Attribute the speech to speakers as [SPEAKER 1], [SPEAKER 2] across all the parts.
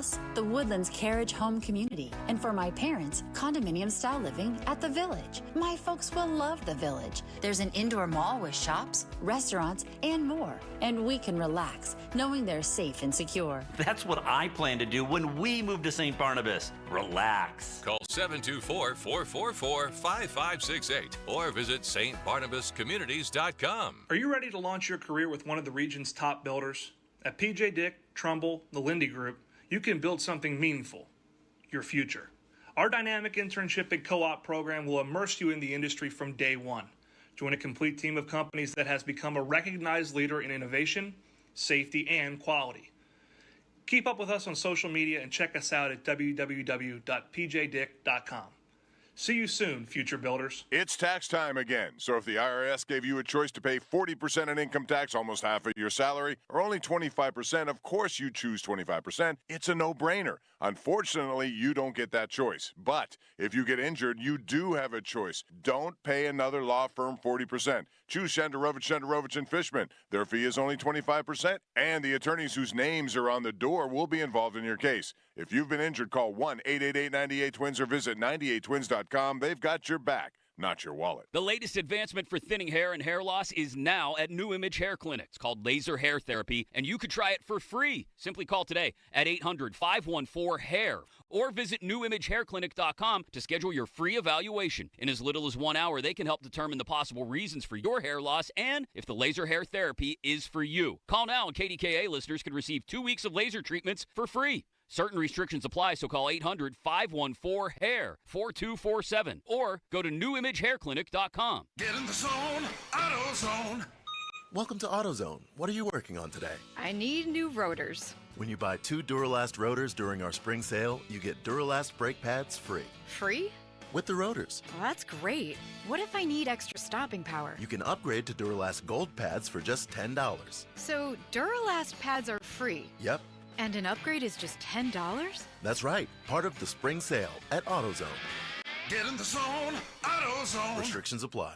[SPEAKER 1] spouse, the Woodlands Carriage Home Community. And for my parents, condominium-style living at the Village. My folks will love the Village. There's an indoor mall with shops, restaurants, and more. And we can relax, knowing they're safe and secure.
[SPEAKER 2] That's what I plan to do when we move to St. Barnabas. Relax.
[SPEAKER 3] Call 724-444-5568 or visit stbarnabascommunities.com.
[SPEAKER 4] Are you ready to launch your career with one of the region's top builders? At PJ Dick, Trumbull, the Lindy Group, you can build something meaningful, your future. Our dynamic internship and co-op program will immerse you in the industry from day one. Join a complete team of companies that has become a recognized leader in innovation, safety, and quality. Keep up with us on social media and check us out at www.pjdick.com. See you soon, future builders.
[SPEAKER 5] It's tax time again, so if the IRS gave you a choice to pay 40% in income tax, almost half of your salary, or only 25%, of course you choose 25%. It's a no-brainer. Unfortunately, you don't get that choice. But if you get injured, you do have a choice. Don't pay another law firm 40%. Choose Shenderovich & Fishman. Their fee is only 25%, and the attorneys whose names are on the door will be involved in your case. If you've been injured, call 1-888-98-TWINS or visit 98twins.com. They've got your back, not your wallet.
[SPEAKER 6] The latest advancement for thinning hair and hair loss is now at New Image Hair Clinic. It's called laser hair therapy, and you could try it for free. Simply call today at 800-514-HAIR or visit newimagehairclinic.com to schedule your free evaluation. In as little as 1 hour, they can help determine the possible reasons for your hair loss and if the laser hair therapy is for you. Call now, and KDKA listeners can receive 2 weeks of laser treatments for free. Certain restrictions apply, so call 800-514-HAIR 4247 or go to newimagehairclinic.com.
[SPEAKER 7] Get in the zone, AutoZone.
[SPEAKER 8] Welcome to AutoZone. What are you working on today?
[SPEAKER 9] I need new rotors.
[SPEAKER 8] When you buy 2 Duralast rotors during our spring sale, you get Duralast brake pads free.
[SPEAKER 9] Free?
[SPEAKER 8] With the rotors.
[SPEAKER 9] Well, that's great. What if I need extra stopping power?
[SPEAKER 8] You can upgrade to Duralast Gold pads for just $10.
[SPEAKER 9] So Duralast pads are free?
[SPEAKER 8] Yep.
[SPEAKER 9] And an upgrade is just $10?
[SPEAKER 8] That's right. Part of the spring sale at AutoZone.
[SPEAKER 7] Get in the zone, AutoZone.
[SPEAKER 8] Restrictions apply.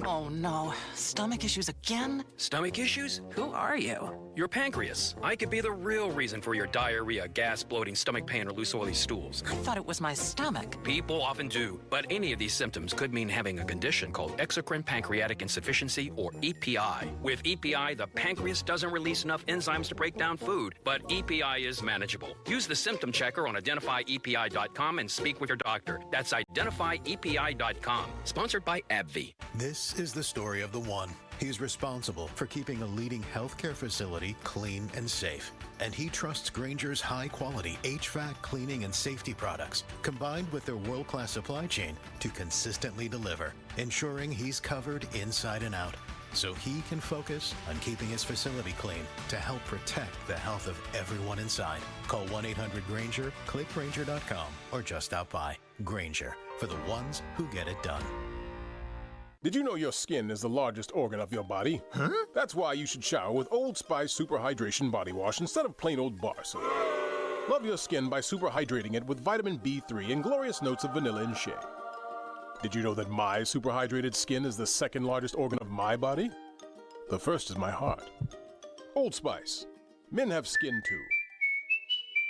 [SPEAKER 10] Oh no, stomach issues again?
[SPEAKER 11] Stomach issues?
[SPEAKER 10] Who are you?
[SPEAKER 11] Your pancreas. I could be the real reason for your diarrhea, gas, bloating, stomach pain, or loose oily stools.
[SPEAKER 10] I thought it was my stomach.
[SPEAKER 11] People often do, but any of these symptoms could mean having a condition called exocrine pancreatic insufficiency, or EPI. With EPI, the pancreas doesn't release enough enzymes to break down food, but EPI is manageable. Use the symptom checker on identifyepi.com and speak with your doctor. That's identifyepi.com. Sponsored by AbbVie.
[SPEAKER 12] This is the story of the one. He's responsible for keeping a leading healthcare facility clean and safe. And he trusts Granger's high-quality HVAC cleaning and safety products, combined with their world-class supply chain, to consistently deliver, ensuring he's covered inside and out, so he can focus on keeping his facility clean to help protect the health of everyone inside. Call 1-800-GRANGER, click Granger.com, or just stop by. Granger, for the ones who get it done.
[SPEAKER 13] Did you know your skin is the largest organ of your body?
[SPEAKER 8] Huh?
[SPEAKER 13] That's why you should shower with Old Spice Super Hydration Body Wash instead of plain old bar soap. Love your skin by super hydrating it with vitamin B3 and glorious notes of vanilla and shea. Did you know that my super hydrated skin is the second largest organ of my body? The first is my heart. Old Spice. Men have skin too.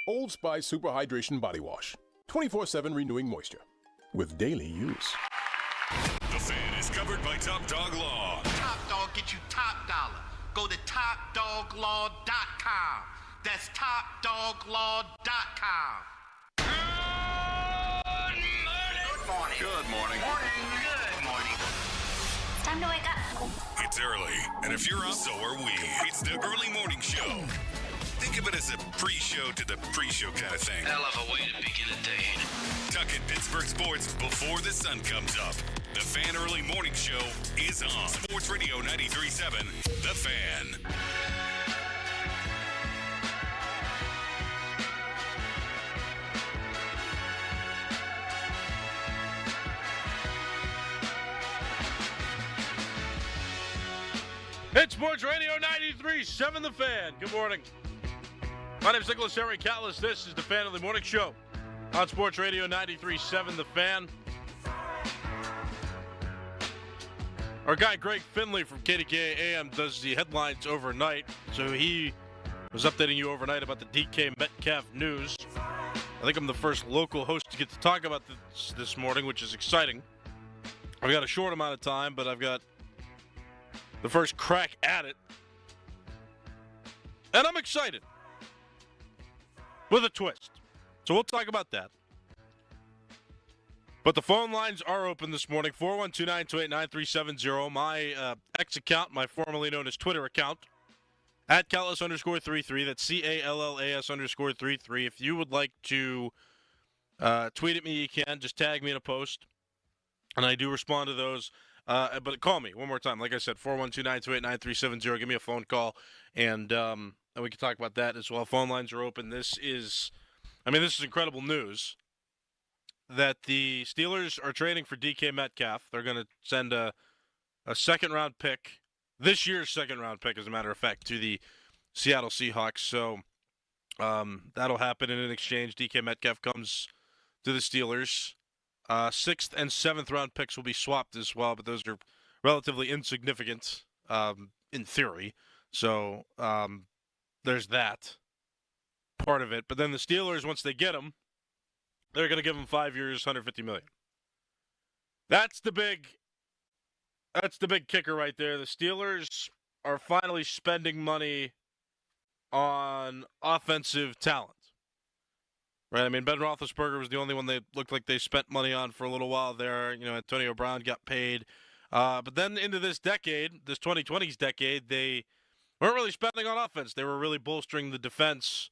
[SPEAKER 13] Old Spice Super Hydration Body Wash. 24/7 renewing moisture. With daily use.
[SPEAKER 14] The Fan is covered by Top Dog Law.
[SPEAKER 15] Top Dog get you top dollar. Go to topdoglaw.com. That's topdoglaw.com. Good morning.
[SPEAKER 14] Good morning.
[SPEAKER 15] Good morning.
[SPEAKER 16] It's time to wake up.
[SPEAKER 14] It's early, and if you're up, so are we. It's the early morning show. Think of it as a pre-show to the pre-show kind of thing.
[SPEAKER 17] Hell of a way to begin a day.
[SPEAKER 14] Tuck in Pittsburgh sports before the sun comes up. The Fan Early Morning Show is on Sports Radio 93.7, The Fan.
[SPEAKER 18] It's Sports Radio 93.7 The Fan. Good morning. My name is Nicholas Henry Callis. This is the Fan of the Morning Show on Sports Radio 93.7 The Fan. Our guy Greg Finley from KDKA AM does the headlines overnight, so he I was updating you overnight about the DK Metcalf news. I think I'm the first local host to get to talk about this morning, which is exciting. I've got a short amount of time, but I've got the first crack at it. And I'm excited. With a twist. So we'll talk about that. But the phone lines are open this morning, 412-928-9370. My X account, my formerly known as Twitter account, at Callas_33. That's CALLAS_33. If you would like to tweet at me, you can. Just tag me in a post. And I do respond to those. But call me one more time. Like I said, 412-928-9370. Give me a phone call. And we can talk about that as well. Phone lines are open. This is incredible news that the Steelers are trading for DK Metcalf. They're going to send a second-round pick, this year's second-round pick, as a matter of fact, to the Seattle Seahawks. So that'll happen in an exchange. DK Metcalf comes to the Steelers. 6th and 7th round picks will be swapped as well, but those are relatively insignificant in theory. So there's that part of it. But then the Steelers, once they get him, they're going to give him 5 years, $150 million. That's the big kicker right there. The Steelers are finally spending money on offensive talent. Right? I mean, Ben Roethlisberger was the only one they looked like they spent money on for a little while there. You know, Antonio Brown got paid. But then into this decade, this 2020s decade, they weren't really spending on offense. They were really bolstering the defense.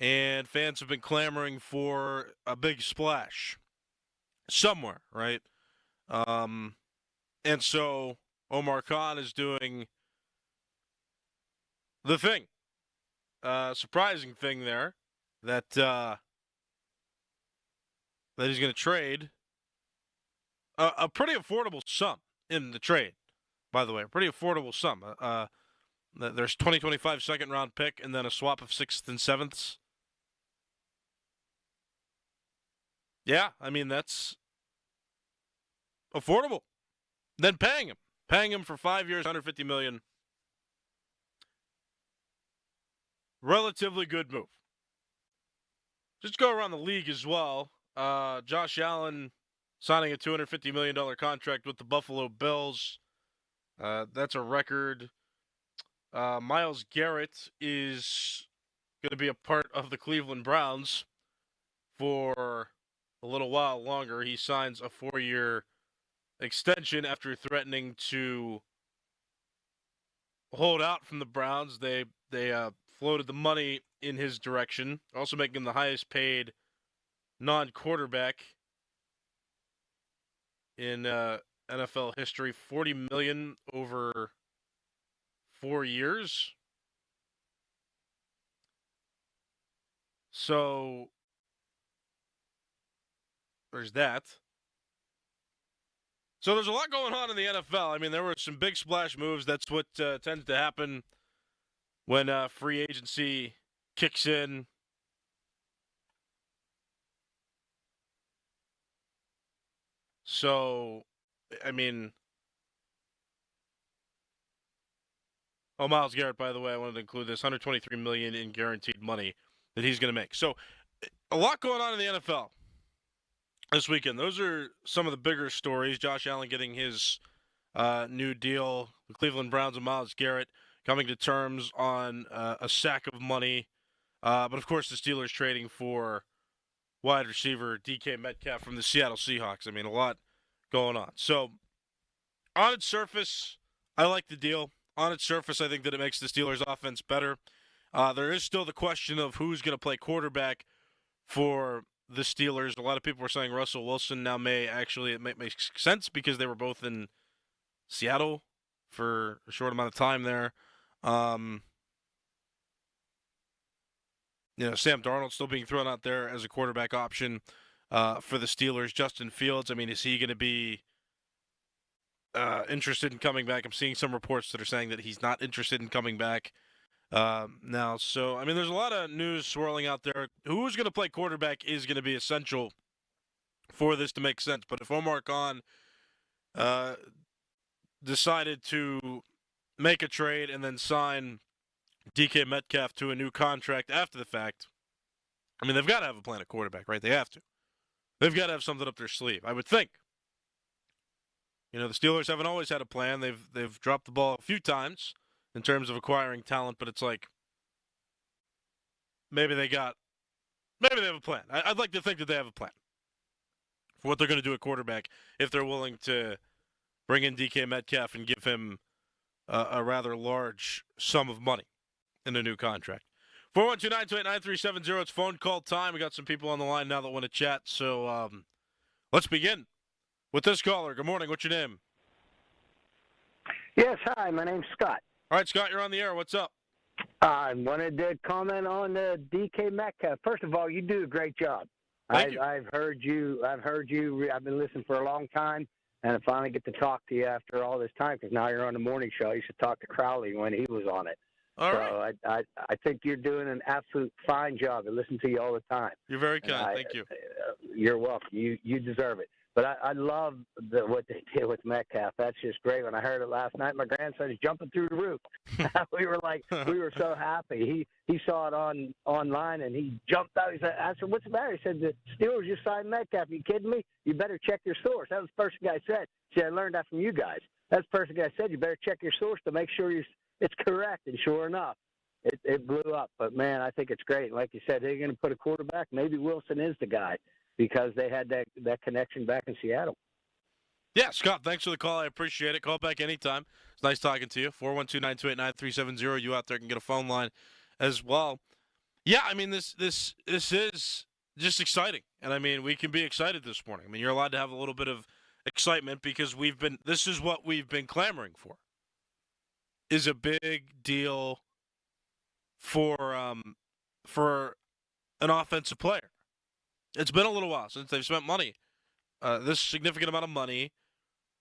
[SPEAKER 18] And fans have been clamoring for a big splash somewhere, right? And so Omar Khan is doing the thing, surprising thing there, that he's going to trade a pretty affordable sum in the trade, by the way, a pretty affordable sum. There's 2025 second-round pick and then a swap of 6th and 7ths. Yeah, I mean, that's affordable. Then paying him for 5 years, $150 million. Relatively good move. Just go around the league as well. Josh Allen signing a $250 million contract with the Buffalo Bills. That's a record. Myles Garrett is going to be a part of the Cleveland Browns for a little while longer. He signs a 4-year extension after threatening to hold out from the Browns. They floated the money in his direction, also making him the highest paid non-quarterback in NFL history. $40 million over 4 years. So there's that. So there's a lot going on in the NFL. I mean, there were some big splash moves. That's what tends to happen when free agency kicks in. So, I mean, Myles Garrett, by the way, I wanted to include this, $123 million in guaranteed money that he's going to make. So, a lot going on in the NFL this weekend. Those are some of the bigger stories. Josh Allen getting his new deal. The Cleveland Browns and Myles Garrett coming to terms on a sack of money. But, of course, the Steelers trading for wide receiver DK Metcalf from the Seattle Seahawks. I mean, a lot going on. So, on its surface, I like the deal. On its surface, I think that it makes the Steelers' offense better. There is still the question of who's going to play quarterback for the Steelers. A lot of people are saying Russell Wilson now may actually, it may make sense because they were both in Seattle for a short amount of time there. Sam Darnold still being thrown out there as a quarterback option for the Steelers. Justin Fields, I mean, is he going to be interested in coming back? I'm seeing some reports that are saying that he's not interested in coming back now. So, I mean, there's a lot of news swirling out there. Who's going to play quarterback is going to be essential for this to make sense. But if Omar Khan decided to make a trade and then sign DK Metcalf to a new contract after the fact. I mean, they've got to have a plan at quarterback, right? They have to. They've got to have something up their sleeve, I would think. The Steelers haven't always had a plan. They've dropped the ball a few times in terms of acquiring talent, but it's like maybe they have a plan. I'd like to think that they have a plan for what they're going to do at quarterback if they're willing to bring in DK Metcalf and give him a rather large sum of money in a new contract. 412-928-9370. It's phone call time. We got some people on the line now that want to chat. So let's begin with this caller. Good morning. What's your name?
[SPEAKER 17] Yes, hi. My name's Scott.
[SPEAKER 18] All right, Scott, you're on the air. What's up?
[SPEAKER 17] I wanted to comment on DK Metcalf. First of all, you do a great job.
[SPEAKER 18] Thank you.
[SPEAKER 17] I've heard you. I've been listening for a long time, and I finally get to talk to you after all this time because now you're on the morning show. I used to talk to Crowley when he was on it.
[SPEAKER 18] All right.
[SPEAKER 17] I think you're doing an absolute fine job. I listen to you all the time.
[SPEAKER 18] You're very kind. Thank you.
[SPEAKER 17] You're welcome. You deserve it. But I love what they did with Metcalf. That's just great. When I heard it last night, my grandson is jumping through the roof. we were so happy. He saw it online and he jumped out. He said, I said, what's the matter? He said, the Steelers just signed Metcalf. Are you kidding me? You better check your source. That was the first thing I said. See, I learned that from you guys. That's the first thing I said. You better check your source to make sure it's correct. And sure enough, it blew up. But, man, I think it's great. Like you said, they're going to put a quarterback. Maybe Wilson is the guy, because they had that connection back in Seattle.
[SPEAKER 18] Yeah, Scott, thanks for the call. I appreciate it. Call back anytime. It's nice talking to you. 412-928-9370. You out there can get a phone line as well. Yeah, I mean, this is just exciting. And, I mean, we can be excited this morning. I mean, you're allowed to have a little bit of excitement because this is what we've been clamoring for, is a big deal for an offensive player. It's been a little while since they've spent money, this significant amount of money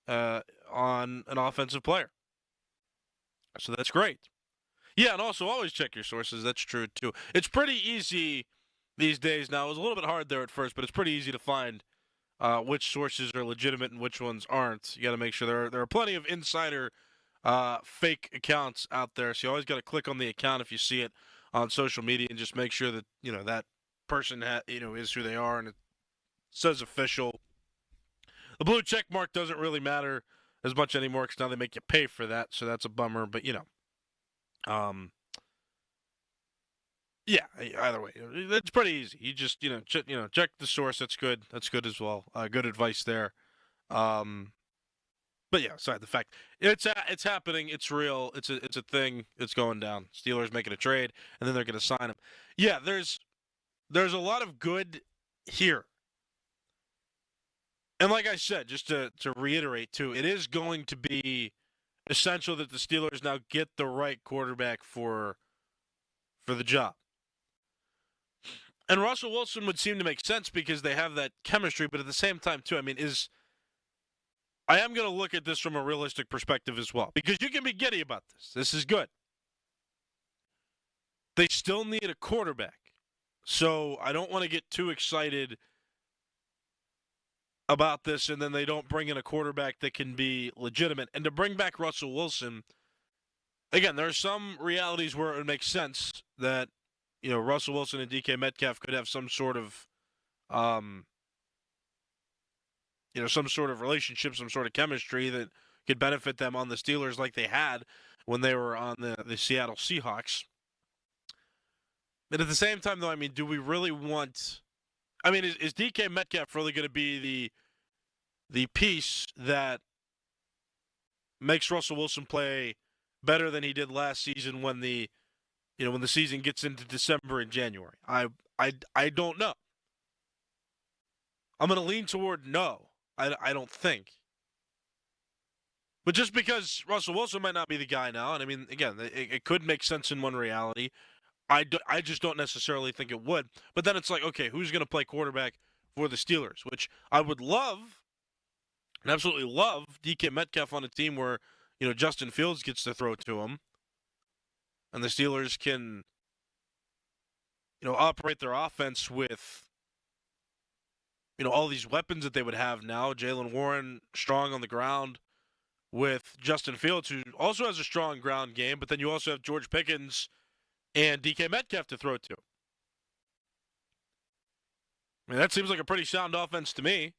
[SPEAKER 18] on an offensive player. So that's great. Yeah, and also always check your sources. That's true, too. It's pretty easy these days now. It was a little bit hard there at first, but it's pretty easy to find which sources are legitimate and which ones aren't. You got to make sure there are plenty of insider fake accounts out there. So you always got to click on the account if you see it on social media and just make sure that, that person is who they are and it says official. The blue check mark doesn't really matter as much anymore because now they make you pay for that, so that's a bummer. But yeah, either way, it's pretty easy. You just check the source. That's good. That's good as well. Good advice there. But yeah, aside the fact it's happening, it's real. It's a thing. It's going down. Steelers making a trade and then they're going to sign him. Yeah, there's a lot of good here. And like I said, just to reiterate, too, it is going to be essential that the Steelers now get the right quarterback for the job. And Russell Wilson would seem to make sense because they have that chemistry, but at the same time, too, I mean, I am going to look at this from a realistic perspective as well, because you can be giddy about this. This is good. They still need a quarterback. So I don't want to get too excited about this and then they don't bring in a quarterback that can be legitimate. And to bring back Russell Wilson, again, there are some realities where it would make sense that, Russell Wilson and DK Metcalf could have some sort of, some sort of relationship, some sort of chemistry that could benefit them on the Steelers like they had when they were on the Seattle Seahawks. But at the same time, though, I mean, do we really want – I mean, is DK Metcalf really going to be the piece that makes Russell Wilson play better than he did last season when the season gets into December and January? I don't know. I'm going to lean toward no. I don't think. But just because Russell Wilson might not be the guy now, and I mean, again, it could make sense in one reality. I just don't necessarily think it would. But then it's like, okay, who's going to play quarterback for the Steelers? Which I would love, and absolutely love, DK Metcalf on a team where, Justin Fields gets to throw to him. And the Steelers can, operate their offense with, all these weapons that they would have now. Jaylen Warren strong on the ground with Justin Fields, who also has a strong ground game. But then you also have George Pickens and DK Metcalf to throw to. I mean, that seems like a pretty sound offense to me.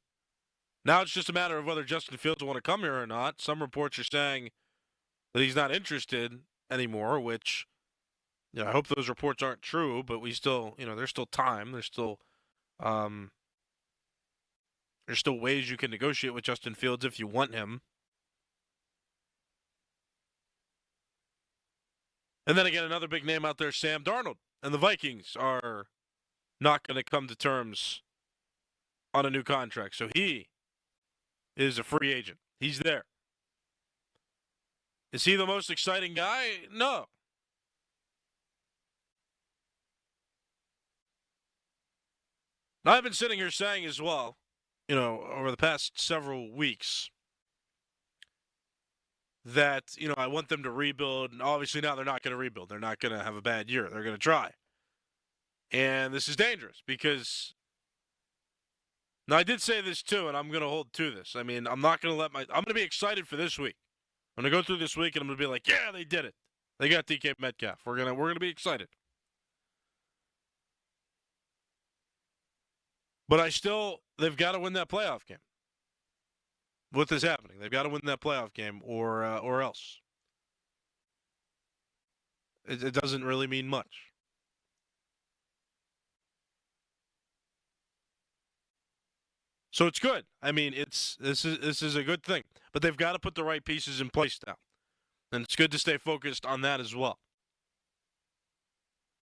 [SPEAKER 18] Now it's just a matter of whether Justin Fields will want to come here or not. Some reports are saying that he's not interested anymore, which, I hope those reports aren't true, but we still, there's still time. There's still ways you can negotiate with Justin Fields if you want him. And then again, another big name out there, Sam Darnold. And the Vikings are not going to come to terms on a new contract. So he is a free agent. He's there. Is he the most exciting guy? No. Now, I've been sitting here saying as well, over the past several weeks, that, I want them to rebuild. And obviously now they're not going to rebuild. They're not going to have a bad year. They're going to try. And this is dangerous because, now I did say this too, and I'm going to hold to this. I mean, I'm not going to I'm going to be excited for this week. I'm going to go through this week and I'm going to be like, yeah, they did it. They got DK Metcalf. We're going to be excited. But they've got to win that playoff game. With this happening, they've got to win that playoff game or else. It doesn't really mean much. So it's good. I mean, this is a good thing. But they've got to put the right pieces in place now. And it's good to stay focused on that as well.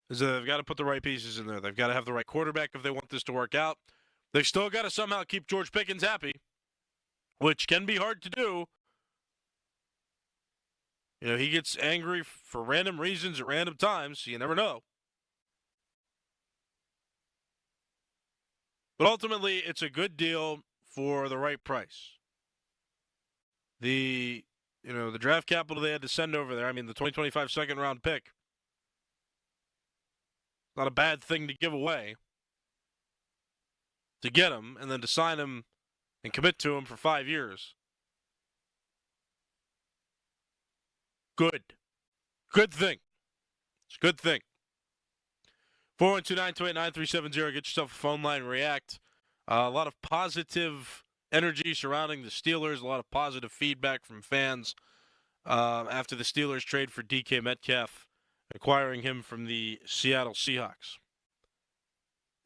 [SPEAKER 18] They've got to put the right pieces in there. They've got to have the right quarterback if they want this to work out. They've still got to somehow keep George Pickens happy, which can be hard to do. He gets angry for random reasons at random times. So you never know. But ultimately, it's a good deal for the right price. The draft capital they had to send over there, I mean, the 2025 second-round pick, not a bad thing to give away to get him and then to sign him and commit to him for 5 years. Good. Good thing. It's a good thing. 412-928-9370. Get yourself a phone line, react. A lot of positive energy surrounding the Steelers. A lot of positive feedback from fans after the Steelers trade for DK Metcalf, acquiring him from the Seattle Seahawks.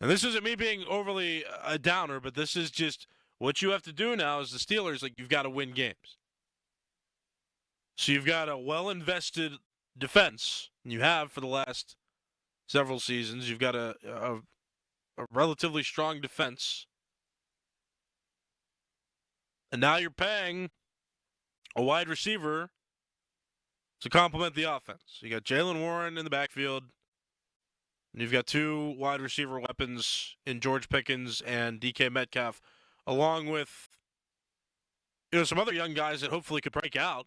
[SPEAKER 18] And this isn't me being overly a downer, but this is just what you have to do now as the Steelers. You've got to win games. So you've got a well-invested defense, and you have for the last several seasons. You've got a relatively strong defense. And now you're paying a wide receiver to complement the offense. You got Jaylen Warren in the backfield. And you've got two wide receiver weapons in George Pickens and DK Metcalf, along with some other young guys that hopefully could break out.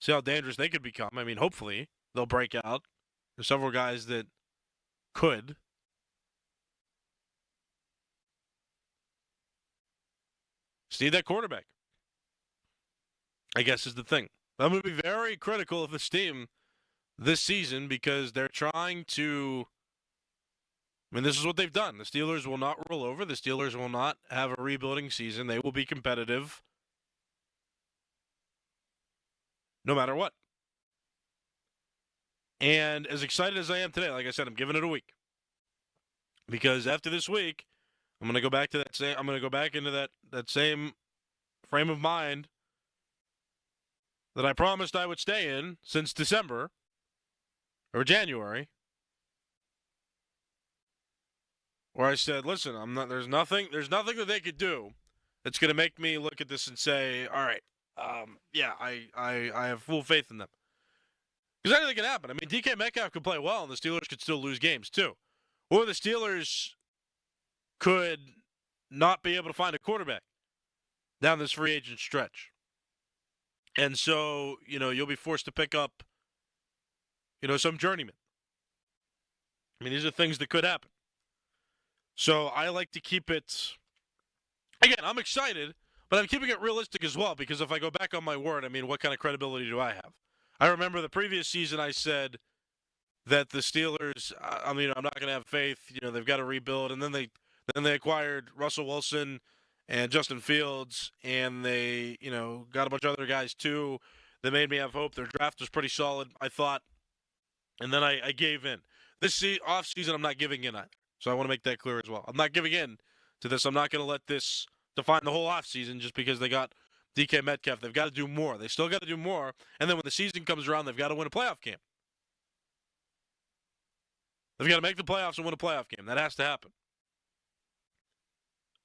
[SPEAKER 18] See how dangerous they could become. I mean, hopefully they'll break out. There's several guys that could. Just need that quarterback, I guess, is the thing. I'm going to be very critical of this team this season because they're trying to... I mean, this is what they've done. The Steelers will not roll over. The Steelers will not have a rebuilding season. They will be competitive no matter what. And as excited as I am today, like I said, I'm giving it a week. Because after this week, I'm going to go back to that same. I'm going to go back into that same frame of mind that I promised I would stay in since December or January, where I said, "Listen, I'm not. There's nothing that they could do that's going to make me look at this and say, all right, yeah, I have full faith in them." Because anything can happen. I mean, DK Metcalf could play well, and the Steelers could still lose games too, or the Steelers could not be able to find a quarterback down this free agent stretch. And so, you'll be forced to pick up, some journeyman. I mean, these are things that could happen. So I like to keep it, again, I'm excited, but I'm keeping it realistic as well, because if I go back on my word, I mean, what kind of credibility do I have? I remember the previous season I said that the Steelers, I'm not going to have faith. They've got to rebuild, and then they acquired Russell Wilson and Justin Fields, and they, got a bunch of other guys too that made me have hope. Their draft was pretty solid, I thought, and then I gave in. This offseason, I'm not giving in on. So I want to make that clear as well. I'm not giving in to this. I'm not going to let this define the whole offseason just because they got DK Metcalf. They've got to do more. They still got to do more. And then when the season comes around, they've got to win a playoff game. They've got to make the playoffs and win a playoff game. That has to happen.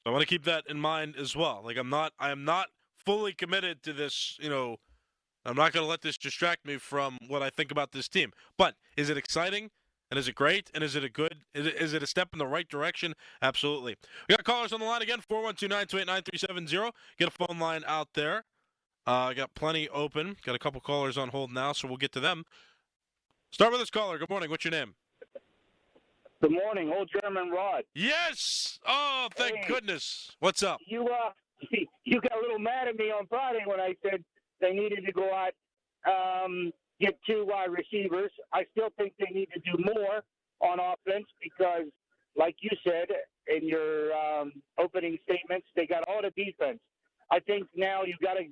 [SPEAKER 18] So I want to keep that in mind as well. Like I am not fully committed to this, I'm not going to let this distract me from what I think about this team. But is it exciting? And is it great? And is it is it a step in the right direction? Absolutely. We got callers on the line again, 412-928-9370. Get a phone line out there. Got plenty open. Got a couple callers on hold now, so we'll get to them. Start with this caller. Good morning. What's your name?
[SPEAKER 19] Good morning. Old German Rod.
[SPEAKER 18] Yes! Oh, thank goodness. What's up?
[SPEAKER 19] You got a little mad at me on Friday when I said they needed to go out, get 2 wide receivers. I still think they need to do more on offense because, like you said in your opening statements, they got all the defense. I think now you've got to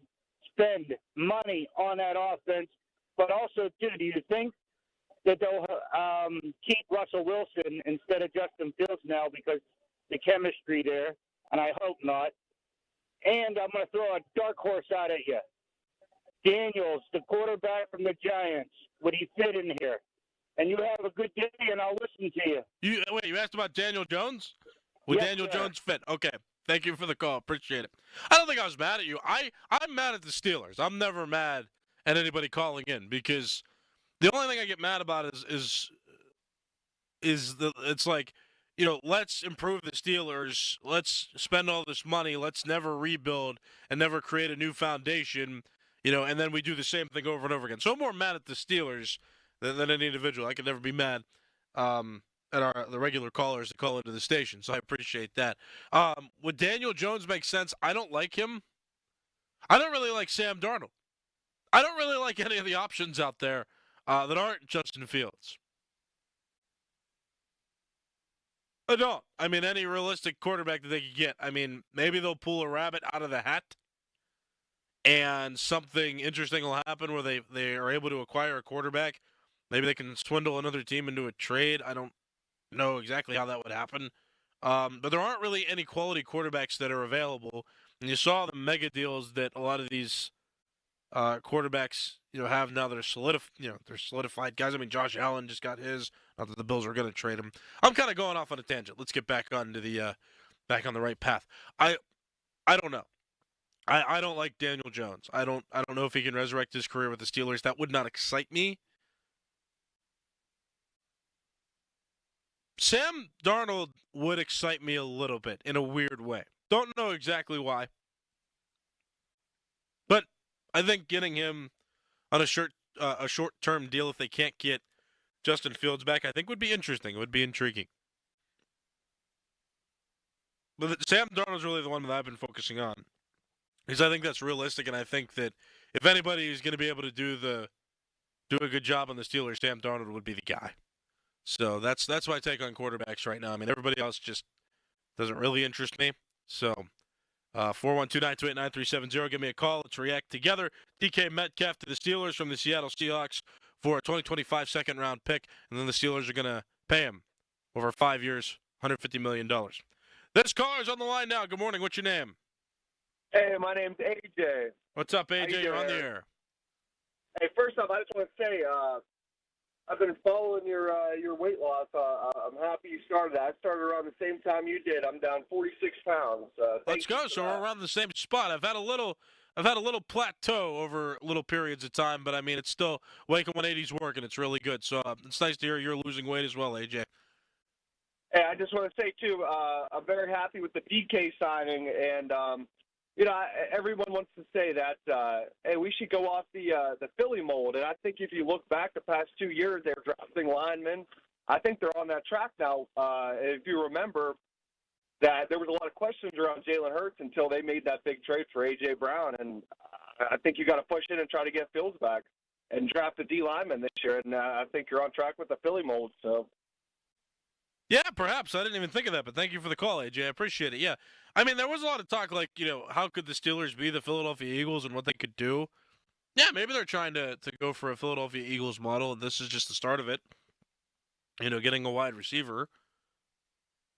[SPEAKER 19] spend money on that offense. But also, too, do you think that they'll keep Russell Wilson instead of Justin Fields now because the chemistry there? And I hope not. And I'm going to throw a dark horse out at you. Daniels, the quarterback from the Giants, would he fit in here? And you have a good day, and I'll listen to you.
[SPEAKER 18] You asked about Daniel Jones? Would
[SPEAKER 19] Yes,
[SPEAKER 18] Daniel
[SPEAKER 19] sir.
[SPEAKER 18] Jones fit? Okay. Thank you for the call. Appreciate it. I don't think I was mad at you. I'm mad at the Steelers. I'm never mad at anybody calling in because the only thing I get mad about is it's like, let's improve the Steelers. Let's spend all this money. Let's never rebuild and never create a new foundation. And then we do the same thing over and over again. So I'm more mad at the Steelers than any individual. I could never be mad at the regular callers that call into the station, so I appreciate that. Would Daniel Jones make sense? I don't like him. I don't really like Sam Darnold. I don't really like any of the options out there that aren't Justin Fields. I don't. Any realistic quarterback that they could get. Maybe they'll pull a rabbit out of the hat. And something interesting will happen where they are able to acquire a quarterback. Maybe they can swindle another team into a trade. I don't know exactly how that would happen. But there aren't really any quality quarterbacks that are available. And you saw the mega deals that a lot of these quarterbacks have now. They're solidified guys. Josh Allen just got his. Not that the Bills are going to trade him. I'm kind of going off on a tangent. Let's get back onto back on the right path. I don't know. I don't like Daniel Jones. I don't know if he can resurrect his career with the Steelers. That would not excite me. Sam Darnold would excite me a little bit in a weird way. Don't know exactly why. But I think getting him on a short-term deal if they can't get Justin Fields back, I think would be interesting. It would be intriguing. But Sam Darnold's really the one that I've been focusing on. Because I think that's realistic, and I think that if anybody is going to be able to do a good job on the Steelers, Sam Darnold would be the guy. So that's my take on quarterbacks right now. Everybody else just doesn't really interest me. So 412-928-9370. Give me a call. Let's react together. DK Metcalf to the Steelers from the Seattle Seahawks for a 2025 second-round pick, and then the Steelers are going to pay him over 5 years, $150 million. This caller's on the line now. Good morning. What's your name?
[SPEAKER 20] Hey, my name's AJ.
[SPEAKER 18] What's up, AJ? You're on the air.
[SPEAKER 20] Hey, first off, I just want to say I've been following your weight loss. I'm happy you started that. I started around the same time you did. I'm down 46 pounds.
[SPEAKER 18] Let's go. So we're around the same spot. I've had a little plateau over little periods of time, but it's still Awaken 180's working. It's really good. So it's nice to hear you're losing weight as well, AJ.
[SPEAKER 20] Hey, I just want to say too, I'm very happy with the DK signing, and everyone wants to say that, hey, we should go off the Philly mold. And I think if you look back the past 2 years, they're drafting linemen. I think they're on that track now. If you remember that there was a lot of questions around Jalen Hurts until they made that big trade for A.J. Brown. And I think you got to push in and try to get Fields back. and draft a D lineman this year, and I think you're on track with the Philly mold. So.
[SPEAKER 18] Yeah, perhaps. I didn't even think of that, but thank you for the call, AJ. I appreciate it. Yeah. I mean, there was a lot of talk, like, how could the Steelers be the Philadelphia Eagles and what they could do? Yeah, maybe they're trying to go for a Philadelphia Eagles model, and this is just the start of it. Getting a wide receiver.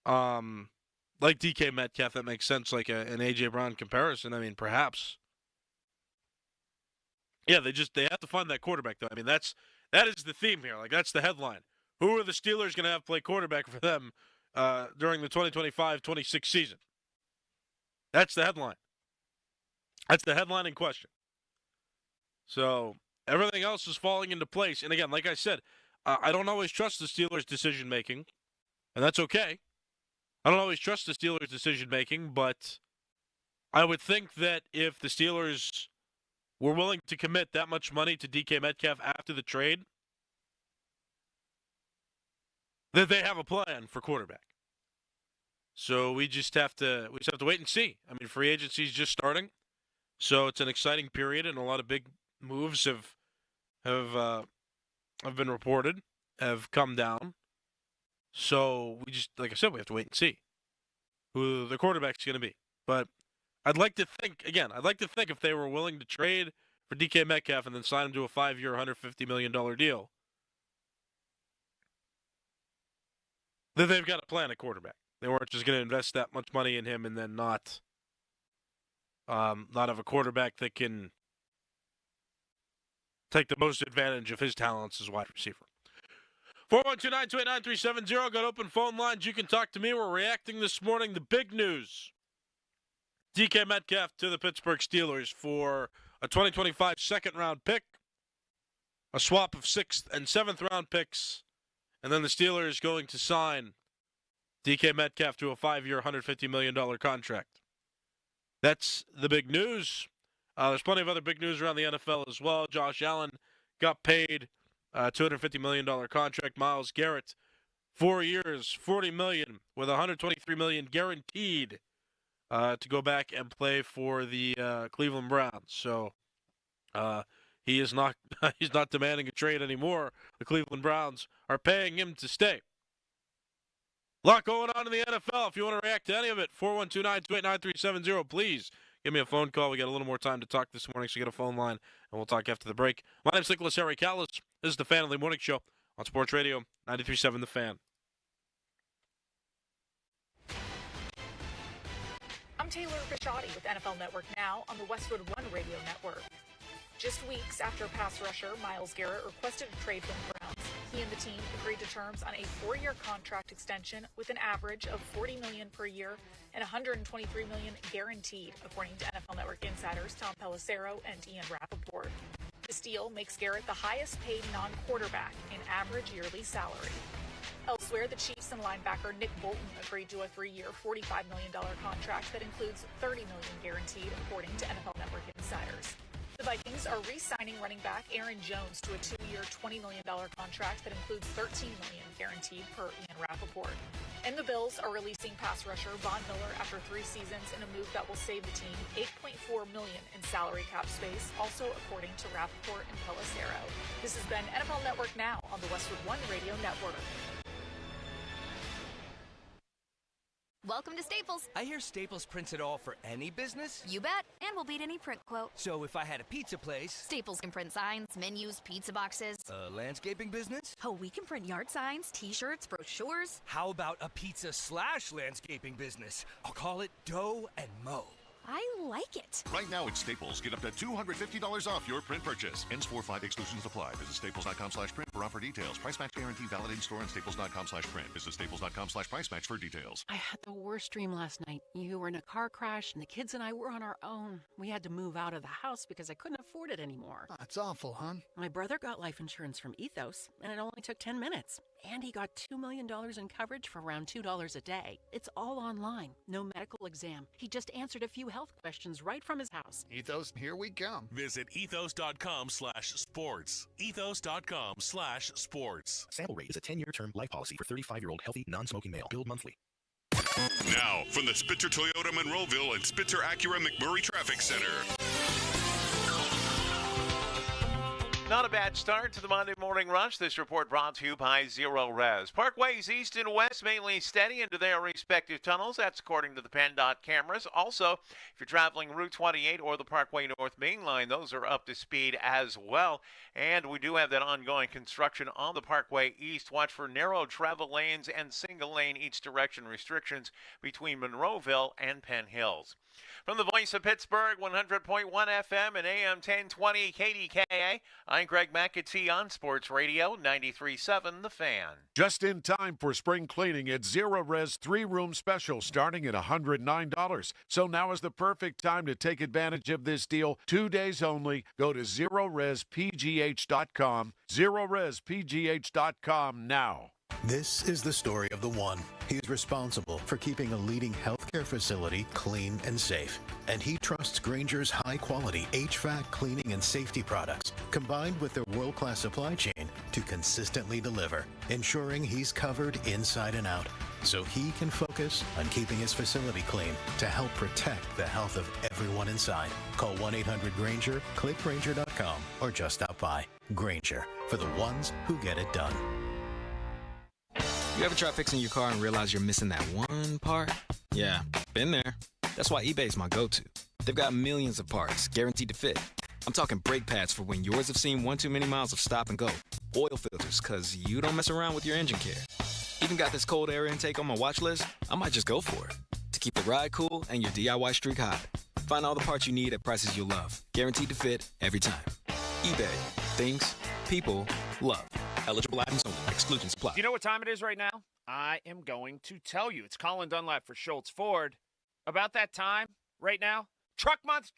[SPEAKER 18] Like DK Metcalf, that makes sense, like an A.J. Brown comparison. I mean, perhaps. Yeah, they have to find that quarterback, though. I mean, that is the theme here. Like, that's the headline. Who are the Steelers going to have play quarterback for them during the 2025-26 season? That's the headline. That's the headline in question. So everything else is falling into place. And again, like I said, I don't always trust the Steelers' decision-making, and that's okay. I don't always trust the Steelers' decision-making, but I would think that if the Steelers were willing to commit that much money to DK Metcalf after the trade, that they have a plan for quarterback. So we just have to wait and see. I mean, free agency is just starting, so it's an exciting period, and a lot of big moves have been reported, have come down. So we just, like I said, we have to wait and see who the quarterback's going to be. But I'd like to think if they were willing to trade for DK Metcalf and then sign him to a 5-year, $150 million deal, that they've got a plan at quarterback. They weren't just going to invest that much money in him and then not have a quarterback that can take the most advantage of his talents as wide receiver. 412-928-9370. Got open phone lines. You can talk to me. We're reacting this morning to big news. DK Metcalf to the Pittsburgh Steelers for a 2025 second-round pick, a swap of 6th and 7th round picks, and then the Steelers going to sign DK Metcalf to a 5-year, $150 million contract. That's the big news. There's plenty of other big news around the NFL as well. Josh Allen got paid a $250 million contract. Myles Garrett, 4 years, $40 million, with $123 million guaranteed to go back and play for the Cleveland Browns. So he is not he's not demanding a trade anymore. The Cleveland Browns are paying him to stay. A lot going on in the NFL. If you want to react to any of it, 412-928-9370, please give me a phone call. We got a little more time to talk this morning, so get a phone line, and we'll talk after the break. My name's Nicholas Harry Callis. This is the Fan of the Morning Show on Sports Radio 93.7 The Fan.
[SPEAKER 21] I'm Taylor Bisciotti with NFL Network Now on the Westwood One Radio Network. Just weeks after pass rusher Myles Garrett requested a trade from the Browns, he and the team agreed to terms on a 4-year contract extension with an average of $40 million per year and $123 million guaranteed, according to NFL Network insiders Tom Pelissero and Ian Rappaport. This deal makes Garrett the highest-paid non-quarterback in average yearly salary. Elsewhere, the Chiefs and linebacker Nick Bolton agreed to a 3-year, $45 million contract that includes $30 million guaranteed, according to NFL Network insiders. The Vikings are re-signing running back Aaron Jones to a 2-year, $20 million contract that includes $13 million guaranteed, per Ian Rappaport. And the Bills are releasing pass rusher Von Miller after 3 seasons in a move that will save the team $8.4 million in salary cap space, also according to Rappaport and Pelissero. This has been NFL Network Now on the Westwood One Radio Network.
[SPEAKER 22] Welcome to Staples.
[SPEAKER 23] I hear Staples prints it all for any business?
[SPEAKER 22] You bet, and we'll beat any print quote.
[SPEAKER 23] So if I had a pizza place...
[SPEAKER 22] Staples can print signs, menus, pizza boxes.
[SPEAKER 23] A landscaping business?
[SPEAKER 22] Oh, we can print yard signs, t-shirts, brochures.
[SPEAKER 23] How about a pizza/landscaping business? I'll call it Dough and Mo.
[SPEAKER 22] I like it.
[SPEAKER 24] Right now at Staples, get up to $250 off your print purchase. Ends 4/5 exclusions apply. Visit staples.com/print for offer details. Price match guarantee valid in store and staples.com/print. Visit staples.com/price match for details.
[SPEAKER 25] I had the worst dream last night. You were in a car crash and the kids and I were on our own. We had to move out of the house because I couldn't afford it anymore.
[SPEAKER 26] That's awful, hon.
[SPEAKER 25] My brother got life insurance from Ethos and it only took 10 minutes. And he got $2 million in coverage for around $2 a day. It's all online. No medical exam. He just answered a few health questions right from his house.
[SPEAKER 26] Ethos, here we come.
[SPEAKER 14] Visit ethos.com/sports. Ethos.com/sports.
[SPEAKER 27] Sample rate is a 10-year term life policy for 35-year-old healthy, non-smoking male. Billed monthly.
[SPEAKER 14] Now, from the Spitzer Toyota Monroeville and Spitzer Acura McMurray Traffic Center.
[SPEAKER 1] Not a bad start to the Monday Morning Rush. This report brought to you by Zero Res. Parkways east and west mainly steady into their respective tunnels. That's according to the PennDOT cameras. Also, if you're traveling Route 28 or the Parkway North Main Line, those are up to speed as well. And we do have that ongoing construction on the Parkway East. Watch for narrow travel lanes and single lane each direction restrictions between Monroeville and Penn Hills. From the voice of Pittsburgh, 100.1 FM and AM 1020 KDKA, I'm Greg McAtee on Sports Radio 93.7 The Fan.
[SPEAKER 2] Just in time for spring cleaning at Zero Res 3-room special starting at $109. So now is the perfect time to take advantage of this deal. 2 days only. Go to ZeroResPGH.com. ZeroResPGH.com now.
[SPEAKER 12] This is the story of the one. He's responsible for keeping a leading healthcare facility clean and safe. And he trusts Granger's high-quality HVAC cleaning and safety products, combined with their world-class supply chain, to consistently deliver, ensuring he's covered inside and out, so he can focus on keeping his facility clean to help protect the health of everyone inside. Call 1-800-GRANGER, click Granger.com, or just stop by. Granger, for the ones who get it done.
[SPEAKER 3] You ever try fixing your car and realize you're missing that one part? Yeah, been there. That's why eBay's my go-to. They've got millions of parts, guaranteed to fit. I'm talking brake pads for when yours have seen one too many miles of stop and go. Oil filters, because you don't mess around with your engine care. Even got this cold air intake on my watch list. I might just go for it. To keep the ride cool and your DIY streak hot. Find all the parts you need at prices you'll love. Guaranteed to fit every time. eBay. Things people love. Eligible items only. Exclusions apply.
[SPEAKER 4] Do you know what time it is right now? I am going to tell you. It's Colin Dunlap for Schultz Ford. About that time right now, truck month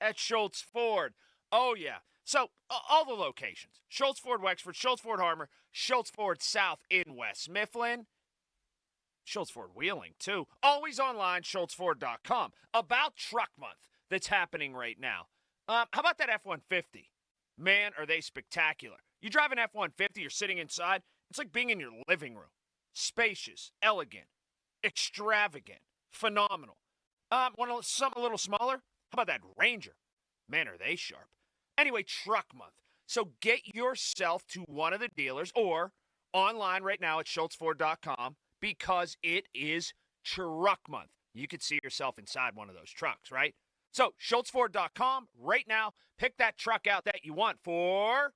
[SPEAKER 4] at Schultz Ford. Oh, yeah. So, all the locations. Schultz Ford Wexford, Schultz Ford Harmer, Schultz Ford South in West Mifflin, Schultz Ford Wheeling, too. Always online, schultzford.com. About truck month that's happening right now. How about that F-150? Man, are they spectacular. You drive an F-150, you're sitting inside, it's like being in your living room. Spacious, elegant, extravagant, phenomenal. Want something a little smaller? How about that Ranger? Man, are they sharp. Anyway, truck month. So get yourself to one of the dealers or online right now at schultzford.com because it is truck month. You could see yourself inside one of those trucks, right? So, schultzford.com right now. Pick that truck out that you want for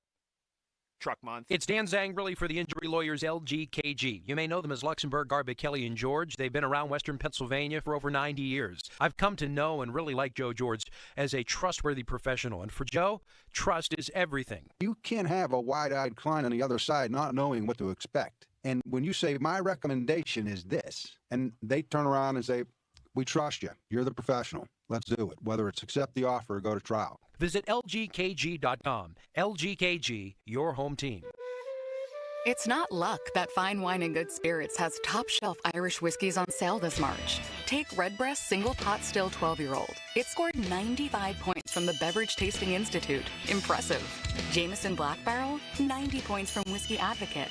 [SPEAKER 4] Truck Month.
[SPEAKER 5] It's Dan Zangerli for the injury lawyers LGKG. You may know them as Luxembourg, Garbic, Kelly, and George. They've been around Western Pennsylvania for over 90 years. I've come to know and really like Joe George as a trustworthy professional. And for Joe, trust is everything.
[SPEAKER 6] You can't have a wide-eyed client on the other side not knowing what to expect. And when you say, my recommendation is this, and they turn around and say, we trust you. You're the professional. Let's do it. Whether it's accept the offer or go to trial.
[SPEAKER 5] Visit LGKG.com. LGKG, your home team.
[SPEAKER 9] It's not luck that Fine Wine and Good Spirits has top-shelf Irish whiskeys on sale this March. Take Redbreast Single Pot Still 12-year-old. It scored 95 points from the Beverage Tasting Institute. Impressive. Jameson Black Barrel, 90 points from Whiskey Advocate.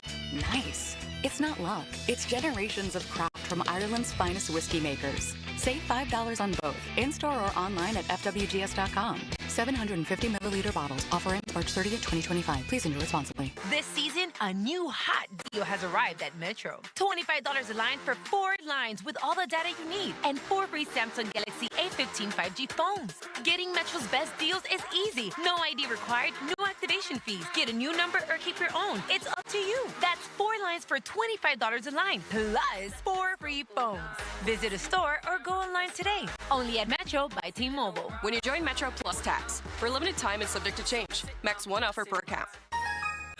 [SPEAKER 9] Nice. It's not luck. It's generations of craft from Ireland's finest whiskey makers. Save $5 on both, in-store or online at FWGS.com. 750 milliliter bottles. Offer ends March 30th, 2025. Please enjoy responsibly.
[SPEAKER 28] This season, a new hot deal has arrived at Metro. $25 a line for 4 lines with all the data you need and 4 free Samsung Galaxy A15 5G phones. Getting Metro's best deals is easy. No ID required, no activation fees. Get a new number or keep your own. It's up to you. That's 4 lines for $25 a line, plus 4 free phones. Visit a store or go online today. Only at Metro by T-Mobile.
[SPEAKER 29] When you join Metro Plus Tax, for a limited time and subject to change. Max 1 offer per account.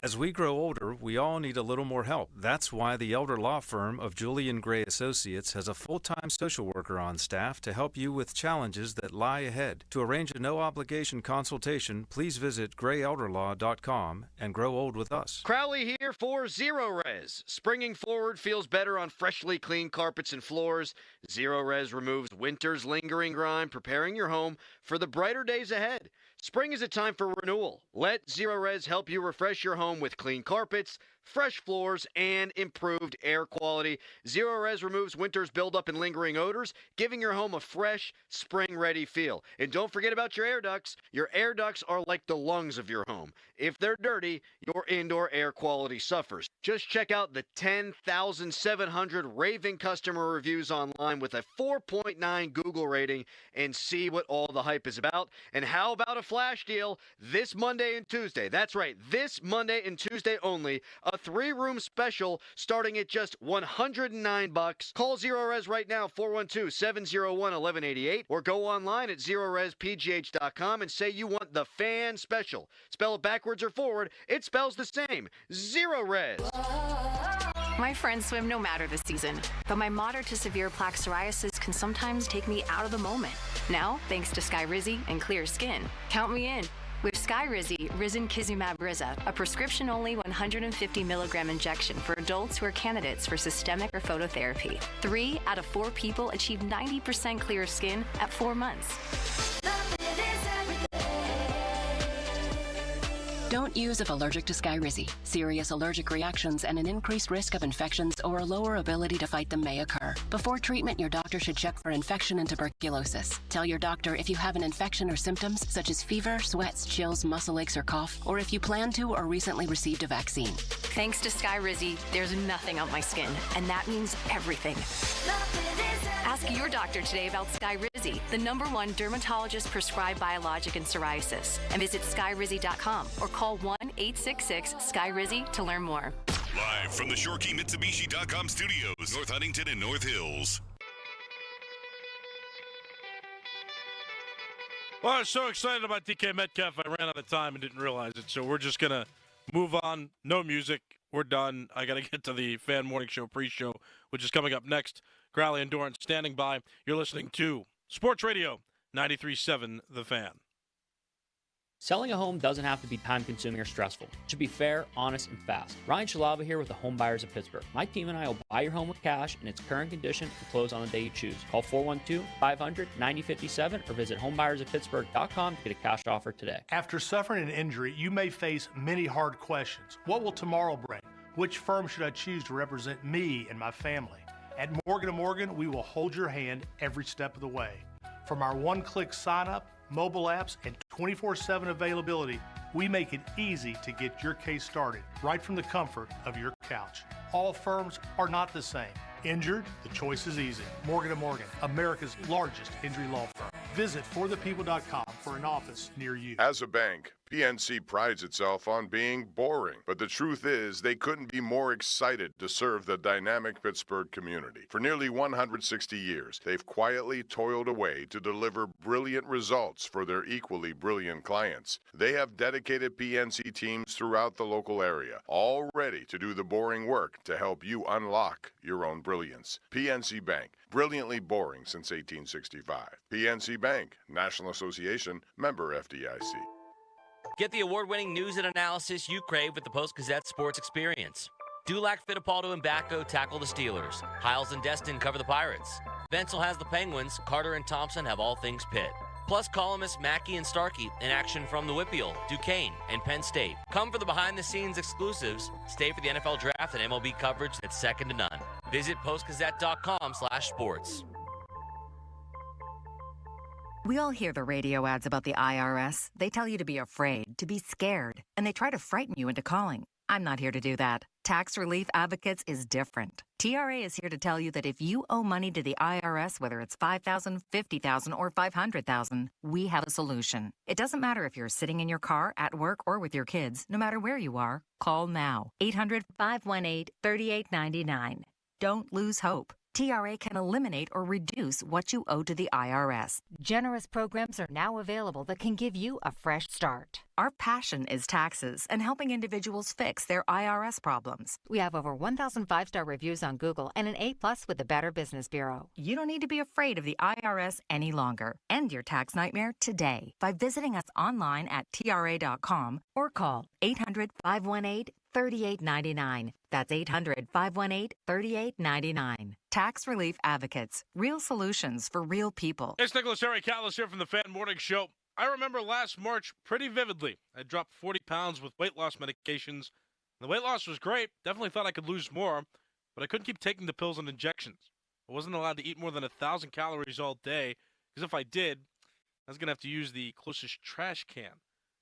[SPEAKER 30] As we grow older, we all need a little more help. That's why the elder law firm of Julian Gray Associates has a full-time social worker on staff to help you with challenges that lie ahead. To arrange a no-obligation consultation, please visit grayelderlaw.com and grow old with us.
[SPEAKER 31] Crowley here for Zero Res. Springing forward feels better on freshly cleaned carpets and floors. Zero Res removes winter's lingering grime, preparing your home for the brighter days ahead. Spring is a time for renewal. Let Zero Res help you refresh your home with clean carpets, fresh floors, and improved air quality. Zero Res removes winter's buildup and lingering odors, giving your home a fresh, spring-ready feel. And don't forget about your air ducts. Your air ducts are like the lungs of your home. If they're dirty, your indoor air quality suffers. Just check out the 10,700 raving customer reviews online with a 4.9 Google rating and see what all the hype is about. And how about a flash deal this Monday and Tuesday? That's right, this Monday and Tuesday only. A 3-room special starting at just $109. Call Zero Res right now, 412-701-1188, or go online at zerorespgh.com and say you want the fan special. Spell it backwards or forward, it spells the same. Zero Res.
[SPEAKER 9] My friends swim no matter the season, but my moderate to severe plaque psoriasis can sometimes take me out of the moment. Now, thanks to Skyrizi and clear skin, count me in. With Skyrizi, Risankizumab Riza, a prescription-only 150 milligram injection for adults who are candidates for systemic or phototherapy. 3 out of 4 people achieve 90% clear skin at 4 months.
[SPEAKER 7] Don't use if allergic to Skyrizi. Serious allergic reactions and an increased risk of infections or a lower ability to fight them may occur. Before treatment, your doctor should check for infection and tuberculosis. Tell your doctor if you have an infection or symptoms such as fever, sweats, chills, muscle aches, or cough, or if you plan to or recently received a vaccine.
[SPEAKER 9] Thanks to Skyrizi, there's nothing on my skin, and that means everything. Ask your doctor today about Skyrizi, the #1 dermatologist-prescribed biologic in psoriasis, and visit skyrizi.com or call 1-866-SKYRIZI to learn more.
[SPEAKER 14] Live from the ShoreKeyMitsubishi.com studios, North Huntington and North Hills.
[SPEAKER 8] Well, I was so excited about DK Metcalf, I ran out of time and didn't realize it. So we're just going to move on. No music. We're done. I got to get to the Fan Morning Show pre-show, which is coming up next. Crowley and Dorrance standing by. You're listening to Sports Radio 93.7 The Fan.
[SPEAKER 10] Selling a home doesn't have to be time-consuming or stressful. It should be fair, honest, and fast. Ryan Shalava here with the Home Buyers of Pittsburgh. My team and I will buy your home with cash in its current condition and close on the day you choose. Call 412-500-9057 or visit homebuyersoftpittsburgh.com to get a cash offer today.
[SPEAKER 11] After suffering an injury, you may face many hard questions. What will tomorrow bring? Which firm should I choose to represent me and my family? At Morgan & Morgan, we will hold your hand every step of the way. From our one-click sign-up, mobile apps, and 24/7 availability, we make it easy to get your case started right from the comfort of your couch. All firms are not the same. Injured? The choice is easy. Morgan & Morgan, America's largest injury law firm. Visit forthepeople.com for an office near you.
[SPEAKER 13] As a bank, PNC prides itself on being boring, but the truth is they couldn't be more excited to serve the dynamic Pittsburgh community. For nearly 160 years, they've quietly toiled away to deliver brilliant results for their equally brilliant clients. They have dedicated PNC teams throughout the local area, all ready to do the boring work to help you unlock your own brilliance. PNC Bank, brilliantly boring since 1865. PNC Bank, National Association, member FDIC.
[SPEAKER 15] Get the award-winning news and analysis you crave with the Post-Gazette Sports Experience. Dulac, Fittipaldo, and Backo tackle the Steelers. Hiles and Destin cover the Pirates. Venzel has the Penguins. Carter and Thompson have all things Pitt. Plus columnists Mackey and Starkey in action from the Whippeal, Duquesne, and Penn State. Come for the behind-the-scenes exclusives. Stay for the NFL Draft and MLB coverage that's second to none. Visit postgazette.com/sports.
[SPEAKER 16] We all hear the radio ads about the IRS. They tell you to be afraid, to be scared, and they try to frighten you into calling. I'm not here to do that. Tax Relief Advocates is different. TRA is here to tell you that if you owe money to the IRS, whether it's $5,000, $50,000, or $500,000, we have a solution. It doesn't matter if you're sitting in your car, at work, or with your kids. No matter where you are, call now. 800-518-3899. Don't lose hope. TRA can eliminate or reduce what you owe to the IRS.
[SPEAKER 22] Generous programs are now available that can give you a fresh start.
[SPEAKER 16] Our passion is taxes and helping individuals fix their IRS problems.
[SPEAKER 22] We have over 1,000 5-star reviews on Google and an A+ with the Better Business Bureau.
[SPEAKER 16] You don't need to be afraid of the IRS any longer. End your tax nightmare today by visiting us online at TRA.com or call 800-518-3899. That's 800-518-3899. Tax Relief Advocates. Real solutions for real people.
[SPEAKER 8] It's Nicholas Harry Callis here from the Fan Morning Show. I remember last March pretty vividly. I dropped 40 pounds with weight loss medications The weight loss was great. Definitely thought I could lose more, but I couldn't keep taking the pills and injections. I wasn't allowed to eat more than 1,000 calories all day, because if I did, I was going to have to use the closest trash can.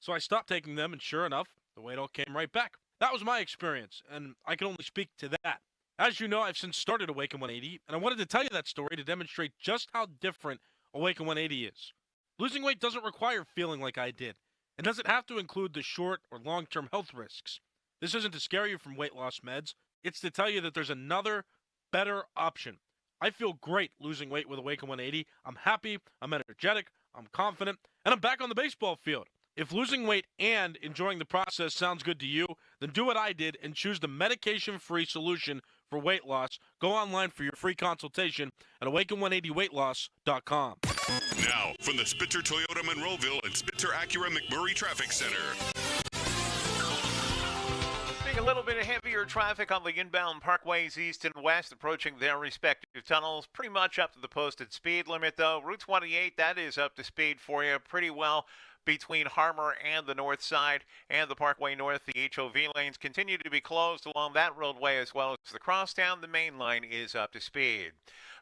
[SPEAKER 8] So I stopped taking them, and sure enough, the weight all came right back. That was my experience, and I can only speak to that. As you know, I've since started Awaken 180, and I wanted to tell you that story to demonstrate just how different Awaken 180 is. Losing weight doesn't require feeling like I did. It doesn't have to include the short or long-term health risks. This isn't to scare you from weight loss meds. It's to tell you that there's another, better option. I feel great losing weight with Awaken 180. I'm happy, I'm energetic, I'm confident, and I'm back on the baseball field. If losing weight and enjoying the process sounds good to you, then do what I did and choose the medication-free solution for weight loss. Go online for your free consultation at awaken180weightloss.com.
[SPEAKER 14] Now, from the Spitzer Toyota Monroeville and Spitzer Acura McMurray Traffic Center.
[SPEAKER 1] Seeing a little bit of heavier traffic on the inbound parkways east and west approaching their respective tunnels. Pretty much up to the posted speed limit, though. Route 28, that is up to speed for you pretty well. Between Harmer and the north side and the Parkway North, the HOV lanes continue to be closed along that roadway as well as the crosstown. The main line is up to speed.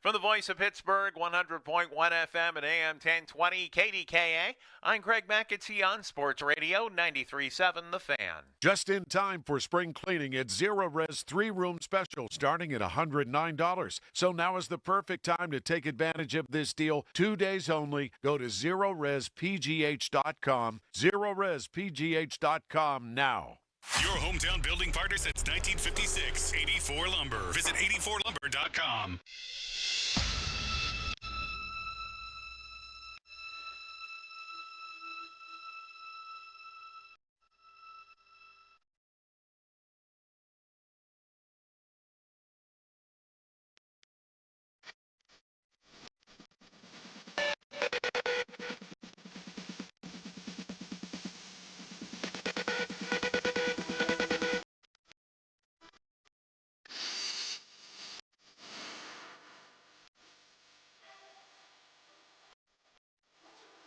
[SPEAKER 1] From the voice of Pittsburgh, 100.1 FM and AM 1020 KDKA, I'm Greg McAtee on Sports Radio 93.7 The Fan.
[SPEAKER 2] Just in time for spring cleaning at Zeres 3-room special starting at $109. So now is the perfect time to take advantage of this deal. 2 days only. Go to ZeroResPGH.com. ZeroResPGH.com now.
[SPEAKER 14] Your hometown building partner since 1956, 84 Lumber. Visit 84lumber.com.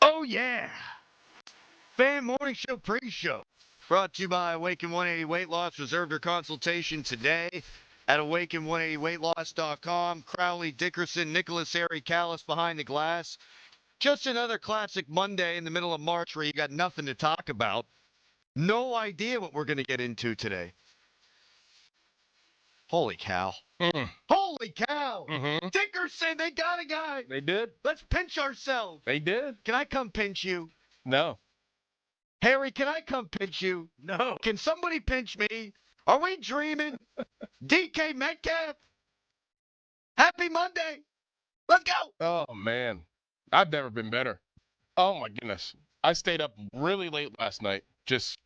[SPEAKER 31] Oh, yeah. Fan Morning Show pre-show. Brought to you by Awaken 180 Weight Loss. Reserve your consultation today at awaken180weightloss.com. Crowley, Dickerson, Nicholas, Harry, Callis behind the glass. Just another classic Monday in the middle of March where you got nothing to talk about. No idea what we're going to get into today. Holy cow. Holy cow. Dickerson, they got a guy.
[SPEAKER 17] They did.
[SPEAKER 31] Let's pinch ourselves.
[SPEAKER 17] They did.
[SPEAKER 31] Can I come pinch you?
[SPEAKER 17] No.
[SPEAKER 31] Harry, can I come pinch you?
[SPEAKER 8] No.
[SPEAKER 31] Can somebody pinch me? Are we dreaming? DK Metcalf? Happy Monday. Let's go.
[SPEAKER 17] Oh, man. I've never been better. Oh, my goodness. I stayed up really late last night just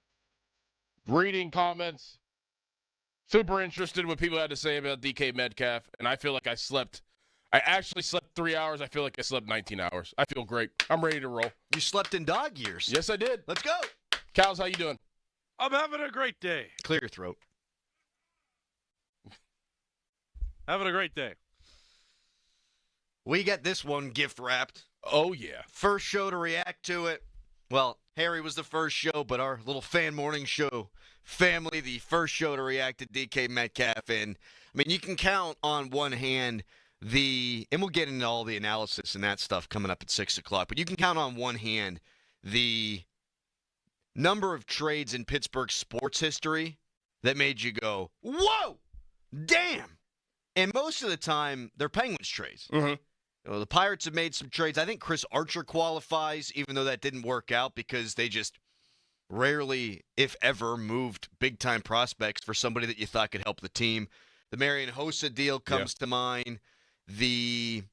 [SPEAKER 17] reading comments. Super interested in what people had to say about DK Metcalf, and I feel like I actually slept 3 hours. I feel like I slept 19 hours. I feel great. I'm ready to roll.
[SPEAKER 31] You slept in dog years.
[SPEAKER 17] Yes, I did.
[SPEAKER 31] Let's go.
[SPEAKER 17] Cows, how you doing?
[SPEAKER 8] I'm having a great day.
[SPEAKER 31] Clear your throat.
[SPEAKER 8] Having a great day.
[SPEAKER 31] We got this one gift wrapped.
[SPEAKER 17] Oh, yeah.
[SPEAKER 31] First show to react to it. Well, Harry was the first show, but our little Fan Morning Show family, the first show to react to DK Metcalf. And, I mean, you can count on one hand and we'll get into all the analysis and that stuff coming up at 6 o'clock, but you can count on one hand the number of trades in Pittsburgh sports history that made you go, whoa, damn. And most of the time, they're Penguins trades.
[SPEAKER 17] Mm-hmm.
[SPEAKER 31] You know, the Pirates have made some trades. I think Chris Archer qualifies, even though that didn't work out because they just rarely, if ever, moved big-time prospects for somebody that you thought could help the team. The Marian Hossa deal comes to mind. The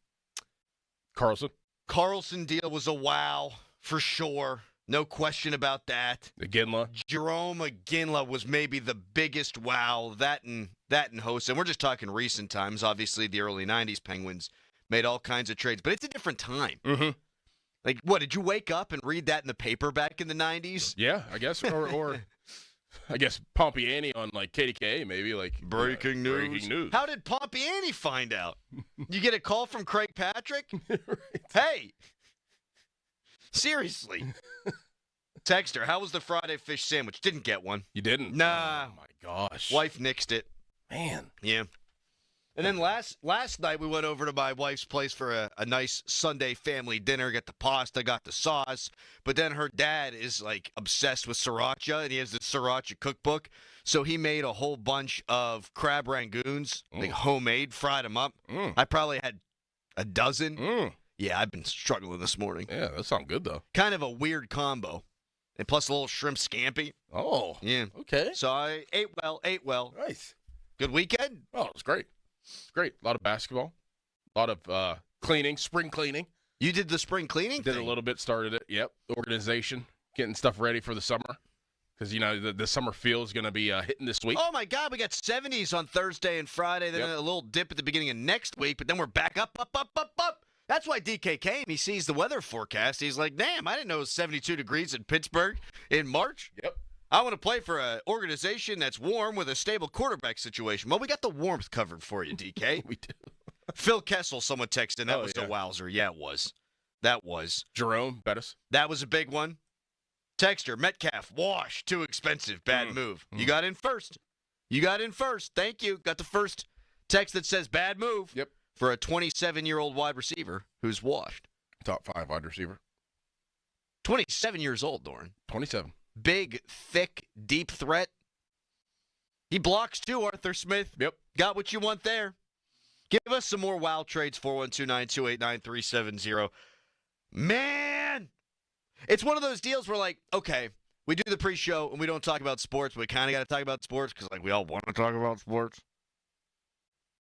[SPEAKER 31] Carlson deal was a wow, for sure. No question about that.
[SPEAKER 17] Iginla.
[SPEAKER 31] Jerome Iginla was maybe the biggest wow. That and Hossa. And we're just talking recent times. Obviously, the early 90s Penguins made all kinds of trades. But it's a different time.
[SPEAKER 17] Mm-hmm.
[SPEAKER 31] Like, what, did you wake up and read that in the paper back in the 90s?
[SPEAKER 17] Yeah, I guess. Or I guess Pompiani on, like, KDKA maybe. Like
[SPEAKER 31] Breaking news. How did Pompiani find out? You get a call from Craig Patrick? Right. Hey, seriously. Texter, how was the Friday fish sandwich? Didn't get one.
[SPEAKER 17] You didn't?
[SPEAKER 31] Nah.
[SPEAKER 17] Oh, my gosh.
[SPEAKER 31] Wife nixed it.
[SPEAKER 17] Man.
[SPEAKER 31] Yeah. And then last night we went over to my wife's place for a nice Sunday family dinner. Got the pasta, got the sauce. But then her dad is like obsessed with sriracha, and he has the sriracha cookbook. So he made a whole bunch of crab rangoons, like homemade, fried them up. I probably had a dozen. Yeah, I've been struggling this morning.
[SPEAKER 17] Yeah, that sounds good though.
[SPEAKER 31] Kind of a weird combo. And plus a little shrimp scampi.
[SPEAKER 17] Oh.
[SPEAKER 31] Yeah.
[SPEAKER 17] Okay.
[SPEAKER 31] So I ate well.
[SPEAKER 17] Nice.
[SPEAKER 31] Good weekend?
[SPEAKER 17] Oh, it was great. It's great. A lot of basketball. A lot of cleaning, spring cleaning.
[SPEAKER 31] You did the spring cleaning
[SPEAKER 17] Did
[SPEAKER 31] thing?
[SPEAKER 17] a little bit, started it. Yep. Organization. Getting stuff ready for the summer. Because, the summer feel is going to be hitting this week.
[SPEAKER 31] Oh, my God. We got 70s on Thursday and Friday. Then a little dip at the beginning of next week. But then we're back up. That's why DK came. He sees the weather forecast. He's like, damn, I didn't know it was 72 degrees in Pittsburgh in March.
[SPEAKER 17] Yep.
[SPEAKER 31] I want to play for an organization that's warm with a stable quarterback situation. Well, we got the warmth covered for you, DK.
[SPEAKER 17] We do.
[SPEAKER 31] Phil Kessel, someone texted. That was
[SPEAKER 17] yeah.
[SPEAKER 31] a wowzer. Yeah, it was. That was.
[SPEAKER 17] Jerome Bettis.
[SPEAKER 31] That was a big one. Texter, Metcalf, wash, too expensive, bad move. You got in first. Thank you. Got the first text that says bad move.
[SPEAKER 17] Yep.
[SPEAKER 31] For a 27-year-old wide receiver who's washed.
[SPEAKER 17] Top 5 wide receiver.
[SPEAKER 31] 27 years old, Doran.
[SPEAKER 17] 27.
[SPEAKER 31] Big, thick, deep threat. He blocks too, Arthur Smith.
[SPEAKER 17] Yep.
[SPEAKER 31] Got what you want there. Give us some more wow trades, 412-928-9370. Man! It's one of those deals where, like, okay, we do the pre-show and we don't talk about sports, but we kind of got to talk about sports because, like, we all want to talk about sports.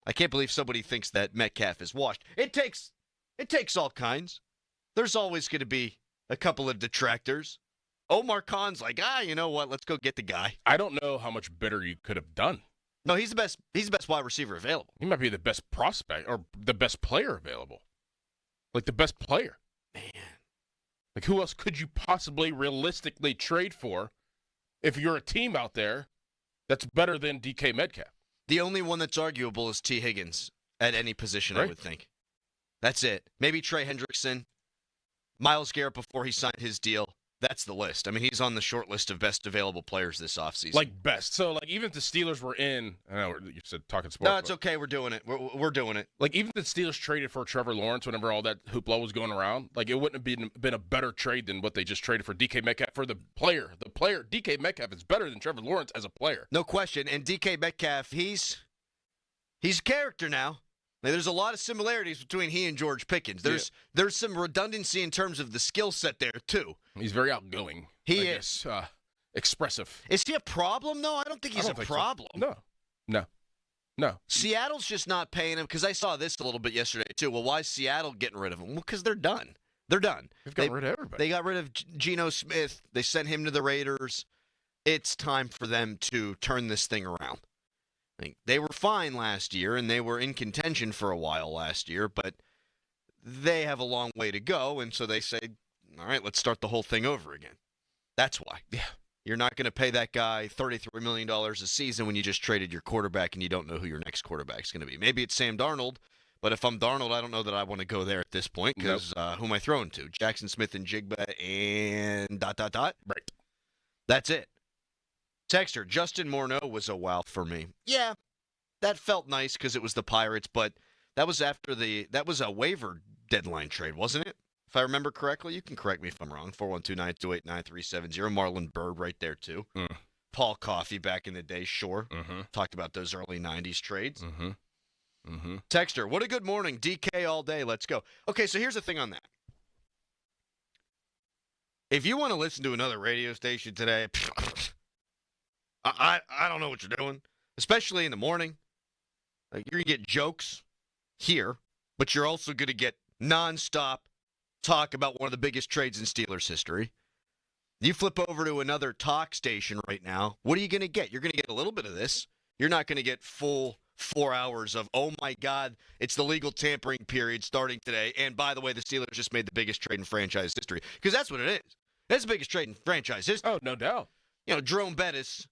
[SPEAKER 31] I can't believe somebody thinks that Metcalf is washed. It takes all kinds. There's always going to be a couple of detractors. Omar Khan's like, you know what? Let's go get the guy.
[SPEAKER 17] I don't know how much better you could have done.
[SPEAKER 31] No, he's the best wide receiver available.
[SPEAKER 17] He might be the best prospect or the best player available. Like the best player.
[SPEAKER 31] Man.
[SPEAKER 17] Like who else could you possibly realistically trade for if you're a team out there that's better than DK Metcalf?
[SPEAKER 31] The only one that's arguable is T. Higgins at any position,
[SPEAKER 17] right.
[SPEAKER 31] I would think. That's it. Maybe Trey Hendrickson, Myles Garrett before he signed his deal. That's the list. I mean, he's on the short list of best available players this offseason.
[SPEAKER 17] Like best. So, like, even if the Steelers were in, I know you said talking sports.
[SPEAKER 31] No, it's okay. We're doing it. We're doing it.
[SPEAKER 17] Like, even if the Steelers traded for Trevor Lawrence whenever all that hoopla was going around, like, it wouldn't have been a better trade than what they just traded for DK Metcalf for the player. The player, DK Metcalf, is better than Trevor Lawrence as a player.
[SPEAKER 31] No question. And DK Metcalf, he's a character now. There's a lot of similarities between he and George Pickens. There's some redundancy in terms of the skill set there, too.
[SPEAKER 17] He's very outgoing.
[SPEAKER 31] He is.
[SPEAKER 17] Expressive.
[SPEAKER 31] Is he a problem, though? I don't think he's a problem.
[SPEAKER 17] So. No.
[SPEAKER 31] Seattle's just not paying him, because I saw this a little bit yesterday, too. Well, why is Seattle getting rid of him? Well, because they're done. They've
[SPEAKER 17] gotten rid of everybody.
[SPEAKER 31] They got rid of Geno Smith. They sent him to the Raiders. It's time for them to turn this thing around. They were fine last year, and they were in contention for a while last year, but they have a long way to go, and so they say, all right, let's start the whole thing over again. That's why.
[SPEAKER 17] Yeah.
[SPEAKER 31] You're not going to pay that guy $33 million a season when you just traded your quarterback and you don't know who your next quarterback is going to be. Maybe it's Sam Darnold, but if I'm Darnold, I don't know that I want to go there at this point because who am I throwing to? Jackson Smith and Jigba and ...
[SPEAKER 17] Right.
[SPEAKER 31] That's it. Texter, Justin Morneau was a wow for me. Yeah, that felt nice because it was the Pirates, but that was that was a waiver deadline trade, wasn't it? If I remember correctly, you can correct me if I'm wrong. 412-928-9370. Marlon Byrd right there, too. Paul Coffey back in the day, sure. Talked about those early 90s trades. Texter, what a good morning. DK all day. Let's go. Okay, so here's the thing on that. If you want to listen to another radio station today, I don't know what you're doing, especially in the morning. Like, you're going to get jokes here, but you're also going to get nonstop talk about one of the biggest trades in Steelers history. You flip over to another talk station right now, what are you going to get? You're going to get a little bit of this. You're not going to get full 4 hours of, oh, my God, it's the legal tampering period starting today. And, by the way, the Steelers just made the biggest trade in franchise history. Because that's what it is. That's the biggest trade in franchise history.
[SPEAKER 17] Oh, no doubt.
[SPEAKER 31] You know, Jerome Bettis,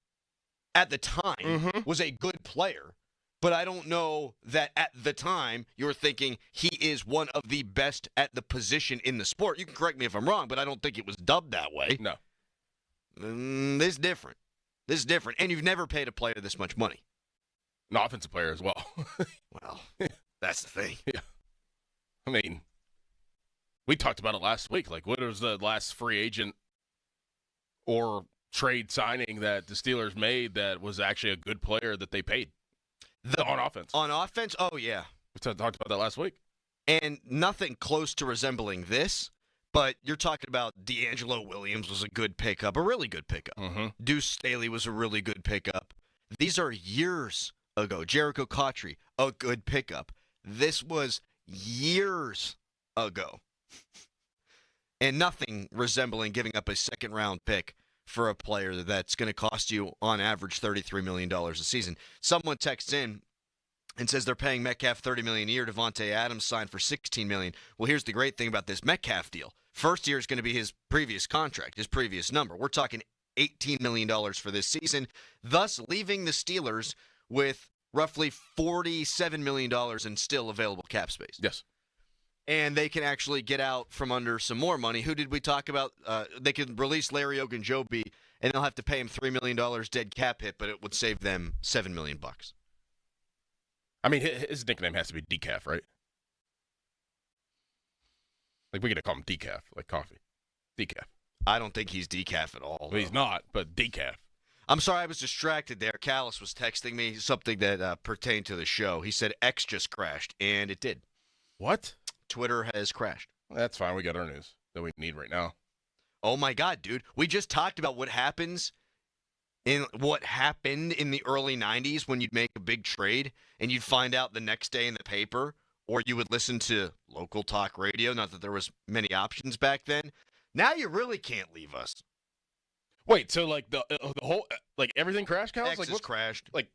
[SPEAKER 31] at the time, was a good player. But I don't know that at the time you're thinking he is one of the best at the position in the sport. You can correct me if I'm wrong, but I don't think it was dubbed that way.
[SPEAKER 17] No.
[SPEAKER 31] this is different. This is different. And you've never paid a player this much money.
[SPEAKER 17] An offensive player as well.
[SPEAKER 31] Well, that's the thing.
[SPEAKER 17] Yeah. I mean, we talked about it last week. Like, what was the last free agent or trade signing that the Steelers made that was actually a good player that they paid on offense?
[SPEAKER 31] On offense? Oh, yeah.
[SPEAKER 17] We talked about that last week.
[SPEAKER 31] And nothing close to resembling this, but you're talking about D'Angelo Williams was a good pickup, a really good pickup.
[SPEAKER 17] Mm-hmm.
[SPEAKER 31] Deuce Staley was a really good pickup. These are years ago. Jericho Cotchery, a good pickup. This was years ago. And nothing resembling giving up a second-round pick for a player that's going to cost you, on average, $33 million a season. Someone texts in and says they're paying Metcalf $30 million a year. Devontae Adams signed for $16 million. Well, here's the great thing about this Metcalf deal. First year is going to be his previous contract, his previous number. We're talking $18 million for this season, thus leaving the Steelers with roughly $47 million in still available cap space.
[SPEAKER 17] Yes.
[SPEAKER 31] And they can actually get out from under some more money. Who did we talk about? They could release Larry Ogunjobi, and they'll have to pay him $3 million dead cap hit, but it would save them $7 million.
[SPEAKER 17] I mean, his nickname has to be Decaf, right? Like, we got to call him Decaf, like coffee. Decaf.
[SPEAKER 31] I don't think he's Decaf at all.
[SPEAKER 17] Well, he's not, but Decaf.
[SPEAKER 31] I'm sorry, I was distracted there. Callis was texting me something that pertained to the show. He said X just crashed, and it did.
[SPEAKER 17] What?
[SPEAKER 31] Twitter has crashed.
[SPEAKER 17] That's fine. We got our news that we need right now.
[SPEAKER 31] Oh, my God, dude. We just talked about what happened in the early 90s when you'd make a big trade and you'd find out the next day in the paper, or you would listen to local talk radio, not that there was many options back then. Now you really can't leave us.
[SPEAKER 17] Wait, so like the whole, like everything crashed, Cal?
[SPEAKER 31] X
[SPEAKER 17] like,
[SPEAKER 31] has crashed.
[SPEAKER 17] Like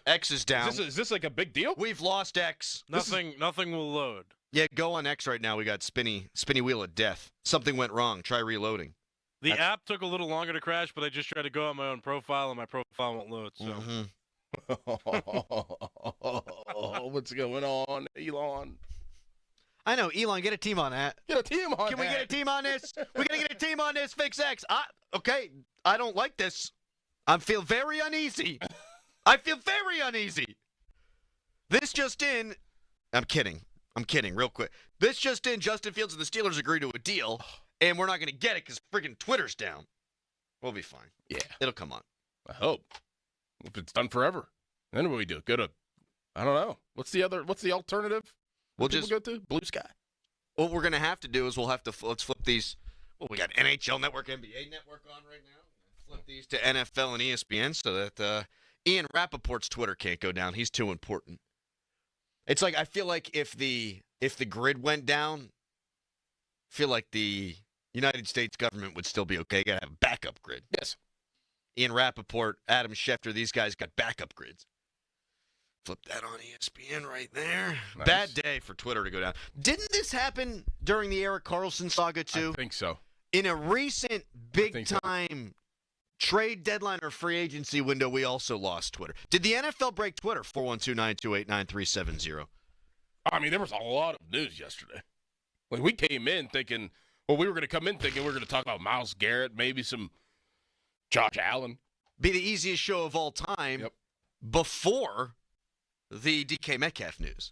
[SPEAKER 31] X is down.
[SPEAKER 17] Is this like a big deal?
[SPEAKER 31] We've lost X.
[SPEAKER 8] Nothing will load.
[SPEAKER 31] Yeah, go on X right now. We got spinny wheel of death. Something went wrong. Try reloading.
[SPEAKER 8] The app took a little longer to crash, but I just tried to go on my own profile, and my profile won't load. So.
[SPEAKER 17] What's going on, Elon?
[SPEAKER 31] I know, Elon. Get a team on that.
[SPEAKER 17] Get a team on.
[SPEAKER 31] Can we get a team on this? We're gonna get a team on this. Fix X. Okay. I don't like this. I feel very uneasy. This just in. I'm kidding. Real quick. This just in. Justin Fields and the Steelers agreed to a deal, and we're not gonna get it because friggin' Twitter's down. We'll be fine.
[SPEAKER 17] Yeah,
[SPEAKER 31] it'll come on.
[SPEAKER 17] I hope. If it's done forever, then what do we do? Go to, I don't know. What's the alternative?
[SPEAKER 31] We'll just
[SPEAKER 17] go to Blue Sky.
[SPEAKER 31] What we're gonna have to do is let's flip these. Well, we got NHL Network, NBA Network on right now. Flip these to NFL and ESPN so that Ian Rappaport's Twitter can't go down. He's too important. It's like I feel like if the grid went down, I feel like the United States government would still be okay. You gotta have a backup grid.
[SPEAKER 17] Yes.
[SPEAKER 31] Ian Rappaport, Adam Schefter, these guys got backup grids. Flip that on ESPN right there. Nice. Bad day for Twitter to go down. Didn't this happen during the Erik Karlsson saga, too?
[SPEAKER 17] I think so.
[SPEAKER 31] In a recent big-time trade deadline or free agency window, we also lost Twitter. Did the NFL break Twitter? 412-928-9370.
[SPEAKER 17] I mean, there was a lot of news yesterday. Like, we came in thinking, we were going to come in thinking we were going to talk about Myles Garrett, maybe some Josh Allen.
[SPEAKER 31] Be the easiest show of all time before the DK Metcalf news.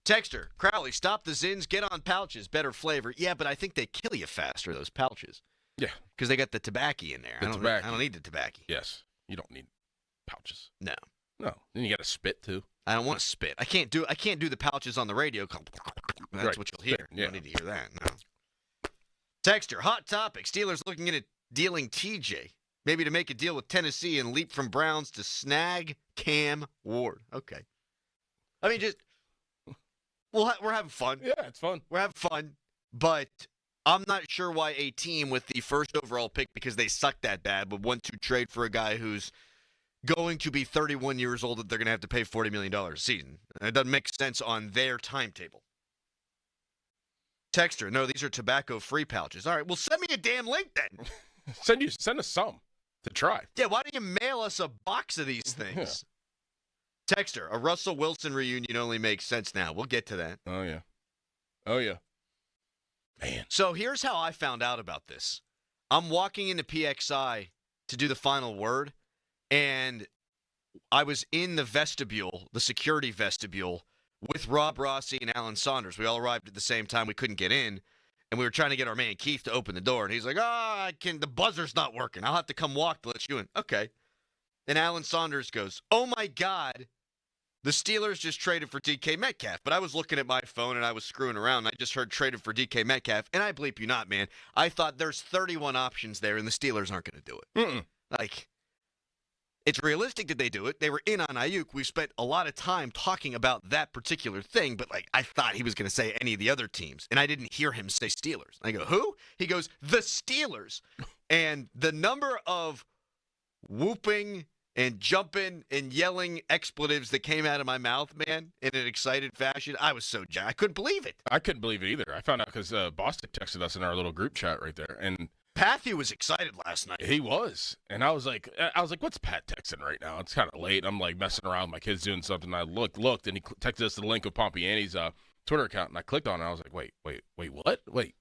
[SPEAKER 31] Texter, Crowley, stop the Zins, get on pouches, better flavor. Yeah, but I think they kill you faster, those pouches.
[SPEAKER 17] Yeah.
[SPEAKER 31] Because they got the tobacco in there. I don't need the tobacco.
[SPEAKER 17] Yes. You don't need pouches.
[SPEAKER 31] No.
[SPEAKER 17] No. Then you got to spit, too.
[SPEAKER 31] I don't want to spit. I can't do the pouches on the radio. That's what you'll hear.
[SPEAKER 17] Yeah.
[SPEAKER 31] You don't need to hear that. No. Texter, hot topic. Steelers looking into dealing TJ. Maybe to make a deal with Tennessee and leap from Browns to snag Cam Ward. Okay. I mean, just we're having fun.
[SPEAKER 17] Yeah, it's fun.
[SPEAKER 31] We're having fun, but I'm not sure why a team with the first overall pick, because they suck that bad, would want to trade for a guy who's going to be 31 years old that they're going to have to pay $40 million a season. It doesn't make sense on their timetable. Texter, no, these are tobacco-free pouches. All right, well, send me a damn link then.
[SPEAKER 17] Send us some to try.
[SPEAKER 31] Yeah, why don't you mail us a box of these things? Yeah. Texter, a Russell Wilson reunion only makes sense now. We'll get to that.
[SPEAKER 17] Oh, yeah. Man.
[SPEAKER 31] So here's how I found out about this. I'm walking into PXI to do the final word, and I was in the vestibule, the security vestibule, with Rob Rossi and Alan Saunders. We all arrived at the same time. We couldn't get in, and we were trying to get our man Keith to open the door, and he's like, the buzzer's not working. I'll have to come walk to let you in. Okay. And Alan Saunders goes, oh, my God, the Steelers just traded for DK Metcalf. But I was looking at my phone, and I was screwing around, and I just heard traded for DK Metcalf, and I bleep you not, man. I thought there's 31 options there, and the Steelers aren't going to do it. Like, it's realistic that they do it. They were in on Ayuk. We spent a lot of time talking about that particular thing, but, like, I thought he was going to say any of the other teams, and I didn't hear him say Steelers. I go, who? He goes, the Steelers. And the number of whooping and jumping and yelling expletives that came out of my mouth, man, in an excited fashion, I was so jacked. I couldn't believe it.
[SPEAKER 17] I couldn't believe it either. I found out because Boston texted us in our little group chat right there, and
[SPEAKER 31] Pathy was excited last night.
[SPEAKER 17] He was, and I was like, what's Pat texting right now? It's kind of late. I'm like messing around. My kid's doing something. I looked, and he texted us the link of Pompiani's Twitter account, and I clicked on it. I was like, wait, what? Wait,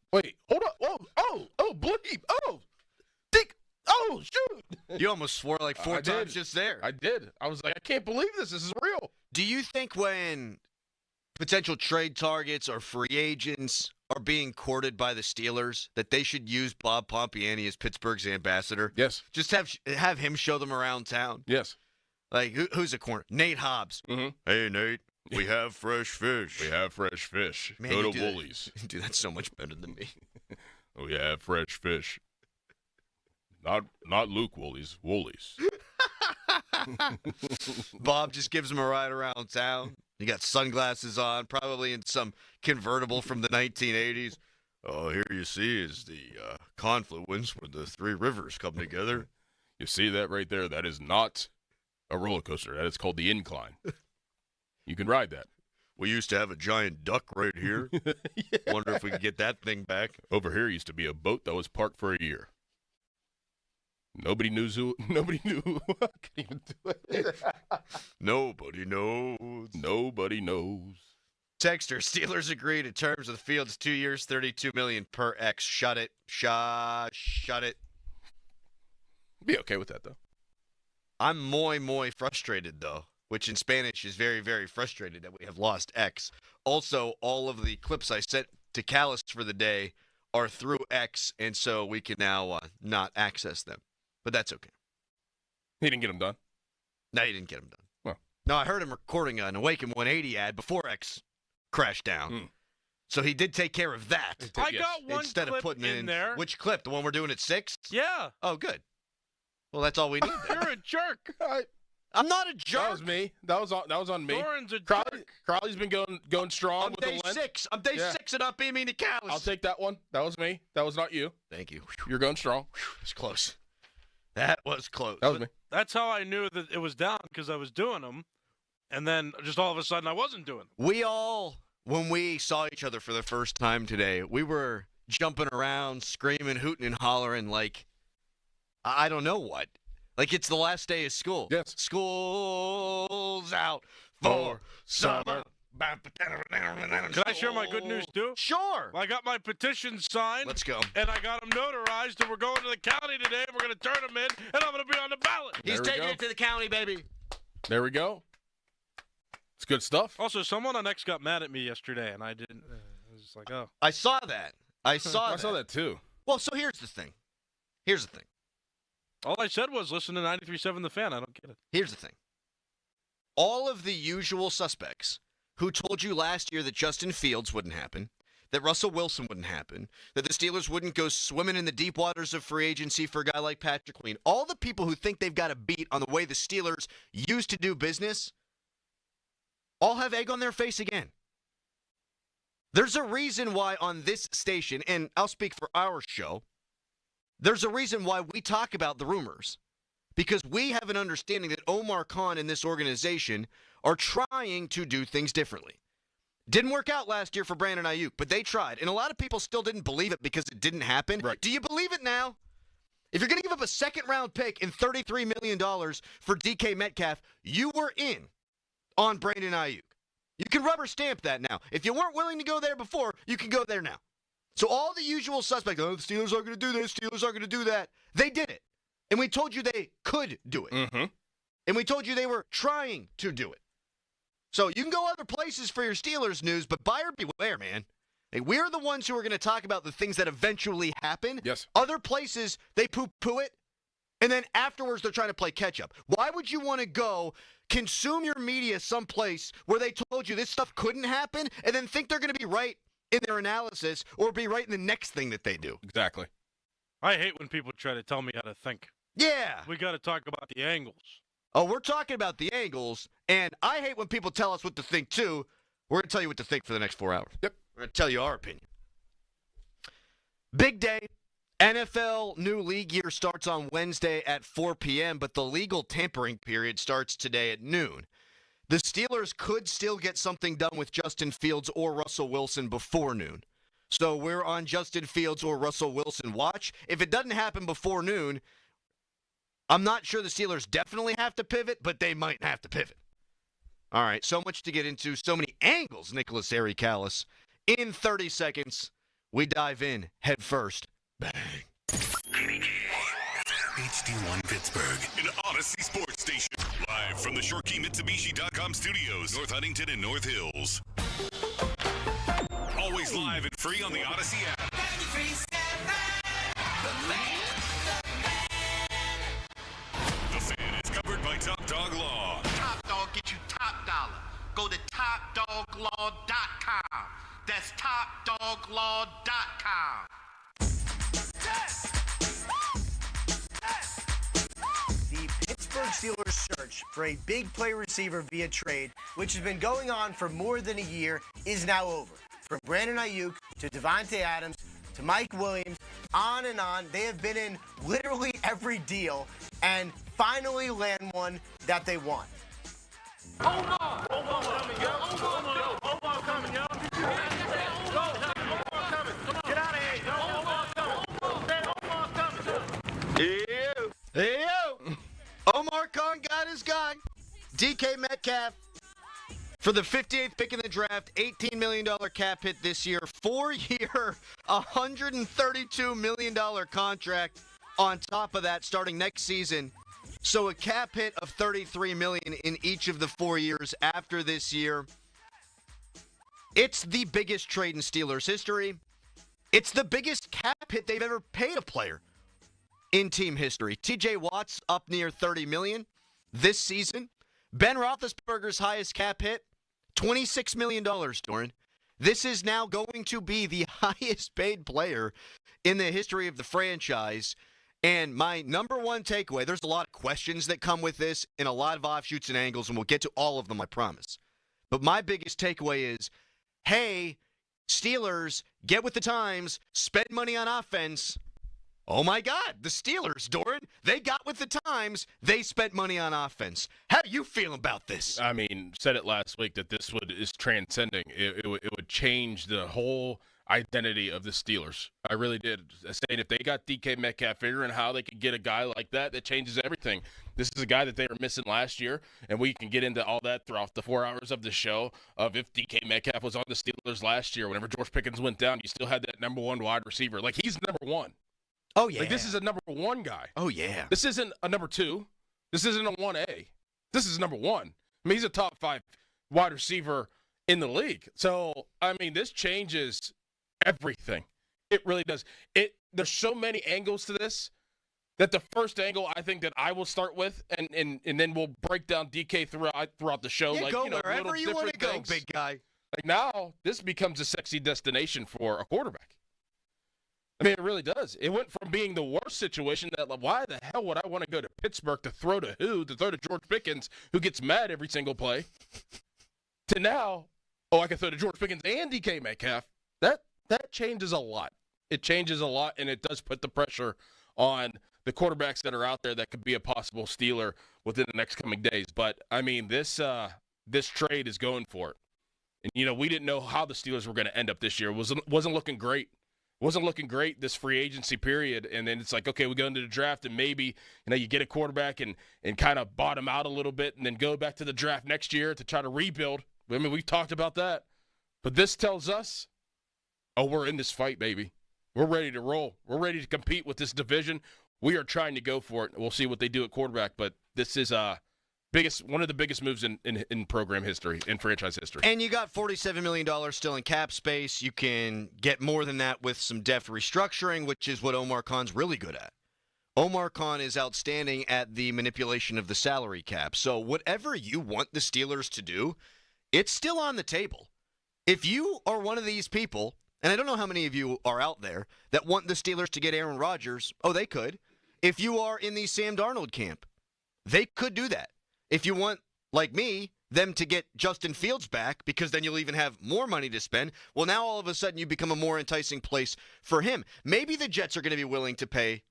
[SPEAKER 17] hold on. Oh, bleep. Oh, dick. Oh, shoot.
[SPEAKER 31] You almost swore like four times just there.
[SPEAKER 17] I did. I was like, I can't believe this. This is real.
[SPEAKER 31] Do you think when potential trade targets or free agents are being courted by the Steelers that they should use Bob Pompiani as Pittsburgh's ambassador?
[SPEAKER 17] Yes.
[SPEAKER 31] Just have him show them around town?
[SPEAKER 17] Yes.
[SPEAKER 31] Like, who's a corner? Nate Hobbs.
[SPEAKER 17] Mm-hmm.
[SPEAKER 31] Hey, Nate, we have fresh fish.
[SPEAKER 17] We have fresh fish.
[SPEAKER 31] Man,
[SPEAKER 17] go to Woolies.
[SPEAKER 31] Dude, that's so much better than me.
[SPEAKER 17] We have fresh fish. Not Luke Woolies. Woolies.
[SPEAKER 31] Bob just gives him a ride around town. He got sunglasses on, probably in some convertible from the 1980s. Oh, here you see is the confluence where the three rivers come together.
[SPEAKER 17] You see that right there? That is not a roller coaster. That is called the incline. You can ride that.
[SPEAKER 31] We used to have a giant duck right here. Yeah. Wonder if we could get that thing back.
[SPEAKER 17] Over here used to be a boat that was parked for a year. Nobody knew. I can't even do it.
[SPEAKER 31] Nobody knows.
[SPEAKER 17] Nobody knows.
[SPEAKER 31] Texter, Steelers agree to terms of the Fields 2 years, $32 million per X. Shut it. Shut it.
[SPEAKER 17] Be okay with that, though.
[SPEAKER 31] I'm muy frustrated, though, which in Spanish is very, very frustrated that we have lost X. Also, all of the clips I sent to Callis for the day are through X, and so we can now not access them. But that's okay.
[SPEAKER 17] He didn't get them done?
[SPEAKER 31] No, he didn't get them done.
[SPEAKER 17] Well.
[SPEAKER 31] No, I heard him recording an Awaken 180 ad before X crashed down. So he did take care of that.
[SPEAKER 8] I got one
[SPEAKER 31] instead
[SPEAKER 8] clip
[SPEAKER 31] of putting
[SPEAKER 8] in there.
[SPEAKER 31] Which clip? The one we're doing at 6?
[SPEAKER 8] Yeah.
[SPEAKER 31] Oh, good. Well, that's all we need.
[SPEAKER 8] You're a jerk.
[SPEAKER 31] I'm not a jerk.
[SPEAKER 17] That was me. That was on me.
[SPEAKER 8] Doran's a jerk.
[SPEAKER 17] Crowley's been going strong
[SPEAKER 31] I'm
[SPEAKER 17] with
[SPEAKER 31] day
[SPEAKER 17] the length.
[SPEAKER 31] 6. I'm day 6 and not being mean to Callis.
[SPEAKER 17] I'll take that one. That was me. That was not you.
[SPEAKER 31] Thank you.
[SPEAKER 17] You're going strong.
[SPEAKER 31] It's close. That was close.
[SPEAKER 17] That was me.
[SPEAKER 8] That's how I knew that it was down, because I was doing them, and then just all of a sudden I wasn't doing them.
[SPEAKER 31] We all, when we saw each other for the first time today, we were jumping around, screaming, hooting, and hollering like, I don't know what. Like it's the last day of school.
[SPEAKER 17] Yes.
[SPEAKER 31] School's out for summer.
[SPEAKER 8] Can I share my good news, too?
[SPEAKER 31] Sure.
[SPEAKER 8] I got my petition signed.
[SPEAKER 31] Let's go.
[SPEAKER 8] And I got them notarized, and we're going to the county today, and we're going to turn them in, and I'm going to be on the ballot.
[SPEAKER 31] He's taking it to the county, baby.
[SPEAKER 17] There we go. It's good stuff.
[SPEAKER 8] Also, someone on X got mad at me yesterday, and I didn't. I was just like, oh.
[SPEAKER 31] I saw that. I saw
[SPEAKER 17] that too.
[SPEAKER 31] Well, so here's the thing.
[SPEAKER 8] All I said was listen to 93.7 The Fan. I don't get it.
[SPEAKER 31] Here's the thing. All of the usual suspects who told you last year that Justin Fields wouldn't happen, that Russell Wilson wouldn't happen, that the Steelers wouldn't go swimming in the deep waters of free agency for a guy like Patrick Queen, all the people who think they've got a beat on the way the Steelers used to do business, all have egg on their face again. There's a reason why on this station, and I'll speak for our show, there's a reason why we talk about the rumors. Because we have an understanding that Omar Khan and this organization are trying to do things differently. Didn't work out last year for Brandon Ayuk, but they tried. And a lot of people still didn't believe it because it didn't happen.
[SPEAKER 17] Right.
[SPEAKER 31] Do you believe it now? If you're going to give up a second-round pick and $33 million for DK Metcalf, you were in on Brandon Ayuk. You can rubber stamp that now. If you weren't willing to go there before, you can go there now. So all the usual suspects, the Steelers aren't going to do this, Steelers aren't going to do that. They did it. And we told you they could do it.
[SPEAKER 17] Mm-hmm.
[SPEAKER 31] And we told you they were trying to do it. So you can go other places for your Steelers news, but buyer beware, man. Hey, we're the ones who are going to talk about the things that eventually happen.
[SPEAKER 17] Yes.
[SPEAKER 31] Other places, they poo-poo it, and then afterwards they're trying to play catch-up. Why would you want to go consume your media someplace where they told you this stuff couldn't happen and then think they're going to be right in their analysis or be right in the next thing that they do?
[SPEAKER 17] Exactly.
[SPEAKER 8] I hate when people try to tell me how to think.
[SPEAKER 31] Yeah.
[SPEAKER 8] We got to talk about the angles.
[SPEAKER 31] Oh, we're talking about the angles, and I hate when people tell us what to think, too. We're going to tell you what to think for the next 4 hours.
[SPEAKER 17] Yep.
[SPEAKER 31] We're going to tell you our opinion. Big day. NFL new league year starts on Wednesday at 4 p.m., but the legal tampering period starts today at noon. The Steelers could still get something done with Justin Fields or Russell Wilson before noon. So we're on Justin Fields or Russell Wilson watch. If it doesn't happen before noon, I'm not sure the Steelers definitely have to pivot, but they might have to pivot. All right, so much to get into, so many angles, Nicholas Harry-Callis. In 30 seconds, we dive in head first. Bang.
[SPEAKER 14] HD1 Pittsburgh, an Odyssey sports station. Live from the ShoreKeyMitsubishi.com studios, North Huntington and North Hills. Always live and free on the Odyssey app. The Fan is covered by Top Dog Law.
[SPEAKER 3] Top Dog get you top dollar. Go to TopDogLaw.com. That's TopDogLaw.com.
[SPEAKER 12] The Pittsburgh Steelers search for a big play receiver via trade, which has been going on for more than a year, is now over. From Brandon Ayuk to Devontae Adams to Mike Williams, on and on. They have been in literally every deal and finally land one that they want.
[SPEAKER 3] Omar coming, yo. Omar coming, yo. Get out of here, yo. Omar coming.
[SPEAKER 31] Hey, yo. Omar Khan got his guy. DK Metcalf for the 58th pick in the draft, $18 million cap hit this year, 4-year, $132 million contract on top of that starting next season. So a cap hit of $33 million in each of the 4 years after this year. It's the biggest trade in Steelers history. It's the biggest cap hit they've ever paid a player in team history. TJ Watt's up near $30 million this season. Ben Roethlisberger's highest cap hit, $26 million, Doran. This is now going to be the highest paid player in the history of the franchise. And my number one takeaway, there's a lot of questions that come with this and a lot of offshoots and angles, and we'll get to all of them, I promise. But my biggest takeaway is, hey, Steelers, get with the times, spend money on offense. Oh, my God, the Steelers, Doran, they got with the times. They spent money on offense. How do you feel about this?
[SPEAKER 17] I mean, said it last week that this is transcending. It would change the whole identity of the Steelers. I really did. Saying if they got DK Metcalf, figuring how they could get a guy like that changes everything. This is a guy that they were missing last year, and we can get into all that throughout the 4 hours of the show of if DK Metcalf was on the Steelers last year. Whenever George Pickens went down, you still had that number one wide receiver. Like, he's number one.
[SPEAKER 31] Oh, yeah.
[SPEAKER 17] Like, this is a number one guy.
[SPEAKER 31] Oh, yeah.
[SPEAKER 17] This isn't a number two. This isn't a 1A. This is number one. I mean, he's a top 5 wide receiver in the league. So, I mean, this changes everything. It really does. There's so many angles to this that the first angle I think that I will start with, and then we'll break down DK throughout the show.
[SPEAKER 31] Yeah,
[SPEAKER 17] like,
[SPEAKER 31] go
[SPEAKER 17] you know,
[SPEAKER 31] wherever you want to go,
[SPEAKER 17] things.
[SPEAKER 31] big guy.
[SPEAKER 17] Like, now, this becomes a sexy destination for a quarterback. I mean, it really does. It went from being the worst situation that, like, why the hell would I want to go to Pittsburgh to throw to who? To throw to George Pickens, who gets mad every single play, to now, I can throw to George Pickens and DK Metcalf. That changes a lot. It changes a lot, and it does put the pressure on the quarterbacks that are out there that could be a possible Steeler within the next coming days. But, I mean, this trade is going for it. And, you know, we didn't know how the Steelers were going to end up this year. It wasn't looking great. Wasn't looking great this free agency period, and then it's like, okay, we go into the draft, and maybe, you know, you get a quarterback and kind of bottom out a little bit, and then go back to the draft next year to try to rebuild. I mean, we've talked about that. But this tells us, we're in this fight, baby. We're ready to roll. We're ready to compete with this division. we are trying to go for it. We'll see what they do at quarterback, but this is one of the biggest moves in program history, in franchise history.
[SPEAKER 31] And you got $47 million still in cap space. You can get more than that with some deft restructuring, which is what Omar Khan's really good at. Omar Khan is outstanding at the manipulation of the salary cap. So whatever you want the Steelers to do, it's still on the table. If you are one of these people, and I don't know how many of you are out there that want the Steelers to get Aaron Rodgers, they could. If you are in the Sam Darnold camp, they could do that. If you want, like me, them to get Justin Fields back, because then you'll even have more money to spend, well, now all of a sudden you become a more enticing place for him. Maybe the Jets are going to be willing to pay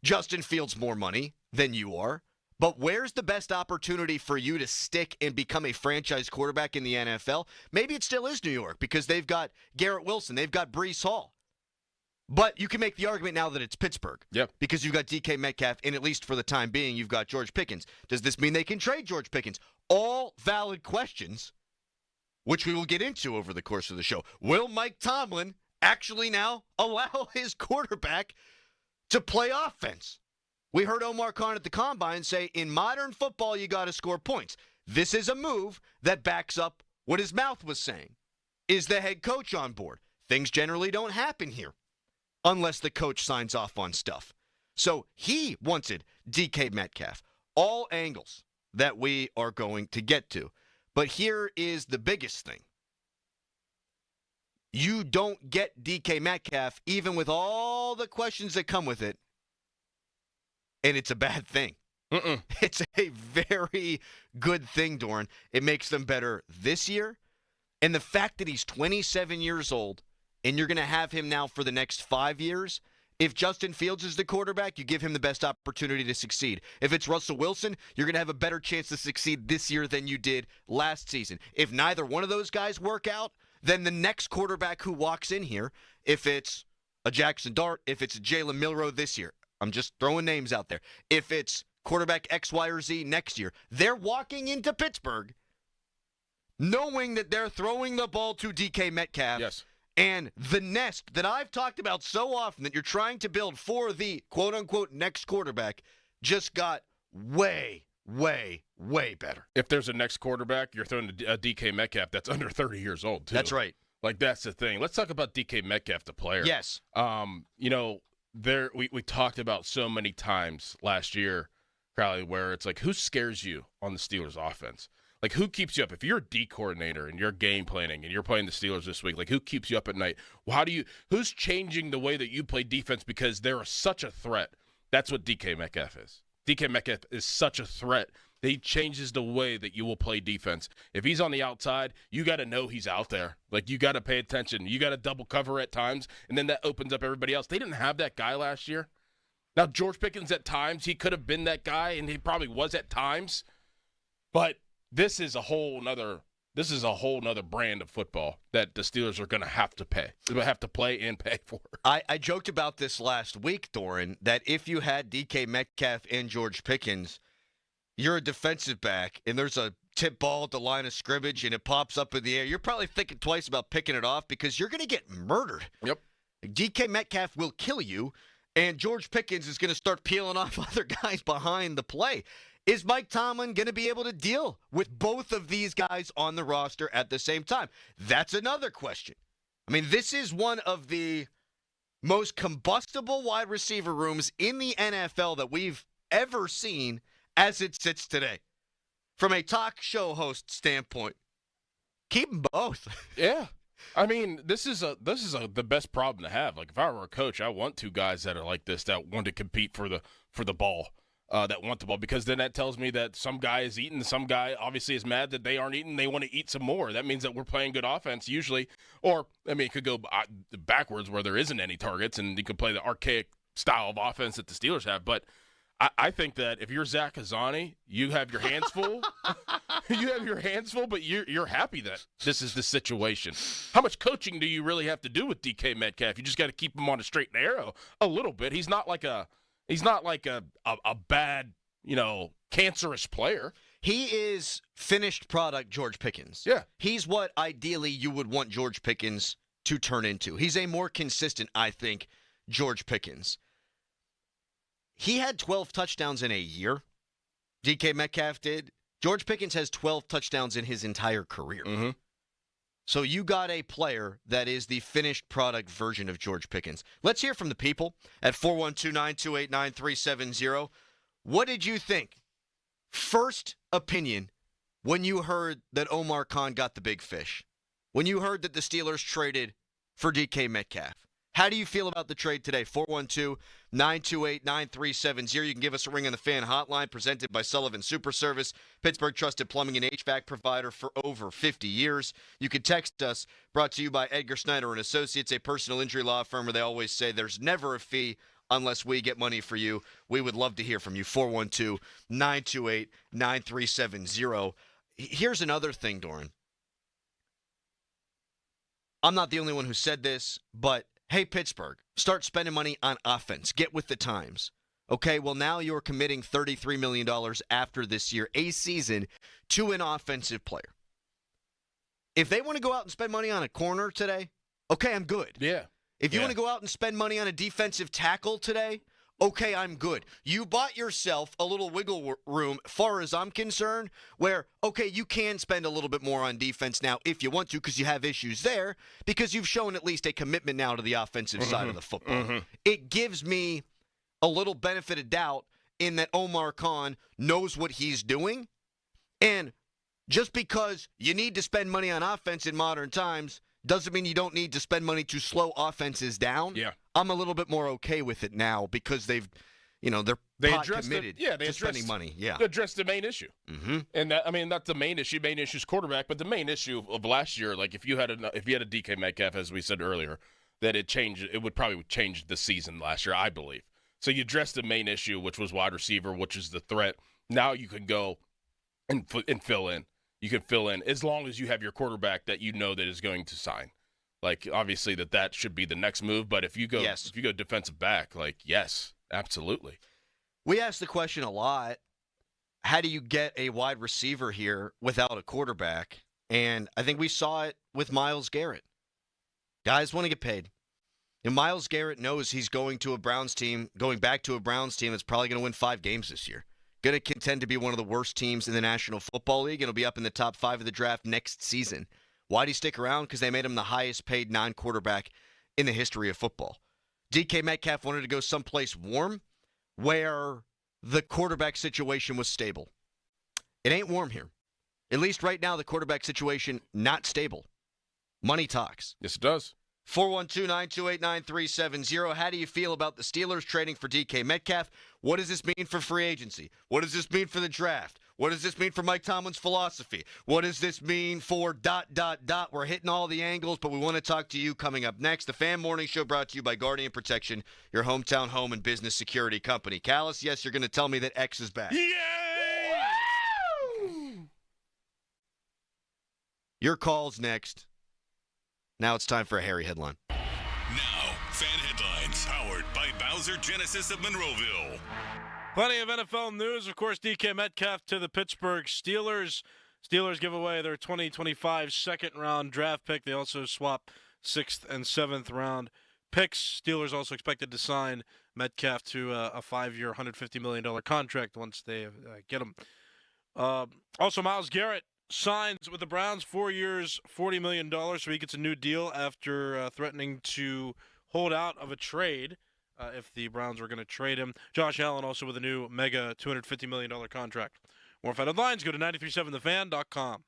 [SPEAKER 31] Justin Fields more money than you are, but where's the best opportunity for you to stick and become a franchise quarterback in the NFL? Maybe it still is New York, because they've got Garrett Wilson, they've got Breece Hall. But you can make the argument now that it's Pittsburgh.
[SPEAKER 17] Yep.
[SPEAKER 31] Because you've got DK Metcalf, and at least for the time being, you've got George Pickens. Does this mean they can trade George Pickens? All valid questions, which we will get into over the course of the show. Will Mike Tomlin actually now allow his quarterback to play offense? We heard Omar Khan at the Combine say, in modern football, you got to score points. This is a move that backs up what his mouth was saying. Is the head coach on board? Things generally don't happen here unless the coach signs off on stuff. So he wanted DK Metcalf. All angles that we are going to get to. But here is the biggest thing. You don't get DK Metcalf, even with all the questions that come with it, and it's a bad thing. It's a very good thing, Doran. It makes them better this year. And the fact that he's 27 years old, and you're going to have him now for the next 5 years, if Justin Fields is the quarterback, you give him the best opportunity to succeed. If it's Russell Wilson, you're going to have a better chance to succeed this year than you did last season. If neither one of those guys work out, then the next quarterback who walks in here, if it's a Jackson Dart, if it's a Jalen Milroe this year, I'm just throwing names out there. If it's quarterback X, Y, or Z next year, they're walking into Pittsburgh knowing that they're throwing the ball to DK Metcalf.
[SPEAKER 17] Yes.
[SPEAKER 31] And the nest that I've talked about so often that you're trying to build for the quote-unquote next quarterback just got way, way, way better.
[SPEAKER 17] If there's a next quarterback, you're throwing a DK Metcalf that's under 30 years old, too.
[SPEAKER 31] That's right.
[SPEAKER 17] Like, that's the thing. Let's talk about DK Metcalf, the player.
[SPEAKER 31] Yes.
[SPEAKER 17] We talked about so many times last year, Crowley, where it's like, who scares you on the Steelers offense? Like, who keeps you up? If you're a D coordinator and you're game planning and you're playing the Steelers this week, like, who keeps you up at night? Who's changing the way that you play defense because they're such a threat? That's what DK Metcalf is. DK Metcalf is such a threat that he changes the way that you will play defense. If he's on the outside, you got to know he's out there. Like, you got to pay attention. You got to double cover at times, and then that opens up everybody else. They didn't have that guy last year. Now, George Pickens at times, he could have been that guy, and he probably was at times, but this is a whole nother brand of football that the Steelers are going to have to pay. They're going to have to play and pay for.
[SPEAKER 31] I joked about this last week, Doran, that if you had DK Metcalf and George Pickens, you're a defensive back, and there's a tip ball at the line of scrimmage, and it pops up in the air. You're probably thinking twice about picking it off because you're going to get murdered.
[SPEAKER 17] Yep.
[SPEAKER 31] DK Metcalf will kill you, and George Pickens is going to start peeling off other guys behind the play. Is Mike Tomlin going to be able to deal with both of these guys on the roster at the same time? That's another question. I mean, this is one of the most combustible wide receiver rooms in the NFL that we've ever seen as it sits today. From a talk show host standpoint, keep them both.
[SPEAKER 17] Yeah. I mean, this is the best problem to have. Like, if I were a coach, I want two guys that are like this, that want to compete for the ball. That want the ball, because then that tells me that some guy is eating, some guy obviously is mad that they aren't eating, they want to eat some more. That means that we're playing good offense usually, or, I mean, it could go backwards where there isn't any targets and you could play the archaic style of offense that the Steelers have. But I think that if you're Zach Kazani, you have your hands full. You have your hands full, but you're happy that this is the situation. How much coaching do you really have to do with DK Metcalf? You just got to keep him on a straight and narrow a little bit. He's not like a bad, cancerous player.
[SPEAKER 31] He is finished product George Pickens.
[SPEAKER 17] Yeah.
[SPEAKER 31] He's what ideally you would want George Pickens to turn into. He's a more consistent, I think, George Pickens. he had 12 touchdowns in a year. DK Metcalf did. George Pickens has 12 touchdowns in his entire career.
[SPEAKER 17] Mm-hmm.
[SPEAKER 31] So you got a player that is the finished product version of George Pickens. Let's hear from the people at 412-928-9370. What did you think? First opinion when you heard that Omar Khan got the big fish. When you heard that the Steelers traded for DK Metcalf. How do you feel about the trade today? 412-928-9370. You can give us a ring on the fan hotline presented by Sullivan Super Service, Pittsburgh trusted plumbing and HVAC provider for over 50 years. You can text us, brought to you by Edgar Snyder and Associates, a personal injury law firm where they always say there's never a fee unless we get money for you. We would love to hear from you. 412-928-9370. Here's another thing, Doran. I'm not the only one who said this, but hey, Pittsburgh, start spending money on offense. Get with the times. Okay, well, now you're committing $33 million after this year, a season, to an offensive player. If they want to go out and spend money on a corner today, okay, I'm good.
[SPEAKER 17] Yeah.
[SPEAKER 31] If you want to go out and spend money on a defensive tackle today, okay, I'm good. You bought yourself a little wiggle room, far as I'm concerned, where, okay, you can spend a little bit more on defense now if you want to because you have issues there, because you've shown at least a commitment now to the offensive side of the football. It gives me a little benefit of doubt in that Omar Khan knows what he's doing, and just because you need to spend money on offense in modern times doesn't mean you don't need to spend money to slow offenses down.
[SPEAKER 17] Yeah.
[SPEAKER 31] I'm a little bit more okay with it now because they're committed to spending money. Yeah.
[SPEAKER 17] They addressed the main issue.
[SPEAKER 31] Mm-hmm.
[SPEAKER 17] And not the main issue. Main issue is quarterback, but the main issue of last year, like if you had a DK Metcalf, as we said earlier, that it would probably change the season last year, I believe. So you addressed the main issue, which was wide receiver, which is the threat. Now you can go and fill in. You can fill in as long as you have your quarterback that you know that is going to sign. Like, obviously that should be the next move, but if you go defensive back, like, yes, absolutely.
[SPEAKER 31] We ask the question a lot, how do you get a wide receiver here without a quarterback? And I think we saw it with Myles Garrett. Guys want to get paid. And Myles Garrett knows he's going back to a Browns team that's probably going to win 5 games this year. Going to contend to be one of the worst teams in the National Football League, and will be up in the top 5 of the draft next season. Why'd he stick around? Because they made him the highest paid non-quarterback in the history of football. DK Metcalf wanted to go someplace warm where the quarterback situation was stable. It ain't warm here. At least right now, the quarterback situation, not stable. Money talks.
[SPEAKER 17] Yes, it does.
[SPEAKER 31] 412-928-9370. How do you feel about the Steelers trading for DK Metcalf? What does this mean for free agency? What does this mean for the draft? What does this mean for Mike Tomlin's philosophy? What does this mean for ... We're hitting all the angles, but we want to talk to you coming up next. The Fan Morning Show brought to you by Guardian Protection, your hometown home and business security company. Callis, yes, you're going to tell me that X is back.
[SPEAKER 17] Yay!
[SPEAKER 31] Your call's next. Now it's time for a Harry headline.
[SPEAKER 14] Now, Fan Headlines, powered by Bowser Genesis of Monroeville.
[SPEAKER 8] Plenty of NFL news. Of course, DK Metcalf to the Pittsburgh Steelers. Steelers give away their 2025 second-round draft pick. They also swap 6th and 7th round picks. Steelers also expected to sign Metcalf to a 5-year, $150 million contract once they get him. Also, Myles Garrett signs with the Browns, 4 years, $40 million, so he gets a new deal after threatening to hold out of a trade if the Browns were going to trade him. Josh Allen also with a new mega $250 million contract. More Fan Headlines, go to 937thefan.com.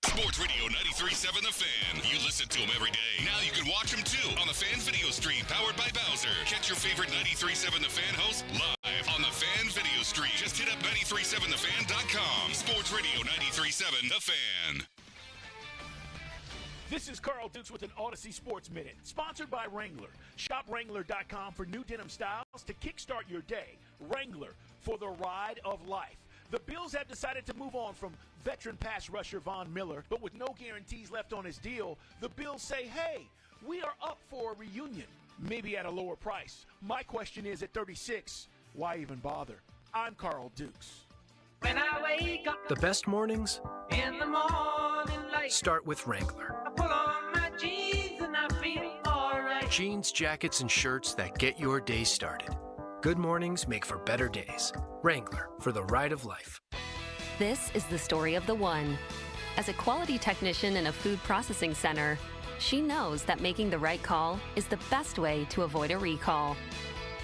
[SPEAKER 14] Sports Radio 93.7 The Fan. You listen to them every day. Now you can watch them too on the Fan video stream powered by Bowser. Catch your favorite 93.7 The Fan host live on the Fan video stream. Just hit up 937thefan.com. Sports Radio 93.7 The Fan.
[SPEAKER 4] This is Carl Dukes with an Odyssey Sports Minute, sponsored by Wrangler. Shop Wrangler.com for new denim styles to kickstart your day. Wrangler, for the ride of life. The Bills have decided to move on from veteran pass rusher Von Miller, but with no guarantees left on his deal, the Bills say, hey, we are up for a reunion, maybe at a lower price. My question is, at 36, why even bother? I'm Carl Dukes.
[SPEAKER 6] When I wake up, the best mornings in the morning light start with Wrangler. I pull on my jeans and I feel all right. Jeans, jackets, and shirts that get your day started. Good mornings make for better days. Wrangler, for the ride of life.
[SPEAKER 5] This is the story of the one. As a quality technician in a food processing center, she knows that making the right call is the best way to avoid a recall.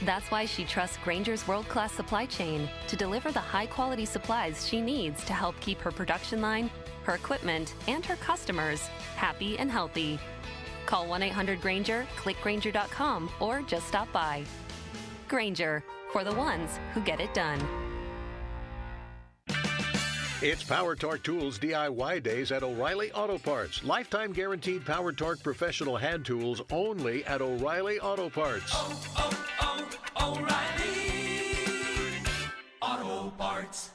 [SPEAKER 5] That's why she trusts Granger's world-class supply chain to deliver the high-quality supplies she needs to help keep her production line, her equipment, and her customers happy and healthy. Call 1-800-GRANGER, click Granger.com, or just stop by. Granger, for the ones who get it done.
[SPEAKER 18] It's Power Torque Tools DIY days at O'Reilly Auto Parts. Lifetime guaranteed Power Torque professional hand tools only at O'Reilly Auto Parts.
[SPEAKER 3] O'Reilly Auto Parts.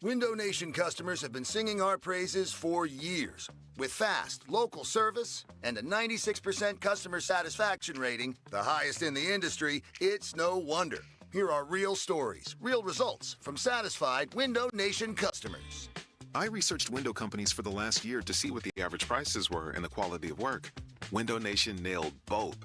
[SPEAKER 19] Window Nation customers have been singing our praises for years. With fast, local service and a 96% customer satisfaction rating, the highest in the industry, it's no wonder. Here are real stories, real results from satisfied Window Nation customers.
[SPEAKER 20] I researched window companies for the last year to see what the average prices were and the quality of work. Window Nation nailed both.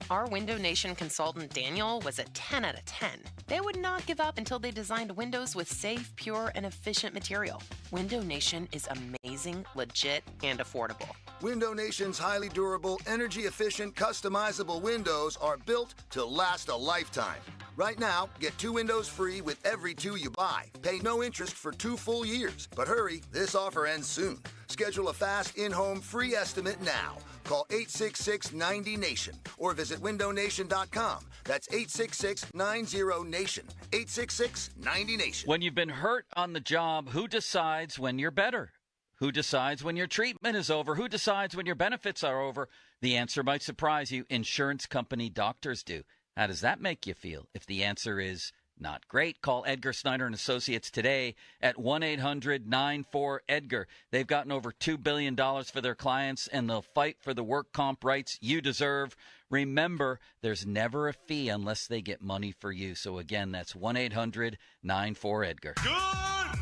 [SPEAKER 21] Our Window Nation consultant, Daniel, was a 10 out of 10. They would not give up until they designed windows with safe, pure, and efficient material. Window Nation is amazing, legit, and affordable.
[SPEAKER 19] Window Nation's highly durable, energy-efficient, customizable windows are built to last a lifetime. Right now, get 2 windows free with every 2 you buy. Pay no interest for 2 full years. But hurry, this offer ends soon. Schedule a fast in-home free estimate now. Call 866-90-NATION or visit windownation.com. That's 866-90-NATION. 866-90-NATION.
[SPEAKER 23] When you've been hurt on the job, who decides when you're better? Who decides when your treatment is over? Who decides when your benefits are over? The answer might surprise you. Insurance company doctors do. How does that make you feel? If the answer is not great, call Edgar Snyder and Associates today at 1-800-94-EDGAR. They've gotten over $2 billion for their clients, and they'll fight for the work comp rights you deserve. Remember, there's never a fee unless they get money for you. So again, that's 1-800-94-EDGAR.
[SPEAKER 3] Good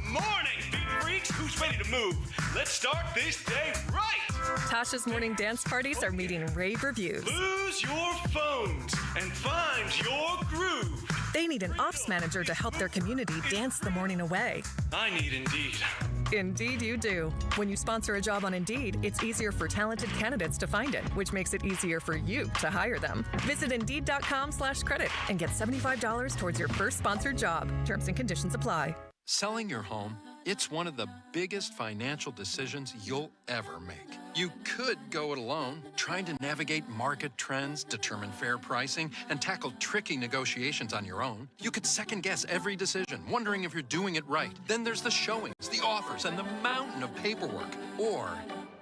[SPEAKER 3] morning, big freaks. Who's ready to move? Let's start this day right.
[SPEAKER 29] Tasha's morning dance parties are meeting rave reviews.
[SPEAKER 3] Lose your phones and find your groove.
[SPEAKER 29] They need an ops manager to help their community dance the morning away.
[SPEAKER 3] I need Indeed.
[SPEAKER 29] Indeed you do. When you sponsor a job on Indeed, it's easier for talented candidates to find it, which makes it easier for you to hire them. Visit Indeed.com/credit and get $75 towards your first sponsored job. Terms and conditions apply.
[SPEAKER 24] Selling your home, it's one of the biggest financial decisions you'll ever make. You could go it alone, trying to navigate market trends, determine fair pricing, and tackle tricky negotiations on your own. You could second-guess every decision, wondering if you're doing it right. Then there's the showings, the offers, and the mountain of paperwork. Or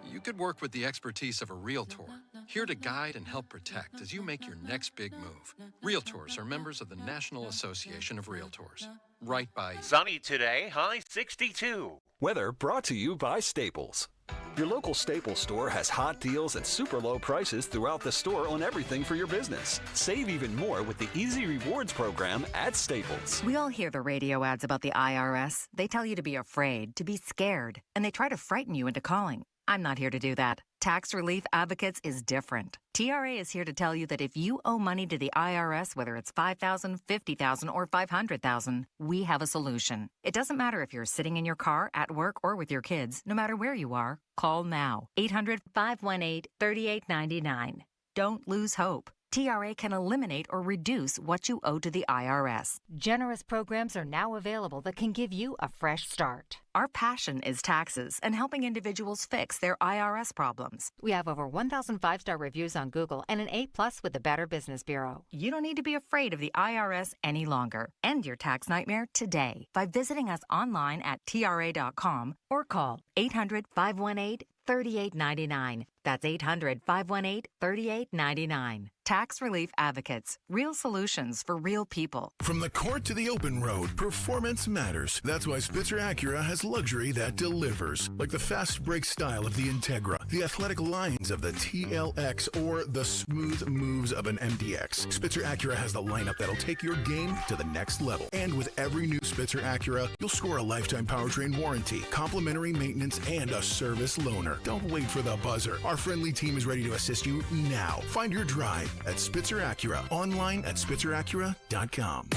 [SPEAKER 24] you could work with the expertise of a realtor, here to guide and help protect as you make your next big move. Realtors are members of the National Association of Realtors. Right by you.
[SPEAKER 1] Sunny today, high 62.
[SPEAKER 25] Weather brought to you by Staples. Your local Staples store has hot deals and super low prices throughout the store on everything for your business. Save even more with the Easy Rewards program at Staples.
[SPEAKER 16] We all hear the radio ads about the IRS. They tell you to be afraid, to be scared, and they try to frighten you into calling. I'm not here to do that. Tax Relief Advocates is different. TRA is here to tell you that if you owe money to the IRS, whether it's $5,000, $50,000, or $500,000, we have a solution. It doesn't matter if you're sitting in your car, at work, or with your kids. No matter where you are, call now. 800-518-3899. Don't lose hope. TRA can eliminate or reduce what you owe to the IRS.
[SPEAKER 22] Generous programs are now available that can give you a fresh start.
[SPEAKER 16] Our passion is taxes and helping individuals fix their IRS problems.
[SPEAKER 22] We have over 1,000 5-star reviews on Google and an A+ with the Better Business Bureau.
[SPEAKER 16] You don't need to be afraid of the IRS any longer. End your tax nightmare today by visiting us online at TRA.com or call 800-518-3899. That's 800-518-3899. Tax Relief Advocates. Real solutions for real people.
[SPEAKER 26] From the court to the open road, performance matters. That's why Spitzer Acura has luxury that delivers. Like the fast brake style of the Integra, the athletic lines of the TLX, or the smooth moves of an MDX. Spitzer Acura has the lineup that'll take your game to the next level. And with every new Spitzer Acura, you'll score a lifetime powertrain warranty, complimentary maintenance, and a service loaner. car. Don't wait for the buzzer. Our friendly team is ready to assist you now. Find your drive at Spitzer Acura. Online at spitzeracura.com.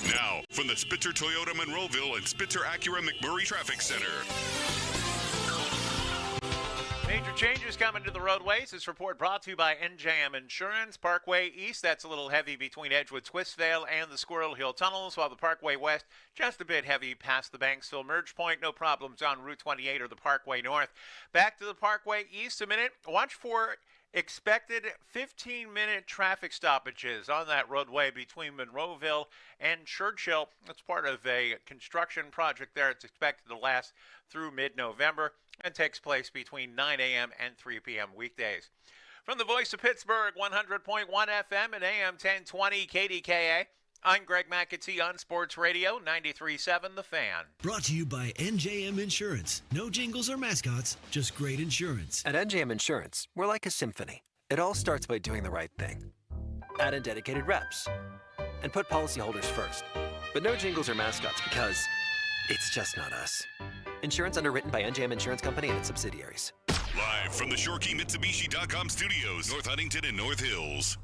[SPEAKER 14] Now, from the Spitzer Toyota Monroeville and Spitzer Acura McMurray Traffic Center.
[SPEAKER 1] Major changes coming to the roadways. This report brought to you by NJM Insurance. Parkway East, that's a little heavy between Edgewood, Twistvale, and the Squirrel Hill Tunnels, while the Parkway West, just a bit heavy past the Banksville Merge Point. No problems on Route 28 or the Parkway North. Back to the Parkway East a minute. Watch for expected 15-minute traffic stoppages on that roadway between Monroeville and Churchill. That's part of a construction project there. It's expected to last through mid-November and takes place between 9 a.m. and 3 p.m. weekdays. From the voice of Pittsburgh, 100.1 FM and AM 1020 KDKA, I'm Greg McAtee on Sports Radio 93.7 The Fan.
[SPEAKER 2] Brought to you by NJM Insurance. No jingles or mascots, just great insurance.
[SPEAKER 7] At NJM Insurance, we're like a symphony. It all starts by doing the right thing. Add in dedicated reps and put policyholders first. But no jingles or mascots because it's just not us. Insurance underwritten by NJM Insurance Company and its subsidiaries.
[SPEAKER 14] Live from the ShoreKeyMitsubishi.com studios, North Huntington and North Hills.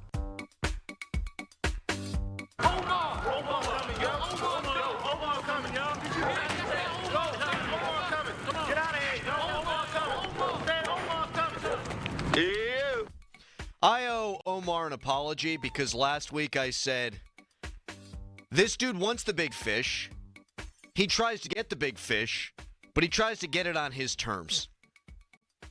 [SPEAKER 31] I owe Omar an apology because last week I said, this dude wants the big fish. He tries to get the big fish, but he tries to get it on his terms.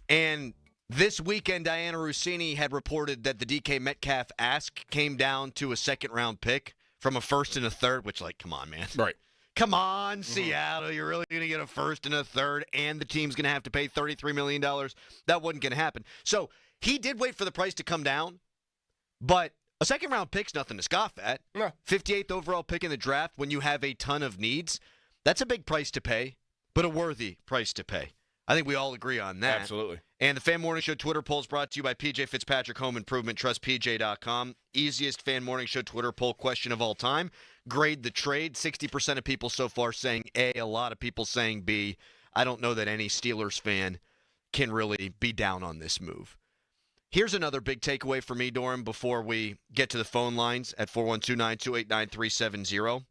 [SPEAKER 31] And this weekend, Diana Rossini had reported that the DK Metcalf ask came down to a second-round pick from a first and a third, which, like, come on, man.
[SPEAKER 17] Right.
[SPEAKER 31] Come on, Seattle. You're really going to get a first and a third, and the team's going to have to pay $33 million. That wasn't going to happen. So he did wait for the price to come down, but a second-round pick's nothing to scoff at.
[SPEAKER 17] No.
[SPEAKER 31] 58th overall pick in the draft when you have a ton of needs. That's a big price to pay, but a worthy price to pay. I think we all agree on that.
[SPEAKER 17] Absolutely.
[SPEAKER 31] And the Fan Morning Show Twitter poll is brought to you by PJ Fitzpatrick Home Improvement. Trust PJ.com. Easiest Fan Morning Show Twitter poll question of all time. Grade the trade. 60% of people so far saying A. A lot of people saying B. I don't know that any Steelers fan can really be down on this move. Here's another big takeaway for me, Doran, before we get to the phone lines at 412-928-9370.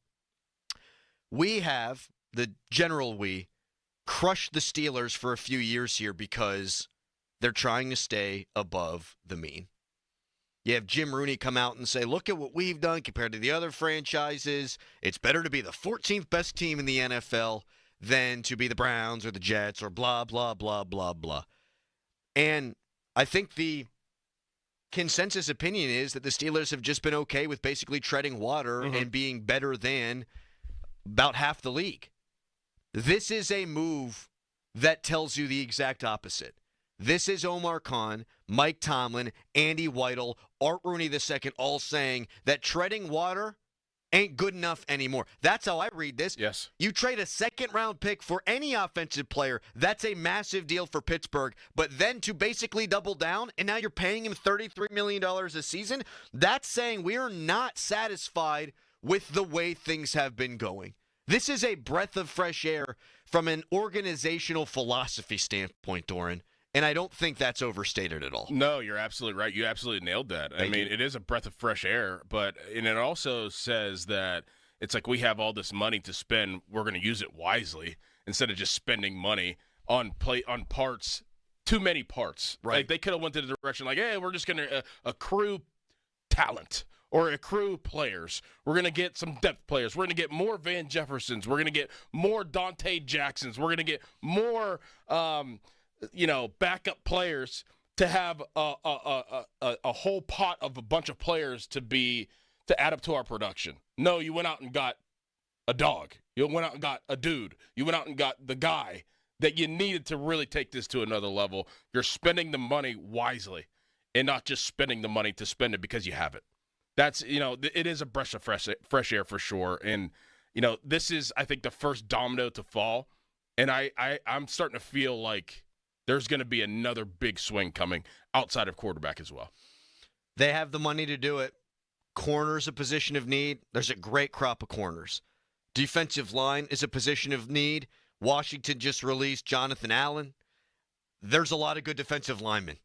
[SPEAKER 31] We have, the general we, crushed the Steelers for a few years here because they're trying to stay above the mean. You have Jim Rooney come out and say, look at what we've done compared to the other franchises. It's better to be the 14th best team in the NFL than to be the Browns or the Jets or blah, blah, blah, blah, blah. And I think the consensus opinion is that the Steelers have just been okay with basically treading water and being better than about half the league. This is a move that tells you the exact opposite. This is Omar Khan, Mike Tomlin, Andy Weidel, Art Rooney II all saying that treading water ain't good enough anymore. That's how I read this.
[SPEAKER 17] Yes.
[SPEAKER 31] You trade a second-round pick for any offensive player, that's a massive deal for Pittsburgh. But then to basically double down, and now you're paying him $33 million a season, that's saying we are not satisfied with the way things have been going. This is a breath of fresh air from an organizational philosophy standpoint, Doran, and I don't think that's overstated at all.
[SPEAKER 17] No, you're absolutely right. You absolutely nailed that. I mean, it is a breath of fresh air, and it also says that it's like we have all this money to spend. We're going to use it wisely instead of just spending money on parts, too many parts.
[SPEAKER 31] Right.
[SPEAKER 17] Like they could have went in the direction like, hey, we're just going to accrue talent. Or accrue players. We're going to get some depth players. We're going to get more Van Jeffersons. We're going to get more Dante Jacksons. We're going to get more, backup players to have a whole pot of a bunch of players to add up to our production. No, you went out and got a dog. You went out and got a dude. You went out and got the guy that you needed to really take this to another level. You're spending the money wisely and not just spending the money to spend it because you have it. That's, it is a breath of fresh air for sure. And, this is, I think, the first domino to fall. And I'm starting to feel like there's going to be another big swing coming outside of quarterback as well.
[SPEAKER 31] They have the money to do it. Corner's a position of need. There's a great crop of corners. Defensive line is a position of need. Washington just released Jonathan Allen.
[SPEAKER 4] there's a lot of good defensive linemen.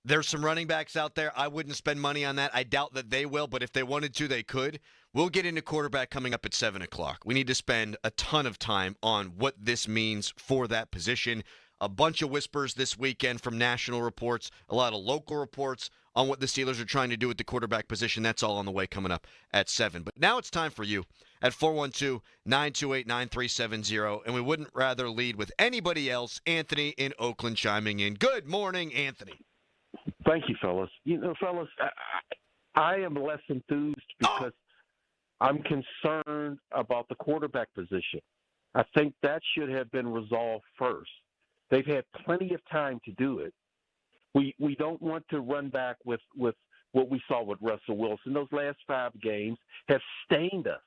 [SPEAKER 4] There's some running backs out there. I wouldn't spend money on that. I doubt that they will, but if they wanted to, they could. We'll get into quarterback coming up at 7 o'clock. We need to spend a ton of time on what this means for that position. A bunch of whispers this weekend from national reports, a lot of local reports on what the Steelers are trying to do with the quarterback position. That's all on the way coming up at 7. But now it's time for you at 412-928-9370, and we wouldn't rather lead with anybody else. Anthony in Oakland chiming in. Good morning, Anthony.
[SPEAKER 8] Thank you, fellas. Fellas, I am less enthused because I'm concerned about the quarterback position. I think that should have been resolved first. They've had plenty of time to do it. We don't want to run back with what we saw with Russell Wilson. Those last 5 games have stained us.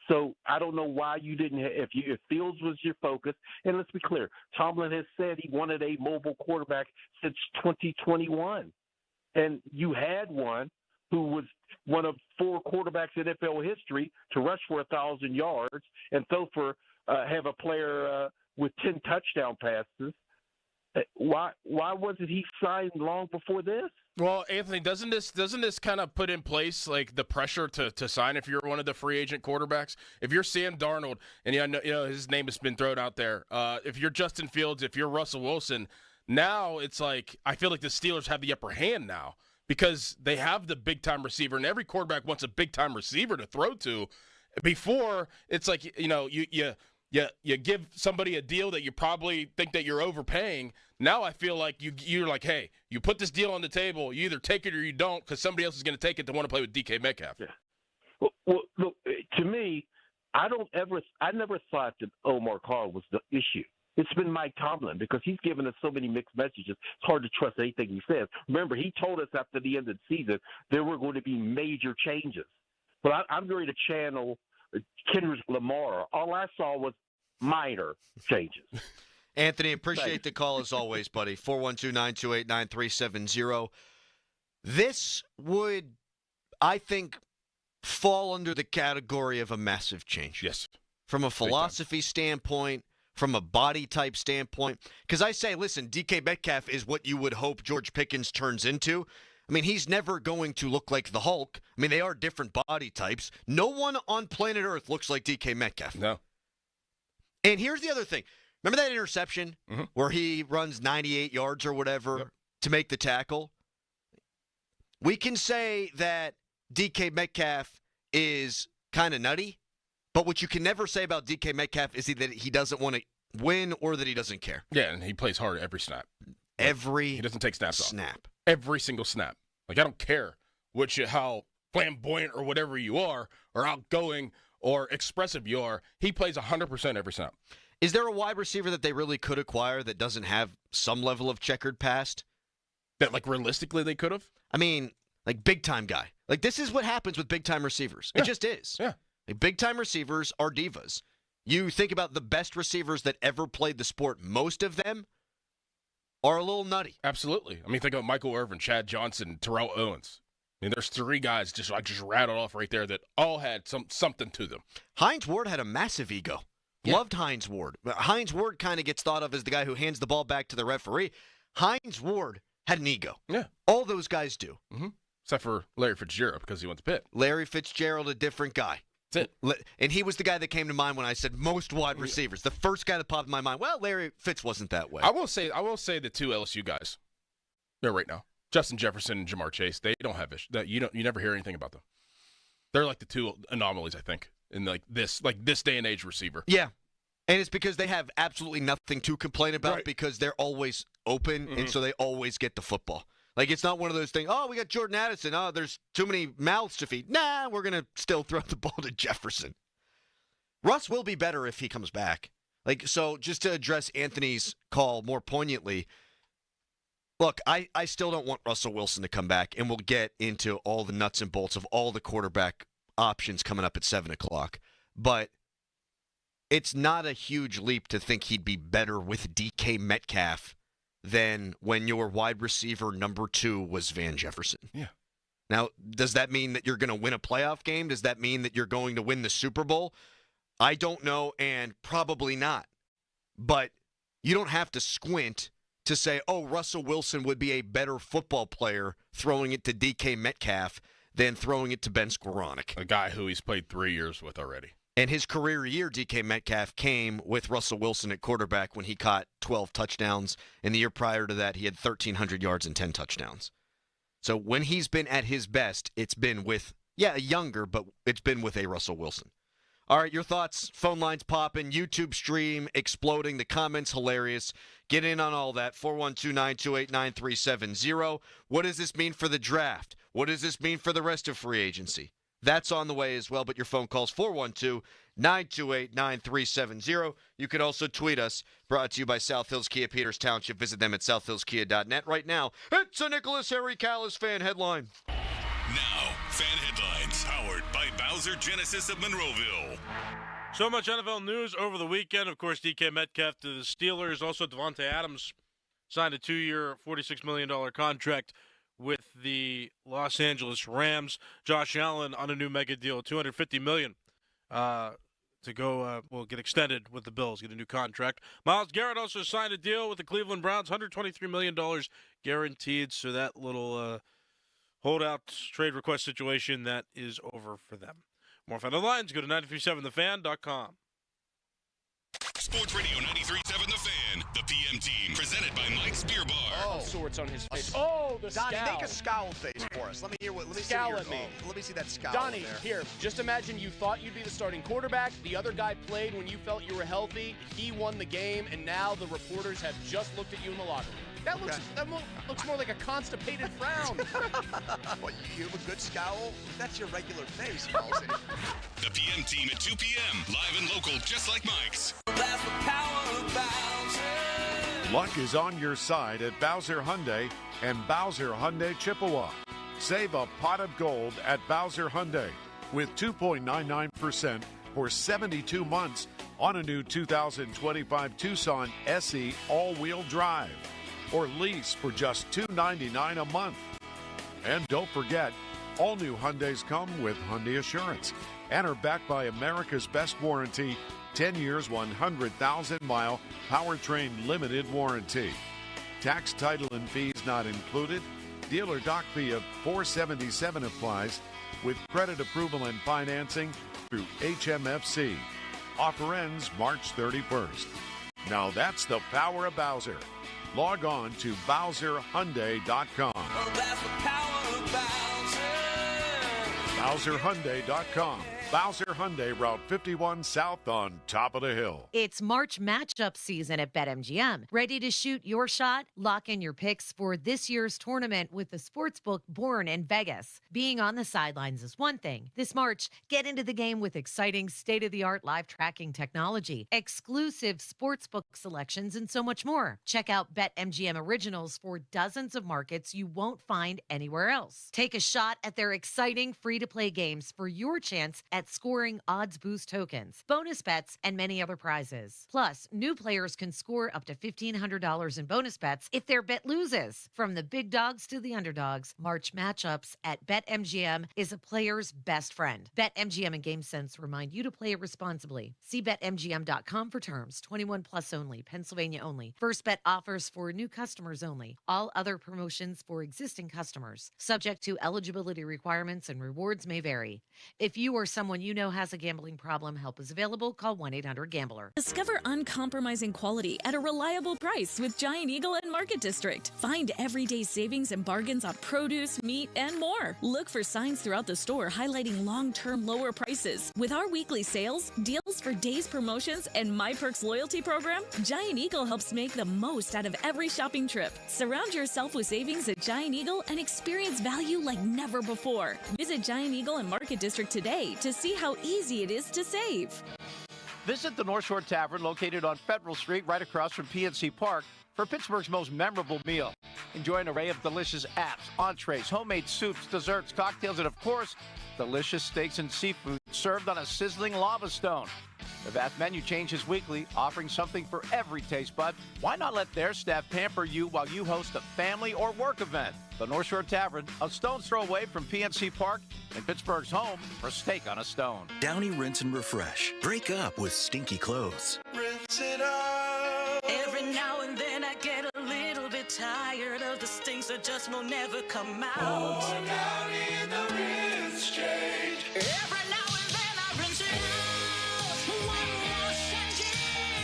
[SPEAKER 8] So I don't know why you didn't if Fields was your focus. And let's be clear, Tomlin has said he wanted a mobile quarterback since 2021. And you had one who was one of 4 quarterbacks in NFL history to rush for 1,000 yards and throw for have a player with 10 touchdown passes. Why wasn't he signed long before this?
[SPEAKER 17] Well, Anthony, doesn't this kind of put in place like the pressure to sign if you're one of the free agent quarterbacks? If you're Sam Darnold, and you know his name has been thrown out there. If you're Justin Fields, if you're Russell Wilson, now it's like I feel like the Steelers have the upper hand now because they have the big time receiver, and every quarterback wants a big time receiver to throw to. Before it's like you give somebody a deal that you probably think that you're overpaying. Now I feel like you're like, hey, you put this deal on the table. You either take it or you don't because somebody else is going to take it to want to play with DK Metcalf.
[SPEAKER 8] Yeah. Well, look, to me, I never thought that Omar Carr was the issue. It's been Mike Tomlin because he's given us so many mixed messages. It's hard to trust anything he says. Remember, he told us after the end of the season there were going to be major changes. But I'm going to channel Kendrick Lamar. All I saw was minor changes.
[SPEAKER 4] Anthony, appreciate the call as always, buddy. 412-928-9370. This would, I think, fall under the category of a massive change.
[SPEAKER 17] Yes.
[SPEAKER 4] From a philosophy standpoint, from a body type standpoint. Because I say, listen, DK Metcalf is what you would hope George Pickens turns into. I mean, he's never going to look like the Hulk. I mean, they are different body types. No one on planet Earth looks like DK Metcalf.
[SPEAKER 17] No.
[SPEAKER 4] And here's the other thing. Remember that interception where he runs 98 yards or whatever to make the tackle? We can say that DK Metcalf is kind of nutty, but what you can never say about DK Metcalf is that he doesn't want to win or that he doesn't care.
[SPEAKER 17] Yeah, and he plays hard every snap.
[SPEAKER 4] He
[SPEAKER 17] doesn't take snaps off.
[SPEAKER 4] Snap.
[SPEAKER 17] Every single snap. Like, I don't care how flamboyant or whatever you are or outgoing or expressive you are. He plays 100% every snap.
[SPEAKER 4] Is there a wide receiver that they really could acquire that doesn't have some level of checkered past?
[SPEAKER 17] That, like, realistically they could have?
[SPEAKER 4] I mean, like, big-time guy. Like, this is what happens with big-time receivers. It just is.
[SPEAKER 17] Yeah.
[SPEAKER 4] Like, big-time receivers are divas. You think about the best receivers that ever played the sport, most of them are a little nutty.
[SPEAKER 17] Absolutely. I mean, think about Michael Irvin, Chad Johnson, Terrell Owens. I mean, there's 3 guys just rattled off right there that all had something to them.
[SPEAKER 4] Hines Ward had a massive ego. Yeah. Loved Hines Ward. Hines Ward kind of gets thought of as the guy who hands the ball back to the referee. Hines Ward had an ego.
[SPEAKER 17] Yeah.
[SPEAKER 4] All those guys do.
[SPEAKER 17] Mm-hmm. Except for Larry Fitzgerald because he went to Pitt.
[SPEAKER 4] Larry Fitzgerald, a different guy.
[SPEAKER 17] That's it.
[SPEAKER 4] And he was the guy that came to mind when I said most wide receivers. The first guy that popped in my mind. Well, Larry Fitz wasn't that way.
[SPEAKER 17] I will say the 2 LSU guys. They're right now. Justin Jefferson and Jamar Chase. They don't have issues. You never hear anything about them. They're like the 2 anomalies, I think, in this day and age receiver.
[SPEAKER 4] Yeah. And it's because they have absolutely nothing to complain about because they're always open, and so they always get the football. Like, it's not one of those things, we got Jordan Addison. Oh, there's too many mouths to feed. Nah, we're going to still throw the ball to Jefferson. Russ will be better if he comes back. Like, so just to address Anthony's call more poignantly, look, I still don't want Russell Wilson to come back, and we'll get into all the nuts and bolts of all the quarterback options coming up at 7 o'clock. But it's not a huge leap to think he'd be better with DK Metcalf than when your wide receiver number 2 was Van Jefferson.
[SPEAKER 17] Yeah.
[SPEAKER 4] Now, does that mean that you're going to win a playoff game? Does that mean that you're going to win the Super Bowl? I don't know, and probably not. But you don't have to squint to say, oh, Russell Wilson would be a better football player throwing it to DK Metcalf than throwing it to Ben Skowronek.
[SPEAKER 17] A guy who he's played 3 years with already.
[SPEAKER 4] And his career year, DK Metcalf, came with Russell Wilson at quarterback when he caught 12 touchdowns. And the year prior to that, he had 1,300 yards and 10 touchdowns. So when he's been at his best, it's been with, younger, but it's been with a Russell Wilson. All right, your thoughts, phone lines popping, YouTube stream exploding, the comments hilarious. Get in on all that, 412-928-9370. What does this mean for the draft? What does this mean for the rest of free agency? That's on the way as well, but your phone calls 412-928-9370. You can also tweet us, brought to you by South Hills Kia Peters Township. Visit them at southhillskia.net. Right now, it's a Nicholas Harry Callis fan headline.
[SPEAKER 14] Now, fan headlines powered by Bowser Genesis of Monroeville.
[SPEAKER 5] So much NFL news over the weekend. Of course, DK Metcalf to the Steelers. Also, Devontae Adams signed a 2-year, $46 million contract with the Los Angeles Rams. Josh Allen on a new mega deal, $250 million to go. Will get extended with the Bills, get a new contract. Myles Garrett also signed a deal with the Cleveland Browns, $123 million guaranteed. So that little holdout trade request situation, that is over for them. More fan headlines, go to 937thefan.com.
[SPEAKER 14] Sports Radio 93.7 The Fan, the PM team, presented by Mike's Beer Bar.
[SPEAKER 6] Oh, swords on his face. Oh, the
[SPEAKER 9] Donnie,
[SPEAKER 6] scowl.
[SPEAKER 9] make a scowl face for us. Let me hear what. Let me
[SPEAKER 6] Scowl
[SPEAKER 9] see
[SPEAKER 6] at me.
[SPEAKER 9] Let me see that scowl.
[SPEAKER 6] Donnie,
[SPEAKER 9] there.
[SPEAKER 6] here. Just imagine you thought you'd be the starting quarterback. The other guy played when you felt you were healthy. He won the game, and now the reporters have just looked at you in the locker room. That looks more like a constipated frown.
[SPEAKER 9] What, you have a good scowl? That's your regular face, Halsey.
[SPEAKER 14] The PM team at 2 p.m. Live and local, just like Mike's.
[SPEAKER 10] Luck is on your side at Bowser Hyundai and Bowser Hyundai Chippewa. Save a pot of gold at Bowser Hyundai with 2.99% for 72 months on a new 2025 Tucson SE all-wheel drive, or lease for just $299 a month. And don't forget, all new Hyundais come with Hyundai Assurance and are backed by America's best warranty, 10 years, 100,000-mile powertrain limited warranty. Tax, title, and fees not included. Dealer doc fee of $477 applies with credit approval and financing through HMFC. Offer ends March 31st. Now that's the power of Bowser. Log on to BowserHyundai.com.
[SPEAKER 3] Well, that's the power of Bowser.
[SPEAKER 10] BowserHyundai.com. Bowser Hyundai, Route 51 South on top of the hill.
[SPEAKER 11] It's March matchup season at BetMGM. Ready to shoot your shot? Lock in your picks for this year's tournament with the sportsbook born in Vegas. Being on the sidelines is one thing. This March, get into the game with exciting state-of-the-art live tracking technology, exclusive sportsbook selections, and so much more. Check out BetMGM Originals for dozens of markets you won't find anywhere else. Take a shot at their exciting free-to-play games for your chance at scoring odds boost tokens, bonus bets, and many other prizes. Plus, new players can score up to $1,500 in bonus bets if their bet loses. From the big dogs to the underdogs, March matchups at BetMGM is a player's best friend. BetMGM and GameSense remind you to play responsibly. See BetMGM.com for terms. 21 plus only. Pennsylvania only. First bet offers for new customers only. All other promotions for existing customers. Subject to eligibility requirements and rewards may vary. If you or someone you know has a gambling problem, help is available. Call 1-800-GAMBLER.
[SPEAKER 12] Discover uncompromising quality at a reliable price with Giant Eagle and Market District. Find everyday savings and bargains on produce, meat, and more. Look for signs throughout the store highlighting long-term lower prices. With our weekly sales, deals for days promotions, and MyPerks loyalty program, Giant Eagle helps make the most out of every shopping trip. Surround yourself with savings at Giant Eagle and experience value like never before. Visit Giant Eagle and Market District today to see how easy it is to save.
[SPEAKER 13] Visit the North Shore Tavern located on Federal Street right across from PNC Park for Pittsburgh's most memorable meal. Enjoy an array of delicious apps, entrees, homemade soups, desserts, cocktails, and of course, delicious steaks and seafood served on a sizzling lava stone. The vast menu changes weekly, offering something for every taste bud. Why not let their staff pamper you while you host a family or work event? The North Shore Tavern, a stone's throw away from PNC Park and Pittsburgh's home for steak on a stone.
[SPEAKER 15] Downy Rinse and Refresh. Break up with stinky clothes.
[SPEAKER 3] Rinse it out.
[SPEAKER 27] Every night
[SPEAKER 15] rinse will never come out.
[SPEAKER 3] Pour down in the rinse change.
[SPEAKER 15] Every now and then I rinse it out. One wash and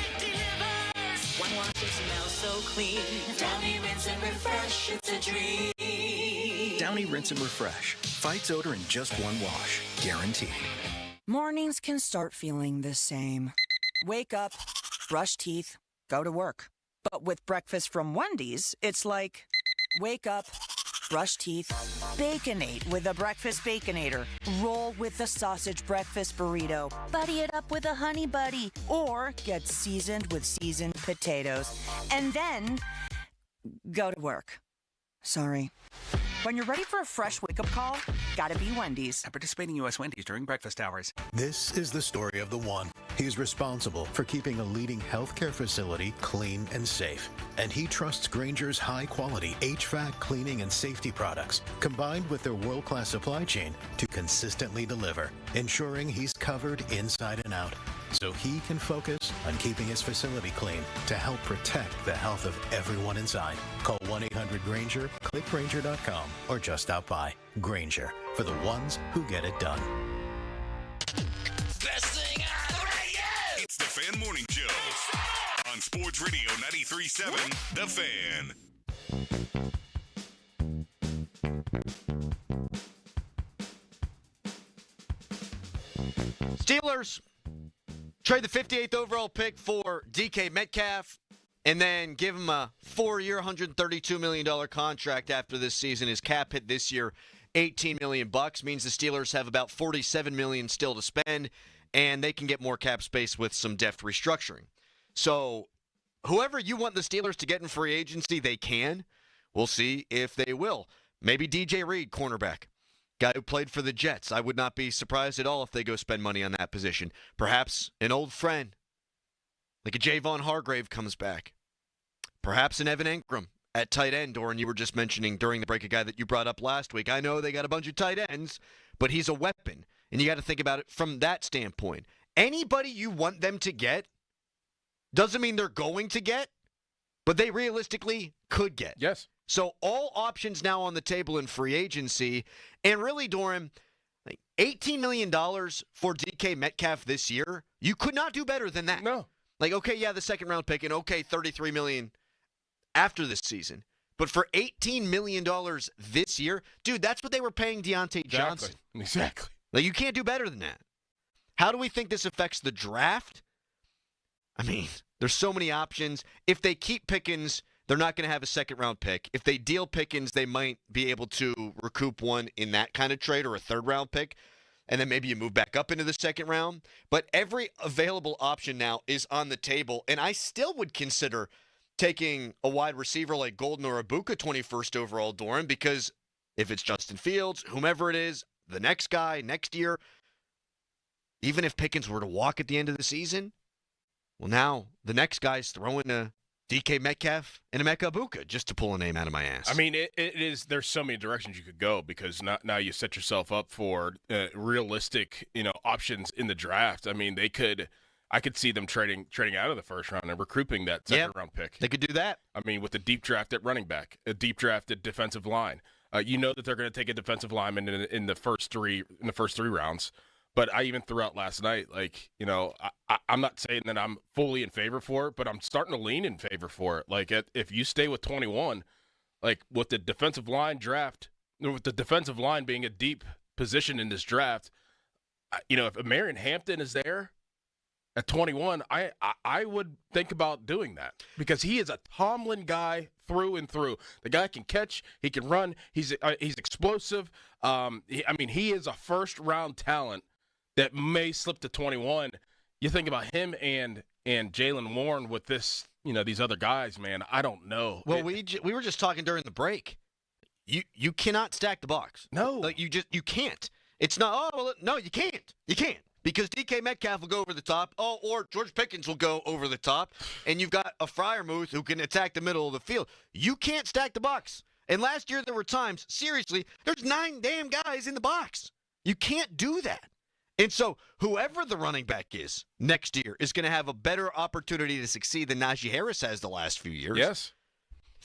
[SPEAKER 15] it delivers. One wash it smells so clean. Downy rinse and refresh, it's a dream.
[SPEAKER 18] Downy Rinse and Refresh. Fights odor in just one wash. Guaranteed.
[SPEAKER 19] Mornings can start feeling the same. Wake up, brush teeth, go to work. But with breakfast from Wendy's, it's like, wake up, brush teeth, Baconate with a breakfast Baconator. Roll with the sausage breakfast burrito. Buddy it up with a honey buddy. Or get seasoned with seasoned potatoes. And then, go to work. Sorry. When you're ready for a fresh wake-up call, gotta be Wendy's.
[SPEAKER 18] At participating U.S. Wendy's during breakfast hours.
[SPEAKER 20] This is the story of the one. He's responsible for keeping a leading healthcare facility clean and safe. And he trusts Granger's high-quality HVAC cleaning and safety products, combined with their world-class supply chain, to consistently deliver, ensuring he's covered inside and out, so he can focus on keeping his facility clean to help protect the health of everyone inside. Call 1-800-GRANGER, click Granger.com, or just stop by. Granger, for the ones who get it done.
[SPEAKER 3] Best thing on the radio!
[SPEAKER 14] It's the Fan Morning Show on Sports Radio 93.7, The Fan.
[SPEAKER 4] Steelers trade the 58th overall pick for DK Metcalf and then give him a 4-year, $132 million contract after this season. His cap hit this year, $18 million, means the Steelers have about $47 million still to spend, and they can get more cap space with some deft restructuring. So whoever you want the Steelers to get in free agency, they can. We'll see if they will. Maybe DJ Reed, cornerback. Guy who played for the Jets. I would not be surprised at all if they go spend money on that position. Perhaps an old friend, like a Javon Hargrave, comes back. Perhaps an Evan Engram at tight end, or, and you were just mentioning during the break a guy that you brought up last week. I know they got a bunch of tight ends, but he's a weapon, and you got to think about it from that standpoint. Anybody you want them to get doesn't mean they're going to get, but they realistically could get.
[SPEAKER 17] Yes.
[SPEAKER 4] So all options now on the table in free agency. And really, Doran, like $18 million for DK Metcalf this year, you could not do better than that.
[SPEAKER 17] No.
[SPEAKER 4] Like, okay, yeah, the second-round pick, and okay, $33 million after this season. But for $18 million this year, dude, that's what they were paying Deontay Johnson.
[SPEAKER 17] Exactly.
[SPEAKER 4] Like, you can't do better than that. How do we think this affects the draft? I mean, there's so many options. If they keep Pickens, they're not going to have a second-round pick. If they deal Pickens, they might be able to recoup one in that kind of trade or a third-round pick, and then maybe you move back up into the second round. But every available option now is on the table, and I still would consider taking a wide receiver like Golden or Ibuka 21st overall, Doran, because if it's Justin Fields, whomever it is, the next guy, next year, even if Pickens were to walk at the end of the season, well, now the next guy's throwing a DK Metcalf and Emeka Ibuka, just to pull a name out of my ass.
[SPEAKER 17] I mean, it is. There's so many directions you could go because now you set yourself up for realistic, options in the draft. I mean, I could see them trading out of the first round and recouping that second round pick.
[SPEAKER 4] They could do that.
[SPEAKER 17] I mean, with a deep draft at running back, a deep draft at defensive line. You know that they're going to take a defensive lineman in the first three rounds. But I even threw out last night, I'm not saying that I'm fully in favor for it, but I'm starting to lean in favor for it. Like, if you stay with 21, like with the defensive line draft, with the defensive line being a deep position in this draft, if Marion Hampton is there at 21, I would think about doing that because he is a Tomlin guy through and through. The guy can catch, he can run, he's explosive. He is a first-round talent that may slip to 21. You think about him and Jaylen Warren with this, these other guys, man, I don't know.
[SPEAKER 4] Well, we were just talking during the break. You cannot stack the box.
[SPEAKER 17] No.
[SPEAKER 4] Like, you can't. It's not, no, you can't. You can't. Because DK Metcalf will go over the top, or George Pickens will go over the top, and you've got a Freiermuth who can attack the middle of the field. You can't stack the box. And last year there were times, seriously, there's 9 damn guys in the box. You can't do that. And so whoever the running back is next year is going to have a better opportunity to succeed than Najee Harris has the last few years.
[SPEAKER 17] Yes.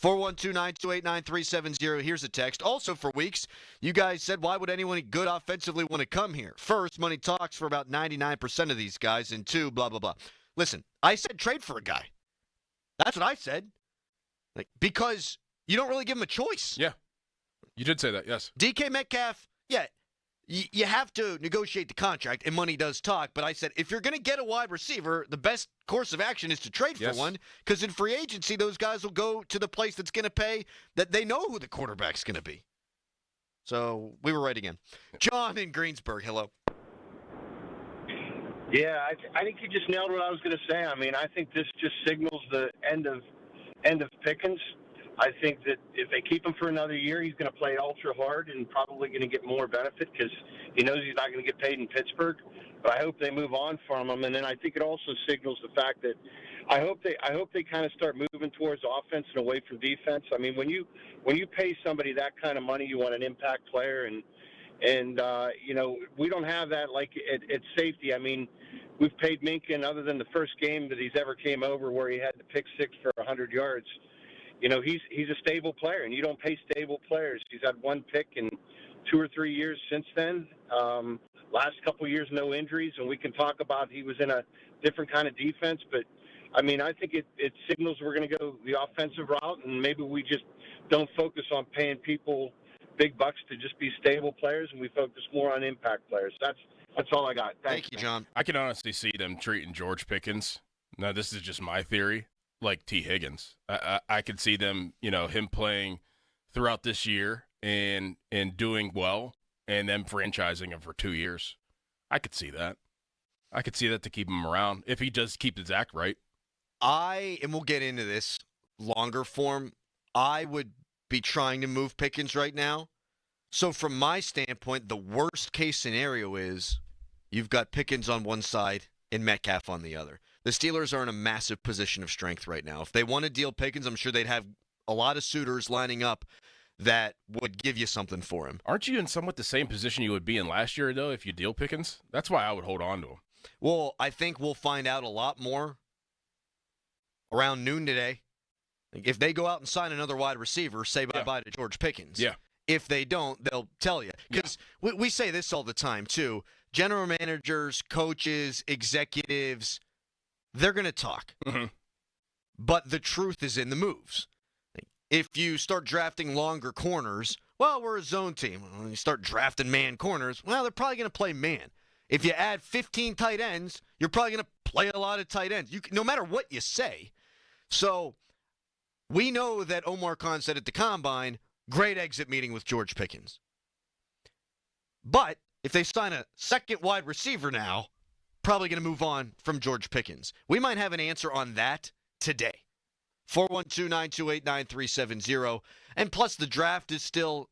[SPEAKER 4] 412-928-9370. Here's a text. Also for weeks, you guys said, why would anyone good offensively want to come here? First, money talks for about 99% of these guys, and two, blah, blah, blah. Listen, I said trade for a guy. That's what I said. Because you don't really give him a choice.
[SPEAKER 17] Yeah. You did say that, yes.
[SPEAKER 4] DK Metcalf, yeah, you have to negotiate the contract, and money does talk. But I said, if you're going to get a wide receiver, the best course of action is to trade for one, because in free agency, those guys will go to the place that's going to pay that they know who the quarterback's going to be. So we were right again. John in Greensburg, hello.
[SPEAKER 16] Yeah, I think you just nailed what I was going to say. I mean, I think this just signals the end of Pickens. I think that if they keep him for another year, he's going to play ultra hard and probably going to get more benefit because he knows he's not going to get paid in Pittsburgh. But I hope they move on from him. And then I think it also signals the fact that I hope they kind of start moving towards offense and away from defense. I mean, when you pay somebody that kind of money, you want an impact player, and you know, we don't have that like at safety. I mean, we've paid Minkin, other than the first game that he's ever came over where he had to pick six for 100 yards. You know, he's a stable player, and you don't pay stable players. He's had one pick in 2 or 3 years since then. Last couple of years, no injuries, and we can talk about he was in a different kind of defense. But, I mean, I think it signals we're going to go the offensive route, and maybe we just don't focus on paying people big bucks to just be stable players, and we focus more on impact players. That's all I got.
[SPEAKER 4] Thank you, John.
[SPEAKER 17] I can honestly see them treating George Pickens. Now, this is just my theory. Like T. Higgins. I could see them, you know, him playing throughout this year and doing well and then franchising him for 2 years. I could see that. I could see that to keep him around if he does keep his act right.
[SPEAKER 4] And we'll get into this longer form, I would be trying to move Pickens right now. So from my standpoint, the worst case scenario is you've got Pickens on one side and Metcalf on the other. The Steelers are in a massive position of strength right now. If they want to deal Pickens, I'm sure they'd have a lot of suitors lining up that would give you something for him.
[SPEAKER 17] Aren't you in somewhat the same position you would be in last year, though, if you deal Pickens? That's why I would hold on to him.
[SPEAKER 4] Well, I think we'll find out a lot more around noon today. If they go out and sign another wide receiver, say bye-bye to George Pickens.
[SPEAKER 17] Yeah.
[SPEAKER 4] If they don't, they'll tell you. Because we say this all the time, too. General managers, coaches, executives, they're going to talk.
[SPEAKER 17] Mm-hmm.
[SPEAKER 4] But the truth is in the moves. If you start drafting longer corners, well, we're a zone team. When you start drafting man corners, well, they're probably going to play man. If you add 15 tight ends, you're probably going to play a lot of tight ends. No matter what you say. So we know that Omar Khan said at the Combine, great exit meeting with George Pickens. But if they sign a second wide receiver now, probably going to move on from George Pickens. We might have an answer on that today. 412-928-9370. And plus the draft is still,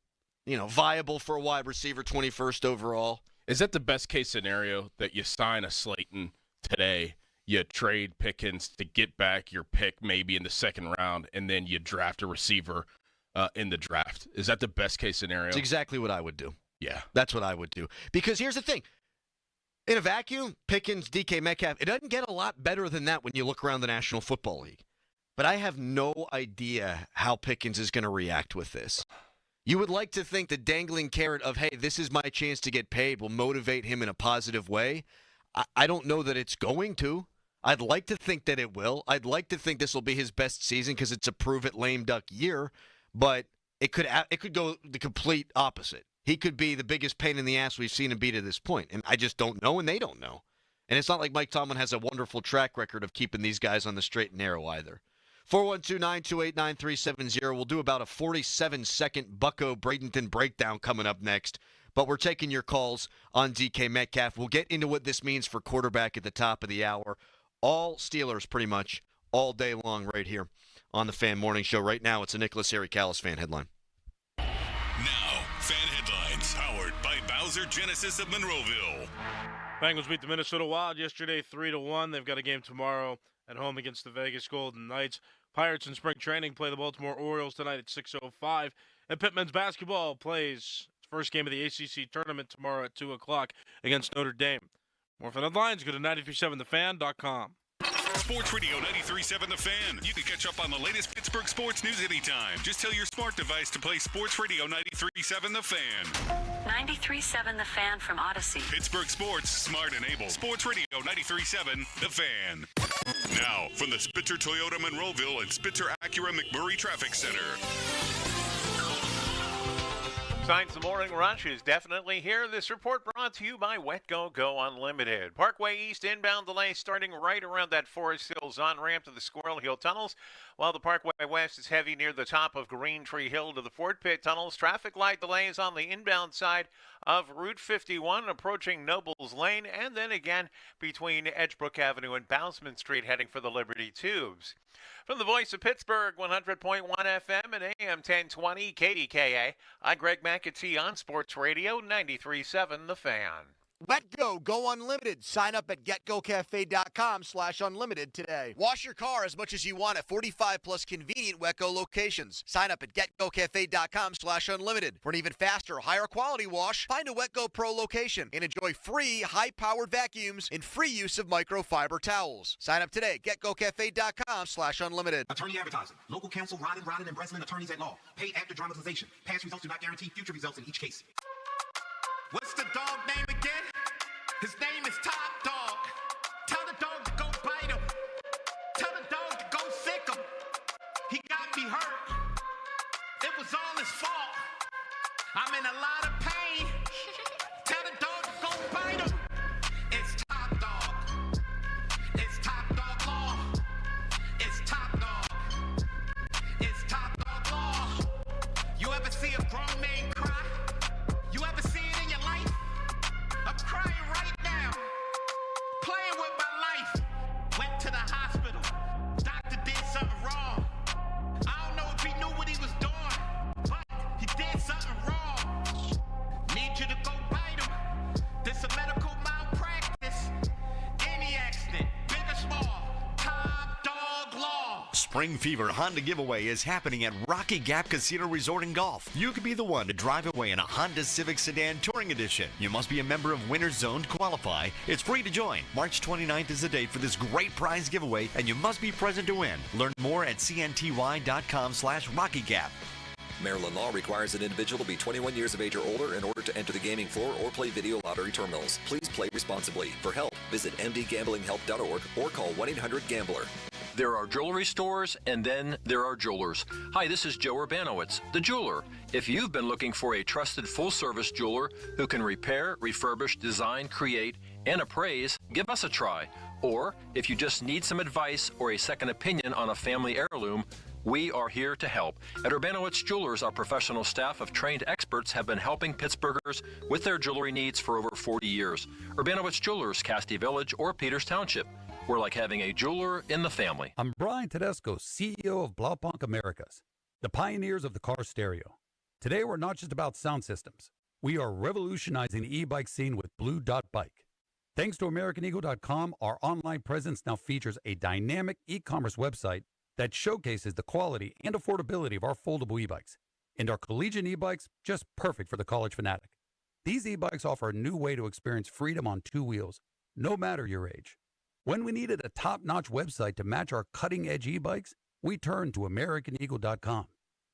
[SPEAKER 4] viable for a wide receiver, 21st overall.
[SPEAKER 17] Is that the best case scenario, that you sign a Slayton today, you trade Pickens to get back your pick maybe in the second round, and then you draft a receiver in the draft? Is that the best case scenario?
[SPEAKER 4] It's exactly what I would do.
[SPEAKER 17] Yeah.
[SPEAKER 4] That's what I would do. Because here's the thing. In a vacuum, Pickens, DK Metcalf, it doesn't get a lot better than that when you look around the National Football League. But I have no idea how Pickens is going to react with this. You would like to think the dangling carrot of, hey, this is my chance to get paid, will motivate him in a positive way. I don't know that it's going to. I'd like to think that it will. I'd like to think this will be his best season because it's a prove-it lame duck year. But it could go the complete opposite. He could be the biggest pain in the ass we've seen him be to this point. And I just don't know, and they don't know. And it's not like Mike Tomlin has a wonderful track record of keeping these guys on the straight and narrow either. 412-928-9370. We'll do about a 47-second Bucko Bradenton breakdown coming up next. But we're taking your calls on DK Metcalf. We'll get into what this means for quarterback at the top of the hour. All Steelers pretty much all day long right here on the Fan Morning Show. Right now, it's a Nicholas Harry Callis fan headline.
[SPEAKER 14] Now, fan headlines powered by Bowser Genesis of Monroeville.
[SPEAKER 5] Bengals beat the Minnesota Wild yesterday 3-1. They've got a game tomorrow at home against the Vegas Golden Knights. Pirates in spring training play the Baltimore Orioles tonight at 6:05. And Pitt men's basketball plays its first game of the ACC tournament tomorrow at 2 o'clock against Notre Dame. More fan headlines, go to 937thefan.com.
[SPEAKER 14] Sports Radio 93.7 The Fan. You can catch up on the latest Pittsburgh sports news anytime. Just tell your smart device to play Sports Radio 93.7 The Fan.
[SPEAKER 1] 93.7 The Fan from Odyssey.
[SPEAKER 14] Pittsburgh sports, smart and able. Sports Radio 93.7 The Fan. Now, from the Spitzer Toyota Monroeville and Spitzer Acura McMurray Traffic Center.
[SPEAKER 21] Signs the morning rush is definitely here. This report brought to you by Wetco Go Unlimited. Parkway East inbound delay starting right around that Forest Hills on-ramp to the Squirrel Hill tunnels, while the Parkway West is heavy near the top of Green Tree Hill to the Fort Pitt tunnels. Traffic light delays on the inbound side of Route 51 approaching Nobles Lane, and then again between Edgebrook Avenue and Bousman Street heading for the Liberty Tubes. From the voice of Pittsburgh, 100.1 FM and AM 1020 KDKA, I'm Greg McAtee on Sports Radio 93.7 The Fan.
[SPEAKER 22] Wetco Go Unlimited. Sign up at getgocafe.com/unlimited today. Wash your car as much as you want at 45 plus convenient Wetco locations. Sign up at getgocafe.com/unlimited. For an even faster, higher quality wash, find a Wetco Pro location and enjoy free high-powered vacuums and free use of microfiber towels. Sign up today at getgocafe.com/unlimited.
[SPEAKER 23] Attorney advertising. Local counsel Rodden and Breslin attorneys at law. Paid after dramatization. Past results do not guarantee future results in each case.
[SPEAKER 24] What's the dog name again? His name is Top Dog. Tell the dog to go bite him. Tell the dog to go sick him. He got me hurt. It was all his fault. I'm in a lot of pain. Tell the dog to go bite him. It's Top Dog. It's Top Dog Law. It's Top Dog. It's Top Dog Law. You ever see a grown man cry? You ever see it in your life? I'm crying right now. Playing with my life. Went to the hospital. Doctor did something wrong. I don't know if he knew what he was doing, but he did something wrong. Need you to go bite him. This a medical malpractice. Any accident, big or small. Top Dog Law.
[SPEAKER 25] Spring Fever Honda giveaway is happening at Rocky Gap Casino Resort and Golf. You could be the one to drive away in a Honda Civic Sedan Touring Edition. You must be a member of Winner's Zone to qualify. It's free to join. March 29th is the date for this great prize giveaway, and you must be present to win. Learn more at cnty.com/RockyGap.
[SPEAKER 26] Maryland law requires an individual to be 21 years of age or older in order to enter the gaming floor or play video lottery terminals. Please play responsibly. For help, visit mdgamblinghelp.org or call 1-800-GAMBLER.
[SPEAKER 27] There are jewelry stores, and then there are jewelers. Hi, this is Joe Urbanowitz, the jeweler. If you've been looking for a trusted full-service jeweler who can repair, refurbish, design, create, and appraise, give us a try. Or if you just need some advice or a second opinion on a family heirloom, we are here to help. At Urbanowitz Jewelers, our professional staff of trained experts have been helping Pittsburghers with their jewelry needs for over 40 years. Urbanowitz Jewelers, Castee Village, or Peters Township. We're like having a jeweler in the family.
[SPEAKER 28] I'm Brian Tedesco, CEO of Blaupunkt Americas, the pioneers of the car stereo. Today, we're not just about sound systems. We are revolutionizing the e-bike scene with Blue Dot Bike. Thanks to AmericanEagle.com, our online presence now features a dynamic e-commerce website that showcases the quality and affordability of our foldable e-bikes. And our collegiate e-bikes, just perfect for the college fanatic. These e-bikes offer a new way to experience freedom on two wheels, no matter your age. When we needed a top-notch website to match our cutting-edge e-bikes, we turned to AmericanEagle.com.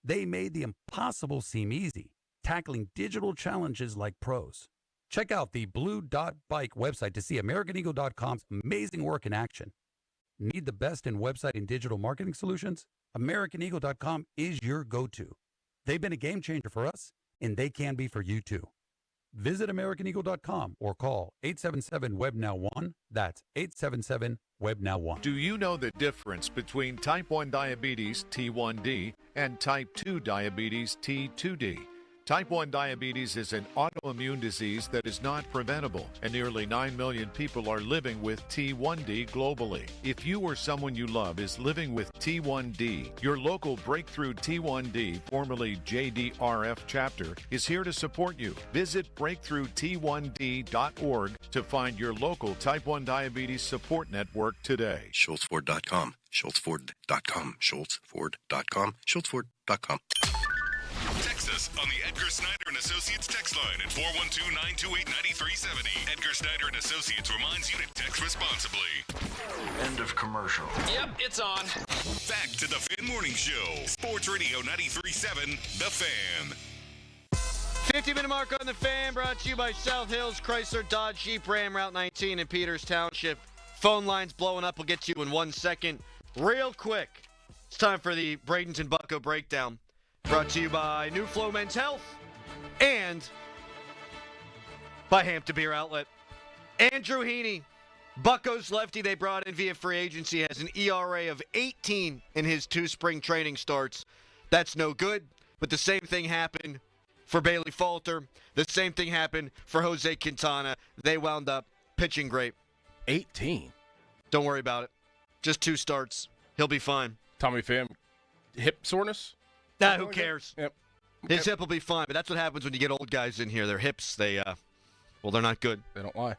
[SPEAKER 28] They made the impossible seem easy, tackling digital challenges like pros. Check out the Blue Dot Bike website to see AmericanEagle.com's amazing work in action. Need the best in website and digital marketing solutions? AmericanEagle.com is your go-to. They've been a game changer for us, and they can be for you too. Visit AmericanEagle.com or call 877-WEB-NOW1. That's 877-WEB-NOW1.
[SPEAKER 10] Do you know the difference between type 1 diabetes, T1D, and type 2 diabetes, T2D? Type 1 diabetes is an autoimmune disease that is not preventable, and nearly 9 million people are living with T1D globally. If you or someone you love is living with T1D, your local Breakthrough T1D, formerly JDRF chapter, is here to support you. Visit breakthrought1d.org to find your local type 1 diabetes support network today.
[SPEAKER 23] SchultzFord.com, SchultzFord.com, SchultzFord.com, SchultzFord.com.
[SPEAKER 14] Text us us on the Edgar Snyder and Associates text line at 412-928-9370. Edgar Snyder and Associates reminds you to text responsibly.
[SPEAKER 18] End of commercial.
[SPEAKER 14] Yep, it's on. Back to the Fan Morning Show. Sports Radio 93.7, The Fan.
[SPEAKER 4] 50-minute mark on the Fan, brought to you by South Hills Chrysler Dodge Jeep Ram Route 19 in Peters Township. Phone lines blowing up. We'll get to you in 1 second. Real quick, it's time for the Bradenton Bucko Breakdown, brought to you by New Flow Men's Health and by Hampton Beer Outlet. Andrew Heaney, Bucko's lefty they brought in via free agency, has an ERA of 18 in his 2 spring training starts. That's no good, but the same thing happened for Bailey Falter. The same thing happened for Jose Quintana. They wound up pitching great.
[SPEAKER 17] 18.
[SPEAKER 4] Don't worry about it. Just 2 starts. He'll be fine.
[SPEAKER 17] Tommy Pham, hip soreness?
[SPEAKER 4] Nah, who cares?
[SPEAKER 17] Yep.
[SPEAKER 4] His hip will be fine, but that's what happens when you get old guys in here. Their hips, they're not good.
[SPEAKER 17] They don't lie.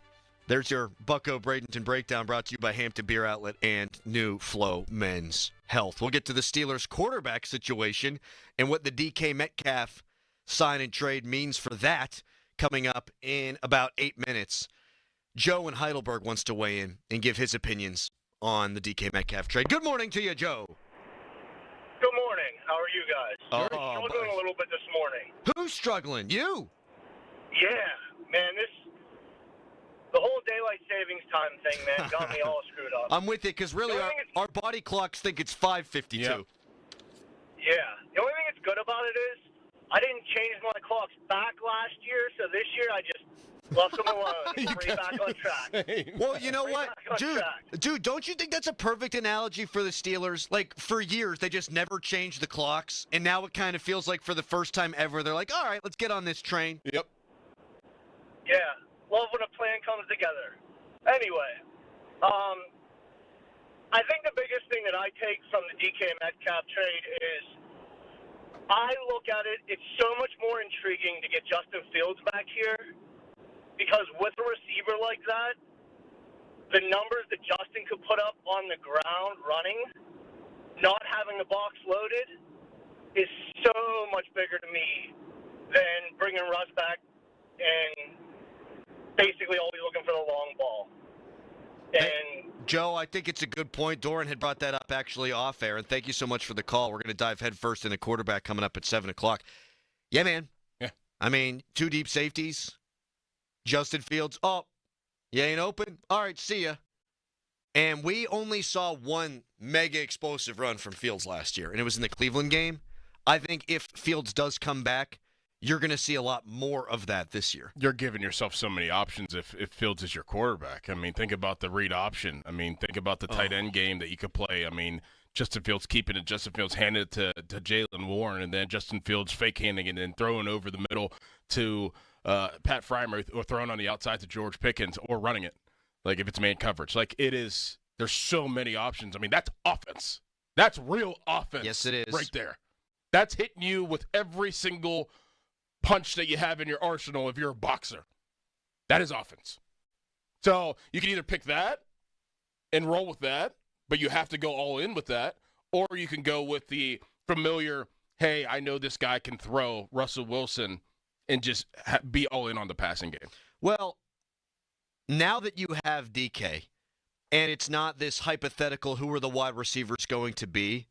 [SPEAKER 4] There's your Bucko Bradenton Breakdown, brought to you by Hampton Beer Outlet and New Flow Men's Health. We'll get to the Steelers' quarterback situation and what the DK Metcalf sign and trade means for that coming up in about 8 minutes. Joe in Heidelberg wants to weigh in and give his opinions on the DK Metcalf trade. Good morning to you, Joe.
[SPEAKER 2] Good morning. How are you guys? Struggling a little bit this morning.
[SPEAKER 4] Who's struggling? You?
[SPEAKER 2] Yeah, man. The whole daylight savings time thing, man, got me all screwed up.
[SPEAKER 4] I'm with you, because really our body clocks think it's 5:52.
[SPEAKER 2] Yeah. The only thing that's good about it is I didn't change my clocks back last year, so this year I just left them alone. Right back on track.
[SPEAKER 4] Well, you know what? Dude, don't you think that's a perfect analogy for the Steelers? Like, for years, they just never changed the clocks, and now it kind of feels like for the first time ever, they're like, all right, let's get on this train.
[SPEAKER 17] Yep.
[SPEAKER 2] Yeah. Love when a plan comes together. Anyway, I think the biggest thing that I take from the DK Metcalf trade is I look at it, it's so much more intriguing to get Justin Fields back here because with a receiver like that, the numbers that Justin could put up on the ground running, not having the box loaded, is so much bigger to me than bringing Russ back and basically always looking for the long ball. And
[SPEAKER 4] Joe, I think it's a good point. Doran had brought that up actually off air, and thank you so much for the call. We're going to dive headfirst into quarterback coming up at 7 o'clock. Yeah, man.
[SPEAKER 17] Yeah.
[SPEAKER 4] I mean, 2 deep safeties. Justin Fields. Oh, you ain't open? All right, see ya. And we only saw 1 mega explosive run from Fields last year, and it was in the Cleveland game. I think if Fields does come back, you're going to see a lot more of that this year.
[SPEAKER 17] You're giving yourself so many options if Fields is your quarterback. I mean, think about the read option. I mean, think about the tight end game that you could play. I mean, Justin Fields keeping it, Justin Fields handing it to Jalen Warren, and then Justin Fields fake handing it and then throwing over the middle to Pat Frymer or throwing on the outside to George Pickens or running it, like if it's man coverage. Like it is, there's so many options. I mean, that's offense. That's real offense.
[SPEAKER 4] Yes, it is.
[SPEAKER 17] Right there. That's hitting you with every single punch that you have in your arsenal if you're a boxer. That is offense. So you can either pick that and roll with that, but you have to go all in with that, or you can go with the familiar, hey, I know this guy can throw, Russell Wilson, and just be all in on the passing game.
[SPEAKER 4] Well, now that you have DK, and it's not this hypothetical who are the wide receivers going to be,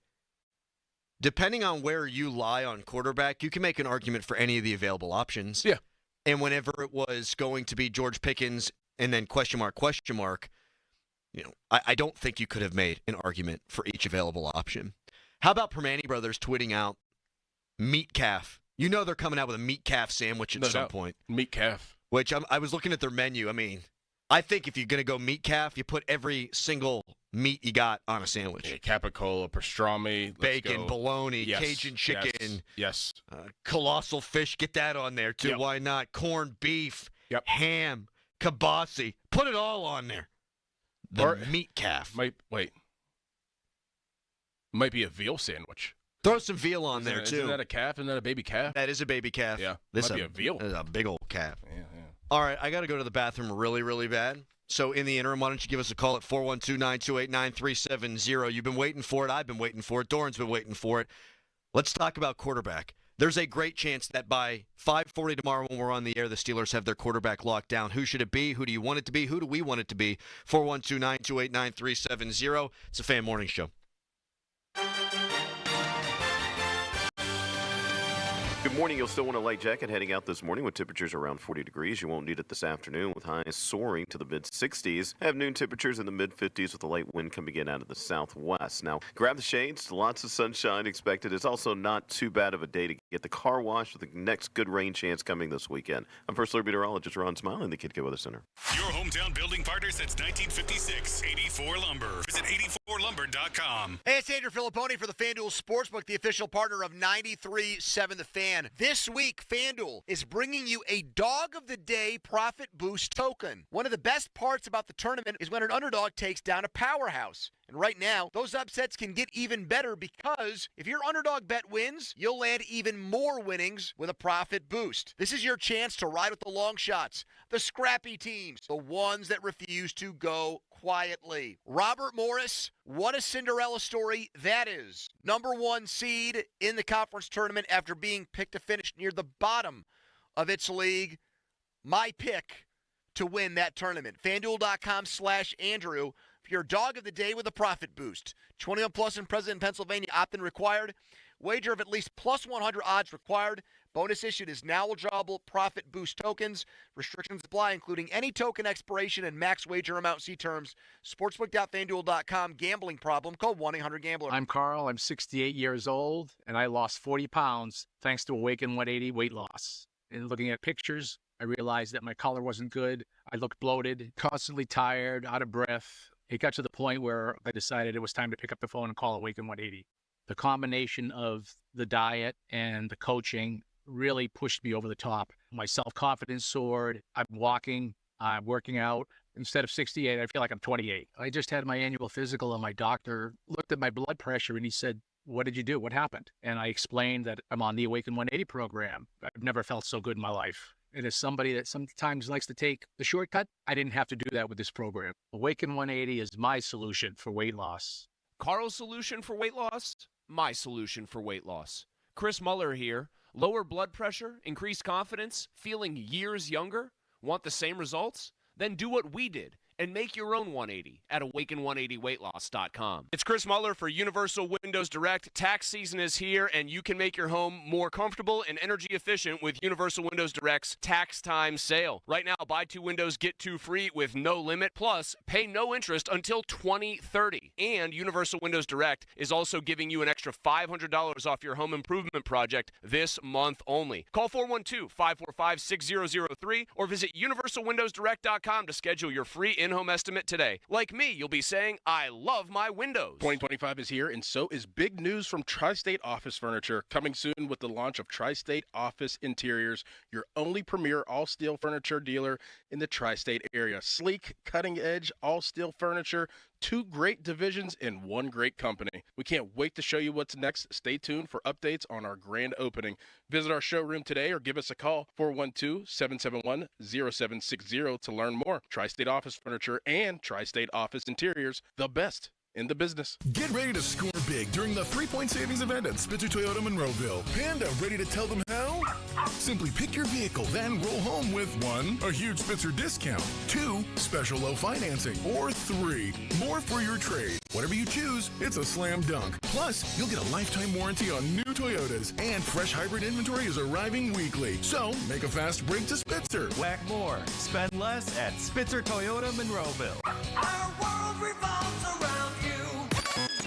[SPEAKER 4] depending on where you lie on quarterback, you can make an argument for any of the available options.
[SPEAKER 17] Yeah.
[SPEAKER 4] And whenever it was going to be George Pickens and then question mark, you know, I don't think you could have made an argument for each available option. How about Permane Brothers tweeting out meat calf? You know they're coming out with a meat calf sandwich at some point.
[SPEAKER 17] Meat calf.
[SPEAKER 4] Which I was looking at their menu. I mean, I think if you're going to go meat calf, you put every single meat you got on a sandwich.
[SPEAKER 17] Yeah, capicola, pastrami,
[SPEAKER 4] bacon, bologna,
[SPEAKER 17] yes,
[SPEAKER 4] Cajun chicken,
[SPEAKER 17] yes,
[SPEAKER 4] colossal fish. Get that on there too.
[SPEAKER 17] Yep.
[SPEAKER 4] Why not? Corned beef,
[SPEAKER 17] yep,
[SPEAKER 4] ham, kibasi. Put it all on there. The meat calf.
[SPEAKER 17] Might be a veal sandwich.
[SPEAKER 4] Throw some veal on there too.
[SPEAKER 17] Isn't that a calf? Isn't that a baby calf?
[SPEAKER 4] That is a baby calf.
[SPEAKER 17] Yeah,
[SPEAKER 4] this
[SPEAKER 17] might be a veal.
[SPEAKER 4] This is a big old calf.
[SPEAKER 17] Yeah.
[SPEAKER 4] All right, I got to go to the bathroom really, really bad. So in the interim, why don't you give us a call at 412-928-9370. You've been waiting for it. I've been waiting for it. Doran's been waiting for it. Let's talk about quarterback. there's a great chance that by 5:40 tomorrow when we're on the air, the Steelers have their quarterback locked down. Who should it be? Who do you want it to be? Who do we want it to be? 412-928-9370. It's a Fan Morning Show.
[SPEAKER 6] Good morning. You'll still want a light jacket heading out this morning with temperatures around 40 degrees. You won't need it this afternoon with highs soaring to the mid-60s. Afternoon temperatures in the mid-50s with a light wind coming in out of the southwest. Now, grab the shades. Lots of sunshine expected. It's also not too bad of a day to get the car washed with the next good rain chance coming this weekend. I'm First Alert Meteorologist Ron Smiley in the Kidco Weather Center.
[SPEAKER 14] Your hometown building partner since 1956, 84 Lumber. Visit 84lumber.com.
[SPEAKER 22] Hey, it's Andrew Filipponi for the FanDuel Sportsbook, the official partner of 93.7 The Fan. This week, FanDuel is bringing you a Dog of the Day Profit Boost token. One of the best parts about the tournament is when an underdog takes down a powerhouse. And right now, those upsets can get even better because if your underdog bet wins, you'll land even more winnings with a profit boost. This is your chance to ride with the long shots, the scrappy teams, the ones that refuse to go quietly. Robert Morris, what a Cinderella story that is. Number 1 seed in the conference tournament after being picked to finish near the bottom of its league. My pick to win that tournament. FanDuel.com/Andrew. Your Dog of the Day with a profit boost. 21 plus and present in Pennsylvania. Opt-in required. Wager of at least plus 100 odds required. Bonus issued is now withdrawable profit boost tokens. Restrictions apply, including any token expiration and max wager amount. See terms. Sportsbook.fanduel.com. Gambling problem. Call 1-800-GAMBLER.
[SPEAKER 7] I'm Carl. I'm 68 years old, and I lost 40 pounds thanks to Awaken 180 weight loss. And looking at pictures, I realized that my color wasn't good. I looked bloated, constantly tired, out of breath. It got to the point where I decided it was time to pick up the phone and call Awaken 180. The combination of the diet and the coaching really pushed me over the top. My self-confidence soared. I'm walking, I'm working out. Instead of 68, I feel like I'm 28. I just had my annual physical, and my doctor looked at my blood pressure and he said, "What did you do? What happened?" And I explained that I'm on the Awaken 180 program. I've never felt so good in my life. And as somebody that sometimes likes to take the shortcut, I didn't have to do that with this program. Awaken 180 is my solution for weight loss.
[SPEAKER 8] Carl's solution for weight loss? My solution for weight loss. Chris Muller here. Lower blood pressure, increased confidence, feeling years younger? Want the same results? Then do what we did and make your own 180 at awaken180weightloss.com. It's Chris Muller for Universal Windows Direct. Tax season is here, and you can make your home more comfortable and energy efficient with Universal Windows Direct's tax time sale. Right now, buy 2 windows, get 2 free with no limit. Plus, pay no interest until 2030. And Universal Windows Direct is also giving you an extra $500 off your home improvement project this month only. Call 412-545-6003 or visit universalwindowsdirect.com to schedule your free in-home estimate today. Like me, you'll be saying, "I love my windows."
[SPEAKER 9] 2025 is here, and so is big news from Tri-State Office Furniture, coming soon with the launch of Tri-State Office Interiors, your only premier all-steel furniture dealer in the Tri-State area. Sleek, cutting-edge, all-steel furniture, 2 great divisions in 1 great company. We can't wait to show you what's next. Stay tuned for updates on our grand opening. Visit our showroom today or give us a call, 412-771-0760 to learn more. Tri-State Office Furniture and Tri-State Office Interiors, the best in the business.
[SPEAKER 11] Get ready to score big during the 3-point savings event at Spitzer Toyota Monroeville. Panda, ready to tell them how? Simply pick your vehicle, then roll home with 1, a huge Spitzer discount, 2, special low financing, or 3, more for your trade. Whatever you choose, it's a slam dunk. Plus, you'll get a lifetime warranty on new Toyotas, and fresh hybrid inventory is arriving weekly. So, make a fast break to Spitzer.
[SPEAKER 12] Whack more, spend less at Spitzer Toyota Monroeville.
[SPEAKER 24] Our world revolves around you.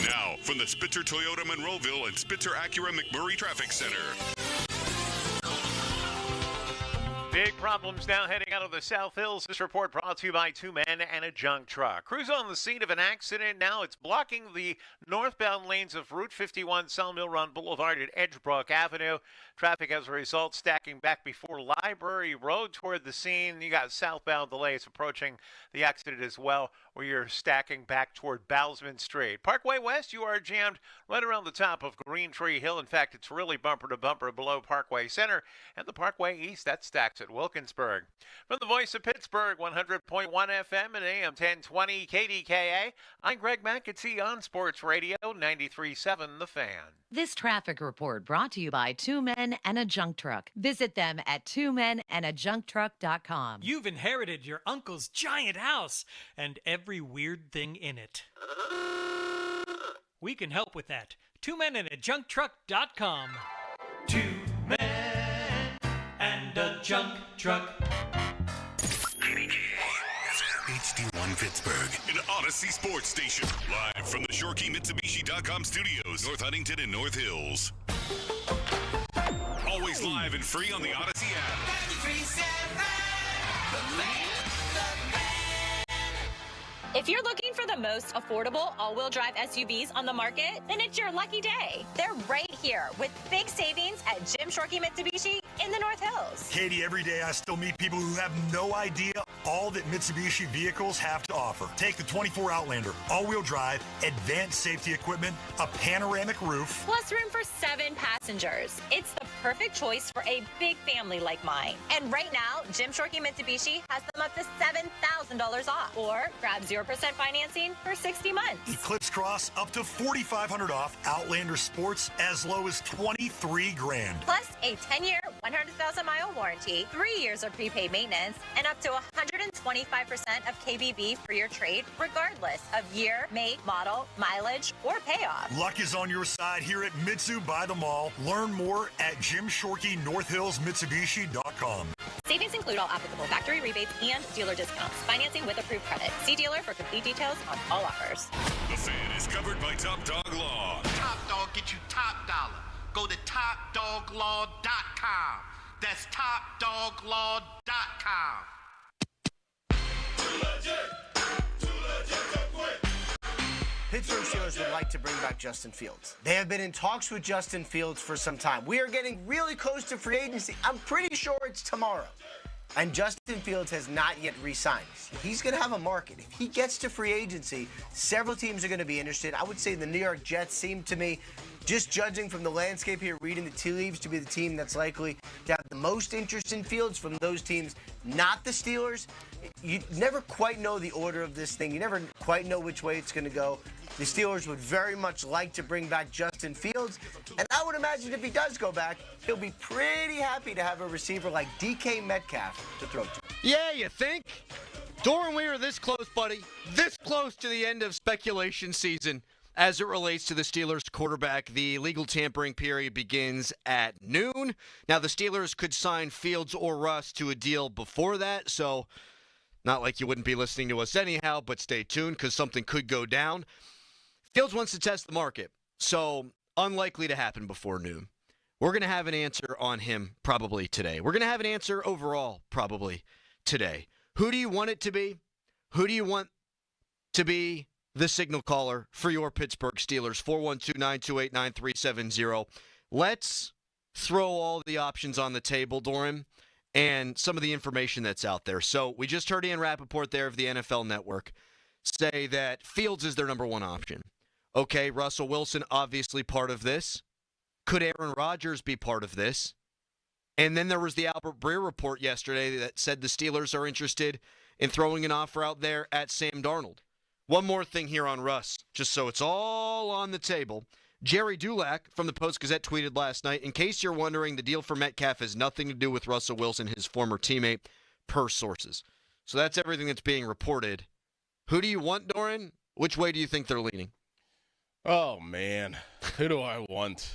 [SPEAKER 14] Now, from the Spitzer Toyota Monroeville and Spitzer Acura McMurray Traffic Center.
[SPEAKER 21] Big problems now heading out of the South Hills. This report brought to you by 2 men and a junk truck. Crews on the scene of an accident now. It's blocking the northbound lanes of Route 51, Sawmill Run Boulevard at Edgebrook Avenue. Traffic as a result stacking back before Library Road toward the scene. You got southbound delays approaching the accident as well, where you're stacking back toward Bousman Street. Parkway West, you are jammed right around the top of Green Tree Hill. In fact, it's really bumper to bumper below Parkway Center. And the Parkway East, that stacks at Wilkinsburg. From the voice of Pittsburgh, 100.1 FM and AM 1020 KDKA, I'm Greg McAtee on Sports Radio 93.7 The Fan.
[SPEAKER 1] This traffic report brought to you by Two Men and a Junk Truck. Visit them at twomenandajuncktruck.com.
[SPEAKER 3] You've inherited your uncle's giant house and every weird thing in it. We can help with that. twomenandajuncktruck.com. 2 men and a junk truck.
[SPEAKER 14] HD1 Pittsburgh, an Odyssey sports station. Live from the ShoreKeyMitsubishi.com studios, North Huntington and North Hills. Always live and free on the Odyssey app.
[SPEAKER 5] If you're looking for the most affordable all-wheel drive SUVs on the market, then it's your lucky day. They're right here with big savings at Jim Shorkey Mitsubishi in the North Hills.
[SPEAKER 13] Katie, every day I still meet people who have no idea all that Mitsubishi vehicles have to offer. Take the 24 Outlander, all-wheel drive, advanced safety equipment, a panoramic roof.
[SPEAKER 5] Plus room for 7 passengers. It's the perfect choice for a big family like mine. And right now, Jim Shorkey Mitsubishi has them up to $7,000 off. Or grab 0% financing for 60 months.
[SPEAKER 13] Eclipse Cross up to $4,500 off. Outlander Sports as low as $23,000.
[SPEAKER 5] Plus a 10-year, 100,000-mile warranty, 3 years of prepaid maintenance, and up to 125% of KBB for your trade, regardless of year, make, model, mileage, or payoff.
[SPEAKER 13] Luck is on your side here at Mitsu by the Mall. Learn more at Jim Shorkey NorthHillsMitsubishi.com.
[SPEAKER 5] Savings include all applicable factory rebates and dealer discounts. Financing with approved credit. See dealer for complete details on all offers.
[SPEAKER 14] The Fan is covered by Top Dog Law.
[SPEAKER 24] Top Dog get you top dollar. Go to TopDogLaw.com. That's TopDogLaw.com.
[SPEAKER 15] Pittsburgh Steelers would like to bring back Justin Fields. They have been in talks with Justin Fields for some time. We are getting really close to free agency. I'm pretty sure it's tomorrow. And Justin Fields has not yet re-signed. He's going to have a market. If he gets to free agency, several teams are going to be interested. I would say the New York Jets seem to me, just judging from the landscape here, reading the tea leaves, to be the team that's likely to have the most interest in Fields from those teams, not the Steelers. You never quite know the order of this thing. You never quite know which way it's going to go. The Steelers would very much like to bring back Justin Fields, and I would imagine if he does go back, he'll be pretty happy to have a receiver like DK Metcalf to throw to.
[SPEAKER 4] Yeah, you think? Doran, we are this close, buddy. This close to the end of speculation season as it relates to the Steelers quarterback. The legal tampering period begins at noon. Now, the Steelers could sign Fields or Russ to a deal before that, so not like you wouldn't be listening to us anyhow, but stay tuned because something could go down. Fields wants to test the market, so unlikely to happen before noon. We're going to have an answer on him probably today. We're going to have an answer overall probably today. Who do you want it to be? Who do you want to be the signal caller for your Pittsburgh Steelers? 412-928-9370. Let's throw all the options on the table, Doran, and some of the information that's out there. So we just heard Ian Rappaport there of the NFL Network say that Fields is their number one option. Okay, Russell Wilson obviously part of this. Could Aaron Rodgers be part of this? And then there was the Albert Breer report yesterday that said the Steelers are interested in throwing an offer out there at Sam Darnold. One more thing here on Russ, just so it's all on the table. Jerry Dulac from the Post-Gazette tweeted last night, in case you're wondering, the deal for Metcalf has nothing to do with Russell Wilson, his former teammate, per sources. So that's everything that's being reported. Who do you want, Doran? Which way do you think they're leaning?
[SPEAKER 17] Oh, man. Who do I want?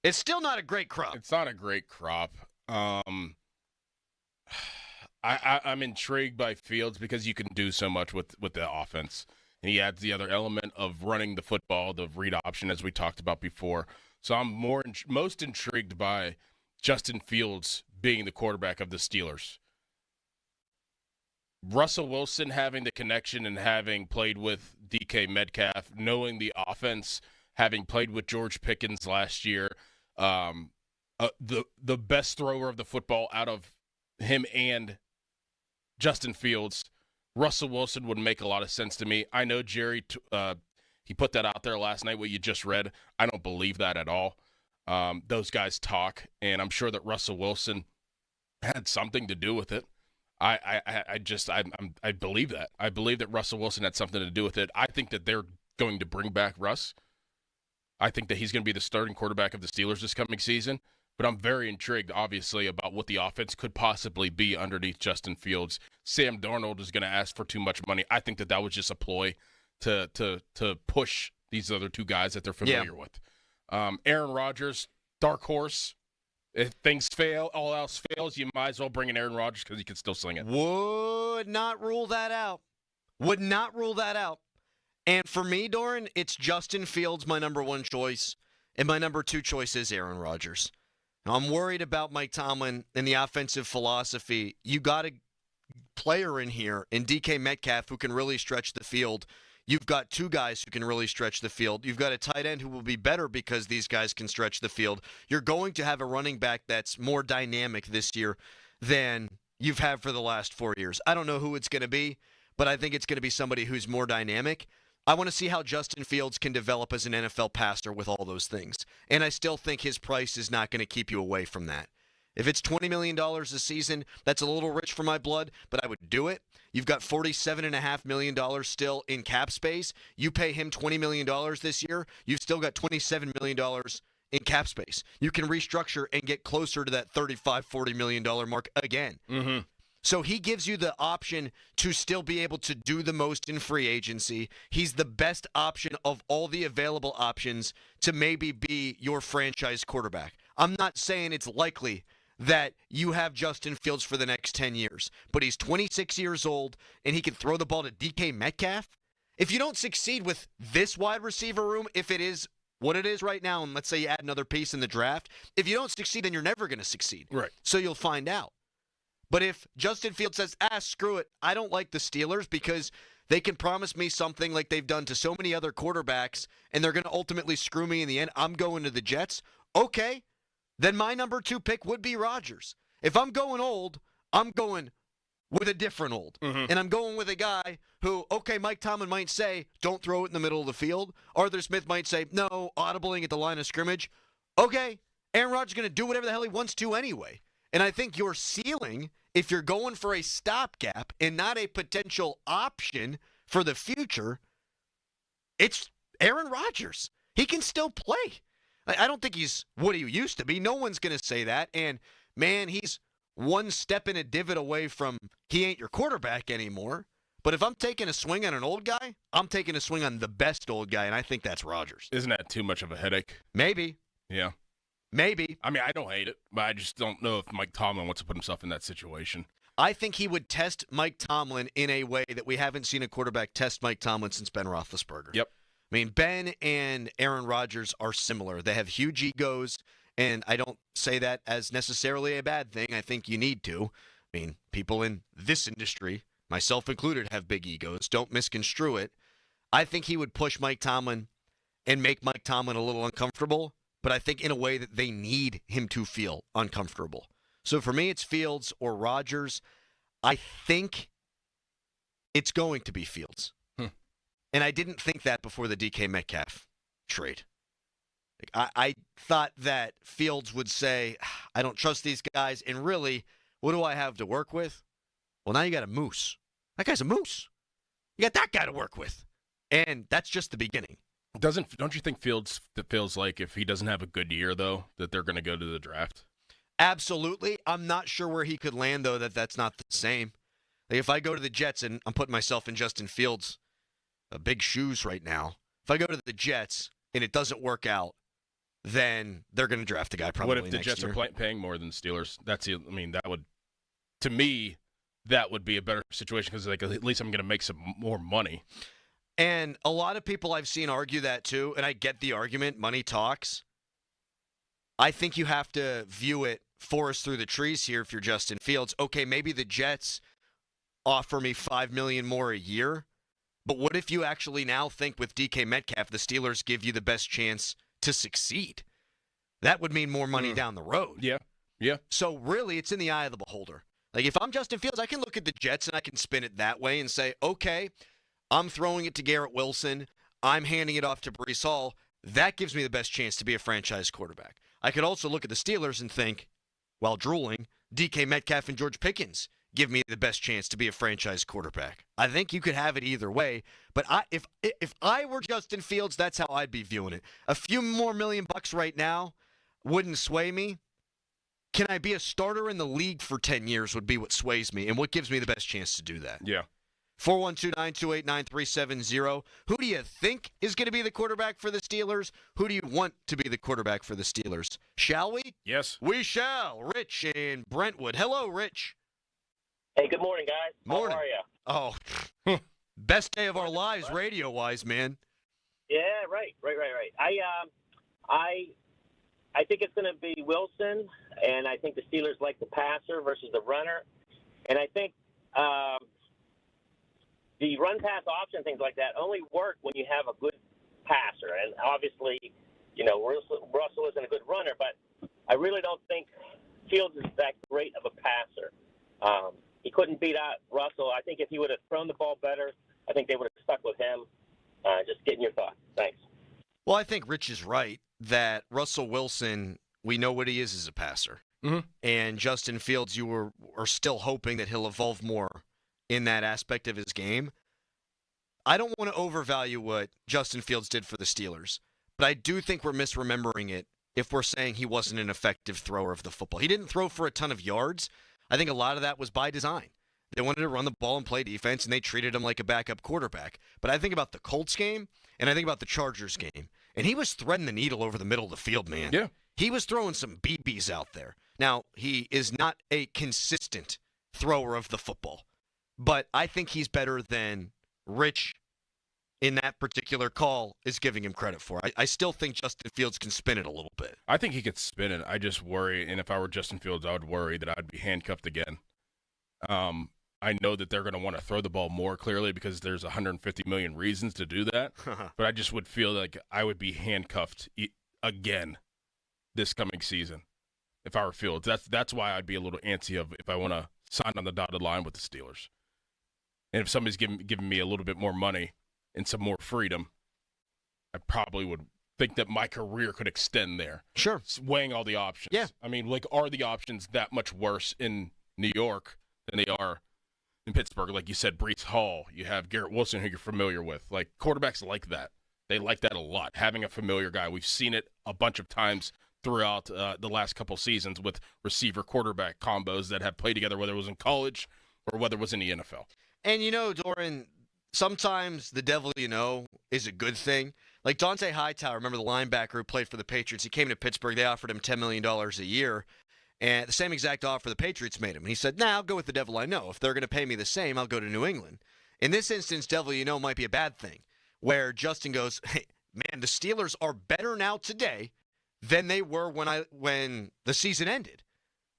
[SPEAKER 4] It's still not a great crop.
[SPEAKER 17] It's not a great crop. I'm intrigued by Fields because you can do so much with the offense. And he adds the other element of running the football, the read option, as we talked about before. So I'm most intrigued by Justin Fields being the quarterback of the Steelers. Russell Wilson having the connection and having played with DK Metcalf, knowing the offense, having played with George Pickens last year, the best thrower of the football out of him and Justin Fields, Russell Wilson would make a lot of sense to me. I know Jerry, he put that out there last night, what you just read. I don't believe that at all. Those guys talk, and I'm sure that Russell Wilson had something to do with it. I believe that. I believe that Russell Wilson had something to do with it. I think that they're going to bring back Russ. I think that he's going to be the starting quarterback of the Steelers this coming season. But I'm very intrigued, obviously, about what the offense could possibly be underneath Justin Fields. Sam Darnold is going to ask for too much money. I think that was just a ploy to push these other two guys that they're familiar with. Aaron Rodgers, dark horse. If things fail, all else fails, you might as well bring in Aaron Rodgers because he can still sling it.
[SPEAKER 4] Would not rule that out. Would not rule that out. And for me, Doran, it's Justin Fields, my number one choice, and my number two choice is Aaron Rodgers. Now, I'm worried about Mike Tomlin and the offensive philosophy. You got a player in here in DK Metcalf who can really stretch the field. You've got two guys who can really stretch the field. You've got a tight end who will be better because these guys can stretch the field. You're going to have a running back that's more dynamic this year than you've had for the last 4 years. I don't know who it's going to be, but I think it's going to be somebody who's more dynamic. I want to see how Justin Fields can develop as an NFL passer with all those things. And I still think his price is not going to keep you away from that. If it's $20 million a season, that's a little rich for my blood, but I would do it. You've got $47.5 million still in cap space. You pay him $20 million this year, you've still got $27 million in cap space. You can restructure and get closer to that $35-40 million mark again.
[SPEAKER 17] Mm-hmm.
[SPEAKER 4] So he gives you the option to still be able to do the most in free agency. He's the best option of all the available options to maybe be your franchise quarterback. I'm not saying it's likely that you have Justin Fields for the next 10 years, but he's 26 years old, and he can throw the ball to DK Metcalf. If you don't succeed with this wide receiver room, if it is what it is right now, and let's say you add another piece in the draft, if you don't succeed, then you're never going to succeed.
[SPEAKER 17] Right.
[SPEAKER 4] So you'll find out. But if Justin Fields says, screw it, I don't like the Steelers because they can promise me something like they've done to so many other quarterbacks, and they're going to ultimately screw me in the end, I'm going to the Jets, okay, then my number two pick would be Rodgers. If I'm going old, I'm going with a different old.
[SPEAKER 17] Mm-hmm.
[SPEAKER 4] And I'm going with a guy who, okay, Mike Tomlin might say, don't throw it in the middle of the field. Arthur Smith might say, no, audibling at the line of scrimmage. Okay, Aaron Rodgers is going to do whatever the hell he wants to anyway. And I think your ceiling, if you're going for a stopgap and not a potential option for the future, it's Aaron Rodgers. He can still play. I don't think he's what he used to be. No one's going to say that. And, man, he's one step in a divot away from he ain't your quarterback anymore. But if I'm taking a swing on an old guy, I'm taking a swing on the best old guy, and I think that's Rodgers.
[SPEAKER 17] Isn't that too much of a headache?
[SPEAKER 4] Maybe.
[SPEAKER 17] Yeah.
[SPEAKER 4] Maybe.
[SPEAKER 17] I mean, I don't hate it, but I just don't know if Mike Tomlin wants to put himself in that situation.
[SPEAKER 4] I think he would test Mike Tomlin in a way that we haven't seen a quarterback test Mike Tomlin since Ben Roethlisberger.
[SPEAKER 17] Yep.
[SPEAKER 4] I mean, Ben and Aaron Rodgers are similar. They have huge egos, and I don't say that as necessarily a bad thing. I think you need to. I mean, people in this industry, myself included, have big egos. Don't misconstrue it. I think he would push Mike Tomlin and make Mike Tomlin a little uncomfortable, but I think in a way that they need him to feel uncomfortable. So for me, it's Fields or Rodgers. I think it's going to be Fields. And I didn't think that before the DK Metcalf trade. I thought that Fields would say, I don't trust these guys, and really, what do I have to work with? Well, now you got a moose. That guy's a moose. You got that guy to work with. And that's just the beginning.
[SPEAKER 17] Don't you think Fields feels like if he doesn't have a good year, though, that they're going to go to the draft?
[SPEAKER 4] Absolutely. I'm not sure where he could land, though, that's not the same. Like if I go to the Jets, and I'm putting myself in Justin Fields' big shoes right now. If I go to the Jets and it doesn't work out, then they're going to draft a guy probably next year.
[SPEAKER 17] What if the Jets are paying more than Steelers? That would, to me, that would be a better situation because like at least I'm going to make some more money.
[SPEAKER 4] And a lot of people I've seen argue that too, and I get the argument, money talks. I think you have to view it forest through the trees here if you're Justin Fields. Okay, maybe the Jets offer me $5 million more a year, but what if you actually now think with DK Metcalf, the Steelers give you the best chance to succeed? That would mean more money down the road.
[SPEAKER 17] Yeah.
[SPEAKER 4] So really, it's in the eye of the beholder. Like if I'm Justin Fields, I can look at the Jets and I can spin it that way and say, okay, I'm throwing it to Garrett Wilson. I'm handing it off to Breece Hall. That gives me the best chance to be a franchise quarterback. I could also look at the Steelers and think, while drooling, DK Metcalf and George Pickens give me the best chance to be a franchise quarterback. I think you could have it either way, but if I were Justin Fields, that's how I'd be viewing it. A few more $1 million right now wouldn't sway me. Can I be a starter in the league for 10 years would be what sways me and what gives me the best chance to do that.
[SPEAKER 17] Yeah.
[SPEAKER 4] 412-928-9370. Who do you think is going to be the quarterback for the Steelers? Who do you want to be the quarterback for the Steelers? Shall we?
[SPEAKER 17] Yes.
[SPEAKER 4] We shall. Rich in Brentwood. Hello, Rich.
[SPEAKER 10] Hey, good morning, guys.
[SPEAKER 4] Morning.
[SPEAKER 10] How are you?
[SPEAKER 4] Oh, best day of our lives radio-wise, man.
[SPEAKER 10] Yeah, right. I think it's going to be Wilson, and I think the Steelers like the passer versus the runner. And I think the run-pass option, things like that, only work when you have a good passer. And obviously, Russell isn't a good runner, but I really don't think Fields is that great of a passer. He couldn't beat out Russell. I think if he would have thrown the ball better, I think they would have stuck with him. Just getting your thoughts. Thanks.
[SPEAKER 4] Well, I think Rich is right that Russell Wilson, we know what he is as a passer.
[SPEAKER 17] Mm-hmm.
[SPEAKER 4] And Justin Fields, you are still hoping that he'll evolve more in that aspect of his game. I don't want to overvalue what Justin Fields did for the Steelers, but I do think we're misremembering it if we're saying he wasn't an effective thrower of the football. He didn't throw for a ton of yards. I think a lot of that was by design. They wanted to run the ball and play defense, and they treated him like a backup quarterback. But I think about the Colts game, and I think about the Chargers game, and he was threading the needle over the middle of the field, man.
[SPEAKER 17] Yeah.
[SPEAKER 4] He was throwing some BBs out there. Now, he is not a consistent thrower of the football, but I think he's better than Rich in that particular call is giving him credit for. I still think Justin Fields can spin it a little bit.
[SPEAKER 17] I think he could spin it. I just worry, and if I were Justin Fields, I would worry that I'd be handcuffed again. I know that they're going to want to throw the ball more clearly because there's 150 million reasons to do that, but I just would feel like I would be handcuffed again this coming season if I were Fields. That's why I'd be a little antsy if I want to sign on the dotted line with the Steelers. And if somebody's giving me a little bit more money and some more freedom, I probably would think that my career could extend there.
[SPEAKER 4] Sure.
[SPEAKER 17] Weighing all the options.
[SPEAKER 4] Yeah.
[SPEAKER 17] I mean, are the options that much worse in New York than they are in Pittsburgh? Like you said, Breece Hall, you have Garrett Wilson, who you're familiar with. Like, quarterbacks like that. They like that a lot, having a familiar guy. We've seen it a bunch of times throughout the last couple seasons with receiver-quarterback combos that have played together, whether it was in college or whether it was in the NFL.
[SPEAKER 4] And, Doran, sometimes the devil is a good thing. Like Dante Hightower, remember the linebacker who played for the Patriots? He came to Pittsburgh. They offered him $10 million a year. And the same exact offer the Patriots made him. And he said, I'll go with the devil I know. If they're going to pay me the same, I'll go to New England. In this instance, devil might be a bad thing, where Justin goes, hey, man, the Steelers are better now today than they were when the season ended.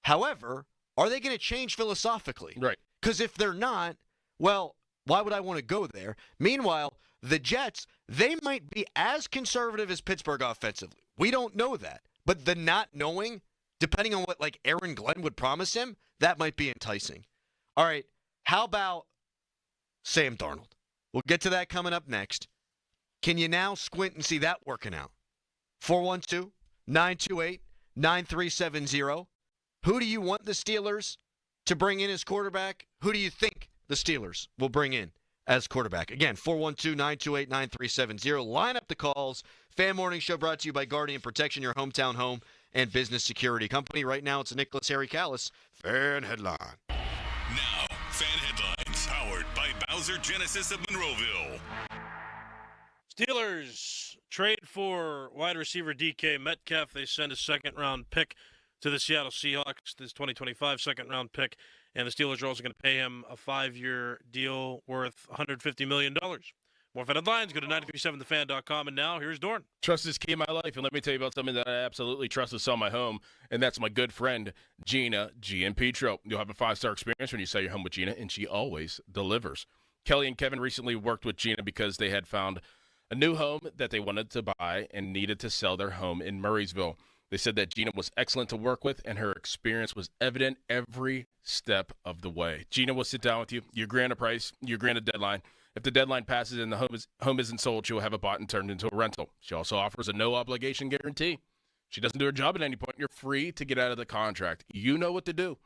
[SPEAKER 4] However, are they going to change philosophically?
[SPEAKER 17] Right.
[SPEAKER 4] Because if they're not, well, why would I want to go there? Meanwhile, the Jets, they might be as conservative as Pittsburgh offensively. We don't know that. But the not knowing, depending on what Aaron Glenn would promise him, that might be enticing. All right, how about Sam Darnold? We'll get to that coming up next. Can you now squint and see that working out? 412-928-9370. Who do you want the Steelers to bring in as quarterback? Who do you think the Steelers will bring in as quarterback? Again, 412-928-9370. Line up the calls. Fan Morning Show brought to you by Guardian Protection, your hometown home and business security company. Right now, it's Nicholas Harry Callis Fan Headline.
[SPEAKER 14] Now, Fan Headlines, powered by Bowser Genesis of Monroeville.
[SPEAKER 16] Steelers trade for wide receiver DK Metcalf. They send a second-round pick to the Seattle Seahawks, this 2025 second-round pick, and the Steelers are also going to pay him a 5-year deal worth $150 million. More Fan Headlines, go to 937thefan.com, and now here's Dorn.
[SPEAKER 17] Trust is key in my life, and let me tell you about something that I absolutely trust to sell my home, and that's my good friend, Gina G. Petro. You'll have a 5-star experience when you sell your home with Gina, and she always delivers. Kelly and Kevin recently worked with Gina because they had found a new home that they wanted to buy and needed to sell their home in Murraysville. They said that Gina was excellent to work with, and her experience was evident every step of the way. Gina will sit down with you. You grant a price. You grant a deadline. If the deadline passes and the home isn't sold, she will have it bought and turned into a rental. She also offers a no-obligation guarantee. She doesn't do her job at any point. You're free to get out of the contract. You know what to do.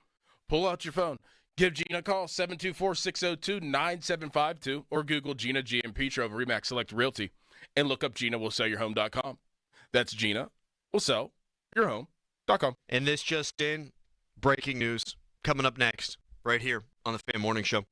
[SPEAKER 9] Pull out your phone. Give Gina a call, 724-602-9752, or Google Gina GMP Trove Remax Select Realty and look up GinaWillSellYourHome.com. That's GinaWillSellYourHome.com.
[SPEAKER 4] And this just in, breaking news coming up next, right here on the Fan Morning Show.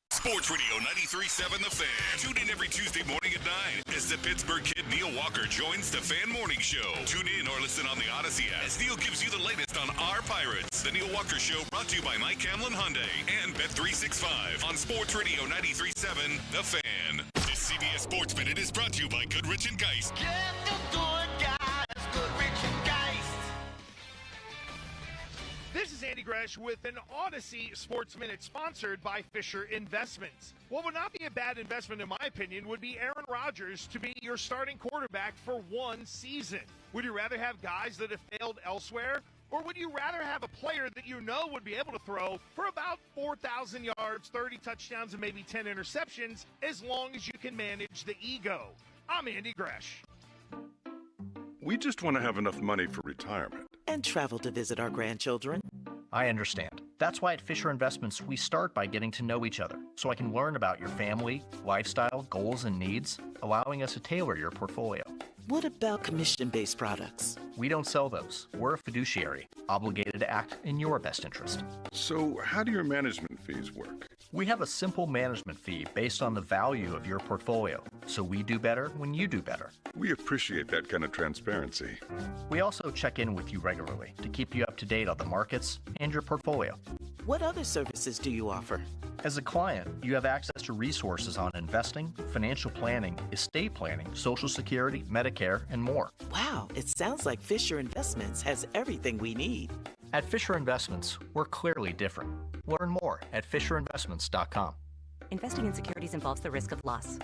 [SPEAKER 14] Sports Radio 93.7 The Fan. Tune in every Tuesday morning at 9 as the Pittsburgh kid Neil Walker joins the Fan Morning Show. Tune in or listen on the Odyssey app as Neil gives you the latest on our Pirates. The Neil Walker Show brought to you by Mike Hamlin Hyundai and Bet365 on Sports Radio 93.7 The Fan. This CBS Sports Minute is brought to you by Goodrich & Geist.
[SPEAKER 24] Get the good guys, Goodrich & Geist.
[SPEAKER 18] This is Andy Gresh with an Odyssey Sports Minute sponsored by Fisher Investments. What would not be a bad investment, in my opinion, would be Aaron Rodgers to be your starting quarterback for one season. Would you rather have guys that have failed elsewhere? Or would you rather have a player that you know would be able to throw for about 4,000 yards, 30 touchdowns, and maybe 10 interceptions as long as you can manage the ego? I'm Andy Gresh.
[SPEAKER 19] We just want to have enough money for retirement.
[SPEAKER 20] And travel to visit our grandchildren.
[SPEAKER 23] I understand. That's why at Fisher Investments, we start by getting to know each other, so I can learn about your family, lifestyle, goals, and needs, allowing us to tailor your portfolio.
[SPEAKER 20] What about commission-based products?
[SPEAKER 23] We don't sell those. We're a fiduciary, obligated to act in your best interest.
[SPEAKER 19] So how do your management fees work?
[SPEAKER 23] We have a simple management fee based on the value of your portfolio, so we do better when you do better.
[SPEAKER 19] We appreciate that kind of transparency.
[SPEAKER 23] We also check in with you regularly to keep you up to date on the markets and your portfolio.
[SPEAKER 20] What other services do you offer?
[SPEAKER 23] As a client, you have access to resources on investing, financial planning, estate planning, Social Security, Medicare, and more.
[SPEAKER 20] Wow, it sounds like Fisher Investments has everything we need.
[SPEAKER 23] At Fisher Investments, we're clearly different. Learn more at FisherInvestments.com.
[SPEAKER 25] Investing in securities involves the risk of loss.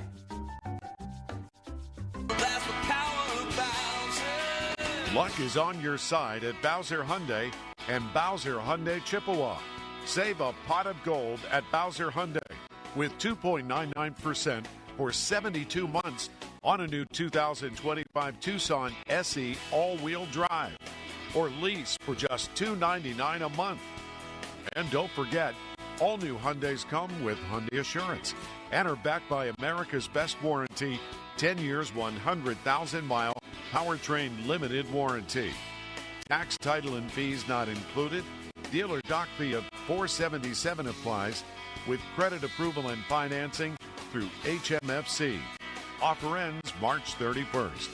[SPEAKER 26] Luck is on your side at Bowser Hyundai and Bowser Hyundai Chippewa. Save a pot of gold at Bowser Hyundai with 2.99% for 72 months on a new 2025 Tucson SE all-wheel drive, or lease for just $299 a month. And don't forget, all new Hyundais come with Hyundai Assurance and are backed by America's best warranty, 10 years, 100,000-mile powertrain limited warranty. Tax, title, and fees not included. Dealer dock fee of $477 applies with credit approval and financing through HMFC. Offer ends March 31st.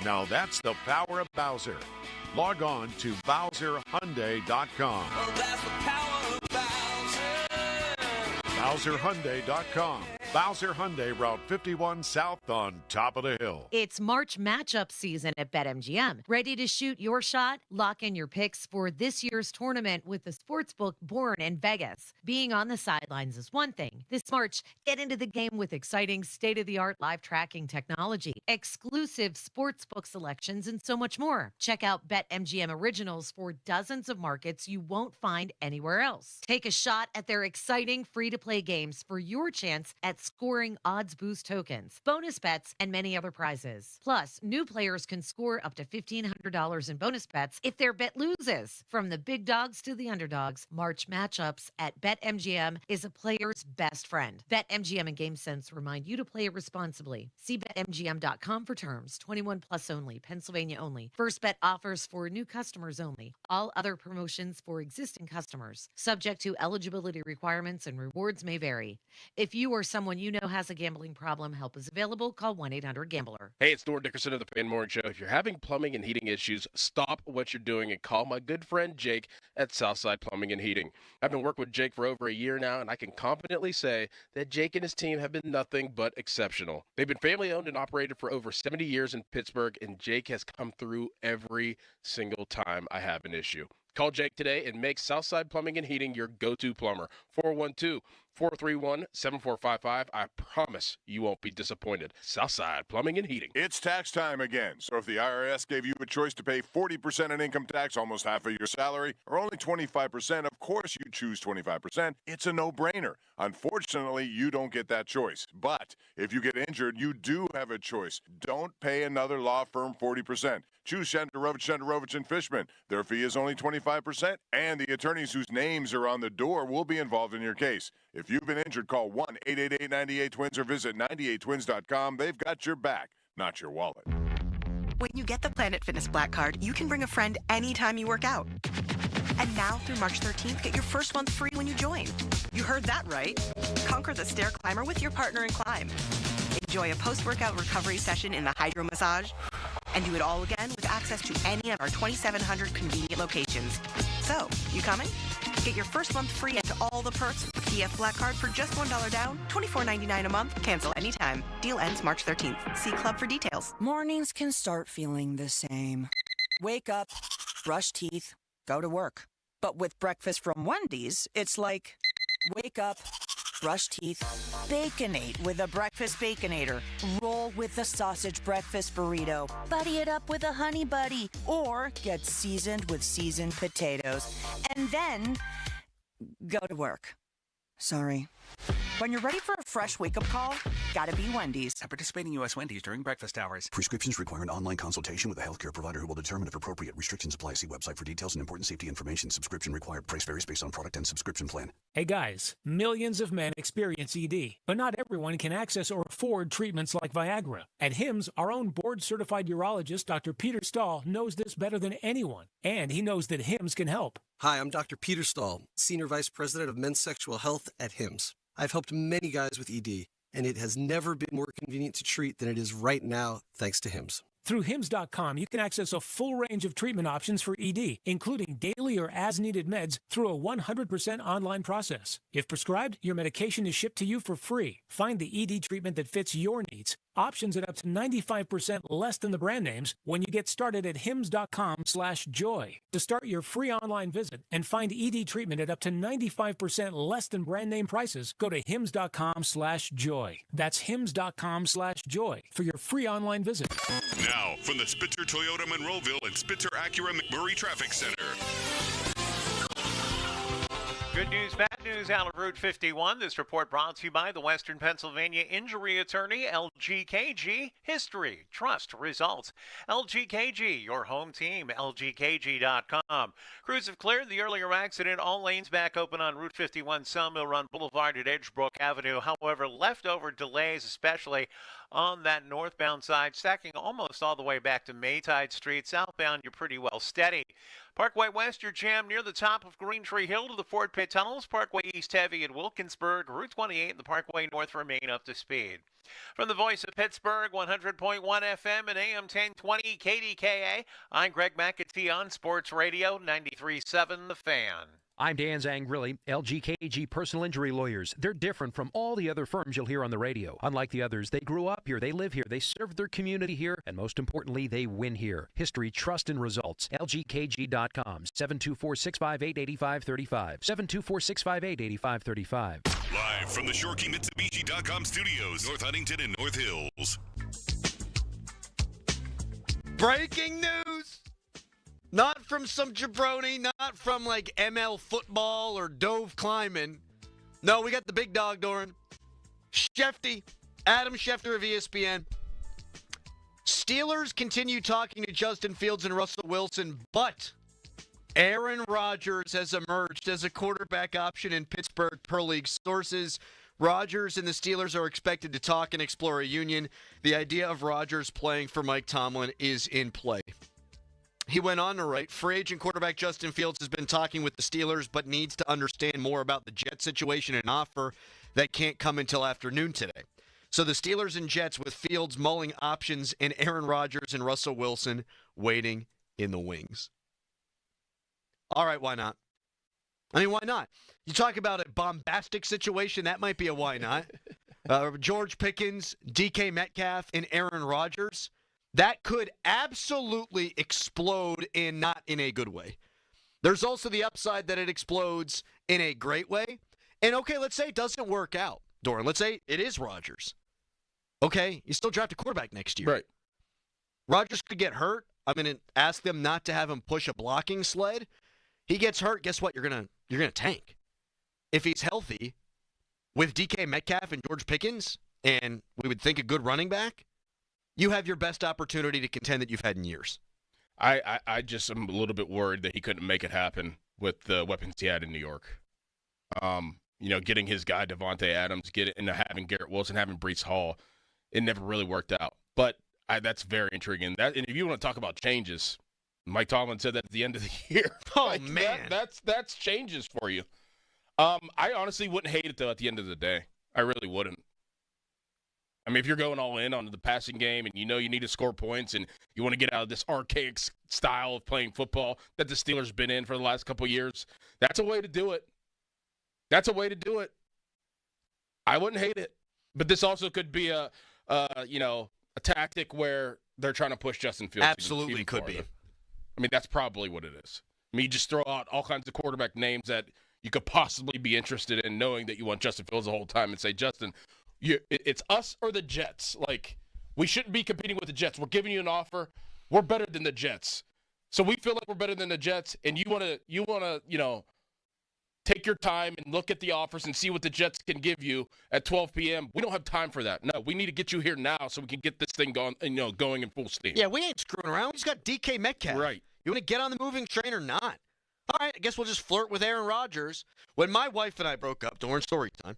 [SPEAKER 26] Now that's the power of Bowser. Log on to BowserHyundai.com.
[SPEAKER 24] Oh, that's the power of Bowser.
[SPEAKER 26] BowserHyundai.com. Bowser Hyundai, Route 51 South on top of the hill.
[SPEAKER 1] It's March matchup season at BetMGM. Ready to shoot your shot? Lock in your picks for this year's tournament with the sportsbook born in Vegas. Being on the sidelines is one thing. This March, get into the game with exciting state-of-the-art live tracking technology, exclusive sportsbook selections, and so much more. Check out BetMGM Originals for dozens of markets you won't find anywhere else. Take a shot at their exciting free-to-play games for your chance at scoring odds boost tokens, bonus bets, and many other prizes. Plus, new players can score up to $1,500 in bonus bets if their bet loses. From the big dogs to the underdogs, March matchups at BetMGM is a player's best friend. BetMGM and GameSense remind you to play responsibly. See BetMGM.com for terms. 21 plus only. Pennsylvania only. First bet offers for new customers only. All other promotions for existing customers. Subject to eligibility requirements and rewards may vary. If you or someone you know has a gambling problem, help is available. Call 1-800-GAMBLER.
[SPEAKER 9] Hey, it's Thor Dickerson of the Fan Morning Show. If you're having plumbing and heating issues, stop what you're doing and call my good friend Jake at Southside Plumbing and Heating. I've been working with Jake for over a year now, and I can confidently say that Jake and his team have been nothing but exceptional. They've been family-owned and operated for over 70 years in Pittsburgh, and Jake has come through every single time I have an issue. Call Jake today and make Southside Plumbing and Heating your go-to plumber. 431-7455. I promise you won't be disappointed. Southside Plumbing and Heating.
[SPEAKER 2] It's tax time again. So if the IRS gave you a choice to pay 40% in income tax, almost half of your salary, or only 25%, of course you choose 25%. It's a no-brainer. Unfortunately, you don't get that choice. But if you get injured, you do have a choice. Don't pay another law firm 40%. Choose Shenderovich and Fishman. Their fee is only 25%, and the attorneys whose names are on the door will be involved in your case. If you've been injured, call 1-888-98-TWINS or visit 98twins.com. They've got your back, not your wallet.
[SPEAKER 6] When you get the Planet Fitness Black Card, you can bring a friend anytime you work out. And now through March 13th, get your first month free when you join. You heard that right. Conquer the stair climber with your partner in climb. Enjoy a post-workout recovery session in the hydro massage. And do it all again with access to any of our 2,700 convenient locations. So, you coming? Get your first month free and all the perks with the PF Black Card for just $1 down, $24.99 a month. Cancel anytime. Deal ends March 13th. See Club for details.
[SPEAKER 7] Mornings can start feeling the same. Wake up, brush teeth, go to work. But with breakfast from Wendy's, it's like, wake up, brush teeth, Baconate with a breakfast Baconator. Roll with the sausage breakfast burrito. Buddy it up with a honey buddy. Or get seasoned with seasoned potatoes. And then go to work. Sorry. When you're ready for a fresh wake-up call, gotta be Wendy's.
[SPEAKER 8] At participating U.S. Wendy's during breakfast hours. Prescriptions require an online consultation with a healthcare provider who will determine if appropriate. Restrictions apply. See website for details and important safety information. Subscription required. Price varies based on product and subscription plan.
[SPEAKER 11] Hey guys, millions of men experience ED, but not everyone can access or afford treatments like Viagra. At HIMSS, our own board-certified urologist, Dr. Peter Stahl, knows this better than anyone, and he knows that HIMSS can help.
[SPEAKER 22] Hi, I'm Dr. Peter Stahl, Senior Vice President of Men's Sexual Health at HIMSS. I've helped many guys with ED, and it has never been more convenient to treat than it is right now, thanks to HIMSS.
[SPEAKER 11] Through HIMSS.com, you can access a full range of treatment options for ED, including daily or as-needed meds through a 100% online process. If prescribed, your medication is shipped to you for free. Find the ED treatment that fits your needs. Options at up to 95% less than the brand names when you get started at hims.com/joy. To start your free online visit and find ED treatment at up to 95% less than brand name prices, go to hims.com/joy. That's hims.com/joy for your free online visit.
[SPEAKER 14] Now, from the Spitzer Toyota Monroeville and Spitzer Acura McMurray Traffic Center.
[SPEAKER 21] Good news, bad news out of Route 51. This report brought to you by the Western Pennsylvania injury attorney, LGKG. History, trust, results. LGKG, your home team, LGKG.com. Crews have cleared the earlier accident. All lanes back open on Route 51, Sawmill Run Boulevard at Edgebrook Avenue. However, leftover delays, especially on that northbound side, stacking almost all the way back to Maytide Street. Southbound, you're pretty well steady. Parkway West, you're jammed near the top of Green Tree Hill to the Fort Pitt Tunnels. Parkway East heavy at Wilkinsburg. Route 28 and the Parkway North remain up to speed. From the voice of Pittsburgh, 100.1 FM and AM 1020 KDKA, I'm Greg McAtee on Sports Radio 93.7 The Fan.
[SPEAKER 27] I'm Dan Zangrilli, LGKG Personal Injury Lawyers. They're different from all the other firms you'll hear on the radio. Unlike the others, they grew up here, they live here, they serve their community here, and most importantly, they win here. History, trust, and results. LGKG.com, 724-658-8535. 724-658-8535.
[SPEAKER 14] Live from the ShoreKeyMitsubishi.com studios, North Huntington and North Hills.
[SPEAKER 4] Breaking news! Not from some jabroni, not from like ML football or Dove climbing. No, we got the big dog, Doran. Schefty, Adam Schefter of ESPN. Steelers continue talking to Justin Fields and Russell Wilson, but Aaron Rodgers has emerged as a quarterback option in Pittsburgh per league sources. Rodgers and the Steelers are expected to talk and explore a union. The idea of Rodgers playing for Mike Tomlin is in play. He went on to write, free agent quarterback Justin Fields has been talking with the Steelers but needs to understand more about the Jets situation and offer that can't come until afternoon today. So the Steelers and Jets with Fields mulling options and Aaron Rodgers and Russell Wilson waiting in the wings. All right, why not? I mean, why not? You talk about a bombastic situation, that might be a why not. George Pickens, DK Metcalf, and Aaron Rodgers. That could absolutely explode and not in a good way. There's also the upside that it explodes in a great way. And okay, let's say it doesn't work out, Doran. Let's say it is Rodgers. Okay, you still draft a quarterback next year.
[SPEAKER 9] Right.
[SPEAKER 4] Rodgers could get hurt. I'm going to ask them not to have him push a blocking sled. He gets hurt, guess what? You're gonna tank. If he's healthy, with DK Metcalf and George Pickens, and we would think a good running back, you have your best opportunity to contend that you've had in years.
[SPEAKER 9] I just am a little bit worried that he couldn't make it happen with the weapons he had in New York. Getting his guy Devontae Adams, having Garrett Wilson, having Breece Hall, it never really worked out. But that's very intriguing. And if you want to talk about changes, Mike Tomlin said that at the end of the year.
[SPEAKER 4] Oh, man.
[SPEAKER 9] That's changes for you. I honestly wouldn't hate it, though, at the end of the day. I really wouldn't. I mean, if you're going all in on the passing game and you know you need to score points and you want to get out of this archaic style of playing football that the Steelers been in for the last couple of years, that's a way to do it. That's a way to do it. I wouldn't hate it. But this also could be a tactic where they're trying to push Justin Fields.
[SPEAKER 4] Absolutely could be.
[SPEAKER 9] I mean, that's probably what it is. I mean, you just throw out all kinds of quarterback names that you could possibly be interested in, knowing that you want Justin Fields the whole time, and say, Justin, it's us or the Jets. Like, we shouldn't be competing with the Jets. We're giving you an offer. We're better than the Jets. So we feel like we're better than the Jets, and you want to, take your time and look at the offers and see what the Jets can give you at 12 p.m. We don't have time for that. No, we need to get you here now so we can get this thing going in full steam.
[SPEAKER 4] Yeah, we ain't screwing around. We just got DK Metcalf.
[SPEAKER 9] Right.
[SPEAKER 4] You want to get on the moving train or not? All right, I guess we'll just flirt with Aaron Rodgers. When my wife and I broke up, Doran, story time,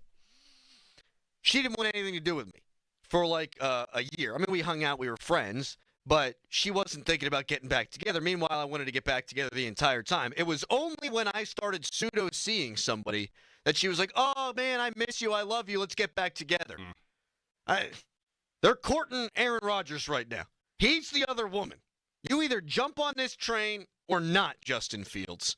[SPEAKER 4] she didn't want anything to do with me for like a year. I mean, we hung out, we were friends, but she wasn't thinking about getting back together. Meanwhile, I wanted to get back together the entire time. It was only when I started pseudo-seeing that she was like, oh, man, I miss you, I love you, let's get back together. They're courting Aaron Rodgers right now. He's the other woman. You either jump on this train or not, Justin Fields.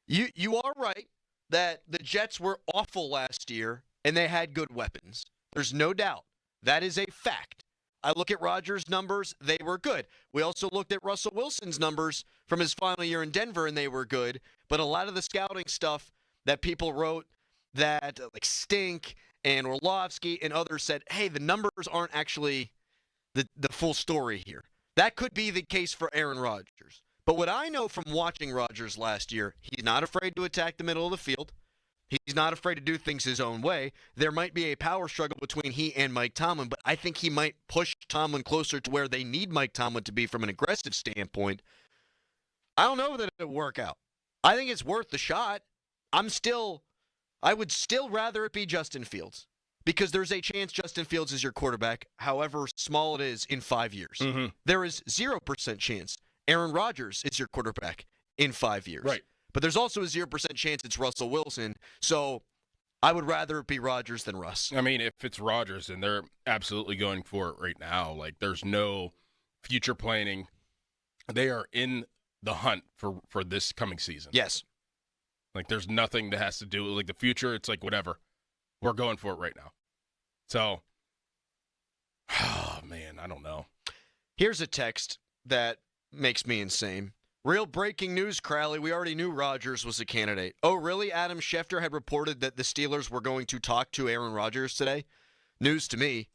[SPEAKER 4] You are right that the Jets were awful last year and they had good weapons. There's no doubt. That is a fact. I look at Rodgers' numbers, they were good. We also looked at Russell Wilson's numbers from his final year in Denver, and they were good. But a lot of the scouting stuff that people wrote that like stink, and Orlovsky and others said, hey, the numbers aren't actually the full story here. That could be the case for Aaron Rodgers. But what I know from watching Rodgers last year, he's not afraid to attack the middle of the field. He's not afraid to do things his own way. There might be a power struggle between he and Mike Tomlin, but I think he might push Tomlin closer to where they need Mike Tomlin to be from an aggressive standpoint. I don't know that it'll work out. I think it's worth the shot. I would still rather it be Justin Fields because there's a chance Justin Fields is your quarterback, however small it is, in 5 years. Mm-hmm. There is 0% chance Aaron Rodgers is your quarterback in 5 years.
[SPEAKER 9] Right.
[SPEAKER 4] But there's also a 0% chance it's Russell Wilson. So I would rather it be Rodgers than Russ.
[SPEAKER 9] I mean, if it's Rodgers, then they're absolutely going for it right now. Like, there's no future planning. They are in the hunt for this coming season.
[SPEAKER 4] Yes.
[SPEAKER 9] Like, there's nothing that has to do with, like, the future. It's like, whatever. We're going for it right now. So, oh, man, I don't know.
[SPEAKER 4] Here's a text that makes me insane. Real breaking news, Crowley. We already knew Rodgers was a candidate. Oh, really? Adam Schefter had reported that the Steelers were going to talk to Aaron Rodgers today. News to me.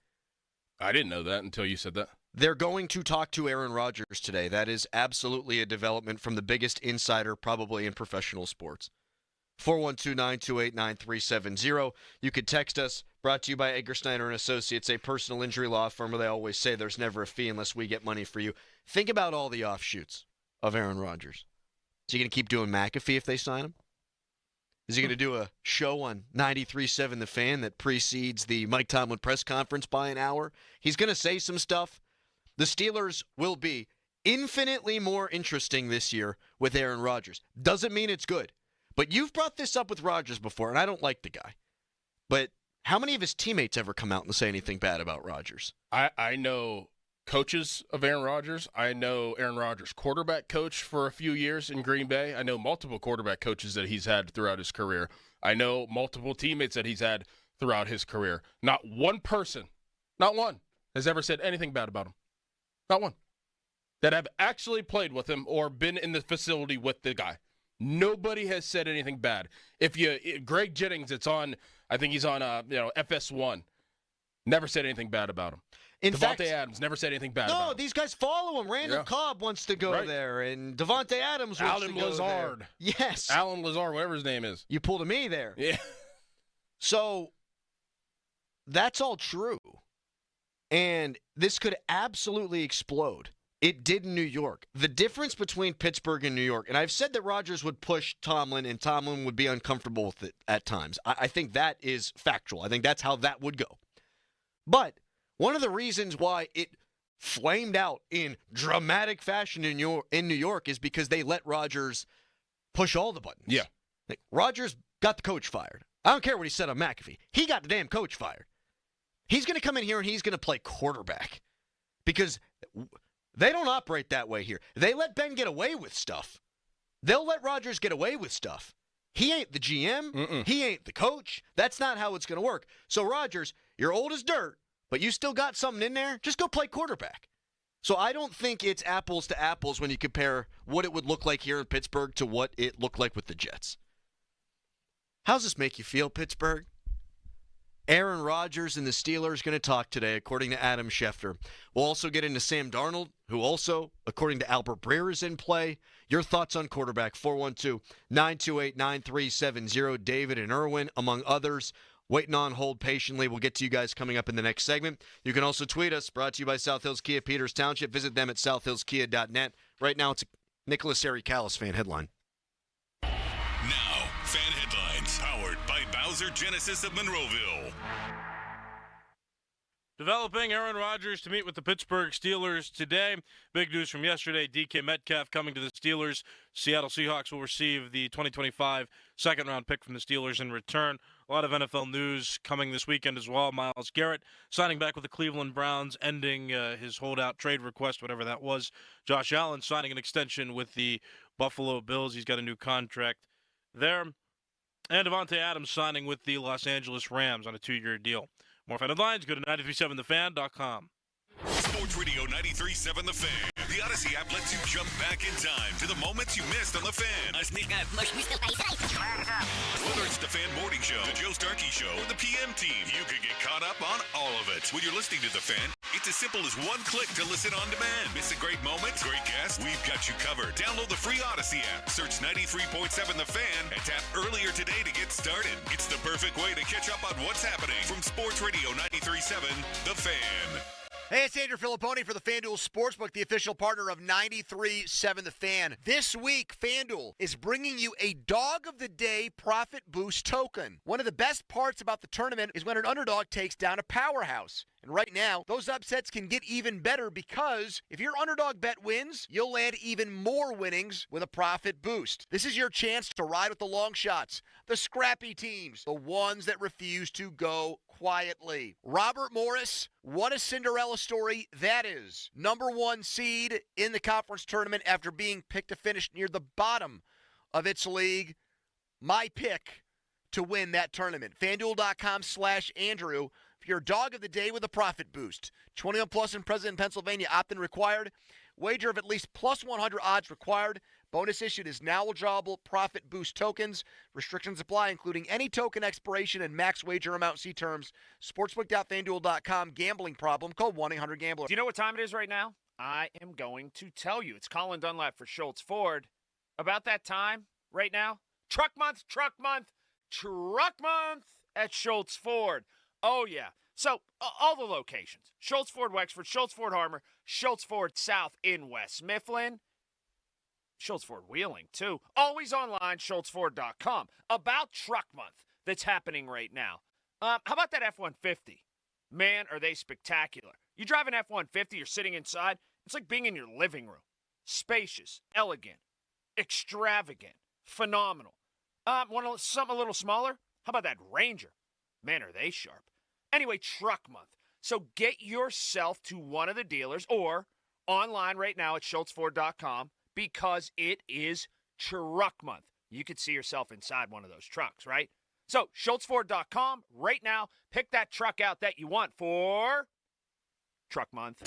[SPEAKER 9] I didn't know that until you said that.
[SPEAKER 4] They're going to talk to Aaron Rodgers today. That is absolutely a development from the biggest insider probably in professional sports. 412-928-9370. You could text us. Brought to you by Edgar Snyder and Associates, a personal injury law firm where they always say there's never a fee unless we get money for you. Think about all the offshoots of Aaron Rodgers. Is he going to keep doing McAfee if they sign him? Is he going to do a show on 93.7 The Fan that precedes the Mike Tomlin press conference by an hour? He's going to say some stuff. The Steelers will be infinitely more interesting this year with Aaron Rodgers. Doesn't mean it's good. But you've brought this up with Rodgers before, and I don't like the guy. But how many of his teammates ever come out and say anything bad about Rodgers?
[SPEAKER 9] I know coaches of Aaron Rodgers. I know Aaron Rodgers' quarterback coach for a few years in Green Bay. I know multiple quarterback coaches that he's had throughout his career. I know multiple teammates that he's had throughout his career. Not one person, not one, has ever said anything bad about him. Not one. That have actually played with him or been in the facility with the guy. Nobody has said anything bad. Greg Jennings, I think he's on FS1. Never said anything bad about him.
[SPEAKER 4] In fact,
[SPEAKER 9] Devontae Adams never said anything bad about him.
[SPEAKER 4] No, these guys follow him. Randall Cobb wants to go there, and Devontae Adams wants to go
[SPEAKER 9] Lazard.
[SPEAKER 4] there. Yes.
[SPEAKER 9] Alan Lazard, whatever his name is.
[SPEAKER 4] You pulled a me there.
[SPEAKER 9] Yeah.
[SPEAKER 4] So, that's all true. And this could absolutely explode. It did in New York. The difference between Pittsburgh and New York, and I've said that Rodgers would push Tomlin, and Tomlin would be uncomfortable with it at times. I think that is factual. I think that's how that would go. But one of the reasons why it flamed out in dramatic fashion in New York is because they let Rodgers push all the buttons.
[SPEAKER 9] Yeah.
[SPEAKER 4] Like, Rodgers got the coach fired. I don't care what he said on McAfee. He got the damn coach fired. He's going to come in here and he's going to play quarterback because they don't operate that way here. They let Ben get away with stuff. They'll let Rodgers get away with stuff. He ain't the GM. He ain't the coach. That's not how it's going to work. So, Rodgers, you're old as dirt, but you still got something in there. Just go play quarterback. So I don't think it's apples to apples when you compare what it would look like here in Pittsburgh to what it looked like with the Jets. How's this make you feel, Pittsburgh? Aaron Rodgers and the Steelers going to talk today, according to Adam Schefter. We'll also get into Sam Darnold, who also, according to Albert Breer, is in play. Your thoughts on quarterback, 412-928-9370. David and Irwin, among others, waiting on hold patiently. We'll get to you guys coming up in the next segment. You can also tweet us, brought to you by South Hills Kia Peters Township. Visit them at southhillskia.net. Right now, it's a Nicholas Ericalis fan headline.
[SPEAKER 14] Now, fan headlines, powered by Bowser Genesis of Monroeville.
[SPEAKER 3] Developing Aaron Rodgers to meet with the Pittsburgh Steelers today. Big news from yesterday, DK Metcalf coming to the Steelers. Seattle Seahawks will receive the 2025 second-round pick from the Steelers in return. A lot of NFL news coming this weekend as well. Myles Garrett signing back with the Cleveland Browns, ending his holdout trade request, whatever that was. Josh Allen signing an extension with the Buffalo Bills. He's got a new contract there. And Devontae Adams signing with the Los Angeles Rams on a 2-year deal. More fan headlines, go to 937thefan.com.
[SPEAKER 14] Sports Radio 93.7 The Fan. The Odyssey app lets you jump back in time to the moments you missed on The Fan. Whether it's The Fan Morning Show, The Joe Starkey Show, or The PM Team, you can get caught up on all of it. When you're listening to The Fan, it's as simple as one click to listen on demand. Miss a great moment, great guest, we've got you covered. Download the free Odyssey app, search 93.7 The Fan, and tap earlier today to get started. It's the perfect way to catch up on what's happening from Sports Radio 93.7 The Fan.
[SPEAKER 5] Hey, it's Andrew Filipponi for the FanDuel Sportsbook, the official partner of 93.7 The Fan. This week, FanDuel is bringing you a Dog of the Day Profit Boost token. One of the best parts about the tournament is when an underdog takes down a powerhouse. And right now, those upsets can get even better because if your underdog bet wins, you'll land even more winnings with a profit boost. This is your chance to ride with the long shots, the scrappy teams, the ones that refuse to go quietly. Robert Morris, what a Cinderella story that is. Number 1 seed in the conference tournament after being picked to finish near the bottom of its league. My pick to win that tournament. FanDuel.com/Andrew. Your dog of the day with a profit boost. 21 plus and present in Pennsylvania. Opt-in required. Wager of at least plus 100 odds required. Bonus issued is now withdrawable profit boost tokens. Restrictions apply, including any token expiration and max wager amount. See terms. Sportsbook.fanduel.com. Gambling problem. Call 1-800-GAMBLER.
[SPEAKER 10] Do you know what time it is right now? I am going to tell you. It's Colin Dunlap for Schultz Ford. About that time right now, truck month at Schultz Ford. Oh, yeah. So, all the locations. Schultz Ford Wexford, Schultz Ford Harmer, Schultz Ford South in West Mifflin, Schultz Ford Wheeling, too. Always online, schultzford.com. About Truck Month that's happening right now. How about that F-150? Man, are they spectacular. You drive an F-150, you're sitting inside, it's like being in your living room. Spacious, elegant, extravagant, phenomenal. Want something a little smaller? How about that Ranger? Man, are they sharp. Anyway, Truck Month. So get yourself to one of the dealers or online right now at schultzford.com because it is Truck Month. You could see yourself inside one of those trucks, right? So schultzford.com right now. Pick that truck out that you want for Truck Month.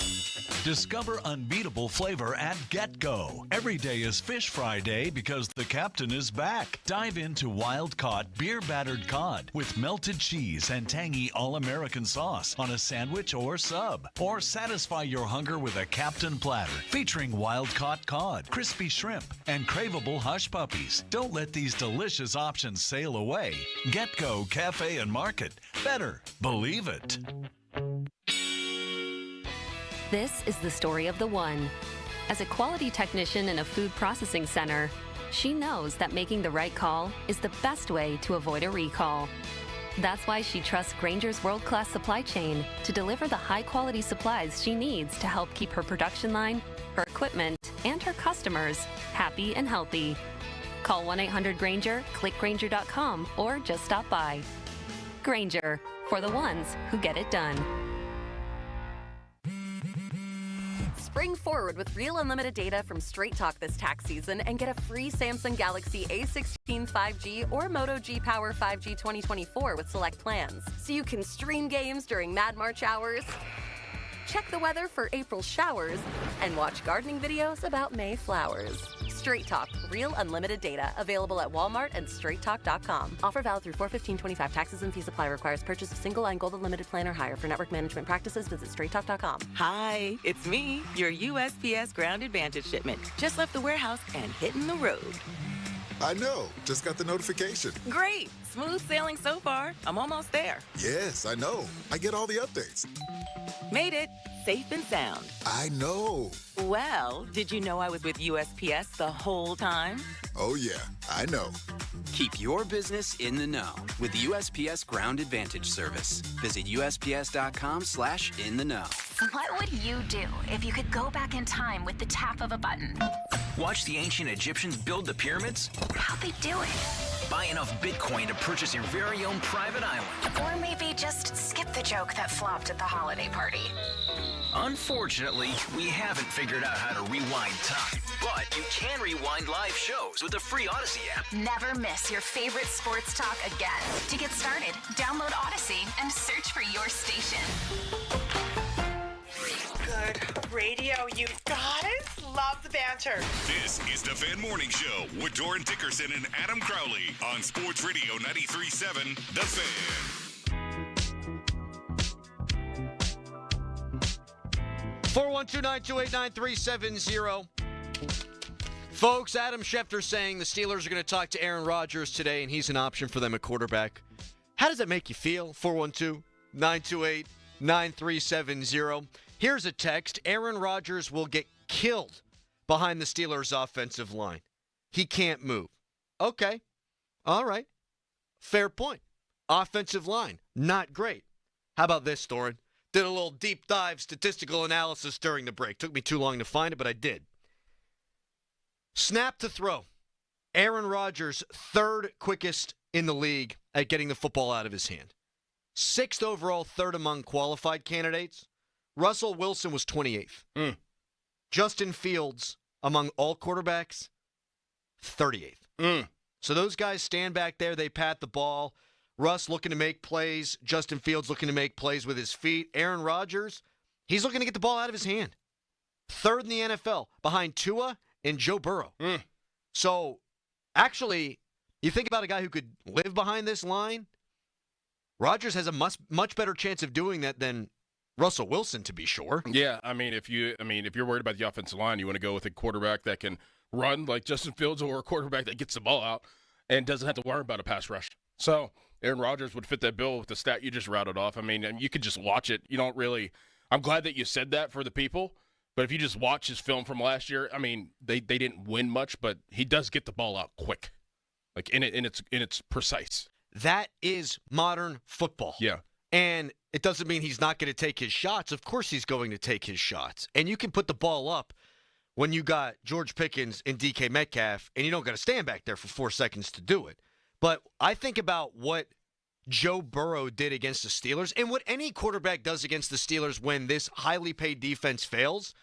[SPEAKER 12] Discover unbeatable flavor at Get-Go. Every day is Fish Fry Day because the captain is back. Dive into wild-caught, beer-battered cod with melted cheese and tangy all-American sauce on a sandwich or sub. Or satisfy your hunger with a Captain Platter featuring wild-caught cod, crispy shrimp, and craveable hush puppies. Don't let these delicious options sail away. Get-Go Cafe and Market. Better believe it.
[SPEAKER 13] This is the story of the one. As a quality technician in a food processing center, she knows that making the right call is the best way to avoid a recall. That's why she trusts Granger's world-class supply chain to deliver the high-quality supplies she needs to help keep her production line, her equipment, and her customers happy and healthy. Call 1-800-GRANGER, click Granger.com, or just stop by. Granger, for the ones who get it done.
[SPEAKER 15] Spring forward with real unlimited data from Straight Talk this tax season and get a free Samsung Galaxy A16 5G or Moto G Power 5G 2024 with select plans. So you can stream games during Mad March hours, check the weather for April showers, and watch gardening videos about May flowers. Straight Talk, real unlimited data. Available at Walmart and straighttalk.com. Offer valid through 4/15/25. Taxes and fees apply. Requires purchase of single line gold unlimited plan or higher. For network management practices, visit straighttalk.com.
[SPEAKER 20] Hi, it's me, your USPS Ground Advantage shipment. Just left the warehouse and hitting the road.
[SPEAKER 16] I know. Just got the notification.
[SPEAKER 20] Great. Smooth sailing so far. I'm almost there.
[SPEAKER 16] Yes, I know. I get all the updates.
[SPEAKER 20] Made it. Safe and sound.
[SPEAKER 16] I know.
[SPEAKER 20] Well, did you know I was with USPS the whole time?
[SPEAKER 16] Oh, yeah. I know.
[SPEAKER 17] Keep your business in the know with USPS Ground Advantage service. Visit USPS.com/in-the-know.
[SPEAKER 18] What would you do if you could go back in time with the tap of a button?
[SPEAKER 19] Watch the ancient Egyptians build the pyramids?
[SPEAKER 18] How'd they do it?
[SPEAKER 19] Buy enough Bitcoin to purchase your very own private island.
[SPEAKER 18] Or maybe just skip the joke that flopped at the holiday party.
[SPEAKER 19] Unfortunately, we haven't figured out how to rewind time. But you can rewind live shows with the free Odyssey app.
[SPEAKER 18] Never miss your favorite sports talk again. To get started, download Odyssey and search for your station.
[SPEAKER 28] Good radio, you guys. Love the banter.
[SPEAKER 14] This is the Fan Morning Show with Doran Dickerson and Adam Crowley on Sports Radio 93.7 The Fan.
[SPEAKER 4] 412-928-9370. Folks, Adam Schefter saying the Steelers are going to talk to Aaron Rodgers today, and he's an option for them at quarterback. How does that make you feel? 412-928-9370. Here's a text. Aaron Rodgers will get killed behind the Steelers' offensive line. He can't move. Okay. All right. Fair point. Offensive line, not great. How about this, Doran? Did a little deep dive statistical analysis during the break. Took me too long to find it, but I did. Snap to throw. Aaron Rodgers, third quickest in the league at getting the football out of his hand. Sixth overall, third among qualified candidates. Russell Wilson was 28th. Justin Fields, among all quarterbacks, 38th. So those guys stand back there. They pat the ball. Russ looking to make plays. Justin Fields looking to make plays with his feet. Aaron Rodgers, he's looking to get the ball out of his hand. Third in the NFL, behind Tua and Joe Burrow. So, actually, you think about a guy who could live behind this line, Rodgers has a much better chance of doing that than Russell Wilson, to be sure.
[SPEAKER 9] Yeah, if you're worried about the offensive line, you want to go with a quarterback that can run like Justin Fields or a quarterback that gets the ball out and doesn't have to worry about a pass rush. So Aaron Rodgers would fit that bill with the stat you just routed off. You could just watch it. You don't really – I'm glad that you said that for the people, but if you just watch his film from last year, they didn't win much, but he does get the ball out quick. And it's precise.
[SPEAKER 4] That is modern football.
[SPEAKER 9] Yeah.
[SPEAKER 4] And it doesn't mean he's not going to take his shots. Of course he's going to take his shots. And you can put the ball up when you got George Pickens and DK Metcalf, and you don't got to stand back there for 4 seconds to do it. But I think about what Joe Burrow did against the Steelers and what any quarterback does against the Steelers when this highly paid defense fails.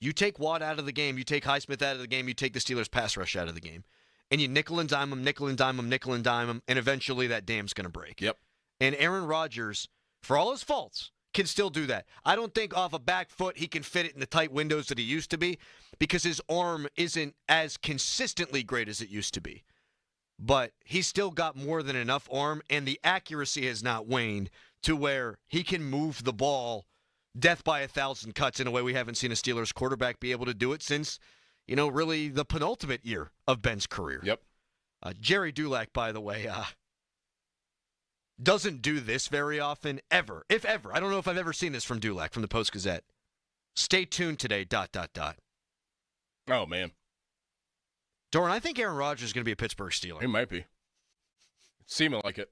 [SPEAKER 4] You take Watt out of the game, you take Highsmith out of the game, you take the Steelers pass rush out of the game. And you nickel and dime them, and eventually that dam's going to break.
[SPEAKER 9] Yep.
[SPEAKER 4] And Aaron Rodgers, for all his faults, can still do that. I don't think off a back foot he can fit it in the tight windows that he used to be because his arm isn't as consistently great as it used to be. But he's still got more than enough arm, and the accuracy has not waned to where he can move the ball death by 1,000 cuts in a way we haven't seen a Steelers quarterback be able to do it since, really the penultimate year of Ben's career.
[SPEAKER 9] Yep.
[SPEAKER 4] Jerry Dulac, by the way, doesn't do this very often, ever. If ever. I don't know if I've ever seen this from Dulac, from the Post-Gazette. Stay tuned today, ...
[SPEAKER 9] Oh, man.
[SPEAKER 4] Doran, I think Aaron Rodgers is going to be a Pittsburgh Steeler.
[SPEAKER 9] He might be. It's seeming like it.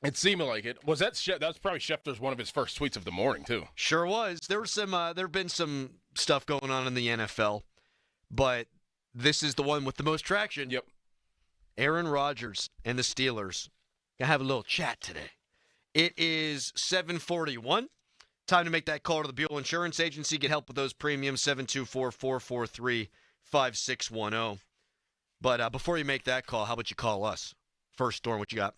[SPEAKER 9] It's seeming like it. Was that was probably Schefter's one of his first tweets of the morning, too.
[SPEAKER 4] Sure was. There have been some stuff going on in the NFL, but this is the one with the most traction.
[SPEAKER 9] Yep.
[SPEAKER 4] Aaron Rodgers and the Steelers gonna have a little chat today. It is 7:41. Time to make that call to the Buell Insurance Agency. Get help with those premiums, 724-443-5610. But before you make that call, how about you call us? First, Storm, what you got?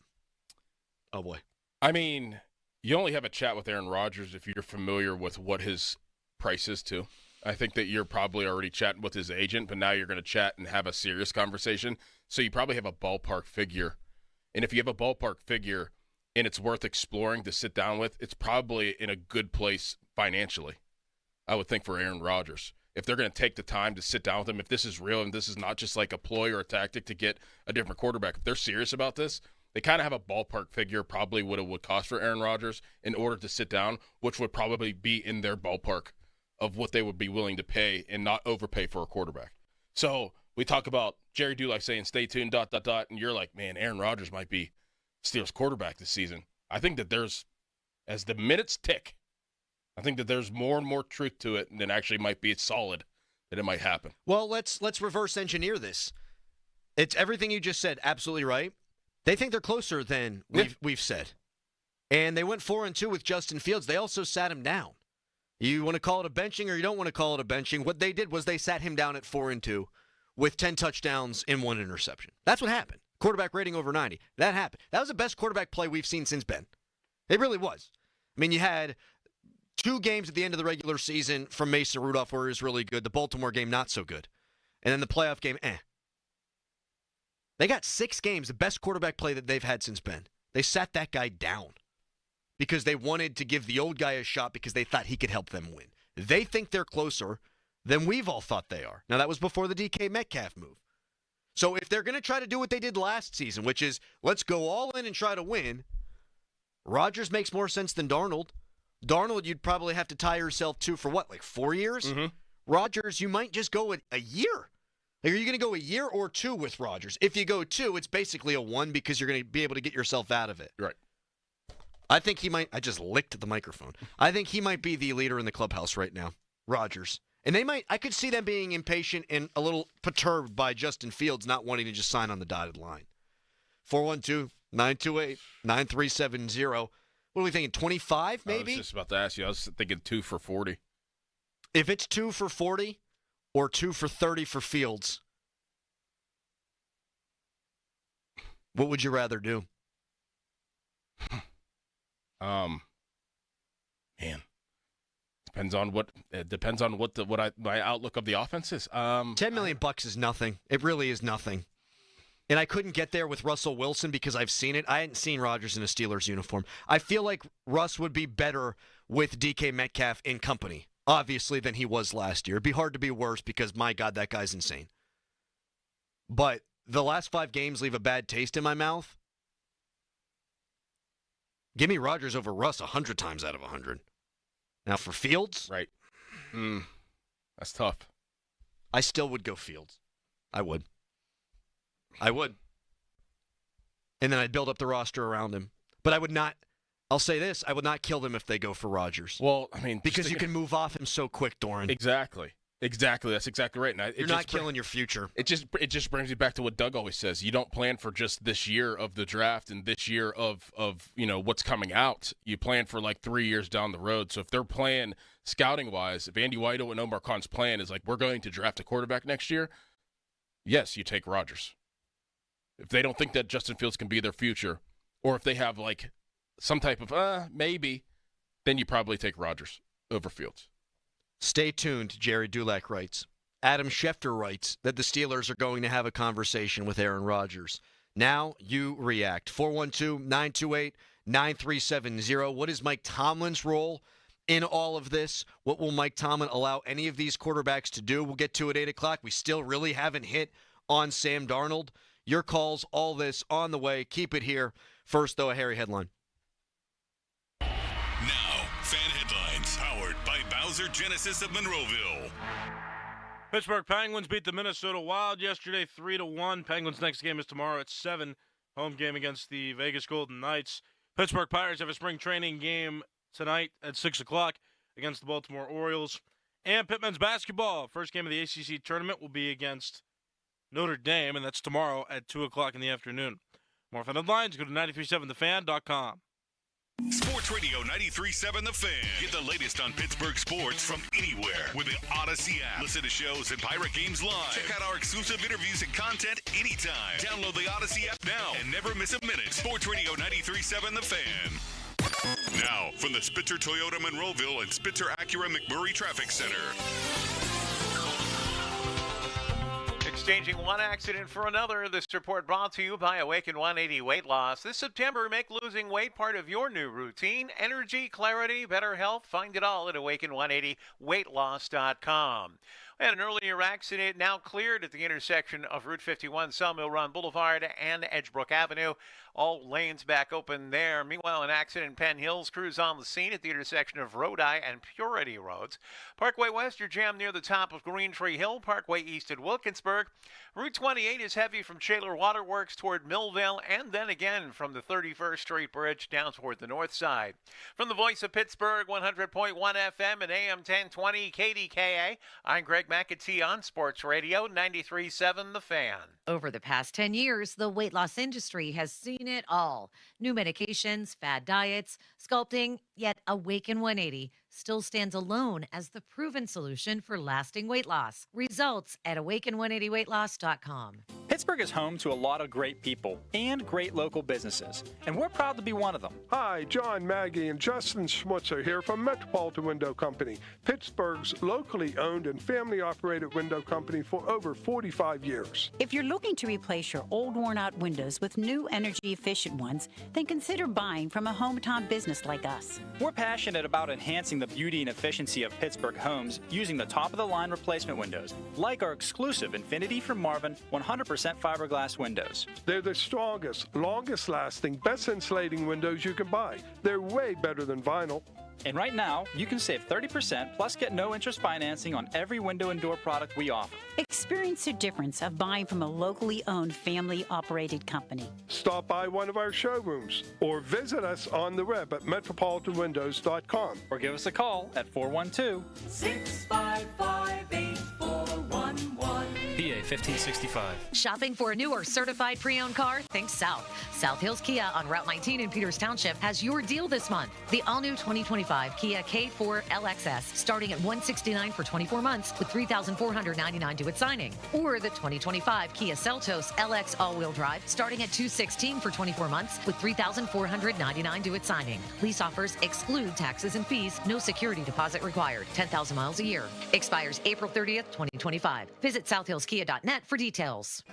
[SPEAKER 4] Oh, boy.
[SPEAKER 9] I mean, you only have a chat with Aaron Rodgers if you're familiar with what his price is, too. I think that you're probably already chatting with his agent, but now you're going to chat and have a serious conversation. So you probably have a ballpark figure. And if you have a ballpark figure and it's worth exploring to sit down with, it's probably in a good place financially, I would think, for Aaron Rodgers. If they're going to take the time to sit down with him, if this is real and this is not just like a ploy or a tactic to get a different quarterback, if they're serious about this, they kind of have a ballpark figure, probably what it would cost for Aaron Rodgers in order to sit down, which would probably be in their ballpark of what they would be willing to pay and not overpay for a quarterback. So we talk about Jerry Dulac saying, stay tuned, ... and you're like, man, Aaron Rodgers might be Steelers quarterback this season. I think that as the minutes tick, I think that there's more and more truth to it than actually might be solid that it might happen.
[SPEAKER 4] Well, let's reverse engineer this. It's everything you just said, absolutely right. They think they're closer than we've said. And they went 4-2 with Justin Fields. They also sat him down. You want to call it a benching or you don't want to call it a benching. What they did was they sat him down at 4-2 with 10 touchdowns and 1 interception. That's what happened. Quarterback rating over 90. That happened. That was the best quarterback play we've seen since Ben. It really was. I mean, you had 2 games at the end of the regular season from Mason Rudolph where he was really good. The Baltimore game, not so good. And then the playoff game, They got 6 games, the best quarterback play that they've had since Ben. They sat that guy down because they wanted to give the old guy a shot because they thought he could help them win. They think they're closer than we've all thought they are. Now, that was before the DK Metcalf move. So if they're going to try to do what they did last season, which is let's go all in and try to win, Rodgers makes more sense than Darnold. Darnold, you'd probably have to tie yourself to for what, like 4 years?
[SPEAKER 9] Mm-hmm.
[SPEAKER 4] Rodgers, you might just go a year. Like, are you going to go a year or 2 with Rodgers? If you go 2, it's basically a 1 because you're going to be able to get yourself out of it.
[SPEAKER 9] Right.
[SPEAKER 4] I think he might. I just licked the microphone. I think he might be the leader in the clubhouse right now, Rodgers. And I could see them being impatient and a little perturbed by Justin Fields not wanting to just sign on the dotted line. 412-928-9370. What are we thinking, 25 maybe?
[SPEAKER 9] I was just about to ask you. I was thinking 2 for 40.
[SPEAKER 4] If it's 2 for 40 or 2 for 30 for Fields, what would you rather do?
[SPEAKER 9] Man. Depends on what my outlook of the offense is.
[SPEAKER 4] $10 million is nothing. It really is nothing. And I couldn't get there with Russell Wilson because I've seen it. I hadn't seen Rodgers in a Steelers uniform. I feel like Russ would be better with DK Metcalf in company, obviously, than he was last year. It'd be hard to be worse because, my God, that guy's insane. But the last 5 games leave a bad taste in my mouth. Give me Rodgers over Russ 100 times out of 100. Now, for Fields?
[SPEAKER 9] Right. That's tough.
[SPEAKER 4] I still would go Fields. I would. And then I'd build up the roster around him. But I would not, I'll say this, I would not kill them if they go for Rodgers.
[SPEAKER 9] Well, I mean,
[SPEAKER 4] because you can move off him so quick, Doran.
[SPEAKER 9] Exactly. That's exactly right. And
[SPEAKER 4] you're not killing your future.
[SPEAKER 9] It just brings me back to what Doug always says. You don't plan for just this year of the draft and this year of what's coming out. You plan for like 3 years down the road. So if they're playing scouting wise, if Andy Whiteout and Omar Khan's plan is like we're going to draft a quarterback next year, yes, you take Rodgers. If they don't think that Justin Fields can be their future, or if they have like some type of maybe, then you probably take Rodgers over Fields.
[SPEAKER 4] Stay tuned, Jerry Dulac writes. Adam Schefter writes that the Steelers are going to have a conversation with Aaron Rodgers. Now you react. 412-928-9370. What is Mike Tomlin's role in all of this? What will Mike Tomlin allow any of these quarterbacks to do? We'll get to it at 8 o'clock. We still really haven't hit on Sam Darnold. Your calls, all this on the way. Keep it here. First, though, a hairy headline.
[SPEAKER 14] Now, fan headlines powered by Bowser Genesis of Monroeville.
[SPEAKER 3] Pittsburgh Penguins beat the Minnesota Wild yesterday 3-1. Penguins' next game is tomorrow at 7. Home game against the Vegas Golden Knights. Pittsburgh Pirates have a spring training game tonight at 6 o'clock against the Baltimore Orioles. And Pitt men's basketball. First game of the ACC tournament will be against Notre Dame, and that's tomorrow at 2 o'clock in the afternoon. More fan headlines, go to 937thefan.com.
[SPEAKER 14] Sports Radio 93.7 The Fan. Get the latest on Pittsburgh sports from anywhere with the Odyssey app. Listen to shows and Pirate Games live. Check out our exclusive interviews and content anytime. Download the Odyssey app now and never miss a minute. Sports Radio 93.7 The Fan. Now, from the Spitzer Toyota Monroeville and Spitzer Acura McMurray Traffic Center.
[SPEAKER 21] Exchanging one accident for another. This report brought to you by Awaken 180 Weight Loss. This September, make losing weight part of your new routine. Energy, clarity, better health. Find it all at Awaken180weightloss.com. We had an earlier accident now cleared at the intersection of Route 51, Sawmill Run Boulevard, and Edgebrook Avenue. All lanes back open there. Meanwhile, an accident in Penn Hills. Crews on the scene at the intersection of Roadway and Purity Roads. Parkway West, you're jammed near the top of Green Tree Hill. Parkway East at Wilkinsburg. Route 28 is heavy from Shaler Waterworks toward Millville, and then again from the 31st Street Bridge down toward the north side. From the voice of Pittsburgh, 100.1 FM and AM 1020 KDKA, I'm Greg McAtee on Sports Radio 93.7 The Fan.
[SPEAKER 1] Over the past 10 years, the weight loss industry has seen it all. New medications, fad diets, sculpting, yet Awaken 180 still stands alone as the proven solution for lasting weight loss. Results at Awaken180weightloss.com.
[SPEAKER 2] Pittsburgh is home to a lot of great people and great local businesses, and we're proud to be one of them.
[SPEAKER 6] Hi, John, Maggie, and Justin Schmutzer here from Metropolitan Window Company, Pittsburgh's locally owned and family-operated window company for over 45 years.
[SPEAKER 7] If you're looking to replace your old worn-out windows with new energy-efficient ones, then consider buying from a hometown business like us.
[SPEAKER 2] We're passionate about enhancing the beauty and efficiency of Pittsburgh homes using the top-of-the-line replacement windows, like our exclusive Infinity from Marvin 100% fiberglass windows.
[SPEAKER 6] They're the strongest, longest-lasting, best insulating windows you can buy. They're way better than vinyl.
[SPEAKER 2] And right now, you can save 30% plus get no interest financing on every window and door product we offer.
[SPEAKER 7] Experience the difference of buying from a locally owned, family-operated company.
[SPEAKER 6] Stop by one of our showrooms or visit us on the web at metropolitanwindows.com.
[SPEAKER 2] Or give us a call at 412-655-8411. PA 1565.
[SPEAKER 1] Shopping for a new or certified pre-owned car? Think South. South Hills Kia on Route 19 in Peters Township has your deal this month. The all-new 2025 Kia K4 LXS starting at $169 for 24 months with $3,499 due at signing. Or the 2025 Kia Seltos LX all-wheel drive starting at $216 for 24 months with $3,499 due at signing. Lease offers exclude taxes and fees. No security deposit required. 10,000 miles a year. Expires April 30th, 2025. Visit southhillskia.net for details.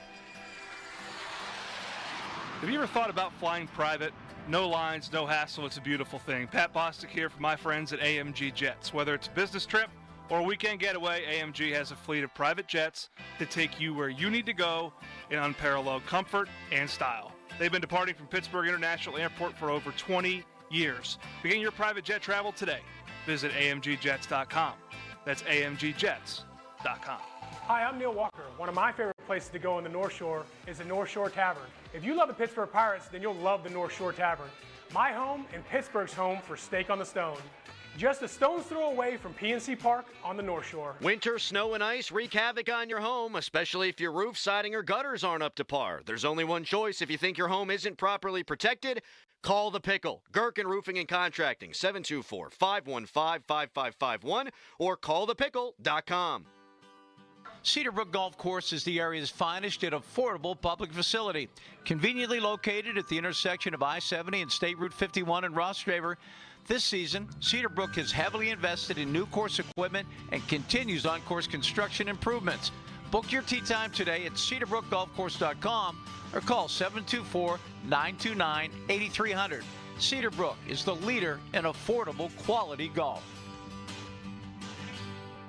[SPEAKER 23] Have you ever thought about flying private? No lines, no hassle, it's a beautiful thing. Pat Bostic here from my friends at AMG Jets. Whether it's a business trip or a weekend getaway, AMG has a fleet of private jets to take you where you need to go in unparalleled comfort and style. They've been departing from Pittsburgh International Airport for over 20 years. Begin your private jet travel today. Visit AMGjets.com. That's AMGjets.com.
[SPEAKER 24] Hi, I'm Neil Walker. One of my favorite places to go on the North Shore is the North Shore Tavern. If you love the Pittsburgh Pirates, then you'll love the North Shore Tavern. My home and Pittsburgh's home for steak on the stone. Just a stone's throw away from PNC Park on the North Shore.
[SPEAKER 4] Winter, snow, and ice wreak havoc on your home, especially if your roof, siding, or gutters aren't up to par. There's only one choice. If you think your home isn't properly protected, call The Pickle. Gherkin Roofing and Contracting, 724-515-5551, or callthepickle.com.
[SPEAKER 5] Cedarbrook Golf Course is the area's finest and affordable public facility. Conveniently located at the intersection of I-70 and State Route 51 in Rostraver, this season, Cedarbrook has heavily invested in new course equipment and continues on-course construction improvements. Book your tee time today at cedarbrookgolfcourse.com or call 724-929-8300. Cedarbrook is the leader in affordable quality golf.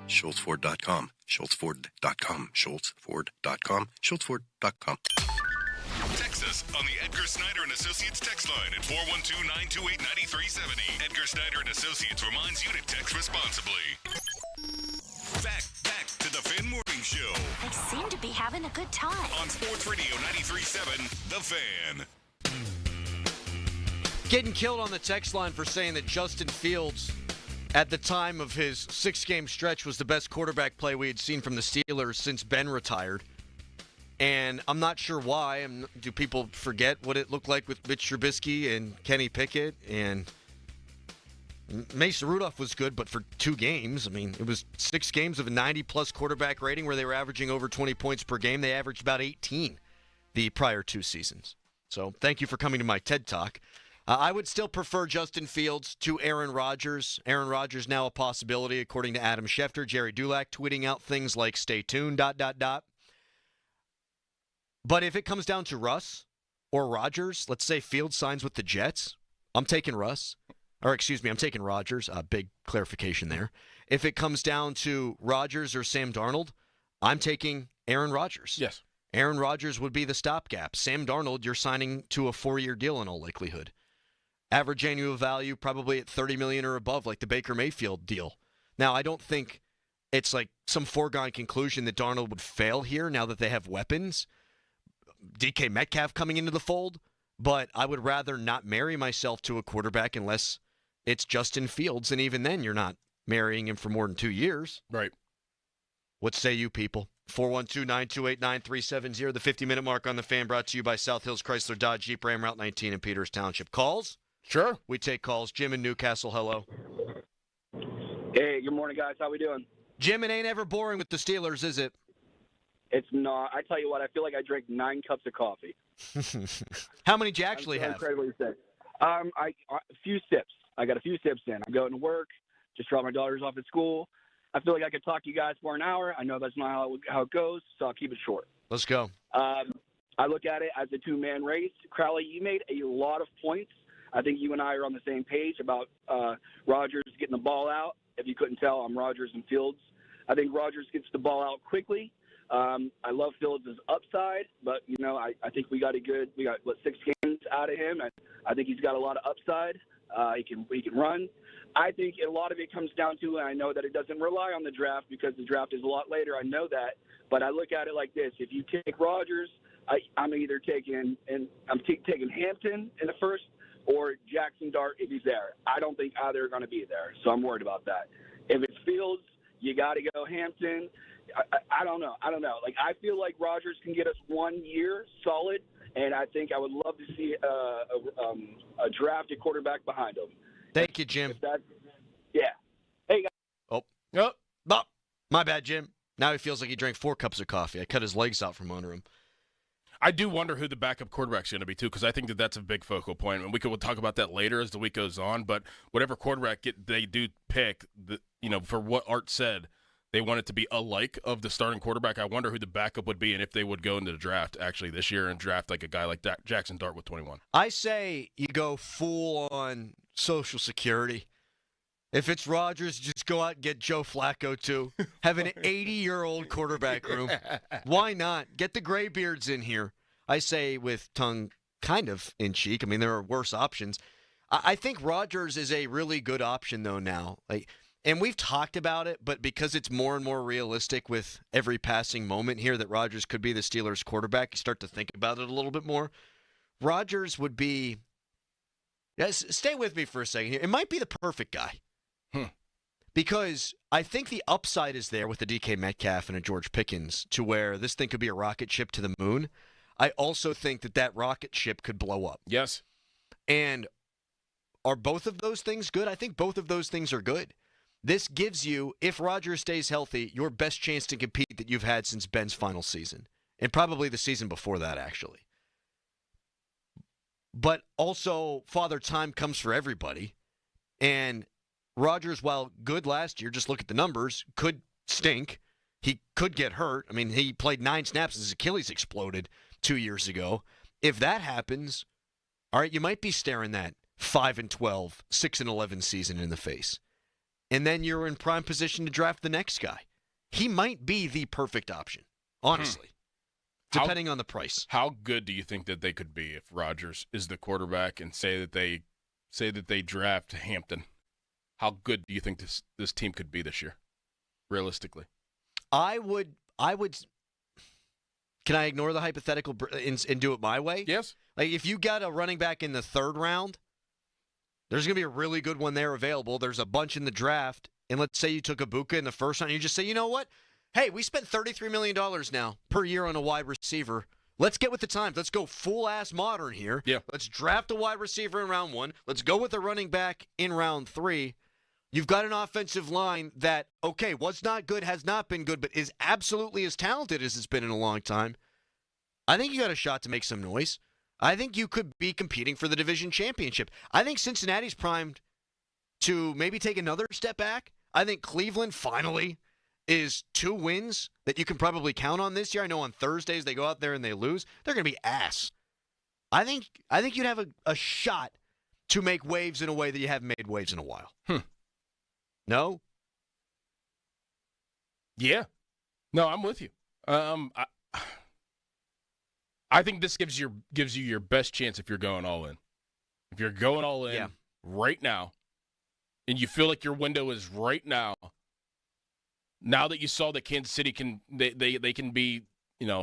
[SPEAKER 8] SchultzFord.com, SchultzFord.com, SchultzFord.com, SchultzFord.com.
[SPEAKER 14] Text us on the Edgar Snyder and Associates text line at 412-928-9370. Edgar Snyder and Associates reminds you to text responsibly. Back to the Fan Morning Show.
[SPEAKER 18] They seem to be having a good time.
[SPEAKER 14] On Sports Radio 93.7, The Fan.
[SPEAKER 4] Getting killed on the text line for saying that Justin Fields, at the time of his 6-game stretch, was the best quarterback play we had seen from the Steelers since Ben retired. And I'm not sure why. Do people forget what it looked like with Mitch Trubisky and Kenny Pickett? And Mason Rudolph was good, but for 2 games. I mean, it was 6 games of a 90-plus quarterback rating where they were averaging over 20 points per game. They averaged about 18 the prior 2 seasons. So thank you for coming to my TED Talk. I would still prefer Justin Fields to Aaron Rodgers. Aaron Rodgers now a possibility, according to Adam Schefter. Jerry Dulac tweeting out things like "Stay tuned." ... But if it comes down to Russ or Rodgers, let's say Fields signs with the Jets, I'm taking Russ. I'm taking Rodgers. Big clarification there. If it comes down to Rodgers or Sam Darnold, I'm taking Aaron Rodgers.
[SPEAKER 9] Yes.
[SPEAKER 4] Aaron Rodgers would be the stopgap. Sam Darnold, you're signing to a 4-year deal in all likelihood. Average annual value probably at $30 million or above, like the Baker Mayfield deal. Now, I don't think it's like some foregone conclusion that Darnold would fail here now that they have weapons. DK Metcalf coming into the fold, but I would rather not marry myself to a quarterback unless it's Justin Fields, and even then you're not marrying him for more than 2 years.
[SPEAKER 9] Right.
[SPEAKER 4] What say you people? 412-928-9370, the 50-minute mark on the Fan, brought to you by South Hills Chrysler Dodge Jeep Ram Route 19 in Peters Township. Calls?
[SPEAKER 9] Sure.
[SPEAKER 4] We take calls. Jim in Newcastle, hello.
[SPEAKER 10] Hey, good morning, guys. How we doing?
[SPEAKER 4] Jim, it ain't ever boring with the Steelers, is it?
[SPEAKER 10] It's not. I tell you what, I feel like I drank 9 cups of coffee.
[SPEAKER 4] How many do you actually have?
[SPEAKER 10] Incredibly sick. A few sips. I got a few sips in. I'm going to work, just drop my daughters off at school. I feel like I could talk to you guys for an hour. I know that's not how it goes, so I'll keep it short.
[SPEAKER 4] Let's go.
[SPEAKER 10] I look at it as a 2-man race. Crowley, you made a lot of points. I think you and I are on the same page about Rodgers getting the ball out. If you couldn't tell, I'm Rodgers and Fields. I think Rodgers gets the ball out quickly. I love Fields' upside, but, I think we got 6 games out of him. I think he's got a lot of upside. He can run. I think a lot of it comes down to, and I know that it doesn't rely on the draft because the draft is a lot later. I know that, but I look at it like this: if you take Rodgers, I'm either taking Hampton in the first or Jackson Dart if he's there. I don't think either are going to be there, so I'm worried about that. If it's Fields, you got to go Hampton. I don't know. Like, I feel like Rodgers can get us 1 year solid, and I think I would love to see a drafted quarterback behind him.
[SPEAKER 4] Thank you, Jim.
[SPEAKER 10] Yeah. Hey, guys.
[SPEAKER 4] Oh, my bad, Jim. Now he feels like he drank 4 cups of coffee. I cut his legs out from under him.
[SPEAKER 9] I do wonder who the backup quarterback's going to be, too, because I think that's a big focal point. And we'll talk about that later as the week goes on. But whatever quarterback they do pick, for what Art said, they want it to be alike of the starting quarterback. I wonder who the backup would be and if they would go into the draft actually this year and draft like a guy like that, Jackson Dart with 21.
[SPEAKER 4] I say you go full on Social Security. If it's Rodgers, just go out and get Joe Flacco, too. Have an 80-year-old quarterback room. Why not? Get the graybeards in here. I say with tongue kind of in cheek. I mean, there are worse options. I think Rodgers is a really good option, though, now. And we've talked about it, but because it's more and more realistic with every passing moment here that Rodgers could be the Steelers' quarterback, you start to think about it a little bit more. Rodgers would be – stay with me for a second here. It might be the perfect guy. Because I think the upside is there with the DK Metcalf and a George Pickens to where this thing could be a rocket ship to the moon. I also think that rocket ship could blow up.
[SPEAKER 9] Yes.
[SPEAKER 4] And are both of those things good? I think both of those things are good. This gives you, if Rodgers stays healthy, your best chance to compete that you've had since Ben's final season. And probably the season before that, actually. But also, Father Time comes for everybody. And Rodgers, while good last year, just look at the numbers, could stink. He could get hurt. I mean, he played 9 snaps as his Achilles exploded 2 years ago. If that happens, all right, you might be staring that 5-12, 6-11 season in the face. And then you're in prime position to draft the next guy. He might be the perfect option, honestly, depending on the price.
[SPEAKER 9] How good do you think that they could be if Rodgers is the quarterback and say that they draft Hampton? How good do you think this team could be this year, realistically?
[SPEAKER 4] I would. Can I ignore the hypothetical and do it my way?
[SPEAKER 9] Yes.
[SPEAKER 4] Like, if you got a running back in the 3rd round, there's going to be a really good one there available. There's a bunch in the draft. And let's say you took Ibuka in the 1st round. You just say, you know what? Hey, we spent $33 million now per year on a wide receiver. Let's get with the times. Let's go full-ass modern here.
[SPEAKER 9] Yeah.
[SPEAKER 4] Let's draft a wide receiver in round 1. Let's go with a running back in round 3. You've got an offensive line that, okay, was not good, has not been good, but is absolutely as talented as it's been in a long time. I think you got a shot to make some noise. I think you could be competing for the division championship. I think Cincinnati's primed to maybe take another step back. I think Cleveland finally is 2 wins that you can probably count on this year. I know on Thursdays they go out there and they lose. They're going to be ass. I think you'd have a shot to make waves in a way that you haven't made waves in a while. No?
[SPEAKER 9] Yeah. No, I'm with you. I think this gives you your best chance if you're going all in. If you're going all in right now, and you feel like your window is right now, now that you saw that Kansas City can be,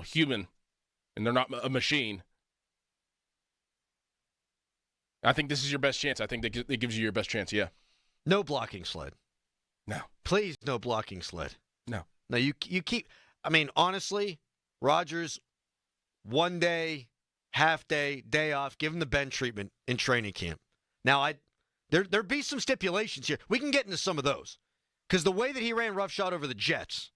[SPEAKER 9] human, and they're not a machine. I think this is your best chance. I think it gives you your best chance. Yeah.
[SPEAKER 4] No blocking sled.
[SPEAKER 9] No.
[SPEAKER 4] Please, no blocking sled.
[SPEAKER 9] No.
[SPEAKER 4] No, you keep. I mean, honestly, Rodgers, 1 day, half day, day off, give him the Ben treatment in training camp. Now, there'd be some stipulations here. We can get into some of those. Because the way that he ran roughshod over the Jets,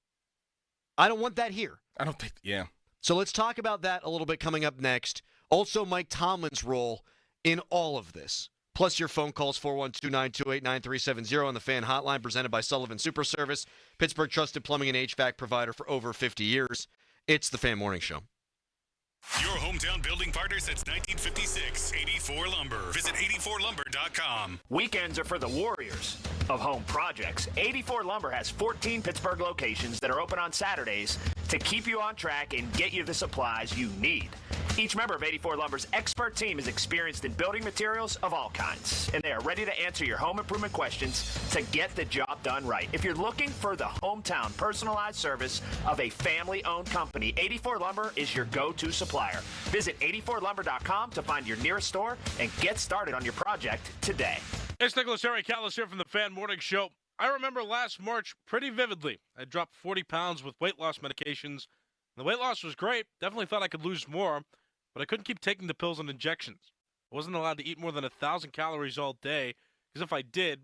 [SPEAKER 4] I don't want that here.
[SPEAKER 9] I don't think, yeah.
[SPEAKER 4] So let's talk about that a little bit coming up next. Also, Mike Tomlin's role in all of this. Plus your phone calls, 412-928-9370 on the Fan Hotline, presented by Sullivan Super Service, Pittsburgh trusted plumbing and HVAC provider for over 50 years. It's the Fan Morning Show.
[SPEAKER 14] Your hometown building partner since 1956, 84 Lumber. Visit 84lumber.com.
[SPEAKER 11] Weekends are for the warriors of home projects. 84 Lumber has 14 Pittsburgh locations that are open on Saturdays to keep you on track and get you the supplies you need. Each member of 84 Lumber's expert team is experienced in building materials of all kinds, and they are ready to answer your home improvement questions to get the job done right. If you're looking for the hometown personalized service of a family-owned company, 84 Lumber is your go-to supplier. Visit 84lumber.com to find your nearest store and get started on your project today.
[SPEAKER 3] It's Nicholas Harry Callis here from the Fan Morning Show. I remember last March pretty vividly. I dropped 40 pounds with weight loss medications. The weight loss was great. Definitely thought I could lose more, but I couldn't keep taking the pills and injections. I wasn't allowed to eat more than 1,000 calories all day, because if I did,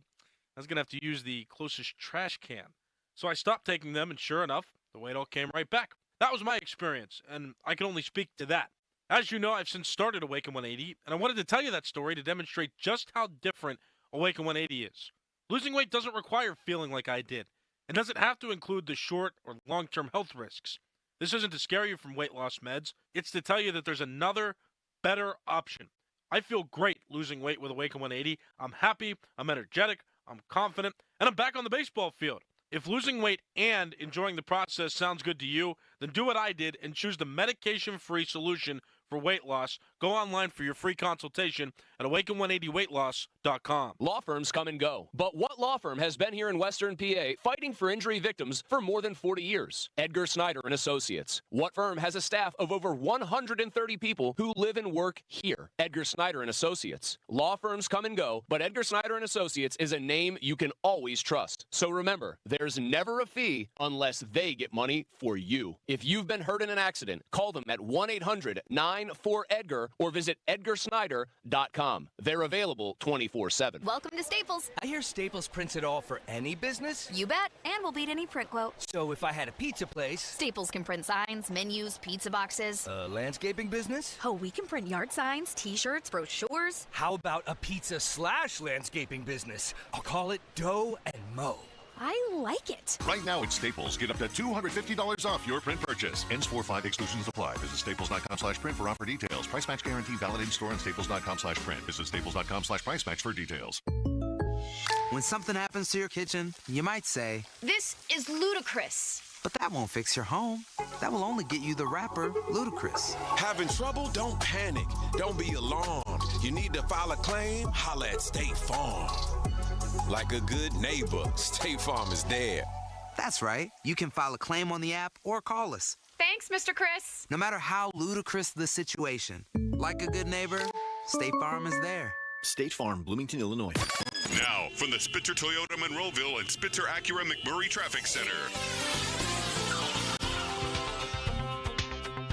[SPEAKER 3] I was going to have to use the closest trash can. So I stopped taking them, and sure enough, the weight all came right back. That was my experience, and I can only speak to that. As you know, I've since started Awaken 180, and I wanted to tell you that story to demonstrate just how different Awaken 180 is. Losing weight doesn't require feeling like I did. It doesn't have to include the short or long-term health risks. This isn't to scare you from weight loss meds. It's to tell you that there's another, better option. I feel great losing weight with Awaken 180. I'm happy, I'm energetic, I'm confident, and I'm back on the baseball field. If losing weight and enjoying the process sounds good to you, then do what I did and choose the medication-free solution for weight loss. Go online for your free consultation at awaken180weightloss.com.
[SPEAKER 12] Law firms come and go, but what law firm has been here in Western PA fighting for injury victims for more than 40 years? Edgar Snyder and Associates. What firm has a staff of over 130 people who live and work here? Edgar Snyder and Associates. Law firms come and go, but Edgar Snyder and Associates is a name you can always trust. So remember, there's never a fee unless they get money for you. If you've been hurt in an accident, call them at 1-800-94-EDGAR or visit edgarsnyder.com. They're available 24/7.
[SPEAKER 13] Welcome to Staples.
[SPEAKER 15] I hear Staples prints it all for any business.
[SPEAKER 13] You bet, and we'll beat any print quote.
[SPEAKER 15] So if I had a pizza place...
[SPEAKER 13] Staples can print signs, menus, pizza boxes.
[SPEAKER 15] A landscaping business?
[SPEAKER 13] Oh, we can print yard signs, t-shirts, brochures.
[SPEAKER 15] How about a pizza/landscaping business? I'll call it Dough and Mo.
[SPEAKER 13] I like it.
[SPEAKER 14] Right now at Staples, get up to $250 off your print purchase. Ends 4/5, exclusions apply. Visit staples.com/print for offer details. Price match guarantee valid in store and staples.com/print. Visit staples.com/price match for details.
[SPEAKER 16] When something happens to your kitchen, you might say,
[SPEAKER 13] "This is ludicrous."
[SPEAKER 16] But that won't fix your home. That will only get you the rapper, Ludacris.
[SPEAKER 20] Having trouble? Don't panic. Don't be alarmed. You need to file a claim? Holla at State Farm. Like a good neighbor, State Farm is there.
[SPEAKER 16] That's right. You can file a claim on the app or call us.
[SPEAKER 13] Thanks, Mr. Chris.
[SPEAKER 16] No matter how ludicrous the situation, like a good neighbor, State Farm is there.
[SPEAKER 22] State Farm, Bloomington, Illinois.
[SPEAKER 14] Now, from the Spitzer Toyota Monroeville and Spitzer Acura McMurray Traffic Center.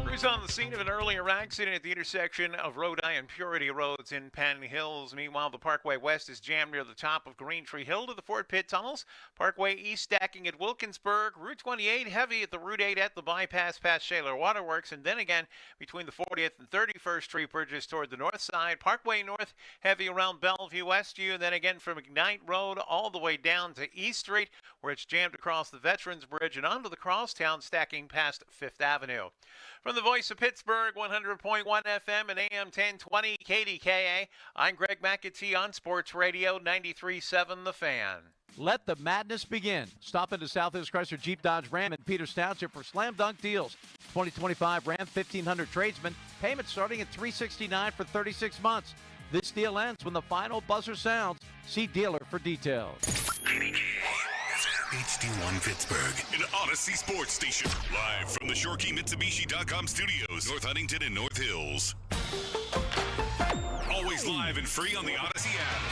[SPEAKER 21] Crews on the scene of an earlier accident at the intersection of Roadway and Purity Roads in Penn Hills. Meanwhile, the Parkway West is jammed near the top of Green Tree Hill to the Fort Pitt tunnels. Parkway East stacking at Wilkinsburg. Route 28 heavy at the Route 8 at the bypass past Shaler Waterworks. And then again between the 40th and 31st Street bridges toward the north side. Parkway North heavy around Bellevue, Westview. And then again from McKnight Road all the way down to East Street, where it's jammed across the Veterans Bridge and onto the Crosstown, stacking past 5th Avenue. From the voice of Pittsburgh, 100.1 FM and AM 1020 KDKA, I'm Greg McAtee on Sports Radio 93.7 The Fan.
[SPEAKER 5] Let the madness begin. Stop into Southwest Chrysler Jeep Dodge Ram in Peters Township for slam dunk deals. 2025 Ram 1500 Tradesman, payment starting at $369 for 36 months. This deal ends when the final buzzer sounds. See dealer for details.
[SPEAKER 14] HD1 Pittsburgh, an Odyssey sports station. Live from the ShoreKeyMitsubishi.com studios, North Huntington and North Hills. Always live and free on the Odyssey app.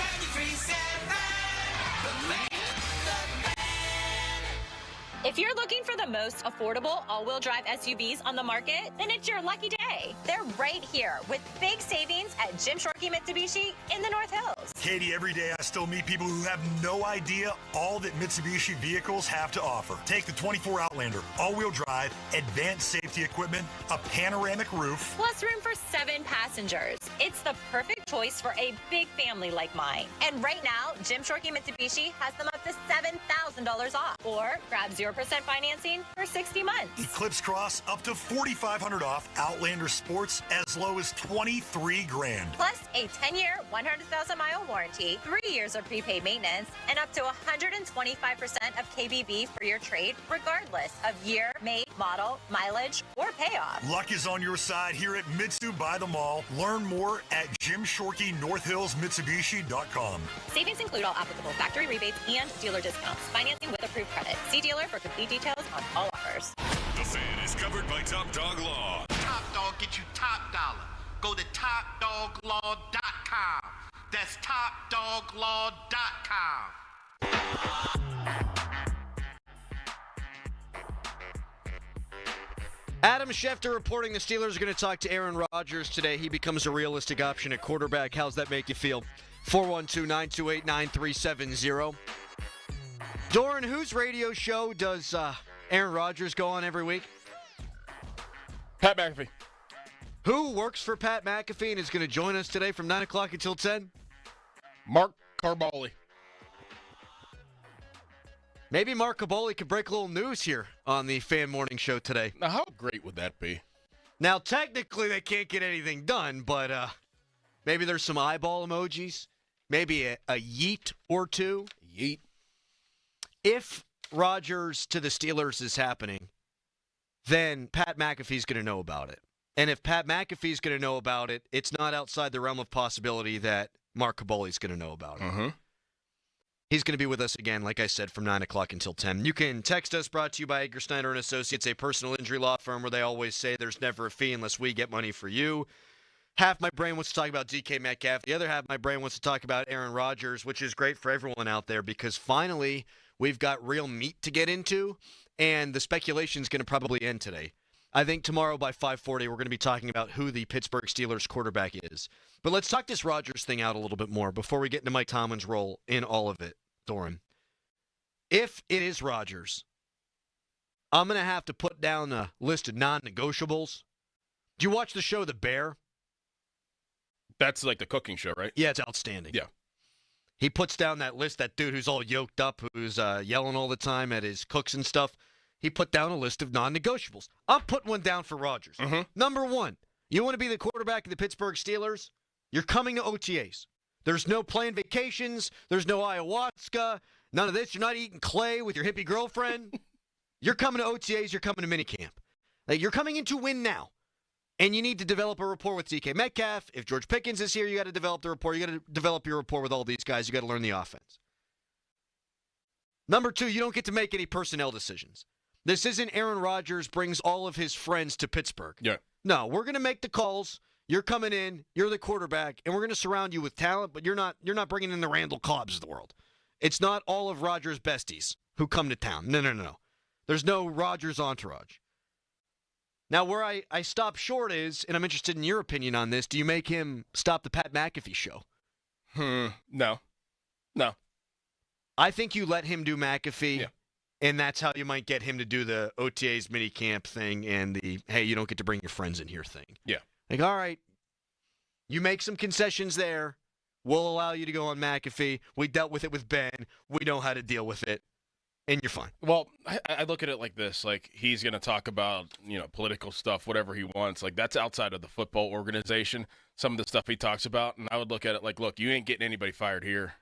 [SPEAKER 25] If you're looking for the most affordable all-wheel drive SUVs on the market, then it's your lucky day. They're right here with big savings at Jim Shorkey Mitsubishi in the North Hills.
[SPEAKER 26] Katie, every day I still meet people who have no idea all that Mitsubishi vehicles have to offer. Take the 24 Outlander, all-wheel drive, advanced safety equipment, a panoramic roof.
[SPEAKER 25] Plus room for 7 passengers. It's the perfect choice for a big family like mine. And right now, Jim Shorkey Mitsubishi has them up to $7,000 off. Or grab 0% financing for 60 months.
[SPEAKER 26] Eclipse Cross up to $4,500 off. Outlander Sports as low as $23,000.
[SPEAKER 25] Plus a 10-year, 100,000-mile warranty, 3 years of prepaid maintenance, and up to 125% of KBB for your trade, regardless of year, make, model, mileage, or payoff.
[SPEAKER 26] Luck is on your side here at Mitsu by the Mall. Learn more at JimShorkeyNorthHillsMitsubishi.com.
[SPEAKER 25] Savings include all applicable factory rebates and dealer discounts. Financing with approved credit. See dealer for complete details on all offers.
[SPEAKER 14] The Fan is covered by Top Dog Law.
[SPEAKER 27] Top Dog get you top dollar. Go to TopDogLaw.com. That's TopDogLaw.com.
[SPEAKER 4] Adam Schefter reporting the Steelers are going to talk to Aaron Rodgers today. He becomes a realistic option at quarterback. How's that make you feel? 412-928-9370. Doran, whose radio show does Aaron Rodgers go on every week?
[SPEAKER 9] Pat McAfee.
[SPEAKER 4] Who works for Pat McAfee and is going to join us today from 9 o'clock until 10?
[SPEAKER 9] Mark Carboli.
[SPEAKER 4] Maybe Mark Carboli could break a little news here on the Fan Morning Show today.
[SPEAKER 9] Now, how great would that be?
[SPEAKER 4] Now, technically, they can't get anything done, but maybe there's some eyeball emojis. Maybe a yeet or two.
[SPEAKER 9] Yeet.
[SPEAKER 4] If Rodgers to the Steelers is happening, then Pat McAfee's going to know about it. And if Pat McAfee's going to know about it, it's not outside the realm of possibility that Mark Carboli's going to know about it.
[SPEAKER 9] Uh-huh.
[SPEAKER 4] He's going to be with us again, like I said, from 9 o'clock until 10. You can text us, brought to you by Edgar Snyder and Associates, a personal injury law firm where they always say there's never a fee unless we get money for you. Half my brain wants to talk about DK Metcalf. The other half of my brain wants to talk about Aaron Rodgers, which is great for everyone out there because finally we've got real meat to get into, and the speculation is going to probably end today. I think tomorrow by 5:40 we're going to be talking about who the Pittsburgh Steelers quarterback is. But let's talk this Rodgers thing out a little bit more before we get into Mike Tomlin's role in all of it, Doran. If it is Rodgers, I'm going to have to put down a list of non-negotiables. Do you watch the show The Bear?
[SPEAKER 9] That's like the cooking show, right?
[SPEAKER 4] Yeah, it's outstanding.
[SPEAKER 9] Yeah.
[SPEAKER 4] He puts down that list, that dude who's all yoked up, who's yelling all the time at his cooks and stuff. He put down a list of non-negotiables. I'm putting one down for Rodgers. Number one, you want to be the quarterback of the Pittsburgh Steelers? You're coming to OTAs. There's no planned vacations. There's no ayahuasca. None of this. You're not eating clay with your hippie girlfriend. You're coming to OTAs. You're coming to minicamp. Like, you're coming in to win now. And you need to develop a rapport with DK Metcalf. If George Pickens is here, you got to develop the rapport. You got to develop your rapport with all these guys. You got to learn the offense. Number two, you don't get to make any personnel decisions. This isn't Aaron Rodgers brings all of his friends to Pittsburgh.
[SPEAKER 9] Yeah.
[SPEAKER 4] No, we're going to make the calls. You're coming in. You're the quarterback, and we're going to surround you with talent. But you're not bringing in the Randall Cobbs of the world. It's not all of Rodgers' besties who come to town. No. There's no Rodgers entourage. Now, where I stop short is, and I'm interested in your opinion on this, do you make him stop the Pat McAfee show?
[SPEAKER 9] No.
[SPEAKER 4] I think you let him do McAfee, and that's how you might get him to do the OTAs minicamp thing and the, hey, you don't get to bring your friends in here thing.
[SPEAKER 9] Yeah.
[SPEAKER 4] Like, all right, you make some concessions there. We'll allow you to go on McAfee. We dealt with it with Ben. We know how to deal with it. And you're fine.
[SPEAKER 9] Well, I look at it like this. Like, he's going to talk about, political stuff, whatever he wants. Like, that's outside of the football organization, some of the stuff he talks about. And I would look at it like, look, you ain't getting anybody fired here.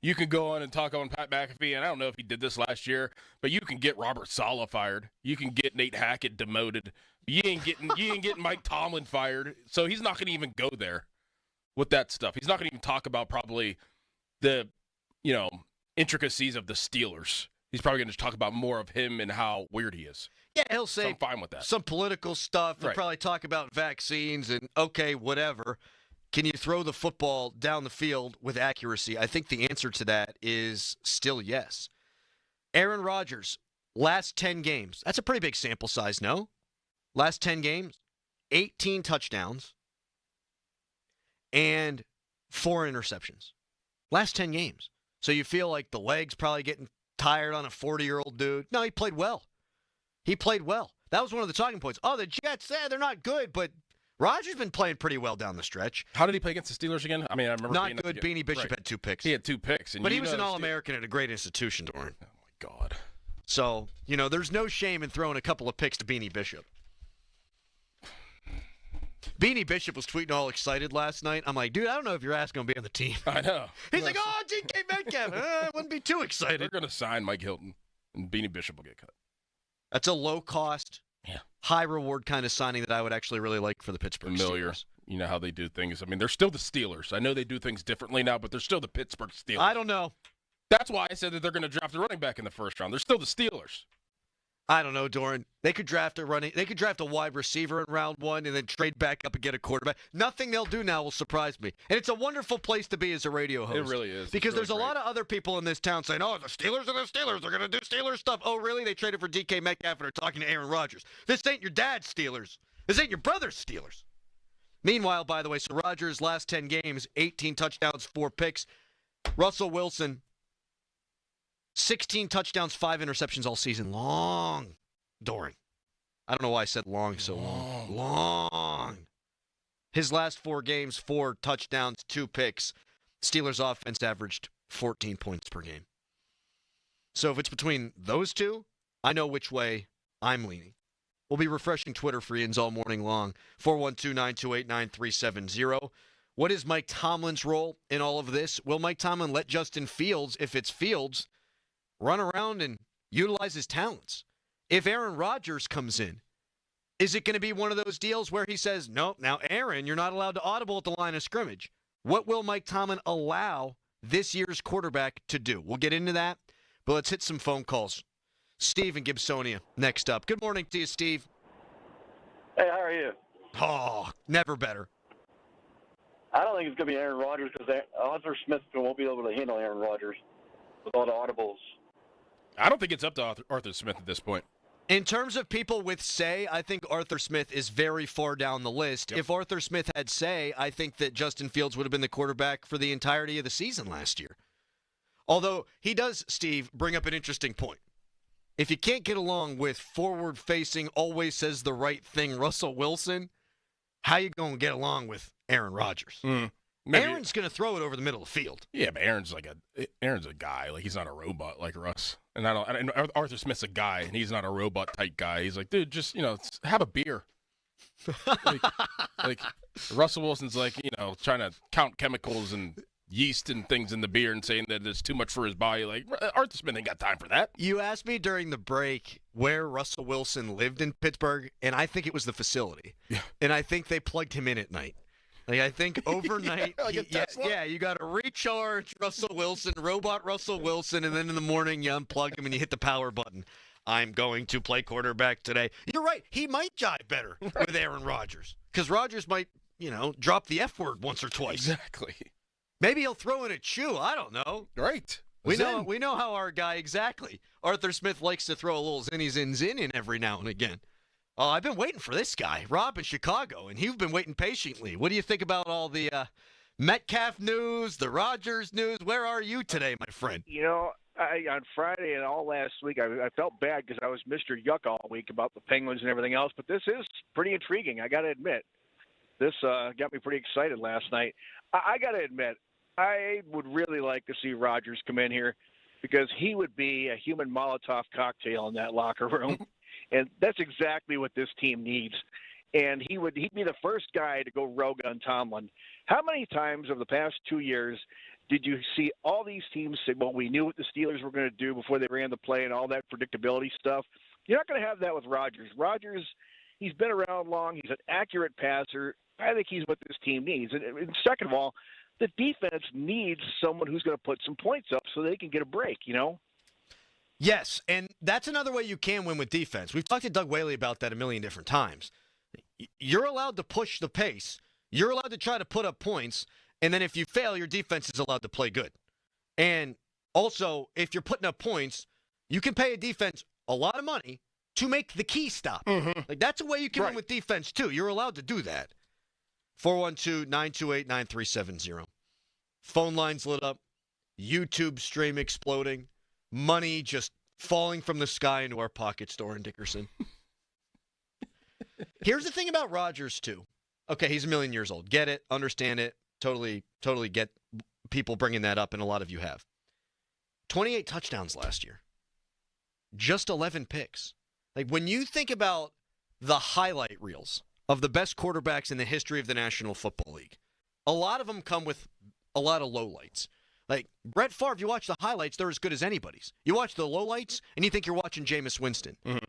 [SPEAKER 9] You can go on and talk on Pat McAfee, and I don't know if he did this last year, but you can get Robert Saleh fired. You can get Nate Hackett demoted. You ain't getting Mike Tomlin fired. So he's not going to even go there with that stuff. He's not going to even talk about probably the, intricacies of the Steelers. He's probably going to talk about more of him and how weird he is.
[SPEAKER 4] Yeah, he'll say
[SPEAKER 9] so I'm fine with that.
[SPEAKER 4] Some political stuff. He'll probably talk about vaccines and, okay, whatever. Can you throw the football down the field with accuracy? I think the answer to that is still yes. Aaron Rodgers, last 10 games. That's a pretty big sample size, no? Last 10 games, 18 touchdowns and 4 interceptions. Last 10 games. So you feel like the leg's probably getting tired on a 40-year-old dude. No, he played well. That was one of the talking points. Oh, the Jets, they're not good, but Rodgers been playing pretty well down the stretch.
[SPEAKER 9] How did he play against the Steelers again? I mean, I remember
[SPEAKER 4] not good. Beanie Bishop had 2 picks.
[SPEAKER 9] He had 2 picks.
[SPEAKER 4] But he was an All-American at a great institution, Doran.
[SPEAKER 9] Oh, my God.
[SPEAKER 4] So, there's no shame in throwing a couple of picks to Beanie Bishop. Beanie Bishop was tweeting all excited last night. I'm like, dude, I don't know if your ass going to be on the team.
[SPEAKER 9] I know.
[SPEAKER 4] He's like, oh, DK Metcalf. I wouldn't be too excited.
[SPEAKER 9] They're going to sign Mike Hilton, and Beanie Bishop will get cut.
[SPEAKER 4] That's a low-cost, high-reward kind of signing that I would actually really like for the Pittsburgh Steelers.
[SPEAKER 9] You know how they do things. I mean, they're still the Steelers. I know they do things differently now, but they're still the Pittsburgh Steelers.
[SPEAKER 4] I don't know.
[SPEAKER 9] That's why I said that they're going to draft a running back in the first round. They're still the Steelers.
[SPEAKER 4] I don't know, Doran. They could draft a wide receiver in round 1 and then trade back up and get a quarterback. Nothing they'll do now will surprise me. And it's a wonderful place to be as a radio host.
[SPEAKER 9] It really is.
[SPEAKER 4] Because there's a lot of other people in this town saying, oh, the Steelers are the Steelers. They're going to do Steelers stuff. Oh, really? They traded for DK Metcalf and are talking to Aaron Rodgers. This ain't your dad's Steelers. This ain't your brother's Steelers. Meanwhile, by the way, so Rodgers' last 10 games, 18 touchdowns, 4 picks. Russell Wilson, 16 touchdowns, 5 interceptions all season long. Doran. I don't know why I said long so long. Long. His last 4 games, 4 touchdowns, 2 picks. Steelers offense averaged 14 points per game. So if it's between those two, I know which way I'm leaning. We'll be refreshing Twitter for Ian's all morning long. 412-928-9370. What is Mike Tomlin's role in all of this? Will Mike Tomlin let Justin Fields, if it's Fields, run around and utilize his talents? If Aaron Rodgers comes in, is it going to be one of those deals where he says, no, now Aaron, you're not allowed to audible at the line of scrimmage? What will Mike Tomlin allow this year's quarterback to do? We'll get into that, but let's hit some phone calls. Steve in Gibsonia next up. Good morning to you, Steve.
[SPEAKER 1] Hey, how are you?
[SPEAKER 4] Oh, never better.
[SPEAKER 1] I don't think it's going to be Aaron Rodgers because Arthur Smith won't be able to handle Aaron Rodgers with all the audibles.
[SPEAKER 9] I don't think it's up to Arthur Smith at this point.
[SPEAKER 4] In terms of people with say, I think Arthur Smith is very far down the list. Yep. If Arthur Smith had say, I think that Justin Fields would have been the quarterback for the entirety of the season last year. Although he does, Steve, bring up an interesting point. If you can't get along with forward-facing, always says the right thing Russell Wilson, how you going to get along with Aaron Rodgers? Aaron's going to throw it over the middle of the field.
[SPEAKER 9] Yeah, but Aaron's a guy. Like, he's not a robot like Russ. And Arthur Smith's a guy, and he's not a robot type guy. He's like, dude, just have a beer. like Russell Wilson's like, trying to count chemicals and yeast and things in the beer and saying that it's too much for his body. Like, Arthur Smith ain't got time for that.
[SPEAKER 4] You asked me during the break where Russell Wilson lived in Pittsburgh, and I think it was the facility. Yeah. And I think they plugged him in at night. Like, I think overnight, you got to recharge Russell Wilson, robot Russell Wilson, and then in the morning you unplug him and you hit the power button. I'm going to play quarterback today. You're right. He might jive better with Aaron Rodgers because Rodgers might, drop the F word once or twice.
[SPEAKER 9] Exactly.
[SPEAKER 4] Maybe he'll throw in a chew. I don't know.
[SPEAKER 9] Right.
[SPEAKER 4] We know how our guy exactly. Arthur Smith likes to throw a little zinny zin in every now and again. Oh, I've been waiting for this guy, Rob in Chicago, and you've been waiting patiently. What do you think about all the Metcalf news, the Rodgers news? Where are you today, my friend?
[SPEAKER 2] On Friday and all last week, I felt bad because I was Mr. Yuck all week about the Penguins and everything else, but this is pretty intriguing, I got to admit. This got me pretty excited last night. I got to admit, I would really like to see Rodgers come in here because he would be a human Molotov cocktail in that locker room. And that's exactly what this team needs. And he'd be the first guy to go rogue on Tomlin. How many times over the past 2 years did you see all these teams say, well, we knew what the Steelers were going to do before they ran the play and all that predictability stuff? You're not going to have that with Rodgers. Rodgers, he's been around long. He's an accurate passer. I think he's what this team needs. And second of all, the defense needs someone who's going to put some points up so they can get a break,
[SPEAKER 4] Yes, and that's another way you can win with defense. We've talked to Doug Whaley about that a million different times. You're allowed to push the pace. You're allowed to try to put up points, and then if you fail, your defense is allowed to play good. And also, if you're putting up points, you can pay a defense a lot of money to make the key stop. Mm-hmm. Like, that's a way you can win with defense, too. You're allowed to do that. 412-928-9370. Phone lines lit up. YouTube stream exploding. Money just falling from the sky into our pocket store in Dickerson. Here's the thing about Rodgers, too. Okay, he's a million years old. Get it, understand it, totally get people bringing that up, and a lot of you have. 28 touchdowns last year. Just 11 picks. Like, when you think about the highlight reels of the best quarterbacks in the history of the National Football League, a lot of them come with a lot of lowlights. Like, Brett Favre, you watch the highlights, they're as good as anybody's. You watch the lowlights, and you think you're watching Jameis Winston. Mm-hmm.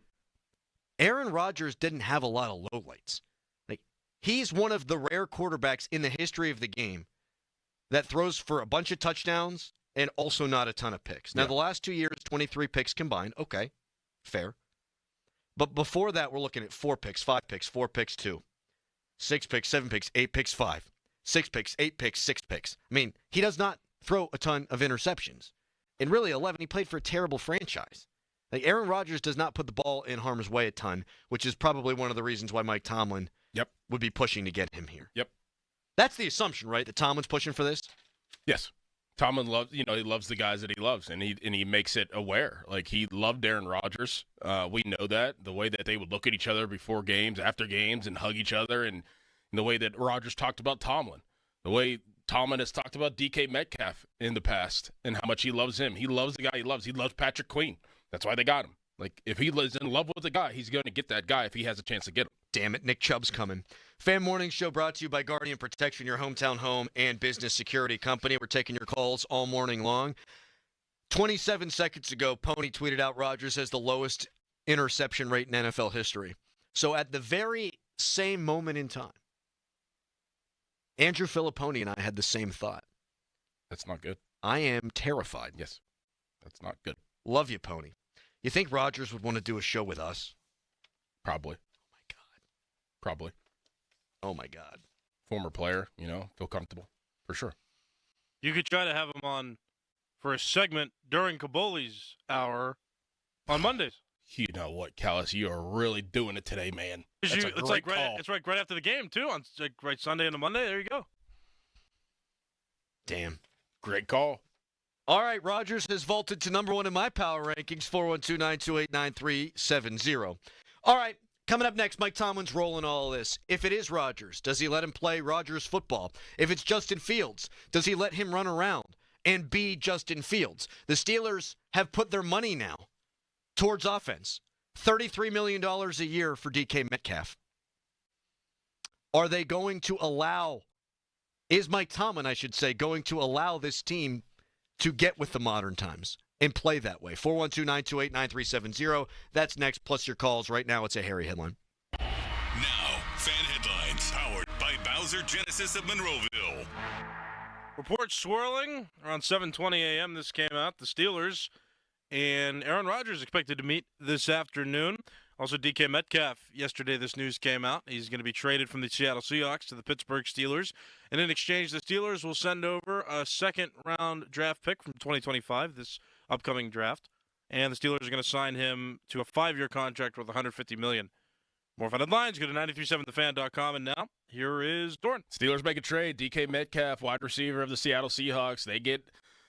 [SPEAKER 4] Aaron Rodgers didn't have a lot of lowlights. Like, he's one of the rare quarterbacks in the history of the game that throws for a bunch of touchdowns and also not a ton of picks. Now, the last 2 years, 23 picks combined. Okay, fair. But before that, we're looking at 4 picks, 5 picks, 4 picks, 2. 6 picks, 7 picks, 8 picks, 5. 6 picks, 8 picks, 6 picks. I mean, he does not throw a ton of interceptions. And really, 11, he played for a terrible franchise. Like, Aaron Rodgers does not put the ball in harm's way a ton, which is probably one of the reasons why Mike Tomlin would be pushing to get him here.
[SPEAKER 9] Yep.
[SPEAKER 4] That's the assumption, right, that Tomlin's pushing for this?
[SPEAKER 9] Yes. Tomlin loves, he loves the guys that he loves, and he makes it aware. Like, he loved Aaron Rodgers. We know that. The way that they would look at each other before games, after games, and hug each other, and the way that Rodgers talked about Tomlin. The way Tomlin has talked about DK Metcalf in the past and how much he loves him. He loves the guy he loves. He loves Patrick Queen. That's why they got him. Like, if he is in love with the guy, he's going to get that guy if he has a chance to get him.
[SPEAKER 4] Damn it, Nick Chubb's coming. Fan Morning Show brought to you by Guardian Protection, your hometown home and business security company. We're taking your calls all morning long. 27 seconds ago, Pony tweeted out Rodgers has the lowest interception rate in NFL history. So at the very same moment in time, Andrew Filipponi and I had the same thought.
[SPEAKER 9] That's not good.
[SPEAKER 4] I am terrified.
[SPEAKER 9] Yes, that's not good.
[SPEAKER 4] Love you, Pony. You think Rodgers would want to do a show with us?
[SPEAKER 9] Probably.
[SPEAKER 4] Oh, my God.
[SPEAKER 9] Probably.
[SPEAKER 4] Oh, my God.
[SPEAKER 9] Former player, feel comfortable. For sure.
[SPEAKER 3] You could try to have him on for a segment during Caboli's hour on Mondays.
[SPEAKER 9] You know what, Callis? You are really doing it today, man. That's a
[SPEAKER 3] It's
[SPEAKER 9] great call.
[SPEAKER 3] It's right after the game, too, on right Sunday and a Monday. There you go.
[SPEAKER 4] Damn.
[SPEAKER 9] Great call.
[SPEAKER 4] All right, Rogers has vaulted to number 1 in my power rankings, 412-928-9370. All right, coming up next, Mike Tomlin's rolling all of this. If it is Rogers, does he let him play Rogers football? If it's Justin Fields, does he let him run around and be Justin Fields? The Steelers have put their money now towards offense. $33 million a year for DK Metcalf. Are they going to allow, is Mike Tomlin, I should say, going to allow this team to get with the modern times and play that way? 412-928-9370. That's next, plus your calls. Right now, it's a hairy headline.
[SPEAKER 14] Now, fan headlines powered by Bowser Genesis of Monroeville.
[SPEAKER 3] Reports swirling around 7:20 a.m. This came out. The Steelers and Aaron Rodgers expected to meet this afternoon. Also, DK Metcalf, yesterday this news came out. He's going to be traded from the Seattle Seahawks to the Pittsburgh Steelers. And in exchange, the Steelers will send over a second-round draft pick from 2025, this upcoming draft. And the Steelers are going to sign him to a 5-year contract worth $150 million. More fun headlines, go to 937thefan.com. And now, here is Dorn.
[SPEAKER 9] Steelers make a trade. DK Metcalf, wide receiver of the Seattle Seahawks.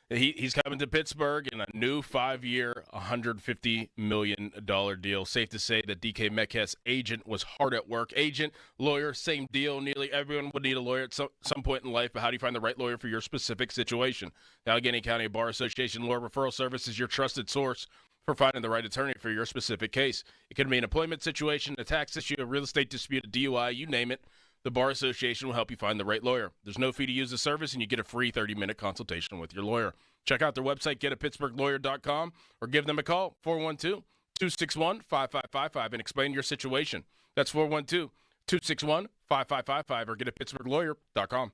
[SPEAKER 9] He's coming to Pittsburgh in a new 5-year, $150 million deal. Safe to say that DK Metcalf's agent was hard at work. Agent, lawyer, same deal. Nearly everyone would need a lawyer at some point in life, but how do you find the right lawyer for your specific situation? The Allegheny County Bar Association Law Referral Service is your trusted source for finding the right attorney for your specific case. It could be an employment situation, a tax issue, a real estate dispute, a DUI, you name it. The Bar Association will help you find the right lawyer. There's no fee to use the service, and you get a free 30-minute consultation with your lawyer. Check out their website, getapittsburghlawyer.com, or give them a call, 412-261-5555, and explain your situation. That's 412-261-5555, or getapittsburghlawyer.com.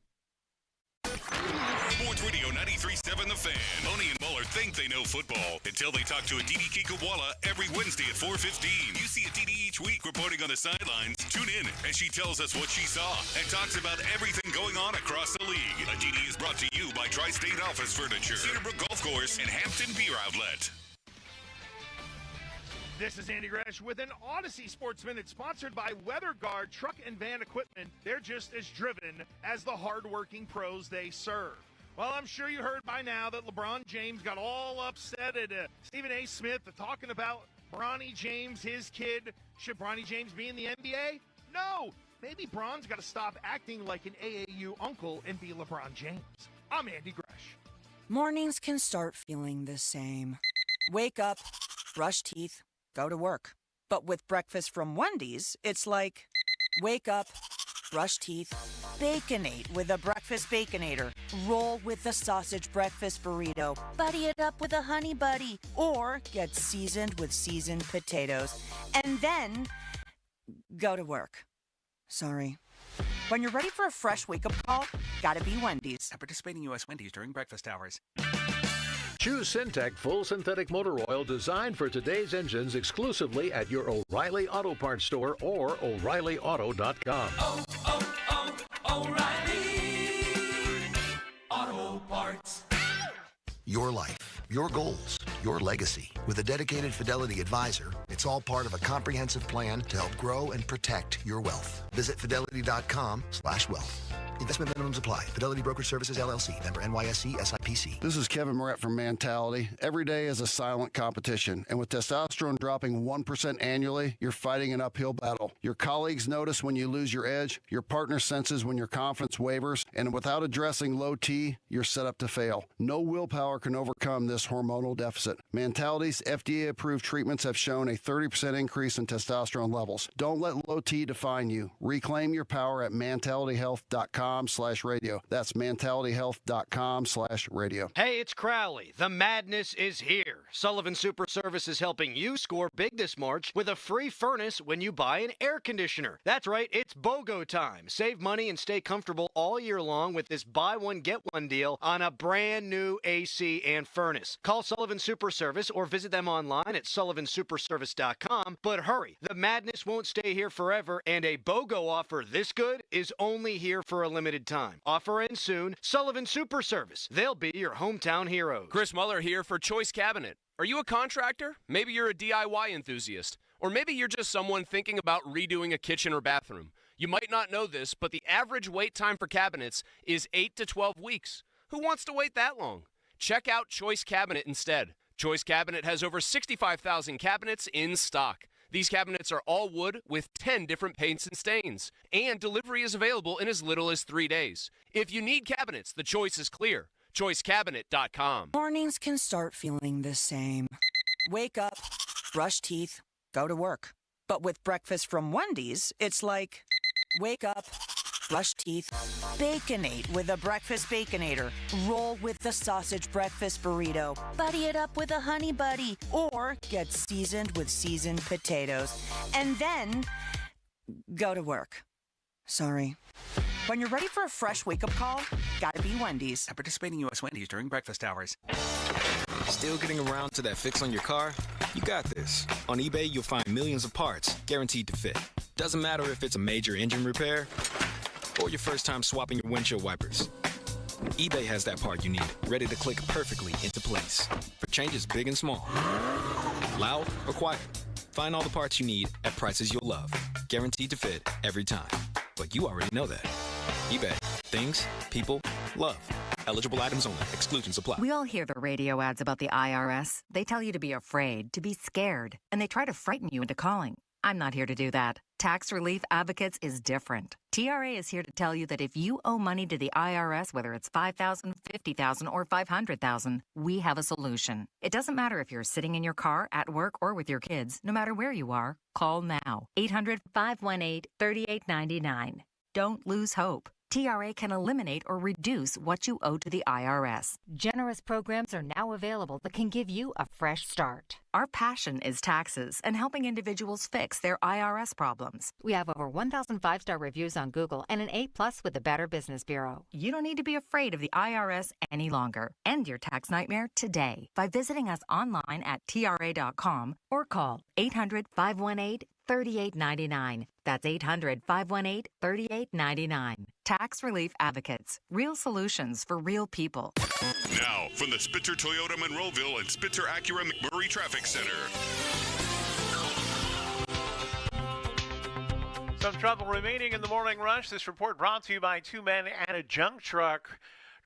[SPEAKER 14] Sports Radio 93.7 The Fan. Boney and Muller think they know football until they talk to Aditi Kikawala every Wednesday at 4:15. You see Aditi each week reporting on the sidelines. Tune in as she tells us what she saw and talks about everything going on across the league. Aditi is brought to you by Tri-State Office Furniture, Cedarbrook Golf Course, and Hampton Beer Outlet.
[SPEAKER 6] This is Andy Gresh with an Odyssey Sports Minute sponsored by WeatherGuard Truck and Van Equipment. They're just as driven as the hardworking pros they serve. Well, I'm sure you heard by now that LeBron James got all upset at Stephen A. Smith talking about Bronny James, his kid. Should Bronny James be in the NBA? No. Maybe Bron's got to stop acting like an AAU uncle and be LeBron James. I'm Andy Gresh.
[SPEAKER 7] Mornings can start feeling the same. Wake up, brush teeth, go to work. But with breakfast from Wendy's, it's like, wake up, brush teeth, Baconate with a breakfast Baconator. Roll with the sausage breakfast burrito. Buddy it up with a honey buddy. Or get seasoned with seasoned potatoes. And then go to work. Sorry. When you're ready for a fresh wake-up call, gotta be Wendy's.
[SPEAKER 8] At participating U.S. Wendy's during breakfast hours.
[SPEAKER 17] Choose Syntec Full Synthetic Motor Oil designed for today's engines exclusively at your O'Reilly Auto Parts store or O'ReillyAuto.com.
[SPEAKER 19] O'Reilly Auto Parts.
[SPEAKER 23] Your life, your goals, your legacy. With a dedicated Fidelity advisor, it's all part of a comprehensive plan to help grow and protect your wealth. Visit fidelity.com/wealth. Investment minimums apply. Fidelity Brokerage Services, LLC. Member NYSE, SIPC.
[SPEAKER 24] This is Kevin Moret from Mentality. Every day is a silent competition, and with testosterone dropping 1% annually, you're fighting an uphill battle. Your colleagues notice when you lose your edge, your partner senses when your confidence wavers, and without addressing low T, you're set up to fail. No willpower can overcome this hormonal deficit. Mentality's FDA-approved treatments have shown a 30% increase in testosterone levels. Don't let low T define you. Reclaim your power at mentalityhealth.com/radio. That's mentalityhealth.com/radio.
[SPEAKER 28] Hey, it's Crowley. The madness is here. Sullivan Super Service is helping you score big this March with a free furnace when you buy an air conditioner. That's right, it's BOGO time. Save money and stay comfortable all year long with this buy one, get one deal on a brand new AC and furnace. Call Sullivan Super Service or visit them online at sullivansuperservice.com. But hurry, the madness won't stay here forever, and a BOGO offer this good is only here for a limited time. Offer ends soon. Sullivan Super Service. They'll be your hometown heroes.
[SPEAKER 10] Chris Muller here for Choice Cabinet. Are you a contractor? Maybe you're a DIY enthusiast. Or maybe you're just someone thinking about redoing a kitchen or bathroom. You might not know this, but the average wait time for cabinets is 8 to 12 weeks. Who wants to wait that long? Check out Choice Cabinet instead. Choice Cabinet has over 65,000 cabinets in stock. These cabinets are all wood with 10 different paints and stains, and delivery is available in as little as 3 days. If you need cabinets, the choice is clear. ChoiceCabinet.com.
[SPEAKER 7] Mornings can start feeling the same. Wake up, brush teeth, go to work. But with breakfast from Wendy's, it's like, wake up, brush teeth, Baconate with a breakfast Baconator. Roll with the sausage breakfast burrito. Buddy it up with a honey buddy. Or get seasoned with seasoned potatoes. And then go to work. Sorry. When you're ready for a fresh wake-up call, gotta be Wendy's.
[SPEAKER 8] At participating U.S. Wendy's during breakfast hours.
[SPEAKER 22] Still getting around to that fix on your car? You got this. On eBay, you'll find millions of parts guaranteed to fit. Doesn't matter if it's a major engine repair or your first time swapping your windshield wipers. eBay has that part you need, ready to click perfectly into place for changes big and small. Loud or quiet. Find all the parts you need at prices you'll love. Guaranteed to fit every time. But you already know that. eBay. Things, people, love. Eligible items only. Exclusions apply.
[SPEAKER 11] We all hear the radio ads about the IRS. They tell you to be afraid, to be scared, and they try to frighten you into calling. I'm not here to do that. Tax Relief Advocates is different. TRA is here to tell you that if you owe money to the IRS, whether it's $5,000, $50,000, or $500,000, we have a solution. It doesn't matter if you're sitting in your car, at work, or with your kids. No matter where you are, call now. 800-518-3899. Don't lose hope. TRA can eliminate or reduce what you owe to the IRS.
[SPEAKER 12] Generous programs are now available that can give you a fresh start.
[SPEAKER 11] Our passion is taxes and helping individuals fix their IRS problems.
[SPEAKER 12] We have over 1,000 5-star reviews on Google and an A+ with the Better Business Bureau.
[SPEAKER 11] You don't need to be afraid of the IRS any longer. End your tax nightmare today by visiting us online at TRA.com or call 800-518-3899. That's 800-518-3899. Tax Relief Advocates. Real solutions for real people.
[SPEAKER 14] Now, from the Spitzer Toyota Monroeville and Spitzer Acura McMurray Traffic Center.
[SPEAKER 21] Some trouble remaining in the morning rush. This report brought to you by two men and a junk truck.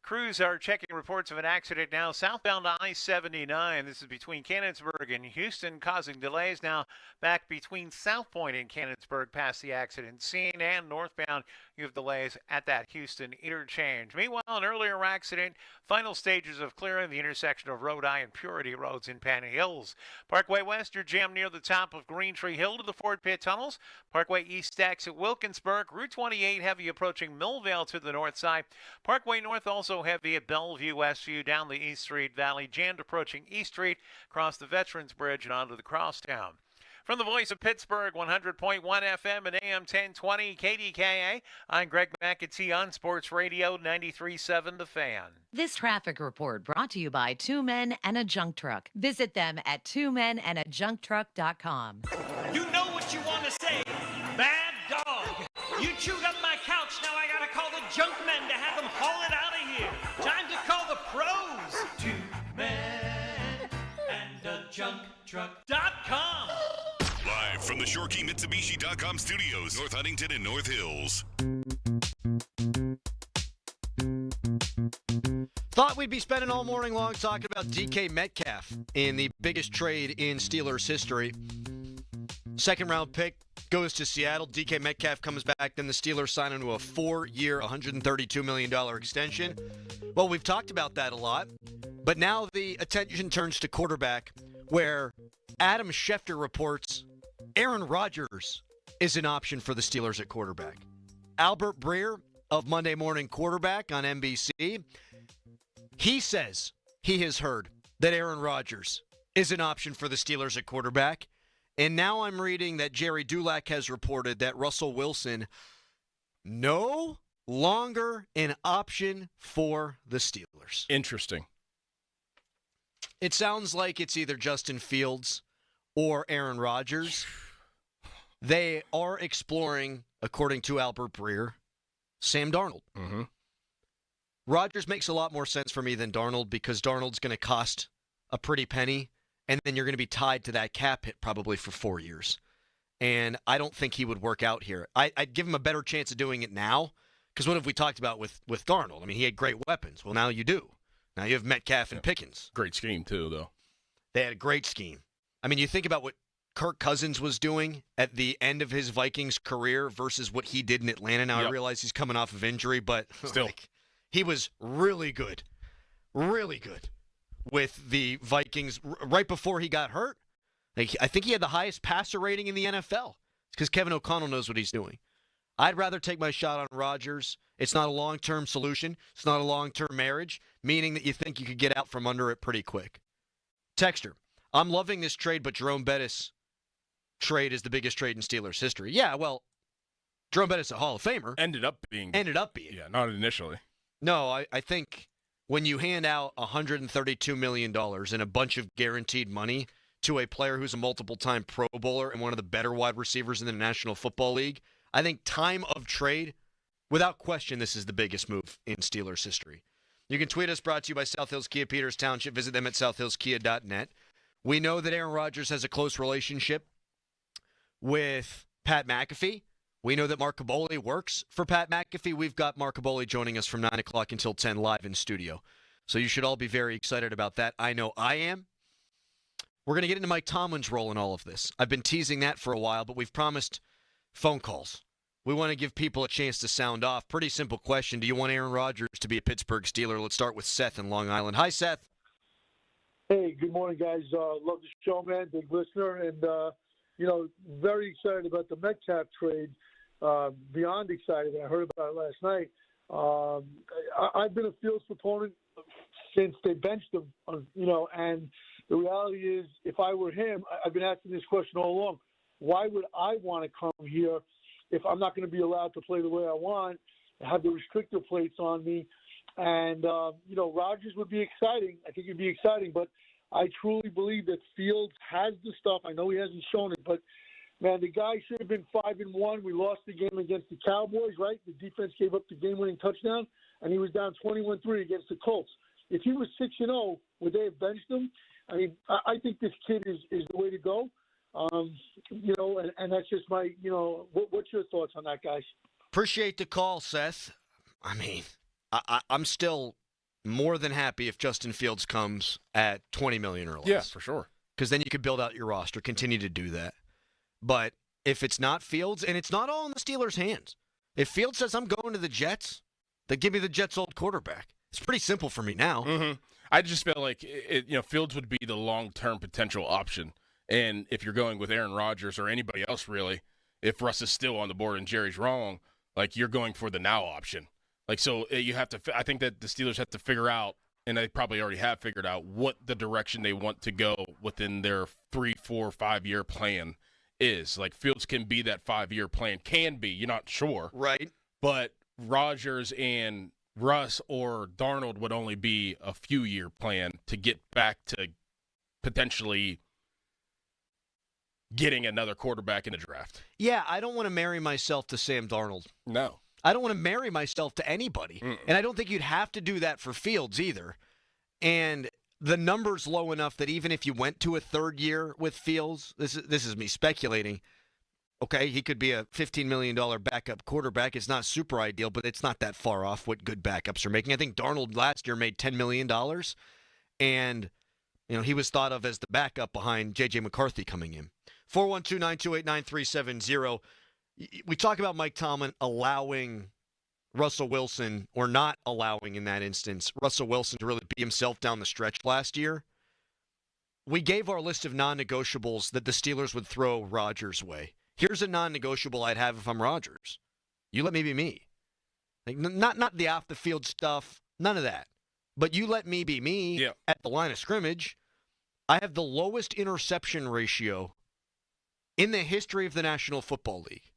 [SPEAKER 21] Crews are checking reports of an accident now southbound I-79. This is between Cannonsburg and Houston, causing delays now back between South Point and Cannonsburg past the accident scene, and northbound you have delays at that Houston interchange. Meanwhile, an earlier accident, final stages of clearing the intersection of Roadway and Purity Roads in Penn Hills. Parkway West, you're jammed near the top of Green Tree Hill to the Ford Pit Tunnels. Parkway East exit Wilkinsburg. Route 28 heavy approaching Millvale to the north side. Parkway North also heavy at Bellevue Westview down the East Street Valley. Jammed approaching East Street, across the Veterans Bridge and onto the Crosstown. From the voice of Pittsburgh, 100.1 FM and AM 1020 KDKA, I'm Greg McAtee on Sports Radio 93.7 The Fan.
[SPEAKER 12] This traffic report brought to you by Two Men and a Junk Truck. Visit them at twomenandajuncktruck.com.
[SPEAKER 13] You know what you want to say, bad dog. You chewed up my couch, now I gotta call the junk men to have them haul it out of here. Time to call the pros. Two Men and a junktruck.com.
[SPEAKER 14] Live from the ShoreKeyMitsubishi.com studios, North Huntington and North Hills.
[SPEAKER 4] Thought we'd be spending all morning long talking about DK Metcalf in the biggest trade in Steelers history. Second round pick goes to Seattle. DK Metcalf comes back. Then the Steelers sign him to a 4-year, $132 million extension. Well, we've talked about that a lot. But now the attention turns to quarterback, where Adam Schefter reports Aaron Rodgers is an option for the Steelers at quarterback. Albert Breer of Monday Morning Quarterback on NBC, he says he has heard that Aaron Rodgers is an option for the Steelers at quarterback. And now I'm reading that Jerry Dulac has reported that Russell Wilson no longer an option for the Steelers.
[SPEAKER 9] Interesting.
[SPEAKER 4] It sounds like it's either Justin Fields or Aaron Rodgers. They are exploring, according to Albert Breer, Sam Darnold.
[SPEAKER 9] Mm-hmm.
[SPEAKER 4] Rodgers makes a lot more sense for me than Darnold because Darnold's going to cost a pretty penny, and then you're going to be tied to that cap hit probably for 4 years. And I don't think he would work out here. I'd give him a better chance of doing it now because what have we talked about with Darnold? I mean, he had great weapons. Well, now you do. Now you have Metcalf and Pickens.
[SPEAKER 9] Great scheme, too, though.
[SPEAKER 4] They had a great scheme. I mean, you think about what Kirk Cousins was doing at the end of his Vikings career versus what he did in Atlanta. Now I realize he's coming off of injury, but still, he was really good with the Vikings right before he got hurt. I think he had the highest passer rating in the NFL. It's because Kevin O'Connell knows what he's doing. I'd rather take my shot on Rodgers. It's not a long-term solution. It's not a long-term marriage, meaning that you think you could get out from under it pretty quick. Texter, I'm loving this trade, but Jerome Bettis trade is the biggest trade in Steelers history. Yeah, well, Jerome Bettis, a Hall of Famer.
[SPEAKER 9] Ended up being.
[SPEAKER 4] Yeah,
[SPEAKER 9] not initially.
[SPEAKER 4] No, I think when you hand out $132 million and a bunch of guaranteed money to a player who's a multiple-time Pro Bowler and one of the better wide receivers in the National Football League, I think time of trade, without question, this is the biggest move in Steelers history. You can tweet us, brought to you by South Hills Kia Peters Township. Visit them at southhillskia.net. We know that Aaron Rodgers has a close relationship with Pat McAfee. We know that Mark Caboli works for Pat McAfee. We've got Mark Caboli joining us from 9 o'clock until 10 live in studio. So you should all be very excited about that. I know I am. We're going to get into Mike Tomlin's role in all of this. I've been teasing that for a while, but we've promised phone calls. We want to give people a chance to sound off. Pretty simple question. Do you want Aaron Rodgers to be a Pittsburgh Steeler? Let's start with Seth in Long Island. Hi, Seth.
[SPEAKER 5] Hey, good morning, guys. Love the show, man. Big listener. And, very excited about the Metcalf trade. Beyond excited. I heard about it last night. I've been a Fields proponent since they benched him, and the reality is, if I were him, I've been asking this question all along. Why would I want to come here if I'm not going to be allowed to play the way I want, have the restrictor plates on me? And, Rodgers would be exciting. I think it'd be exciting, but I truly believe that Fields has the stuff. I know he hasn't shown it, but, man, the guy should have been 5-1. We lost the game against the Cowboys, right? The defense gave up the game-winning touchdown, and he was down 21-3 against the Colts. If he was 6-0, would they have benched him? I mean, I think this kid is the way to go. And that's just my, what's your thoughts on that, guys?
[SPEAKER 4] Appreciate the call, Seth. I mean, I'm still more than happy if Justin Fields comes at $20 million or less.
[SPEAKER 9] Yeah, for sure.
[SPEAKER 4] Because then you could build out your roster, continue to do that. But if it's not Fields, and it's not all in the Steelers' hands. If Fields says, I'm going to the Jets, then give me the Jets' old quarterback. It's pretty simple for me now.
[SPEAKER 9] Mm-hmm. I just feel like Fields would be the long-term potential option. And if you're going with Aaron Rodgers or anybody else, really, if Russ is still on the board and Jerry's wrong, like, you're going for the now option. Like, so you have to – I think that the Steelers have to figure out, and they probably already have figured out, what the direction they want to go within their 3, 4, 5-year plan is. Like, Fields can be that 5-year plan. Can be. You're not sure.
[SPEAKER 4] Right.
[SPEAKER 9] But Rodgers and Russ or Darnold would only be a few-year plan to get back to potentially getting another quarterback in the draft.
[SPEAKER 4] Yeah, I don't want to marry myself to Sam Darnold.
[SPEAKER 9] No.
[SPEAKER 4] I don't want to marry myself to anybody. And I don't think you'd have to do that for Fields either. And the number's low enough that even if you went to a third year with Fields, this is me speculating, okay, he could be a $15 million backup quarterback. It's not super ideal, but it's not that far off what good backups are making. I think Darnold last year made $10 million, and he was thought of as the backup behind J.J. McCarthy coming in. 412-928-9370. We talk about Mike Tomlin allowing Russell Wilson, or not allowing in that instance, Russell Wilson to really be himself down the stretch last year. We gave our list of non-negotiables that the Steelers would throw Rodgers' way. Here's a non-negotiable I'd have if I'm Rodgers. You let me be me. Like, not the off-the-field stuff, none of that. But you let me be me at the line of scrimmage. I have the lowest interception ratio in the history of the National Football League.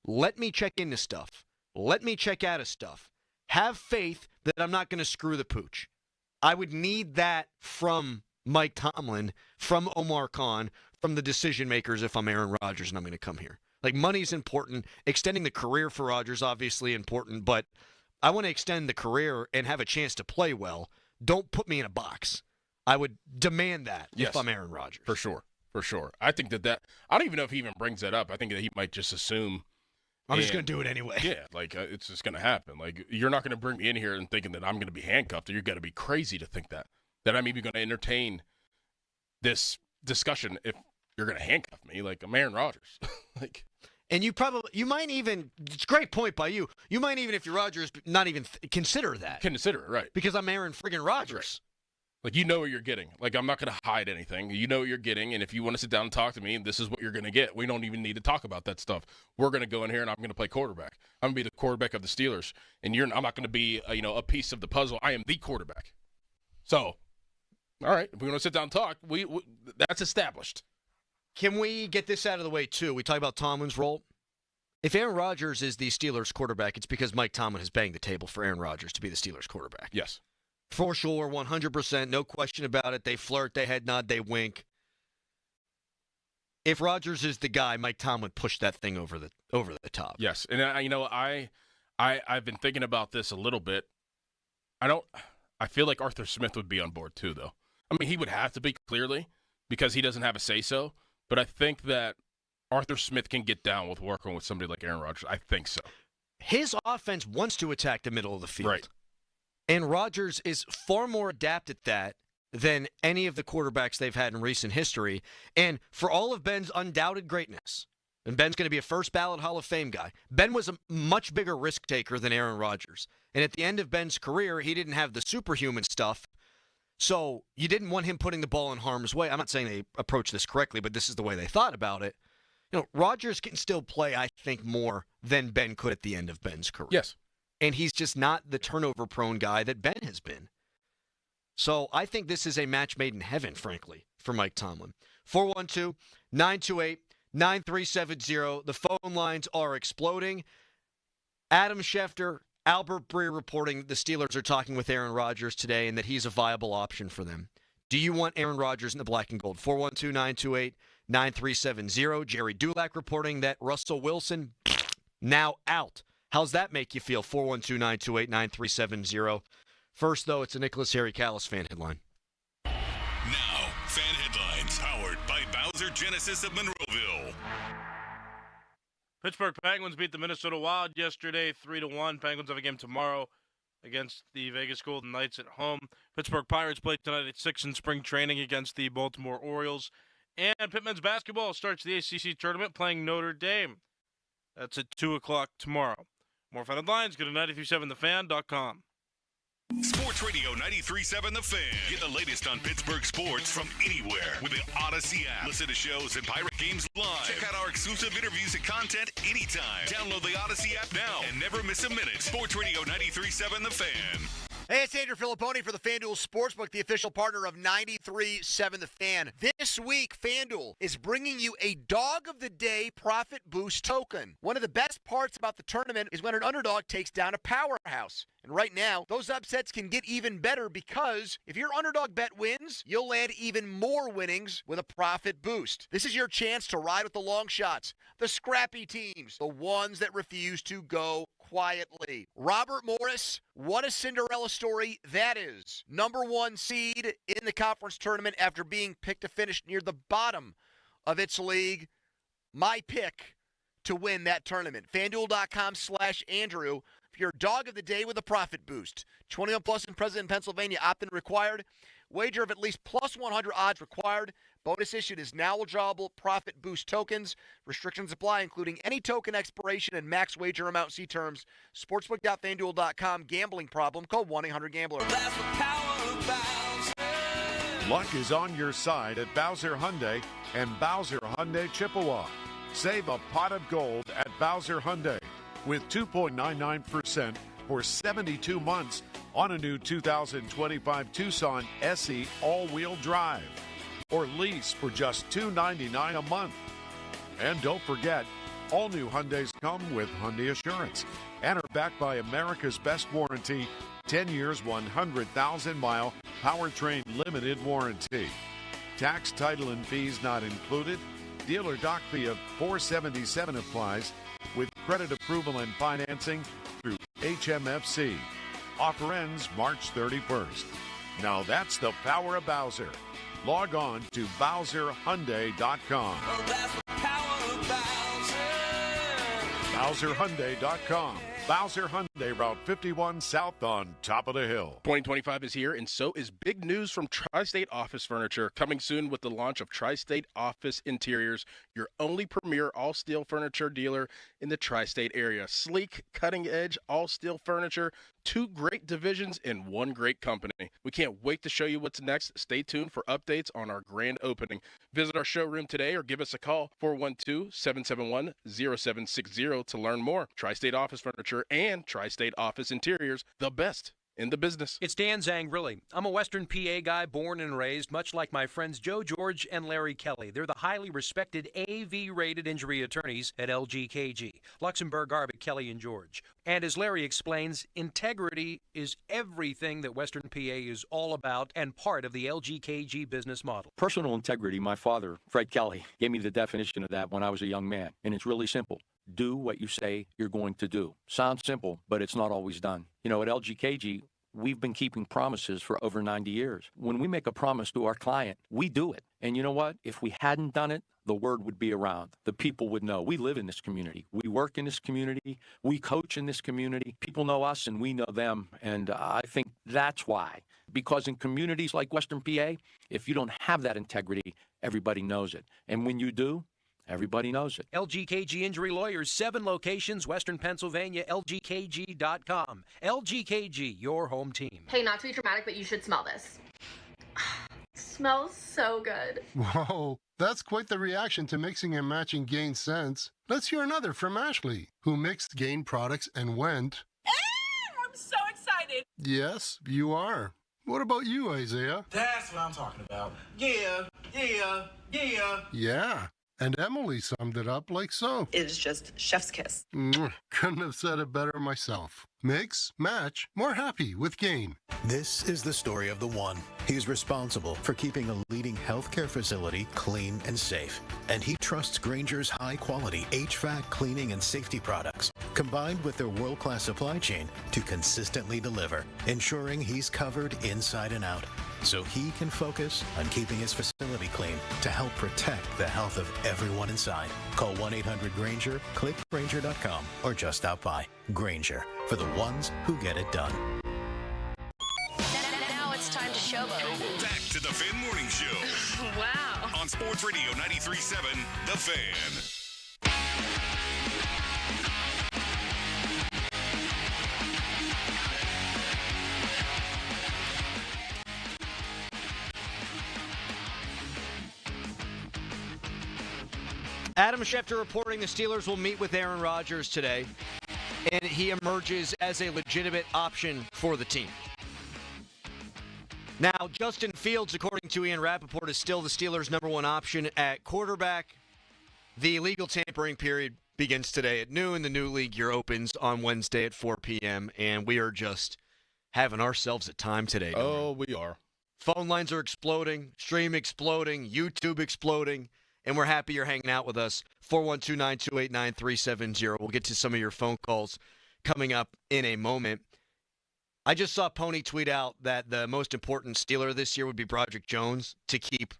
[SPEAKER 4] Let me check into stuff. Let me check out of stuff. Have faith that I'm not going to screw the pooch. I would need that from Mike Tomlin, from Omar Khan, from the decision makers if I'm Aaron Rodgers and I'm going to come here. Like, money's important. Extending the career for Rodgers, obviously important, but I want to extend the career and have a chance to play well. Don't put me in a box. I would demand that if I'm Aaron Rodgers.
[SPEAKER 9] For sure. For sure. I think that I don't even know if he even brings that up. I think that he might just assume.
[SPEAKER 4] I'm just going to do it anyway.
[SPEAKER 9] Yeah, like, it's just going to happen. Like, you're not going to bring me in here and thinking that I'm going to be handcuffed. You're going to be crazy to think that I'm even going to entertain this discussion if you're going to handcuff me. Like, I'm Aaron Rodgers. Like,
[SPEAKER 4] and you might even, it's a great point by you. You might even, if you're Rodgers, not even consider that.
[SPEAKER 9] Consider it, right.
[SPEAKER 4] Because I'm Aaron friggin' Rodgers.
[SPEAKER 9] Right. Like, you know what you're getting. Like, I'm not going to hide anything. You know what you're getting, and if you want to sit down and talk to me, this is what you're going to get. We don't even need to talk about that stuff. We're going to go in here, and I'm going to play quarterback. I'm going to be the quarterback of the Steelers, and I'm not going to be a piece of the puzzle. I am the quarterback. So, all right, if we want to sit down and talk, we that's established.
[SPEAKER 4] Can we get this out of the way, too? We talk about Tomlin's role. If Aaron Rodgers is the Steelers quarterback, it's because Mike Tomlin has banged the table for Aaron Rodgers to be the Steelers quarterback.
[SPEAKER 9] Yes.
[SPEAKER 4] For sure, 100%, no question about it. They flirt, they head nod, they wink. If Rodgers is the guy, Mike Tomlin pushed that thing over the top.
[SPEAKER 9] Yes, and I've been thinking about this a little bit. I feel like Arthur Smith would be on board too, though. I mean, he would have to be, clearly, because he doesn't have a say-so. But I think that Arthur Smith can get down with working with somebody like Aaron Rodgers. I think so.
[SPEAKER 4] His offense wants to attack the middle of the field.
[SPEAKER 9] Right.
[SPEAKER 4] And Rodgers is far more adept at that than any of the quarterbacks they've had in recent history. And for all of Ben's undoubted greatness, and Ben's going to be a first-ballot Hall of Fame guy, Ben was a much bigger risk taker than Aaron Rodgers. And at the end of Ben's career, he didn't have the superhuman stuff, so you didn't want him putting the ball in harm's way. I'm not saying they approached this correctly, but this is the way they thought about it. Rodgers can still play, I think, more than Ben could at the end of Ben's career.
[SPEAKER 9] Yes.
[SPEAKER 4] And he's just not the turnover-prone guy that Ben has been. So I think this is a match made in heaven, frankly, for Mike Tomlin. 412-928-9370. The phone lines are exploding. Adam Schefter, Albert Breer reporting the Steelers are talking with Aaron Rodgers today and that he's a viable option for them. Do you want Aaron Rodgers in the black and gold? 412-928-9370. Jerry Dulac reporting that Russell Wilson now out. How's that make you feel? 412-928-9370. First, though, it's a Nicholas Harry Callis fan headline.
[SPEAKER 14] Now, fan headlines powered by Bowser Genesis of Monroeville.
[SPEAKER 3] Pittsburgh Penguins beat the Minnesota Wild yesterday 3-1. Penguins have a game tomorrow against the Vegas Golden Knights at home. Pittsburgh Pirates play tonight at 6 in spring training against the Baltimore Orioles. And Pitt men's basketball starts the ACC tournament playing Notre Dame. That's at 2 o'clock tomorrow. More fan headlines, go to 937thefan.com.
[SPEAKER 14] Sports Radio 93.7 The Fan. Get the latest on Pittsburgh sports from anywhere with the Odyssey app. Listen to shows and Pirate games live. Check out our exclusive interviews and content anytime. Download the Odyssey app now and never miss a minute. Sports Radio 93.7 The Fan.
[SPEAKER 1] Hey, it's Andrew Filipponi for the FanDuel Sportsbook, the official partner of 93.7 The Fan. This week, FanDuel is bringing you a Dog of the Day Profit Boost token. One of the best parts about the tournament is when an underdog takes down a powerhouse. And right now, those upsets can get even better because if your underdog bet wins, you'll land even more winnings with a profit boost. This is your chance to ride with the long shots, the scrappy teams, the ones that refuse to go quietly. Robert Morris, what a Cinderella story that is. Number 1 seed in the conference tournament after being picked to finish near the bottom of its league. My pick to win that tournament. FanDuel.com/Andrew. For your dog of the day with a profit boost. 21 plus and present in Pennsylvania. Opt-in required. Wager of at least plus 100 odds required. Bonus issued is now withdrawable profit boost tokens. Restrictions apply, including any token expiration and max wager amount. See terms. Sportsbook.fanduel.com. Gambling problem. Call 1-800-GAMBLER.
[SPEAKER 15] Luck is on your side at Bowser Hyundai and Bowser Hyundai Chippewa. Save a pot of gold at Bowser Hyundai with 2.99% for 72 months on a new 2025 Tucson SE all-wheel drive. Or lease for just $299 a month. And don't forget, all new Hyundais come with Hyundai Assurance and are backed by America's best warranty, 10 years, 100,000-mile powertrain limited warranty. Tax, title, and fees not included. Dealer doc fee of $477 applies with credit approval and financing through HMFC. Offer ends March 31st. Now that's the power of Bowser. Log on to BowserHyundai.com. BowserHyundai.com. Bowser Hyundai, Route 51 South on top of the hill.
[SPEAKER 9] 2025 is here, and so is big news from Tri-State Office Furniture. Coming soon with the launch of Tri-State Office Interiors, your only premier all-steel furniture dealer in the Tri-State area. Sleek, cutting-edge, all-steel furniture, 2 great divisions in 1 great company. We can't wait to show you what's next. Stay tuned for updates on our grand opening. Visit our showroom today or give us a call, 412-771-0760 to learn more. Tri-State Office Furniture and Tri-State Office Interiors, the best in the business.
[SPEAKER 2] It's Dan Zangrilli. I'm a Western PA guy born and raised, much like my friends Joe George and Larry Kelly. They're the highly respected AV-rated injury attorneys at LGKG, Luxembourg, Garbutt, Kelly, and George. And as Larry explains, integrity is everything that Western PA is all about and part of the LGKG business model.
[SPEAKER 6] Personal integrity, my father, Fred Kelly, gave me the definition of that when I was a young man, and it's really simple. Do what you say you're going to do. Sounds simple, but it's not always done. You know, at LGKG, we've been keeping promises for over 90 years. When we make a promise to our client, we do it. And you know what? If we hadn't done it, the word would be around. The people would know. We live in this community. We work in this community. We coach in this community. People know us and we know them. And I think that's why. Because in communities like Western PA, if you don't have that integrity, everybody knows it. And when you do, everybody knows it.
[SPEAKER 2] LGKG Injury Lawyers, 7 locations, Western Pennsylvania, LGKG.com. LGKG, your home team.
[SPEAKER 16] Hey, not to be dramatic, but you should smell this. Smells so good.
[SPEAKER 18] Whoa, that's quite the reaction to mixing and matching Gain scents. Let's hear another from Ashley, who mixed Gain products and went...
[SPEAKER 20] I'm so excited.
[SPEAKER 18] Yes, you are. What about you, Isaiah?
[SPEAKER 25] That's what I'm talking about. Yeah.
[SPEAKER 18] Yeah. And Emily summed it up like so.
[SPEAKER 20] It's just chef's kiss.
[SPEAKER 18] Couldn't have said it better myself. Mix, match, more happy with Gain.
[SPEAKER 26] This is the story of the one. He's responsible for keeping a leading healthcare facility clean and safe. And he trusts Granger's high-quality HVAC cleaning and safety products, combined with their world-class supply chain, to consistently deliver, ensuring he's covered inside and out, so he can focus on keeping his facility clean to help protect the health of everyone inside. Call 1-800-GRANGER, click Granger.com, or just stop by. Granger, for the ones who get it done.
[SPEAKER 16] Now it's time to showboat.
[SPEAKER 14] Back to the Fan Morning Show.
[SPEAKER 16] Wow.
[SPEAKER 14] On Sports Radio 93.7, The Fan.
[SPEAKER 1] Adam Schefter reporting the Steelers will meet with Aaron Rodgers today, and he emerges as a legitimate option for the team. Now, Justin Fields, according to Ian Rappaport, is still the Steelers' number 1 option at quarterback. The legal tampering period begins today at noon. The new league year opens on Wednesday at 4 p.m., and we are just having ourselves a time today.
[SPEAKER 9] Oh, we are.
[SPEAKER 1] Phone lines are exploding, stream exploding, YouTube exploding. And we're happy you're hanging out with us. 412-928-9370. We'll get to some of your phone calls coming up in a moment. I just saw Pony tweet out that the most important Steeler this year would be Broderick Jones to keep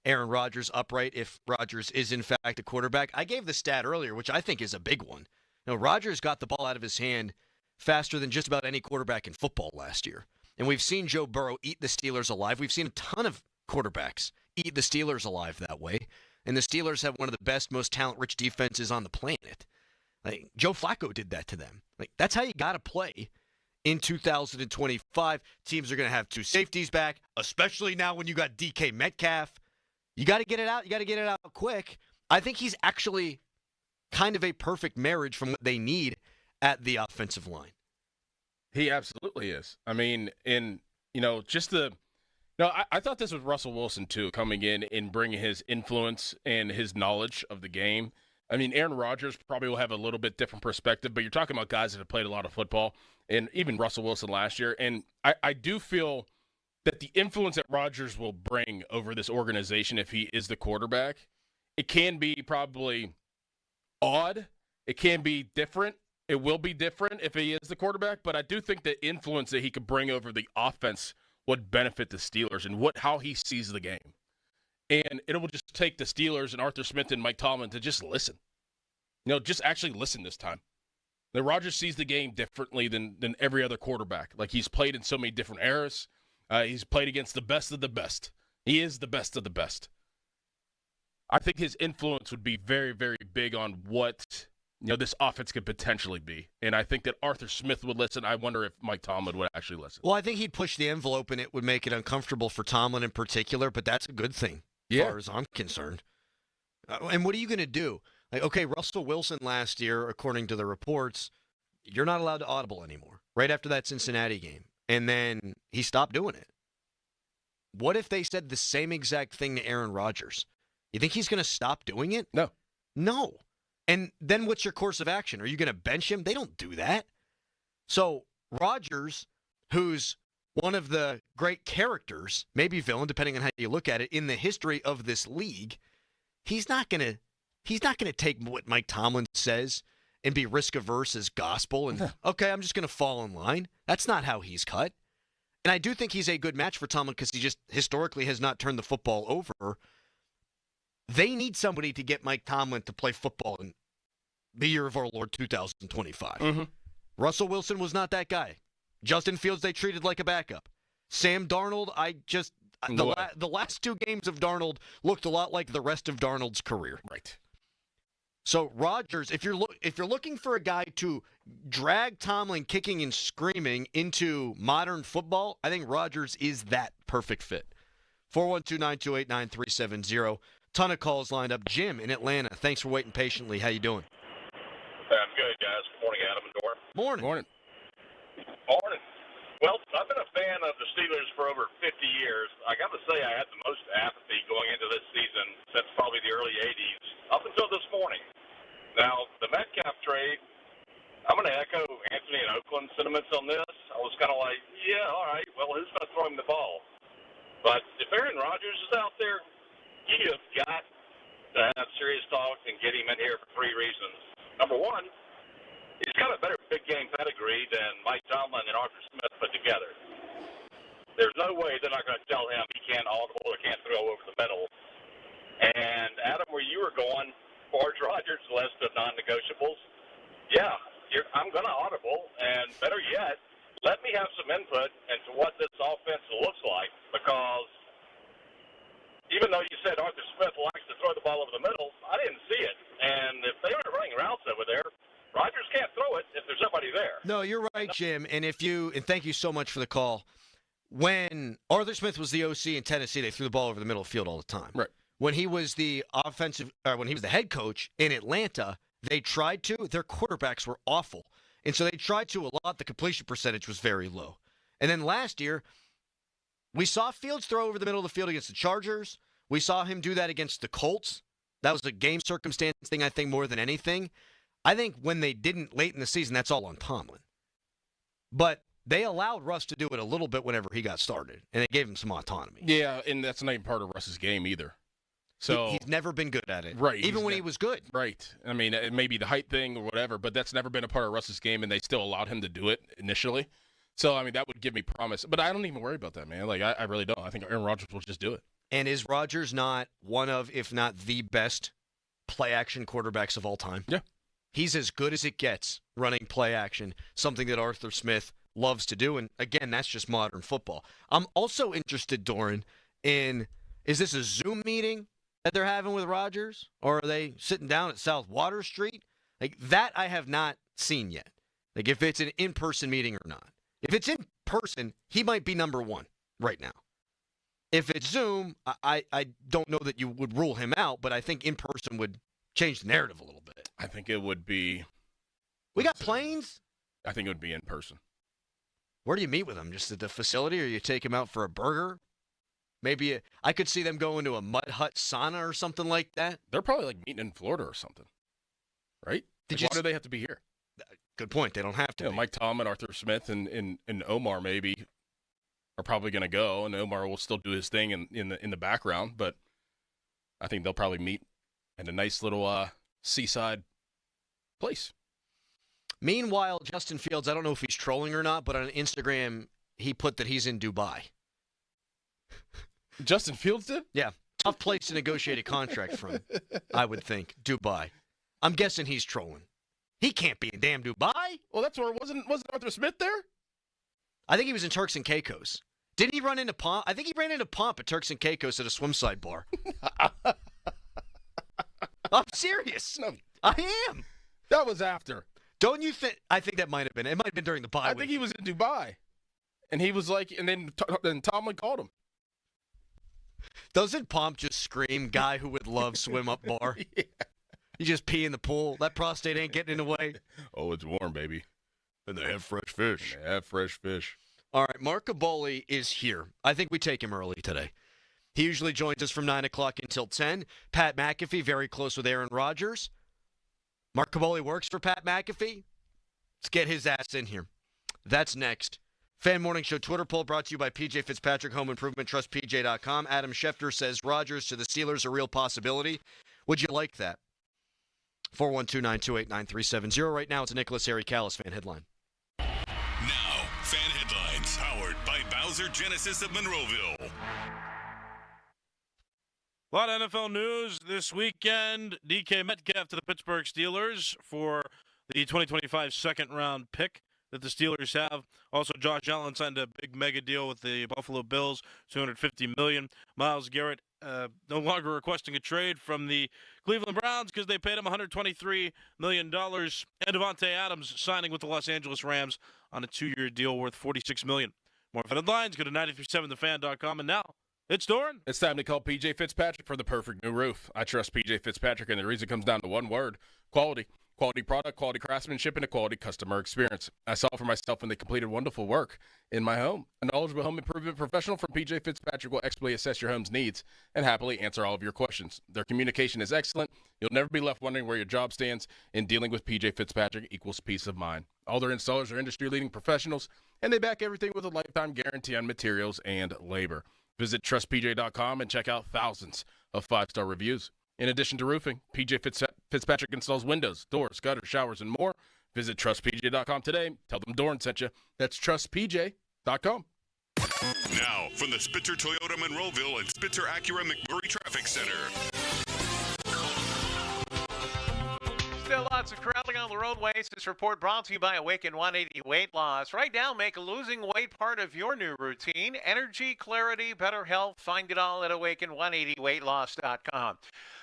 [SPEAKER 1] Aaron Rodgers upright if Rodgers is, in fact, a quarterback. I gave the stat earlier, which I think is a big one. You know, Rodgers got the ball out of his hand faster than just about any quarterback in football last year. And we've seen Joe Burrow eat the Steelers alive. We've seen a ton of quarterbacks eat the Steelers alive that way. And the Steelers have one of the best, most talent-rich defenses on the planet. Like, Joe Flacco did that to them. Like, that's how you got to play in 2025. Teams are going to have 2 safeties back, especially now when you got DK Metcalf. You got to get it out. You got to get it out quick. I think he's actually kind of a perfect marriage from what they need at the offensive line.
[SPEAKER 9] He absolutely is. I mean, just the – no, I thought this was Russell Wilson, too, coming in and bringing his influence and his knowledge of the game. I mean, Aaron Rodgers probably will have a little bit different perspective, but you're talking about guys that have played a lot of football, and even Russell Wilson last year. And I do feel that the influence that Rodgers will bring over this organization if he is the quarterback It can be probably odd. It can be different. It will be different if he is the quarterback, but I do think the influence that he could bring over the offense would benefit the Steelers and how he sees the game. And it will just take the Steelers and Arthur Smith and Mike Tomlin to just listen. Just actually listen this time. That Rodgers sees the game differently than every other quarterback. Like, he's played in so many different eras. He's played against the best of the best. He is the best of the best. I think his influence would be very, very big on what this offense could potentially be. And I think that Arthur Smith would listen. I wonder if Mike Tomlin would actually listen.
[SPEAKER 4] Well, I think he'd push the envelope, and it would make it uncomfortable for Tomlin in particular, but that's a good thing as far as I'm concerned. And what are you going to do? Like, okay, Russell Wilson last year, according to the reports, you're not allowed to audible anymore, right after that Cincinnati game. And then he stopped doing it. What if they said the same exact thing to Aaron Rodgers? You think he's going to stop doing it?
[SPEAKER 9] No.
[SPEAKER 4] No. And then what's your course of action? Are you going to bench him? They don't do that. So Rodgers, who's one of the great characters, maybe villain, depending on how you look at it, in the history of this league, he's not going to take what Mike Tomlin says and be risk averse as gospel and, okay, I'm just going to fall in line. That's not how he's cut. And I do think he's a good match for Tomlin because he just historically has not turned the football over. They need somebody to get Mike Tomlin to play football in the year of our Lord 2025.
[SPEAKER 9] Mm-hmm.
[SPEAKER 4] Russell Wilson was not that guy. Justin Fields, they treated like a backup. Sam Darnold, the last two games of Darnold looked a lot like the rest of Darnold's career.
[SPEAKER 9] Right.
[SPEAKER 4] So Rodgers, if you're looking for a guy to drag Tomlin kicking and screaming into modern football, I think Rodgers is that perfect fit. 412-928-9370. Ton of calls lined up. Jim in Atlanta, thanks for waiting patiently. How you doing?
[SPEAKER 7] I'm good, guys. Good morning, Adam and Dora.
[SPEAKER 4] Morning.
[SPEAKER 9] Morning.
[SPEAKER 7] Morning. Well, I've been a fan of the Steelers for over 50 years. I got to say I had the most apathy going into this season since probably the early 80s, up until this morning. Now, the Metcalf trade, I'm going to echo Anthony and Oakland's sentiments on this. I was kind of like, yeah, all right, well, who's going to throw him the ball? But if Aaron Rodgers is out there, you have got to have serious talks and get him in here for three reasons. Number one, he's got a better big game pedigree than Mike Tomlin and Arthur Smith put together. There's no way they're not going to tell him he can't audible or can't throw over the middle. And Adam, where you were going, George Rodgers' list of non-negotiables, yeah, I'm going to audible, and better yet, let me have some input into what this offense looks like, because even though you said Arthur Smith likes to throw the ball over the middle, I didn't see it. And if they aren't running routes over there, Rodgers can't throw it if there's somebody there.
[SPEAKER 4] No, you're right, Jim. And thank you so much for the call. When Arthur Smith was the OC in Tennessee, they threw the ball over the middle of the field all the time.
[SPEAKER 9] Right.
[SPEAKER 4] When he was the when he was the head coach in Atlanta, they tried to. Their quarterbacks were awful. And so they tried to a lot. The completion percentage was very low. And then last year, we saw Fields throw over the middle of the field against the Chargers. We saw him do that against the Colts. That was a game circumstance thing, I think, more than anything. I think when they didn't late in the season, that's all on Tomlin. But they allowed Russ to do it a little bit whenever he got started, and they gave him some autonomy.
[SPEAKER 9] Yeah, and that's not even part of Russ's game either. So
[SPEAKER 4] he's never been good at it.
[SPEAKER 9] Right.
[SPEAKER 4] Even when he was good.
[SPEAKER 9] Right. I mean, it may be the height thing or whatever, but that's never been a part of Russ's game, and they still allowed him to do it initially. So, I mean, that would give me promise. But I don't even worry about that, man. Like, I really don't. I think Aaron Rodgers will just do it.
[SPEAKER 4] And is Rodgers not one of, if not the best, play-action quarterbacks of all time?
[SPEAKER 9] Yeah.
[SPEAKER 4] He's as good as it gets running play-action, something that Arthur Smith loves to do. And, again, that's just modern football. I'm also interested, Doran, in, is this a Zoom meeting that they're having with Rodgers? Or are they sitting down at South Water Street? Like, that I have not seen yet. Like, if it's an in-person meeting or not. If it's in person, he might be number one right now. If it's Zoom, I don't know that you would rule him out, but I think in person would change the narrative a little bit.
[SPEAKER 9] I think it would be.
[SPEAKER 4] We got planes?
[SPEAKER 9] I think it would be in person.
[SPEAKER 4] Where do you meet with him? Just at the facility, or you take him out for a burger? Maybe I could see them going to a Mud Hut sauna or something like that.
[SPEAKER 9] They're probably like meeting in Florida or something, right? Why do they have to be here?
[SPEAKER 4] Good point. They don't have to.
[SPEAKER 9] Mike Tomlin, Arthur Smith, and Omar maybe are probably going to go, and Omar will still do his thing in the background. But I think they'll probably meet and a nice little seaside place.
[SPEAKER 4] Meanwhile, Justin Fields, I don't know if he's trolling or not, but on Instagram, he put that he's in Dubai.
[SPEAKER 9] Justin Fields did?
[SPEAKER 4] Yeah. Tough place to negotiate a contract from, I would think. Dubai. I'm guessing he's trolling. He can't be in damn Dubai.
[SPEAKER 9] Well, that's where wasn't Arthur Smith there?
[SPEAKER 4] I think he was in Turks and Caicos. Didn't he run into Pomp? I think he ran into Pomp at Turks and Caicos at a swimside bar. I'm serious.
[SPEAKER 9] No,
[SPEAKER 4] I am.
[SPEAKER 9] That was after.
[SPEAKER 4] Don't you think? I think that might have been. It might have been during the bye week.
[SPEAKER 9] I think he was in Dubai. And he was like, and then Tomlin called him.
[SPEAKER 4] Doesn't Pomp just scream, guy who would love swim up bar?
[SPEAKER 9] Yeah.
[SPEAKER 4] You just pee in the pool. That prostate ain't getting in the way.
[SPEAKER 9] Oh, it's warm, baby.
[SPEAKER 4] And they have fresh fish.
[SPEAKER 9] All
[SPEAKER 4] right, Mark Caboli is here. I think we take him early today. He usually joins us from 9 o'clock until 10. Pat McAfee, very close with Aaron Rodgers. Mark Caboli works for Pat McAfee. Let's get his ass in here. That's next. Fan Morning Show Twitter poll brought to you by PJ Fitzpatrick Home Improvement, TrustPJ.com. Adam Schefter says Rodgers to the Steelers a real possibility. Would you like that? 412-928-9370. Right now, it's a Nicholas Harry Callis fan headline.
[SPEAKER 14] Now, fan headlines powered by Bowser Genesis of Monroeville.
[SPEAKER 3] A lot of NFL news this weekend. DK Metcalf to the Pittsburgh Steelers for the 2025 second-round pick that the Steelers have. Also, Josh Allen signed a big mega deal with the Buffalo Bills, $250 million. Myles Garrett no longer requesting a trade from the Cleveland Browns because they paid him $123 million. And Devontae Adams signing with the Los Angeles Rams on a 2-year deal worth $46 million. More headlines, go to 937thefan.com. And now, it's Doran.
[SPEAKER 9] It's time to call PJ Fitzpatrick for the perfect new roof. I trust PJ Fitzpatrick, and the reason comes down to one word: quality. Quality product, quality craftsmanship, and a quality customer experience. I saw it for myself when they completed wonderful work in my home. A knowledgeable home improvement professional from PJ Fitzpatrick will expertly assess your home's needs and happily answer all of your questions. Their communication is excellent. You'll never be left wondering where your job stands, and dealing with PJ Fitzpatrick equals peace of mind. All their installers are industry-leading professionals, and they back everything with a lifetime guarantee on materials and labor. Visit trustpj.com and check out thousands of 5-star reviews. In addition to roofing, PJ Fitzpatrick installs windows, doors, gutters, showers, and more. Visit trustpj.com today. Tell them Doran sent you. That's trustpj.com.
[SPEAKER 14] Now, from the Spitzer Toyota Monroeville and Spitzer Acura McMurray Traffic Center.
[SPEAKER 21] Still lots of crowding on the roadways. This report brought to you by Awaken 180 Weight Loss. Right now, make losing weight part of your new routine. Energy, clarity, better health. Find it all at Awaken180weightloss.com.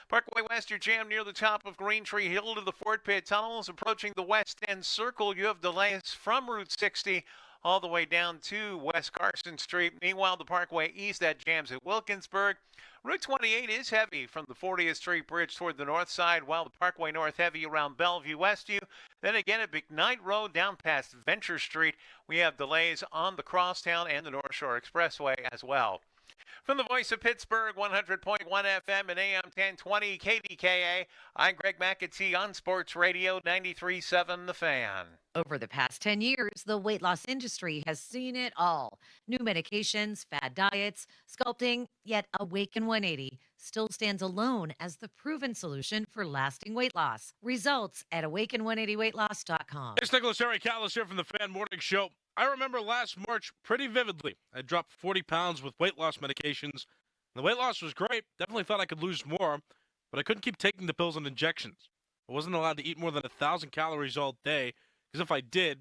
[SPEAKER 21] Parkway West, you're jammed near the top of Green Tree Hill to the Fort Pitt Tunnels. Approaching the West End Circle, you have delays from Route 60 all the way down to West Carson Street. Meanwhile, the Parkway East, that jams at Wilkinsburg. Route 28 is heavy from the 40th Street Bridge toward the north side, while the Parkway North heavy around Bellevue Westview. Then again at McKnight Road down past Venture Street, we have delays on the Crosstown and the North Shore Expressway as well. From the voice of Pittsburgh, 100.1 FM and AM 1020 KDKA, I'm Greg McAtee on Sports Radio 93.7 The Fan.
[SPEAKER 12] Over the past 10 years, the weight loss industry has seen it all. New medications, fad diets, sculpting, yet Awaken 180 still stands alone as the proven solution for lasting weight loss. Results at Awaken180weightloss.com.
[SPEAKER 3] It's Nicholas Harry Callis here from the Fan Morning Show. I remember last March pretty vividly. I dropped 40 pounds with weight loss medications. The weight loss was great. Definitely thought I could lose more, but I couldn't keep taking the pills and injections. I wasn't allowed to eat more than 1,000 calories all day, because if I did,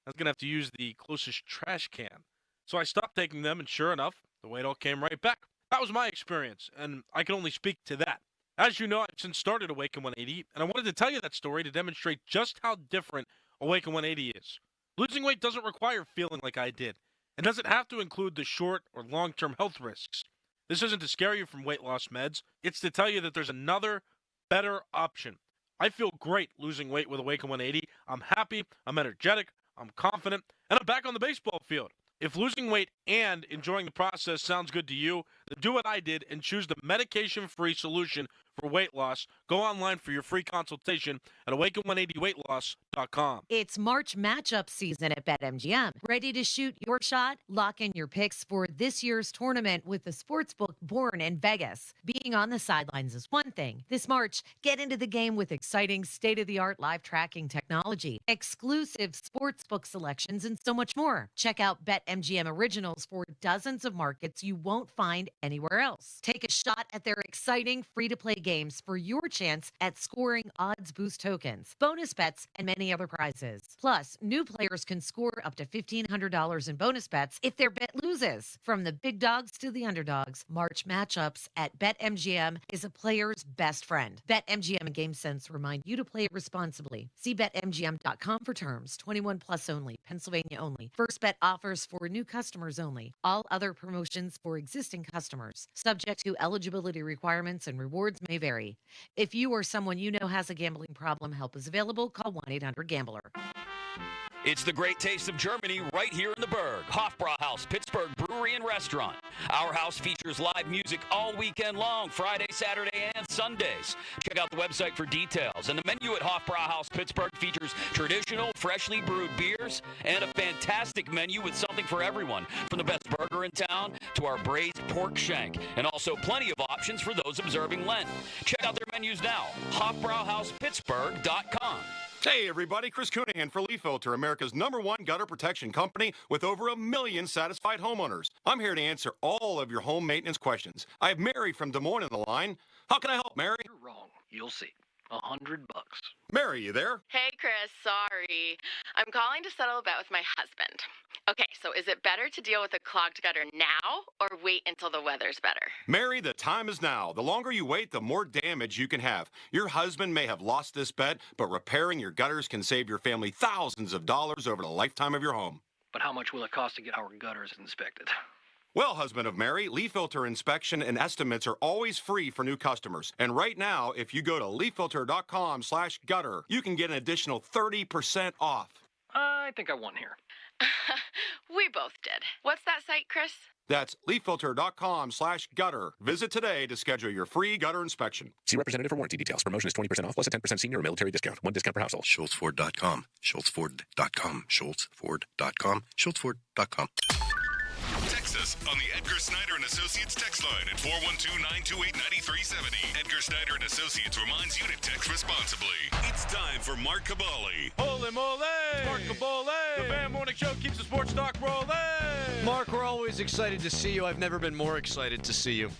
[SPEAKER 3] I was going to have to use the closest trash can. So I stopped taking them, and sure enough, the weight all came right back. That was my experience, and I can only speak to that. As you know, I've since started Awaken 180, and I wanted to tell you that story to demonstrate just how different Awaken 180 is. Losing weight doesn't require feeling like I did, and doesn't have to include the short or long-term health risks. This isn't to scare you from weight loss meds. It's to tell you that there's another, better option. I feel great losing weight with Awaken 180. I'm happy, I'm energetic, I'm confident, and I'm back on the baseball field. If losing weight and enjoying the process sounds good to you, then do what I did and choose the medication-free solution for weight loss. Go online for your free consultation at Awaken180weightloss.com.
[SPEAKER 12] It's March matchup season at BetMGM. Ready to shoot your shot? Lock in your picks for this year's tournament with the sportsbook born in Vegas. Being on the sidelines is one thing. This March, get into the game with exciting state-of-the-art live tracking technology, exclusive sportsbook selections, and so much more. Check out BetMGM Originals for dozens of markets you won't find anywhere else. Take a shot at their exciting free-to-play games for your chance at scoring odds boost tokens, bonus bets, and many other prizes. Plus, new players can score up to $1,500 in bonus bets if their bet loses. From the big dogs to the underdogs, March matchups at BetMGM is a player's best friend. BetMGM and GameSense remind you to play responsibly. See BetMGM.com for terms. 21 plus only. Pennsylvania only. First bet offers for new customers only. All other promotions for existing customers. Subject to eligibility requirements and rewards may vary. If you or someone you know has a gambling problem, help is available. Call 1-800-GAMBLER.
[SPEAKER 8] It's the great taste of Germany right here in the Berg. Hofbrauhaus, Pittsburgh Brewery and Restaurant. Our house features live music all weekend long, Friday, Saturday, and Sundays. Check out the website for details. And the menu at Hofbrauhaus Pittsburgh features traditional, freshly brewed beers and a fantastic menu with something for everyone, from the best burger in town to our braised pork shank, and also plenty of options for those observing Lent. Check out their menus now, hofbrauhauspittsburgh.com.
[SPEAKER 10] Hey everybody, Chris Coonihan for Leaf Filter, America's #1 gutter protection company with over 1 million satisfied homeowners. I'm here to answer all of your home maintenance questions. I have Mary from Des Moines on the line. How can I help, Mary?
[SPEAKER 17] You're wrong. You'll see. $100.
[SPEAKER 10] Mary, you there?
[SPEAKER 19] Hey, Chris, sorry. I'm calling to settle a bet with my husband. Okay, so is it better to deal with a clogged gutter now or wait until the weather's better?
[SPEAKER 10] Mary, the time is now. The longer you wait, the more damage you can have. Your husband may have lost this bet, but repairing your gutters can save your family thousands of dollars over the lifetime of your home.
[SPEAKER 17] But how much will it cost to get our gutters inspected?
[SPEAKER 10] Well, husband of Mary, leaf filter inspection and estimates are always free for new customers. And right now, if you go to leaffilter.com/gutter, you can get an additional 30% off.
[SPEAKER 17] I think I won here.
[SPEAKER 19] We both did. What's that site, Chris?
[SPEAKER 10] That's leaffilter.com/gutter. Visit today to schedule your free gutter inspection.
[SPEAKER 23] See representative for warranty details. Promotion is 20% off plus a 10% senior or military discount. One discount per household.
[SPEAKER 24] SchultzFord.com. SchultzFord.com. SchultzFord.com. SchultzFord.com.
[SPEAKER 14] Text us on the Edgar Snyder and Associates text line at 412-928-9370. Edgar Snyder and Associates reminds you to text responsibly. It's time for Mark Cabali.
[SPEAKER 3] Holy moly! Mark Cabali! The Fan Morning Show keeps the sports talk rolling!
[SPEAKER 4] Mark, we're always excited to see you. I've never been more excited to see you.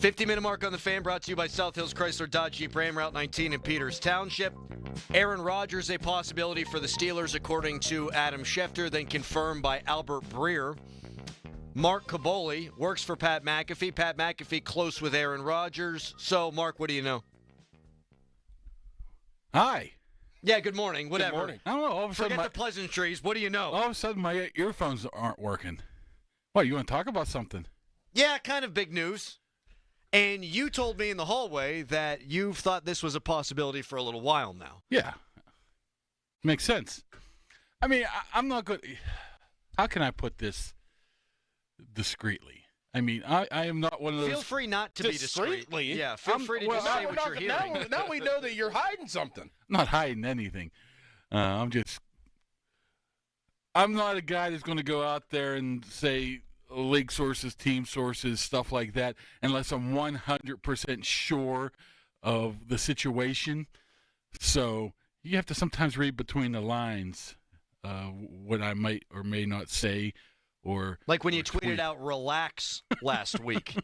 [SPEAKER 4] 50-minute mark on the Fan, brought to you by South Hills Chrysler Dodge Jeep Ram, Route 19 in Peters Township. Aaron Rodgers, a possibility for the Steelers, according to Adam Schefter, then confirmed by Albert Breer. Mark Caboli works for Pat McAfee. Pat McAfee close with Aaron Rodgers. So, Mark, what do you know?
[SPEAKER 27] Hi.
[SPEAKER 4] Yeah, good morning. Whatever.
[SPEAKER 27] Good morning. I don't know. All of a sudden,
[SPEAKER 4] Forget the pleasantries. What do you know?
[SPEAKER 27] All of a sudden, my earphones aren't working. What, you want to talk about something?
[SPEAKER 4] Yeah, kind of big news. And you told me in the hallway that you've thought this was a possibility for a little while now.
[SPEAKER 27] Yeah. Makes sense. I mean, I'm not good. How can I put this discreetly? I mean, I am not one of those.
[SPEAKER 4] Feel free not to be discreet. Yeah, feel free to just say what you're hearing.
[SPEAKER 9] Now we know that you're hiding something.
[SPEAKER 27] I'm not hiding anything. I'm not a guy that's going to go out there and say league sources, team sources, stuff like that, unless I'm 100% sure of the situation. So you have to sometimes read between the lines what I might or may not say. Or
[SPEAKER 4] like when you tweeted out relax last week,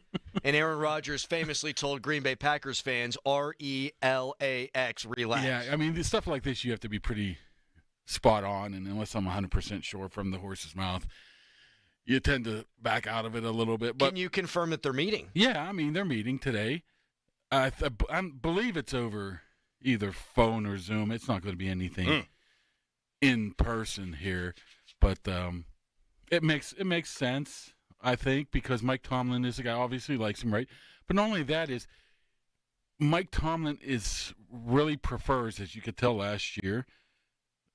[SPEAKER 4] and Aaron Rodgers famously told Green Bay Packers fans, RELAX, relax.
[SPEAKER 27] Yeah, I mean, stuff like this you have to be pretty spot on, and unless I'm 100% sure from the horse's mouth, you tend to back out of it a little bit. But
[SPEAKER 4] can you confirm that they're meeting?
[SPEAKER 27] Yeah, I mean, they're meeting today. I believe it's over either phone or Zoom. It's not going to be anything in person here, but it makes sense, I think, because Mike Tomlin is a guy, obviously likes him, right? But not only that is Mike Tomlin really prefers, as you could tell last year,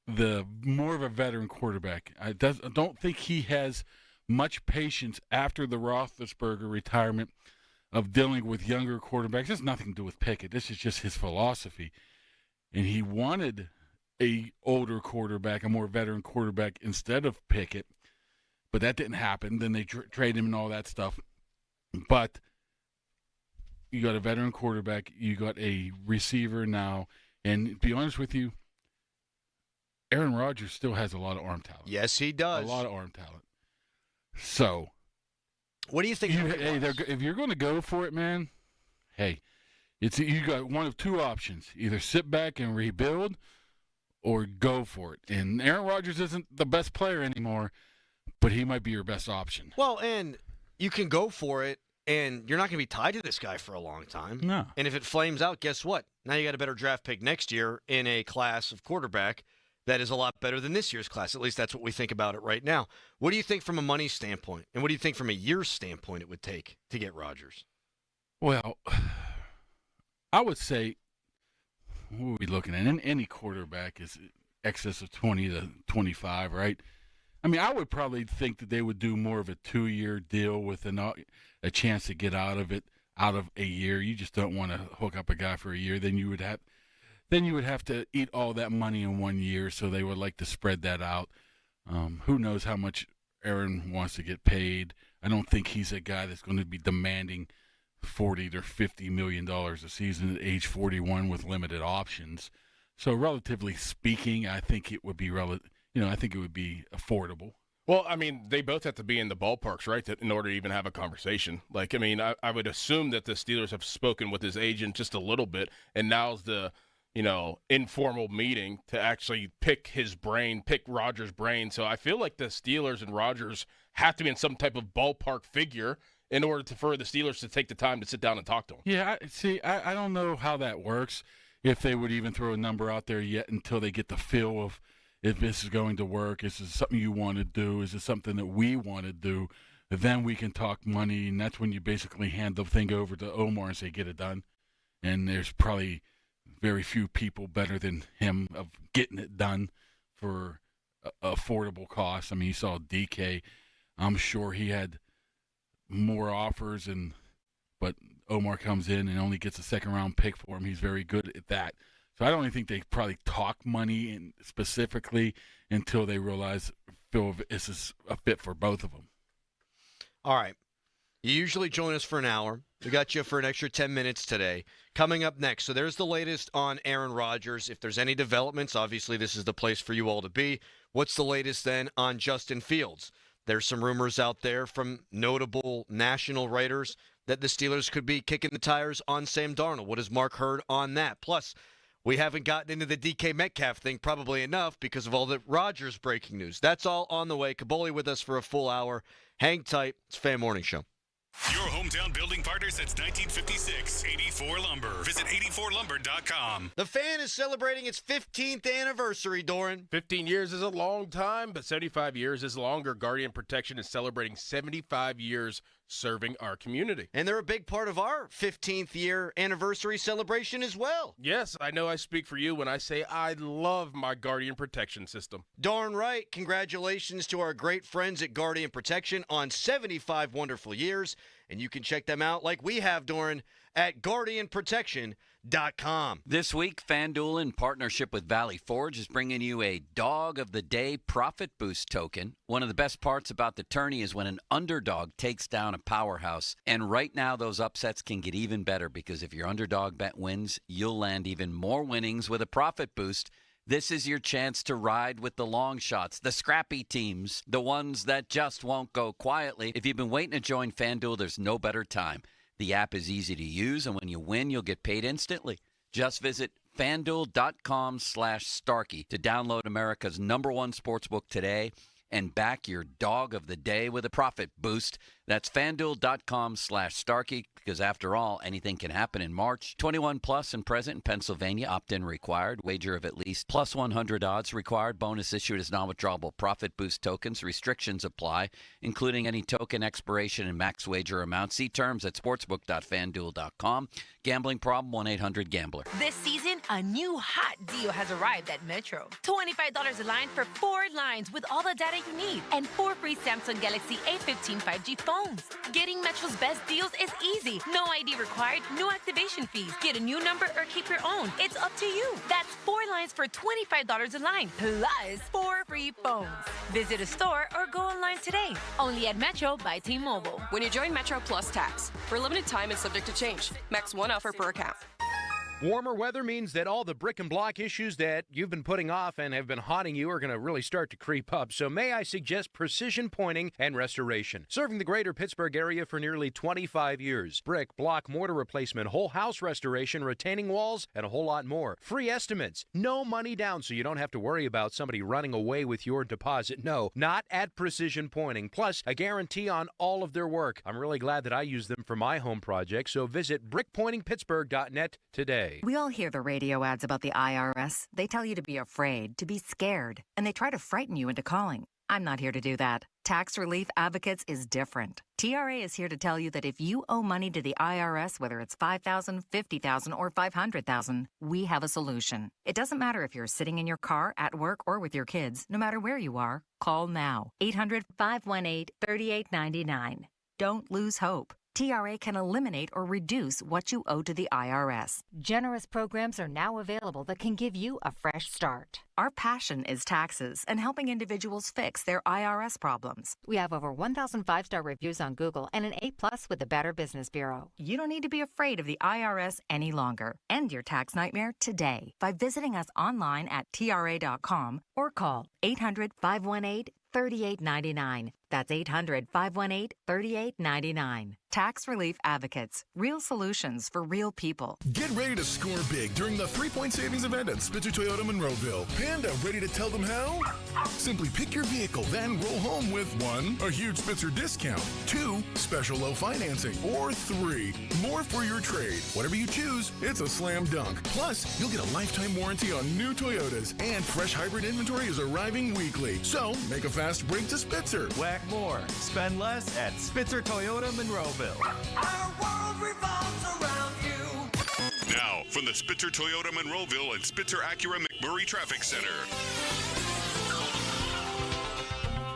[SPEAKER 27] the more of a veteran quarterback. I don't think he has much patience after the Roethlisberger retirement of dealing with younger quarterbacks. This has nothing to do with Pickett. This is just his philosophy. And he wanted a older quarterback, a more veteran quarterback instead of Pickett. But that didn't happen. Then they traded him and all that stuff. But you got a veteran quarterback. You got a receiver now. And to be honest with you, Aaron Rodgers still has a lot of arm talent.
[SPEAKER 4] Yes, he does.
[SPEAKER 27] A lot of arm talent. So,
[SPEAKER 4] what do you think?
[SPEAKER 27] If you're going to go for it, man, hey, you got one of two options: either sit back and rebuild, or go for it. And Aaron Rodgers isn't the best player anymore, but he might be your best option.
[SPEAKER 4] Well, and you can go for it, and you're not going to be tied to this guy for a long time.
[SPEAKER 27] No.
[SPEAKER 4] And if it flames out, guess what? Now you got a better draft pick next year in a class of quarterback that is a lot better than this year's class. At least that's what we think about it right now. What do you think from a money standpoint? And what do you think from a year's standpoint it would take to get Rodgers?
[SPEAKER 27] Well, I would say, what are we looking at? Any quarterback is excess of 20 to 25, right? I mean, I would probably think that they would do more of a 2-year deal with a chance to get out of a year. You just don't want to hook up a guy for a year. Then you would have to eat all that money in 1 year, so they would like to spread that out. Who knows how much Aaron wants to get paid. I don't think he's a guy that's going to be demanding $40 to $50 million a season at age 41 with limited options. So relatively speaking, I think it would be I think it would be affordable.
[SPEAKER 9] Well, I mean, they both have to be in the ballparks, right, in order to even have a conversation. Like, I mean, I would assume that the Steelers have spoken with his agent just a little bit, and now's the informal meeting to actually pick Rodgers' brain. So I feel like the Steelers and Rodgers have to be in some type of ballpark figure in order for the Steelers to take the time to sit down and talk to him.
[SPEAKER 27] Yeah, I don't know how that works, if they would even throw a number out there yet until they get the feel of if this is going to work. Is this something you want to do? Is it something that we want to do? Then we can talk money, and that's when you basically hand the thing over to Omar and say, get it done. And there's probably very few people better than him of getting it done for affordable costs. I mean, you saw DK. I'm sure he had more offers, but Omar comes in and only gets a second-round pick for him. He's very good at that. So I don't even think they probably talk money specifically until they feel this is a fit for both of them.
[SPEAKER 4] All right. You usually join us for an hour. We got you for an extra 10 minutes today. Coming up next, so there's the latest on Aaron Rodgers. If there's any developments, obviously this is the place for you all to be. What's the latest then on Justin Fields? There's some rumors out there from notable national writers that the Steelers could be kicking the tires on Sam Darnold. What has Mark heard on that? Plus, we haven't gotten into the DK Metcalf thing probably enough because of all the Rodgers breaking news. That's all on the way. Caboli with us for a full hour. Hang tight. It's Fan Morning Show.
[SPEAKER 14] Your hometown building partner since 1956, 84 Lumber. Visit 84lumber.com.
[SPEAKER 4] The Fan is celebrating its 15th anniversary, Doran.
[SPEAKER 9] 15 years is a long time, but 75 years is longer. Guardian Protection is celebrating 75 years serving our community.
[SPEAKER 4] And they're a big part of our 15th year anniversary celebration as well.
[SPEAKER 9] Yes, I know I speak for you when I say I love my Guardian Protection system.
[SPEAKER 4] Darn right. Congratulations to our great friends at Guardian Protection on 75 wonderful years. And you can check them out like we have, Doran, at guardianprotection.com.
[SPEAKER 8] This week, FanDuel, in partnership with Valley Forge, is bringing you a Dog of the Day Profit Boost token. One of the best parts about the tourney is when an underdog takes down a powerhouse. And right now, those upsets can get even better because if your underdog bet wins, you'll land even more winnings with a profit boost. This is your chance to ride with the long shots, the scrappy teams, the ones that just won't go quietly. If you've been waiting to join FanDuel, there's no better time. The app is easy to use, and when you win, you'll get paid instantly. Just visit FanDuel.com/Starkey to download America's #1 sportsbook today and back your Dog of the Day with a profit boost. That's FanDuel.com/Starkey because, after all, anything can happen in March. 21 plus and present in Pennsylvania. Opt-in required. Wager of at least plus 100 odds required. Bonus issued as non-withdrawable profit boost tokens. Restrictions apply, including any token expiration and max wager amount. See terms at sportsbook.fanduel.com. Gambling problem? 1-800-GAMBLER.
[SPEAKER 2] This season, a new hot deal has arrived at Metro. $25 a line for 4 lines with all the data you need and 4 free Samsung Galaxy A15 5G phones. Getting Metro's best deals is easy. No ID required, no activation fees. Get a new number or keep your own. It's up to you. That's 4 lines for $25 a line, plus 4 free phones. Visit a store or go online today. Only at Metro by T-Mobile.
[SPEAKER 5] When you join Metro Plus Tax, for a limited time and subject to change. Max 1 offer per account.
[SPEAKER 6] Warmer weather means that all the brick and block issues that you've been putting off and have been haunting you are going to really start to creep up. So may I suggest precision pointing and restoration. Serving the greater Pittsburgh area for nearly 25 years. Brick, block, mortar replacement, whole house restoration, retaining walls, and a whole lot more. Free estimates. No money down, so you don't have to worry about somebody running away with your deposit. No, not at Precision Pointing. Plus, a guarantee on all of their work. I'm really glad that I use them for my home project, so visit brickpointingpittsburgh.net today.
[SPEAKER 11] We all hear the radio ads about the IRS. They tell you to be afraid, to be scared, and they try to frighten you into calling. I'm not here to do that. Tax Relief Advocates is different. TRA is here to tell you that if you owe money to the IRS, whether it's $5,000, $50,000, or $500,000, we have a solution. It doesn't matter if you're sitting in your car, at work, or with your kids. No matter where you are, call now. 800-518-3899. Don't lose hope. TRA can eliminate or reduce what you owe to the IRS.
[SPEAKER 12] Generous programs are now available that can give you a fresh start.
[SPEAKER 11] Our passion is taxes and helping individuals fix their IRS problems.
[SPEAKER 12] We have over 1,000 5-star reviews on Google and an A+ with the Better Business Bureau.
[SPEAKER 11] You don't need to be afraid of the IRS any longer. End your tax nightmare today by visiting us online at TRA.com or call 800-518-3899. That's 800-518-3899. Tax Relief Advocates. Real solutions for real people.
[SPEAKER 13] Get ready to score big during the 3-point savings event at Spitzer Toyota Monroeville. Panda, ready to tell them how? Simply pick your vehicle, then roll home with 1, a huge Spitzer discount, 2, special low financing, or 3, more for your trade. Whatever you choose, it's a slam dunk. Plus, you'll get a lifetime warranty on new Toyotas, and fresh hybrid inventory is arriving weekly. So, make a fast break to Spitzer.
[SPEAKER 15] Whack more, spend less at Spitzer Toyota Monroeville.
[SPEAKER 22] Our world revolves around you.
[SPEAKER 14] Now, from the Spitzer Toyota Monroeville and Spitzer Acura McMurray Traffic Center.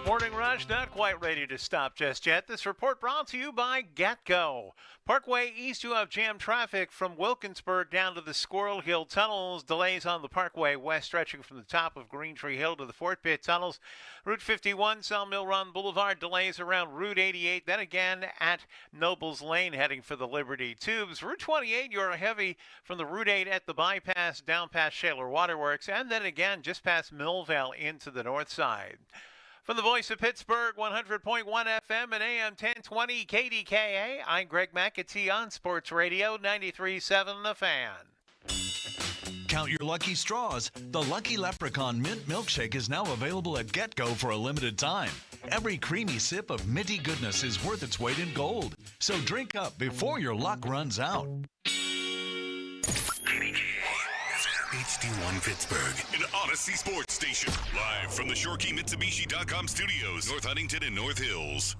[SPEAKER 21] Morning rush, not quite ready to stop just yet. This report brought to you by GetGo. Parkway East, you have jam traffic from Wilkinsburg down to the Squirrel Hill Tunnels. Delays on the Parkway West stretching from the top of Green Tree Hill to the Fort Pitt Tunnels. Route 51, Sawmill Run Boulevard, delays around Route 88. Then again at Nobles Lane heading for the Liberty Tubes. Route 28, you're heavy from the Route 8 at the bypass down past Shaler Waterworks. And then again just past Millvale into the north side. From the voice of Pittsburgh, 100.1 FM and AM 1020 KDKA, I'm Greg McAtee on Sports Radio 93.7 The Fan.
[SPEAKER 28] Count your lucky straws. The Lucky Leprechaun Mint Milkshake is now available at GetGo for a limited time. Every creamy sip of minty goodness is worth its weight in gold. So drink up before your luck runs out.
[SPEAKER 14] HD1 Pittsburgh, an Odyssey sports station. Live from the ShoreKeyMitsubishi.com studios, North Huntington and North Hills.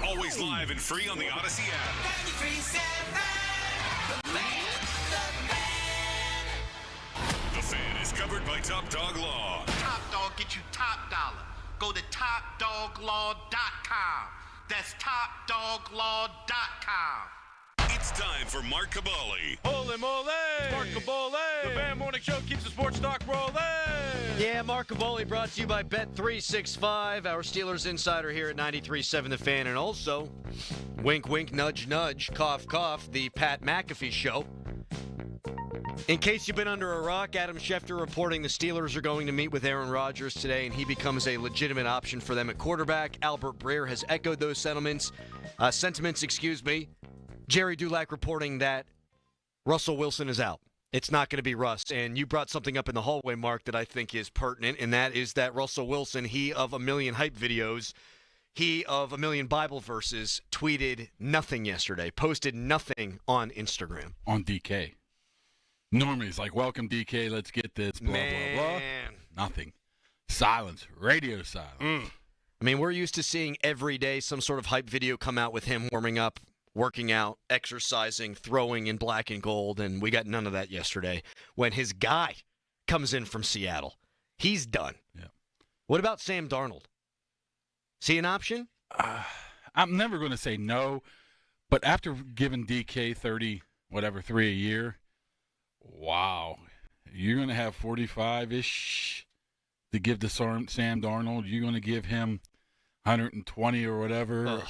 [SPEAKER 14] Always live and free on the Odyssey app.
[SPEAKER 22] 93.7
[SPEAKER 14] The Fan is covered by Top Dog Law.
[SPEAKER 25] Top Dog get you top dollar. Go to TopDogLaw.com. That's TopDogLaw.com.
[SPEAKER 14] It's time for Mark Cabali.
[SPEAKER 3] Holy moly! Mark Cabali! The Fan Morning Show keeps the sports talk rolling!
[SPEAKER 4] Yeah, Mark Cabali brought to you by Bet365, our Steelers insider here at 93.7 The Fan, and also, wink, wink, nudge, nudge, cough, cough, the Pat McAfee Show. In case you've been under a rock, Adam Schefter reporting the Steelers are going to meet with Aaron Rodgers today, and he becomes a legitimate option for them at quarterback. Albert Breer has echoed those sentiments. Jerry Dulac reporting that Russell Wilson is out. It's not going to be Russ. And you brought something up in the hallway, Mark, that I think is pertinent, and that is that Russell Wilson, he of a million hype videos, he of a million Bible verses, tweeted nothing yesterday, posted nothing on Instagram.
[SPEAKER 27] On DK. Normally it's like, welcome DK, let's get this, blah, blah, blah. Nothing. Silence. Radio silence.
[SPEAKER 4] I mean, we're used to seeing every day some sort of hype video come out with him warming up, working out, exercising, throwing in black and gold, and we got none of that yesterday when his guy comes in from Seattle. He's done.
[SPEAKER 27] Yeah.
[SPEAKER 4] What about Sam Darnold? Is he an option?
[SPEAKER 27] I'm never going to say no, but after giving DK 3 a year, wow. You're going to have 45-ish to give to Sam Darnold. You're going to give him 120 or whatever.
[SPEAKER 4] Ugh.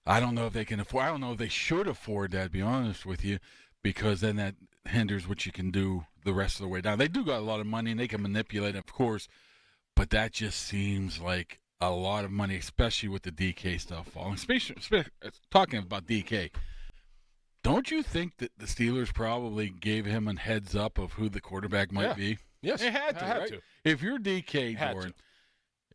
[SPEAKER 27] I don't know if they can afford. I don't know if they should afford that, to be honest with you, because then that hinders what you can do the rest of the way down. They do got a lot of money, and they can manipulate it, of course, but that just seems like a lot of money, especially with the DK stuff falling. Especially talking about DK, don't you think that the Steelers probably gave him a heads up of who the quarterback might be?
[SPEAKER 9] Yes,
[SPEAKER 27] they had to. Right? If you're DK, Doran,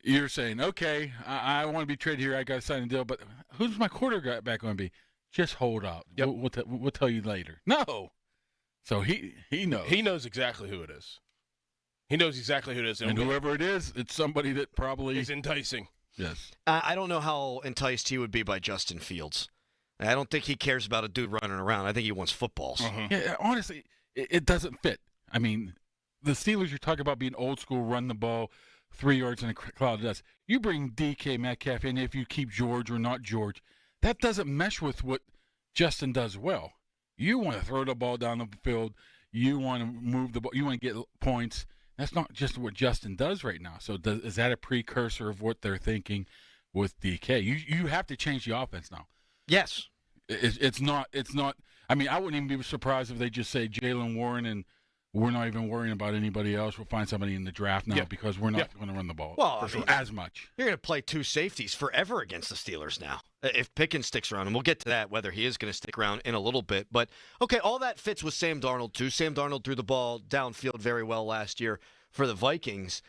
[SPEAKER 27] you're saying, okay, I want to be traded here. I got to sign a deal, but who's my quarterback going to be? Just hold out.
[SPEAKER 9] Yep.
[SPEAKER 27] We'll tell you later. No. So he knows.
[SPEAKER 9] He knows exactly who it is. He knows exactly who it is.
[SPEAKER 27] And whoever it is, it's somebody that probably
[SPEAKER 9] is enticing.
[SPEAKER 27] Yes.
[SPEAKER 4] I don't know how enticed he would be by Justin Fields. I don't think he cares about a dude running around. I think he wants footballs.
[SPEAKER 27] Yeah, honestly, it doesn't fit. I mean, the Steelers, you're talking about being old school, run the ball, 3 yards in a cloud of dust. You bring DK Metcalf in if you keep George or not George. That doesn't mesh with what Justin does well. You want to throw the ball down the field. You want to move the ball. You want to get points. That's not just what Justin does right now. So is that a precursor of what they're thinking with DK? You have to change the offense now.
[SPEAKER 4] Yes.
[SPEAKER 27] It's not. I mean, I wouldn't even be surprised if they just say Jalen Warren and we're not even worrying about anybody else. We'll find somebody in the draft now because we're not going to run the ball as much.
[SPEAKER 4] You're going to play 2 safeties forever against the Steelers now. If Pickens sticks around, and we'll get to that, whether he is going to stick around in a little bit. But, okay, all that fits with Sam Darnold, too. Sam Darnold threw the ball downfield very well last year for the Vikings.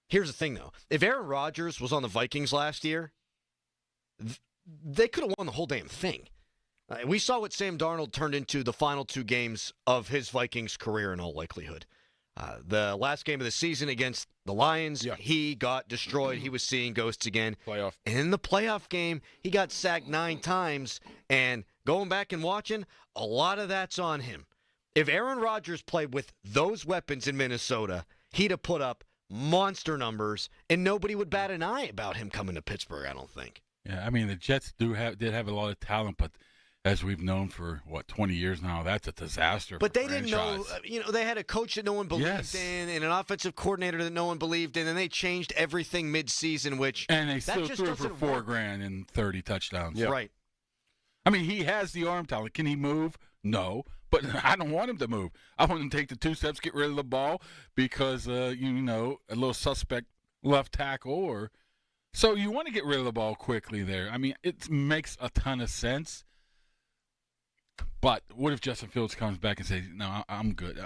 [SPEAKER 4] Here's the thing, though. If Aaron Rodgers was on the Vikings last year, they could have won the whole damn thing. We saw what Sam Darnold turned into the final 2 games of his Vikings career in all likelihood. The last game of the season against the Lions, he got destroyed. He was seeing ghosts again. In the playoff game, he got sacked 9 times, and going back and watching, a lot of that's on him. If Aaron Rodgers played with those weapons in Minnesota, he'd have put up monster numbers, and nobody would bat an eye about him coming to Pittsburgh, I don't think.
[SPEAKER 27] Yeah, I mean, the Jets did have a lot of talent, but as we've known for, 20 years now, that's a disaster.
[SPEAKER 4] But they didn't know, they had a coach that no one believed in and an offensive coordinator that no one believed in, and they changed everything mid-season,
[SPEAKER 27] And they still threw for $4,000 and 30 touchdowns.
[SPEAKER 4] Yep. Right.
[SPEAKER 27] I mean, he has the arm talent. Can he move? No. But I don't want him to move. I want him to take the 2 steps, get rid of the ball, because, a little suspect left tackle. So you want to get rid of the ball quickly there. I mean, it makes a ton of sense. But what if Justin Fields comes back and says, "No, I'm good.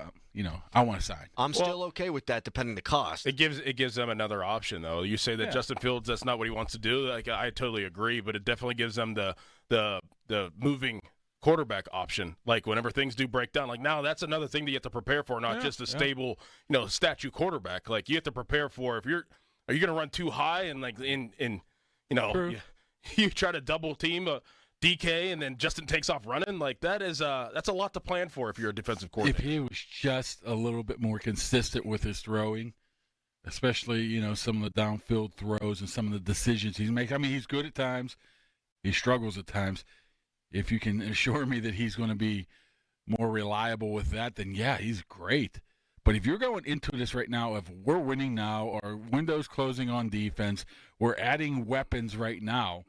[SPEAKER 27] I want to sign."
[SPEAKER 4] I'm still okay with that, depending the cost.
[SPEAKER 9] It gives them another option, though. You say that Justin Fields, that's not what he wants to do. Like, I totally agree, but it definitely gives them the moving quarterback option. Like, whenever things do break down, like now that's another thing that you have to prepare for, not just a stable, statue quarterback. Like, you have to prepare for are you going to run too high and you try to double team DK and then Justin takes off running, like that's a lot to plan for if you're a defensive coordinator.
[SPEAKER 27] If he was just a little bit more consistent with his throwing, especially some of the downfield throws and some of the decisions he's making. I mean, he's good at times, he struggles at times. If you can assure me that he's going to be more reliable with that, then yeah, he's great. But if you're going into this right now, if we're winning now, or windows closing on defense, we're adding weapons right now,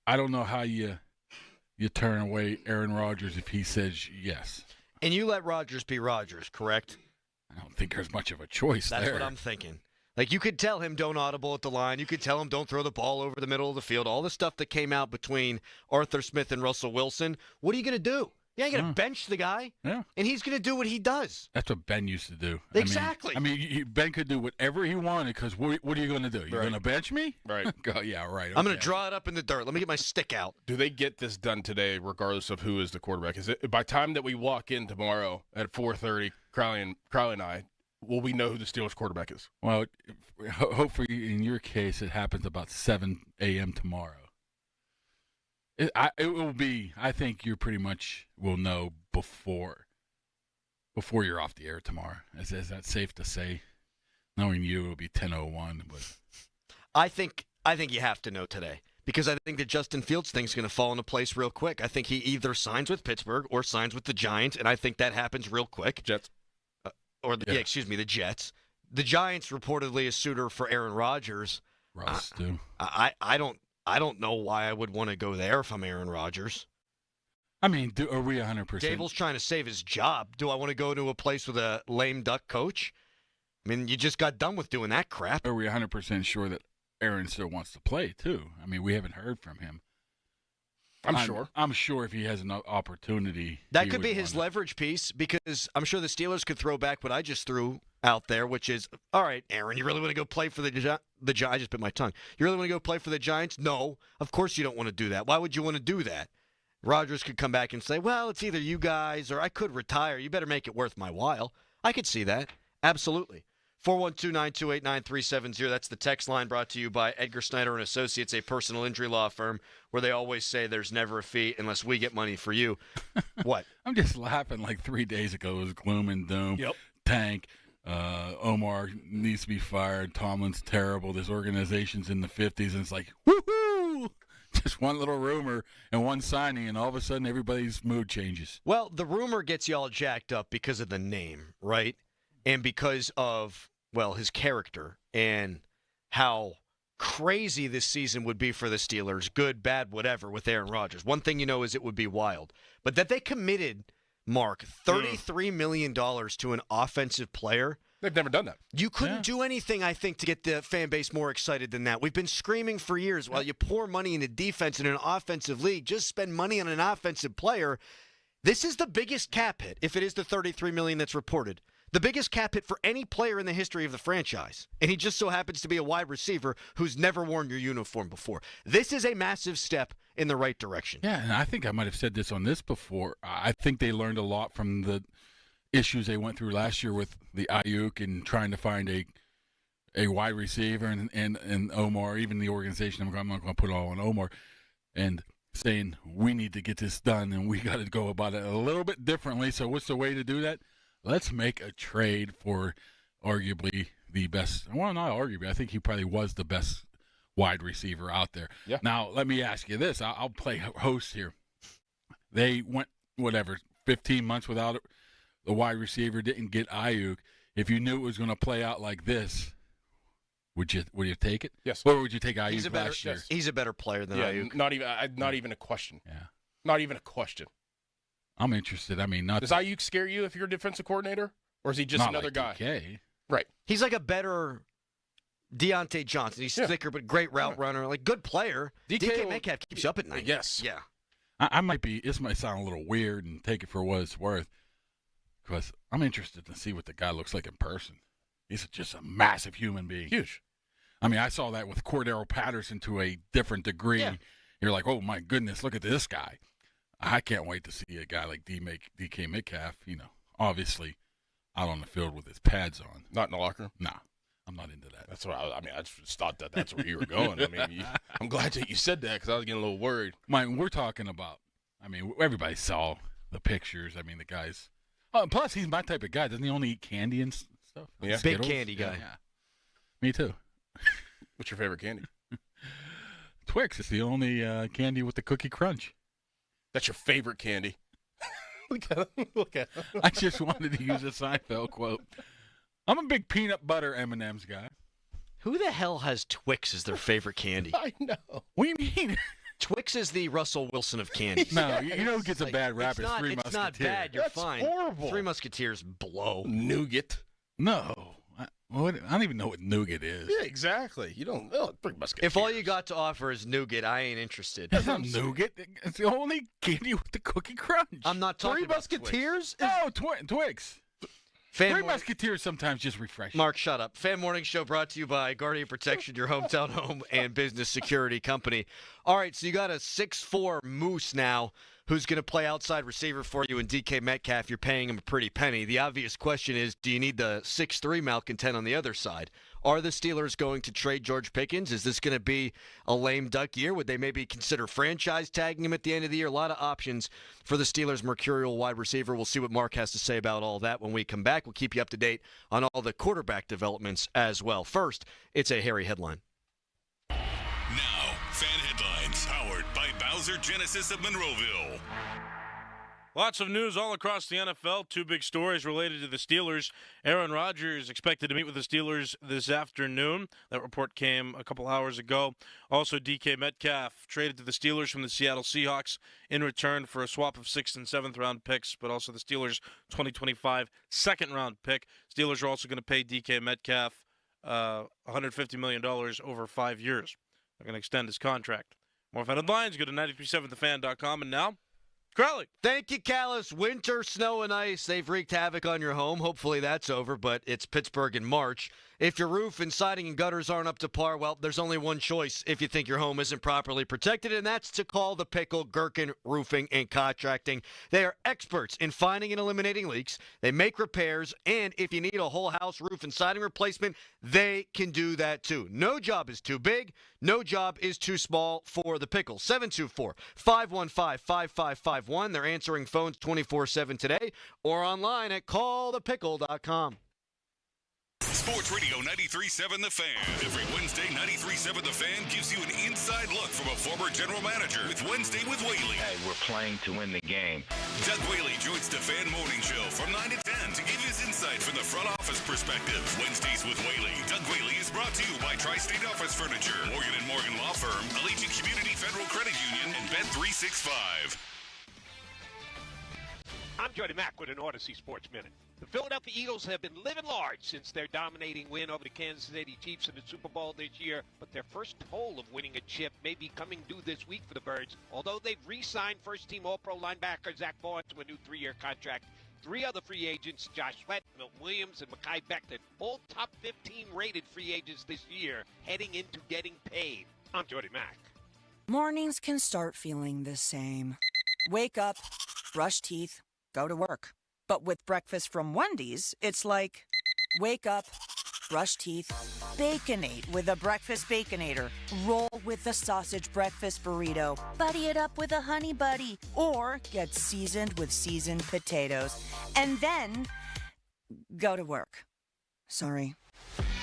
[SPEAKER 27] I don't know how you turn away Aaron Rodgers if he says yes.
[SPEAKER 4] And you let Rodgers be Rodgers, correct?
[SPEAKER 27] I don't think there's much of a choice there.
[SPEAKER 4] That's what I'm thinking. Like, you could tell him don't audible at the line. You could tell him don't throw the ball over the middle of the field. All the stuff that came out between Arthur Smith and Russell Wilson. What are you going to do? Yeah, you're going to bench the guy, and he's going to do what he does.
[SPEAKER 27] That's what Ben used to do.
[SPEAKER 4] Exactly.
[SPEAKER 27] I mean Ben could do whatever he wanted because what are you going to do? You're going to bench me?
[SPEAKER 9] Right.
[SPEAKER 27] Go, yeah, right. Okay.
[SPEAKER 4] I'm going to draw it up in the dirt. Let me get my stick out.
[SPEAKER 9] Do they get this done today regardless of who is the quarterback? Is it by the time that we walk in tomorrow at 4:30, Crowley and I, will we know who the Steelers quarterback is?
[SPEAKER 27] Well, hopefully in your case it happens about 7 a.m. tomorrow. It will be. I think you pretty much will know before you're off the air tomorrow. Is that safe to say? Knowing you, it would be 10:01. But
[SPEAKER 4] I think you have to know today because I think the Justin Fields thing's going to fall into place real quick. I think he either signs with Pittsburgh or signs with the Giants, and I think that happens real quick.
[SPEAKER 9] Jets.
[SPEAKER 4] The Jets. The Giants reportedly a suitor for Aaron Rodgers.
[SPEAKER 27] too.
[SPEAKER 4] I don't know why I would want to go there if I'm Aaron Rodgers.
[SPEAKER 27] I mean, are we 100%?
[SPEAKER 4] Dable's trying to save his job. Do I want to go to a place with a lame duck coach? I mean, you just got done with doing that crap.
[SPEAKER 27] Are we 100% sure that Aaron still wants to play, too? I mean, we haven't heard from him. I'm sure if he has an opportunity.
[SPEAKER 4] That could be his leverage piece because I'm sure the Steelers could throw back what I just threw out there, which is, all right, Aaron, you really want to go play for the Giants? I just bit my tongue. You really want to go play for the Giants? No, of course you don't want to do that. Why would you want to do that? Rodgers could come back and say, well, it's either you guys or I could retire. You better make it worth my while. I could see that. Absolutely. 412-928-9370. That's the text line brought to you by Edgar Snyder and Associates, a personal injury law firm where they always say there's never a fee unless we get money for you. What?
[SPEAKER 27] I'm just laughing like 3 days ago. It was gloom and doom.
[SPEAKER 9] Yep.
[SPEAKER 27] Tank. Omar needs to be fired. Tomlin's terrible. This organization's in the 50s. And it's like, woohoo! Just one little rumor and one signing, and all of a sudden everybody's mood changes.
[SPEAKER 4] Well, the rumor gets you all jacked up because of the name, right? And because of, well, his character and how crazy this season would be for the Steelers, good, bad, whatever, with Aaron Rodgers. One thing you know is it would be wild. But that they committed, Mark, $33 million to an offensive player.
[SPEAKER 9] They've never done that.
[SPEAKER 4] You couldn't do anything, I think, to get the fan base more excited than that. We've been screaming for years, while you pour money into defense in an offensive league, just spend money on an offensive player. This is the biggest cap hit, if it is the $33 million that's reported. The biggest cap hit for any player in the history of the franchise. And he just so happens to be a wide receiver who's never worn your uniform before. This is a massive step in the right direction.
[SPEAKER 27] Yeah, and I think I might have said this on this before. I think they learned a lot from the issues they went through last year with the Ayuk and trying to find a wide receiver and Omar, even the organization. I'm not going to put it all on Omar, and saying we need to get this done and we got to go about it a little bit differently. So what's the way to do that? Let's make a trade for arguably the best. Well, not arguably. I think he probably was the best wide receiver out there.
[SPEAKER 9] Yeah.
[SPEAKER 27] Now, let me ask you this. I'll play host here. They went, 15 months without the wide receiver, didn't get Ayuk. If you knew it was going to play out like this, would you take it?
[SPEAKER 9] Yes.
[SPEAKER 27] Or would you take Ayuk last year?
[SPEAKER 4] He's a better player than Ayuk.
[SPEAKER 9] Not even a question.
[SPEAKER 27] Yeah.
[SPEAKER 9] Not even a question.
[SPEAKER 27] I'm interested. I mean,
[SPEAKER 9] does Ayuk scare you if you're a defensive coordinator? Or is he just another guy?
[SPEAKER 27] DK.
[SPEAKER 9] Right.
[SPEAKER 4] He's like a better Deontay Johnson. He's thicker, but great route runner. Like, good player. DK Metcalf keeps you up at night.
[SPEAKER 9] Yes.
[SPEAKER 4] Yeah.
[SPEAKER 27] I might be, this might sound a little weird and take it for what it's worth, because I'm interested to see what the guy looks like in person. He's just a massive human being.
[SPEAKER 9] Huge.
[SPEAKER 27] I mean, I saw that with Cordero Patterson to a different degree. Yeah. You're like, oh, my goodness, look at this guy. I can't wait to see a guy like DK Metcalf, obviously out on the field with his pads on.
[SPEAKER 9] Not in the locker room?
[SPEAKER 27] Nah, I'm not into that.
[SPEAKER 9] That's what I just thought that's where you were going. I mean, I'm glad that you said that because I was getting a little worried.
[SPEAKER 27] We're talking about, everybody saw the pictures. The guy's, plus he's my type of guy. Doesn't he only eat candy and stuff?
[SPEAKER 4] Yeah. Big candy guy.
[SPEAKER 27] Yeah. Me too.
[SPEAKER 9] What's your favorite candy?
[SPEAKER 27] Twix is the only candy with the cookie crunch.
[SPEAKER 9] That's your favorite candy. Look at him.
[SPEAKER 27] I just wanted to use a Seinfeld quote. I'm a big peanut butter M&M's guy.
[SPEAKER 4] Who the hell has Twix as their favorite candy?
[SPEAKER 9] I know.
[SPEAKER 27] What do you mean?
[SPEAKER 4] Twix is the Russell Wilson of candy.
[SPEAKER 27] No, you know who gets a bad rap? It's Three Musketeers.
[SPEAKER 4] It's not bad. You're
[SPEAKER 9] That's
[SPEAKER 4] fine.
[SPEAKER 9] Horrible.
[SPEAKER 4] Three Musketeers blow.
[SPEAKER 9] Nougat.
[SPEAKER 27] No. I don't even know what nougat is.
[SPEAKER 9] Yeah, exactly. You don't know. Three Musketeers.
[SPEAKER 4] If all you got to offer is nougat, I ain't interested.
[SPEAKER 27] It's not nougat. It's the only candy with the cookie crunch.
[SPEAKER 4] I'm not talking
[SPEAKER 9] Three
[SPEAKER 4] about
[SPEAKER 9] Musketeers?
[SPEAKER 27] Oh, Twix. Three Musketeers sometimes just refresh.
[SPEAKER 4] Mark, shut up. Fan Morning Show brought to you by Guardian Protection, your hometown home and business security company. All right, so you got a 6'4" Moose now who's going to play outside receiver for you in DK Metcalf. You're paying him a pretty penny. The obvious question is, do you need the 6'3" malcontent on the other side? Are the Steelers going to trade George Pickens? Is this going to be a lame duck year? Would they maybe consider franchise tagging him at the end of the year? A lot of options for the Steelers' mercurial wide receiver. We'll see what Mark has to say about all that when we come back. We'll keep you up to date on all the quarterback developments as well. First, it's a hairy headline.
[SPEAKER 14] Now, fan headlines powered by Bowser Genesis of Monroeville.
[SPEAKER 3] Lots of news all across the NFL. Two big stories related to the Steelers. Aaron Rodgers expected to meet with the Steelers this afternoon. That report came a couple hours ago. Also, DK Metcalf traded to the Steelers from the Seattle Seahawks in return for a swap of 6th and 7th round picks, but also the Steelers' 2025 second round pick. Steelers are also going to pay DK Metcalf $150 million over 5 years. They're going to extend his contract. More fan headlines, go to 937thefan.com. And now, Crowley.
[SPEAKER 4] Thank you, Callis. Winter, snow, and ice. They've wreaked havoc on your home. Hopefully that's over, but it's Pittsburgh in March. If your roof and siding and gutters aren't up to par, well, there's only one choice if you think your home isn't properly protected, and that's to call the Pickle Gherkin Roofing and Contracting. They are experts in finding and eliminating leaks. They make repairs, and if you need a whole house roof and siding replacement, they can do that too. No job is too big. No job is too small for the Pickle. 724-515-5551. They're answering phones 24/7 today or online at callthepickle.com.
[SPEAKER 14] Sports Radio 93.7 The Fan. Every Wednesday, 93.7 The Fan gives you an inside look from a former general manager with Wednesday with Whaley.
[SPEAKER 1] Hey, we're playing to win the game.
[SPEAKER 14] Doug Whaley joins the Fan Morning Show from 9 to 10 to give his insight from the front office perspective. Wednesdays with Whaley. Doug Whaley is brought to you by Tri-State Office Furniture, Morgan & Morgan Law Firm, Allegiant Community Federal Credit Union, and Bet365.
[SPEAKER 7] I'm Jody Mack with an Odyssey Sports Minute. The Philadelphia Eagles have been living large since their dominating win over the Kansas City Chiefs in the Super Bowl this year, but their first toll of winning a chip may be coming due this week for the Birds. Although they've re-signed first-team All-Pro linebacker Zach Bowen to a new 3-year contract, 3 other free agents, Josh Sweat, Milton Williams, and Mekhi Becton, all top 15 rated free agents this year, heading into getting paid. I'm Jody Mack.
[SPEAKER 16] Mornings can start feeling the same. Wake up, brush teeth, go to work. But with breakfast from Wendy's, it's like, wake up, brush teeth, Baconate with a breakfast Baconator. Roll with the sausage breakfast burrito. Buddy it up with a honey buddy. Or get seasoned with seasoned potatoes. And then, go to work. Sorry.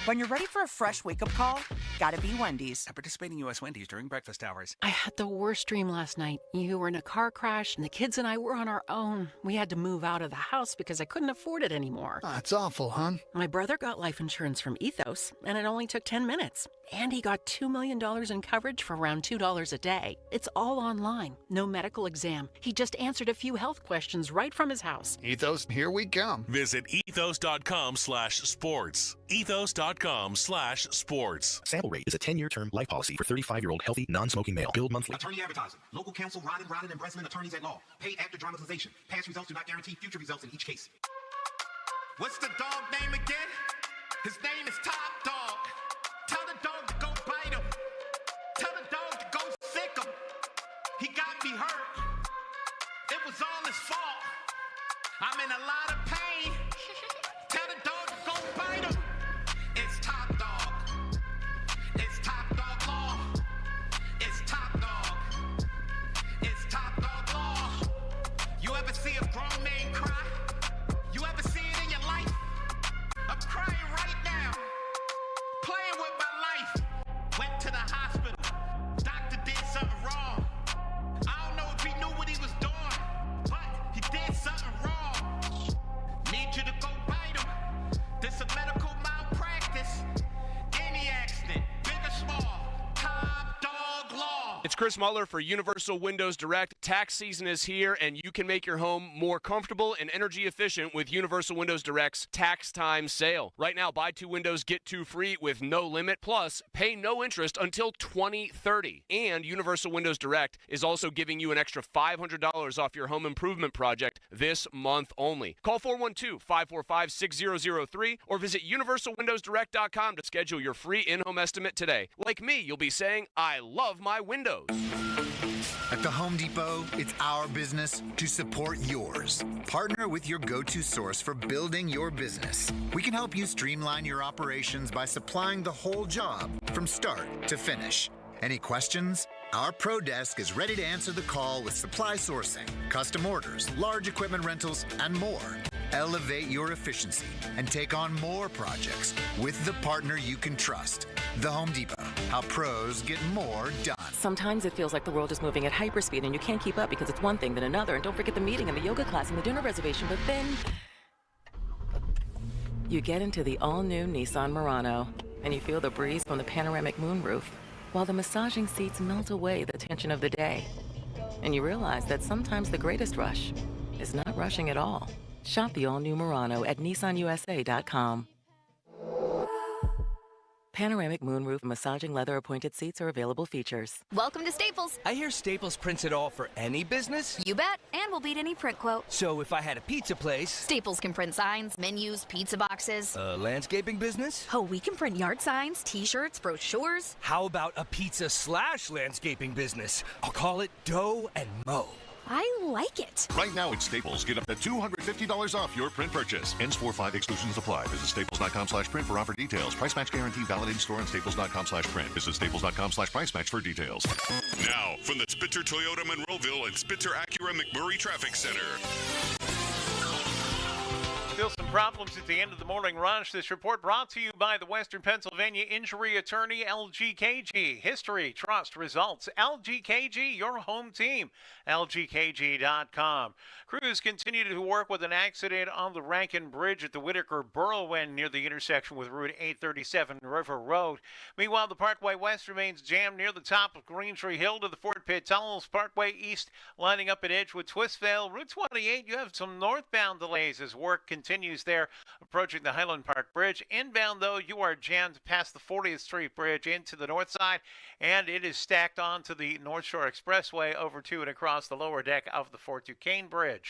[SPEAKER 16] When you're ready for a fresh wake-up call, gotta be Wendy's.
[SPEAKER 17] At participating U.S. Wendy's during breakfast hours.
[SPEAKER 18] I had the worst dream last night. You were in a car crash, and the kids and I were on our own. We had to move out of the house because I couldn't afford it anymore.
[SPEAKER 19] That's awful, hon.
[SPEAKER 18] My brother got life insurance from Ethos, and it only took 10 minutes. And he got $2 million in coverage for around $2 a day. It's all online. No medical exam. He just answered a few health questions right from his house.
[SPEAKER 19] Ethos, here we come.
[SPEAKER 20] Visit ethos.com/sports. Ethos.com/sports.
[SPEAKER 23] Sample rate is a 10-year term life policy for 35-year-old healthy, non-smoking male. Billed monthly.
[SPEAKER 26] Attorney advertising. Local counsel Rodden, and Breslin, attorneys at law. Paid after dramatization. Past results do not guarantee future results in each case. What's the dog name again? His name is Top Dog. Tell the dog to go bite him. Tell the dog to go sick him. He got me hurt. It was all his fault. I'm in a lot of pain. Tell the dog to go bite him. It's Top Dog. It's Top Dog Law. It's Top Dog. It's Top Dog Law. You ever see a grown man cry? You ever see it in your life? I'm crying right now. Playing with my life. Went to the hospital. Doctor did something wrong. I don't know if he knew what he was doing, but he did something wrong. Need you to go bite him. This a medical malpractice. Any accident, big or small. Top Dog Law. It's Chris Muller for Universal Windows Direct. Tax season is here, and you can make your home more comfortable and energy efficient with Universal Windows Direct's Tax Time Sale. Right now, buy 2 windows, get 2 free with no limit. Plus, pay no interest until 2030. And Universal Windows Direct is also giving you an extra $500 off your home improvement project this month only. Call 412-545-6003 or visit universalwindowsdirect.com to schedule your free in-home estimate today. Like me, you'll be saying, I love my windows.
[SPEAKER 28] At
[SPEAKER 2] At the Home Depot, it's our business to support yours. Partner with your go-to source for building your business. We can help you streamline your operations by supplying the whole job from start to finish. Any questions? Our Pro Desk is ready to answer the call with supply sourcing, custom orders, large equipment rentals, and more. Elevate your efficiency and take on more projects with the partner you can trust. The Home Depot. How pros get more done.
[SPEAKER 5] Sometimes it feels like the world is moving at hyperspeed and you can't keep up because it's one thing then another. And don't forget the meeting and the yoga class and the dinner reservation. But then you get into the all-new Nissan Murano and you feel the breeze from the panoramic moonroof while the massaging seats melt away the tension of the day. And you realize that sometimes the greatest rush is not rushing at all. Shop the all-new Murano at nissanusa.com. Panoramic moonroof and massaging leather appointed seats are available features.
[SPEAKER 6] Welcome to Staples.
[SPEAKER 8] I hear Staples prints it all for any business?
[SPEAKER 6] You bet, and we'll beat any print quote.
[SPEAKER 8] So if I had a pizza place...
[SPEAKER 6] Staples can print signs, menus, pizza boxes.
[SPEAKER 8] A landscaping business?
[SPEAKER 6] Oh, we can print yard signs, t-shirts, brochures.
[SPEAKER 8] How about a pizza/landscaping business? I'll call it Dough and Mo.
[SPEAKER 6] I like it.
[SPEAKER 10] Right now at Staples, get up to $250 off your print purchase. Ends 4/5, exclusions apply. Visit staples.com/print for offer details. Price match guarantee valid in store and staples.com/print. Visit staples.com/price match for details.
[SPEAKER 14] Now, from the Spitzer Toyota Monroeville and Spitzer Acura McMurray Traffic Center.
[SPEAKER 21] Still some problems at the end of the morning rush. This report brought to you by the Western Pennsylvania injury attorney LGKG. History, trust, results. LGKG, your home team. LGKG.com. Crews continue to work with an accident on the Rankin Bridge at the Whitaker-Berlin near the intersection with Route 837 River Road. Meanwhile, the Parkway West remains jammed near the top of Greentree Hill to the Fort Pitt Tunnels. Parkway East lining up at Edgewood Twistvale. Route 28, you have some northbound delays as work continues there approaching the Highland Park Bridge. Inbound, though, you are jammed past the 40th Street Bridge into the north side, and it is stacked onto the North Shore Expressway over to and across the lower deck of the Fort Duquesne Bridge.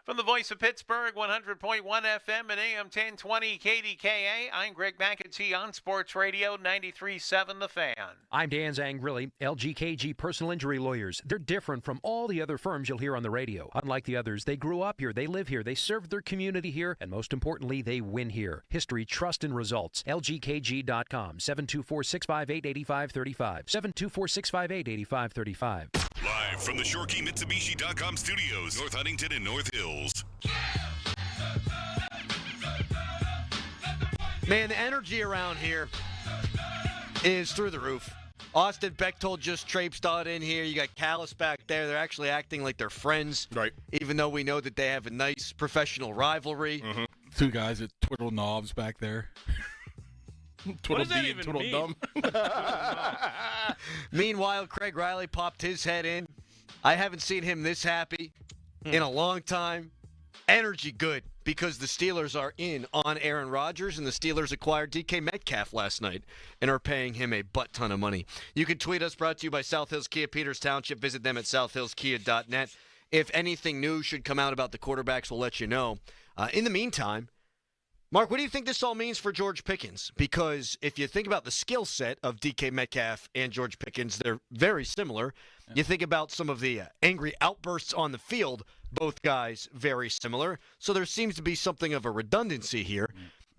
[SPEAKER 21] From the voice of Pittsburgh, 100.1 FM and AM 1020 KDKA, I'm Greg McAtee on Sports Radio 93.7 The Fan.
[SPEAKER 12] I'm Dan Zangrilli, LGKG Personal Injury Lawyers. They're different from all the other firms you'll hear on the radio. Unlike the others, they grew up here, they live here, they serve their community here, and most importantly, they win here. History, trust, and results. LGKG.com, 724-658-8535, 724-658-8535.
[SPEAKER 14] Live from the ShoreKeyMitsubishi.com studios, North Huntington and North Hills.
[SPEAKER 4] Man, the energy around here is through the roof. Austin Bechtold just traipsed on in here. You got Callis back there. They're actually acting like they're friends.
[SPEAKER 9] Right.
[SPEAKER 4] Even though we know that they have a nice professional rivalry.
[SPEAKER 27] Mm-hmm. Two guys that twiddle knobs back there.
[SPEAKER 3] What does that even mean?
[SPEAKER 9] Dumb.
[SPEAKER 4] Meanwhile, Craig Riley popped his head in. I haven't seen him this happy in a long time. Energy good because the Steelers are in on Aaron Rodgers, and the Steelers acquired DK Metcalf last night and are paying him a butt ton of money. You can tweet us, brought to you by South Hills Kia Peters Township. Visit them at southhillskia.net. If anything new should come out about the quarterbacks, we'll let you know. In the meantime, Mark, what do you think this all means for George Pickens? Because if you think about the skill set of DK Metcalf and George Pickens, they're very similar. You think about some of the angry outbursts on the field, both guys very similar. So there seems to be something of a redundancy here.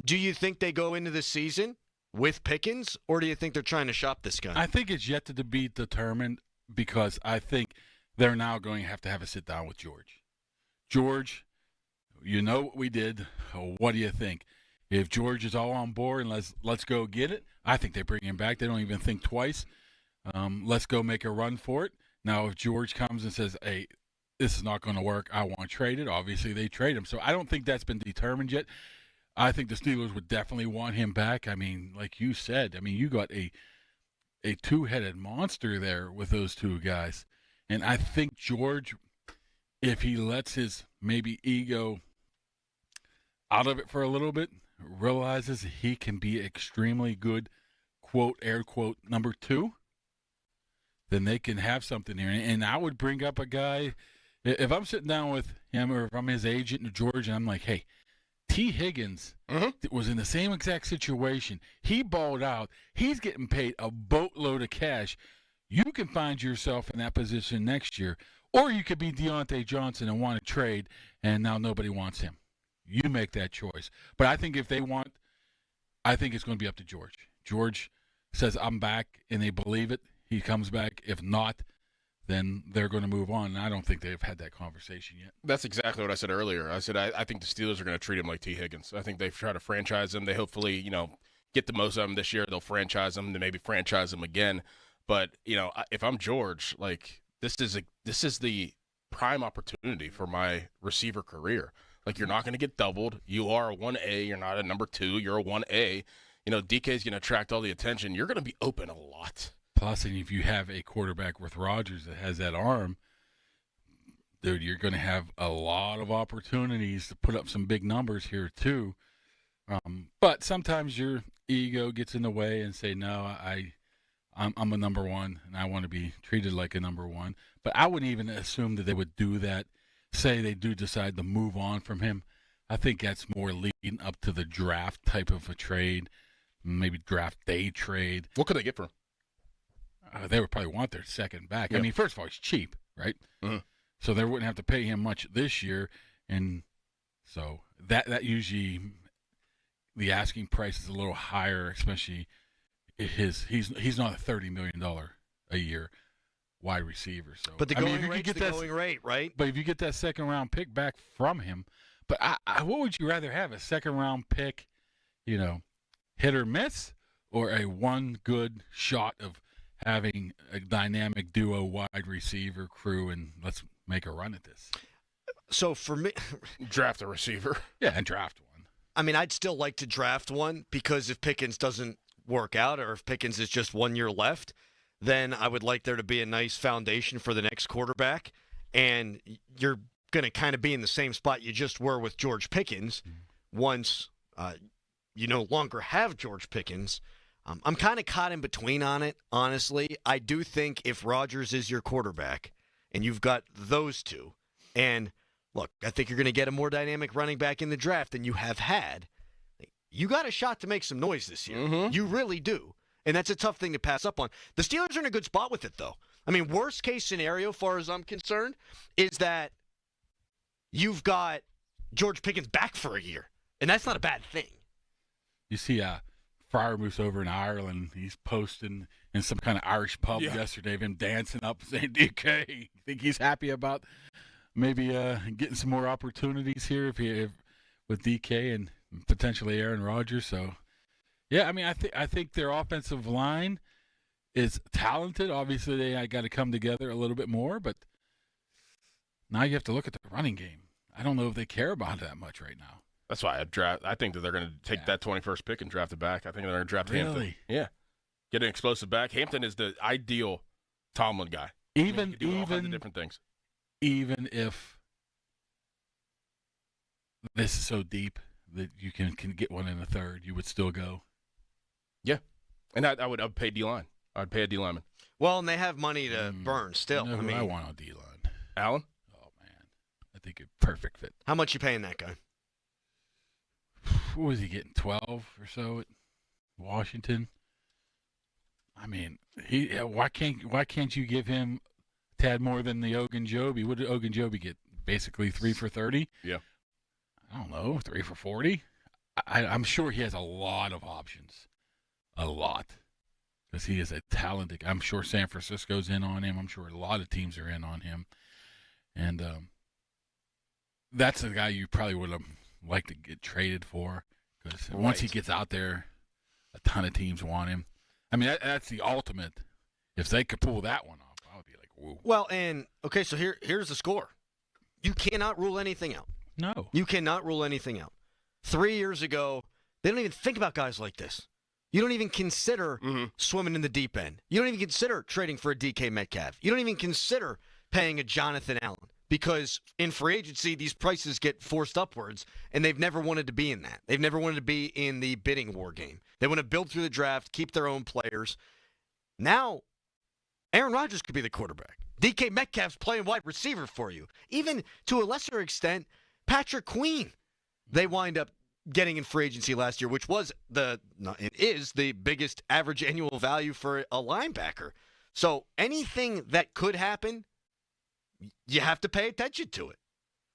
[SPEAKER 4] Do you think they go into the season with Pickens, or do you think they're trying to shop this guy?
[SPEAKER 27] I think it's yet to be determined because I think they're now going to have a sit-down with George. George, you know what we did. What do you think? If George is all on board and let's go get it, I think they bring him back. They don't even think twice. Let's go make a run for it. Now, if George comes and says, hey, this is not going to work, I want to trade it, obviously they trade him. So I don't think that's been determined yet. I think the Steelers would definitely want him back. I mean, like you said, you got a two-headed monster there with those two guys. And I think George, if he lets his maybe ego out of it for a little bit, realizes he can be extremely good, quote, air quote, number two, then they can have something here. And I would bring up a guy, if I'm sitting down with him or if I'm his agent in Georgia, I'm like, hey, T. Higgins was in the same exact situation. He balled out. He's getting paid a boatload of cash. You can find yourself in that position next year, or you could be Deontay Johnson and want to trade, and now nobody wants him. You make that choice. But I think if they want, I think it's going to be up to George. George says, I'm back, and they believe it. He comes back. If not, then they're going to move on. And I don't think they've had that conversation yet.
[SPEAKER 9] That's exactly what I said earlier. I said I think the Steelers are going to treat him like T. Higgins. I think they try to franchise him. They hopefully, get the most of him this year. They'll franchise him, then maybe franchise him again. But, if I'm George, like this is the prime opportunity for my receiver career. Like, you're not going to get doubled. You are a 1A. You're not a number 2. You're a 1A. DK's going to attract all the attention. You're going to be open a lot.
[SPEAKER 27] Plus, and if you have a quarterback with Rodgers that has that arm, dude, you're going to have a lot of opportunities to put up some big numbers here too. But sometimes your ego gets in the way and say, no, I'm a number one, and I want to be treated like a number one. But I wouldn't even assume that they would do that. Say they do decide to move on from him. I think that's more leading up to the draft type of a trade, maybe draft day trade.
[SPEAKER 9] What could they get for him?
[SPEAKER 27] They would probably want their second back. Yeah. I mean, first of all, he's cheap, right?
[SPEAKER 9] Mm-hmm.
[SPEAKER 27] So they wouldn't have to pay him much this year, and so that usually the asking price is a little higher, especially he's not a $30 million a year wide receiver. So,
[SPEAKER 4] but the going rate, right?
[SPEAKER 27] But if you get that second round pick back from him, but what would you rather have, a second round pick, hit or miss, or a one good shot of having a dynamic duo wide receiver crew, and let's make a run at this?
[SPEAKER 4] So for me,
[SPEAKER 9] draft a receiver.
[SPEAKER 27] Yeah, and draft one.
[SPEAKER 4] I mean, I'd still like to draft one, because if Pickens doesn't work out, or if Pickens is just 1 year left, then I would like there to be a nice foundation for the next quarterback. And you're going to kind of be in the same spot you just were with George Pickens once you no longer have George Pickens. I'm kind of caught in between on it, honestly. I do think if Rodgers is your quarterback and you've got those two, and look, I think you're going to get a more dynamic running back in the draft than you have had, you got a shot to make some noise this year.
[SPEAKER 9] Mm-hmm.
[SPEAKER 4] You really do. And that's a tough thing to pass up on. The Steelers are in a good spot with it, though. I mean, worst case scenario, far as I'm concerned, is that you've got George Pickens back for a year. And that's not a bad thing.
[SPEAKER 27] You see Fryer Moose over in Ireland. He's posting in some kind of Irish pub yesterday of him dancing up, saying, DK, you think he's happy about maybe getting some more opportunities here if with DK and potentially Aaron Rodgers? So, yeah, I mean, I think their offensive line is talented. Obviously, they got to come together a little bit more, but now you have to look at the running game. I don't know if they care about it that much right now.
[SPEAKER 9] That's why I think that they're going to take that 21st pick and draft it back. I think they're going to draft Hampton. Yeah. Get an explosive back. Hampton is the ideal Tomlin guy.
[SPEAKER 27] Even
[SPEAKER 9] all kinds of different things.
[SPEAKER 27] Even if this is so deep that you can get one in the third, you would still go.
[SPEAKER 9] Yeah. And I would pay D-line. I'd pay a D-lineman.
[SPEAKER 4] Well, and they have money to burn still.
[SPEAKER 27] You know who I want on D-line?
[SPEAKER 9] Allen?
[SPEAKER 27] Oh, man. I think a perfect fit.
[SPEAKER 4] How much you paying that guy?
[SPEAKER 27] What was he getting, 12 or so at Washington? I mean, why can't you give him a tad more than the Ogunjobi? What did Ogunjobi get? Basically 3 for 30?
[SPEAKER 9] Yeah.
[SPEAKER 27] I don't know, 3 for 40? I'm sure he has a lot of options. A lot. Because he is a talented. I'm sure San Francisco's in on him. I'm sure a lot of teams are in on him. And that's the guy you probably would have liked to get traded for. Because once he gets out there, a ton of teams want him. I mean, that's the ultimate. If they could pull that one off, I would be like, whoa.
[SPEAKER 4] Well, and, okay, so here's the score. You cannot rule anything out.
[SPEAKER 27] No.
[SPEAKER 4] You cannot rule anything out. 3 years ago, they don't even think about guys like this. You don't even consider swimming in the deep end. You don't even consider trading for a DK Metcalf. You don't even consider paying a Jonathan Allen, because in free agency, these prices get forced upwards, and they've never wanted to be in that. They've never wanted to be in the bidding war game. They want to build through the draft, keep their own players. Now, Aaron Rodgers could be the quarterback. DK Metcalf's playing wide receiver for you. Even to a lesser extent, Patrick Queen, they wind up getting in free agency last year, which is the biggest average annual value for a linebacker. So anything that could happen, you have to pay attention to it.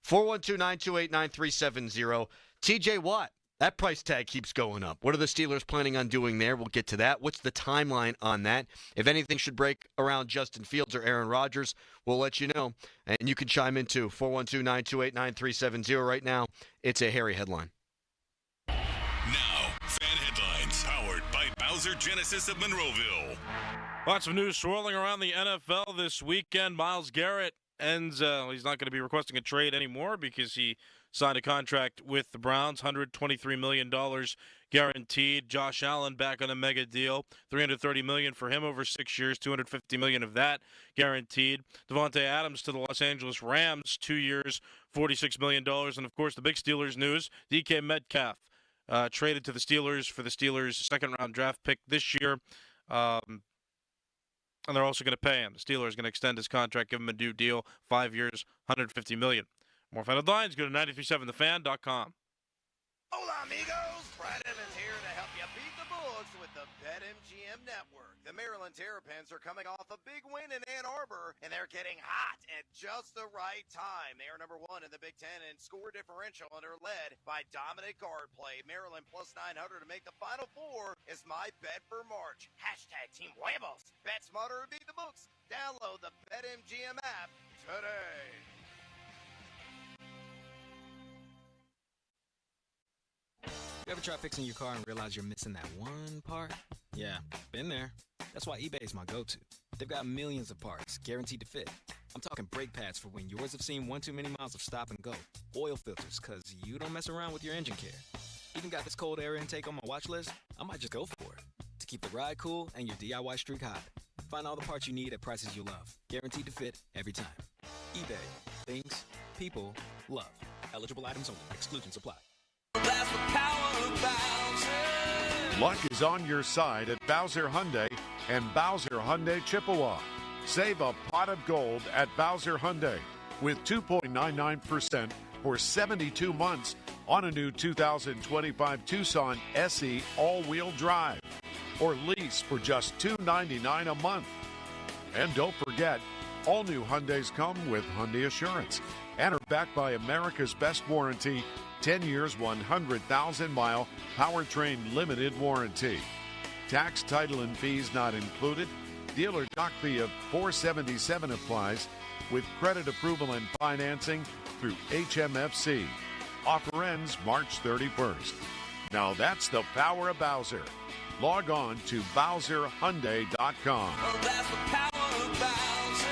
[SPEAKER 4] 412-928-9370. TJ Watt, that price tag keeps going up. What are the Steelers planning on doing there? We'll get to that. What's the timeline on that? If anything should break around Justin Fields or Aaron Rodgers, we'll let you know. And you can chime in too. 412-928-9370. Right now, it's a hairy headline.
[SPEAKER 14] Now, fan headlines powered by Bowser Genesis of Monroeville.
[SPEAKER 3] Lots of news swirling around the NFL this weekend. Myles Garrett ends, he's not going to be requesting a trade anymore because he signed a contract with the Browns, $123 million guaranteed. Josh Allen back on a mega deal, $330 million for him over 6 years, $250 million of that guaranteed. Devontae Adams to the Los Angeles Rams, 2 years, $46 million. And, of course, the big Steelers news, DK Metcalf traded to the Steelers for the Steelers' second-round draft pick this year. And they're also going to pay him. The Steelers are going to extend his contract, give him a new deal, 5 years, $150 million. More fan headlines, go to 937thefan.com.
[SPEAKER 1] Hola, amigos. Brad Evans here to help you beat the books with the BetMGM Network. The Maryland Terrapins are coming off a big win in Ann Arbor, and they're getting hot at just the right time. They are number 1 in the Big Ten in score differential and are led by dominant guard play. Maryland plus 900 to make the Final Four is my bet for March. Hashtag Team Huevos. Bet smarter and beat the books. Download the BetMGM app today.
[SPEAKER 11] You ever try fixing your car and realize you're missing that one part? Yeah, been there. That's why eBay is my go-to. They've got millions of parts, guaranteed to fit. I'm talking brake pads for when yours have seen one too many miles of stop and go. Oil filters, because you don't mess around with your engine care. Even got this cold air intake on my watch list. I might just go for it. To keep the ride cool and your DIY streak hot. Find all the parts you need at prices you love. Guaranteed to fit every time. eBay. Things people love. Eligible items only. Exclusions apply.
[SPEAKER 13] That's the power of Bowser.
[SPEAKER 10] Luck is on your side at Bowser Hyundai and Bowser Hyundai Chippewa. Save a pot of gold at Bowser Hyundai with 2.99% for 72 months on a new 2025 Tucson SE all-wheel drive or lease for just $299 a month. And don't forget, all new Hyundais come with Hyundai Assurance and are backed by America's best warranty, 10 years, 100,000-mile powertrain limited warranty. Tax, title, and fees not included. Dealer dock fee of $477 applies with credit approval and financing through HMFC. Offer ends March 31st. Now that's the power of Bowser. Log on to BowserHyundai.com.
[SPEAKER 13] Well, that's the power of Bowser.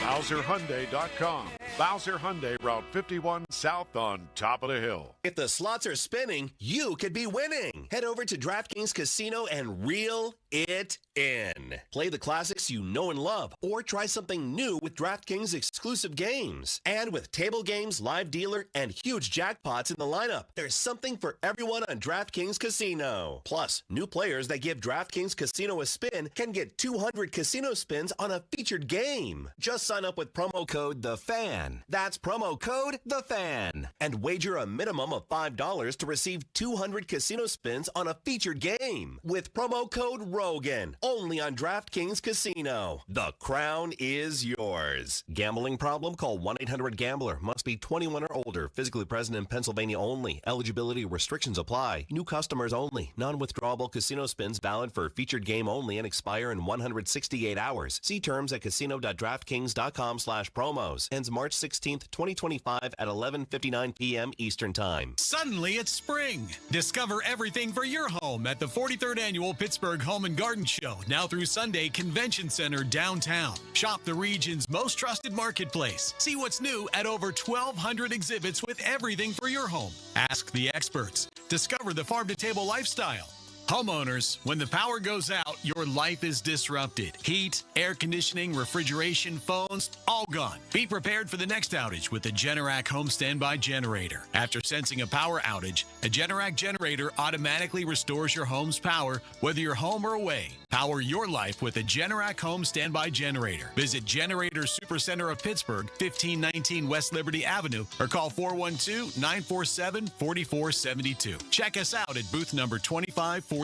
[SPEAKER 10] BowserHyundai.com. Bowser Hyundai, Route 51 South on top of the hill.
[SPEAKER 15] If the slots are spinning, you could be winning. Head over to DraftKings Casino and reel it in. Play the classics you know and love, or try something new with DraftKings exclusive games. And with table games, live dealer, and huge jackpots in the lineup, there's something for everyone on DraftKings Casino. Plus, new players that give DraftKings Casino a spin can get 200 casino spins on a featured game. Just sign up with promo code THEFAN. That's promo code THEFAN. And wager a minimum of $5 to receive 200 casino spins on a featured game. With promo code ROGAN. Only on DraftKings Casino. The crown is yours. Gambling problem? Call 1-800-GAMBLER. Must be 21 or older. Physically present in Pennsylvania only. Eligibility restrictions apply. New customers only. Non-withdrawable casino spins valid for featured game only and expire in 168 hours. See terms at casino.draftkings.com/promos. Ends March 16th, 2025 at 11:59 p.m. Eastern Time.
[SPEAKER 20] Suddenly it's spring. Discover everything for your home at the 43rd Annual Pittsburgh Home and Garden Show, now through Sunday, Convention Center downtown. Shop the region's most trusted marketplace. See what's new at over 1,200 exhibits with everything for your home. Ask the experts. Discover the farm-to-table lifestyle. Homeowners, when the power goes out, your life is disrupted. Heat, air conditioning, refrigeration, phones, all gone. Be prepared for the next outage with the Generac Home Standby Generator. After sensing a power outage, a Generac generator automatically restores your home's power, whether you're home or away. Power your life with a Generac Home Standby Generator. Visit Generator Supercenter of Pittsburgh, 1519 West Liberty Avenue, or call 412-947-4472. Check us out at booth number 2544.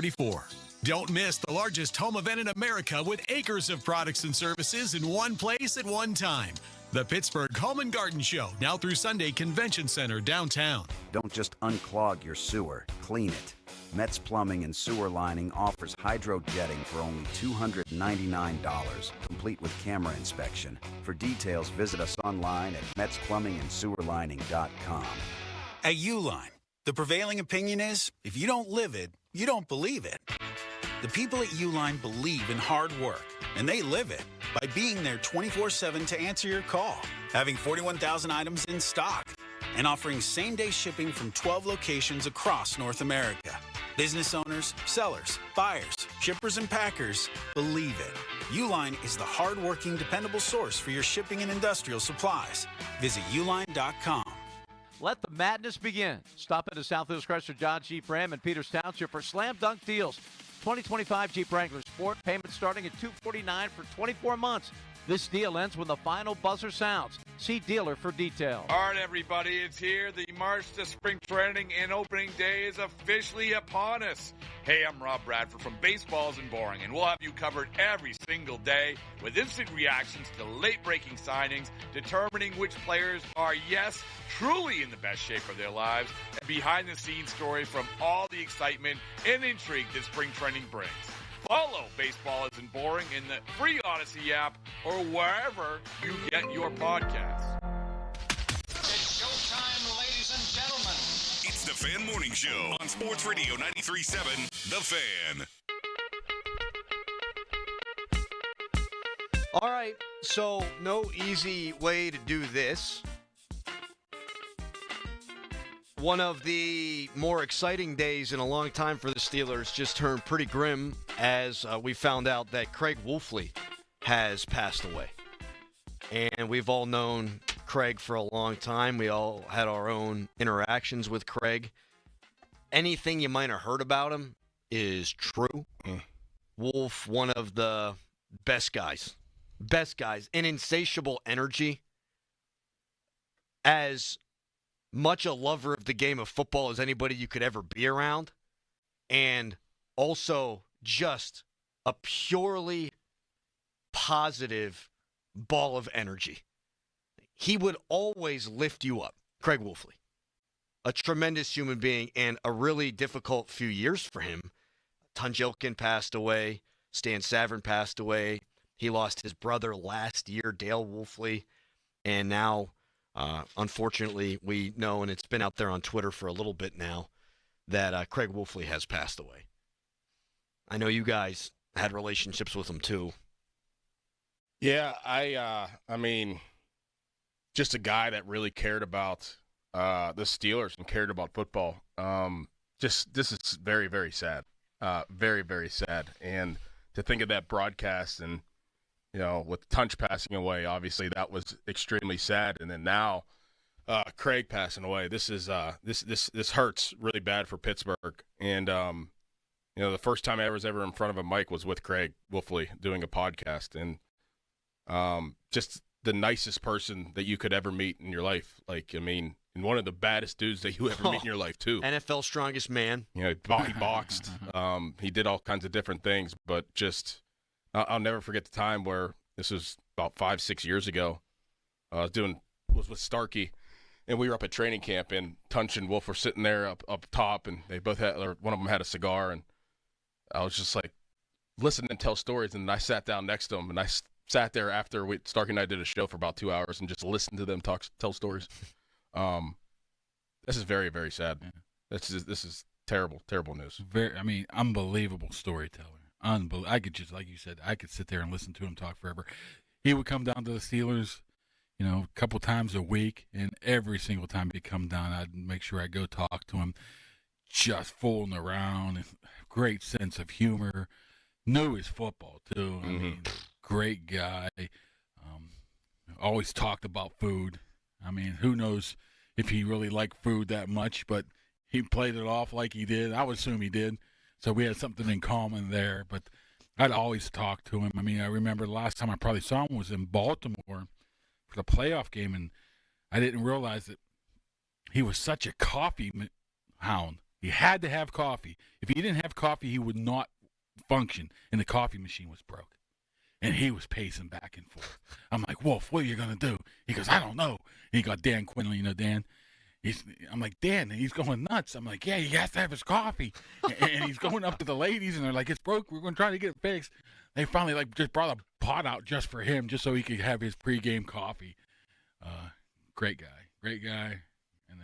[SPEAKER 20] Don't miss the largest home event in America with acres of products and services in one place at one time. The Pittsburgh Home and Garden Show, now through Sunday, Convention Center downtown.
[SPEAKER 7] Don't just unclog your sewer, clean it. Metz Plumbing and Sewer Lining offers hydro jetting for only $299, complete with camera inspection. For details, visit us online at metzplumbingandsewerlining.com.
[SPEAKER 16] At Uline, the prevailing opinion is, if you don't live it, you don't believe it. The people at Uline believe in hard work, and they live it by being there 24/7 to answer your call, having 41,000 items in stock, and offering same-day shipping from 12 locations across North America. Business owners, sellers, buyers, shippers, and packers believe it. Uline is the hard-working, dependable source for your shipping and industrial supplies. Visit uline.com.
[SPEAKER 17] Let the madness begin. Stop into Southwest Chrysler Dodge Jeep Ram in Peters Township for slam dunk deals. 2025 Jeep Wrangler Sport, payment starting at $249 for 24 months. This deal ends when the final buzzer sounds. See dealer for details.
[SPEAKER 18] All right, everybody, it's here. The March to Spring Training and Opening Day is officially upon us. Hey, I'm Rob Bradford from Baseball Isn't Boring, and we'll have you covered every single day with instant reactions to late-breaking signings, determining which players are, yes, truly in the best shape of their lives, and behind-the-scenes stories from all the excitement and intrigue that spring training brings. Follow Baseball Isn't Boring in the free Odyssey app or wherever you get your podcasts.
[SPEAKER 13] It's showtime, ladies and gentlemen.
[SPEAKER 14] It's the Fan Morning Show on Sports Radio 93.7 The Fan.
[SPEAKER 4] All right, so no easy way to do this. One of the more exciting days in a long time for the Steelers just turned pretty grim as we found out that Craig Wolfley has passed away. And we've all known Craig for a long time. We all had our own interactions with Craig. Anything you might have heard about him is true. Wolf, one of the best guys. Best guys. An insatiable energy. As much a lover of the game of football as anybody you could ever be around, and also just a purely positive ball of energy. He would always lift you up. Craig Wolfley, a tremendous human being, and a really difficult few years for him. Tunjilkin passed away. Stan Savran passed away. He lost his brother last year, Dale Wolfley, and now unfortunately, we know, and it's been out there on Twitter for a little bit now, that Craig Wolfley has passed away. I know you guys had relationships with him too.
[SPEAKER 9] Yeah, I mean, just a guy that really cared about the Steelers and cared about football. This is very, very sad. Very, very sad. And to think of that broadcast and, you know, with Tunch passing away, obviously that was extremely sad. And then now, Craig passing away. This is this hurts really bad for Pittsburgh. And you know, the first time I was ever in front of a mic was with Craig Wolfley doing a podcast, and just the nicest person that you could ever meet in your life. Like, I mean, and one of the baddest dudes that you ever meet in your life too.
[SPEAKER 4] NFL strongest man.
[SPEAKER 9] You know, he boxed. He did all kinds of different things, but just. I'll never forget the time where this was about 5-6 years ago. I was with Starkey, and we were up at training camp, and Tunch and Wolf were sitting there up top, and they both had, or one of them had a cigar, and I was just like, listen and tell stories, and I sat down next to them, and I sat there after Starkey and I did a show for about 2 hours and just listened to them tell stories. This is very, very sad. Yeah. This is terrible, terrible news.
[SPEAKER 27] Unbelievable storyteller. I could just, like you said, I could sit there and listen to him talk forever. He would come down to the Steelers, you know, a couple times a week, and every single time he'd come down, I'd make sure I'd go talk to him, just fooling around, and great sense of humor, knew his football too. I mean, great guy. Always talked about food. I mean, who knows if he really liked food that much, but he played it off like he did. I would assume he did. So we had something in common there, but I'd always talk to him. I mean, I remember the last time I probably saw him was in Baltimore for the playoff game, and I didn't realize that he was such a coffee hound. He had to have coffee. If he didn't have coffee, he would not function, and the coffee machine was broke. And he was pacing back and forth. I'm like, Wolf, what are you going to do? He goes, I don't know. He got Dan Quinlan, Dan. I'm like, Dan, and he's going nuts. I'm like, yeah, he has to have his coffee. And he's going up to the ladies, and they're like, it's broke. We're going to try to get it fixed. They finally, just brought a pot out just for him, just so he could have his pregame coffee. Great guy. And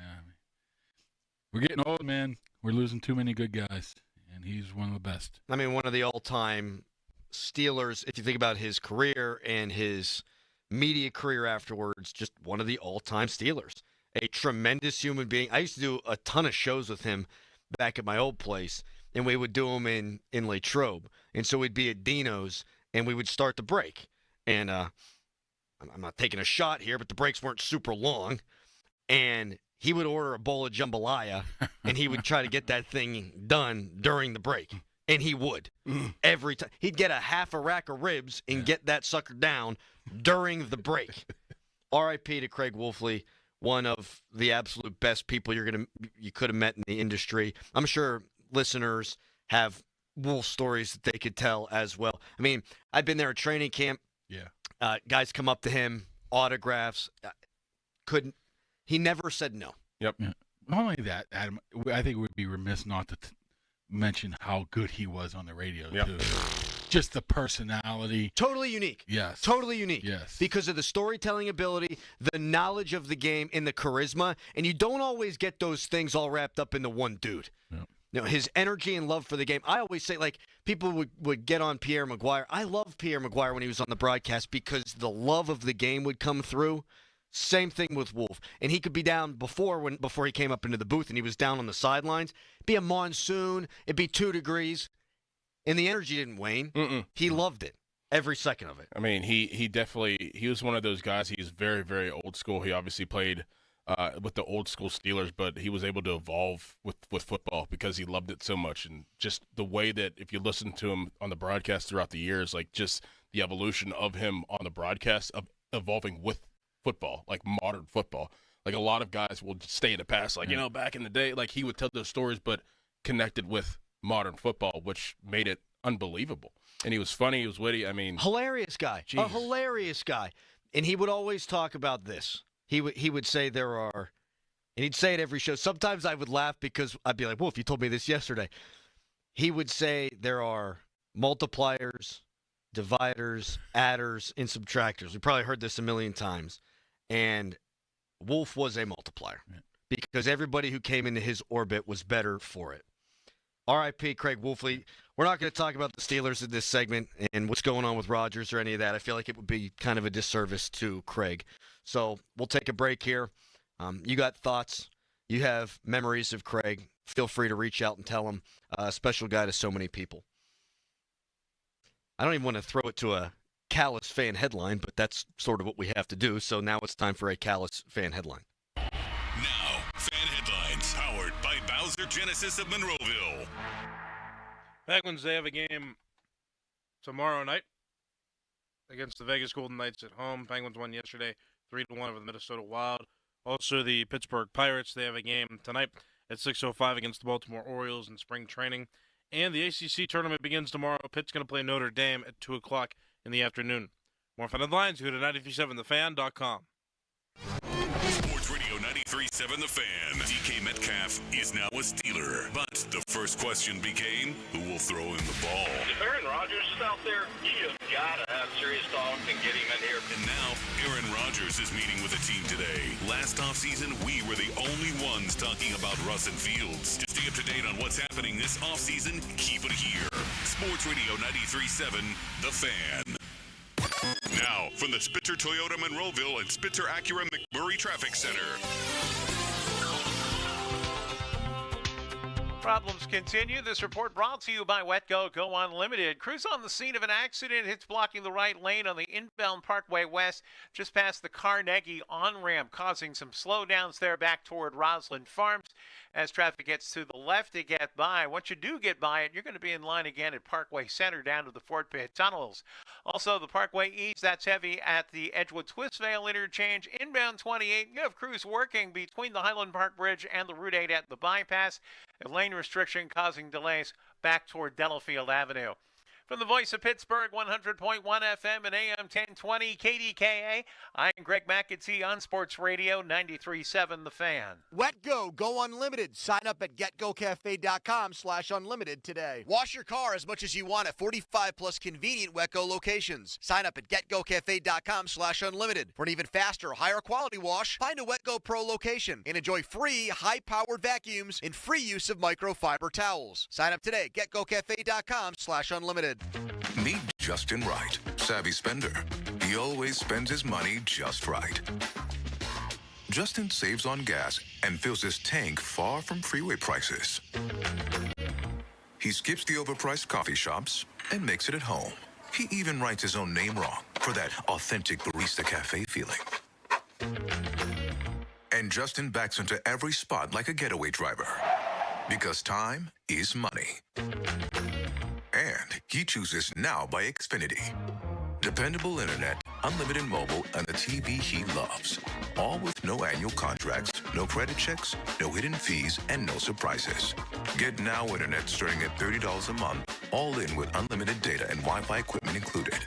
[SPEAKER 27] we're getting old, man. We're losing too many good guys, and he's one of the best.
[SPEAKER 4] I mean, one of the all-time Steelers, if you think about his career and his media career afterwards, just one of the all-time Steelers. A tremendous human being. I used to do a ton of shows with him back at my old place, and we would do them in Latrobe. And so we'd be at Dino's, and we would start the break. And I'm not taking a shot here, but the breaks weren't super long. And he would order a bowl of jambalaya, and he would try to get that thing done during the break. And he would. Every time. He'd get a half a rack of ribs and get that sucker down during the break. R.I.P. to Craig Wolfley. One of the absolute best people you could have met in the industry. I'm sure listeners have Wolf stories that they could tell as well. I mean, I've been there at training camp.
[SPEAKER 27] Yeah.
[SPEAKER 4] Guys come up to him, autographs. He never said no.
[SPEAKER 9] Yep.
[SPEAKER 27] Yeah. Not only that, Adam, I think it would be remiss not to mention how good he was on the radio, too. Just the personality.
[SPEAKER 4] Totally unique.
[SPEAKER 27] Yes.
[SPEAKER 4] Totally unique.
[SPEAKER 27] Yes.
[SPEAKER 4] Because of the storytelling ability, the knowledge of the game, and the charisma. And you don't always get those things all wrapped up into one dude.
[SPEAKER 27] Yep.
[SPEAKER 4] You know, his energy and love for the game. I always say, like, people would get on Pierre McGuire. I loved Pierre McGuire when he was on the broadcast because the love of the game would come through. Same thing with Wolf. And he could be down before he came up into the booth and he was down on the sidelines. It'd be a monsoon. It'd be 2 degrees. And the energy didn't wane. He loved it. Every second of it.
[SPEAKER 9] I mean, he definitely was one of those guys. He's very, very old school. He obviously played with the old school Steelers, but he was able to evolve with football because he loved it so much. And just the way that if you listen to him on the broadcast throughout the years, like just the evolution of him on the broadcast of evolving with football, like modern football. Like a lot of guys will stay in the past, like, back in the day, like he would tell those stories, but connected with modern football, which made it unbelievable. And he was funny, he was witty. I mean,
[SPEAKER 4] hilarious guy.
[SPEAKER 9] Geez.
[SPEAKER 4] A hilarious guy. And he would always talk about this. He would say there are, and he'd say it every show. Sometimes I would laugh because I'd be like, Wolf, you told me this yesterday. He would say there are multipliers, dividers, adders, and subtractors. We probably heard this a million times. And Wolf was a multiplier because everybody who came into his orbit was better for it. R.I.P. Craig Wolfley. We're not going to talk about the Steelers in this segment and what's going on with Rodgers or any of that. I feel like it would be kind of a disservice to Craig. So we'll take a break here. You got thoughts. You have memories of Craig. Feel free to reach out and tell him. A special guy to so many people. I don't even want to throw it to a Callous fan headline, but that's sort of what we have to do. So now it's time for a Callous fan headline.
[SPEAKER 14] Now, fan headlines powered by Bowser Genesis of Monroeville.
[SPEAKER 3] Penguins, they have a game tomorrow night against the Vegas Golden Knights at home. Penguins won yesterday 3-1 over the Minnesota Wild. Also, the Pittsburgh Pirates, they have a game tonight at 6:05 against the Baltimore Orioles in spring training. And the ACC tournament begins tomorrow. Pitt's going to play Notre Dame at 2 o'clock in the afternoon. More fan headlines, go to 937thefan.com.
[SPEAKER 14] Sports Radio 93.7 The Fan. DK Metcalf is now a Steeler. But the first question became, who will throw in the ball?
[SPEAKER 2] If Aaron Rodgers is out there, you have got to have serious talks and get him in here.
[SPEAKER 14] And now, Aaron Rodgers is meeting with the team today. Last offseason, we were the only ones talking about Russ and Fields. To stay up to date on what's happening this offseason, keep it here. Sports Radio 93.7 The Fan. Now, from the Spitzer Toyota Monroeville and Spitzer Acura McMurray Traffic Center.
[SPEAKER 21] Problems continue. This report brought to you by Wetco Go Unlimited. Crews on the scene of an accident. It's blocking the right lane on the inbound Parkway West, just past the Carnegie on-ramp, causing some slowdowns there back toward Roslyn Farms. as traffic gets to the left to get by. Once you do get by it, you're going to be in line again at Parkway Center down to the Fort Pitt tunnels. Also, the Parkway East, that's heavy at the Edgewood-Twistvale interchange. Inbound 28, you have crews working between the Highland Park Bridge and the Route 8 at the bypass. A lane restriction causing delays back toward Delafield Avenue. From the voice of Pittsburgh, 100.1 FM and AM 1020 KDKA, I'm Greg McAtee on Sports Radio 93.7 The Fan.
[SPEAKER 1] WetGo, go unlimited. Sign up at getgocafe.com/unlimited today. Wash your car as much as you want at 45 plus convenient WetGo locations. Sign up at getgocafe.com/unlimited. For an even faster, higher quality wash, find a WetGo Pro location and enjoy free, high-powered vacuums and free use of microfiber towels. Sign up today at getgocafe.com/unlimited.
[SPEAKER 5] Meet Justin Wright, savvy spender. He always spends his money just right. Justin saves on gas and fills his tank far from freeway prices. He skips the overpriced coffee shops and makes it at home. He even writes his own name wrong for that authentic barista cafe feeling. And Justin backs into every spot like a getaway driver. Because time is money. And he chooses Now by Xfinity. Dependable internet, unlimited mobile, and the TV he loves. All with no annual contracts, no credit checks, no hidden fees, and no surprises. Get Now internet starting at $30 a month, all in with unlimited data and Wi-Fi equipment included.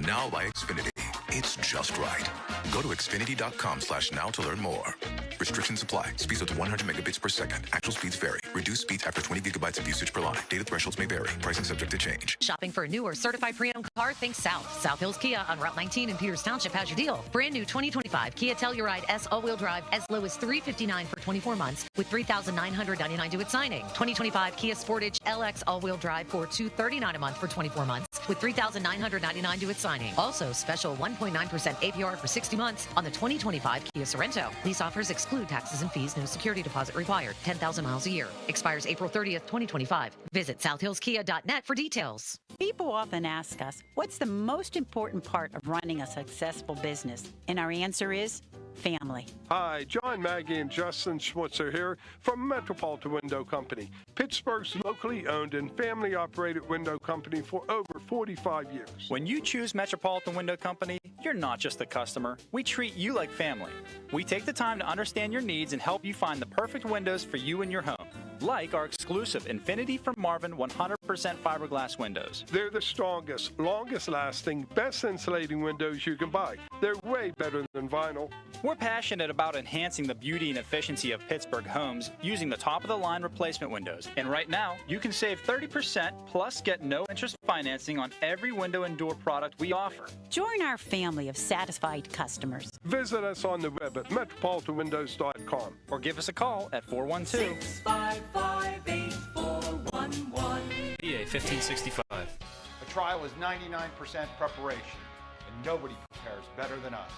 [SPEAKER 5] Now by Xfinity. It's just right. Go to Xfinity.com/now to learn more. Restrictions apply. Speeds up to 100 megabits per second. Actual speeds vary. Reduced speeds after 20 gigabytes of usage per line. Data thresholds may vary. Pricing subject to change.
[SPEAKER 19] Shopping for a new or certified pre-owned car? Think South. South Hills Kia on Route 19 in Peters Township has your deal. Brand new 2025 Kia Telluride S all-wheel drive as low as $359 for 24 months with $3,999 due at signing. 2025 Kia Sportage LX all-wheel drive for $239 a month for 24 months with $3,999 due at signing. Also, special 1.9% APR for 60 months on the 2025 Kia Sorento. Lease offers exclude taxes and fees. No security deposit required. 10,000 miles a year. Expires April 30th, 2025. Visit southhillskia.net for details.
[SPEAKER 22] People often ask us, what's the most important part of running a successful business? And our answer is family.
[SPEAKER 23] Hi, John, Maggie, and Justin Schmutzer here from Metropolitan Window Company, Pittsburgh's locally owned and family-operated window company for over 45 years.
[SPEAKER 24] When you choose Metropolitan Window Company, you're not just a customer. We treat you like family. We take the time to understand your needs and help you find the perfect windows for you and your home. Like our exclusive Infinity from Marvin 100% fiberglass windows.
[SPEAKER 23] They're the strongest, longest-lasting, best insulating windows you can buy. They're way better than vinyl.
[SPEAKER 24] We're passionate about enhancing the beauty and efficiency of Pittsburgh homes using the top-of-the-line replacement windows. And right now, you can save 30% plus get no interest financing on every window and door product we offer.
[SPEAKER 22] Join our family of satisfied customers.
[SPEAKER 23] Visit us on the web at metropolitanwindows.com.
[SPEAKER 24] Or give us a call at
[SPEAKER 25] 412-655-8411.
[SPEAKER 24] PA 1565.
[SPEAKER 25] A trial is 99% preparation, and nobody prepares better than us.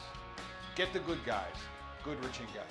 [SPEAKER 25] Get the good guys, Goodrich & Geist.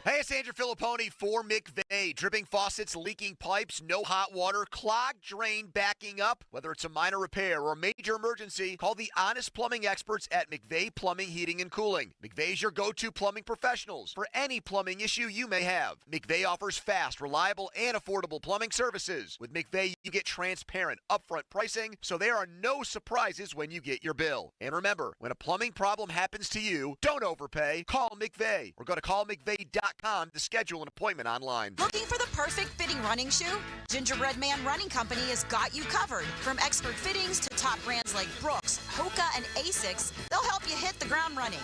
[SPEAKER 1] Hey, it's Andrew Filipponi for McVeigh. Dripping faucets, leaking pipes, no hot water, clogged drain backing up. Whether it's a minor repair or a major emergency, call the honest plumbing experts at McVeigh Plumbing, Heating, and Cooling. McVeigh's your go-to plumbing professionals for any plumbing issue you may have. McVeigh offers fast, reliable, and affordable plumbing services. With McVeigh, you get transparent, upfront pricing, so there are no surprises when you get your bill. And remember, when a plumbing problem happens to you, don't overpay. Call McVeigh or go to callmcveigh.com to schedule an appointment online.
[SPEAKER 26] Looking for the perfect fitting running shoe? Gingerbread Man Running Company has got you covered. From expert fittings to top brands like Brooks, Hoka, and Asics, they'll help you hit the ground running.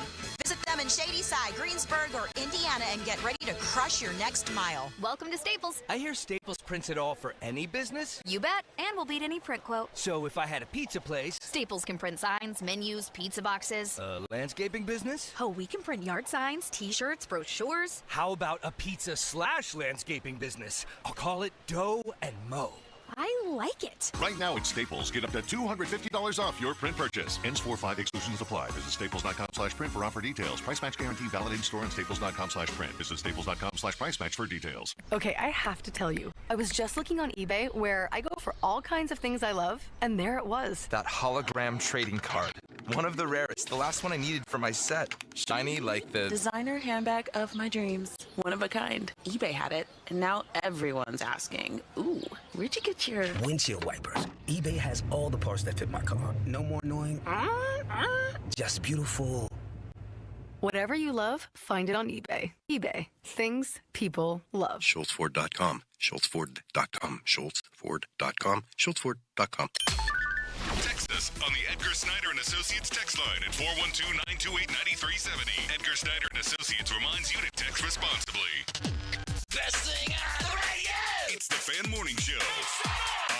[SPEAKER 26] Visit them in Shadyside, Greensburg, or Indiana and get ready to crush your next mile.
[SPEAKER 6] Welcome to Staples.
[SPEAKER 8] I hear Staples prints it all for any business.
[SPEAKER 6] You bet, and we'll beat any print quote.
[SPEAKER 8] So if I had a pizza place...
[SPEAKER 6] Staples can print signs, menus, pizza boxes.
[SPEAKER 8] A landscaping business?
[SPEAKER 6] Oh, we can print yard signs, t-shirts, brochures.
[SPEAKER 8] How about a pizza/landscaping business? I'll call it Dough and Mo.
[SPEAKER 6] I like it.
[SPEAKER 14] Right now at Staples, get up to $250 off your print purchase. Ends 4/5 exclusions apply. Visit staples.com/print for offer details. Price match guarantee valid in store and staples.com/print. Visit staples.com/price match for details.
[SPEAKER 28] Okay, I have to tell you, I was just looking on eBay where I go for all kinds of things I love, and there it was.
[SPEAKER 29] That hologram trading card.
[SPEAKER 7] One of the rarest. The last one I needed for my set. Shiny like the...
[SPEAKER 10] Designer handbag of my dreams. One of a kind. eBay had it, and now everyone's asking, ooh, where'd you get your...
[SPEAKER 11] Windshield wipers. eBay has all the parts that fit my car. No more annoying... Just beautiful.
[SPEAKER 28] Whatever you love, find it on eBay. eBay. Things people love.
[SPEAKER 12] SchultzFord.com. SchultzFord.com. SchultzFord.com. SchultzFord.com.
[SPEAKER 14] Text us on the Edgar Snyder and Associates text line at 412-928-9370. Edgar Snyder and Associates reminds you to text responsibly.
[SPEAKER 11] Best thing on the radio!
[SPEAKER 14] It's the Fan Morning Show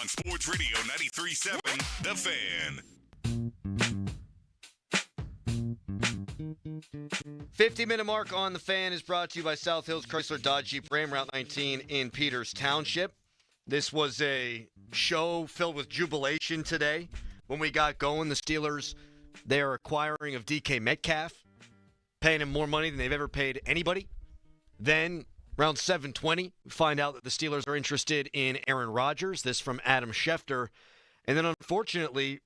[SPEAKER 14] on Sports Radio 93.7 The Fan.
[SPEAKER 4] 50-minute mark on the Fan is brought to you by South Hills Chrysler Dodge Jeep Ram Route 19 in Peters Township. This was a show filled with jubilation today. When we got going, the Steelers, they are acquiring of DK Metcalf, paying him more money than they've ever paid anybody. Then, around 7:20, we find out that the Steelers are interested in Aaron Rodgers. This from Adam Schefter. And then, unfortunately,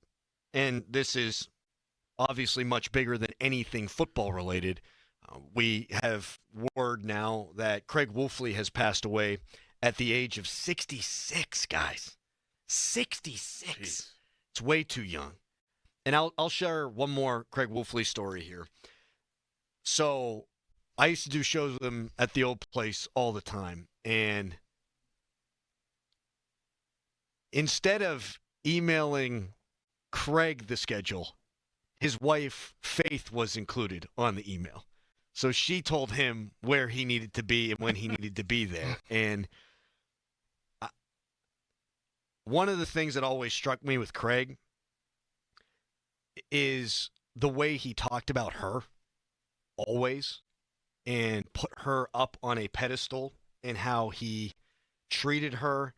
[SPEAKER 4] and this is obviously much bigger than anything football-related, we have word now that Craig Wolfley has passed away at the age of 66, guys. 66. Jeez. It's way too young. And I'll share one more Craig Wolfley story here. So I used to do shows with him at the old place all the time. And instead of emailing Craig the schedule, his wife, Faith, was included on the email. So she told him where he needed to be and when he needed to be there. And one of the things that always struck me with Craig is the way he talked about her, always, and put her up on a pedestal, and how he treated her,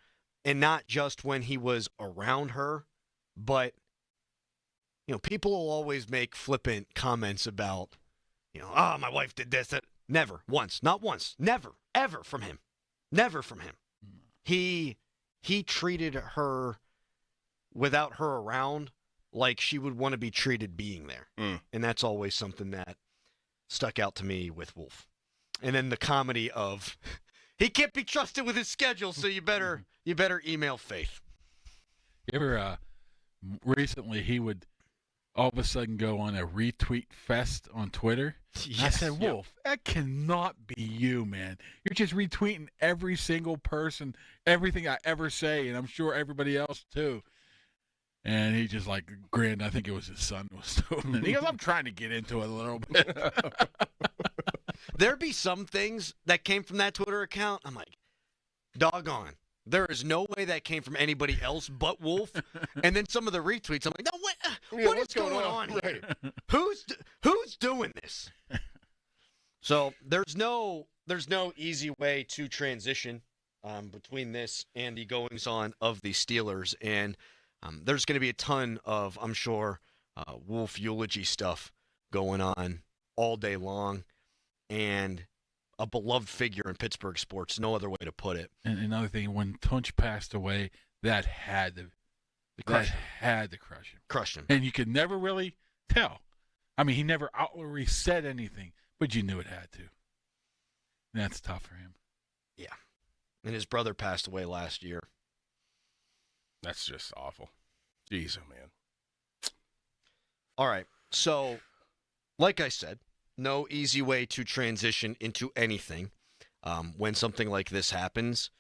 [SPEAKER 4] and not just when he was around her, but, you know, people will always make flippant comments about, you know, oh, my wife did this, that. Never, once, not once, never, ever from him. Never from him. He treated her, without her around, like she would want to be treated being there. And that's always something that stuck out to me with Wolf. And then the comedy of, he can't be trusted with his schedule, so you better email Faith.
[SPEAKER 27] You ever, recently he would all of a sudden go on a retweet fest on Twitter. Yes. I said, Wolf, that cannot be you, man. You're just retweeting every single person, everything I ever say, and I'm sure everybody else too. And he just like grinned. I think it was his son was doing it. He goes, I'm trying to get into it a little bit.
[SPEAKER 4] There'd be some things that came from that Twitter account. I'm like, doggone. There is no way that came from anybody else but Wolf. And then some of the retweets, I'm like, no, what is going on here? Right. Who's doing this? So there's no easy way to transition between this and the goings-on of the Steelers. And there's going to be a ton of, I'm sure, Wolf eulogy stuff going on all day long. And a beloved figure in Pittsburgh sports, no other way to put it.
[SPEAKER 27] And another thing, when Tunch passed away, that had to crush him.
[SPEAKER 4] Crushed him.
[SPEAKER 27] And you could never really tell. I mean, he never outwardly said anything, but you knew it had to. And that's tough for him.
[SPEAKER 4] Yeah. And his brother passed away last year.
[SPEAKER 9] That's just awful. Jeez, oh man.
[SPEAKER 4] All right. So, like I said, no easy way to transition into anything when something like this happens.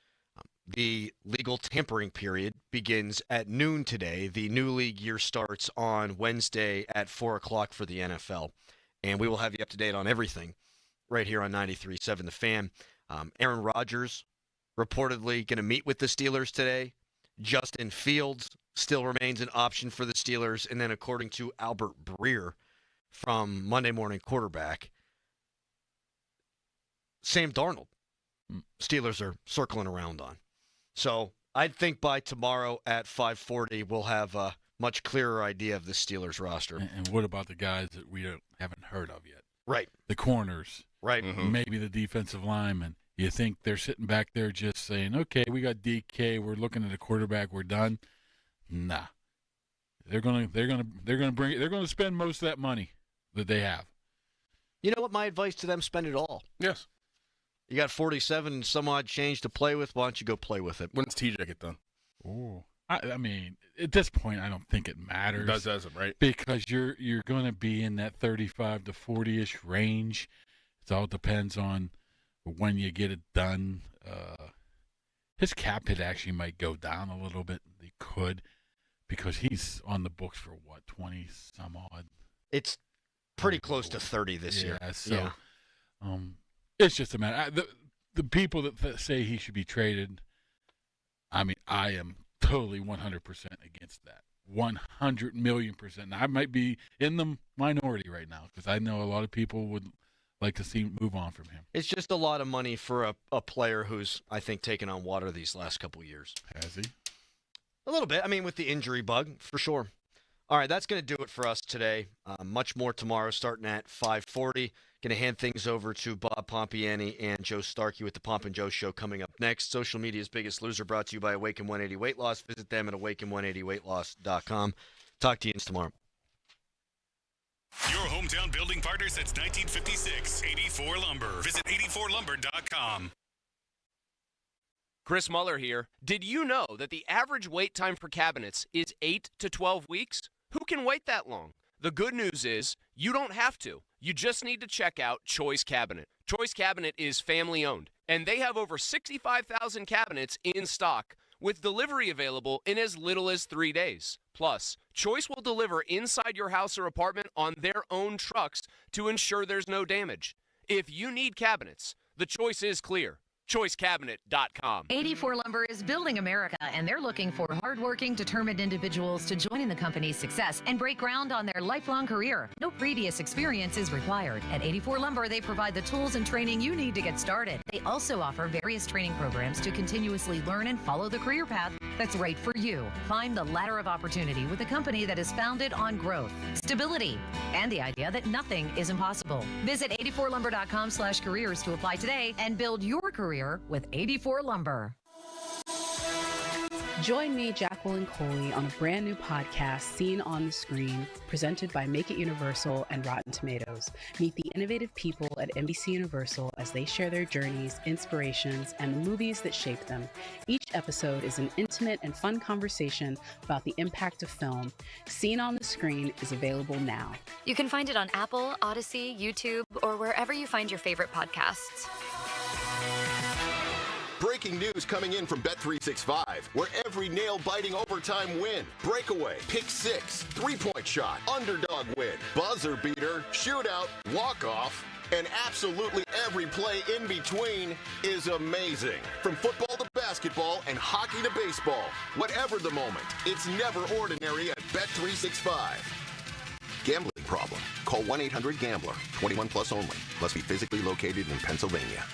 [SPEAKER 4] The legal tampering period begins at noon today. The new league year starts on Wednesday at 4 o'clock for the NFL. And we will have you up to date on everything right here on 93.7 The Fan. Aaron Rodgers reportedly going to meet with the Steelers today. Justin Fields still remains an option for the Steelers. And then according to Albert Breer, from Monday Morning Quarterback, Sam Darnold, Steelers are circling around on. So I'd think by tomorrow at 5:40 we'll have a much clearer idea of the Steelers roster.
[SPEAKER 27] And what about the guys that we haven't heard of yet?
[SPEAKER 4] Right.
[SPEAKER 27] The corners.
[SPEAKER 4] Right.
[SPEAKER 27] Maybe the defensive linemen. You think they're sitting back there just saying, okay, we got DK, we're looking at a quarterback, we're done? Nah. they're gonna spend most of that money that they have.
[SPEAKER 4] You know what? My advice to them: spend it all.
[SPEAKER 9] Yes.
[SPEAKER 4] You got 47 and some odd change to play with. Why don't you go play with it?
[SPEAKER 9] When's TJ get done?
[SPEAKER 27] Oh, I mean, at this point, I don't think it matters.
[SPEAKER 9] It doesn't, right?
[SPEAKER 27] Because you're going to be in that 35 to 40-ish range. It all depends on when you get it done. His cap hit actually might go down a little bit. He could, because he's on the books for, 20 some odd?
[SPEAKER 4] It's pretty close to 30 this year.
[SPEAKER 27] So, it's just a matter. The people that say he should be traded, I mean, I am totally 100% against that. 100 million%. Now, I might be in the minority right now because I know a lot of people would like to see move on from him.
[SPEAKER 4] It's just a lot of money for a player who's, I think, taken on water these last couple years.
[SPEAKER 27] Has he?
[SPEAKER 4] A little bit. I mean, with the injury bug, for sure. All right, that's going to do it for us today. Much more tomorrow, starting at 5:40. Going to hand things over to Bob Pompiani and Joe Starkey with the Pomp and Joe Show coming up next. Social media's biggest loser, brought to you by Awaken 180 Weight Loss. Visit them at awaken180weightloss.com. Talk to you tomorrow.
[SPEAKER 14] Your hometown building partner since 1956, 84 Lumber. Visit 84lumber.com.
[SPEAKER 2] Chris Muller here. Did you know that the average wait time for cabinets is 8 to 12 weeks? Who can wait that long? The good news is you don't have to. You just need to check out Choice Cabinet. Choice Cabinet is family owned, and they have over 65,000 cabinets in stock with delivery available in as little as 3 days. Plus, Choice will deliver inside your house or apartment on their own trucks to ensure there's no damage. If you need cabinets, the choice is clear. ChoiceCabinet.com.
[SPEAKER 19] 84 Lumber is building America, and they're looking for hardworking, determined individuals to join in the company's success and break ground on their lifelong career. No previous experience is required. At 84 Lumber, they provide the tools and training you need to get started. They also offer various training programs to continuously learn and follow the career path that's right for you. Climb the ladder of opportunity with a company that is founded on growth, stability, and the idea that nothing is impossible. Visit 84lumber.com/careers to apply today and build your career with 84 Lumber.
[SPEAKER 3] Join me, Jacqueline Coley, on a brand new podcast, Seen on the Screen, presented by Make It Universal and Rotten Tomatoes. Meet the innovative people at NBC Universal as they share their journeys, inspirations, and the movies that shape them. Each episode is an intimate and fun conversation about the impact of film. Seen on the Screen is available now.
[SPEAKER 6] You can find it on Apple, Odyssey, YouTube, or wherever you find your favorite podcasts.
[SPEAKER 13] Breaking news coming in from Bet365, where every nail-biting overtime win, breakaway, pick six, three-point shot, underdog win, buzzer beater, shootout, walk-off, and absolutely every play in between is amazing. From football to basketball and hockey to baseball, whatever the moment, it's never ordinary at Bet365. Gambling problem? Call 1-800-GAMBLER. 21 plus only. Must be physically located in Pennsylvania.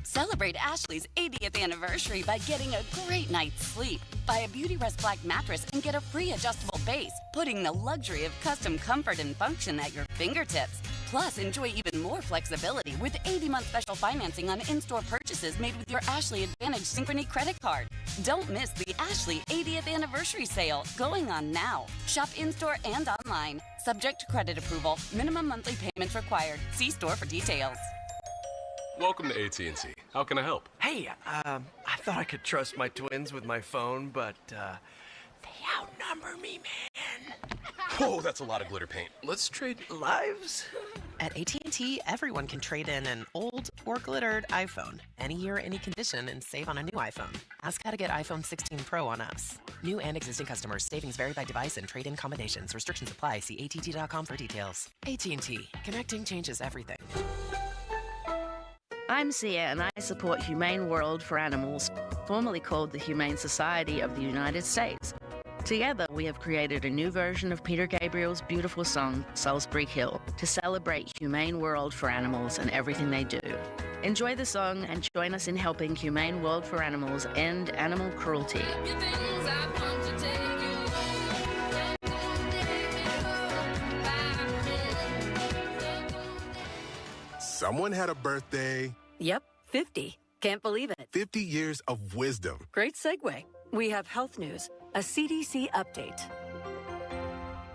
[SPEAKER 15] Celebrate Ashley's 80th anniversary by getting a great night's sleep. Buy a Beautyrest Black mattress and get a free adjustable base, putting the luxury of custom comfort and function at your fingertips. Plus, enjoy even more flexibility with 80-month special financing on in-store purchases made with your Ashley Advantage Synchrony credit card. Don't miss the Ashley 80th anniversary sale going on now. Shop in-store and online. Subject to credit approval. Minimum monthly payments required. See store for details.
[SPEAKER 16] Welcome to AT&T. How can I help?
[SPEAKER 17] Hey, I thought I could trust my twins with my phone, but, they outnumber me, man.
[SPEAKER 16] Whoa, that's a lot of glitter paint. Let's trade
[SPEAKER 17] lives.
[SPEAKER 18] At AT&T, everyone can trade in an old or glittered iPhone, any year, any condition, and save on a new iPhone. Ask how to get iPhone 16 Pro on us. New and existing customers. Savings vary by device and trade-in combinations. Restrictions apply. See att.com for details. AT&T. Connecting changes everything.
[SPEAKER 20] I'm Sia, and I support Humane World for Animals, formerly called the Humane Society of the United States. Together, we have created a new version of Peter Gabriel's beautiful song, Salisbury Hill, to celebrate Humane World for Animals and everything they do. Enjoy the song and join us in helping Humane World for Animals end animal cruelty.
[SPEAKER 29] Someone had a birthday.
[SPEAKER 30] Yep, 50. Can't believe it.
[SPEAKER 29] 50 years of wisdom.
[SPEAKER 30] Great segue. We have health news.
[SPEAKER 1] A CDC update.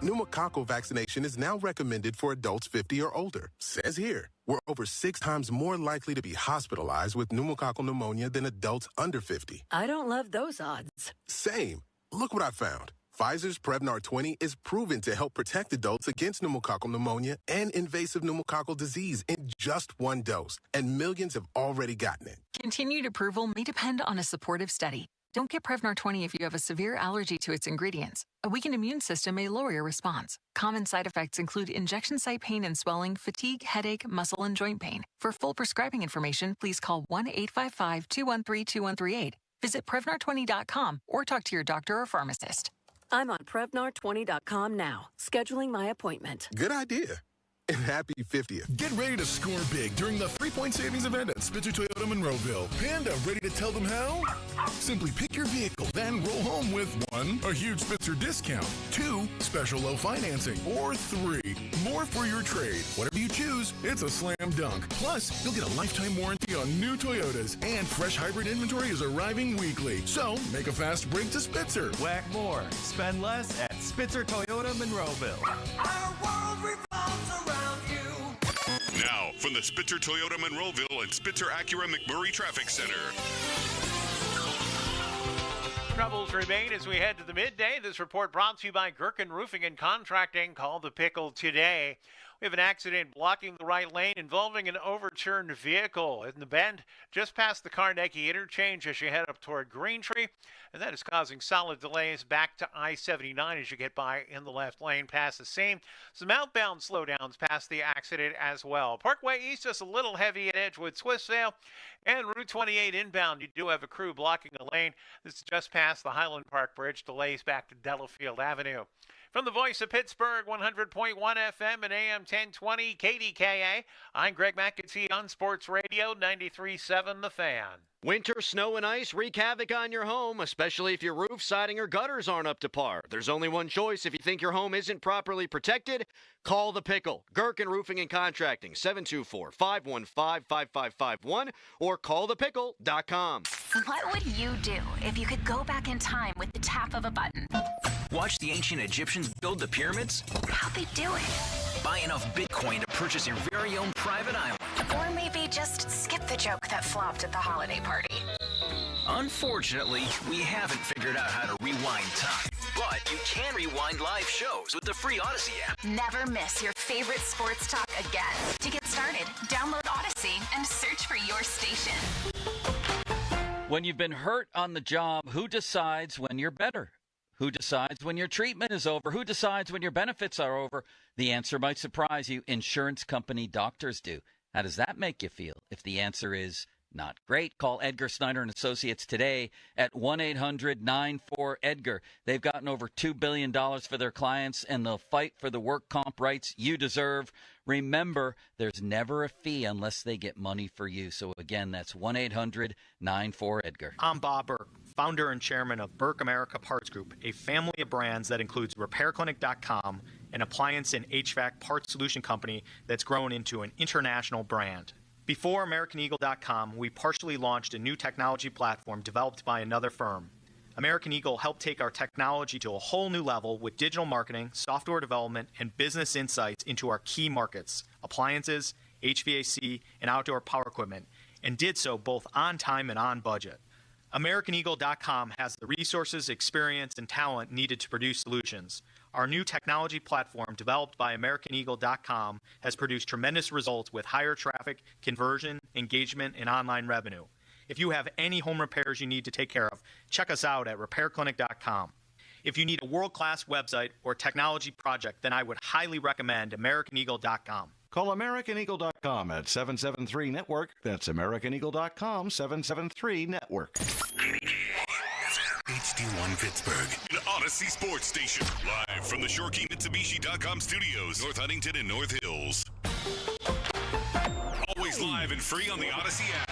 [SPEAKER 29] Pneumococcal vaccination is now recommended for adults 50 or older. Says here, we're over 6 times more likely to be hospitalized with pneumococcal pneumonia than adults under 50.
[SPEAKER 28] I don't love those odds.
[SPEAKER 29] Same. Look what I found. Pfizer's Prevnar 20 is proven to help protect adults against pneumococcal pneumonia and invasive pneumococcal disease in just 1 dose, and millions have already gotten it.
[SPEAKER 5] Continued approval may depend on a supportive study. Don't get Prevnar 20 if you have a severe allergy to its ingredients. A weakened immune system may lower your response. Common side effects include injection site pain and swelling, fatigue, headache, muscle, and joint pain. For full prescribing information, please call 1-855-213-2138. Visit Prevnar20.com or talk to your doctor or pharmacist.
[SPEAKER 28] I'm on Prevnar20.com now, scheduling my appointment.
[SPEAKER 29] Good idea. And happy 50th.
[SPEAKER 8] Get ready to score big during the 3-point savings event at Spitzer Toyota Monroeville. Panda, ready to tell them how? Simply pick your vehicle, then roll home with 1, a huge Spitzer discount, 2, special low financing, or 3, more for your trade. Whatever you choose, it's a slam dunk. Plus, you'll get a lifetime warranty on new Toyotas, and fresh hybrid inventory is arriving weekly. So, make a fast break to Spitzer.
[SPEAKER 21] Whack more, spend less at Spitzer Toyota Monroeville.
[SPEAKER 14] Our world revolves around you. Now, from the Spitzer Toyota Monroeville and Spitzer Acura McMurray Traffic Center.
[SPEAKER 22] Troubles remain as we head to the midday. This report brought to you by Gherkin Roofing and Contracting. Call the pickle today. We have an accident blocking the right lane involving an overturned vehicle in the bend just past the Carnegie interchange as you head up toward Greentree. And that is causing solid delays back to I-79 as you get by in the left lane past the scene. Some outbound slowdowns past the accident as well. Parkway East just a little heavy at Edgewood, Swissvale. And Route 28 inbound, you do have a crew blocking a lane. This is just past the Highland Park Bridge. Delays back to Delafield Avenue. From the voice of Pittsburgh, 100.1 FM and AM 1020 KDKA, I'm Greg McAtee on Sports Radio 93.7 The Fan.
[SPEAKER 2] Winter snow and ice wreak havoc on your home, especially if your roof, siding, or gutters aren't up to par. There's only one choice. If you think your home isn't properly protected, call the pickle. Gherkin Roofing and Contracting, 724-515-5551, or callthepickle.com.
[SPEAKER 23] What would you do if you could go back in time with the tap of a button?
[SPEAKER 11] Watch the ancient Egyptians build the pyramids?
[SPEAKER 23] How'd they do it?
[SPEAKER 11] Buy enough Bitcoin to purchase your very own private island.
[SPEAKER 23] Or maybe just skip the joke that flopped at the holiday party.
[SPEAKER 11] Unfortunately, we haven't figured out how to rewind time. But you can rewind live shows with the free Odyssey app.
[SPEAKER 23] Never miss your favorite sports talk again. To get started, download Odyssey and search for your station.
[SPEAKER 24] When you've been hurt on the job, who decides when you're better? Who decides when your treatment is over? Who decides when your benefits are over? The answer might surprise you. Insurance company doctors do. How does that make you feel? If the answer is not great, call Edgar Snyder and Associates today at 1-800-94-EDGAR. They've gotten over $2 billion for their clients, and they'll fight for the work comp rights you deserve. Remember, there's never a fee unless they get money for you. So, again, that's 1-800-94-EDGAR.
[SPEAKER 25] I'm Bob Burke, founder and chairman of Burke America Parts Group, a family of brands that includes RepairClinic.com, an appliance and HVAC parts solution company that's grown into an international brand. Before AmericanEagle.com, we partially launched a new technology platform developed by another firm. American Eagle helped take our technology to a whole new level with digital marketing, software development, and business insights into our key markets, appliances, HVAC, and outdoor power equipment, and did so both on time and on budget. AmericanEagle.com has the resources, experience, and talent needed to produce solutions. Our new technology platform, developed by AmericanEagle.com, has produced tremendous results with higher traffic, conversion, engagement, and online revenue. If you have any home repairs you need to take care of, check us out at RepairClinic.com. If you need a world-class website or technology project, then I would highly recommend AmericanEagle.com.
[SPEAKER 26] Call AmericanEagle.com at 773-NETWORK. That's AmericanEagle.com, 773-NETWORK.
[SPEAKER 14] HD1 Pittsburgh, an Odyssey sports station. Live from the ShoreKeyMitsubishi.com studios, North Huntington and North Hills. Always live and free on the Odyssey app.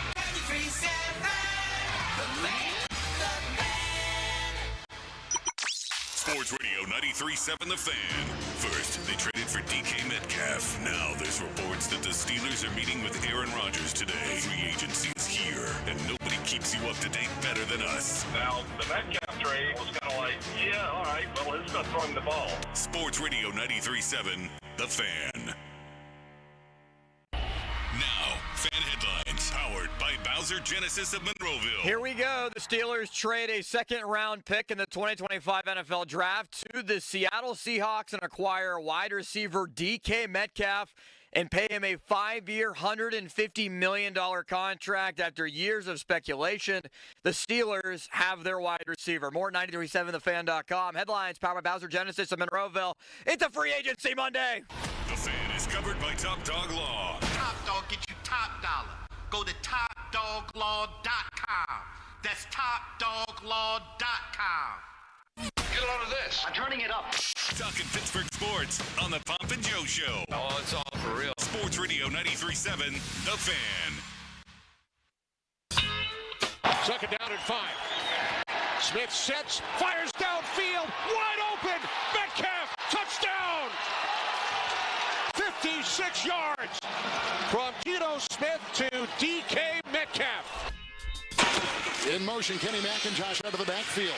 [SPEAKER 14] Sports Radio 93.7 The Fan. First, they traded for DK Metcalf. Now there's reports that the Steelers are meeting with Aaron Rodgers today. Free agency is here. here, and nobody keeps you up to date better than us.
[SPEAKER 1] Now, the Metcalf trade was kind of like, yeah, all right, well, it's not throwing the ball.
[SPEAKER 14] Sports Radio 93.7, The Fan. Now, fan headlines powered by Bowser Genesis of Monroeville.
[SPEAKER 3] Here we go. The Steelers trade a second-round pick in the 2025 NFL Draft to the Seattle Seahawks and acquire wide receiver DK Metcalf and pay him a 5-year, $150 million contract. After years of speculation, the Steelers have their wide receiver. More 937thefan.com. Headlines powered by Bowser Genesis of Monroeville. It's a free agency Monday.
[SPEAKER 14] The Fan is covered by Top Dog Law.
[SPEAKER 4] Top Dog get you top dollar. Go to topdoglaw.com. That's topdoglaw.com.
[SPEAKER 14] Get a load of this.
[SPEAKER 4] I'm turning it up.
[SPEAKER 14] Talking Pittsburgh sports on the Pomp and Joe Show.
[SPEAKER 16] Oh, it's all for real.
[SPEAKER 14] Sports Radio 93.7, The Fan.
[SPEAKER 7] Second down and 5. Smith sets, fires downfield, wide open. Metcalf, touchdown. 56 yards from Geno Smith to DK Metcalf.
[SPEAKER 9] In motion, Kenny McIntosh out of the backfield.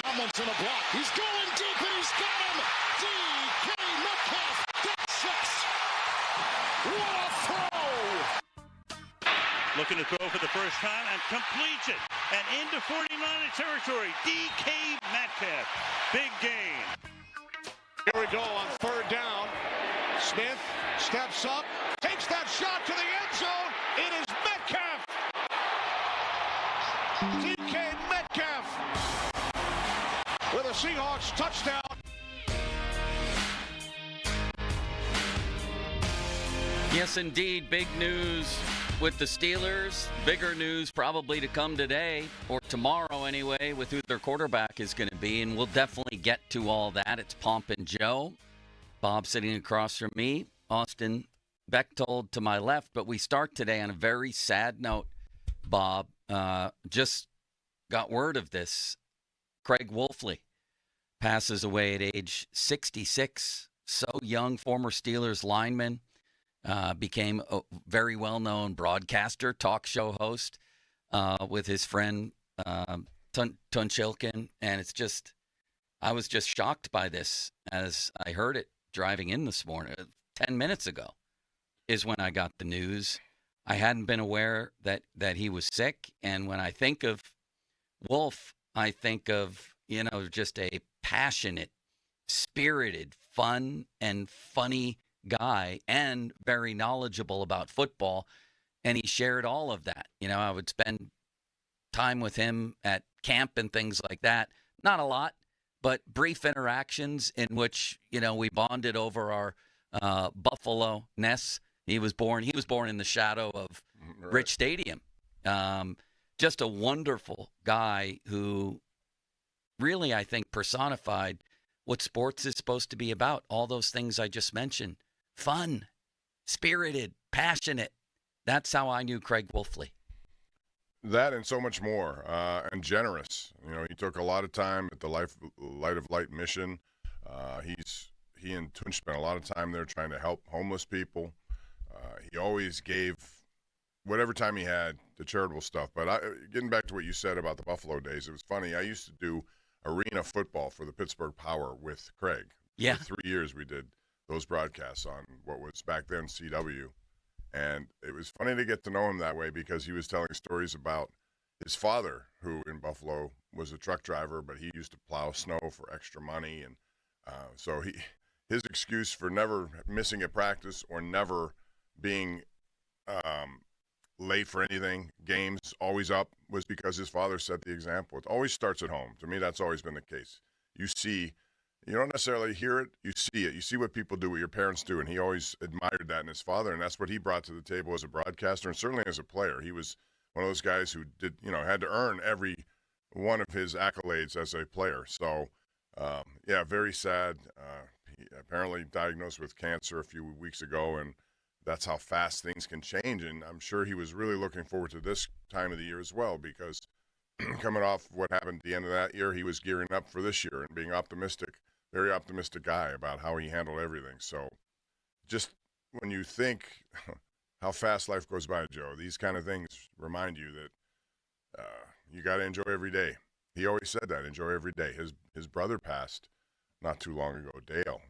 [SPEAKER 9] Tomlinson a block. He's going deep and he's got him. DK Metcalf gets 6. What a throw!
[SPEAKER 10] Looking to throw for the first time and completes it. And into 49er territory. DK Metcalf. Big gain.
[SPEAKER 7] Here we go on third down. Smith steps up, takes that shot to the end zone. It is Metcalf. DK Metcalf with a Seahawks touchdown.
[SPEAKER 24] Yes, indeed. Big news with the Steelers. Bigger news probably to come today or tomorrow anyway with who their quarterback is going to be. And we'll definitely get to all that. It's Pomp and Joe. Bob sitting across from me. Austin Bechtold to my left. But we start today on a very sad note, Bob. Just got word of this. Craig Wolfley passes away at age 66. So young, former Steelers lineman. Became a very well-known broadcaster, talk show host with his friend Tunchilkin. And it's just, I was just shocked by this as I heard it driving in this morning. 10 minutes ago is when I got the news. I hadn't been aware that he was sick. And when I think of Wolf, I think of, just a passionate, spirited, fun, and funny guy and very knowledgeable about football. And he shared all of that. I would spend time with him at camp and things like that. Not a lot, but brief interactions in which, we bonded over our Buffalo-ness. He was born in the shadow of Rich Stadium. Just a wonderful guy who really, I think, personified what sports is supposed to be about. All those things I just mentioned. Fun, spirited, passionate. That's how I knew Craig Wolfley.
[SPEAKER 12] That and so much more, and generous. He took a lot of time at the Light of Light mission. He and Tunch spent a lot of time there trying to help homeless people. He always gave whatever time he had to charitable stuff. But getting back to what you said about the Buffalo days, it was funny. I used to do arena football for the Pittsburgh Power with Craig.
[SPEAKER 24] Yeah.
[SPEAKER 12] For 3 years we did those broadcasts on what was back then CW. And it was funny to get to know him that way because he was telling stories about his father, who in Buffalo was a truck driver, but he used to plow snow for extra money. And so his excuse for never missing a practice or never being late for anything, games, always up, was because his father set the example. It always starts at home. To me, that's always been the case. You don't necessarily hear it, you see it. You see what people do, what your parents do, and he always admired that in his father, and that's what he brought to the table as a broadcaster and certainly as a player. He was one of those guys who had to earn every one of his accolades as a player. So, very sad. He apparently diagnosed with cancer a few weeks ago, and that's how fast things can change, and I'm sure he was really looking forward to this time of the year as well because coming off what happened at the end of that year, he was gearing up for this year and being optimistic. Very optimistic guy about how he handled everything. So just when you think how fast life goes by, Joe. These kind of things remind you that you got to enjoy every day. He always said that, enjoy every day. His brother passed not too long ago, Dale.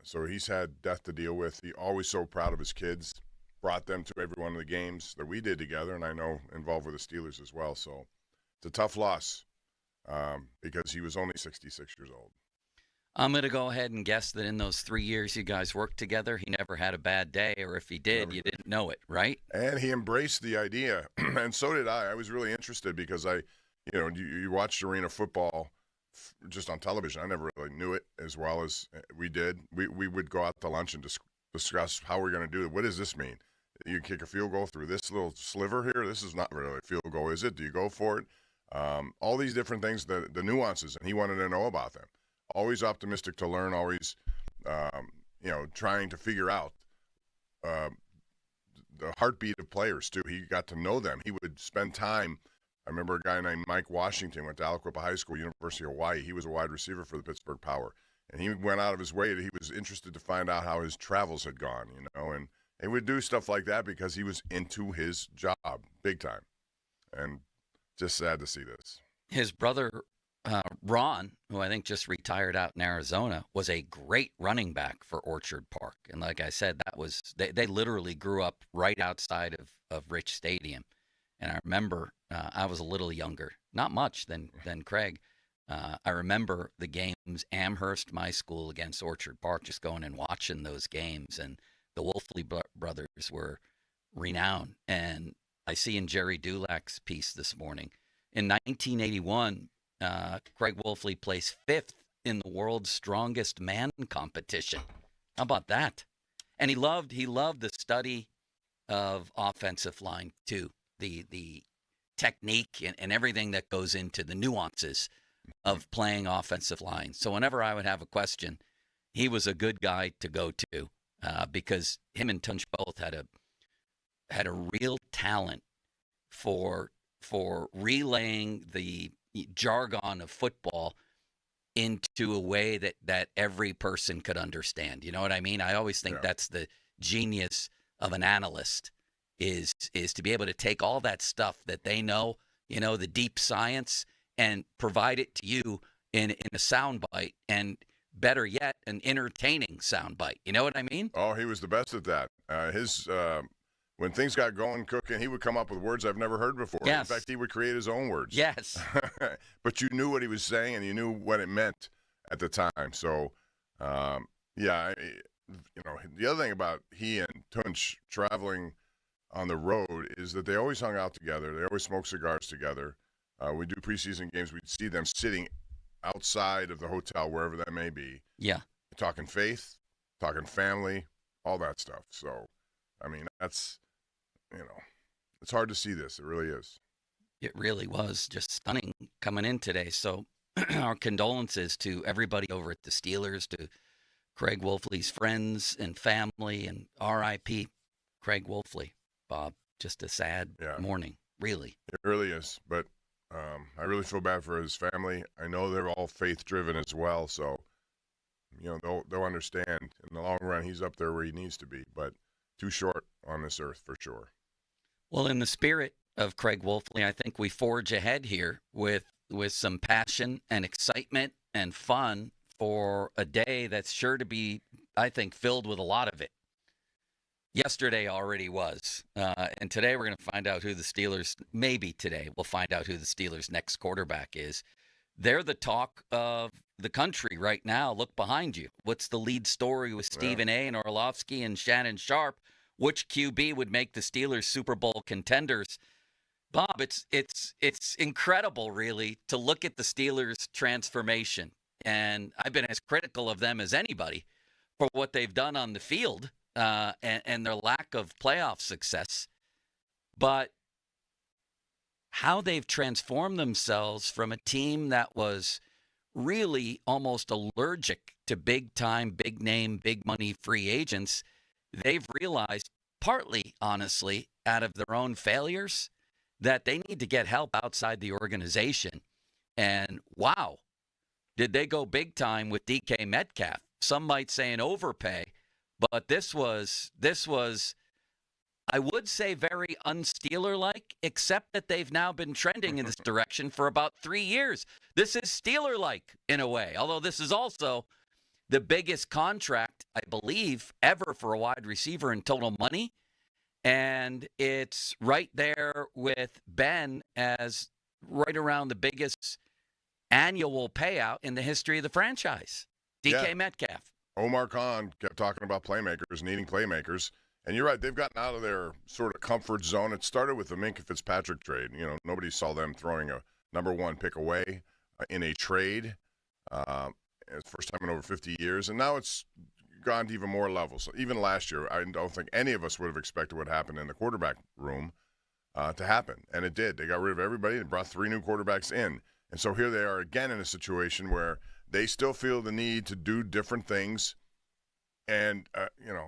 [SPEAKER 12] So he's had death to deal with. He always so proud of his kids, brought them to every one of the games that we did together, and I know involved with the Steelers as well. So it's a tough loss because he was only 66 years old.
[SPEAKER 24] I'm going to go ahead and guess that in those 3 years you guys worked together, he never had a bad day, or if he did, you didn't know it, right?
[SPEAKER 12] And he embraced the idea, and so did I. I was really interested because you watched arena football just on television. I never really knew it as well as we did. We would go out to lunch and discuss how we're going to do it. What does this mean? You kick a field goal through this little sliver here? This is not really a field goal, is it? Do you go for it? All these different things, the nuances, and he wanted to know about them. Always optimistic to learn, always, trying to figure out the heartbeat of players, too. He got to know them. He would spend time. I remember a guy named Mike Washington, went to Aliquippa High School, University of Hawaii. He was a wide receiver for the Pittsburgh Power. And he went out of his way. He was interested to find out how his travels had gone, and he would do stuff like that because he was into his job big time. And just sad to see this.
[SPEAKER 24] His brother, Ron, who I think just retired out in Arizona, was a great running back for Orchard Park. And like I said, that was they literally grew up right outside of Rich Stadium. And I remember I was a little younger, not much than Craig. I remember the games, Amherst, my school, against Orchard Park, just going and watching those games. And the Wolfley brothers were renowned. And I see in Jerry Dulac's piece this morning, in 1981, Craig Wolfley placed 5th in the world's strongest man competition. How about that? And he loved the study of offensive line too, the technique and everything that goes into the nuances of playing offensive line. So whenever I would have a question, he was a good guy to go to because him and Tunch both had a real talent for relaying the jargon of football into a way that every person could understand. You know what I mean? I always think that's the genius of an analyst is to be able to take all that stuff that they know, the deep science, and provide it to you in a soundbite, and better yet, an entertaining soundbite. You know what I mean?
[SPEAKER 12] Oh, he was the best at that. When things got going, cooking, he would come up with words I've never heard before.
[SPEAKER 24] Yes.
[SPEAKER 12] In fact, he would create his own words.
[SPEAKER 24] Yes.
[SPEAKER 12] But you knew what he was saying, and you knew what it meant at the time. So, the other thing about he and Tunch traveling on the road is that they always hung out together. They always smoked cigars together. We do preseason games. We'd see them sitting outside of the hotel, wherever that may be.
[SPEAKER 24] Yeah.
[SPEAKER 12] Talking faith, talking family, all that stuff. So, I mean, that's, it's hard to see this. It really is.
[SPEAKER 24] It really was just stunning coming in today. So our condolences to everybody over at the Steelers, to Craig Wolfley's friends and family, and R.I.P. Craig Wolfley. Bob, just a sad morning, really.
[SPEAKER 12] It really is. But I really feel bad for his family. I know they're all faith-driven as well. So, they'll understand. In the long run, he's up there where he needs to be. But too short on this earth for sure.
[SPEAKER 24] Well, in the spirit of Craig Wolfley, I think we forge ahead here with some passion and excitement and fun for a day that's sure to be, I think, filled with a lot of it. Yesterday already was. And today we're going to find out who the Steelers, maybe today, we'll find out who the Steelers' next quarterback is. They're the talk of the country right now. Look behind you. What's the lead story with Stephen A. and Orlovsky and Shannon Sharp? Which QB would make the Steelers Super Bowl contenders? Bob, it's incredible, really, to look at the Steelers' transformation. And I've been as critical of them as anybody for what they've done on the field and their lack of playoff success. But how they've transformed themselves from a team that was really almost allergic to big-time, big-name, big-money free agents, they've realized, partly, honestly, out of their own failures, that they need to get help outside the organization. And wow, did they go big time with DK Metcalf? Some might say an overpay, but this was I would say very un-Steeler-like, except that they've now been trending in this direction for about 3 years. This is Steeler-like in a way, although this is also the biggest contract, I believe, ever for a wide receiver in total money. And it's right there with Ben as right around the biggest annual payout in the history of the franchise. DK Metcalf.
[SPEAKER 12] Omar Khan kept talking about playmakers, needing playmakers. And you're right, they've gotten out of their sort of comfort zone. It started with the Minkah Fitzpatrick trade. You know, nobody saw them throwing a number one pick away in a trade. It's the first time in over 50 years. And now it's gone to even more levels. Even last year, I don't think any of us would have expected what happened in the quarterback room to happen. And it did. They got rid of everybody and brought 3 new quarterbacks in. And so here they are again in a situation where they still feel the need to do different things. And,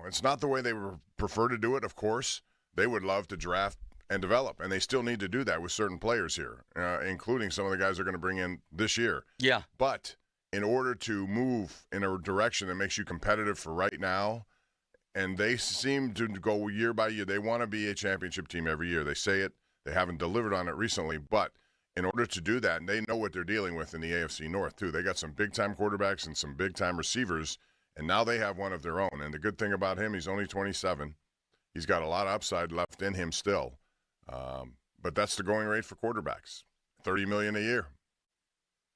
[SPEAKER 12] it's not the way they would prefer to do it, of course. They would love to draft and develop, and they still need to do that with certain players here, including some of the guys they're going to bring in this year.
[SPEAKER 24] Yeah.
[SPEAKER 12] But in order to move in a direction that makes you competitive for right now, and they seem to go year by year. They want to be a championship team every year. They say it. They haven't delivered on it recently, but in order to do that, and they know what they're dealing with in the AFC North, too. They got some big-time quarterbacks and some big-time receivers. And now they have one of their own. And the good thing about him, he's only 27. He's got a lot of upside left in him still. But that's the going rate for quarterbacks, $30 million a year.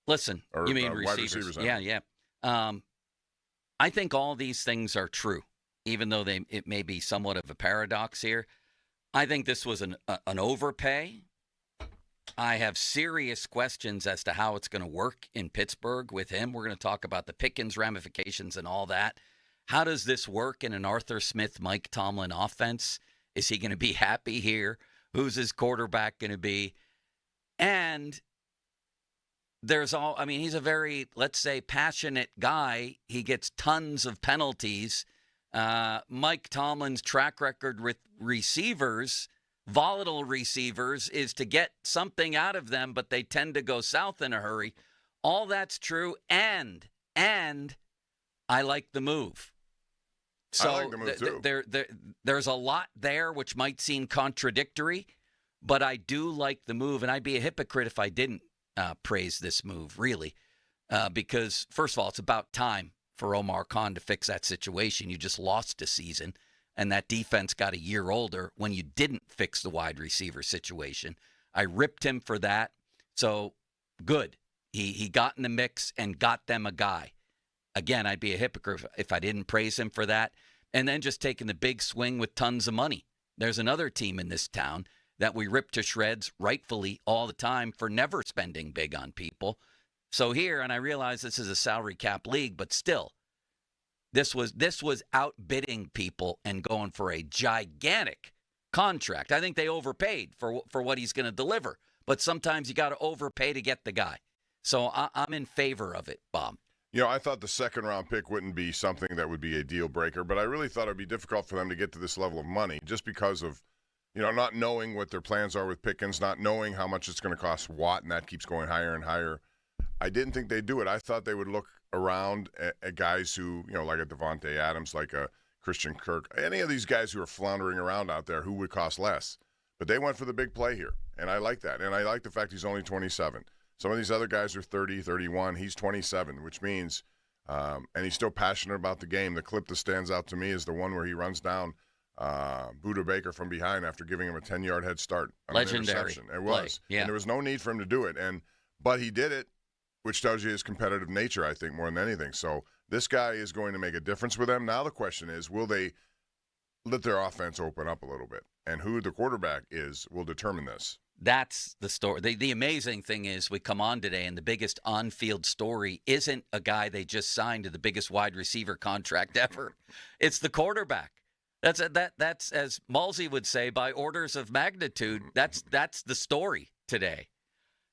[SPEAKER 24] Listen, you mean
[SPEAKER 12] wide
[SPEAKER 24] receivers.
[SPEAKER 12] Yeah.
[SPEAKER 24] I think all these things are true, even though it may be somewhat of a paradox here. I think this was an overpay. I have serious questions as to how it's going to work in Pittsburgh with him. We're going to talk about the Pickens ramifications and all that. How does this work in an Arthur Smith, Mike Tomlin offense? Is he going to be happy here? Who's his quarterback going to be? And he's a very, let's say, passionate guy. He gets tons of penalties. Mike Tomlin's track record with receivers, volatile receivers, is to get something out of them, but they tend to go south in a hurry. All that's true, and I like the move. So
[SPEAKER 12] I like the move too.
[SPEAKER 24] There's a lot there which might seem contradictory, but I do like the move, and I'd be a hypocrite if I didn't praise this move, really, because, first of all, it's about time for Omar Khan to fix that situation. You just lost a season. And that defense got a year older when you didn't fix the wide receiver situation. I ripped him for that. So, good. He got in the mix and got them a guy. Again, I'd be a hypocrite if I didn't praise him for that. And then just taking the big swing with tons of money. There's another team in this town that we rip to shreds, rightfully, all the time for never spending big on people. So here, and I realize this is a salary cap league, but still, This was outbidding people and going for a gigantic contract. I think they overpaid for what he's going to deliver. But sometimes you got to overpay to get the guy. So I'm in favor of it, Bob.
[SPEAKER 12] I thought the second-round pick wouldn't be something that would be a deal breaker, but I really thought it would be difficult for them to get to this level of money just because of, not knowing what their plans are with Pickens, not knowing how much it's going to cost Watt, and that keeps going higher and higher. I didn't think they'd do it. I thought they would look around at guys who, like a Devontae Adams, like a Christian Kirk, any of these guys who are floundering around out there who would cost less. But they went for the big play here, and I like that. And I like the fact he's only 27. Some of these other guys are 30, 31. He's 27, which means, and he's still passionate about the game. The clip that stands out to me is the one where he runs down Buda Baker from behind after giving him a 10-yard head start on
[SPEAKER 24] Legendary
[SPEAKER 12] an interception. It was.
[SPEAKER 24] Yeah.
[SPEAKER 12] And there was no need for him to do it. But he did it, which tells you his competitive nature, I think, more than anything. So this guy is going to make a difference with them. Now the question is, will they let their offense open up a little bit? And who the quarterback is will determine this.
[SPEAKER 24] That's the story. The amazing thing is we come on today, and the biggest on-field story isn't a guy they just signed to the biggest wide receiver contract ever. It's the quarterback. That's as Malsey would say, by orders of magnitude. That's the story today.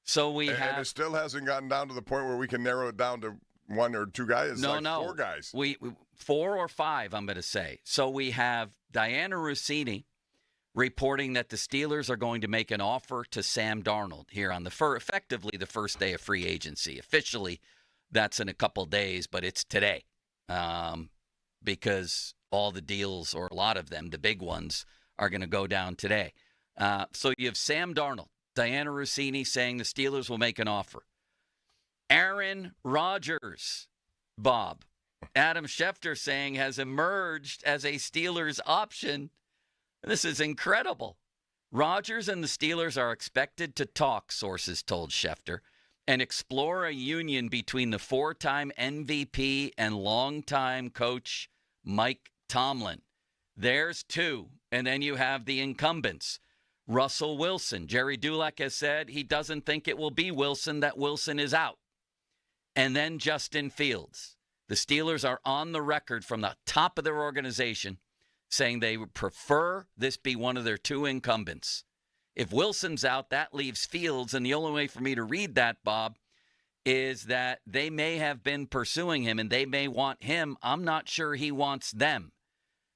[SPEAKER 24] So and
[SPEAKER 12] it still hasn't gotten down to the point where we can narrow it down to one or two guys. No. 4 guys.
[SPEAKER 24] We 4 or 5, I'm going to say. So we have Diana Rossini reporting that the Steelers are going to make an offer to Sam Darnold here on effectively the first day of free agency. Officially, that's in a couple days, but it's today because all the deals, or a lot of them, the big ones, are going to go down today. So you have Sam Darnold, Diana Rossini saying the Steelers will make an offer. Aaron Rodgers, Bob, Adam Schefter saying has emerged as a Steelers option. This is incredible. Rodgers and the Steelers are expected to talk, sources told Schefter, and explore a union between the 4-time MVP and longtime coach Mike Tomlin. There's 2, and then you have the incumbents. Russell Wilson. Jerry Dulac has said he doesn't think it will be Wilson, that Wilson is out. And then Justin Fields. The Steelers are on the record from the top of their organization saying they would prefer this be one of their 2 incumbents. If Wilson's out, that leaves Fields, and the only way for me to read that, Bob, is that they may have been pursuing him, and they may want him. I'm not sure he wants them.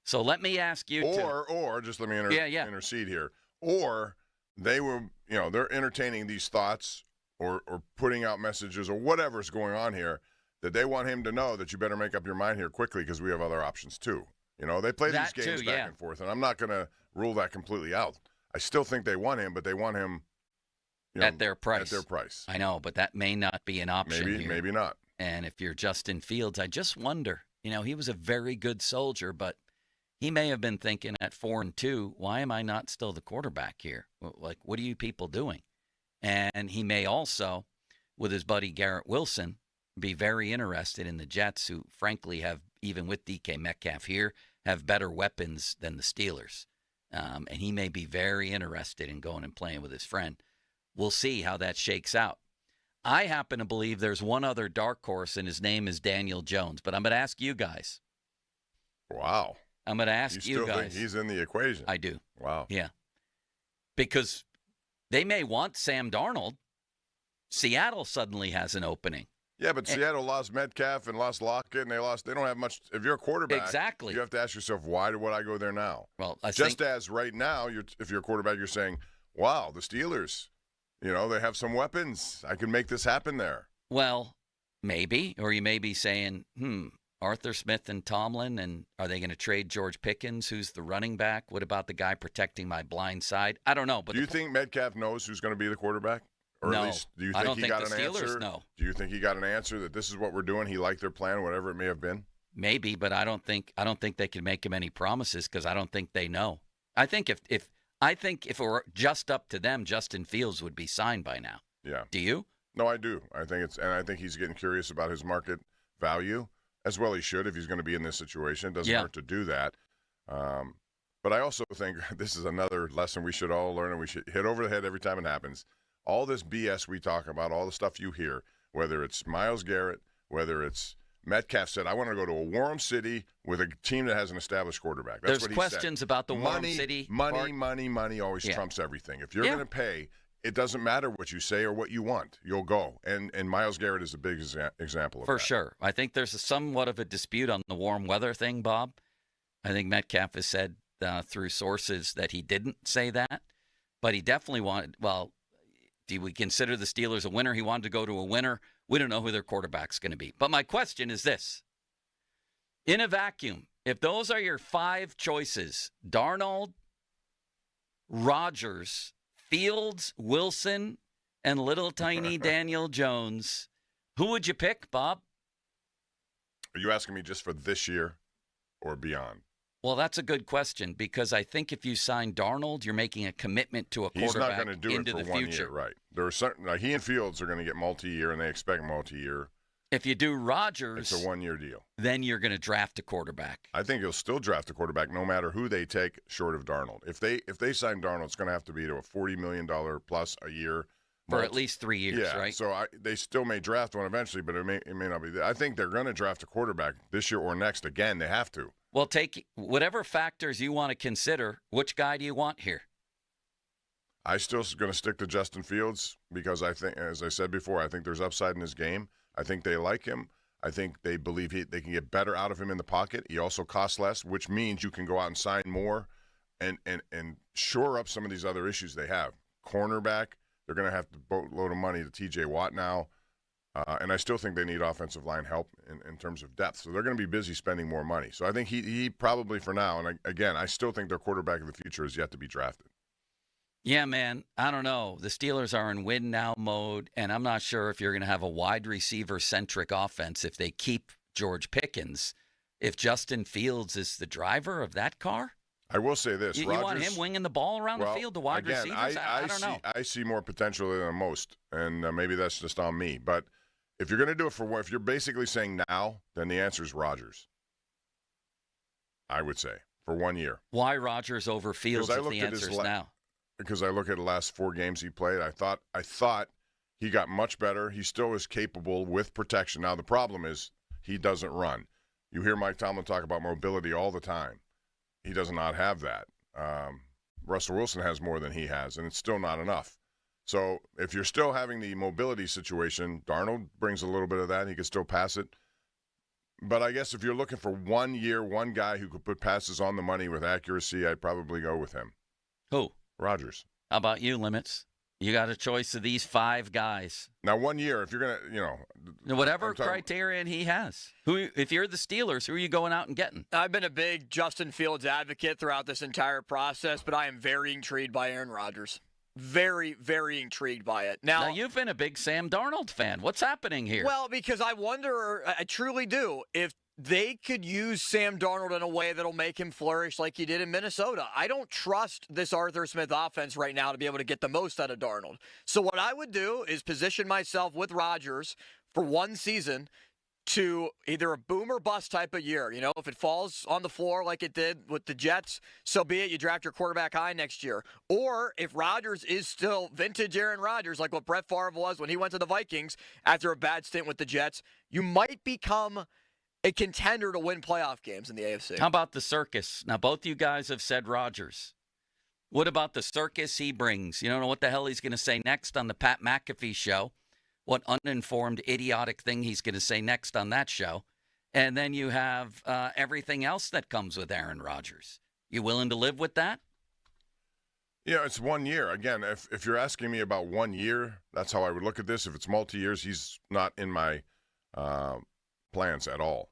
[SPEAKER 24] So let me ask you
[SPEAKER 12] Or just let me intercede here. Or they were, they're entertaining these thoughts or putting out messages or whatever's going on here that they want him to know that you better make up your mind here quickly because we have other options too. They play these games back and forth, and I'm not going to rule that completely out. I still think they want him, but they want him
[SPEAKER 24] at their price.
[SPEAKER 12] At their price.
[SPEAKER 24] I know, but that may not be an option.
[SPEAKER 12] Maybe not.
[SPEAKER 24] And if you're Justin Fields, I just wonder. He was a very good soldier, but he may have been thinking at 4-2, why am I not still the quarterback here? Like, what are you people doing? And he may also, with his buddy Garrett Wilson, be very interested in the Jets, who frankly have, even with DK Metcalf here, have better weapons than the Steelers. And he may be very interested in going and playing with his friend. We'll see how that shakes out. I happen to believe there's one other dark horse, and his name is Daniel Jones. But I'm going to ask you guys.
[SPEAKER 12] Wow.
[SPEAKER 24] I'm going to ask you guys.
[SPEAKER 12] You still think he's in the equation?
[SPEAKER 24] I do.
[SPEAKER 12] Wow.
[SPEAKER 24] Yeah. Because they may want Sam Darnold. Seattle suddenly has an opening.
[SPEAKER 12] Yeah, but Seattle lost Metcalf and lost Lockett, and they don't have much. If you're a quarterback,
[SPEAKER 24] exactly,
[SPEAKER 12] you have to ask yourself, why would I go there now?
[SPEAKER 24] Well,
[SPEAKER 12] as right now, if you're a quarterback, you're saying, wow, the Steelers, they have some weapons. I can make this happen there.
[SPEAKER 24] Well, maybe. Or you may be saying, Arthur Smith and Tomlin, and are they going to trade George Pickens, who's the running back? What about the guy protecting my blind side? I don't know. But
[SPEAKER 12] do you think Metcalf knows who's going to be the quarterback? Or
[SPEAKER 24] no,
[SPEAKER 12] at least, do you think
[SPEAKER 24] I don't
[SPEAKER 12] he
[SPEAKER 24] think
[SPEAKER 12] got
[SPEAKER 24] the
[SPEAKER 12] an
[SPEAKER 24] Steelers
[SPEAKER 12] answer?
[SPEAKER 24] know.
[SPEAKER 12] Do you think he got an answer that this is what we're doing? He liked their plan, whatever it may have been.
[SPEAKER 24] Maybe, but I don't think they can make him any promises because I don't think they know. I think if it were just up to them, Justin Fields would be signed by now.
[SPEAKER 12] Yeah.
[SPEAKER 24] Do you?
[SPEAKER 12] No, I do. I think he's getting curious about his market value, as well he should if he's going to be in this situation. It doesn't hurt to do that. But I also think this is another lesson we should all learn, and we should hit over the head every time it happens. All this BS we talk about, all the stuff you hear, whether it's Myles Garrett, whether it's Metcalf said, I want to go to a warm city with a team that has an established quarterback. That's
[SPEAKER 24] There's
[SPEAKER 12] what he
[SPEAKER 24] questions
[SPEAKER 12] said.
[SPEAKER 24] about the warm city.
[SPEAKER 12] Money always trumps everything. If you're going to pay, it doesn't matter what you say or what you want. You'll go. And Myles Garrett is a big example of that.
[SPEAKER 24] For sure. I think there's somewhat of a dispute on the warm weather thing, Bob. I think Metcalf has said through sources that he didn't say that. But he definitely wanted, do we consider the Steelers a winner? He wanted to go to a winner. We don't know who their quarterback's going to be. But my question is this. In a vacuum, if those are your 5 choices, Darnold, Rodgers, Fields, Wilson, and little tiny Daniel Jones, who would you pick, Bob?
[SPEAKER 12] Are you asking me just for this year or beyond?
[SPEAKER 24] Well, that's a good question because I think if you sign Darnold, you're making a commitment to a quarterback
[SPEAKER 12] He's not going to do
[SPEAKER 24] into
[SPEAKER 12] it for
[SPEAKER 24] the
[SPEAKER 12] 1
[SPEAKER 24] future.
[SPEAKER 12] year, right? There are certain he and Fields are going to get multi-year, and they expect multi-year.
[SPEAKER 24] If you do Rodgers,
[SPEAKER 12] it's a 1-year deal.
[SPEAKER 24] Then you're going to draft a quarterback.
[SPEAKER 12] I think he'll still draft a quarterback no matter who they take short of Darnold. If they sign Darnold, it's going to have to be to a $40 million plus a year.
[SPEAKER 24] For at least 3 years,
[SPEAKER 12] yeah,
[SPEAKER 24] right?
[SPEAKER 12] So they still may draft one eventually, but it may not be. I think they're going to draft a quarterback this year or next. Again, they have to.
[SPEAKER 24] Well, take whatever factors you want to consider. Which guy do you want here?
[SPEAKER 12] I still going to stick to Justin Fields because I think, as I said before, I think there's upside in his game. I think they like him. I think they believe they can get better out of him in the pocket. He also costs less, which means you can go out and sign more and shore up some of these other issues they have. Cornerback, they're going to have to boatload of money to T.J. Watt now. And I still think they need offensive line help in terms of depth. So they're going to be busy spending more money. So I think he probably for now, and again, I still think their quarterback of the future is yet to be drafted.
[SPEAKER 24] Yeah, man, I don't know. The Steelers are in win-now mode, and I'm not sure if you're going to have a wide receiver-centric offense if they keep George Pickens. If Justin Fields is the driver of that car?
[SPEAKER 12] I will say this.
[SPEAKER 24] You want him winging the ball around the field to wide receivers? I don't know.
[SPEAKER 12] I see more potential than most, and maybe that's just on me. But if you're going to do it if you're basically saying now, then the answer is Rodgers. I would say, for 1 year.
[SPEAKER 24] Why Rodgers over Fields if the answer is now?
[SPEAKER 12] Because I look at the last 4 games he played, I thought he got much better. He still is capable with protection. Now, the problem is he doesn't run. You hear Mike Tomlin talk about mobility all the time. He does not have that. Russell Wilson has more than he has, and it's still not enough. So if you're still having the mobility situation, Darnold brings a little bit of that. He can still pass it. But I guess if you're looking for 1 year, one guy who could put passes on the money with accuracy, I'd probably go with him.
[SPEAKER 24] Who?
[SPEAKER 12] Rodgers.
[SPEAKER 24] How about you, Limits? You got a choice of these 5 guys.
[SPEAKER 12] Now, 1 year, if you're going to,
[SPEAKER 24] whatever criterion he has. If you're the Steelers, who are you going out and getting?
[SPEAKER 3] I've been a big Justin Fields advocate throughout this entire process, but I am very intrigued by Aaron Rodgers. Very, very intrigued by it. Now,
[SPEAKER 24] you've been a big Sam Darnold fan. What's happening here?
[SPEAKER 3] Well, because I wonder, I truly do, if they could use Sam Darnold in a way that'll make him flourish like he did in Minnesota. I don't trust this Arthur Smith offense right now to be able to get the most out of Darnold. So what I would do is position myself with Rodgers for 1 season to either a boom or bust type of year. You know, if it falls on the floor like it did with the Jets, so be it. You draft your quarterback high next year. Or if Rodgers is still vintage Aaron Rodgers, like what Brett Favre was when he went to the Vikings after a bad stint with the Jets, you might become a contender to win playoff games in the AFC.
[SPEAKER 24] How about the circus? Now, both you guys have said Rodgers. What about the circus he brings? You don't know what the hell he's going to say next on the Pat McAfee show. What uninformed, idiotic thing he's going to say next on that show. And then you have everything else that comes with Aaron Rodgers. You willing to live with that?
[SPEAKER 12] Yeah, it's 1 year. Again, if you're asking me about 1 year, that's how I would look at this. If it's multi-years, he's not in my plans at all.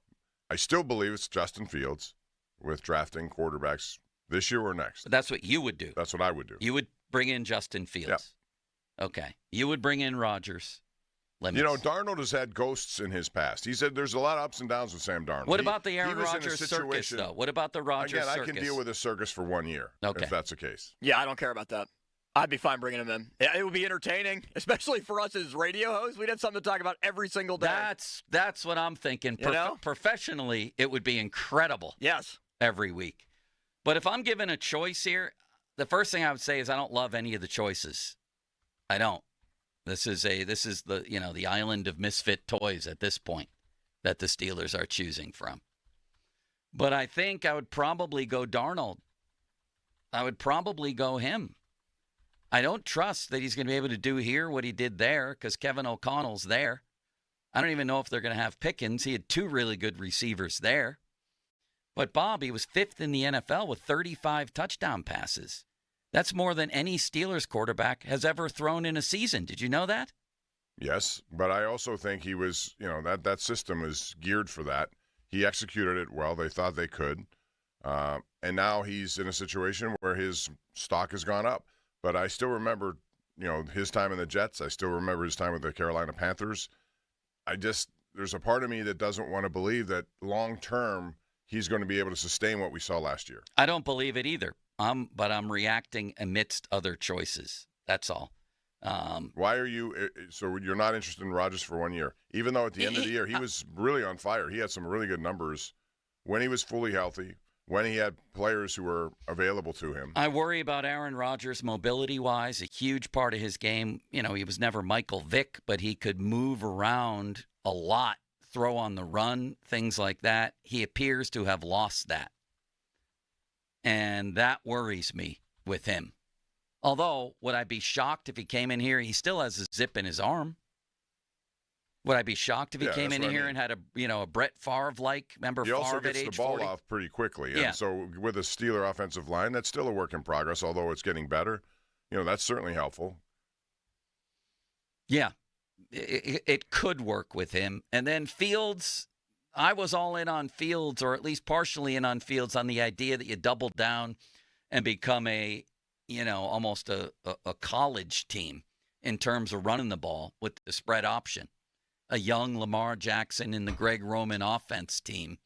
[SPEAKER 12] I still believe it's Justin Fields with drafting quarterbacks this year or next.
[SPEAKER 24] But that's what you would do.
[SPEAKER 12] That's what I would do.
[SPEAKER 24] You would bring in Justin Fields. Yep. Okay. You would bring in Rodgers. Limits.
[SPEAKER 12] You know, Darnold has had ghosts in his past. He said there's a lot of ups and downs with Sam Darnold.
[SPEAKER 24] What about the Aaron Rodgers circus, though? What about the Rodgers circus?
[SPEAKER 12] Again, I can deal with a circus for 1 year, if that's the case.
[SPEAKER 3] Yeah, I don't care about that. I'd be fine bringing him in. It would be entertaining, especially for us as radio hosts. We'd have something to talk about every single day.
[SPEAKER 24] That's what I'm thinking. Professionally, it would be incredible.
[SPEAKER 3] Yes.
[SPEAKER 24] Every week. But if I'm given a choice here, the first thing I would say is I don't love any of the choices. I don't. This is the island of misfit toys at this point that the Steelers are choosing from. But I think I would probably go Darnold. I would probably go him. I don't trust that he's going to be able to do here what he did there because Kevin O'Connell's there. I don't even know if they're going to have Pickens. He had 2 really good receivers there. But Bob, he was 5th in the NFL with 35 touchdown passes. That's more than any Steelers quarterback has ever thrown in a season. Did you know that?
[SPEAKER 12] Yes, but I also think he was, that system is geared for that. He executed it well. They thought they could. And now he's in a situation where his stock has gone up. But I still remember, his time in the Jets. I still remember his time with the Carolina Panthers. There's a part of me that doesn't want to believe that long-term he's going to be able to sustain what we saw last year.
[SPEAKER 24] I don't believe it either. But I'm reacting amidst other choices. That's all.
[SPEAKER 12] Why are you – so you're not interested in Rodgers for 1 year? Even though at the end of the year he was really on fire. He had some really good numbers when he was fully healthy, when he had players who were available to him.
[SPEAKER 24] I worry about Aaron Rodgers mobility-wise. A huge part of his game, he was never Michael Vick, but he could move around a lot, throw on the run, things like that. He appears to have lost that. And that worries me with him. Although, would I be shocked if he came in here? He still has a zip in his arm. Would I be shocked if he came in here and had a Brett Favre-like? Remember Favre at age 40?
[SPEAKER 12] He also gets the ball off pretty quickly.
[SPEAKER 24] Yeah.
[SPEAKER 12] And so with a Steeler offensive line, that's still a work in progress, although it's getting better. That's certainly helpful.
[SPEAKER 24] Yeah. it could work with him. And then Fields, I was all in on Fields, or at least partially in on Fields, on the idea that you double down and become almost a college team in terms of running the ball with the spread option. A young Lamar Jackson in the Greg Roman offense team.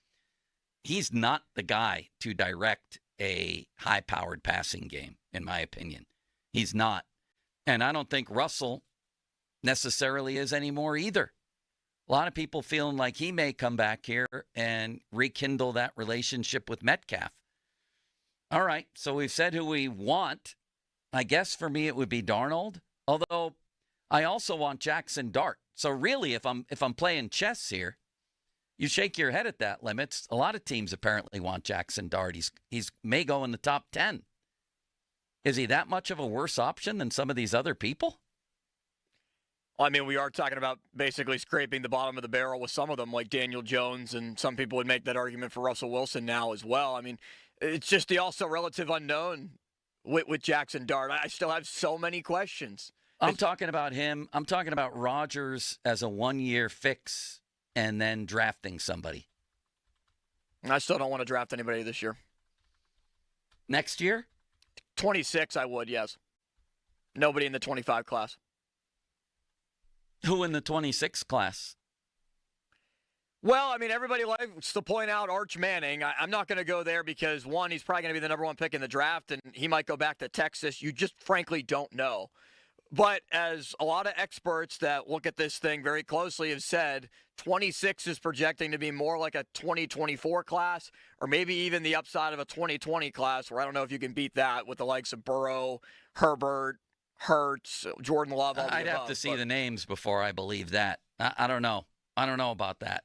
[SPEAKER 24] He's not the guy to direct a high-powered passing game, in my opinion. He's not. And I don't think Russell necessarily is anymore either. A lot of people feeling like he may come back here and rekindle that relationship with Metcalf. All right, so we've said who we want. I guess for me it would be Darnold, although I also want Jackson Dart. So really, if I'm playing chess here, you shake your head at that, Limits. A lot of teams apparently want Jackson Dart. He's may go in the top 10. Is he that much of a worse option than some of these other people?
[SPEAKER 3] I mean, we are talking about basically scraping the bottom of the barrel with some of them, like Daniel Jones, and some people would make that argument for Russell Wilson now as well. I mean, it's just the also relative unknown with Jackson Dart. I still have so many questions.
[SPEAKER 24] I'm talking about him. I'm talking about Rodgers as a one-year fix and then drafting somebody.
[SPEAKER 3] I still don't want to draft anybody this year.
[SPEAKER 24] Next year?
[SPEAKER 3] 26, I would, yes. Nobody in the 25 class.
[SPEAKER 24] Who in the 26 class?
[SPEAKER 3] Well, I mean, everybody likes to point out Arch Manning. I'm not going to go there because, one, he's probably going to be the number one pick in the draft, and he might go back to Texas. You just frankly don't know. But as a lot of experts that look at this thing very closely have said, 26 is projecting to be more like a 2024 class, or maybe even the upside of a 2020 class, where I don't know if you can beat that with the likes of Burrow, Herbert, Hurts, Jordan Love.
[SPEAKER 24] I'd have to see the names before I believe that. I don't know. I don't know about that.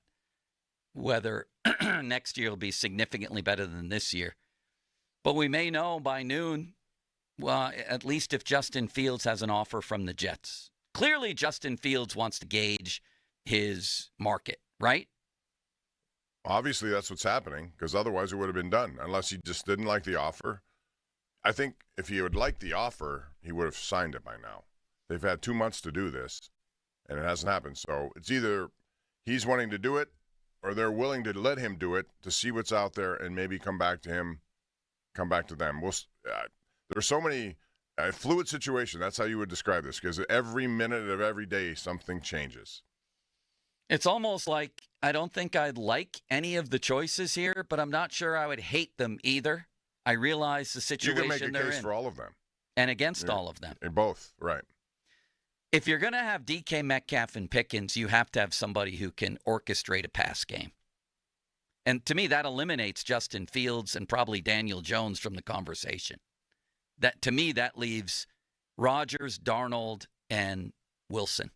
[SPEAKER 24] Whether next year will be significantly better than this year. But we may know by noon, well, at least if Justin Fields has an offer from the Jets. Clearly, Justin Fields wants to gauge his market, right?
[SPEAKER 12] Obviously, that's what's happening, because otherwise it would have been done, unless he just didn't like the offer. I think if he would like the offer, he would have signed it by now. They've had 2 months to do this, and it hasn't happened. So it's either he's wanting to do it, or they're willing to let him do it to see what's out there and maybe come back to him, come back to them. There's so many fluid situations. That's how you would describe this, because every minute of every day something changes.
[SPEAKER 24] It's almost like I don't think I'd like any of the choices here, but I'm not sure I would hate them either. I realize the situation they're in.
[SPEAKER 12] You can make a case for all of them.
[SPEAKER 24] And against all of them.
[SPEAKER 12] Both, right.
[SPEAKER 24] If you're going to have DK Metcalf and Pickens, you have to have somebody who can orchestrate a pass game. And to me, that eliminates Justin Fields and probably Daniel Jones from the conversation. To me, that leaves Rodgers, Darnold, and Wilson.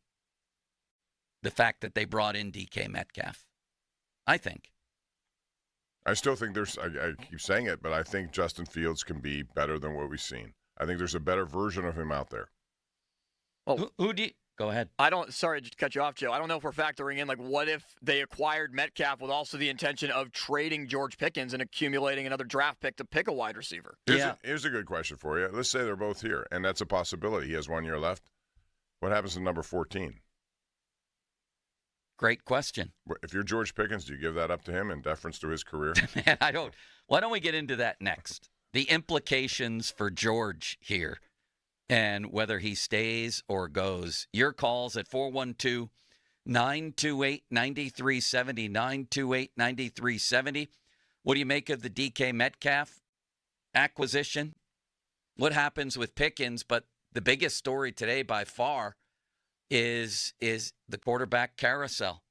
[SPEAKER 24] The fact that they brought in DK Metcalf, I think.
[SPEAKER 12] I still think I keep saying it, but I think Justin Fields can be better than what we've seen. I think there's a better version of him out there.
[SPEAKER 24] Well, who do you... Go ahead.
[SPEAKER 3] Sorry to cut you off, Joe. I don't know if we're factoring in, like, what if they acquired Metcalf with also the intention of trading George Pickens and accumulating another draft pick to pick a wide receiver?
[SPEAKER 12] Here's a good question for you. Let's say they're both here, and that's a possibility. He has 1 year left. What happens to number 14?
[SPEAKER 24] Great question.
[SPEAKER 12] If you're George Pickens, do you give that up to him in deference to his career?
[SPEAKER 24] Man, I don't. Why don't we get into that next? The implications for George here and whether he stays or goes. Your calls at 412-928-9370, 928-9370. What do you make of the DK Metcalf acquisition? What happens with Pickens? But the biggest story today by far is the quarterback carousel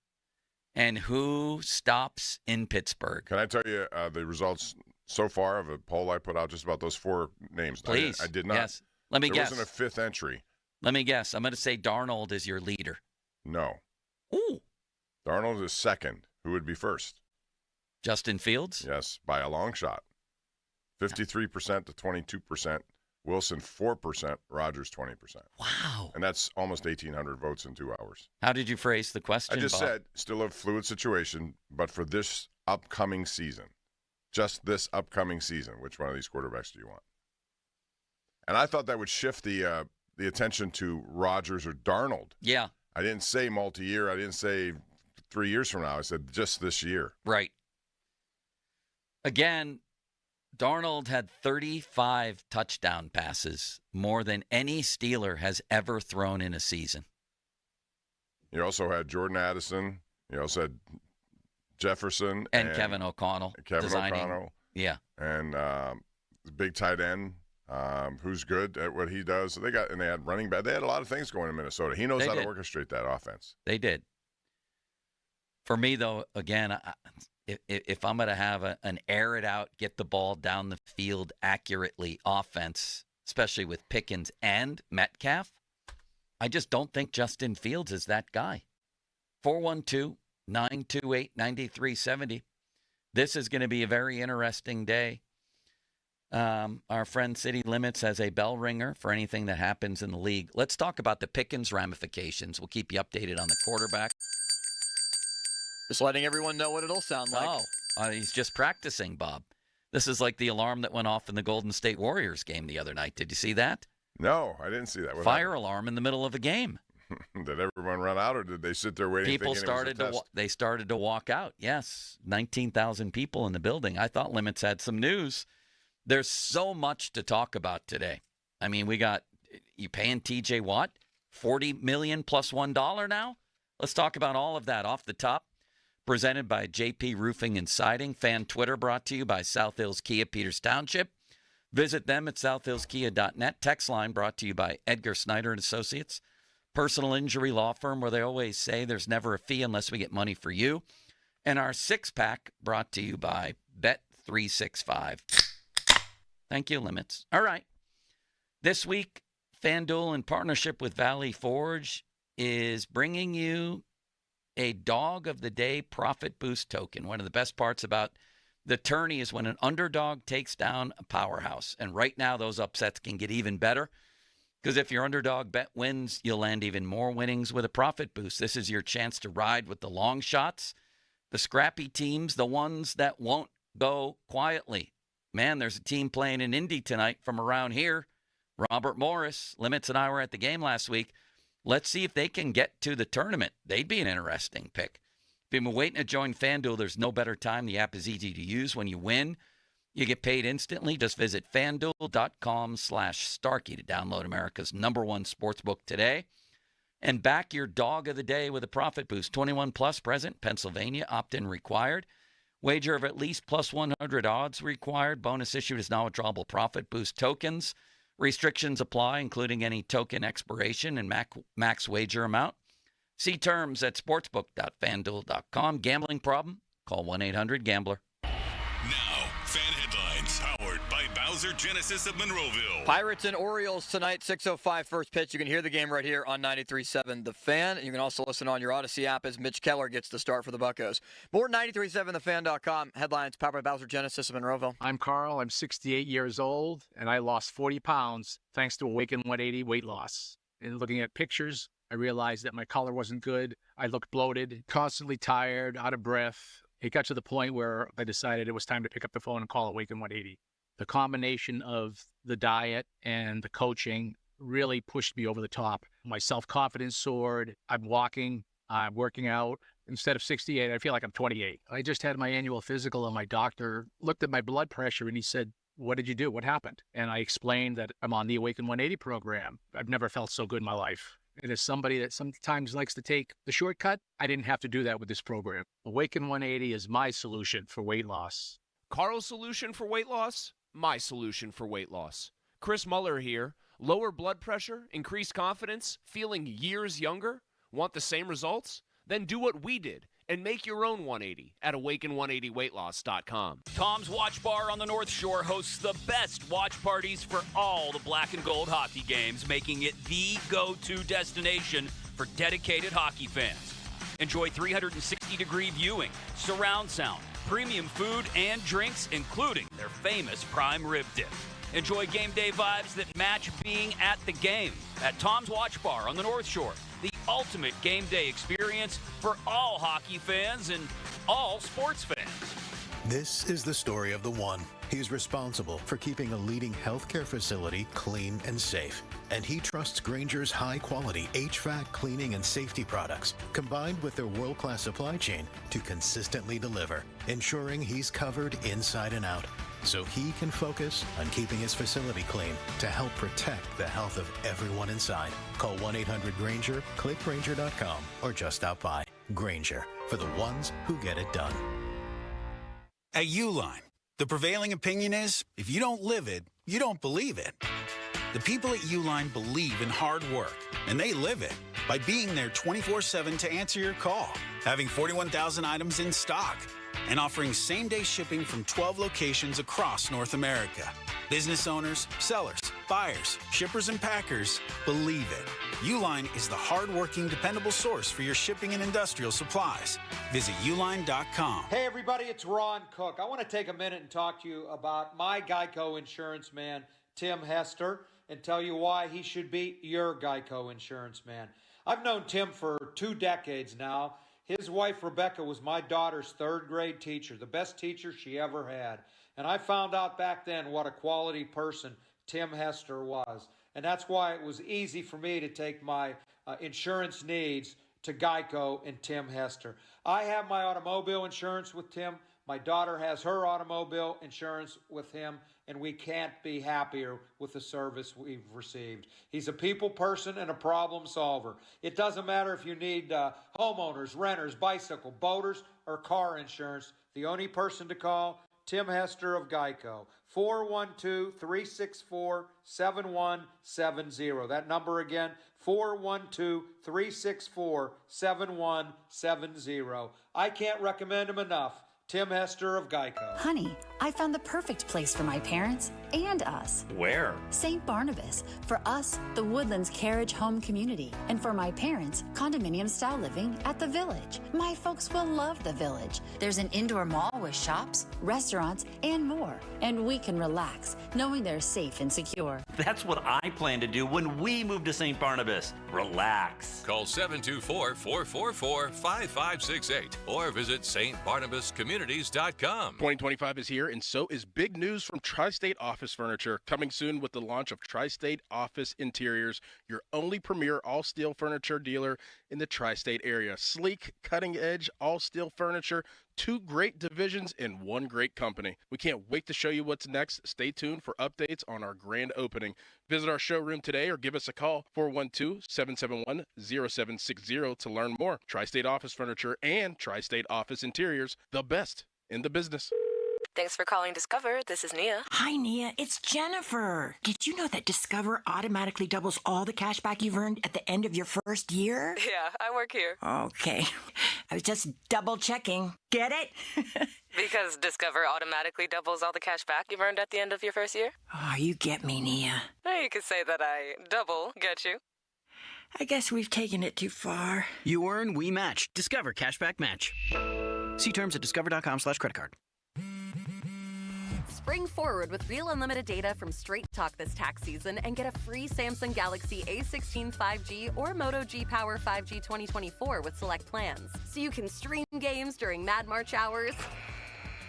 [SPEAKER 24] and who stops in Pittsburgh.
[SPEAKER 12] Can I tell you the results so far of a poll I put out just about those four names?
[SPEAKER 24] Please.
[SPEAKER 12] I did not.
[SPEAKER 24] Yes. Let me guess.
[SPEAKER 12] There wasn't a fifth entry.
[SPEAKER 24] Let me guess. I'm going to say Darnold is your leader.
[SPEAKER 12] No.
[SPEAKER 24] Ooh.
[SPEAKER 12] Darnold is second. Who would be first?
[SPEAKER 24] Justin Fields?
[SPEAKER 12] Yes, by a long shot. 53% to 22%. Wilson, 4%. Rodgers, 20%.
[SPEAKER 24] Wow.
[SPEAKER 12] And that's almost 1,800 votes in 2 hours.
[SPEAKER 24] How did you phrase the question,
[SPEAKER 12] I just
[SPEAKER 24] Bob?
[SPEAKER 12] said, still a fluid situation, but for this upcoming season, just this upcoming season, which one of these quarterbacks do you want? And I thought that would shift the attention to Rodgers or Darnold.
[SPEAKER 24] Yeah.
[SPEAKER 12] I didn't say multi-year. I didn't say 3 years from now. I said just this year.
[SPEAKER 24] Right. Again, Darnold had 35 touchdown passes, more than any Steeler has ever thrown in a season.
[SPEAKER 12] You also had Jordan Addison. You also had Jefferson.
[SPEAKER 24] And Kevin O'Connell.
[SPEAKER 12] O'Connell.
[SPEAKER 24] Yeah.
[SPEAKER 12] And big tight end who's good at what he does. So they had running back. They had a lot of things going in Minnesota. He knows how to orchestrate that offense.
[SPEAKER 24] They did. For me, though, again, if I'm going to have an air it out, get the ball down the field accurately offense, especially with Pickens and Metcalf, I just don't think Justin Fields is that guy. 412-928-9370. This is going to be a very interesting day. Our friend City Limits has a bell ringer for anything that happens in the league. Let's talk about the Pickens ramifications. We'll keep you updated on the quarterback.
[SPEAKER 3] Just letting everyone know what it'll sound like.
[SPEAKER 24] He's just practicing, Bob. This is like the alarm that went off in the Golden State Warriors game the other night. Did you see that?
[SPEAKER 12] No, I didn't see that.
[SPEAKER 24] Fire alarm in the middle of a game.
[SPEAKER 12] Did everyone run out, or did they sit there waiting?
[SPEAKER 24] People started to walk out. Yes, 19,000 people in the building. I thought Limits had some news. There's so much to talk about today. I mean, you paying T.J. Watt $40 million plus $1 now. Let's talk about all of that off the top. Presented by JP Roofing and Siding. Fan Twitter brought to you by South Hills Kia, Peters Township. Visit them at southhillskia.net. Text line brought to you by Edgar Snyder and Associates. Personal injury law firm where they always say there's never a fee unless we get money for you. And our six-pack brought to you by Bet365. Thank you, Limits. All right. This week, FanDuel, in partnership with Valley Forge, is bringing you a Dog of the Day Profit Boost token. One of the best parts about the tourney is when an underdog takes down a powerhouse. And right now, those upsets can get even better because if your underdog bet wins, you'll land even more winnings with a profit boost. This is your chance to ride with the long shots, the scrappy teams, the ones that won't go quietly. Man, there's a team playing in Indy tonight from around here. Robert Morris, Limits and I were at the game last week. Let's see if they can get to the tournament. They'd be an interesting pick. If you've been waiting to join FanDuel, there's no better time. The app is easy to use. When you win, you get paid instantly. Just visit FanDuel.com/Starkey to download America's #1 sportsbook today. And back your Dog of the Day with a profit boost. 21 plus present, Pennsylvania, opt-in required. Wager of at least plus 100 odds required. Bonus issued as non-withdrawable profit boost tokens. Restrictions apply, including any token expiration and max wager amount. See terms at sportsbook.fanduel.com. Gambling problem? Call 1-800-GAMBLER.
[SPEAKER 14] Now, fan headlines powered by Bowser Genesis of Monroeville.
[SPEAKER 3] Pirates and Orioles tonight, 6:05 first pitch. You can hear the game right here on 93.7 The Fan. You can also listen on your Odyssey app as Mitch Keller gets the start for the Buccos. More 93.7thefan.com. Headlines powered by Bowser Genesis of Monroeville.
[SPEAKER 5] I'm Carl. I'm 68 years old, and I lost 40 pounds thanks to Awaken 180 weight loss. And looking at pictures, I realized that my color wasn't good. I looked bloated, constantly tired, out of breath. It got to the point where I decided it was time to pick up the phone and call Awaken 180. The combination of the diet and the coaching really pushed me over the top. My self-confidence soared. I'm walking. I'm working out. Instead of 68, I feel like I'm 28. I just had my annual physical, and my doctor looked at my blood pressure, and he said, "What did you do? What happened?" And I explained that I'm on the Awaken 180 program. I've never felt so good in my life. And as somebody that sometimes likes to take the shortcut, I didn't have to do that with this program. Awaken 180 is my solution for weight loss.
[SPEAKER 2] Carl's solution for weight loss? My solution for weight loss. Chris Muller here. Lower blood pressure, increased confidence, feeling years younger? Want the same results? Then do what we did and make your own 180 at awaken180weightloss.com.
[SPEAKER 6] Tom's Watch Bar on the North Shore hosts the best watch parties for all the black and gold hockey games, making it the go-to destination for dedicated hockey fans. Enjoy 360-degree viewing, surround sound, premium food and drinks, including their famous prime rib dip. Enjoy game day vibes that match being at the game at Tom's Watch Bar on the North Shore. The ultimate game day experience for all hockey fans and all sports fans.
[SPEAKER 13] This is the story of the one. He's responsible for keeping a leading healthcare facility clean and safe. And he trusts Granger's high-quality HVAC cleaning and safety products, combined with their world-class supply chain, to consistently deliver, ensuring he's covered inside and out, so he can focus on keeping his facility clean to help protect the health of everyone inside. Call 1-800-GRANGER, click Granger.com, or just stop by. Granger, for the ones who get it done.
[SPEAKER 15] At Uline, the prevailing opinion is, if you don't live it, you don't believe it. The people at Uline believe in hard work, and they live it by being there 24/7 to answer your call, having 41,000 items in stock, and offering same-day shipping from 12 locations across North America. Business owners, sellers, buyers, shippers, and packers believe it. Uline is the hard-working, dependable source for your shipping and industrial supplies. Visit uline.com.
[SPEAKER 17] Hey, everybody, it's Ron Cook. I want to take a minute and talk to you about my Geico insurance man, Tim Hester, and tell you why he should be your Geico insurance man. I've known Tim for 2 decades now. His wife, Rebecca, was my daughter's 3rd grade teacher, the best teacher she ever had. And I found out back then what a quality person Tim Hester was. And that's why it was easy for me to take my insurance needs to Geico and Tim Hester. I have my automobile insurance with Tim. My daughter has her automobile insurance with him, and we can't be happier with the service we've received. He's a people person and a problem solver. It doesn't matter if you need homeowners, renters, bicycle, boaters, or car insurance. The only person to call, Tim Hester of Geico, 412-364-7170. That number again, 412-364-7170. I can't recommend him enough. Tim Hester of Geico.
[SPEAKER 18] Honey, I found the perfect place for my parents and us.
[SPEAKER 19] Where?
[SPEAKER 18] St. Barnabas. For us, the Woodlands Carriage Home Community. And for my parents, condominium-style living at the Village. My folks will love the Village. There's an indoor mall with shops, restaurants, and more. And we can relax, knowing they're safe and secure.
[SPEAKER 19] That's what I plan to do when we move to St. Barnabas. Relax.
[SPEAKER 20] Call 724-444-5568 or visit stbarnabascommunities.com.
[SPEAKER 27] 2025 is here, and so is big news from Tri-State Office Furniture, coming soon with the launch of Tri-State Office Interiors, your only premier all-steel furniture dealer in the Tri-State area. Sleek, cutting-edge, all-steel furniture, 2 great divisions in 1 great company. We can't wait to show you what's next. Stay tuned for updates on our grand opening. Visit our showroom today or give us a call, 412-771-0760 to learn more. Tri-State Office Furniture and Tri-State Office Interiors, the best in the business.
[SPEAKER 28] Thanks for calling Discover. This is Nia.
[SPEAKER 29] Hi, Nia. It's Jennifer. Did you know that Discover automatically doubles all the cash back you've earned at the end of your first year?
[SPEAKER 28] Yeah, I work here.
[SPEAKER 29] Okay. I was just double checking. Get it?
[SPEAKER 28] Because Discover automatically doubles all the cash back you've earned at the end of your first year?
[SPEAKER 29] Oh, you get me, Nia.
[SPEAKER 28] You could say that I double get you.
[SPEAKER 29] I guess we've taken it too far.
[SPEAKER 30] You earn, we match. Discover Cashback Match. See terms at discover.com/creditcard.
[SPEAKER 31] Spring forward with real unlimited data from Straight Talk this tax season and get a free Samsung Galaxy A16 5G or Moto G Power 5G 2024 with select plans. So you can stream games during Mad March hours,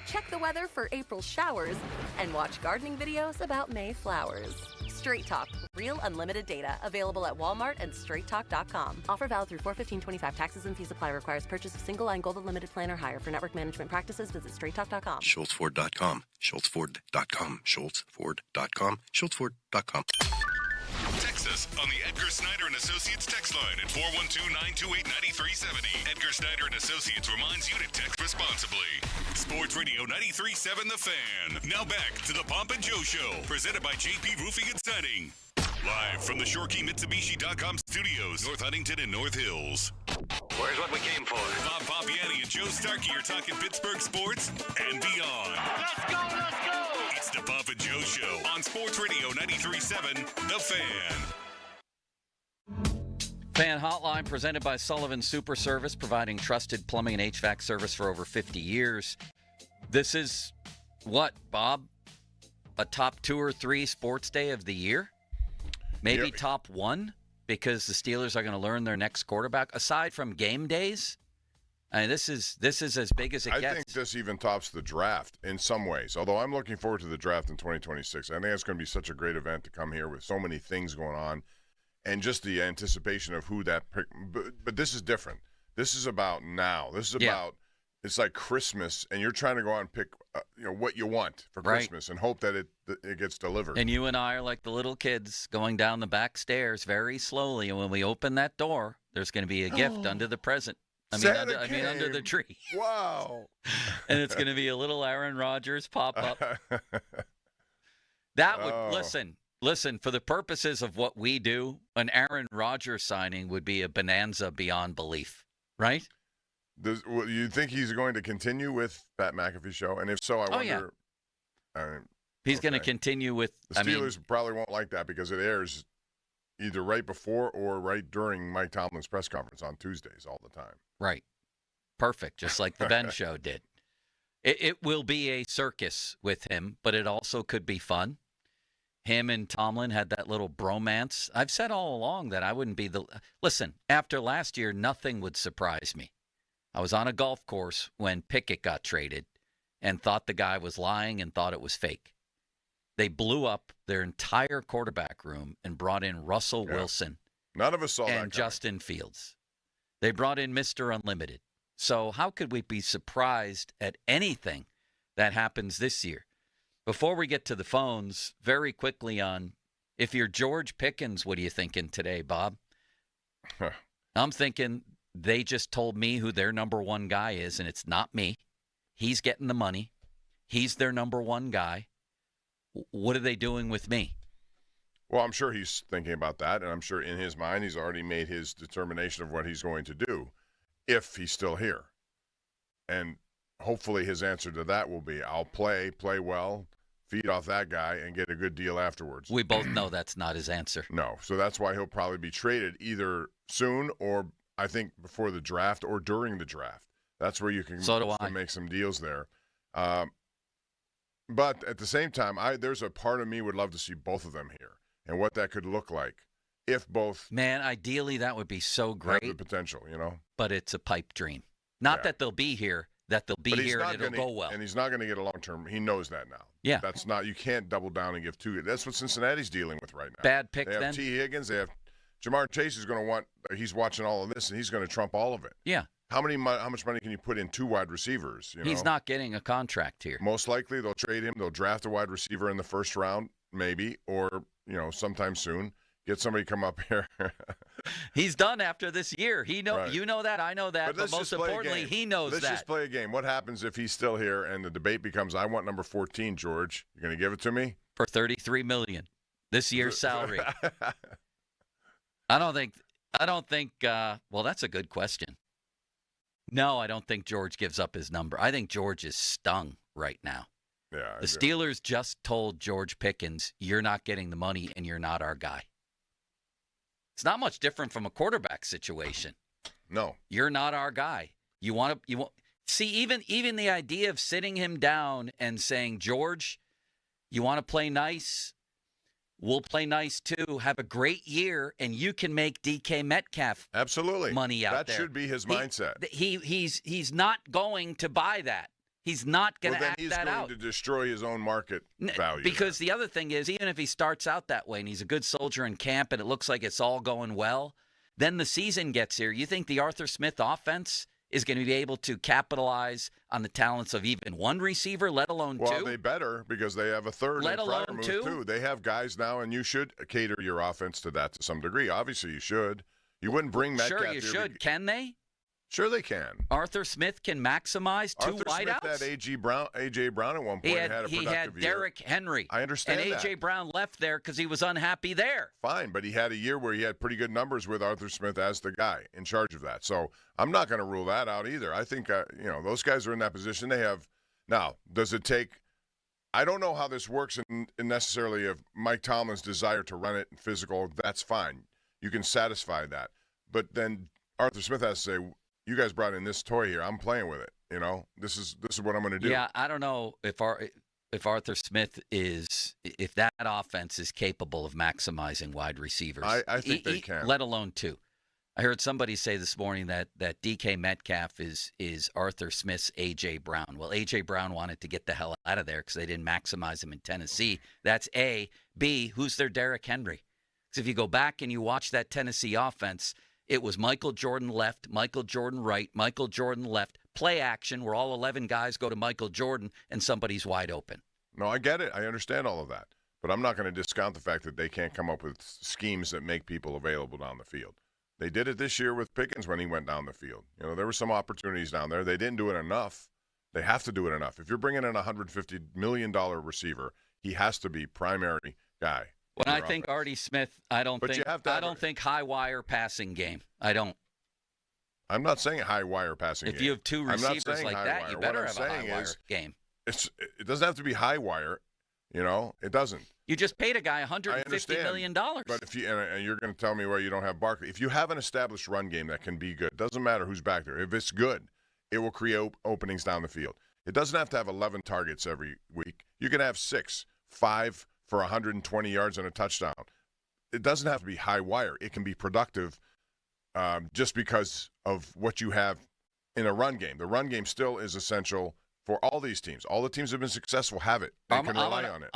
[SPEAKER 31] check the weather for April showers, and watch gardening videos about May flowers. Straight Talk, real unlimited data. Available at Walmart and straighttalk.com. Offer valid through 4/15/25. Taxes and fees apply. Requires purchase of single line gold unlimited plan or higher. For network management practices, visit straighttalk.com.
[SPEAKER 32] SchultzFord.com. SchultzFord.com. SchultzFord.com. SchultzFord.com.
[SPEAKER 14] Text us on the Edgar Snyder and Associates text line at 412-928-9370. Edgar Snyder and Associates reminds you to text responsibly. Sports Radio 93.7 The Fan. Now back to the Pomp and Joe Show, presented by JP Roofing and Siding. Live from the Mitsubishi.com studios, North Huntington and North Hills.
[SPEAKER 11] Where's what we came for?
[SPEAKER 14] Bob Pompiani and Joe Starkey are talking Pittsburgh sports and beyond.
[SPEAKER 11] Let's go, let's go!
[SPEAKER 14] It's the Pomp and Joe Show on Sports Radio 93.7 The Fan.
[SPEAKER 24] Fan Hotline presented by Sullivan Super Service, providing trusted plumbing and HVAC service for over 50 years. This is what, Bob? A top 2 or 3 sports day of the year? Maybe top 1, because the Steelers are going to learn their next quarterback. Aside from game days, I mean, this is as big as it gets.
[SPEAKER 12] I think this even tops the draft in some ways. Although I'm looking forward to the draft in 2026. I think it's going to be such a great event to come here with so many things going on, and just the anticipation of who that. But this is different. This is about now. This is about. It's like Christmas, and you're trying to go out and pick, what you want for Christmas, and hope that it gets delivered.
[SPEAKER 24] And you and I are like the little kids going down the back stairs very slowly, and when we open that door, there's going to be a gift under the present. Under the tree.
[SPEAKER 12] Wow.
[SPEAKER 24] And it's going to be a little Aaron Rodgers pop up. That would listen. For the purposes of what we do, an Aaron Rodgers signing would be a bonanza beyond belief, right?
[SPEAKER 12] You think he's going to continue with Pat McAfee's show? And if so, I wonder.
[SPEAKER 24] Yeah. He's going to continue with.
[SPEAKER 12] The Steelers probably won't like that because it airs either right before or right during Mike Tomlin's press conference on Tuesdays all the time.
[SPEAKER 24] Right. Perfect. Just like the Ben show did. It will be a circus with him, but it also could be fun. Him and Tomlin had that little bromance. I've said all along that I wouldn't be the. Listen, after last year, nothing would surprise me. I was on a golf course when Pickett got traded and thought the guy was lying and thought it was fake. They blew up their entire quarterback room and brought in Russell Wilson.
[SPEAKER 12] None of us saw that
[SPEAKER 24] and Justin Fields. They brought in Mr. Unlimited. So how could we be surprised at anything that happens this year? Before we get to the phones, very quickly on, if you're George Pickens, what are you thinking today, Bob? I'm thinking they just told me who their number one guy is, and it's not me. He's getting the money. He's their number one guy. What are they doing with me?
[SPEAKER 12] Well, I'm sure he's thinking about that, and I'm sure in his mind he's already made his determination of what he's going to do if he's still here. And hopefully his answer to that will be, I'll play well, feed off that guy, and get a good deal afterwards.
[SPEAKER 24] We both know that's not his answer.
[SPEAKER 12] No, so that's why he'll probably be traded either soon or I think before the draft or during the draft. That's where you can make some deals there. But at the same time, there's a part of me would love to see both of them here and what that could look like if both.
[SPEAKER 24] Man, ideally that would be so great.
[SPEAKER 12] Have the potential,
[SPEAKER 24] But it's a pipe dream. Not that they'll be here, and it'll go well.
[SPEAKER 12] And he's not going to get a long-term. He knows that now.
[SPEAKER 24] Yeah.
[SPEAKER 12] That's not. You can't double down and give two. That's what Cincinnati's dealing with right now.
[SPEAKER 24] Bad pick
[SPEAKER 12] then. They have T. Higgins. They have Jamar Chase is going to want. He's watching all of this, and he's going to trump all of it.
[SPEAKER 24] Yeah.
[SPEAKER 12] How much money can you put in two wide receivers?
[SPEAKER 24] He's not getting a contract here.
[SPEAKER 12] Most likely they'll trade him. They'll draft a wide receiver in the first round, maybe, or sometime soon. Get somebody come up here.
[SPEAKER 24] He's done after this year.
[SPEAKER 12] Right.
[SPEAKER 24] You know that. I know that. But most importantly, he knows
[SPEAKER 12] Let's just play a game. What happens if he's still here and the debate becomes, I want number 14, George. You're going to give it to me?
[SPEAKER 24] For $33 million. This year's salary. I don't think, well, that's a good question. No, I don't think George gives up his number. I think George is stung right now.
[SPEAKER 12] Yeah.
[SPEAKER 24] The Steelers just told George Pickens, you're not getting the money and you're not our guy. It's not much different from a quarterback situation.
[SPEAKER 12] No.
[SPEAKER 24] You're not our guy. You want see, even the idea of sitting him down and saying, George, you want to play nice? We'll play nice too. Have a great year, and you can make DK Metcalf money out there.
[SPEAKER 12] That should be his mindset.
[SPEAKER 24] He's not going to buy that. He's not going to act that out.
[SPEAKER 12] He's going to destroy his own market value.
[SPEAKER 24] Because the other thing is, even if he starts out that way and he's a good soldier in camp and it looks like it's all going well, then the season gets here. You think the Arthur Smith offense is going to be able to capitalize on the talents of even one receiver, let alone two?
[SPEAKER 12] Well, they better because they have a third.
[SPEAKER 24] Let alone two?
[SPEAKER 12] Too. They have guys now, and you should cater your offense to that to some degree. Obviously, you should. You wouldn't bring Metcalf here.
[SPEAKER 24] Sure, you should. Can they?
[SPEAKER 12] Sure they can.
[SPEAKER 24] Arthur Smith can maximize two wideouts?
[SPEAKER 12] Arthur Smith had A.J. Brown at one point.
[SPEAKER 24] He had Derrick Henry.
[SPEAKER 12] I understand
[SPEAKER 24] and A.J. Brown left there because he was unhappy there.
[SPEAKER 12] Fine, but he had a year where he had pretty good numbers with Arthur Smith as the guy in charge of that. So I'm not going to rule that out either. I think, those guys are in that position. They have – now, does it take – I don't know how this works in necessarily of Mike Tomlin's desire to run it and physical. That's fine. You can satisfy that. But then Arthur Smith has to say – you guys brought in this toy here. I'm playing with it. This is what I'm going to do.
[SPEAKER 24] Yeah, I don't know if Arthur Smith if that offense is capable of maximizing wide receivers.
[SPEAKER 12] I think they can.
[SPEAKER 24] Let alone two. I heard somebody say this morning that DK Metcalf is Arthur Smith's A.J. Brown. Well, A.J. Brown wanted to get the hell out of there because they didn't maximize him in Tennessee. That's A. B, who's their Derrick Henry? Because if you go back and you watch that Tennessee offense, it was Michael Jordan left, Michael Jordan right, Michael Jordan left, play action where all 11 guys go to Michael Jordan and somebody's wide open.
[SPEAKER 12] No, I get it. I understand all of that. But I'm not going to discount the fact that they can't come up with schemes that make people available down the field. They did it this year with Pickens when he went down the field. You know, there were some opportunities down there. They didn't do it enough. They have to do it enough. If you're bringing in a $150 million receiver, he has to be primary guy.
[SPEAKER 24] When I think Artie Smith, I don't think high wire passing game. I don't.
[SPEAKER 12] I'm not saying high wire passing game.
[SPEAKER 24] If you have two receivers like that, you better have a high wire game.
[SPEAKER 12] It doesn't have to be high wire. You know, it doesn't.
[SPEAKER 24] You just paid a guy $150 million.
[SPEAKER 12] But if and you're going to tell me why you don't have Barkley. If you have an established run game that can be good, doesn't matter who's back there. If it's good, it will create openings down the field. It doesn't have to have 11 targets every week. You can have 6, 5 for 120 yards and a touchdown. It doesn't have to be high wire. It can be productive just because of what you have in a run game. The run game still is essential for all these teams. All the teams that have been successful have it. They can rely on it.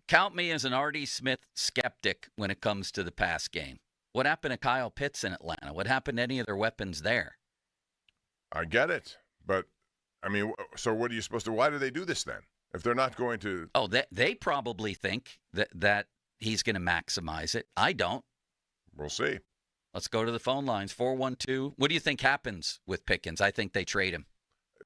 [SPEAKER 24] Count me as an Artie Smith skeptic when it comes to the pass game. What happened to Kyle Pitts in Atlanta? What happened to any of their weapons there?
[SPEAKER 12] I get it. But, I mean, so what are you supposed to – why do they do this then? If they're not going to –
[SPEAKER 24] Oh, they probably think that he's going to maximize it. I don't.
[SPEAKER 12] We'll see.
[SPEAKER 24] Let's go to the phone lines. 412. What do you think happens with Pickens? I think they trade him.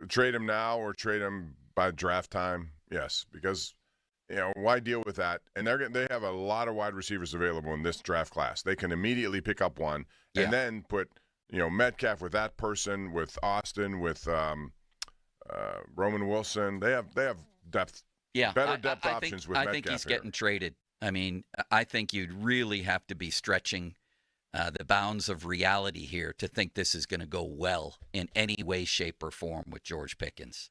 [SPEAKER 12] Trade him now or trade him by draft time? Yes, because – you know, why deal with that? And they have a lot of wide receivers available in this draft class. They can immediately pick up one and then put, Metcalf with that person, with Austin, with Roman Wilson. They have depth, better depth options with Metcalf.
[SPEAKER 24] I think he's getting traded. I mean, I think you'd really have to be stretching the bounds of reality here to think this is going to go well in any way, shape, or form with George Pickens.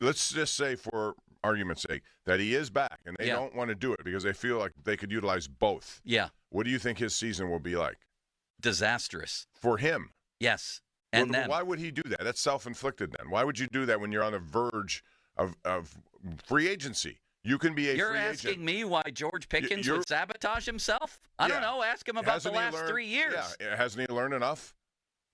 [SPEAKER 12] Let's just say for argument's sake that he is back and they don't want to do it because they feel like they could utilize both.
[SPEAKER 24] Yeah.
[SPEAKER 12] What do you think his season will be like?
[SPEAKER 24] Disastrous.
[SPEAKER 12] For him?
[SPEAKER 24] Yes.
[SPEAKER 12] And why would he do that? That's self-inflicted then. Why would you do that when you're on the verge of free agency? You can be a free agent.
[SPEAKER 24] You're asking me why George Pickens would sabotage himself? I don't know. Ask him about the last 3 years.
[SPEAKER 12] Yeah. Hasn't he learned enough?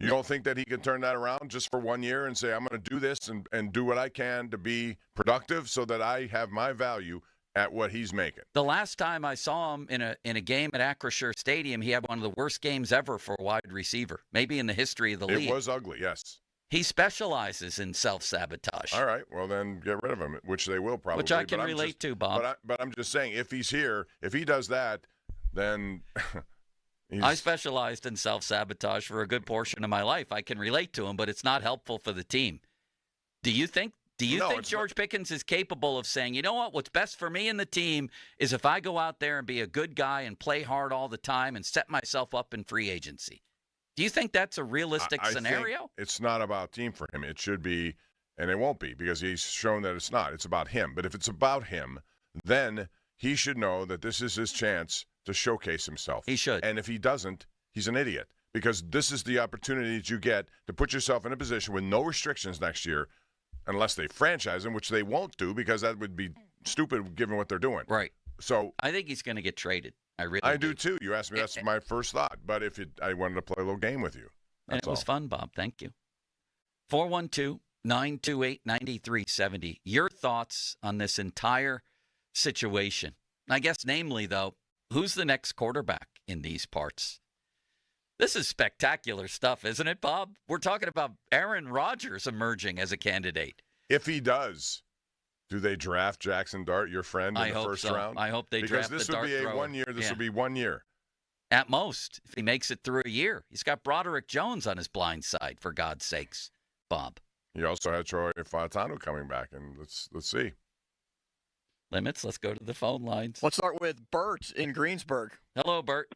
[SPEAKER 12] You don't think that he can turn that around just for 1 year and say, I'm going to do this and do what I can to be productive so that I have my value at what he's making?
[SPEAKER 24] The last time I saw him in a game at Acrisure Stadium, he had one of the worst games ever for a wide receiver, maybe in the history of the league.
[SPEAKER 12] It was ugly, yes.
[SPEAKER 24] He specializes in self-sabotage.
[SPEAKER 12] All right, well then get rid of him, which they will probably.
[SPEAKER 24] Which I can relate to, Bob.
[SPEAKER 12] But I'm just saying, if he's here, if he does that, then...
[SPEAKER 24] I specialized in self-sabotage for a good portion of my life. I can relate to him, but it's not helpful for the team. Do you think George Pickens is capable of saying, you know what, what's best for me and the team is if I go out there and be a good guy and play hard all the time and set myself up in free agency? Do you think that's a realistic scenario?
[SPEAKER 12] Think it's not about team for him. It should be, and it won't be because he's shown that it's not. It's about him. But if it's about him, then he should know that this is his chance to showcase himself.
[SPEAKER 24] He should.
[SPEAKER 12] And if he doesn't, he's an idiot because this is the opportunity that you get to put yourself in a position with no restrictions next year unless they franchise him, which they won't do because that would be stupid given what they're doing.
[SPEAKER 24] Right.
[SPEAKER 12] So
[SPEAKER 24] I think he's going to get traded.
[SPEAKER 12] I do too. You asked me. That's my first thought. But I wanted to play a little game with you.
[SPEAKER 24] And it was fun, Bob. Thank you. 412-928-9370. Your thoughts on this entire situation. I guess, namely, though, who's the next quarterback in these parts? This is spectacular stuff, isn't it, Bob? We're talking about Aaron Rodgers emerging as a candidate.
[SPEAKER 12] If he does, do they draft Jackson Dart, your friend, in the first round?
[SPEAKER 24] I hope they draft the Dart thrower.
[SPEAKER 12] Because this would be 1 year. This will be 1 year.
[SPEAKER 24] At most, if he makes it through a year. He's got Broderick Jones on his blind side, for God's sakes, Bob.
[SPEAKER 12] He also had Troy Fautanu coming back, and let's see.
[SPEAKER 24] Limits, let's go to the phone lines.
[SPEAKER 3] Let's start with Bert in Greensburg.
[SPEAKER 24] Hello, Bert.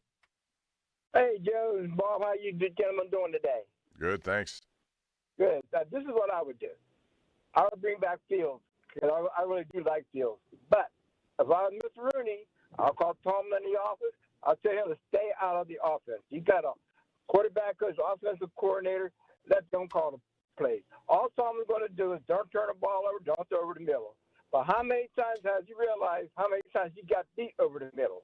[SPEAKER 1] Hey, Joe and Bob, how you gentlemen doing today?
[SPEAKER 12] Good, thanks.
[SPEAKER 1] Good. This is what I would do. I would bring back Fields, because I really do like Fields. But if I was Mr. Rooney, I'll call Tom in the office, I'll tell him to stay out of the offense. You got a quarterback coach, offensive coordinator, let them call the plays. All Tomlin's going to do is don't turn the ball over, don't throw over the middle. But how many times have you realized how many times you got beat over the middle?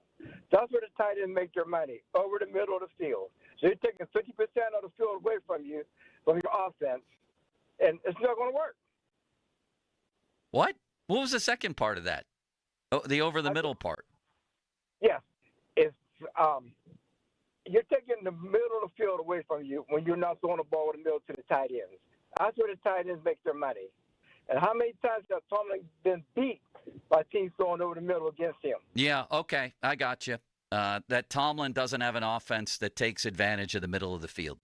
[SPEAKER 1] That's where the tight ends make their money, over the middle of the field. So you're taking 50% of the field away from you, from your offense, and it's not going to work.
[SPEAKER 24] What? What was the second part of that? Oh, the over-the-middle part.
[SPEAKER 1] Yes. It's you're taking the middle of the field away from you when you're not throwing the ball in the middle to the tight ends. That's where the tight ends make their money. And how many times has Tomlin been beat by teams throwing over the middle against him?
[SPEAKER 24] Yeah, okay, I got you. That Tomlin doesn't have an offense that takes advantage of the middle of the field.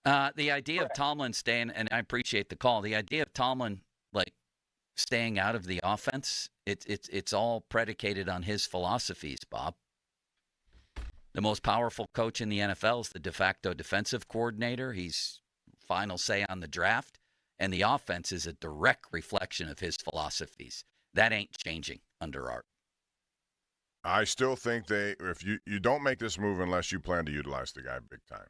[SPEAKER 24] The idea of Tomlin staying, and I appreciate the call, the idea of Tomlin, like, staying out of the offense, it's all predicated on his philosophies, Bob. The most powerful coach in the NFL is the de facto defensive coordinator. He's final say on the draft. And the offense is a direct reflection of his philosophies. That ain't changing under Art.
[SPEAKER 12] I still think if you don't make this move unless you plan to utilize the guy big time.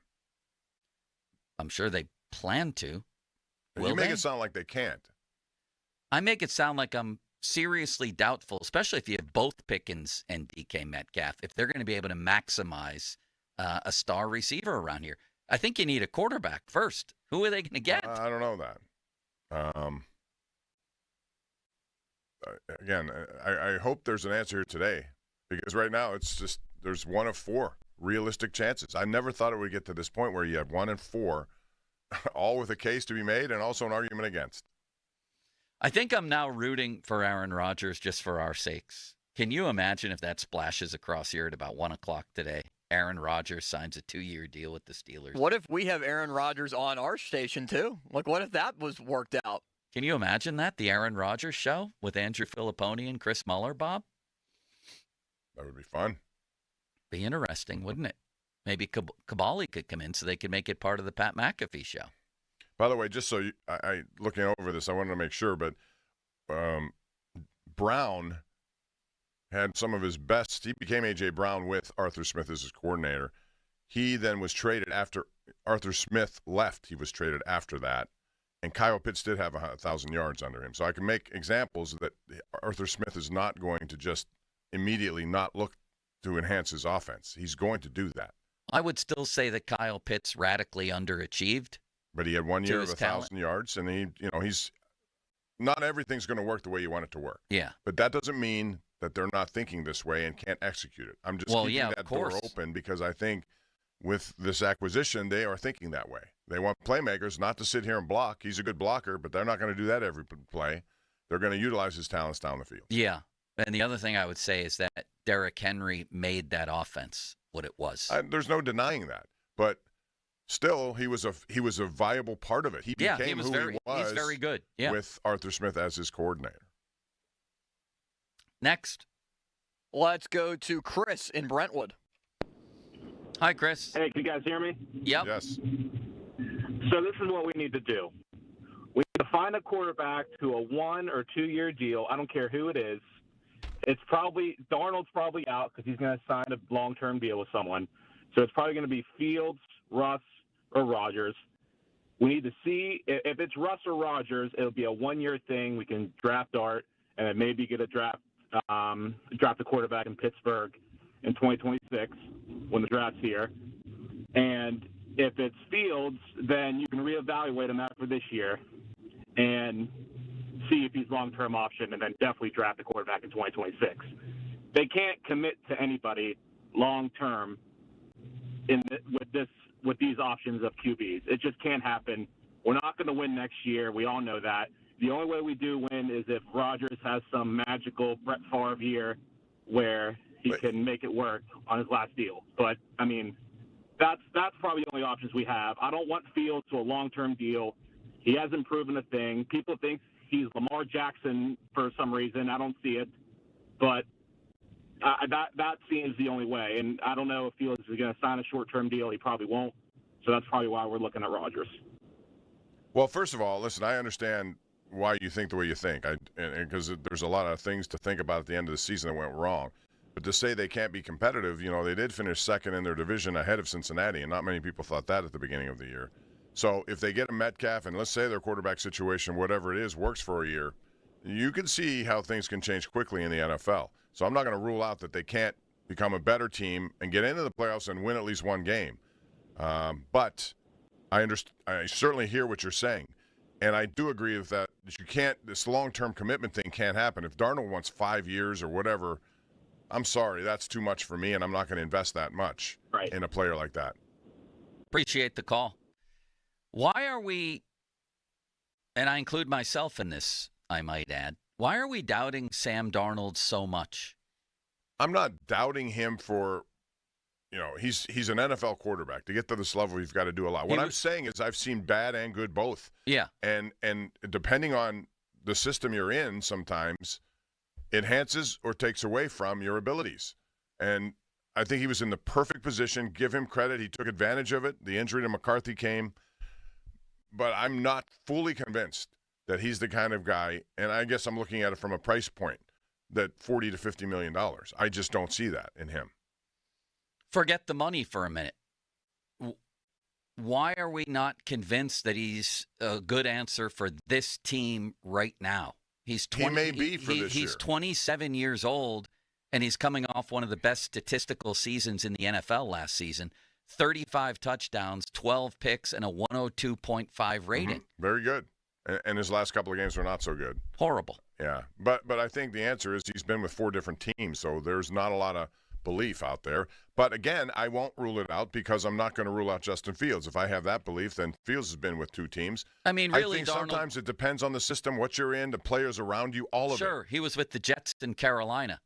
[SPEAKER 24] I'm sure they plan to.
[SPEAKER 12] You make it sound like they can't.
[SPEAKER 24] I make it sound like I'm seriously doubtful, especially if you have both Pickens and DK Metcalf, if they're going to be able to maximize a star receiver around here. I think you need a quarterback first. Who are they going to get?
[SPEAKER 12] I don't know that. Again, I hope there's an answer here today, because right now it's just there's one of four realistic chances. I never thought it would get to this point where you have 1 in 4, all with a case to be made and also an argument against.
[SPEAKER 24] I think I'm now rooting for Aaron Rodgers just for our sakes. Can you imagine if that splashes across here at about 1 o'clock today? Aaron Rodgers signs a 2-year deal with the Steelers.
[SPEAKER 3] What if we have Aaron Rodgers on our station, too? Like, what if that was worked out?
[SPEAKER 24] Can you imagine that? The Aaron Rodgers show with Andrew Filipponi and Chris Muller, Bob?
[SPEAKER 12] That would be fun.
[SPEAKER 24] Be interesting, wouldn't it? Maybe Kabali could come in so they could make it part of the Pat McAfee show.
[SPEAKER 12] By the way, just so I looking over this, I wanted to make sure, but Brown had some of his best. He became A.J. Brown with Arthur Smith as his coordinator. He then was traded after Arthur Smith left. He was traded after that. And Kyle Pitts did have 1,000 yards under him. So I can make examples that Arthur Smith is not going to just immediately not look to enhance his offense. He's going to do that.
[SPEAKER 24] I would still say that Kyle Pitts radically underachieved.
[SPEAKER 12] But he had 1 year of 1,000 yards, and he's not everything's going to work the way you want it to work.
[SPEAKER 24] Yeah.
[SPEAKER 12] But that doesn't mean that they're not thinking this way and can't execute it. I'm just keeping that door open because I think with this acquisition, they are thinking that way. They want playmakers not to sit here and block. He's a good blocker, but they're not going to do that every play. They're going to utilize his talents down the field.
[SPEAKER 24] Yeah. And the other thing I would say is that Derrick Henry made that offense what it was.
[SPEAKER 12] There's no denying that. But still, he was a viable part of it. He became
[SPEAKER 24] he was
[SPEAKER 12] who he was.
[SPEAKER 24] He's very good. Yeah.
[SPEAKER 12] With Arthur Smith as his coordinator.
[SPEAKER 24] Next.
[SPEAKER 3] Let's go to Chris in Brentwood.
[SPEAKER 24] Hi, Chris.
[SPEAKER 4] Hey, can you guys hear me?
[SPEAKER 24] Yep.
[SPEAKER 12] Yes.
[SPEAKER 4] So this is what we need to do. We need to find a quarterback to a 1 or 2 year deal. I don't care who it is. It's probably Darnold's probably out because he's going to sign a long-term deal with someone. So it's probably going to be Fields, Russ, or Rodgers. We need to see if it's Russ or Rodgers. It'll be a 1 year thing. We can draft Art and then maybe get a draft a quarterback in Pittsburgh in 2026 when the draft's here. And if it's Fields, then you can reevaluate him after this year and see if he's long-term option and then definitely draft a quarterback in 2026. They can't commit to anybody long-term with these options of QBs. It just can't happen. We're not going to win next year. We all know that. The only way we do win is if Rodgers has some magical Brett Favre year where he can make it work on his last deal. But, I mean, that's probably the only options we have. I don't want Fields to a long-term deal. He hasn't proven a thing. People think he's Lamar Jackson for some reason. I don't see it. But that seems the only way. And I don't know if Fields is going to sign a short-term deal. He probably won't. So that's probably why we're looking at Rodgers.
[SPEAKER 12] Well, first of all, listen, I understand why you think the way you think, because there's a lot of things to think about at the end of the season that went wrong. But to say they can't be competitive, they did finish second in their division ahead of Cincinnati, and not many people thought that at the beginning of the year. So if they get a Metcalf, and let's say their quarterback situation, whatever it is, works for a year, you can see how things can change quickly in the NFL. So I'm not going to rule out that they can't become a better team and get into the playoffs and win at least one game. But I certainly hear what you're saying. And I do agree with that. This long-term commitment thing can't happen. If Darnold wants 5 years or whatever, I'm sorry, that's too much for me, and I'm not going to invest that much in a player like that.
[SPEAKER 24] Appreciate the call. Why are we, and I include myself in this, I might add, why are we doubting Sam Darnold so much?
[SPEAKER 12] I'm not doubting him for, he's an NFL quarterback. To get to this level, you've got to do a lot. What I'm saying is I've seen bad and good both.
[SPEAKER 24] Yeah.
[SPEAKER 12] And depending on the system you're in, sometimes enhances or takes away from your abilities. And I think he was in the perfect position. Give him credit. He took advantage of it. The injury to McCarthy came. But I'm not fully convinced that he's the kind of guy, and I guess I'm looking at it from a price point, that $40 to $50 million. I just don't see that in him.
[SPEAKER 24] Forget the money for a minute. Why are we not convinced that he's a good answer for this team right now? He may be for this year. He's 27 years old, and he's coming off one of the best statistical seasons in the NFL last season. 35 touchdowns, 12 picks, and a 102.5 rating.
[SPEAKER 12] Mm-hmm. Very good. And his last couple of games were not so good.
[SPEAKER 24] Horrible.
[SPEAKER 12] Yeah. But I think the answer is he's been with 4 different teams, so there's not a lot of belief out there. But again, I won't rule it out because I'm not going to rule out Justin Fields. If I have that belief, then Fields has been with 2 teams.
[SPEAKER 24] I mean, really,
[SPEAKER 12] I think
[SPEAKER 24] Darnold,
[SPEAKER 12] sometimes it depends on the system, what you're in, the players around you, all of it.
[SPEAKER 24] Sure, he was with the Jets in Carolina.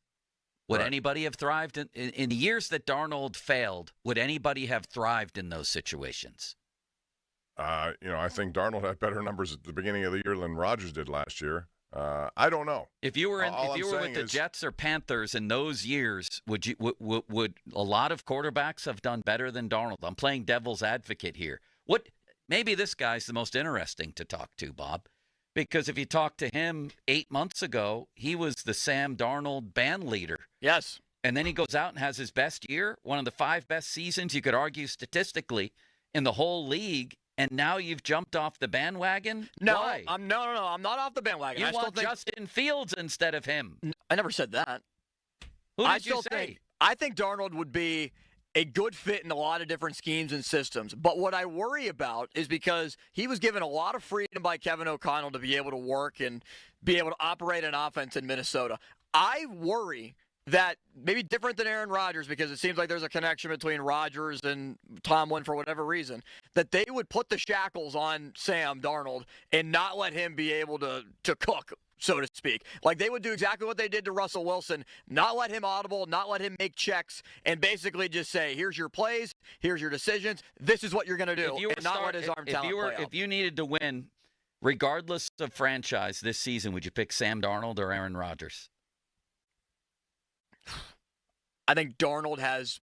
[SPEAKER 24] Would anybody have thrived in the years that Darnold failed? Would anybody have thrived in those situations?
[SPEAKER 12] I think Darnold had better numbers at the beginning of the year than Rodgers did last year. I don't know.
[SPEAKER 24] If you were with the Jets or Panthers in those years, would a lot of quarterbacks have done better than Darnold? I'm playing devil's advocate here. Maybe this guy's the most interesting to talk to, Bob. Because if you talked to him 8 months ago, he was the Sam Darnold band leader.
[SPEAKER 3] Yes.
[SPEAKER 24] And then he goes out and has his best year, one of the 5 best seasons, you could argue statistically, in the whole league. And now you've jumped off the bandwagon?
[SPEAKER 3] No,
[SPEAKER 24] Why?
[SPEAKER 3] I'm not off the bandwagon.
[SPEAKER 24] You want Justin Fields instead of him.
[SPEAKER 3] I never said that.
[SPEAKER 24] Who did you say?
[SPEAKER 3] I think Darnold would be a good fit in a lot of different schemes and systems. But what I worry about is because he was given a lot of freedom by Kevin O'Connell to be able to work and be able to operate an offense in Minnesota. I worry that maybe different than Aaron Rodgers, because it seems like there's a connection between Rodgers and Tomlin for whatever reason, that they would put the shackles on Sam Darnold and not let him be able to cook, so to speak. Like they would do exactly what they did to Russell Wilson, not let him audible, not let him make checks, and basically just say, here's your plays, here's your decisions, this is what you're going to do, and not let his arm talent play out.
[SPEAKER 24] If you needed to win, regardless of franchise this season, would you pick Sam Darnold or Aaron Rodgers?
[SPEAKER 3] I think Darnold has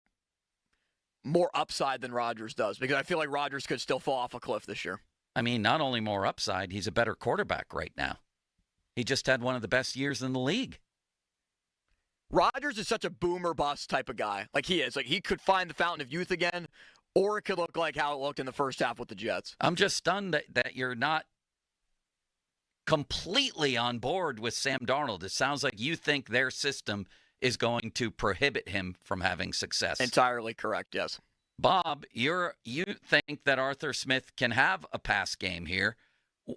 [SPEAKER 3] more upside than Rodgers does, because I feel like Rodgers could still fall off a cliff this year.
[SPEAKER 24] I mean, not only more upside, he's a better quarterback right now. He just had one of the best years in the league.
[SPEAKER 3] Rodgers is such a boomer bust type of guy. Like he is. Like he could find the fountain of youth again, or it could look like how it looked in the first half with the Jets.
[SPEAKER 24] I'm just stunned that you're not completely on board with Sam Darnold. It sounds like you think their system is going to prohibit him from having success.
[SPEAKER 3] Entirely correct, yes.
[SPEAKER 24] Bob, you think that Arthur Smith can have a pass game here.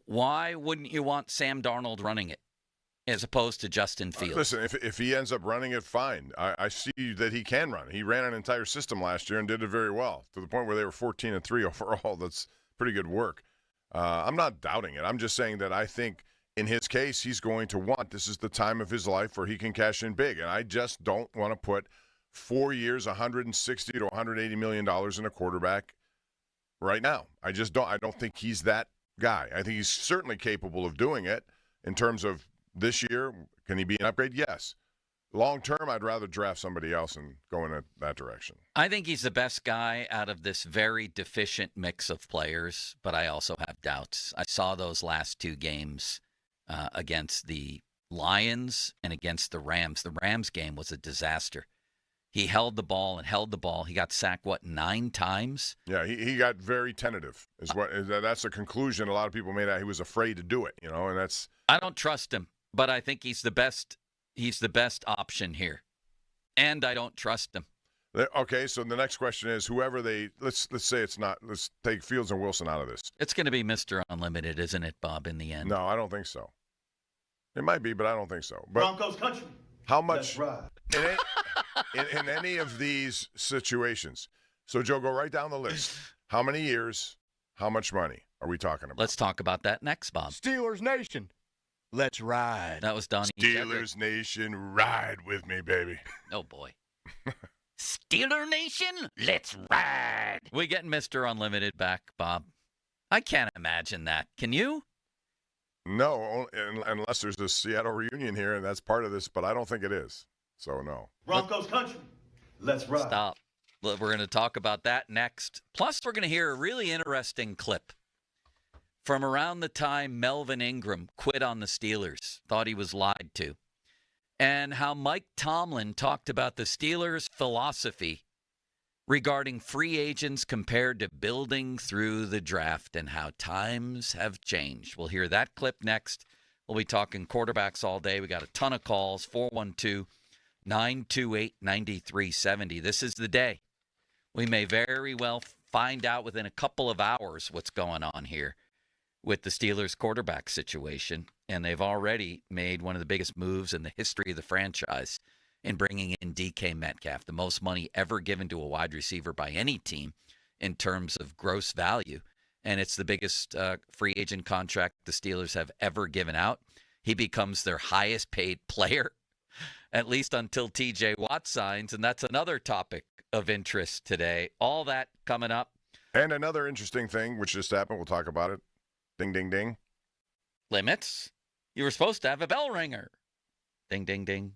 [SPEAKER 24] Why wouldn't you want Sam Darnold running it as opposed to Justin Fields?
[SPEAKER 12] Listen, if he ends up running it, fine. I see that he can run it. He ran an entire system last year and did it very well, to the point where they were 14-3 overall. That's pretty good work. I'm not doubting it. I'm just saying that I think in his case, he's going to want, this is the time of his life where he can cash in big. And I just don't want to put 4 years, $160 to $180 million in a quarterback right now. I just don't. I don't think he's that guy. I think he's certainly capable of doing it in terms of this year. Can he be an upgrade? Yes. Long term, I'd rather draft somebody else and go in that direction.
[SPEAKER 24] I think he's the best guy out of this very deficient mix of players, but I also have doubts. I saw those last 2 games against the Lions and against the Rams. The Rams game was a disaster. He held the ball and held the ball. He got sacked, 9 times?
[SPEAKER 12] Yeah, he got very tentative. That's a conclusion a lot of people made out. He was afraid to do it, and that's.
[SPEAKER 24] I don't trust him, but I think he's the best. He's the best option here, and I don't trust him.
[SPEAKER 12] Okay, so the next question is whoever let's say it's not. Let's take Fields and Wilson out of this.
[SPEAKER 24] It's going to be Mr. Unlimited, isn't it, Bob? In the end,
[SPEAKER 12] no, I don't think so. It might be, but I don't think so. But
[SPEAKER 2] Broncos country.
[SPEAKER 12] How much in any of these situations? So, Joe, go right down the list. How many years? How much money are we talking about?
[SPEAKER 24] Let's talk about that next, Bob.
[SPEAKER 2] Steelers Nation. Let's ride.
[SPEAKER 24] That was Donnie.
[SPEAKER 12] Steelers Nation, ride with me, baby.
[SPEAKER 24] Oh, boy.
[SPEAKER 5] Steeler Nation, let's ride.
[SPEAKER 24] We getting Mr. Unlimited back, Bob? I can't imagine that. Can you?
[SPEAKER 12] No, unless there's a Seattle reunion here, and that's part of this, but I don't think it is. So, no.
[SPEAKER 2] Broncos country. Let's ride.
[SPEAKER 24] Stop. We're going to talk about that next. Plus, we're going to hear a really interesting clip from around the time Melvin Ingram quit on the Steelers, thought he was lied to, and how Mike Tomlin talked about the Steelers' philosophy regarding free agents compared to building through the draft and how times have changed. We'll hear that clip next. We'll be talking quarterbacks all day. We got a ton of calls, 412-928-9370. This is the day. We may very well find out within a couple of hours what's going on here with the Steelers quarterback situation. And they've already made one of the biggest moves in the history of the franchise in bringing in DK Metcalf, the most money ever given to a wide receiver by any team in terms of gross value. And it's the biggest free agent contract the Steelers have ever given out. He becomes their highest paid player, at least until TJ Watt signs. And that's another topic of interest today. All that coming up.
[SPEAKER 12] And another interesting thing, which just happened, we'll talk about it. Ding, ding, ding.
[SPEAKER 24] Limits. You were supposed to have a bell ringer. Ding, ding, ding.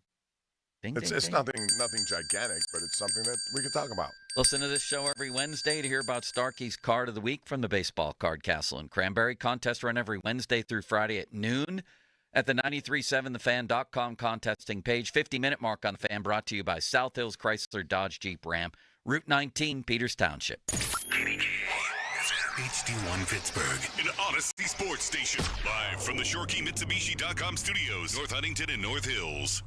[SPEAKER 24] Ding,
[SPEAKER 12] it's
[SPEAKER 24] ding, ding.
[SPEAKER 12] nothing gigantic, but it's something that we could talk about.
[SPEAKER 24] Listen to this show every Wednesday to hear about Starkey's Card of the Week from the Baseball Card Castle in Cranberry. Contest run every Wednesday through Friday at noon at the 937thefan.com contesting page. 50-minute mark on the Fan brought to you by South Hills Chrysler Dodge Jeep Ram, Route 19, Peters Township.
[SPEAKER 14] HD1 Pittsburgh, an Odyssey sports station. Live from the ShoreKeyMitsubishi.com studios, North Huntington and North Hills.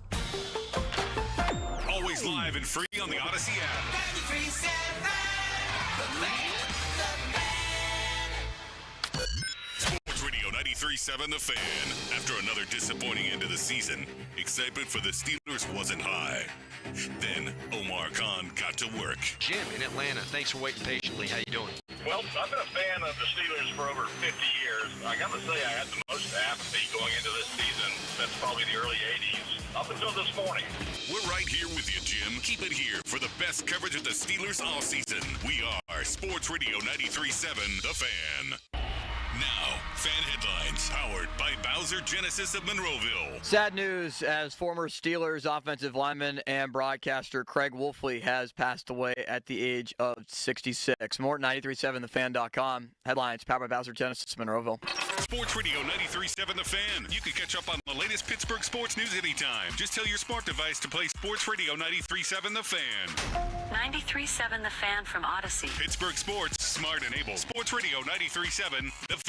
[SPEAKER 14] Always live and free on the Odyssey app. 93.7 Sports Radio 93.7 The Fan. After another disappointing end of the season, excitement for the Steelers wasn't high. Then Omar Khan got to work.
[SPEAKER 7] Jim in Atlanta, thanks for waiting patiently. How you doing?
[SPEAKER 8] Well, I've been a fan of the Steelers for over 50 years. I got to say I had the most apathy going into this season since probably the early 80s, up until this morning.
[SPEAKER 14] We're right here with you, Jim. Keep it here for the best coverage of the Steelers all season. We are Sports Radio 93.7 The Fan. Now, fan headlines powered by Bowser Genesis of Monroeville.
[SPEAKER 3] Sad news as former Steelers offensive lineman and broadcaster Craig Wolfley has passed away at the age of 66. More at 937thefan.com. Headlines powered by Bowser Genesis of Monroeville.
[SPEAKER 14] Sports Radio 93.7 The Fan. You can catch up on the latest Pittsburgh sports news anytime. Just tell your smart device to play Sports Radio 93.7 The Fan.
[SPEAKER 18] 93.7 The Fan from Odyssey.
[SPEAKER 14] Pittsburgh sports, smart and able. Sports Radio 93.7 The Fan.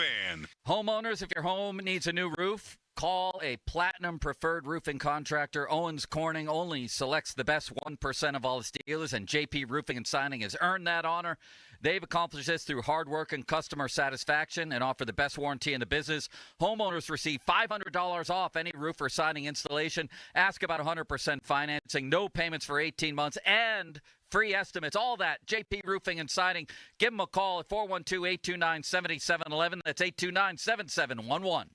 [SPEAKER 24] Homeowners, if your home needs a new roof, call a Platinum Preferred Roofing Contractor. Owens Corning only selects the best 1% of all the Steelers, and JP Roofing and Signing has earned that honor. They've accomplished this through hard work and customer satisfaction and offer the best warranty in the business. Homeowners receive $500 off any roof or siding installation. Ask about 100% financing, no payments for 18 months, and free estimates. All that, JP Roofing and Siding. Give them a call at 412-829-7711. That's 829-7711.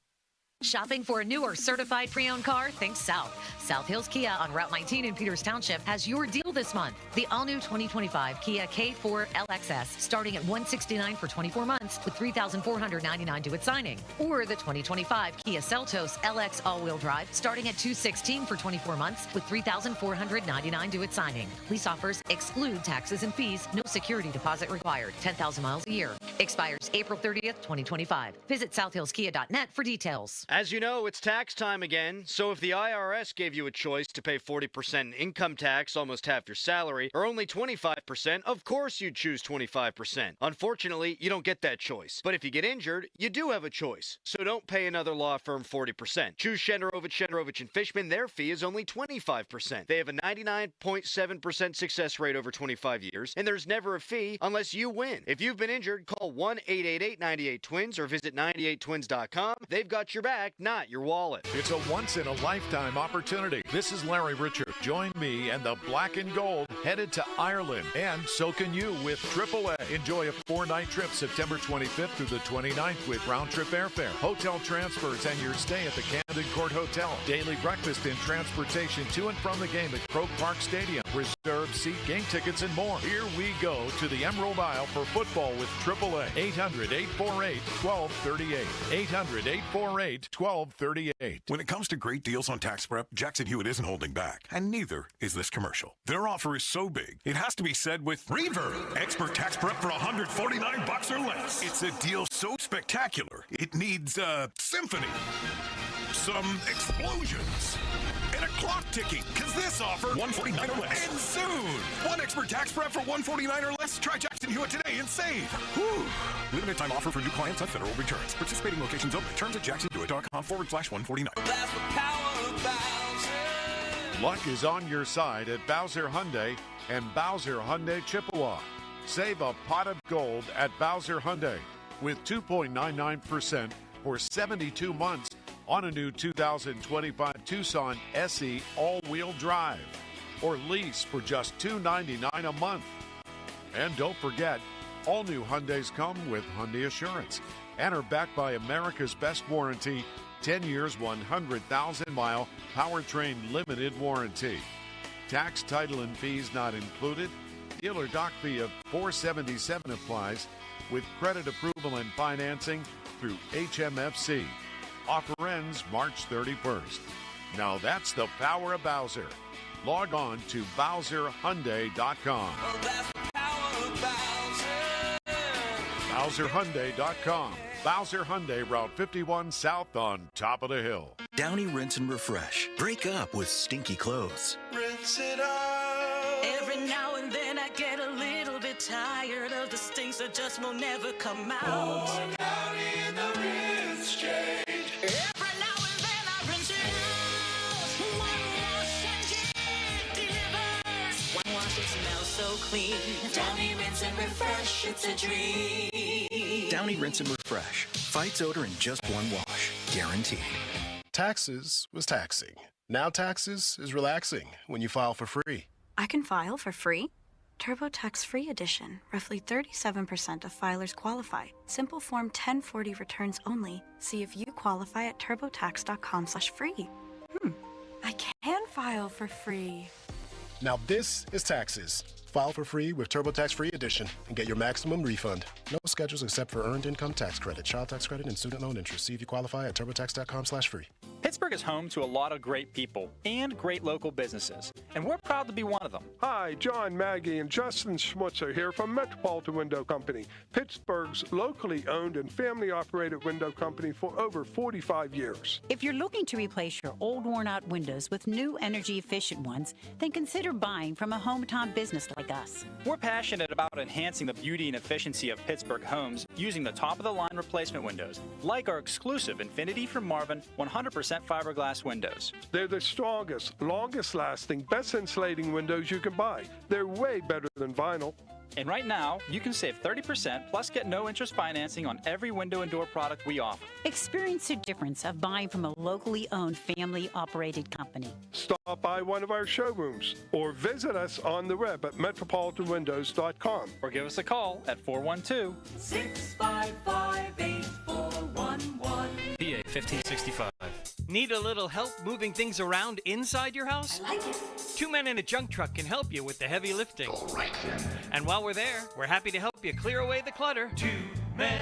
[SPEAKER 9] Shopping for a new or certified pre-owned car? Think South. South Hills Kia on Route 19 in Peters Township has your deal this month. The all-new 2025 Kia K4 LXS starting at $169 for 24 months with $3,499 due at signing. Or the 2025 Kia Seltos LX all-wheel drive starting at $216 for 24 months with $3,499 due at signing. Lease offers exclude taxes and fees. No security deposit required. 10,000 miles a year. Expires April 30th, 2025. Visit southhillskia.net for details.
[SPEAKER 10] As you know, it's tax time again, so if the IRS gave you a choice to pay 40% income tax almost half
[SPEAKER 6] after salary are only 25%, of course you'd choose 25%. Unfortunately, you don't get that choice. But if you get injured, you do have a choice. So don't pay another law firm 40%. Choose Shenderovich & Fishman. Their fee is only 25%. They have a 99.7% success rate over 25 years, and there's never a fee unless you win. If you've been injured, call 1-888-98-TWINS or visit 98twins.com. They've got your back, not your wallet.
[SPEAKER 10] It's a once-in-a-lifetime opportunity. This is Larry Richard. Join me and the Black and Gold headed to Ireland, and so can you with AAA. Enjoy a 4-night trip September 25th through the 29th with round-trip airfare, hotel transfers, and your stay at the Camden Court Hotel. Daily breakfast and transportation to and from the game at Croke Park Stadium. Reserved seat, game tickets, and more. Here we go to the Emerald Isle for football with AAA. 800-848-1238. 800-848-1238.
[SPEAKER 13] When it comes to great deals on tax prep, Jackson Hewitt isn't holding back, and neither is this commercial. Their offer is so big, it has to be said with Reverb. Expert tax prep for $149 or less. It's a deal so spectacular, it needs a symphony, some explosions, and a clock ticking, because this offer $149 or less. And soon, one expert tax prep for $149 or less. Try Jackson Hewitt today and save. Whew. Limited time offer for new clients on federal returns. Participating locations only. Terms at jacksonhewitt.com/149.
[SPEAKER 10] That's the power of Bowser. Luck is on your side at Bowser Hyundai and Bowser Hyundai Chippewa. Save a pot of gold at Bowser Hyundai with 2.99% for 72 months on a new 2025 Tucson SE all-wheel drive, or lease for just $299 a month. And don't forget, all new Hyundais come with Hyundai Assurance and are backed by America's best warranty, 10 years, 100,000-mile powertrain limited warranty. Tax, title, and fees not included. Dealer doc fee of $477 applies with credit approval and financing through HMFC. Offer ends March 31st. Now that's the power of Bowser. Log on to BowserHyundai.com. Well, that's the power of Bowser. BowserHyundai.com. Bowser Hyundai, Route 51 South on top of the hill.
[SPEAKER 15] Downy Rinse and Refresh. Break up with stinky clothes.
[SPEAKER 16] Rinse it out. Every now and then I get a little bit tired of the stinks that just will never come out. Oh, Downy in the rinse change. Every now and then I rinse it out. One wash and it delivers. One wash, it smells so clean. Downy Rinse and Refresh, it's a dream.
[SPEAKER 15] Downy Rinse and Refresh. Fights odor in just one wash. Guaranteed.
[SPEAKER 27] Taxes was taxing. Now taxes is relaxing when you file for free.
[SPEAKER 17] I can file for free? TurboTax Free Edition. Roughly 37% of filers qualify. Simple Form 1040 returns only. See if you qualify at turbotax.com/free. I can file for free.
[SPEAKER 27] Now this is taxes. File for free with TurboTax Free Edition and get your maximum refund. No schedules except for earned income tax credit, child tax credit, and student loan interest. See if you qualify at turbotax.com/free.
[SPEAKER 19] Pittsburgh is home to a lot of great people and great local businesses, and we're proud to be one of them.
[SPEAKER 21] Hi, John, Maggie, and Justin Schmutzer here from Metropolitan Window Company, Pittsburgh's locally owned and family-operated window company for over 45 years.
[SPEAKER 22] If you're looking to replace your old worn-out windows with new energy-efficient ones, then consider buying from a hometown business like us.
[SPEAKER 19] We're passionate about enhancing the beauty and efficiency of Pittsburgh homes using the top-of-the-line replacement windows, like our exclusive Infinity from Marvin 100% fiberglass windows.
[SPEAKER 21] They're the strongest, longest-lasting, best insulating windows you can buy. They're way better than vinyl.
[SPEAKER 19] And right now, you can save 30% plus get no interest financing on every window and door product we offer.
[SPEAKER 22] Experience the difference of buying from a locally owned, family-operated company.
[SPEAKER 21] Stop by one of our showrooms or visit us on the web at metropolitanwindows.com.
[SPEAKER 19] Or give us a call at 412-655-8411. PA 1565.
[SPEAKER 23] Need a little help moving things around inside your house?
[SPEAKER 16] I like it.
[SPEAKER 23] 2 men in a junk truck can help you with the heavy lifting.
[SPEAKER 16] All right then.
[SPEAKER 23] And while we're there, we're happy to help you clear away the clutter.
[SPEAKER 16] 2 men.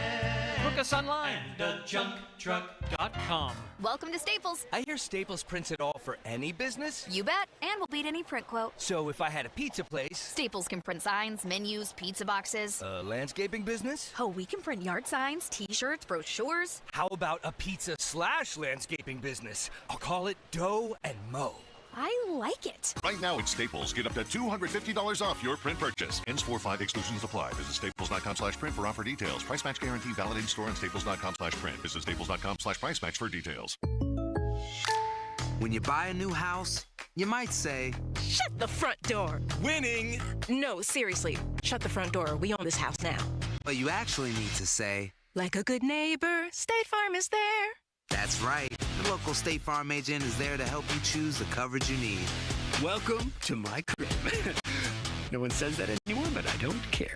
[SPEAKER 23] Book us online at junkTruck.com.
[SPEAKER 31] Welcome to Staples.
[SPEAKER 23] I hear Staples prints it all for any business.
[SPEAKER 31] You bet, and we'll beat any print quote.
[SPEAKER 23] So if I had a pizza place...
[SPEAKER 31] Staples can print signs, menus, pizza boxes.
[SPEAKER 23] A landscaping business?
[SPEAKER 31] Oh, we can print yard signs, t-shirts, brochures.
[SPEAKER 23] How about a pizza/landscaping business? I'll call it Dough and Mo.
[SPEAKER 1] I like it.
[SPEAKER 13] Right now at Staples, get up to $250 off your print purchase. Ends 4/5, exclusions apply. Visit staples.com/print for offer details. Price match guarantee valid in store and staples.com/print. Visit staples.com/price match for details.
[SPEAKER 31] When you buy a new house, you might say,
[SPEAKER 1] Shut the front door.
[SPEAKER 31] winning.
[SPEAKER 1] No, seriously. Shut the front door. We own this house now.
[SPEAKER 31] But you actually need to say,
[SPEAKER 1] Like a good neighbor, State Farm is there.
[SPEAKER 31] that's right. The local State Farm agent is there to help you choose the coverage you need.
[SPEAKER 15] Welcome to my crib. No one says that anymore, but I don't care.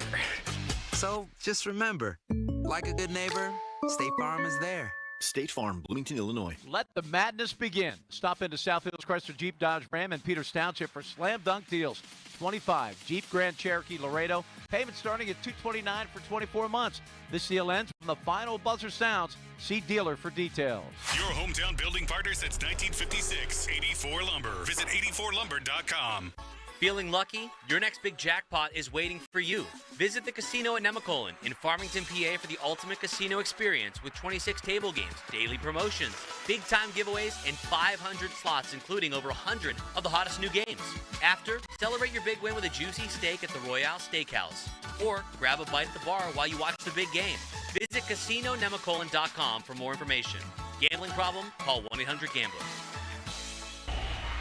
[SPEAKER 31] So just remember, like a good neighbor, State Farm is there.
[SPEAKER 15] State Farm, Bloomington, Illinois.
[SPEAKER 2] Let the madness begin. Stop into South Hills Chrysler Jeep Dodge Ram and Peters Township for slam dunk deals. 25 Jeep Grand Cherokee Laredo. Payment starting at $229 for 24 months. This deal ends when the final buzzer sounds. See dealer for details.
[SPEAKER 14] Your hometown building partner since 1956. 84 Lumber. Visit 84lumber.com.
[SPEAKER 4] Feeling lucky? Your next big jackpot is waiting for you. Visit the casino at Nemacolin in Farmington, PA for the ultimate casino experience with 26 table games, daily promotions, big-time giveaways, and 500 slots, including over 100 of the hottest new games. After, celebrate your big win with a juicy steak at the Royale Steakhouse. Or grab a bite at the bar while you watch the big game. Visit CasinoNemacolin.com for more information. Gambling problem? Call 1-800-GAMBLER.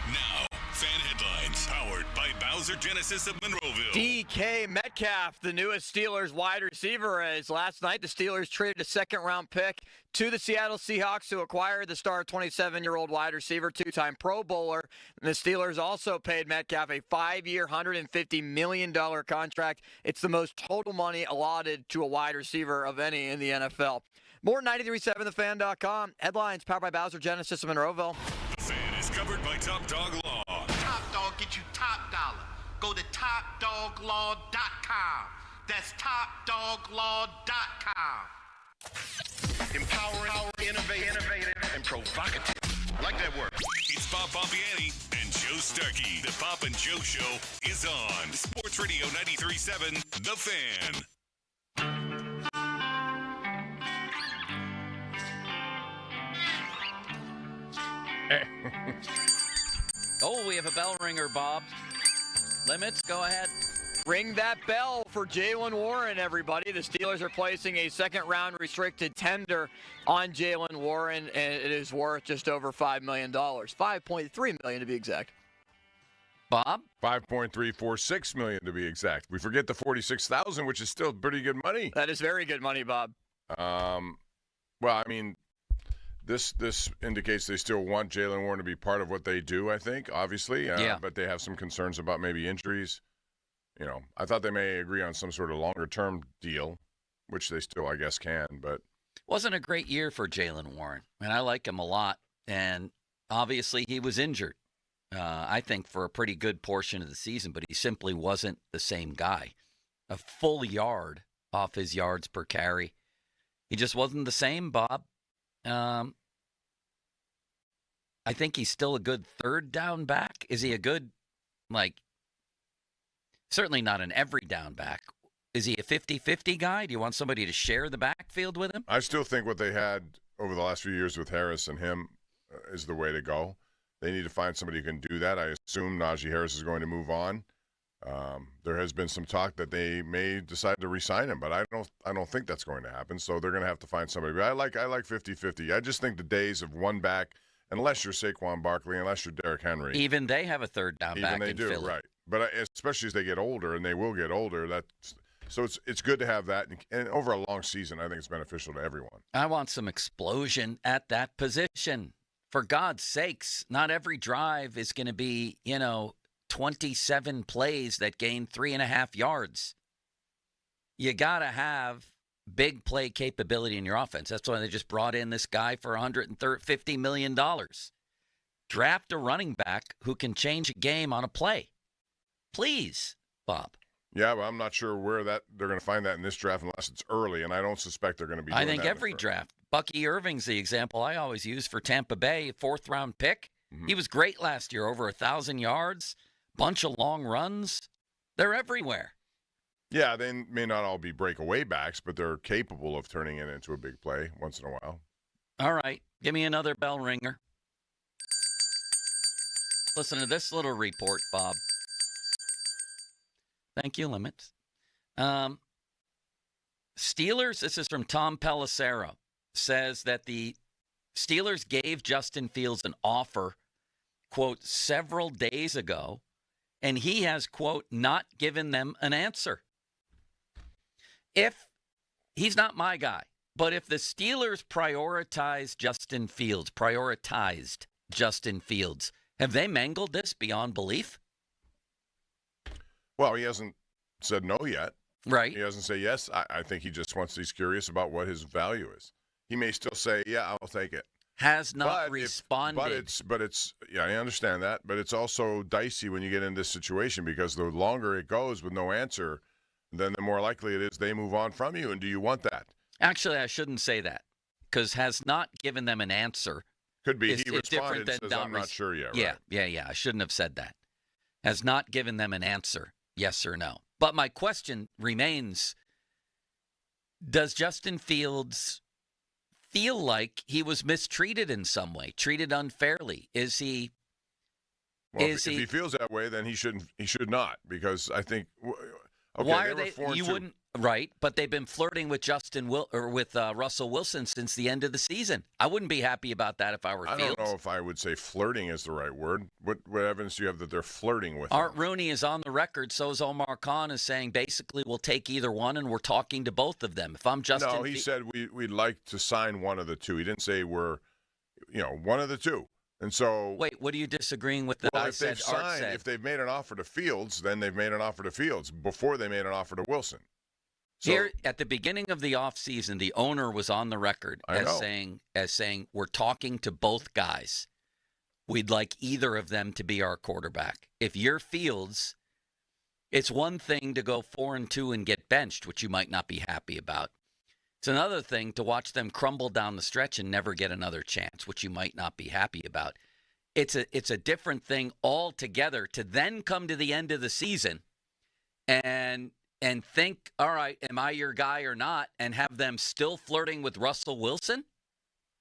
[SPEAKER 14] Now, fan headlines powered by Bowser Genesis of Monroeville.
[SPEAKER 3] DK Metcalf, the newest Steelers wide receiver, as last night the Steelers traded a second-round pick to the Seattle Seahawks to acquire the star 27-year-old wide receiver, two-time Pro Bowler. And the Steelers also paid Metcalf a 5-year, $150 million contract. It's the most total money allotted to a wide receiver of any in the NFL. More 93.7thefan.com. Headlines powered by Bowser Genesis of Monroeville.
[SPEAKER 14] The Fan is covered by Top Dog Law.
[SPEAKER 5] Top Dog get you top dollar. Go to topdoglaw.com. That's topdoglaw.com.
[SPEAKER 14] Empowering, innovative, and provocative. Like that word. It's Bob Pompiani and Joe Starkey. The Pop and Joe Show is on Sports Radio 93.7, The Fan.
[SPEAKER 24] Oh, we have a bell ringer, Bob. Limits, go ahead.
[SPEAKER 3] Ring that bell for Jaylen Warren, everybody. The Steelers are placing a second-round restricted tender on Jaylen Warren, and it is worth just over $5 million. $5.3 million to be exact.
[SPEAKER 24] Bob?
[SPEAKER 12] $5.346 million to be exact. We forget the $46,000, which is still pretty good money.
[SPEAKER 3] That is very good money, Bob.
[SPEAKER 12] Well, I mean, this indicates they still want Jaylen Warren to be part of what they do, I think, obviously.
[SPEAKER 24] Yeah.
[SPEAKER 12] But they have some concerns about maybe injuries. You know, I thought they may agree on some sort of longer-term deal, which they still, I guess, can. But
[SPEAKER 24] wasn't a great year for Jaylen Warren. And I like him a lot. And obviously he was injured, I think, for a pretty good portion of the season. But he simply wasn't the same guy. A full yard off his yards per carry. He just wasn't the same, Bob. I think he's still a good third down back. Is he a good, certainly not an every down back. Is he a 50-50 guy? Do you want somebody to share the backfield with him?
[SPEAKER 12] I still think what they had over the last few years with Harris and him is the way to go. They need to find somebody who can do that. I assume Najee Harris is going to move on. There has been some talk that they may decide to re-sign him, but I don't think that's going to happen. So they're going to have to find somebody. But I like 50-50. I just think the days of one back, unless you're Saquon Barkley, unless you're Derrick Henry,
[SPEAKER 24] even they have a third down back.
[SPEAKER 12] Even they do,
[SPEAKER 24] Philly.
[SPEAKER 12] right? But especially as they get older, and they will get older. So it's good to have that, and over a long season, I think it's beneficial to everyone.
[SPEAKER 24] I want some explosion at that position. For God's sakes, not every drive is going to be, 27 plays that gain 3.5 yards. You got to have big play capability in your offense. That's why they just brought in this guy for $150 million. Draft a running back who can change a game on a play. Please, Bob.
[SPEAKER 12] Yeah, but I'm not sure where they're going to find that in this draft unless it's early, and I don't suspect they're going to be doing
[SPEAKER 24] I think
[SPEAKER 12] that
[SPEAKER 24] every draft. Bucky Irving's the example I always use for Tampa Bay, 4th-round pick. Mm-hmm. He was great last year, over 1,000 yards, bunch of long runs. They're everywhere.
[SPEAKER 12] Yeah, they may not all be breakaway backs, but they're capable of turning it into a big play once in a while.
[SPEAKER 24] All right, give me another bell ringer. Listen to this little report, Bob. Thank you, Limits. Steelers, this is from Tom Pelissero, says that the Steelers gave Justin Fields an offer, quote, several days ago, and he has, quote, not given them an answer. If he's not my guy, but if the Steelers prioritized Justin Fields, have they mangled this beyond belief?
[SPEAKER 12] Well, he hasn't said no yet.
[SPEAKER 24] Right.
[SPEAKER 12] He doesn't say yes. I think he just he's curious about what his value is. He may still say, yeah, I'll take it.
[SPEAKER 24] Has not responded.
[SPEAKER 12] But it's yeah, I understand that. But it's also dicey when you get in this situation because the longer it goes with no answer, then the more likely it is they move on from you. And do you want that?
[SPEAKER 24] Actually, I shouldn't say that because has not given them an answer.
[SPEAKER 12] Could be he responded and says, I'm not sure yet. Right?
[SPEAKER 24] Yeah. I shouldn't have said that. Has not given them an answer, yes or no. But my question remains, does Justin Fields feel like he was mistreated in some way, treated unfairly? Is he?
[SPEAKER 12] Well, if he feels that way, then he should not, because I think. Okay,
[SPEAKER 24] why are they? You wouldn't, right? But they've been flirting with Russell Wilson since the end of the season. I wouldn't be happy about that if I were Fields.
[SPEAKER 12] I don't know if I would say flirting is the right word. What evidence do you have that they're flirting with
[SPEAKER 24] Art
[SPEAKER 12] him?
[SPEAKER 24] Rooney is on the record. So is Omar Khan, is saying basically we'll take either one, and we're talking to both of them. If I'm Justin,
[SPEAKER 12] no, he said we'd like to sign one of the two. He didn't say we're, one of the two. And so,
[SPEAKER 24] wait, what are you disagreeing with that?
[SPEAKER 12] Well, if they've made an offer to Fields, then they've made an offer to Fields before they made an offer to Wilson. So,
[SPEAKER 24] here at the beginning of the offseason, the owner was on the record as saying we're talking to both guys. We'd like either of them to be our quarterback. If you're Fields, it's one thing to go 4-2 and get benched, which you might not be happy about. It's another thing to watch them crumble down the stretch and never get another chance, which you might not be happy about. It's a different thing altogether to then come to the end of the season and think, all right, am I your guy or not, and have them still flirting with Russell Wilson?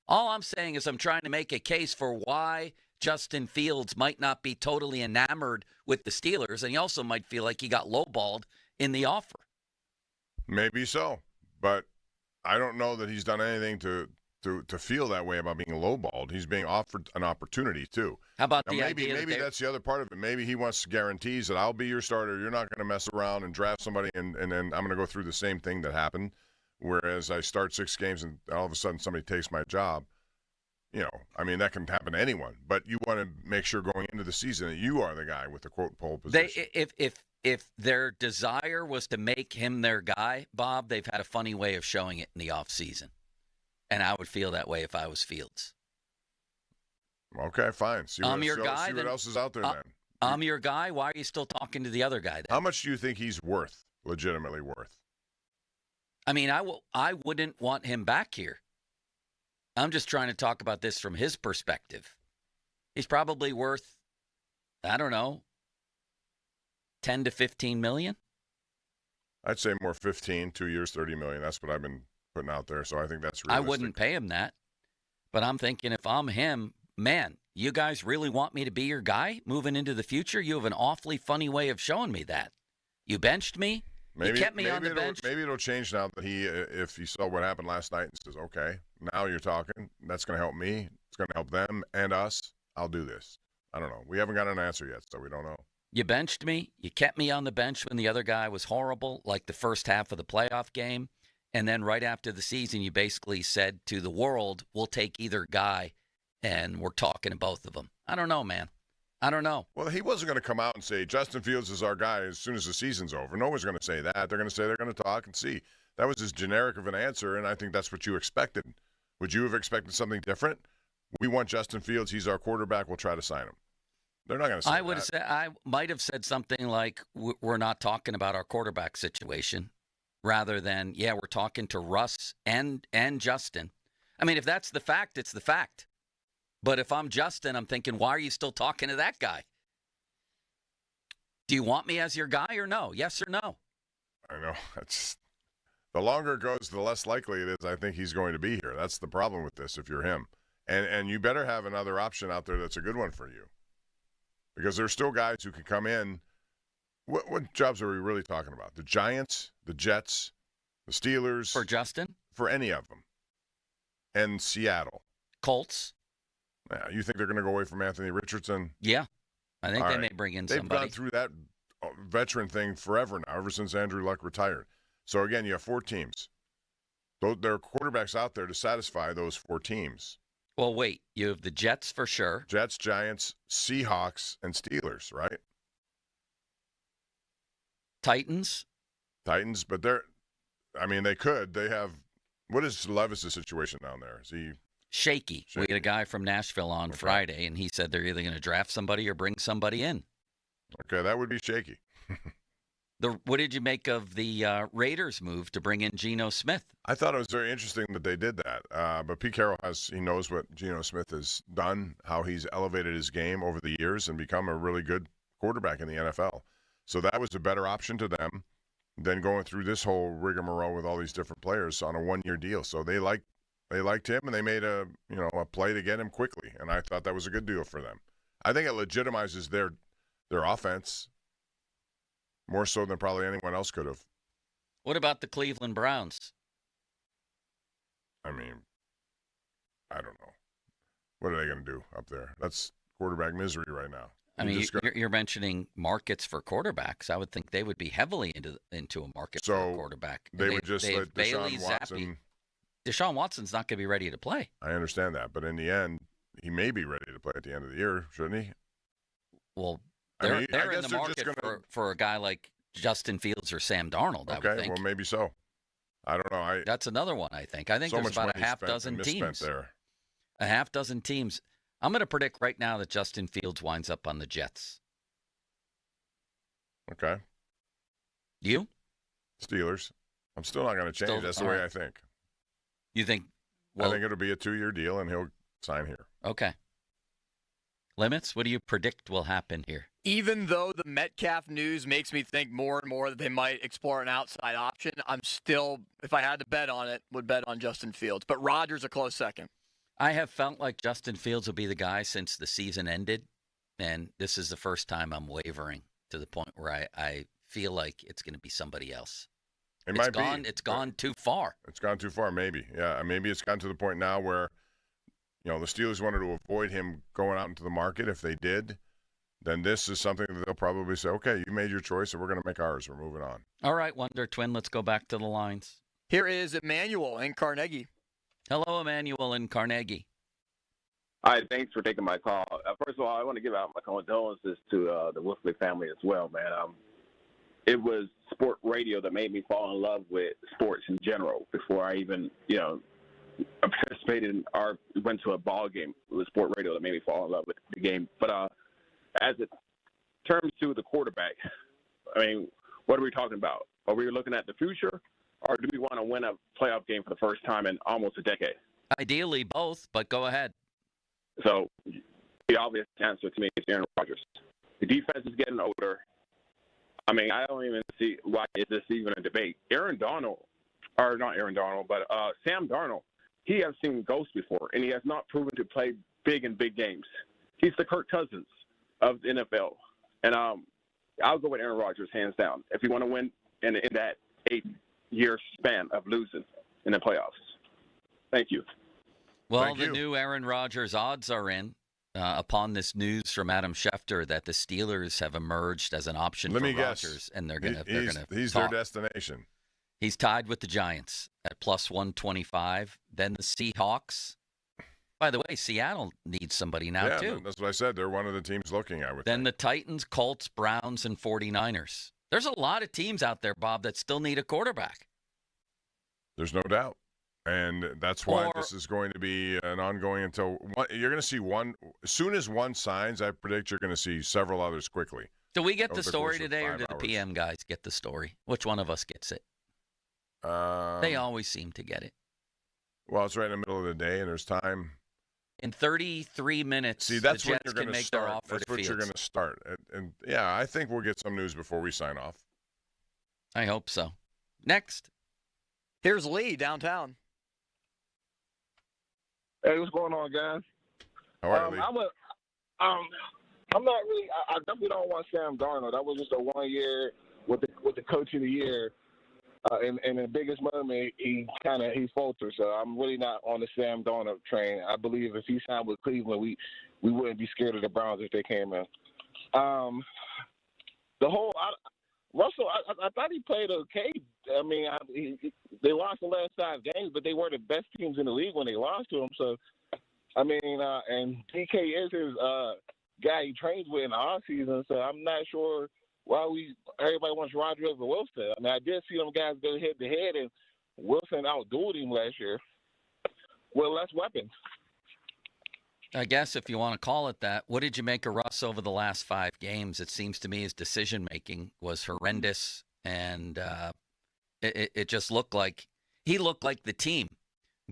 [SPEAKER 24] All I'm saying is I'm trying to make a case for why Justin Fields might not be totally enamored with the Steelers, and he also might feel like he got lowballed in the offer.
[SPEAKER 12] Maybe so, but I don't know that he's done anything to feel that way about being lowballed. He's being offered an opportunity too.
[SPEAKER 24] How about
[SPEAKER 12] maybe that's the other part of it. Maybe he wants guarantees that I'll be your starter. You're not going to mess around and draft somebody, and then I'm going to go through the same thing that happened. Whereas I start 6 games and all of a sudden somebody takes my job. That can happen to anyone. But you want to make sure going into the season that you are the guy with the quote pole position.
[SPEAKER 24] If their desire was to make him their guy, Bob, they've had a funny way of showing it in the offseason. And I would feel that way if I was Fields.
[SPEAKER 12] Okay, fine. See what else is out there then.
[SPEAKER 24] I'm your guy. Why are you still talking to the other guy then?
[SPEAKER 12] How much do you think he's worth, legitimately worth?
[SPEAKER 24] I wouldn't want him back here. I'm just trying to talk about this from his perspective. He's probably worth, I don't know, 10 to 15 million?
[SPEAKER 12] I'd say more 15, 2 years, 30 million. That's what I've been putting out there. So I think that's realistic.
[SPEAKER 24] I wouldn't pay him that. But I'm thinking if I'm him, man, you guys really want me to be your guy moving into the future? You have an awfully funny way of showing me that. You benched me. You kept me on the bench.
[SPEAKER 12] Maybe it'll change now that if he saw what happened last night and says, okay, now you're talking. That's going to help me. It's going to help them and us. I'll do this. I don't know. We haven't got an answer yet, so we don't know.
[SPEAKER 24] You benched me. You kept me on the bench when the other guy was horrible, like the first half of the playoff game. And then right after the season, you basically said to the world, we'll take either guy, and we're talking to both of them. I don't know, man. I don't know.
[SPEAKER 12] Well, he wasn't going to come out and say, Justin Fields is our guy as soon as the season's over. No one's going to say that. They're going to say they're going to talk and see. That was as generic of an answer, and I think that's what you expected. Would you have expected something different? We want Justin Fields. He's our quarterback. We'll try to sign him. They're not going to say that.
[SPEAKER 24] I might have said something like, we're not talking about our quarterback situation, rather than, yeah, we're talking to Russ and Justin. I mean, if that's the fact, it's the fact. But if I'm Justin, I'm thinking, why are you still talking to that guy? Do you want me as your guy or no? Yes or no?
[SPEAKER 12] I know. The longer it goes, the less likely it is I think he's going to be here. That's the problem with this if you're him. And you better have another option out there that's a good one for you. because there's still guys who can come in. What jobs are we really talking about? The Giants, the Jets, the Steelers.
[SPEAKER 24] For Justin?
[SPEAKER 12] For any of them. And Seattle.
[SPEAKER 24] Colts.
[SPEAKER 12] Yeah, you think they're going to go away from Anthony Richardson?
[SPEAKER 24] Yeah. I think they may bring in somebody.
[SPEAKER 12] They've gone through that veteran thing forever now, ever since Andrew Luck retired. So, again, you have 4 teams. There are quarterbacks out there to satisfy those 4 teams.
[SPEAKER 24] Well, wait. You have the Jets for sure.
[SPEAKER 12] Jets, Giants, Seahawks, and Steelers, right?
[SPEAKER 24] Titans,
[SPEAKER 12] but they could. They have, what is Levis' situation down there? Is he
[SPEAKER 24] shaky? We had a guy from Nashville on Friday, and he said they're either going to draft somebody or bring somebody in.
[SPEAKER 12] Okay, that would be shaky.
[SPEAKER 24] What did you make of the Raiders move to bring in Geno Smith?
[SPEAKER 12] I thought it was very interesting that they did that. But Pete Carroll he knows what Geno Smith has done, how he's elevated his game over the years and become a really good quarterback in the NFL. So that was a better option to them than going through this whole rigmarole with all these different players on a 1-year deal. So they liked him, and they made a play to get him quickly. And I thought that was a good deal for them. I think it legitimizes their offense more so than probably anyone else could have.
[SPEAKER 24] What about the Cleveland Browns?
[SPEAKER 12] I mean, I don't know. What are they going to do up there? That's quarterback misery right now.
[SPEAKER 24] I mean, you're mentioning markets for quarterbacks. I would think they would be heavily into a market for a quarterback.
[SPEAKER 12] They would just let Deshaun Watson.
[SPEAKER 24] Deshaun Watson's not going to be ready to play.
[SPEAKER 12] I understand that, but in the end, he may be ready to play at the end of the year, shouldn't he?
[SPEAKER 24] Well, they're in the market for a guy like Justin Fields or Sam Darnold, I would think.
[SPEAKER 12] Well, maybe so. I don't know.
[SPEAKER 24] That's another one, I think. I think there's about a half dozen teams. A half dozen teams. I'm going to predict right now that Justin Fields winds up on the Jets.
[SPEAKER 12] Okay.
[SPEAKER 24] You?
[SPEAKER 12] Steelers. I'm still not going to change. That's the way I think.
[SPEAKER 24] You think?
[SPEAKER 12] I think it'll be a 2-year deal, and he'll sign here.
[SPEAKER 24] Okay. Limits, what do you predict will happen here?
[SPEAKER 3] Even though the Metcalf news makes me think more and more that they might explore an outside option, I'm still, if I had to bet on it, would bet on Justin Fields. But Rodgers a close second.
[SPEAKER 24] I have felt like Justin Fields will be the guy since the season ended, and this is the first time I'm wavering to the point where I feel like it's going to be somebody else. It's gone too far.
[SPEAKER 12] It's gone too far, maybe. Yeah, maybe it's gone to the point now where, the Steelers wanted to avoid him going out into the market. If they did, then this is something that they'll probably say, okay, you made your choice, and we're going to make ours. We're moving on.
[SPEAKER 24] All right, Wonder Twin, let's go back to the lines.
[SPEAKER 3] Here is Emmanuel in Carnegie.
[SPEAKER 24] Hello, Emmanuel in Carnegie.
[SPEAKER 7] Hi, thanks for taking my call. First of all, I want to give out my condolences to the Wolfley family as well, man. It was sport radio that made me fall in love with sports in general before I even, participated in or went to a ball game. It was sport radio that made me fall in love with the game. But as it turns to the quarterback, I mean, what are we talking about? Are we looking at the future, or do we want to win a playoff game for the first time in almost a decade?
[SPEAKER 24] Ideally both, but go ahead.
[SPEAKER 7] So the obvious answer to me is Aaron Rodgers. The defense is getting older. I mean, I don't even see why is this even a debate. Sam Darnold, he has seen ghosts before, and he has not proven to play big in big games. He's the Kirk Cousins of the NFL. And I'll go with Aaron Rodgers, hands down, if you want to win in that 8-year span of losing in the playoffs. Thank you.
[SPEAKER 24] Well, the new Aaron Rodgers odds are in upon this news from Adam Schefter that the Steelers have emerged as an option for Rodgers, and they're going to.
[SPEAKER 12] He's their destination.
[SPEAKER 24] He's tied with the Giants at plus 125. Then the Seahawks. By the way, Seattle needs somebody now too.
[SPEAKER 12] That's what I said. They're one of the teams looking.
[SPEAKER 24] Then the Titans, Colts, Browns, and 49ers. There's a lot of teams out there, Bob, that still need a quarterback.
[SPEAKER 12] There's no doubt. And that's why this is going to be an ongoing until you're going to see one. As soon as one signs, I predict you're going to see several others quickly.
[SPEAKER 24] Do we get the story today, or do the PM guys get the story? Which one of us gets it? They always seem to get it.
[SPEAKER 12] Well, it's right in the middle of the day, and there's time.
[SPEAKER 24] In 33 minutes,
[SPEAKER 12] that's
[SPEAKER 24] the Jets can make their offer
[SPEAKER 12] That's
[SPEAKER 24] to
[SPEAKER 12] what
[SPEAKER 24] Fields.
[SPEAKER 12] You're going to start. And yeah, I think we'll get some news before we sign off.
[SPEAKER 24] I hope so. Next.
[SPEAKER 3] Here's Lee downtown.
[SPEAKER 8] Hey, what's going on, guys?
[SPEAKER 12] How are you, Lee?
[SPEAKER 6] I'm not really. I definitely don't want Sam Darnold. That was just a 1 year with the coach of the year. In the biggest moment, he faltered. So I'm really not on the Sam Darnold train. I believe if he signed with Cleveland, we wouldn't be scared of the Browns if they came in. Russell, I thought he played okay. I mean, they lost the last 5 games, but they were the best teams in the league when they lost to him. So, I mean, and DK is his guy he trains with in the offseason. So I'm not sure why everybody wants Roger over Wilson. I mean, I did see them guys go head to head, and Wilson outdueled him last year with less weapons.
[SPEAKER 24] I guess if you want to call it that, what did you make of Russ over the last 5 games? It seems to me his decision-making was horrendous, and it just looked like he looked like the team.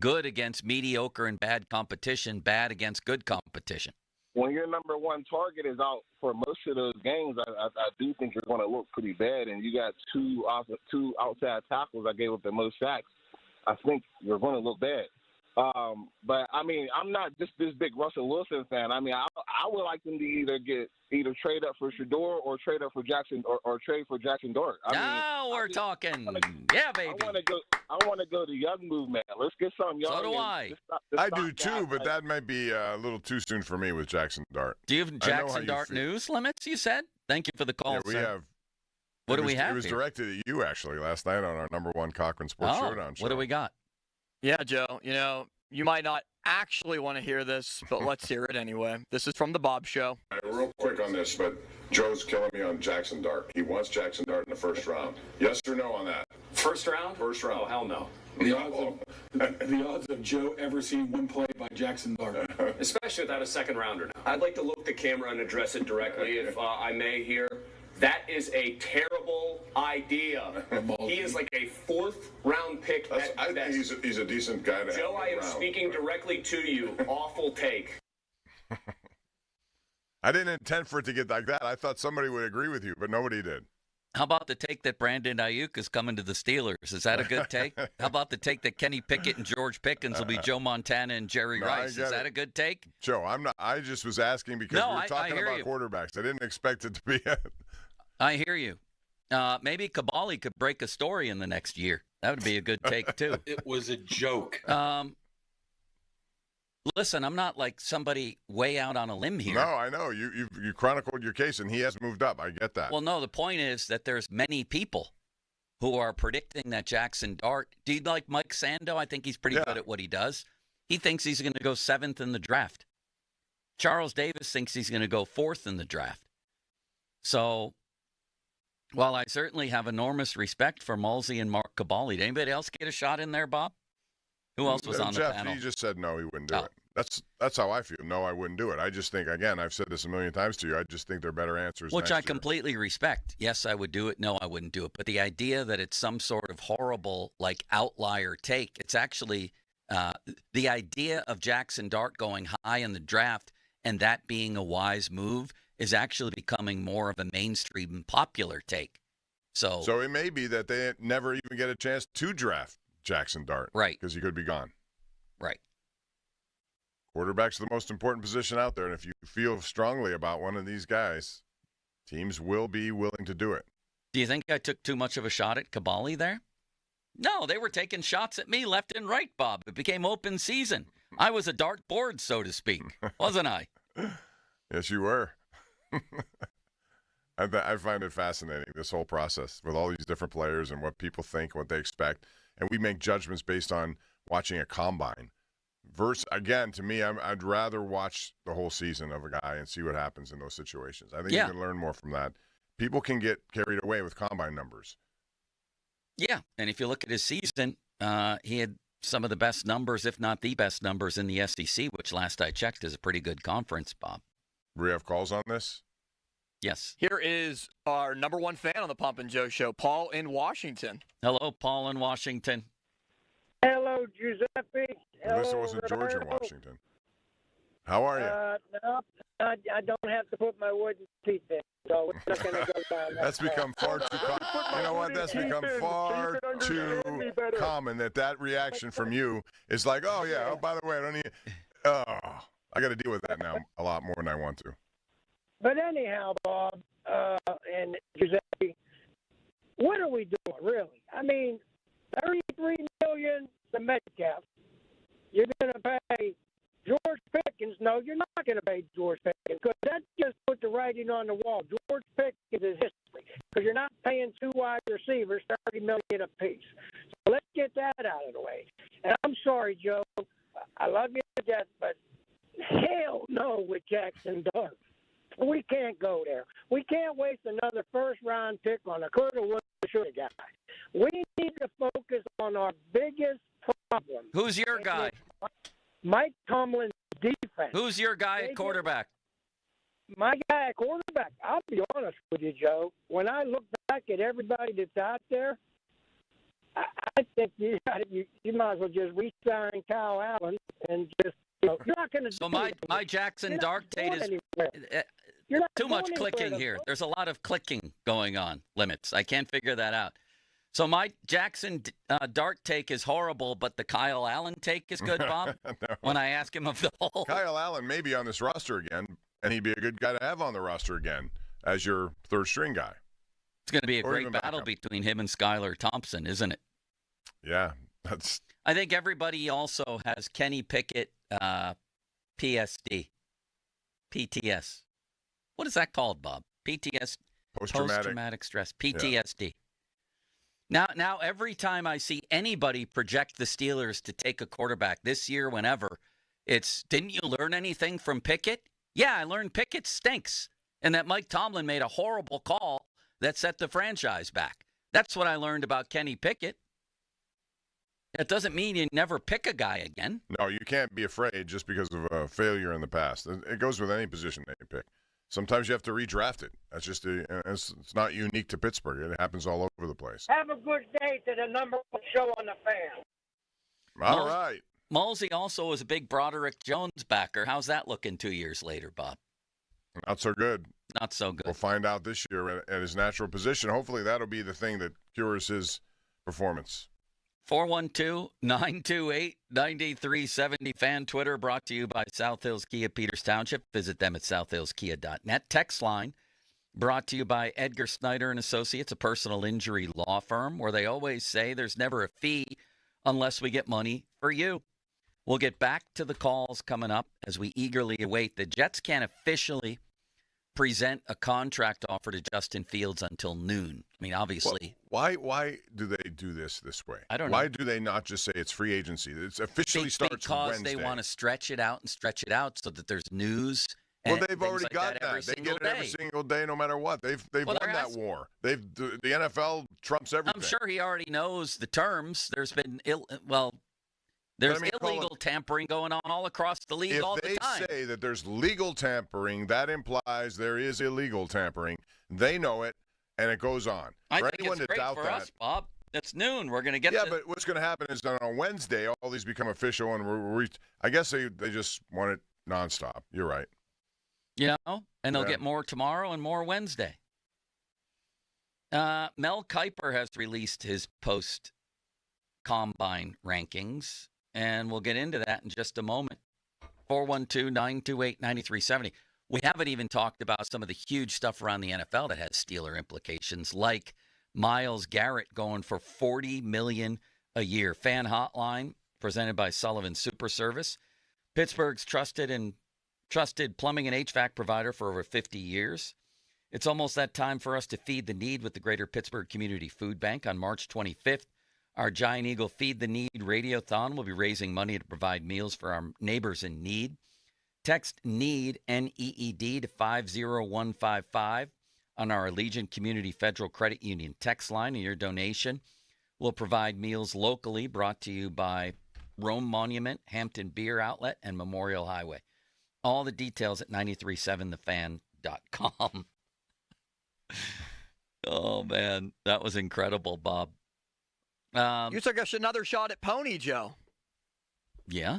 [SPEAKER 24] Good against mediocre and bad competition, bad against good competition.
[SPEAKER 6] When your number one target is out for most of those games, I do think you're going to look pretty bad, and you got two outside tackles that gave up the most sacks. I think you're going to look bad. But I mean, I'm not just this big Russell Wilson fan. I mean, I would like them to either trade up for Shador or trade up for Jackson or trade for Jackson Dart.
[SPEAKER 24] We're talking. Yeah, baby.
[SPEAKER 6] I want to go the young movement. Let's get some young.
[SPEAKER 24] So do I.
[SPEAKER 12] I do too, but that might be a little too soon for me with Jackson Dart.
[SPEAKER 24] Do you have Jackson Dart news limits? You said. Thank you for the call.
[SPEAKER 12] Yeah, we have.
[SPEAKER 24] What do we have?
[SPEAKER 12] It was directed at you actually last night on our number one Cochran Sports Showdown show.
[SPEAKER 24] What do we got?
[SPEAKER 3] Yeah, Joe, you might not actually want to hear this, but let's hear it anyway. This is from the Bob Show.
[SPEAKER 12] Real quick on this, but Joe's killing me on Jackson Dart. He wants Jackson Dart in the first round. Yes or no on that?
[SPEAKER 8] First round?
[SPEAKER 12] First round.
[SPEAKER 8] Oh, hell no. The odds of Joe ever seeing one play by Jackson Dart. Especially without a second rounder now. I'd like to look the camera and address it directly, if I may here. That is a terrible idea. He is like a 4th round pick at
[SPEAKER 12] I
[SPEAKER 8] best.
[SPEAKER 12] think he's a decent guy to
[SPEAKER 8] Joe,
[SPEAKER 12] have
[SPEAKER 8] I am speaking directly to you. Awful take.
[SPEAKER 12] I didn't intend for it to get like that. I thought somebody would agree with you, but nobody did.
[SPEAKER 24] How about the take that Brandon Ayuk is coming to the Steelers? Is that a good take? How about the take that Kenny Pickett and George Pickens will be Joe Montana and Jerry Rice? Is that a good take?
[SPEAKER 12] Joe, I'm not. I just was asking because we were talking about quarterbacks. I didn't expect it to be.
[SPEAKER 24] I hear you. Maybe Kabali could break a story in the next year. That would be a good take, too.
[SPEAKER 8] It was a joke.
[SPEAKER 24] Listen, I'm not like somebody way out on a limb here.
[SPEAKER 12] No, I know. You chronicled your case, and he has moved up. I get that.
[SPEAKER 24] Well, no, the point is that there's many people who are predicting that Jackson Dart. Do you like Mike Sando? I think he's pretty good at what he does. He thinks he's going to go 7th in the draft. Charles Davis thinks he's going to go 4th in the draft. So, while I certainly have enormous respect for Mulsey and Mark Kabali, did anybody else get a shot in there, Bob? Who else was on the panel?
[SPEAKER 12] He just said no, he wouldn't do it. That's how I feel. No, I wouldn't do it. I just think, again, I've said this a million times to you, I just think they're better answers.
[SPEAKER 24] Which I completely respect. Yes, I would do it. No, I wouldn't do it. But the idea that it's some sort of horrible, like, outlier take, it's actually the idea of Jackson Dart going high in the draft and that being a wise move is actually becoming more of a mainstream popular take. So
[SPEAKER 12] it may be that they never even get a chance to draft Jackson Dart.
[SPEAKER 24] Right.
[SPEAKER 12] Because he could be gone.
[SPEAKER 24] Right.
[SPEAKER 12] Quarterback's the most important position out there, and if you feel strongly about one of these guys, teams will be willing to do it.
[SPEAKER 24] Do you think I took too much of a shot at Kabali there? No, they were taking shots at me left and right, Bob. It became open season. I was a dartboard, so to speak, wasn't I?
[SPEAKER 12] Yes, you were. I find it fascinating, this whole process with all these different players and what people think, what they expect. And we make judgments based on watching a combine. Again, to me, I'd rather watch the whole season of a guy and see what happens in those situations. I think you can learn more from that. People can get carried away with combine numbers.
[SPEAKER 24] Yeah, and if you look at his season, he had some of the best numbers, if not the best numbers in the SEC, which last I checked is a pretty good conference, Bob.
[SPEAKER 12] We have calls on this?
[SPEAKER 24] Yes.
[SPEAKER 3] Here is our number one fan on the Pump and Joe Show, Paul in Washington.
[SPEAKER 24] Hello, Paul in Washington.
[SPEAKER 9] Hello, Giuseppe. Hello,
[SPEAKER 12] This wasn't George in Washington. How are you?
[SPEAKER 9] No, I don't have to put my wooden teeth in, so we're not going to go down that
[SPEAKER 12] That's become far too common. You know what? That's become far too common that reaction from you is like, oh, yeah, by the way, I don't need – I got to deal with that now a lot more than I want to.
[SPEAKER 9] But anyhow, Bob and Giuseppe, what are we doing, really? I mean, $33 million to Metcalf. You're going to pay George Pickens. No, you're not going to pay George Pickens because that just put the writing on the wall. George Pickens is history because you're not paying two wide receivers $30 million apiece. So let's get that out of the way. And I'm sorry, Joe. I love you to death, but hell no with Jackson Dart. We can't go there. We can't waste another first-round pick on a coulda, woulda, shoulda guy. We need to focus on our biggest problem.
[SPEAKER 24] Who's your guy?
[SPEAKER 9] Mike Tomlin's defense.
[SPEAKER 24] Who's your guy at quarterback?
[SPEAKER 9] My guy at quarterback. I'll be honest with you, Joe. When I look back at everybody that's out there, I think you might as well just re-sign Kyle Allen and just you're not going to.
[SPEAKER 24] So my Jackson Dart Tate is too much clicking here. There's a lot of clicking going on. Limits. I can't figure that out. So my Jackson Dart take is horrible, but the Kyle Allen take is good, Bob?
[SPEAKER 12] No.
[SPEAKER 24] When I ask him of the whole.
[SPEAKER 12] Kyle Allen may be on this roster again, and he'd be a good guy to have on the roster again as your third-string guy.
[SPEAKER 24] It's going to be a great battle between him and Skylar Thompson, isn't it?
[SPEAKER 12] Yeah. That's.
[SPEAKER 24] I think everybody also has Kenny Pickett PTS. What is that called, Bob? PTS? Post-traumatic stress. PTSD. Yeah. Now, every time I see anybody project the Steelers to take a quarterback this year, whenever, it's, didn't you learn anything from Pickett? Yeah, I learned Pickett stinks, and that Mike Tomlin made a horrible call that set the franchise back. That's what I learned about Kenny Pickett. It doesn't mean you never pick a guy again.
[SPEAKER 12] No, you can't be afraid just because of a failure in the past. It goes with any position that you pick. Sometimes you have to redraft it. That's just it's not unique to Pittsburgh. It happens all over the place.
[SPEAKER 9] Have a good day to the number one show on the fan.
[SPEAKER 12] All right.
[SPEAKER 24] Mulsey also was a big Broderick Jones backer. How's that looking 2 years later, Bob?
[SPEAKER 12] Not so good.
[SPEAKER 24] Not so good.
[SPEAKER 12] We'll find out this year at his natural position. Hopefully that'll be the thing that cures his performance.
[SPEAKER 24] 412-928-9370 fan Twitter brought to you by South Hills Kia Peters Township. Visit them at southhillskia.net. Text line brought to you by Edgar Snyder and Associates, a personal injury law firm where they always say there's never a fee unless we get money for you. We'll get back to the calls coming up as we eagerly await. The Jets can't officially present a contract offer to Justin Fields until noon. I mean, obviously.
[SPEAKER 12] Well, why do they do this way?
[SPEAKER 24] I don't know.
[SPEAKER 12] Why do they not just say it's free agency? It officially starts
[SPEAKER 24] because
[SPEAKER 12] Wednesday.
[SPEAKER 24] They want to stretch it out so that there's news.
[SPEAKER 12] Well, they've already
[SPEAKER 24] like
[SPEAKER 12] got that. They get it every single day, no matter what. They've won that war. The NFL trumps everything.
[SPEAKER 24] I'm sure he already knows the terms. There's been illegal tampering going on all across the league all the time.
[SPEAKER 12] If they say that there's legal tampering, that implies there is illegal tampering. They know it, and it goes on.
[SPEAKER 24] I think it's great for us, Bob. It's noon. We're going to get
[SPEAKER 12] but what's going to happen is that on Wednesday, all these become official, and I guess they just want it nonstop. You're right.
[SPEAKER 24] You know, and they'll get more tomorrow and more Wednesday. Mel Kiper has released his post-combine rankings, and we'll get into that in just a moment. 412-928-9370. We haven't even talked about some of the huge stuff around the NFL that has Steeler implications, like Myles Garrett going for $40 million a year. Fan Hotline, presented by Sullivan Super Service. Pittsburgh's trusted plumbing and HVAC provider for over 50 years. It's almost that time for us to feed the need with the Greater Pittsburgh Community Food Bank. On March 25th, our Giant Eagle Feed the Need Radiothon will be raising money to provide meals for our neighbors in need. Text NEED, N-E-E-D, to 50155 on our Allegiant Community Federal Credit Union text line, and your donation will provide meals locally, brought to you by Rome Monument, Hampton Beer Outlet, and Memorial Highway. All the details at 937thefan.com. Oh, man, that was incredible, Bob.
[SPEAKER 3] You took another shot at Pony, Joe.
[SPEAKER 24] Yeah?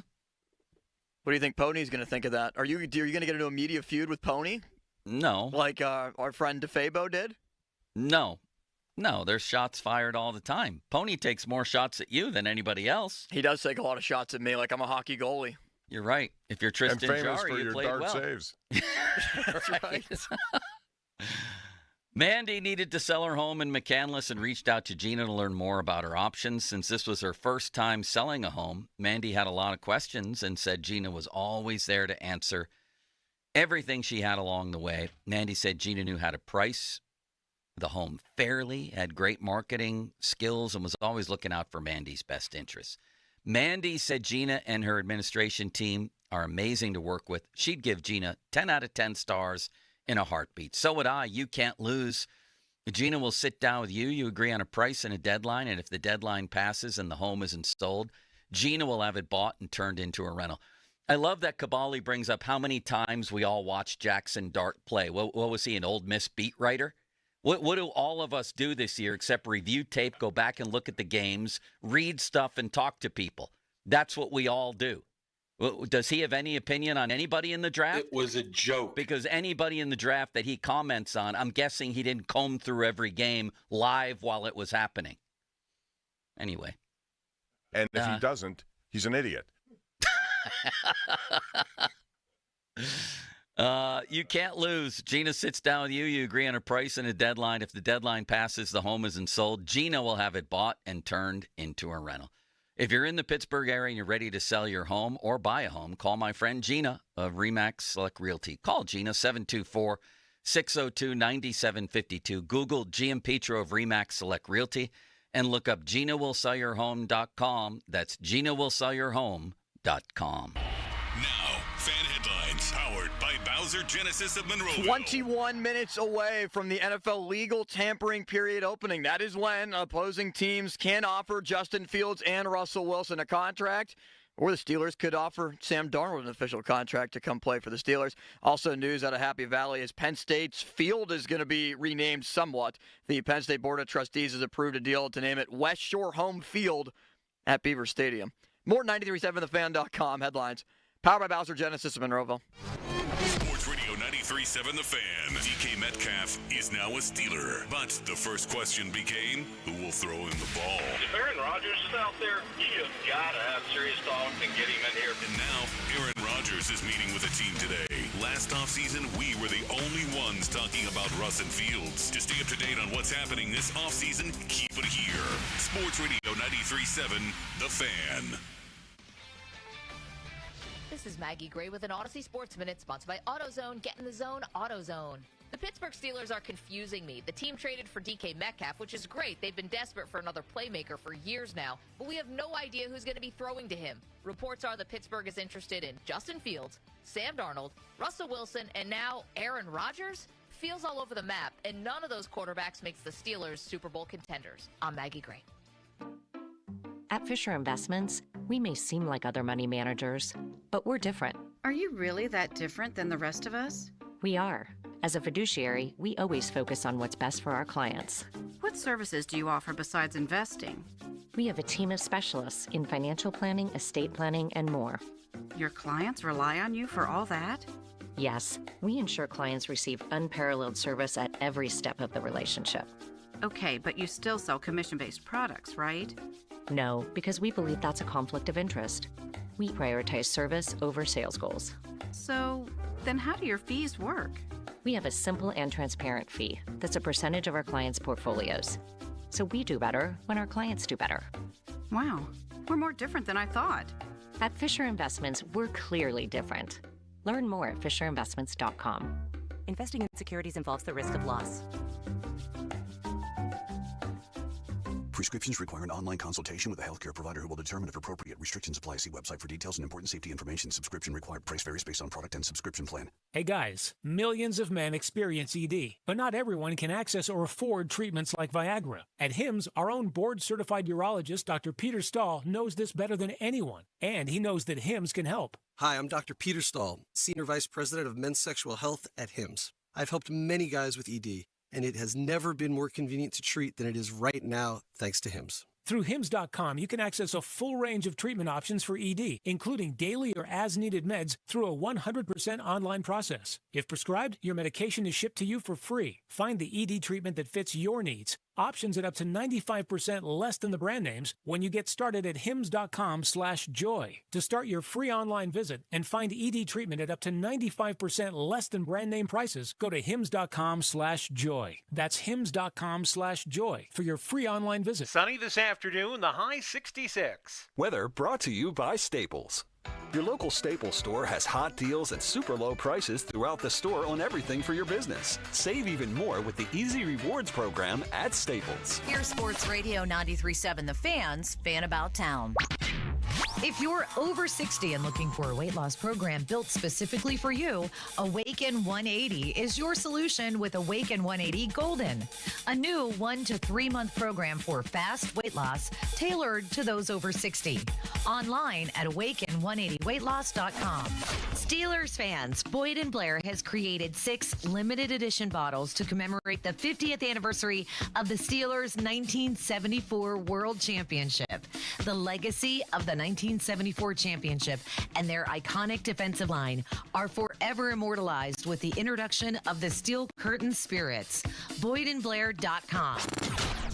[SPEAKER 3] What do you think Pony's going to think of that? Are you going to get into a media feud with Pony?
[SPEAKER 24] No.
[SPEAKER 3] Like our friend DeFabo did?
[SPEAKER 24] No, there's shots fired all the time. Pony takes more shots at you than anybody else.
[SPEAKER 3] He does take a lot of shots at me, like I'm a hockey goalie.
[SPEAKER 24] You're right. If you're Tristan
[SPEAKER 12] and famous
[SPEAKER 24] Jarry,
[SPEAKER 12] for
[SPEAKER 24] you
[SPEAKER 12] your
[SPEAKER 24] played
[SPEAKER 12] dart
[SPEAKER 24] well.
[SPEAKER 12] saves.
[SPEAKER 3] That's right.
[SPEAKER 24] Mandy needed to sell her home in McCandless and reached out to Gina to learn more about her options. Since this was her first time selling a home, Mandy had a lot of questions and said Gina was always there to answer everything she had along the way. Mandy said Gina knew how to price the home fairly, had great marketing skills, and was always looking out for Mandy's best interests. Mandy said Gina and her administration team are amazing to work with. She'd give Gina 10 out of 10 stars in a heartbeat. So would I. You can't lose. Gina will sit down with you. You agree on a price and a deadline, and if the deadline passes and the home isn't sold, Gina will have it bought and turned into a rental. I love that Kabali brings up how many times we all watched Jackson Dart play. What was he, an Old Miss beat writer? What do all of us do this year except review tape, go back and look at the games, read stuff, and talk to people? That's what we all do. Does he have any opinion on anybody in the draft?
[SPEAKER 10] It was a joke.
[SPEAKER 24] Because anybody in the draft that he comments on, I'm guessing he didn't comb through every game live while it was happening. Anyway.
[SPEAKER 12] And if he doesn't, he's an idiot.
[SPEAKER 24] You can't lose. Gina sits down with you. You agree on a price and a deadline. If the deadline passes, the home isn't sold, Gina will have it bought and turned into a rental. If you're in the Pittsburgh area and you're ready to sell your home or buy a home, call my friend Gina of RE/MAX Select Realty. Call Gina, 724-602-9752. Google Gian Petro of RE/MAX Select Realty and look up GinaWillSellYourHome.com. That's GinaWillSellYourHome.com.
[SPEAKER 14] Now, fan headlines powered by Bowser Genesis of Monroeville.
[SPEAKER 3] 21 minutes away from the NFL legal tampering period opening. That is when opposing teams can offer Justin Fields and Russell Wilson a contract, or the Steelers could offer Sam Darnold an official contract to come play for the Steelers. Also news out of Happy Valley is Penn State's field is going to be renamed somewhat. The Penn State Board of Trustees has approved a deal to name it West Shore Home Field at Beaver Stadium. More 93.7thefan.com headlines. Powered by Bowser Genesis of Monroeville.
[SPEAKER 14] Sports Radio 93.7 The Fan. DK Metcalf is now a Steeler. But the first question became, who will throw him the ball?
[SPEAKER 11] If Aaron Rodgers is out there, you just got to have serious talks and get him in here.
[SPEAKER 14] And now, Aaron Rodgers is meeting with the team today. Last offseason, we were the only ones talking about Russ and Fields. To stay up to date on what's happening this offseason, keep it here. Sports Radio 93.7 The Fan.
[SPEAKER 17] This is Maggie Gray with an Odyssey Sports Minute, sponsored by AutoZone. Get in the zone, AutoZone. The Pittsburgh Steelers are confusing me. The team traded for DK Metcalf, which is great. They've been desperate for another playmaker for years now, but we have no idea who's going to be throwing to him. Reports are that Pittsburgh is interested in Justin Fields, Sam Darnold, Russell Wilson, and now Aaron Rodgers. Feels all over the map, and none of those quarterbacks makes the Steelers Super Bowl contenders. I'm Maggie Gray.
[SPEAKER 18] At Fisher Investments, we may seem like other money managers, but we're different.
[SPEAKER 20] Are you really that different than the rest of us?
[SPEAKER 18] We are. As a fiduciary, we always focus on what's best for our clients.
[SPEAKER 20] What services do you offer besides investing?
[SPEAKER 18] We have a team of specialists in financial planning, estate planning, and more.
[SPEAKER 20] Your clients rely on you for all that?
[SPEAKER 18] Yes, we ensure clients receive unparalleled service at every step of the relationship.
[SPEAKER 20] Okay, but you still sell commission-based products, right?
[SPEAKER 18] No, because we believe that's a conflict of interest. We prioritize service over sales goals.
[SPEAKER 20] So, then how do your fees work?
[SPEAKER 18] We have a simple and transparent fee that's a percentage of our clients' portfolios. So we do better when our clients do better.
[SPEAKER 20] Wow, we're more different than I thought.
[SPEAKER 18] At Fisher Investments, we're clearly different. Learn more at fisherinvestments.com.
[SPEAKER 25] Investing in securities involves the risk of loss.
[SPEAKER 26] Prescriptions require an online consultation with a healthcare provider who will determine if appropriate. Restrictions apply. See website for details and important safety information. Subscription required. Price varies based on product and subscription plan.
[SPEAKER 27] Hey guys, millions of men experience ED, but not everyone can access or afford treatments like Viagra. At HIMSS, our own board-certified urologist, Dr. Peter Stahl, knows this better than anyone, and he knows that HIMSS can help.
[SPEAKER 28] Hi, I'm Dr. Peter Stahl, Senior Vice President of Men's Sexual Health at HIMSS. I've helped many guys with ED, and it has never been more convenient to treat than it is right now, thanks to HIMSS.
[SPEAKER 27] Through HIMSS.com, you can access a full range of treatment options for ED, including daily or as-needed meds through a 100% online process. If prescribed, your medication is shipped to you for free. Find the ED treatment that fits your needs Options at up to 95% less than the brand names when you get started at hims.com/joy. To start your free online visit and find ED treatment at up to 95% less than brand name prices, go to hims.com/joy. That's hims.com/joy for your free online visit.
[SPEAKER 1] Sunny this afternoon, the high 66.
[SPEAKER 15] Weather brought to you by Staples. Your local Staples store has hot deals and super low prices throughout the store on everything for your business. Save even more with the Easy Rewards program at Staples.
[SPEAKER 10] Here's Sports Radio 93.7 The Fan's Fan About Town. If you're over 60 and looking for a weight loss program built specifically for you, Awaken 180 is your solution with Awaken 180 Golden, a new 1 to 3 month program for fast weight loss tailored to those over 60. Online at awaken180weightloss.com. Steelers fans, Boyd & Blair has created 6 limited edition bottles to commemorate the 50th anniversary of the Steelers' 1974 World Championship. The legacy of the 1974 championship and their iconic defensive line are forever immortalized with the introduction of the Steel Curtain Spirits. BoydandBlair.com.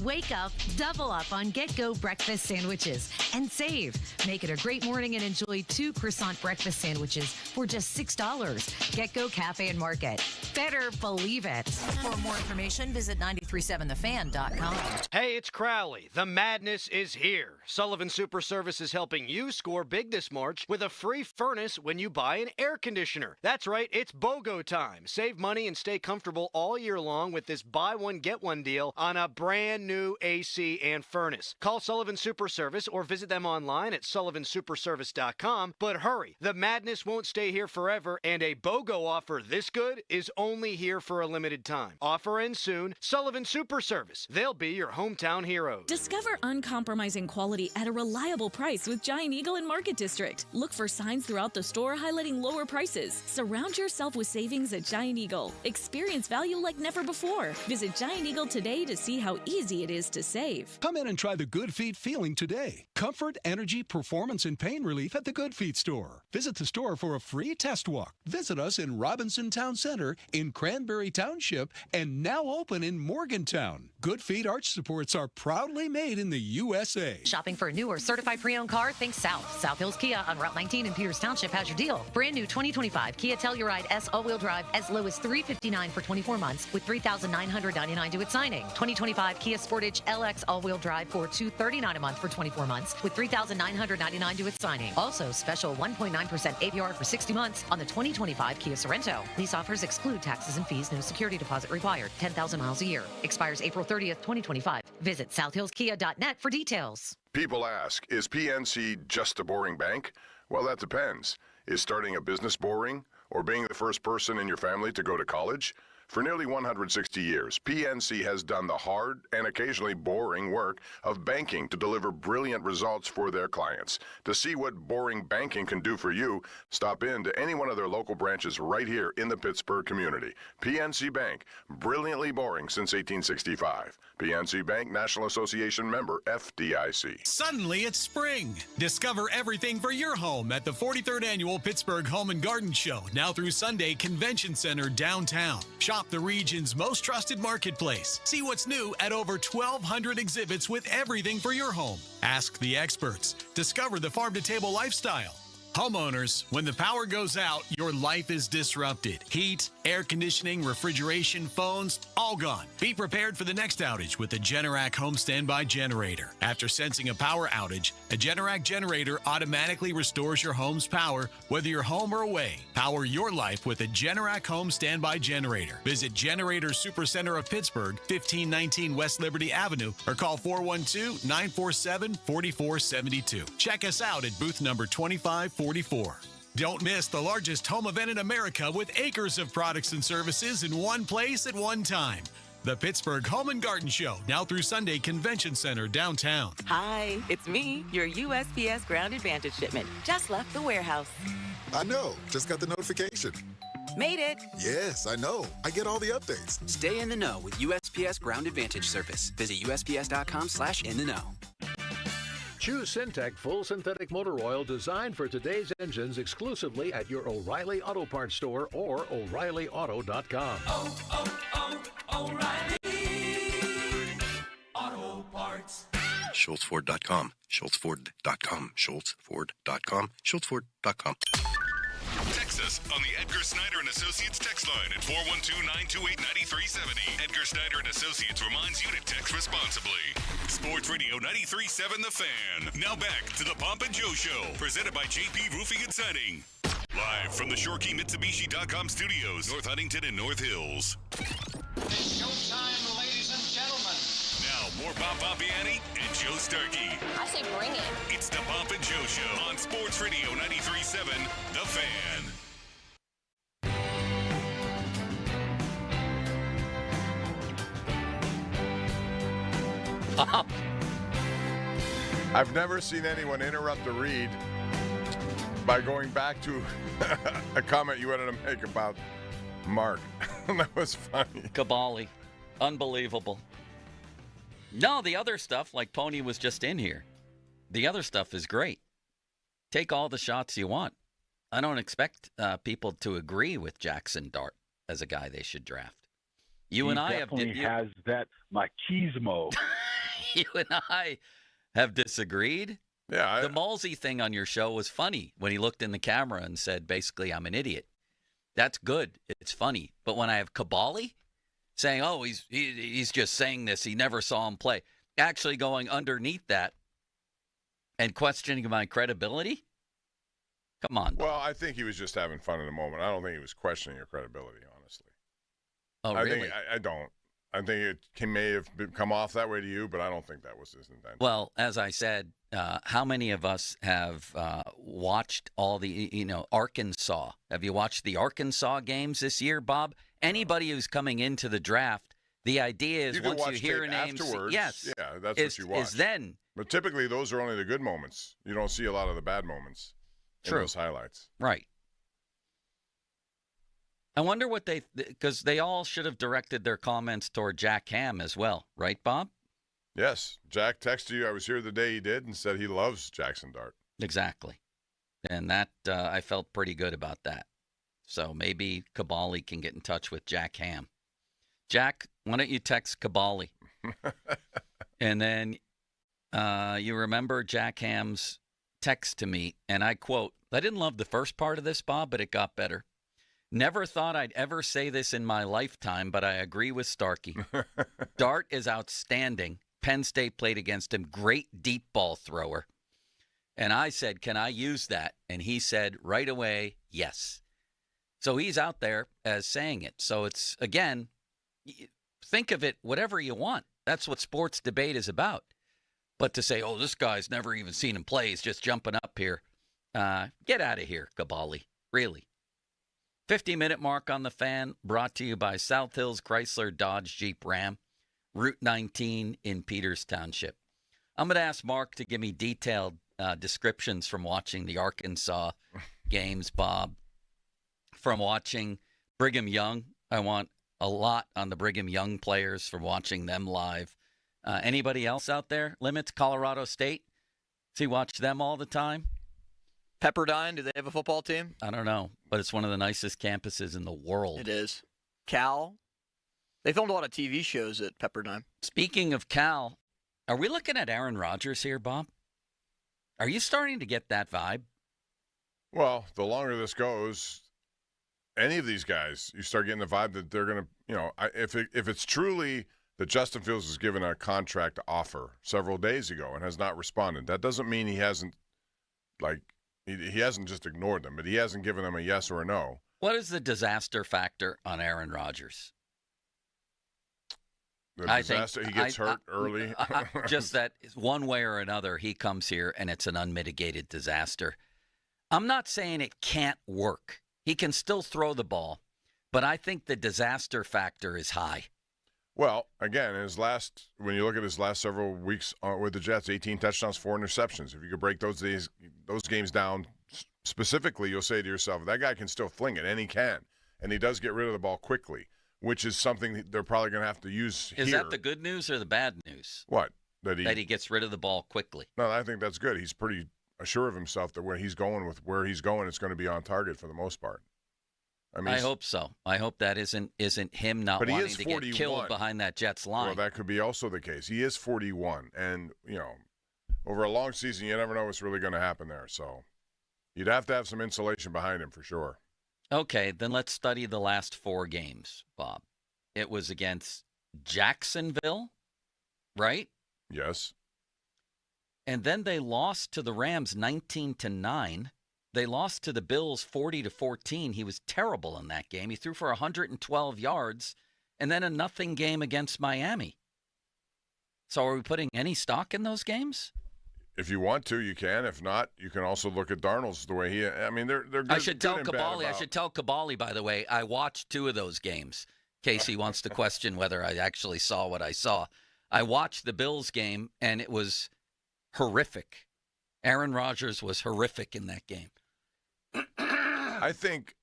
[SPEAKER 10] Wake up, double up on Get-Go breakfast sandwiches and save. Make it a great morning and enjoy 2 croissant breakfast sandwiches for just $6. Get-Go Cafe and Market. Better believe it. For more information, visit 937thefan.com.
[SPEAKER 13] Hey, it's Crowley. The madness is here. Sullivan Super Service is helping you score big this March with a free furnace when you buy an air conditioner. That's right, it's BOGO time. Save money and stay comfortable all year long with this buy one, get one deal on a brand new AC and furnace. Call Sullivan Super Service or visit them online at sullivansuperservice.com. But hurry, the madness won't stay here forever, and a BOGO offer this good is only here for a limited time. Offer ends soon. Sullivan Super Service. They'll be your hometown heroes.
[SPEAKER 16] Discover uncompromising quality at a reliable price with Giant Eagle in Market District. Look for signs throughout the store highlighting lower prices. Surround yourself with savings at Giant Eagle. Experience value like never before. Visit Giant Eagle today to see how easy it is to save.
[SPEAKER 19] Come in and try the Good Feet feeling today. Comfort, energy, performance, and pain relief at the Good Feet store. Visit the store for a free test walk. Visit us in Robinson Town Center, in Cranberry Township, and now open in Morgantown. Good Feet arch supports are proudly made in the USA.
[SPEAKER 10] Shopping for a new or certified pre-owned car? Think South. South Hills Kia on Route 19 in Peters Township has your deal. Brand new 2025 Kia Telluride S all-wheel drive as low as $359 for 24 months with $3,999 due at signing. 2025 Kia Sportage LX all-wheel drive for $239 a month for 24 months with $3,999 due at signing. Also, special 1.9% APR for 60 months on the 2025 Kia Sorrento. Lease offers exclude taxes and fees. No security deposit required. 10,000 miles a year. Expires April 30th, 2025. Visit southhillskia.net for details.
[SPEAKER 12] People ask, is PNC just a boring bank? Well, that depends. Is starting a business boring? Or being the first person in your family to go to college? For nearly 160 years, PNC has done the hard and occasionally boring work of banking to deliver brilliant results for their clients. To see what boring banking can do for you, stop in to any one of their local branches right here in the Pittsburgh community. PNC Bank, brilliantly boring since 1865. PNC Bank, National Association member, FDIC.
[SPEAKER 21] Suddenly it's spring. Discover everything for your home at the 43rd Annual Pittsburgh Home and Garden Show, now through Sunday, Convention Center downtown. Shop the region's most trusted marketplace. See what's new at over 1,200 exhibits with everything for your home. Ask the experts. Discover the farm-to-table lifestyle. Homeowners, when the power goes out, your life is disrupted. Heat, air conditioning, refrigeration, phones, all gone. Be prepared for the next outage with the Generac Home Standby Generator. After sensing a power outage, a Generac generator automatically restores your home's power, whether you're home or away. Power your life with a Generac Home Standby Generator. Visit Generator Supercenter of Pittsburgh, 1519 West Liberty Avenue, or call 412-947-4472. Check us out at booth number 2544. Don't miss the largest home event in America with acres of products and services in one place at one time. The Pittsburgh Home and Garden Show, now through Sunday, Convention Center downtown.
[SPEAKER 25] Hi, it's me, your USPS Ground Advantage shipment. Just left the warehouse.
[SPEAKER 22] I know. Just got the notification.
[SPEAKER 25] Made it.
[SPEAKER 22] Yes, I know. I get all the updates.
[SPEAKER 23] Stay in the know with USPS Ground Advantage service. Visit USPS.com/in-the-know.
[SPEAKER 29] Choose Syntec Full Synthetic Motor Oil designed for today's engines exclusively at your O'Reilly Auto Parts store or O'ReillyAuto.com.
[SPEAKER 30] O'Reilly
[SPEAKER 2] SchultzFord.com. SchultzFord.com. SchultzFord.com. SchultzFord.com.
[SPEAKER 14] Text us on the Edgar Snyder and Associates text line at 412-928-9370. Edgar Snyder and Associates reminds you to text responsibly. Sports Radio 93.7 The Fan. Now back to the Pomp and Joe Show, presented by JP Roofing and Siding. Live from the Shorkey Mitsubishi.com studios, North Huntington and North Hills.
[SPEAKER 3] It's showtime, ladies and gentlemen.
[SPEAKER 14] Now, more Bob Pompiani and Joe Starkey.
[SPEAKER 17] I say bring it.
[SPEAKER 14] It's the Pomp and Joe Show on Sports Radio 93.7 The Fan.
[SPEAKER 12] I've never seen anyone interrupt a read by going back to a comment you wanted to make about Mark. That was funny.
[SPEAKER 4] Cabali. Unbelievable. No, the other stuff, like Pony was just in here, the other stuff is great. Take all the shots you want. I don't expect people to agree with Jackson Dart as a guy they should draft. You and I
[SPEAKER 5] definitely has that machismo.
[SPEAKER 4] You and I have disagreed.
[SPEAKER 12] Yeah.
[SPEAKER 4] The Malsey thing on your show was funny when he looked in the camera and said, basically, I'm an idiot. That's good. It's funny. But when I have Cabali saying, oh, he's just saying this, he never saw him play, actually going underneath that and questioning my credibility? Come on.
[SPEAKER 12] Well, I think he was just having fun in the moment. I don't think he was questioning your credibility, honestly.
[SPEAKER 4] Oh, really?
[SPEAKER 12] I don't. I think it may have come off that way to you, but I don't think that was his intent.
[SPEAKER 4] Well, as I said, how many of us have watched all the, Arkansas? Have you watched the Arkansas games this year, Bob? Anybody who's coming into the draft, the idea is once you hear names,
[SPEAKER 12] afterwards,
[SPEAKER 4] yes,
[SPEAKER 12] yeah, that's what you watch.
[SPEAKER 4] Is then.
[SPEAKER 12] But typically, those are only the good moments. You don't see a lot of the bad moments in those highlights.
[SPEAKER 4] Right. I wonder what because they all should have directed their comments toward Jack Ham as well, right, Bob?
[SPEAKER 12] Yes. Jack texted you, I was here the day he did, and said he loves Jackson Dart.
[SPEAKER 4] Exactly. And that, I felt pretty good about that. So maybe Cabali can get in touch with Jack Ham. Jack, why don't you text Cabali? And then you remember Jack Ham's text to me, and I quote, I didn't love the first part of this, Bob, but it got better. Never thought I'd ever say this in my lifetime, but I agree with Starkey. Dart is outstanding. Penn State played against him. Great deep ball thrower. And I said, can I use that? And he said right away, yes. So he's out there as saying it. So it's, again, think of it whatever you want. That's what sports debate is about. But to say, oh, this guy's never even seen him play, he's just jumping up here. Get out of here, Cabali. Really. 50-minute mark on the Fan, brought to you by South Hills Chrysler Dodge Jeep Ram, Route 19 in Peters Township. I'm going to ask Mark to give me detailed descriptions from watching the Arkansas games, Bob. From watching Brigham Young, I want a lot on the Brigham Young players from watching them live. Anybody else out there? Limits, Colorado State? Does he watch them all the time?
[SPEAKER 6] Pepperdine, do they have a football team?
[SPEAKER 4] I don't know, but it's one of the nicest campuses in the world.
[SPEAKER 6] It is. Cal? They filmed a lot of TV shows at Pepperdine.
[SPEAKER 4] Speaking of Cal, are we looking at Aaron Rodgers here, Bob? Are you starting to get that vibe?
[SPEAKER 12] Well, the longer this goes, any of these guys, you start getting the vibe that they're going to, if it's truly that Justin Fields was given a contract offer several days ago and has not responded, that doesn't mean he hasn't, he hasn't just ignored them, but he hasn't given them a yes or a no.
[SPEAKER 4] What is the disaster factor on Aaron Rodgers?
[SPEAKER 12] The disaster, he gets hurt early.
[SPEAKER 4] Just that one way or another, he comes here and it's an unmitigated disaster. I'm not saying it can't work. He can still throw the ball, but I think the disaster factor is high.
[SPEAKER 12] Well, again, when you look at his last several weeks with the Jets, 18 touchdowns, 4 interceptions. If you could break those games down specifically, you'll say to yourself, that guy can still fling it, and he can. And he does get rid of the ball quickly, which is something they're probably going to have to use here.
[SPEAKER 4] Is that the good news or the bad news?
[SPEAKER 12] What?
[SPEAKER 4] That he gets rid of the ball quickly.
[SPEAKER 12] No, I think that's good. He's pretty sure of himself that where he's going, it's going to be on target for the most part. I mean,
[SPEAKER 4] I hope so. I hope that isn't him not
[SPEAKER 12] but he
[SPEAKER 4] wanting
[SPEAKER 12] is
[SPEAKER 4] to
[SPEAKER 12] 41.
[SPEAKER 4] get killed behind that Jets line.
[SPEAKER 12] Well, that could be also the case. He is 41, and over a long season, you never know what's really going to happen there. So you'd have to have some insulation behind him for sure.
[SPEAKER 4] Okay, then let's study the last 4 games, Bob. It was against Jacksonville, right?
[SPEAKER 12] Yes.
[SPEAKER 4] And then they lost to the Rams 19-9. They lost to the Bills 40-14. He was terrible in that game. He threw for 112 yards, and then a nothing game against Miami. So are we putting any stock in those games?
[SPEAKER 12] If you want to, you can. If not, you can also look at Darnold's the way he. I mean, they're good.
[SPEAKER 4] I should tell
[SPEAKER 12] good and bad
[SPEAKER 4] Caballi. I
[SPEAKER 12] about-
[SPEAKER 4] should tell Caballi, by the way, I watched 2 of those games. Casey wants to question whether I actually saw what I saw. I watched the Bills game, and it was horrific. Aaron Rodgers was horrific in that game.
[SPEAKER 12] I think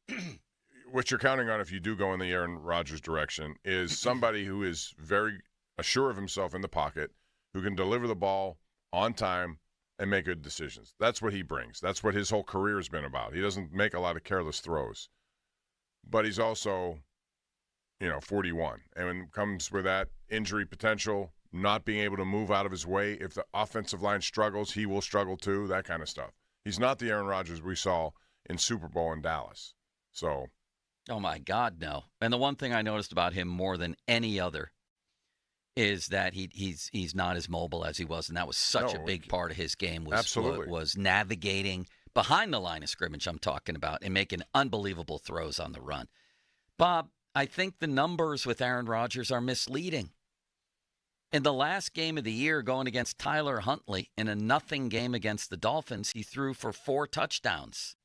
[SPEAKER 12] what you're counting on if you do go in the Aaron Rodgers direction is somebody who is very assured of himself in the pocket, who can deliver the ball on time and make good decisions. That's what he brings. That's what his whole career has been about. He doesn't make a lot of careless throws. But he's also, 41. And when it comes with that injury potential, not being able to move out of his way, if the offensive line struggles, he will struggle too, that kind of stuff. He's not the Aaron Rodgers we saw in Super Bowl in Dallas. So,
[SPEAKER 4] oh my God, no. And the one thing I noticed about him more than any other is that he's not as mobile as he was, and that was such a big part of his game. Was navigating behind the line of scrimmage. I'm talking about, and making unbelievable throws on the run. Bob, I think the numbers with Aaron Rodgers are misleading. In the last game of the year, going against Tyler Huntley in a nothing game against the Dolphins, he threw for 4 touchdowns.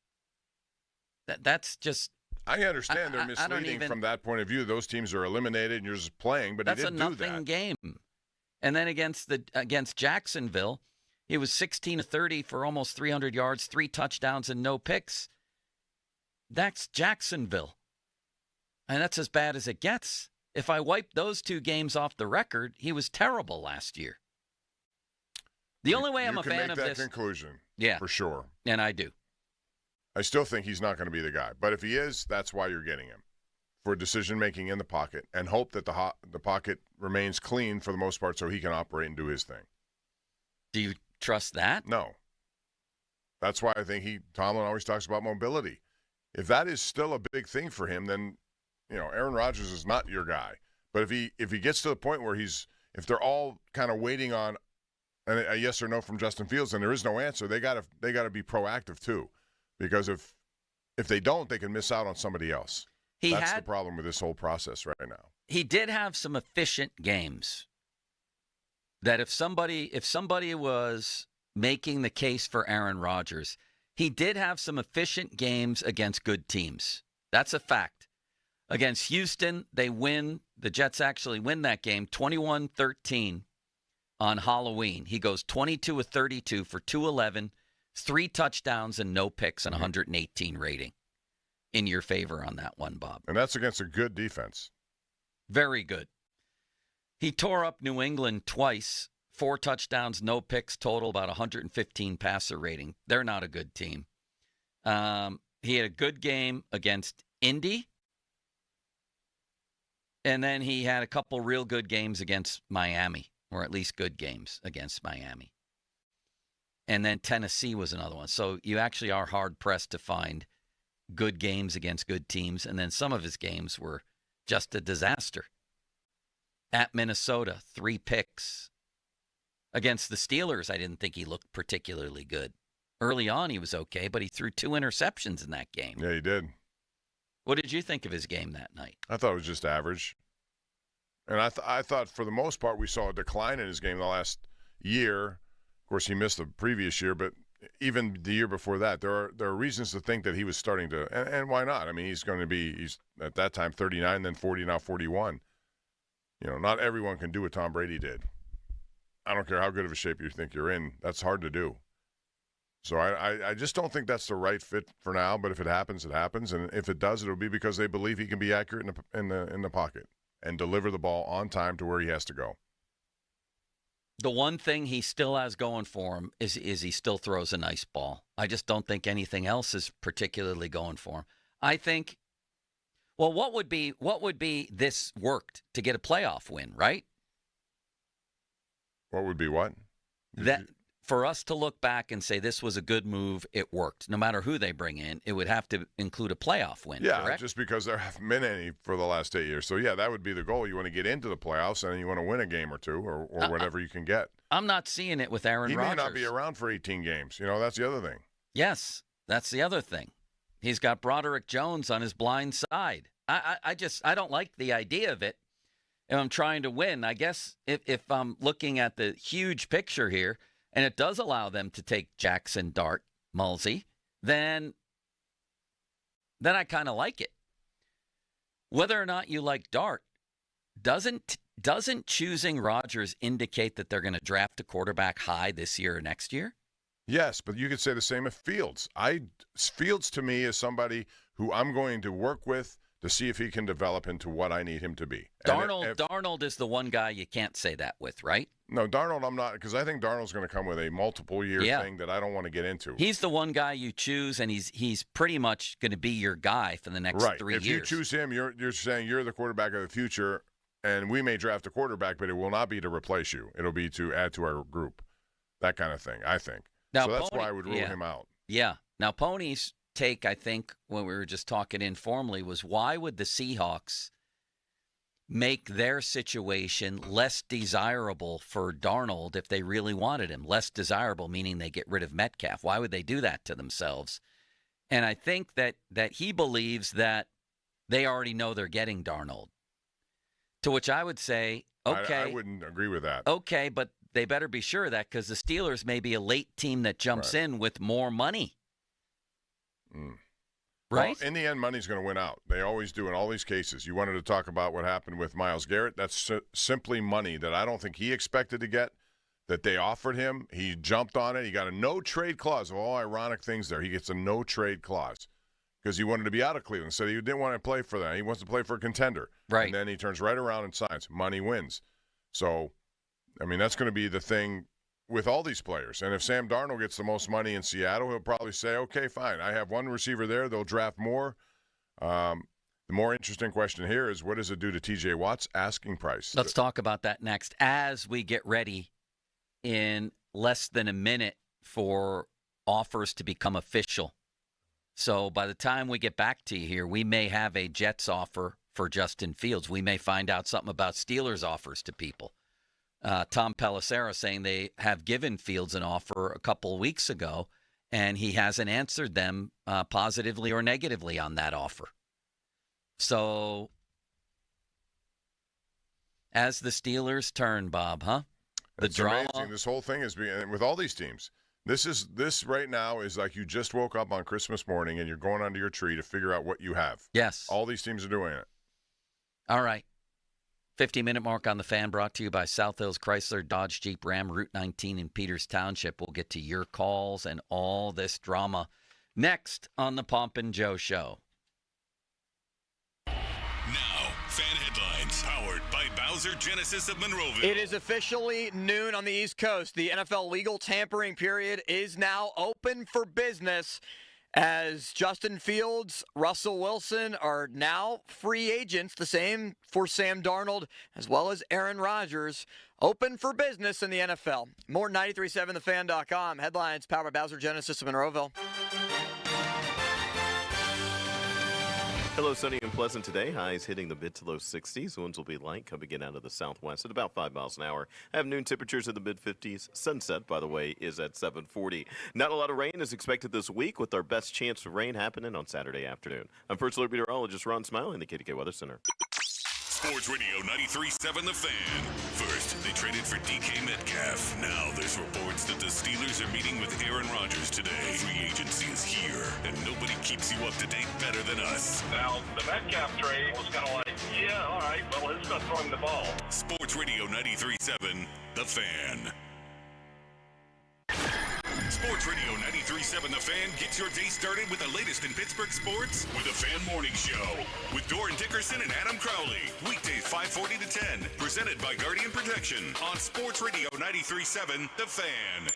[SPEAKER 4] That's just.
[SPEAKER 12] I understand they're misleading from that point of view. Those teams are eliminated and you're just playing, but he didn't do that.
[SPEAKER 4] That's a nothing game. And then against Jacksonville, he was 16-30 for almost 300 yards, 3 touchdowns, and no picks. That's Jacksonville. And that's as bad as it gets. If I wipe those 2 games off the record, he was terrible last year. The only way I'm a fan of this.
[SPEAKER 12] You can make that conclusion.
[SPEAKER 4] Yeah.
[SPEAKER 12] For sure.
[SPEAKER 4] And I do.
[SPEAKER 12] I still think he's not going to be the guy. But if he is, that's why you're getting him. For decision-making in the pocket, and hope that the pocket remains clean for the most part so he can operate and do his thing.
[SPEAKER 4] Do you trust that?
[SPEAKER 12] No. That's why I think Tomlin always talks about mobility. If that is still a big thing for him, then, Aaron Rodgers is not your guy. But if he gets to the point where if they're all kind of waiting on a yes or no from Justin Fields and there is no answer, they got to be proactive too. Because if they don't, they can miss out on somebody else. That's the problem with this whole process right now.
[SPEAKER 4] He did have some efficient games. That if somebody was making the case for Aaron Rodgers, he did have some efficient games against good teams. That's a fact. Against Houston, they win. The Jets actually win that game 21-13 on Halloween. He goes 22 of 32 for 211. 3 touchdowns and no picks and 118 rating in your favor on that one, Bob.
[SPEAKER 12] And that's against a good defense.
[SPEAKER 4] Very good. He tore up New England twice, 4 touchdowns, no picks total, about 115 passer rating. They're not a good team. He had a good game against Indy. And then he had a couple real good games against Miami, or at least good games against Miami. And then Tennessee was another one. So you actually are hard-pressed to find good games against good teams. And then some of his games were just a disaster. At Minnesota, 3 picks. Against the Steelers, I didn't think he looked particularly good. Early on, he was okay, but he threw 2 interceptions in that game.
[SPEAKER 12] Yeah, he did.
[SPEAKER 4] What did you think of his game that night?
[SPEAKER 12] I thought it was just average. And I thought for the most part we saw a decline in his game the last year. Of course, he missed the previous year, but even the year before that, there are reasons to think that he was starting to, and why not? I mean, he's at that time 39, then 40, now 41. Not everyone can do what Tom Brady did. I don't care how good of a shape you think you're in. That's hard to do. So I just don't think that's the right fit for now. But if it happens, it happens, and if it does, it'll be because they believe he can be accurate in the pocket and deliver the ball on time to where he has to go.
[SPEAKER 4] The one thing he still has going for him is he still throws a nice ball. I just don't think anything else is particularly going for him. I think Well, what would be this worked to get a playoff win, right?
[SPEAKER 12] What would be what?
[SPEAKER 4] For us to look back and say this was a good move, it worked. No matter who they bring in, it would have to include a playoff win,
[SPEAKER 12] Yeah,
[SPEAKER 4] correct?
[SPEAKER 12] just because there haven't been any for the last 8 years. So, yeah, that would be the goal. You want to get into the playoffs, and you want to win a game or two or whatever you can get.
[SPEAKER 4] I'm not seeing it with Aaron Rodgers.
[SPEAKER 12] He may not be around for 18 games. That's the other thing.
[SPEAKER 4] Yes, that's the other thing. He's got Broderick Jones on his blind side. I don't like the idea of it. If I'm trying to win, I guess if I'm looking at the huge picture here, and it does allow them to take Jackson, Dart, Mulsey, then I kind of like it. Whether or not you like Dart, doesn't choosing Rodgers indicate that they're going to draft a quarterback high this year or next year?
[SPEAKER 12] Yes, but you could say the same of Fields. Fields to me is somebody who I'm going to work with to see if he can develop into what I need him to be.
[SPEAKER 4] Darnold is the one guy you can't say that with, right?
[SPEAKER 12] No, Darnold I'm not, because I think Darnold's going to come with a multiple-year thing that I don't want to get into.
[SPEAKER 4] He's the one guy you choose, and he's pretty much going to be your guy for the next 3 years.
[SPEAKER 12] If you choose him, you're saying you're the quarterback of the future, and we may draft a quarterback, but it will not be to replace you. It'll be to add to our group. That kind of thing, I think.
[SPEAKER 4] Now,
[SPEAKER 12] so that's why I would rule him out.
[SPEAKER 4] Yeah. Now, Pony's take, I think, when we were just talking informally, was why would the Seahawks make their situation less desirable for Darnold if they really wanted him? Less desirable, meaning they get rid of Metcalf. Why would they do that to themselves? And I think that he believes that they already know they're getting Darnold. To which I would say, okay.
[SPEAKER 12] I wouldn't agree with that.
[SPEAKER 4] Okay, but they better be sure of that, because the Steelers may be a late team that jumps in with more money. Right?
[SPEAKER 12] Well, in the end, money's going to win out. They always do in all these cases. You wanted to talk about what happened with Myles Garrett. That's simply money that I don't think he expected to get, that they offered him. He jumped on it. He got a no-trade clause. Of all ironic things there, he gets a no-trade clause because he wanted to be out of Cleveland. Said he didn't want to play for them. He wants to play for a contender.
[SPEAKER 4] Right.
[SPEAKER 12] And then he turns right around and signs. Money wins. So, I mean, that's going to be the thing with all these players. And if Sam Darnold gets the most money in Seattle, he'll probably say, okay, fine. I have one receiver there. They'll draft more. The more interesting question here is, what does it do to T.J. Watt's asking price?
[SPEAKER 4] Let's talk about that next as we get ready in less than a minute for offers to become official. So by the time we get back to you here, we may have a Jets offer for Justin Fields. We may find out something about Steelers offers to people. Tom Pelissero saying they have given Fields an offer a couple of weeks ago, and he hasn't answered them positively or negatively on that offer. So, as the Steelers turn, Bob, huh?
[SPEAKER 12] It's drama. Amazing. This whole thing is being with all these teams. This right now is like you just woke up on Christmas morning and you're going under your tree to figure out what you have.
[SPEAKER 4] Yes.
[SPEAKER 12] All these teams are doing it.
[SPEAKER 4] All right. 50-minute mark on the Fan, brought to you by South Hills Chrysler, Dodge, Jeep, Ram, Route 19 in Peters Township. We'll get to your calls and all this drama next on the Pomp and Joe Show.
[SPEAKER 14] Now, Fan Headlines, powered by Bowser Genesis of Monroeville.
[SPEAKER 6] It is officially noon on the East Coast. The NFL legal tampering period is now open for business, as Justin Fields, Russell Wilson are now free agents, the same for Sam Darnold, as well as Aaron Rodgers. Open for business in the NFL. More 937thefan.com. Headlines powered by Bowser Genesis of Monroeville.
[SPEAKER 7] Hello, sunny and pleasant today. Highs hitting the mid to low 60s. Winds will be light coming in out of the southwest at about 5 miles an hour. I have noon temperatures in the mid 50s. Sunset, by the way, is at 7:40. Not a lot of rain is expected this week, with our best chance of rain happening on Saturday afternoon. I'm First Alert Meteorologist Ron Smiley in the KDK Weather Center.
[SPEAKER 14] Sports Radio 93.7 The Fan. First, they traded for DK Metcalf. Now there's reports that the Steelers are meeting with Aaron Rodgers today. Free agency is here, and nobody keeps you up to date better than us.
[SPEAKER 3] Now, the Metcalf trade was kind of like, yeah, all right, well, who's going to throw him the ball?
[SPEAKER 14] Sports Radio 93.7 The Fan. Sports Radio 93.7 The Fan gets your day started with the latest in Pittsburgh sports with the Fan Morning Show with Doran Dickerson and Adam Crowley. Weekdays 5:40 to 10. Presented by Guardian Protection on Sports Radio 93.7 The Fan.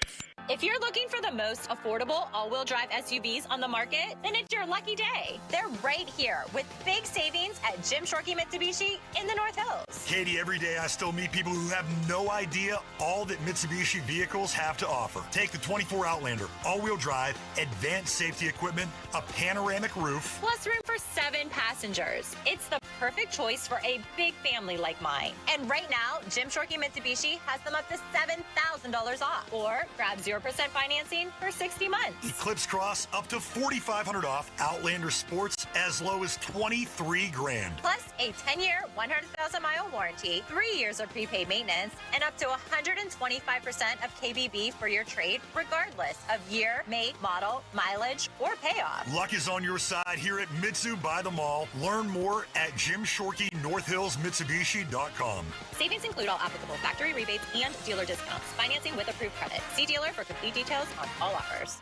[SPEAKER 8] If you're looking for the most affordable all-wheel drive SUVs on the market, then it's your lucky day. They're right here with big savings at Jim Shorkey Mitsubishi in the North Hills.
[SPEAKER 9] Katie, every day I still meet people who have no idea all that Mitsubishi vehicles have to offer. Take the 24 Outlander, all-wheel drive, advanced safety equipment, a panoramic roof.
[SPEAKER 8] Plus room for 7 passengers. It's the perfect choice for a big family like mine. And right now, Jim Shorkey Mitsubishi has them up to $7,000 off. Or grab 0% financing for 60 months.
[SPEAKER 9] Eclipse Cross up to $4,500 off. Outlander Sports as low as $23,000.
[SPEAKER 8] Plus a 10-year, 100,000-mile warranty, 3 years of prepaid maintenance, and up to 125% of KBB for your trade, regardless of year, make, model, mileage, or payoff.
[SPEAKER 9] Luck is on your side here at Mitsu by the Mall. Learn more at JimShorkeyNorthHillsMitsubishi.com.
[SPEAKER 8] Savings include all applicable factory rebates and dealer discounts. Financing with approved credit. See dealer for complete details on all offers.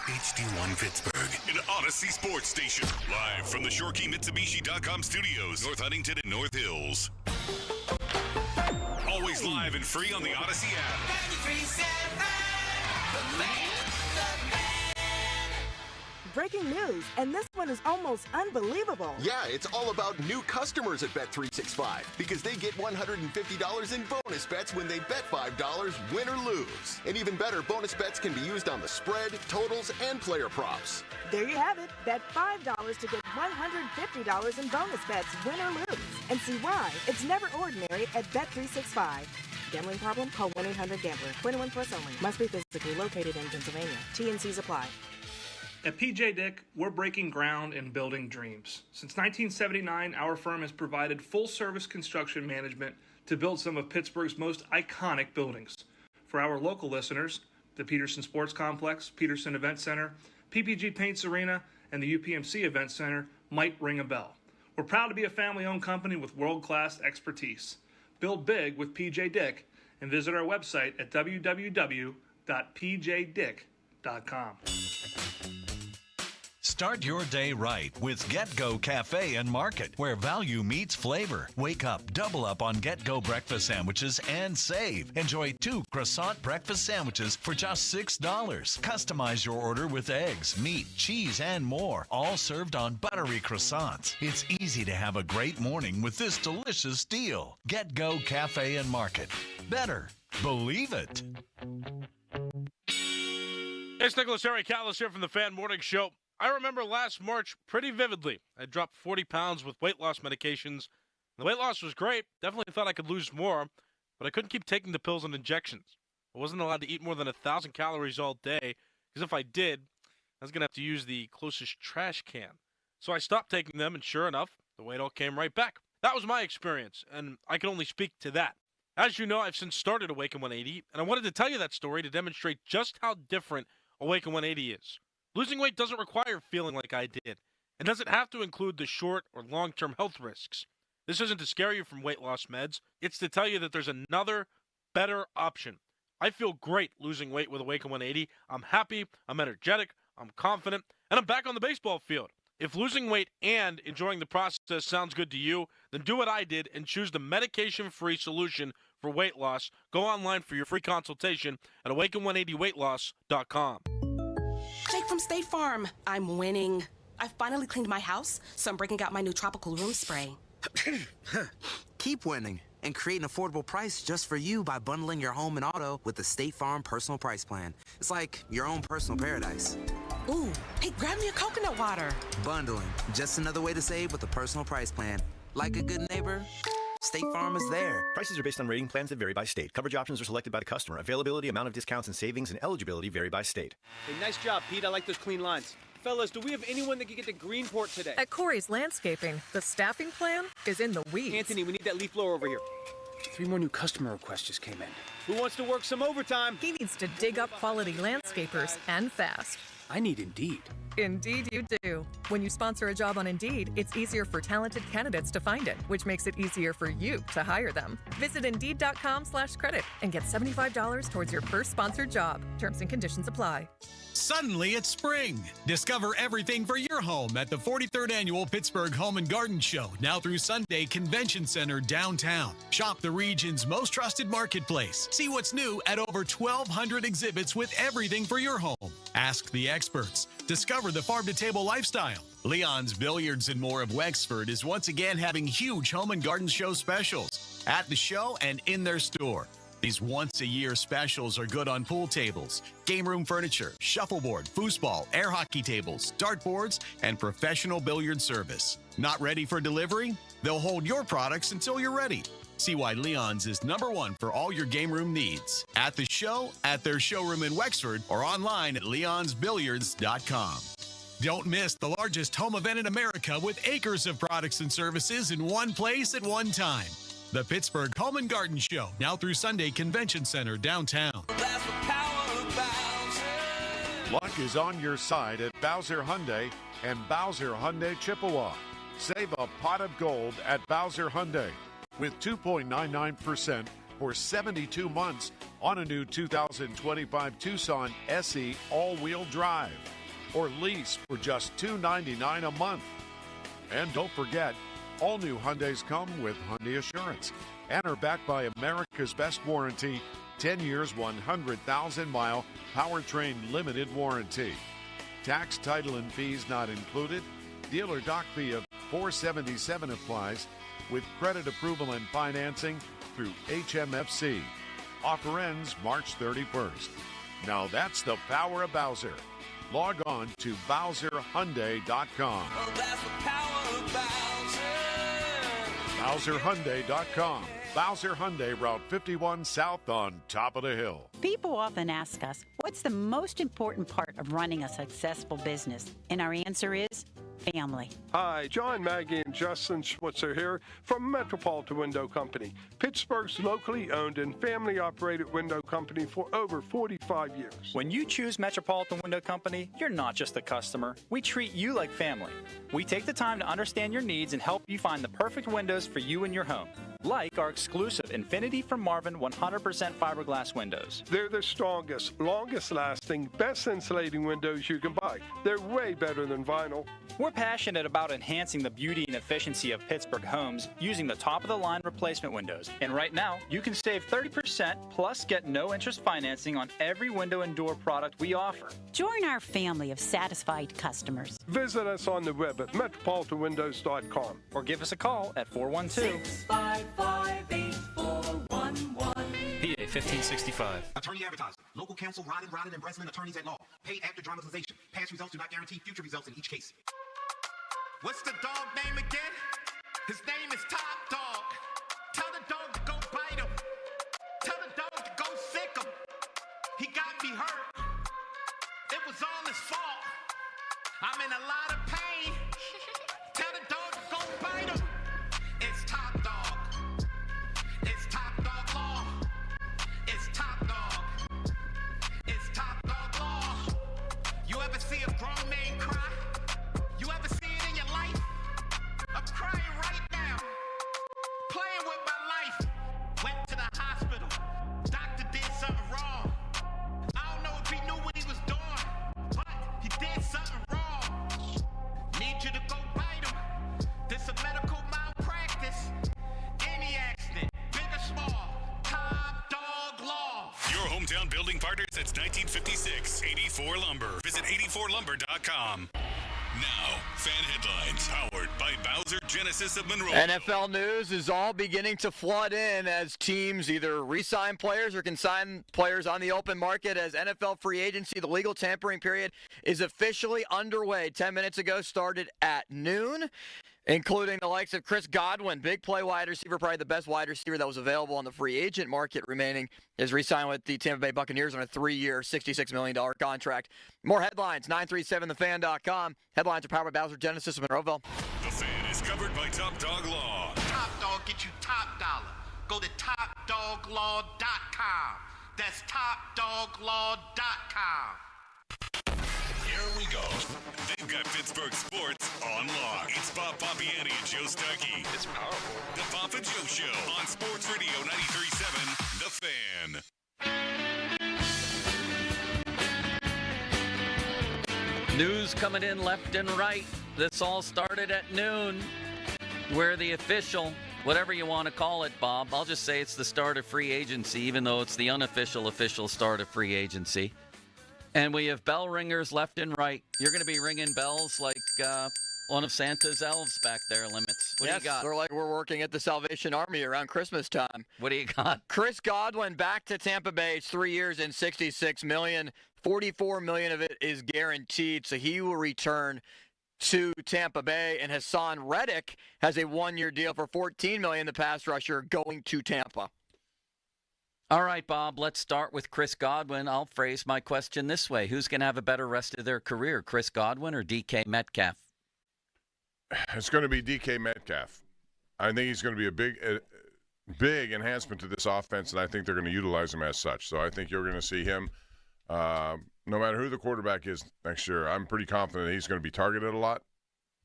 [SPEAKER 14] HD1 Pittsburgh, an Odyssey sports station. Live from the ShorkeyMitsubishi.com studios, North Huntington and North Hills. Always live and free on the Odyssey app.
[SPEAKER 11] Breaking news, and this one is almost unbelievable.
[SPEAKER 18] Yeah, it's all about new customers at Bet365 because they get $150 in bonus bets when they bet $5, win or lose. And even better, bonus bets can be used on the spread, totals, and player props.
[SPEAKER 11] There you have it. Bet $5 to get $150 in bonus bets, win or lose. And see why it's never ordinary at Bet365. Gambling problem? Call 1-800-GAMBLER. 21 plus only. Must be physically located in Pennsylvania. T&Cs apply.
[SPEAKER 20] At PJ Dick, we're breaking ground and building dreams. Since 1979, our firm has provided full-service construction management to build some of Pittsburgh's most iconic buildings. For our local listeners, the Peterson Sports Complex, Peterson Event Center, PPG Paints Arena, and the UPMC Event Center might ring a bell. We're proud to be a family-owned company with world-class expertise. Build big with PJ Dick and visit our website at www.pjdick.com.
[SPEAKER 24] Start your day right with Get-Go Cafe and Market, where value meets flavor. Wake up, double up on Get-Go breakfast sandwiches and save. Enjoy 2 croissant breakfast sandwiches for just $6. Customize your order with eggs, meat, cheese, and more, all served on buttery croissants. It's easy to have a great morning with this delicious deal. Get-Go Cafe and Market. Better. Believe it.
[SPEAKER 26] It's Nicholas Harry Callis here from the Fan Morning Show. I remember last March pretty vividly. I dropped 40 pounds with weight loss medications. The weight loss was great. Definitely thought I could lose more, but I couldn't keep taking the pills and injections. I wasn't allowed to eat more than 1,000 calories all day, because if I did, I was going to have to use the closest trash can. So I stopped taking them, and sure enough, the weight all came right back. That was my experience, and I can only speak to that. As you know, I've since started Awaken 180, and I wanted to tell you that story to demonstrate just how different Awaken 180 is. Losing weight doesn't require feeling like I did, and doesn't have to include the short or long-term health risks. This isn't to scare you from weight loss meds. It's to tell you that there's another, better option. I feel great losing weight with Awaken 180. I'm happy, I'm energetic, I'm confident, and I'm back on the baseball field. If losing weight and enjoying the process sounds good to you, then do what I did and choose the medication-free solution for weight loss. Go online for your free consultation at awaken180weightloss.com.
[SPEAKER 27] Jake from State Farm. I'm winning. I've finally cleaned my house, so I'm breaking out my new tropical room spray.
[SPEAKER 23] Keep winning and create an affordable price just for you by bundling your home and auto with the State Farm Personal Price Plan. It's like your own personal paradise.
[SPEAKER 27] Ooh, hey, grab me a coconut water.
[SPEAKER 23] Bundling, just another way to save with a personal price plan. Like a good neighbor, State Farm is there.
[SPEAKER 28] Prices are based on rating plans that vary by state. Coverage options are selected by the customer. Availability, amount of discounts and savings, and eligibility vary by state.
[SPEAKER 30] Hey, nice job, Pete. I like those clean lines. Fellas, do we have anyone that can get to Greenport today?
[SPEAKER 31] At Corey's Landscaping, the staffing plan is in the weeds.
[SPEAKER 30] Anthony, we need that leaf blower over here. 3 more new customer requests just came in. Who wants to work some overtime?
[SPEAKER 31] He needs to dig up quality landscapers and fast.
[SPEAKER 30] I need Indeed.
[SPEAKER 31] Indeed you do. When you sponsor a job on Indeed, it's easier for talented candidates to find it, which makes it easier for you to hire them. Visit Indeed.com/credit and get $75 towards your first sponsored job. Terms and conditions apply.
[SPEAKER 1] Suddenly it's spring. Discover everything for your home at the 43rd Annual Pittsburgh Home and Garden Show, now through Sunday, Convention Center downtown. Shop the region's most trusted marketplace. See what's new at over 1,200 exhibits with everything for your home. Ask the experts. Discover the farm-to-table lifestyle. Leon's Billiards and More of Wexford is once again having huge home and garden show specials at the show and in their store. These once-a-year specials are good on pool tables, game room furniture, shuffleboard, foosball, air hockey tables, dartboards, and professional billiard service. Not ready for delivery? They'll hold your products until you're ready. See why Leon's is #1 for all your game room needs. At the show, at their showroom in Wexford, or online at leonsbilliards.com. Don't miss the largest home event in America with acres of products and services in one place at one time. The Pittsburgh Home and Garden Show, now through Sunday, Convention Center downtown.
[SPEAKER 2] Luck is on your side at Bowser Hyundai and Bowser Hyundai Chippewa. Save a pot of gold at Bowser Hyundai with 2.99% for 72 months on a new 2025 Tucson SE all-wheel drive, or lease for just $299 a month. And don't forget, all new Hyundais come with Hyundai Assurance and are backed by America's best warranty, 10 years, 100,000-mile powertrain limited warranty. Tax, title, and fees not included. Dealer doc fee of $477 applies with credit approval and financing through HMFC. Offer ends March 31st. Now that's the power of Bowser. Log on to BowserHyundai.com.
[SPEAKER 10] Well, that's the power of
[SPEAKER 2] BowserHyundai.com. Bowser Hyundai, Route 51 South on top of the hill.
[SPEAKER 13] People often ask us, what's the most important part of running a successful business? And our answer is family.
[SPEAKER 15] Hi, John, Maggie, and Justin Schwitzer here from Metropolitan Window Company, Pittsburgh's locally owned and family-operated window company for over 45 years.
[SPEAKER 16] When you choose Metropolitan Window Company, you're not just a customer. We treat you like family. We take the time to understand your needs and help you find the perfect windows for you and your home, like our exclusive Infinity from Marvin 100% fiberglass windows.
[SPEAKER 15] They're the strongest, longest-lasting, best insulating windows you can buy. They're way better than vinyl.
[SPEAKER 16] We're passionate about enhancing the beauty and efficiency of Pittsburgh homes using the top-of-the-line replacement windows. And right now, you can save 30% plus get no-interest financing on every window and door product we offer.
[SPEAKER 13] Join our family of satisfied customers.
[SPEAKER 15] Visit us on the web at metropolitanwindows.com.
[SPEAKER 16] Or give us a call at 412-655-8411. PA 1565.
[SPEAKER 19] Attorney advertising. Local counsel Rodden and Breslin attorneys at law. Paid after dramatization. Past results do not guarantee future results in each case. What's the dog name again? His name is Top Dog. Tell the dog to go bite him. Tell the dog to go sick him. He got me hurt. It was all his fault. I'm in a lot of pain. Tell the dog to go bite him. It's Top Dog. It's Top Dog Law. It's Top Dog. It's Top Dog Law. You ever see a grown man cry? You ever see it in your life? I'm crying right now. Playing with my life. Went to the hospital. Doctor did something wrong. I don't know if he knew what he was doing, but he did something wrong. Need you to go bite him. This a medical malpractice. Any accident, big or small. Top Dog Law.
[SPEAKER 14] Your hometown building partner since 1956. 84 Lumber. Visit 84lumber.com. Now, fan headlines powered by Bowser Genesis of Monroe.
[SPEAKER 6] NFL news is all beginning to flood in as teams either re-sign players or consign players on the open market as NFL free agency, the legal tampering period, is officially underway. 10 minutes ago, started at noon, including the likes of Chris Godwin, big play wide receiver, probably the best wide receiver that was available on the free agent market remaining, is re-signed with the Tampa Bay Buccaneers on a 3-year, $66 million contract. More headlines, 937thefan.com. Headlines are powered by Bowser Genesis of Monroeville.
[SPEAKER 14] The Fan is covered by Top Dog Law.
[SPEAKER 19] Top Dog get you top dollar. Go to topdoglaw.com. That's topdoglaw.com.
[SPEAKER 14] Here we go. They've got Pittsburgh sports on lock. It's Bob Papiani and Joe Starkey. It's powerful. The Pop and Joe Show on Sports Radio 93.7 The Fan.
[SPEAKER 3] News coming in left and right. This all started at noon, where the official, whatever you want to call it, Bob, I'll just say it's the start of free agency, even though it's the unofficial start of free agency. And we have bell ringers left and right. You're going to be ringing bells like one of Santa's elves back there, Limits. What do you got?
[SPEAKER 6] We're like we're working at the Salvation Army around Christmas time.
[SPEAKER 3] What do you got?
[SPEAKER 6] Chris Godwin back to Tampa Bay. It's 3 years and $66 million. $44 million of it is guaranteed, so he will return to Tampa Bay. And Hassan Reddick has a 1-year deal for $14 million, the pass rusher, going to Tampa.
[SPEAKER 3] All right, Bob, let's start with Chris Godwin. I'll phrase my question this way. Who's going to have a better rest of their career, Chris Godwin or DK Metcalf?
[SPEAKER 4] It's going to be DK Metcalf. I think he's going to be a big enhancement to this offense, and I think they're going to utilize him as such. So I think you're going to see him, no matter who the quarterback is next year, I'm pretty confident he's going to be targeted a lot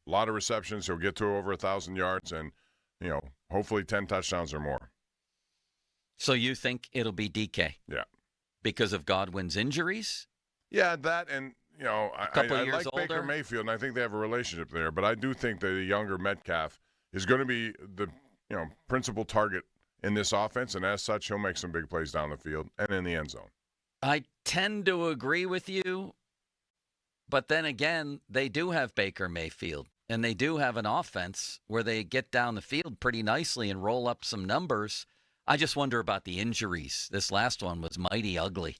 [SPEAKER 4] of receptions. He'll get to over 1,000 yards and, hopefully 10 touchdowns or more.
[SPEAKER 3] So you think it'll be DK?
[SPEAKER 4] Yeah.
[SPEAKER 3] Because of Godwin's injuries?
[SPEAKER 4] Yeah, that and, I like
[SPEAKER 3] older.
[SPEAKER 4] Baker Mayfield, and I think they have a relationship there. But I do think that a younger Metcalf is going to be the, principal target in this offense, and as such, he'll make some big plays down the field and in the end zone.
[SPEAKER 3] I tend to agree with you, but then again, they do have Baker Mayfield, and they do have an offense where they get down the field pretty nicely and roll up some numbers. I just wonder about the injuries. This last one was mighty ugly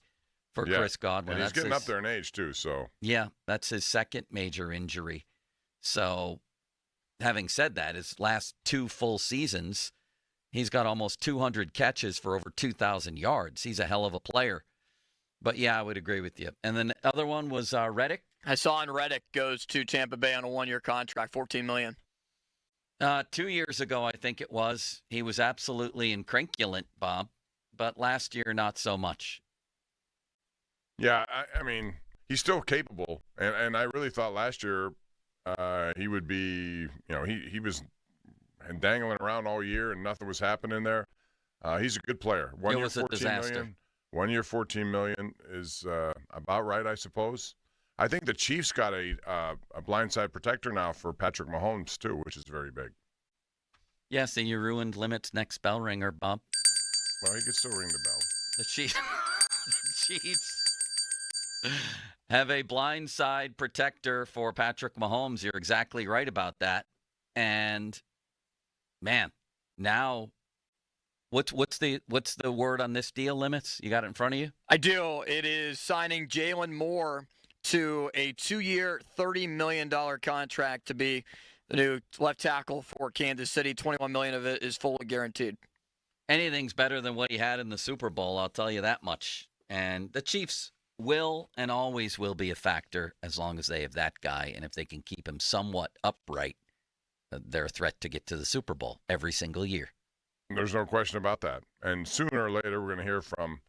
[SPEAKER 3] for Chris Godwin.
[SPEAKER 4] And he's getting up there in age, too. So
[SPEAKER 3] yeah, that's his second major injury. So having said that, his last 2 full seasons, he's got almost 200 catches for over 2,000 yards. He's a hell of a player. But, yeah, I would agree with you. And then the other one was Reddick.
[SPEAKER 6] Hassan Reddick goes to Tampa Bay on a 1-year contract, $14 million.
[SPEAKER 3] 2 years ago, I think it was. He was absolutely incrinculant, Bob. But last year, not so much.
[SPEAKER 4] Yeah, I mean, he's still capable. And I really thought last year he would be, he was dangling around all year and nothing was happening there. He's a good player. 1 year, $14 million. 1 year, $14 million is about right, I suppose. I think the Chiefs got a blindside protector now for Patrick Mahomes, too, which is very big.
[SPEAKER 3] Yes, and you ruined Limit's next bell ringer, Bob.
[SPEAKER 4] Well, he could still ring the bell.
[SPEAKER 3] The Chiefs have a blindside protector for Patrick Mahomes. You're exactly right about that. And, man, now what's the word on this deal, Limits? You got it in front of you?
[SPEAKER 6] I do. It is signing Jalen Moore to a 2-year, $30 million contract to be the new left tackle for Kansas City. $21 million of it is fully guaranteed.
[SPEAKER 3] Anything's better than what he had in the Super Bowl, I'll tell you that much. And the Chiefs will and always will be a factor as long as they have that guy. And if they can keep him somewhat upright, they're a threat to get to the Super Bowl every single year.
[SPEAKER 4] There's no question about that. And sooner or later, we're going to hear from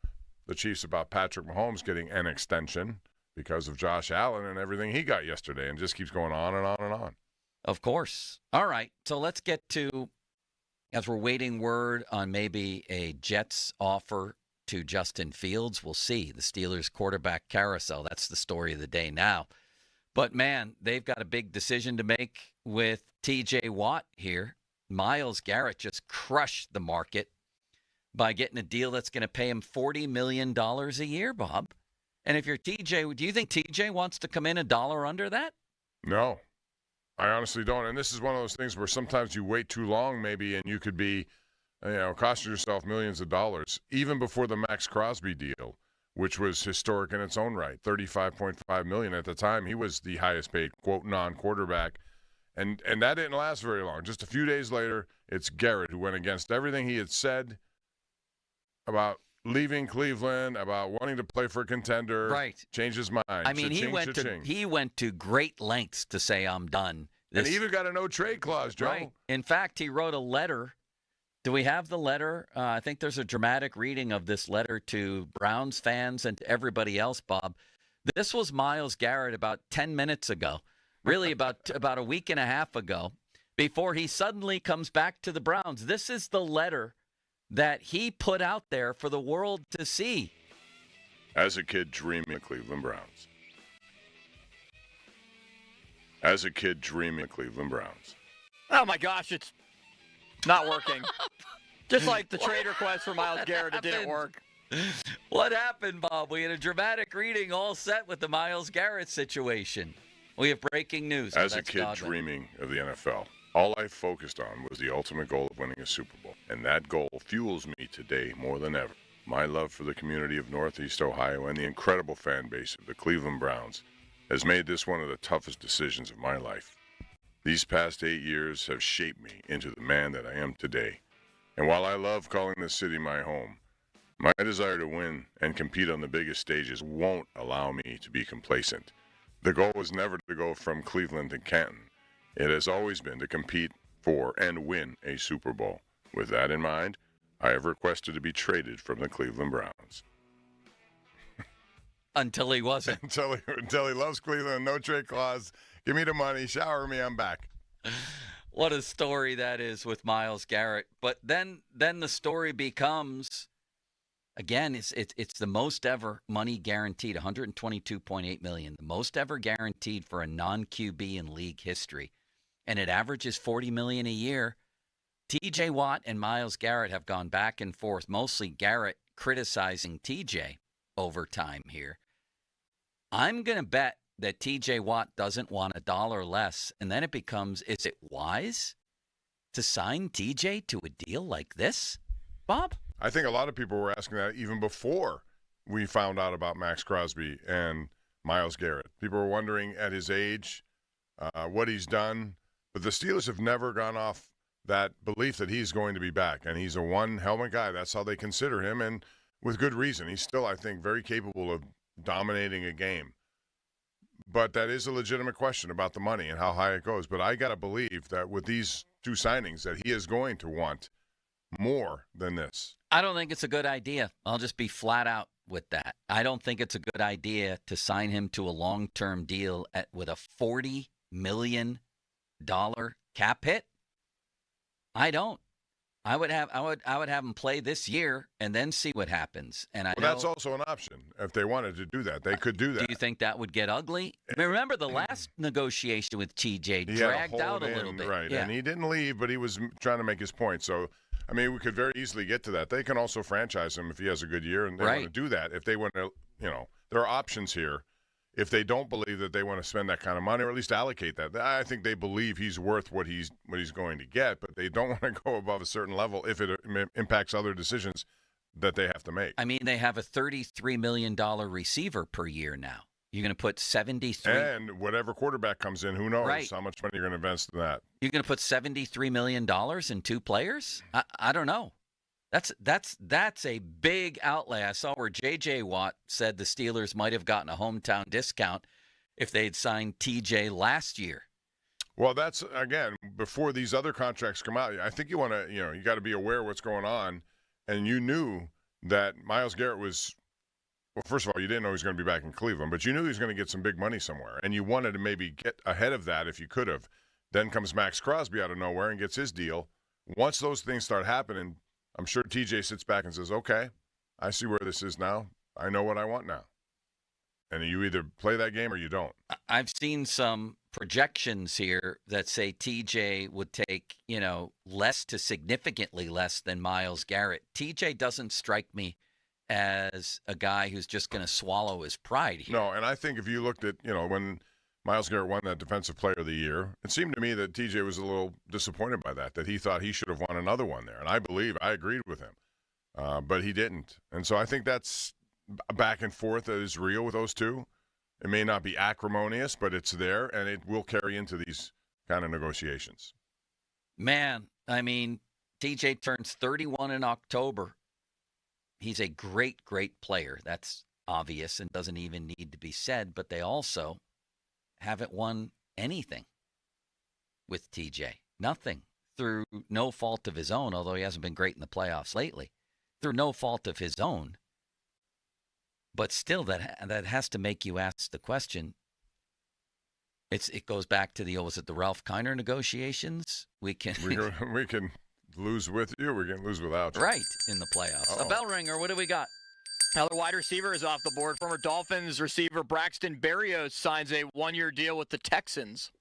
[SPEAKER 4] the Chiefs about Patrick Mahomes getting an extension because of Josh Allen and everything he got yesterday, and just keeps going on and on and on.
[SPEAKER 3] Of course. All right, so let's get to, as we're waiting word on maybe a Jets offer to Justin Fields. We'll see. The Steelers quarterback carousel, that's the story of the day now. But, man, they've got a big decision to make with T.J. Watt here. Myles Garrett just crushed the market by getting a deal that's going to pay him $40 million a year, Bob. And if you're TJ, do you think TJ wants to come in $1 under that?
[SPEAKER 4] No, I honestly don't. And this is one of those things where sometimes you wait too long maybe and you could be, costing yourself millions of dollars. Even before the Max Crosby deal, which was historic in its own right, $35.5 million at the time. He was the highest paid, quote, non-quarterback. And that didn't last very long. Just a few days later, it's Garrett who went against everything he had said about leaving Cleveland, about wanting to play for a contender.
[SPEAKER 3] Right.
[SPEAKER 4] Changed his mind.
[SPEAKER 3] I mean, he went to great lengths to say, I'm done.
[SPEAKER 4] And he even got a no-trade clause, Joe.
[SPEAKER 3] Right. In fact, he wrote a letter. Do we have the letter? I think there's a dramatic reading of this letter to Browns fans and to everybody else, Bob. This was Myles Garrett about 10 minutes ago, really about a week and a half ago, before he suddenly comes back to the Browns. This is the letter that he put out there for the world to see.
[SPEAKER 4] As a kid dreaming of Cleveland Browns. As a kid dreaming of Cleveland Browns.
[SPEAKER 6] Oh, my gosh, it's not working. Just like the trade request for Myles Garrett, it didn't work.
[SPEAKER 3] What happened, Bob? We had a dramatic reading all set with the Myles Garrett situation. We have breaking news.
[SPEAKER 4] As a kid dreaming of the NFL, all I focused on was the ultimate goal of winning a Super Bowl. And that goal fuels me today more than ever. My love for the community of Northeast Ohio and the incredible fan base of the Cleveland Browns has made this one of the toughest decisions of my life. These past 8 years have shaped me into the man that I am today. And while I love calling this city my home, my desire to win and compete on the biggest stages won't allow me to be complacent. The goal was never to go from Cleveland to Canton. It has always been to compete for and win a Super Bowl. With that in mind, I have requested to be traded from the Cleveland Browns.
[SPEAKER 3] Until he wasn't.
[SPEAKER 4] until he loves Cleveland, no trade clause. Give me the money, shower me, I'm back.
[SPEAKER 3] What a story that is with Myles Garrett. But then the story becomes, again, it's the most ever money guaranteed, $122.8 million, the most ever guaranteed for a non-QB in league history, and it averages $40 million a year. T.J. Watt and Myles Garrett have gone back and forth, mostly Garrett criticizing T.J. over time here. I'm going to bet that T.J. Watt doesn't want $1 less, and then it becomes, is it wise to sign T.J. to a deal like this, Bob?
[SPEAKER 4] I think a lot of people were asking that even before we found out about Max Crosby and Myles Garrett. People were wondering at his age what he's done, but the Steelers have never gone off that belief that he's going to be back, and he's a one-helmet guy. That's how they consider him, and with good reason. He's still, I think, very capable of dominating a game. But that is a legitimate question about the money and how high it goes. But I got to believe that with these two signings that he is going to want more than this.
[SPEAKER 3] I don't think it's a good idea. I'll just be flat out with that. I don't think it's a good idea to sign him to a long-term deal with a $40 million cap hit. I don't. I would have him play this year and then see what happens. And
[SPEAKER 4] that's also an option. If they wanted to do that, they could do that.
[SPEAKER 3] Do you think that would get ugly? I mean, remember the last negotiation with TJ dragged out a little bit.
[SPEAKER 4] Right,
[SPEAKER 3] yeah.
[SPEAKER 4] And he didn't leave, but he was trying to make his point. So, I mean, we could very easily get to that. They can also franchise him if he has a good year, and they want to do that. If they want to, there are options here. If they don't believe that they want to spend that kind of money, or at least allocate that, I think they believe he's worth what he's going to get, but they don't want to go above a certain level if it impacts other decisions that they have to make.
[SPEAKER 3] I mean, they have a $33 million receiver per year now. You're going to put 73.
[SPEAKER 4] And whatever quarterback comes in, who knows how much money you're going to invest in that.
[SPEAKER 3] You're going to put $73 million in two players? I don't know. That's a big outlay. I saw where J.J. Watt said the Steelers might have gotten a hometown discount if they'd signed T.J. last year.
[SPEAKER 4] Well, that's, again, before these other contracts come out, I think you want to, you got to be aware of what's going on. And you knew that Myles Garrett was, well, first of all, you didn't know he was going to be back in Cleveland, but you knew he was going to get some big money somewhere. And you wanted to maybe get ahead of that if you could have. Then comes Max Crosby out of nowhere and gets his deal. Once those things start happening, I'm sure TJ sits back and says, okay, I see where this is now. I know what I want now. And you either play that game or you don't.
[SPEAKER 3] I've seen some projections here that say TJ would take, less to significantly less than Myles Garrett. TJ doesn't strike me as a guy who's just going to swallow his pride here.
[SPEAKER 4] No, and I think if you looked at, when Myles Garrett won that Defensive Player of the Year, it seemed to me that TJ was a little disappointed by that he thought he should have won another one there. And I agreed with him, but he didn't. And so I think that's a back and forth that is real with those two. It may not be acrimonious, but it's there, and it will carry into these kind of negotiations.
[SPEAKER 3] Man, I mean, TJ turns 31 in October. He's a great, great player. That's obvious and doesn't even need to be said, but they also haven't won anything with TJ. Nothing. Through no fault of his own, although he hasn't been great in the playoffs lately. Through no fault of his own. But still, that has to make you ask the question. It goes back to was it the Ralph Kiner negotiations? We can
[SPEAKER 4] lose with you. We can lose without you.
[SPEAKER 3] Right, in the playoffs.
[SPEAKER 4] Uh-oh.
[SPEAKER 6] A bell ringer. What do we got? Another wide receiver is off the board. Former Dolphins receiver Braxton Berrios signs a one-year deal with the Texans.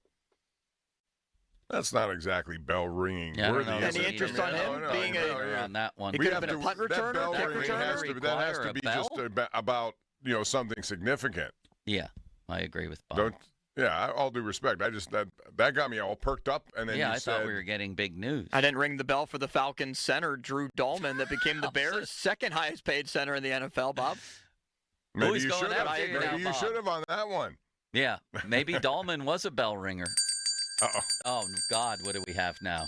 [SPEAKER 4] That's not exactly bell ringing worthy.
[SPEAKER 6] Any interest on him being
[SPEAKER 3] on that one?
[SPEAKER 6] He could have been a punt returner.
[SPEAKER 4] That has to be just about something significant.
[SPEAKER 3] Yeah, I agree with Bob.
[SPEAKER 4] All due respect. That got me all perked up, and then
[SPEAKER 3] I thought we were getting big news.
[SPEAKER 6] I didn't ring the bell for the Falcons center Drew Dahlman that became the Bears' second highest paid center in the NFL. Bob,
[SPEAKER 4] maybe you should have. Maybe you should have on that one.
[SPEAKER 3] Yeah, maybe Dahlman was a bell ringer.
[SPEAKER 4] Uh-oh.
[SPEAKER 3] Oh, God, what do we have now?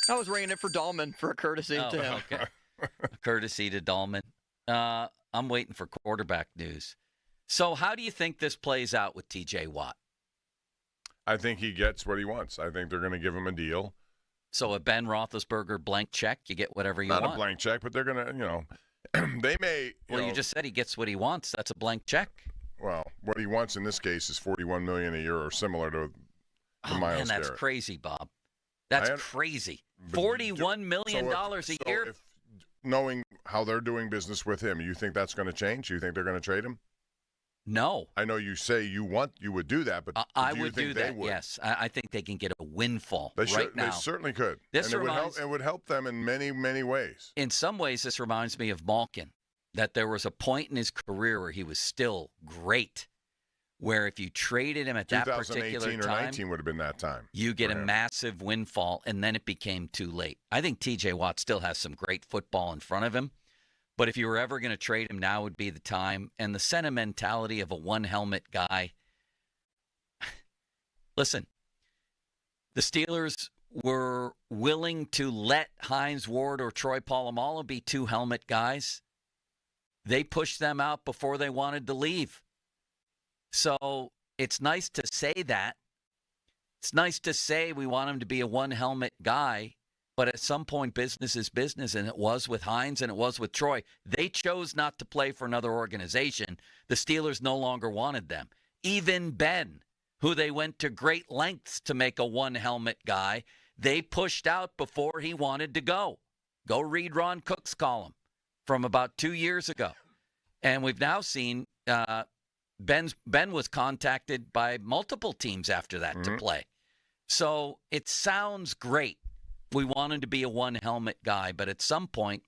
[SPEAKER 6] I was ringing it for Dahlman for a courtesy to him.
[SPEAKER 3] Okay. Courtesy to Dahlman. I'm waiting for quarterback news. So how do you think this plays out with T.J. Watt?
[SPEAKER 4] I think he gets what he wants. I think they're going to give him a deal.
[SPEAKER 3] So a Ben Roethlisberger blank check, you get whatever you want?
[SPEAKER 4] Not a blank check, but they're going to, they may.
[SPEAKER 3] You just said he gets what he wants. That's a blank check.
[SPEAKER 4] Well, what he wants in this case is $41 million a year or similar to Myles
[SPEAKER 3] man, that's
[SPEAKER 4] Garrett.
[SPEAKER 3] Crazy, Bob. That's crazy. $41 million a year.
[SPEAKER 4] Knowing how they're doing business with him, you think that's going to change? You think they're going to trade him?
[SPEAKER 3] No.
[SPEAKER 4] I know you say you would do that, but
[SPEAKER 3] I
[SPEAKER 4] do you
[SPEAKER 3] would
[SPEAKER 4] think
[SPEAKER 3] do
[SPEAKER 4] they
[SPEAKER 3] that,
[SPEAKER 4] would?
[SPEAKER 3] yes. I think they can get a windfall
[SPEAKER 4] They
[SPEAKER 3] now.
[SPEAKER 4] They certainly could.
[SPEAKER 3] This
[SPEAKER 4] and it would help them in many, many ways.
[SPEAKER 3] In some ways, this reminds me of Malkin, that there was a point in his career where he was still great, where if you traded him at that particular
[SPEAKER 4] 2018 or
[SPEAKER 3] time,
[SPEAKER 4] 19 would have been that time.
[SPEAKER 3] You get a massive windfall, and then it became too late. I think T.J. Watt still has some great football in front of him, but if you were ever going to trade him, now would be the time. And the sentimentality of a one-helmet guy. Listen, the Steelers were willing to let Hines Ward or Troy Polamalu be two-helmet guys. They pushed them out before they wanted to leave. So it's nice to say that. It's nice to say we want him to be a one-helmet guy, but at some point business is business, and it was with Hines and it was with Troy. They chose not to play for another organization. The Steelers no longer wanted them. Even Ben, who they went to great lengths to make a one-helmet guy, they pushed out before he wanted to go. Go read Ron Cook's column from about 2 years ago. And we've now seen Ben was contacted by multiple teams after that to play. So it sounds great. We want him to be a one-helmet guy, but at some point,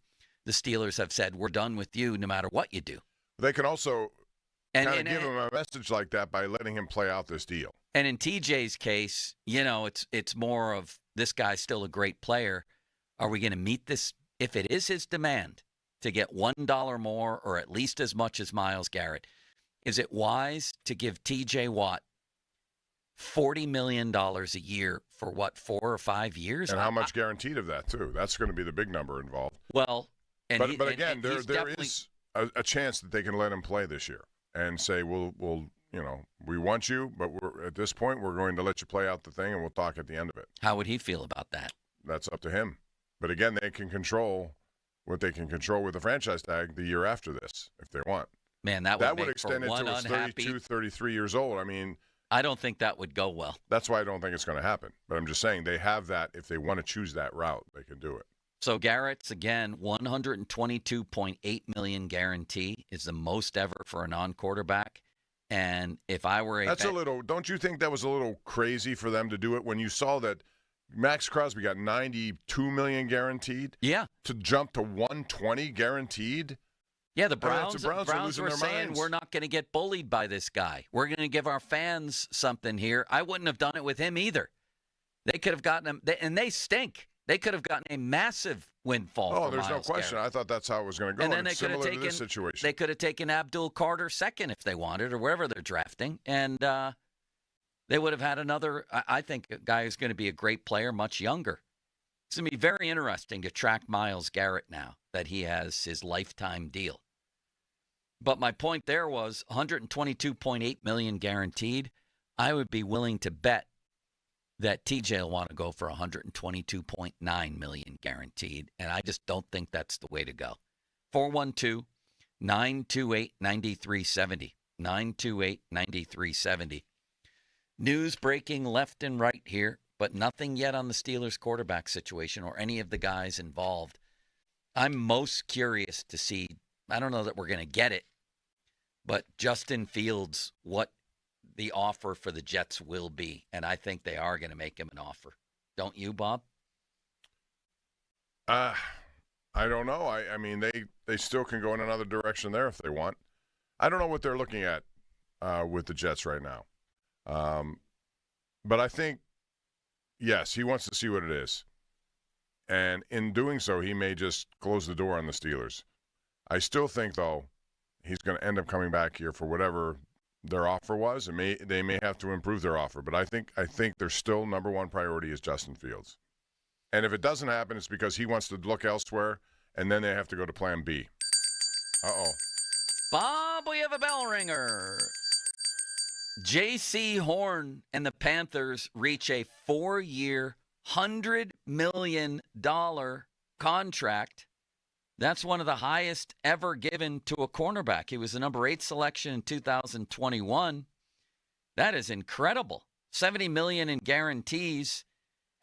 [SPEAKER 3] the Steelers have said, we're done with you no matter what you do.
[SPEAKER 4] They can also kind of give him a message like that by letting him play out this deal.
[SPEAKER 3] And in TJ's case, it's more of this guy's still a great player. Are we going to meet this? If it is his demand to get $1 more or at least as much as Myles Garrett, is it wise to give T.J. Watt $40 million a year for, 4 or 5 years?
[SPEAKER 4] And how much guaranteed of that, too? That's going to be the big number involved.
[SPEAKER 3] Well,
[SPEAKER 4] but again, there is a chance that they can let him play this year and say, we'll we want you, but at this point, we're going to let you play out the thing, and we'll talk at the end of it.
[SPEAKER 3] How would he feel about that?
[SPEAKER 4] That's up to him. But again, they can control what they can control with the franchise tag the year after this, if they want.
[SPEAKER 3] Man, that would
[SPEAKER 4] extend it to 32, 33 years old. I mean,
[SPEAKER 3] I don't think that would go well.
[SPEAKER 4] That's why I don't think it's going to happen. But I'm just saying they have that. If they want to choose that route, they can do it.
[SPEAKER 3] So Garrett's, again, $122.8 million guarantee is the most ever for a non-quarterback. And if I were
[SPEAKER 4] don't you think that was a little crazy for them to do it when you saw that Max Crosby got $92 million guaranteed?
[SPEAKER 3] Yeah.
[SPEAKER 4] To jump to $120 guaranteed?
[SPEAKER 3] Yeah, the Browns
[SPEAKER 4] are
[SPEAKER 3] were saying
[SPEAKER 4] minds.
[SPEAKER 3] we're not going to get bullied by this guy. We're going to give our fans something here. I wouldn't have done it with him either. They could have gotten him, and they stink. They could have gotten a massive windfall.
[SPEAKER 4] Oh, there's no question.
[SPEAKER 3] Garrett.
[SPEAKER 4] I thought that's how it was going to go.
[SPEAKER 3] And then they
[SPEAKER 4] could have
[SPEAKER 3] taken
[SPEAKER 4] this situation.
[SPEAKER 3] They could have taken Abdul Carter second if they wanted, or wherever they're drafting, and they would have had another. I think a guy who's going to be a great player, much younger. It's going to be very interesting to track Myles Garrett now that he has his lifetime deal. But my point there was $122.8 million guaranteed. I would be willing to bet that TJ will want to go for $122.9 million guaranteed, and I just don't think that's the way to go. 928-9370. 928-9370. News breaking left and right here, but nothing yet on the Steelers quarterback situation or any of the guys involved. I'm most curious to see, I don't know that we're going to get it, but Justin Fields, what the offer for the Jets will be. And I think they are going to make him an offer. Don't you, Bob?
[SPEAKER 4] I don't know. I mean, they still can go in another direction there if they want. I don't know what they're looking at with the Jets right now. But I think, yes, he wants to see what it is. And in doing so, he may just close the door on the Steelers. I still think, though, he's going to end up coming back here for whatever their offer was. They may have to improve their offer. But I think their still number one priority is Justin Fields. And if it doesn't happen, it's because he wants to look elsewhere, and then they have to go to plan B. Uh-oh.
[SPEAKER 3] Bob, we have a bell ringer. J.C. Horn and the Panthers reach a 4-year, $100 million contract. That's one of the highest ever given to a cornerback. He was the number 8 selection in 2021. That is incredible. $70 million in guarantees.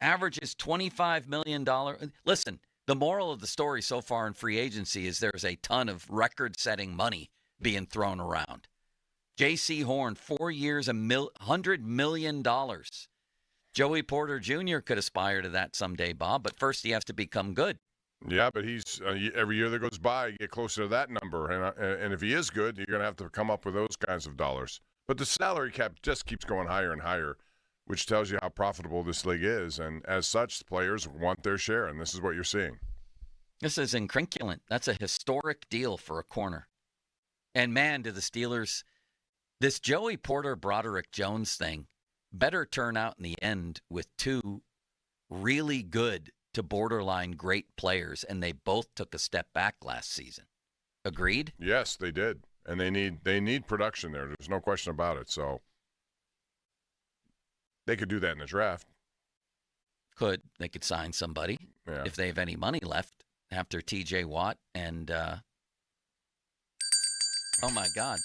[SPEAKER 3] Averages $25 million. Listen, the moral of the story so far in free agency is there's a ton of record-setting money being thrown around. J.C. Horn, 4 years, $100 million. Joey Porter Jr. could aspire to that someday, Bob, but first he has to become good.
[SPEAKER 4] Yeah, but he's every year that goes by, you get closer to that number. And if he is good, you're going to have to come up with those kinds of dollars. But the salary cap just keeps going higher and higher, which tells you how profitable this league is. And as such, the players want their share, and this is what you're seeing.
[SPEAKER 3] This is incrinculant. That's a historic deal for a corner. And, man, do the Steelers, this Joey Porter, Broderick Jones thing better turn out in the end with two really good to borderline great players, and they both took a step back last season. Agreed?
[SPEAKER 4] Yes, they did. And they need production there. There's no question about it. So they could do that in the draft.
[SPEAKER 3] They could sign somebody if they have any money left after TJ Watt and oh my God,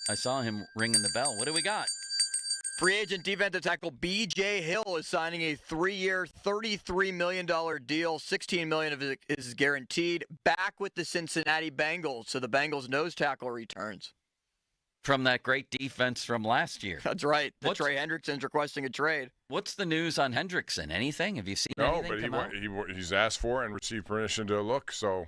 [SPEAKER 3] I saw him ringing the bell. What do we got?
[SPEAKER 6] Free agent defensive tackle B.J. Hill is signing a 3-year, $33 million deal. $16 million of it is guaranteed. Back with the Cincinnati Bengals, so the Bengals nose tackle returns.
[SPEAKER 3] From that great defense from last year.
[SPEAKER 6] That's right. Trey Hendrickson's requesting a trade.
[SPEAKER 3] What's the news on Hendrickson? Anything? Have you seen anything?
[SPEAKER 4] No, but he's asked for and received permission to look, so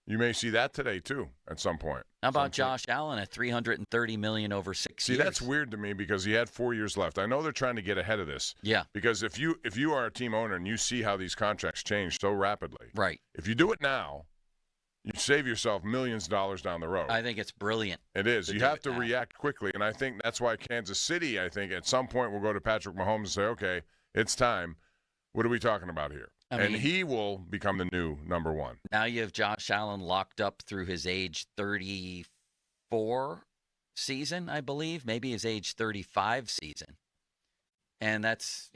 [SPEAKER 4] you may see that today, too, at some point.
[SPEAKER 3] How about Josh Allen at $330 million over 6 years?
[SPEAKER 4] See, that's weird to me because he had 4 years left. I know they're trying to get ahead of this.
[SPEAKER 3] Yeah.
[SPEAKER 4] Because if you are a team owner and you see how these contracts change so rapidly,
[SPEAKER 3] right?
[SPEAKER 4] If you do it now, you save yourself millions of dollars down the road.
[SPEAKER 3] I think it's brilliant.
[SPEAKER 4] It is. You have to react quickly, and I think that's why Kansas City, I think, at some point will go to Patrick Mahomes and say, okay, it's time. What are we talking about here? And he will become the new number one.
[SPEAKER 3] Now you have Josh Allen locked up through his age 34 season, I believe, maybe his age 35 season. And that's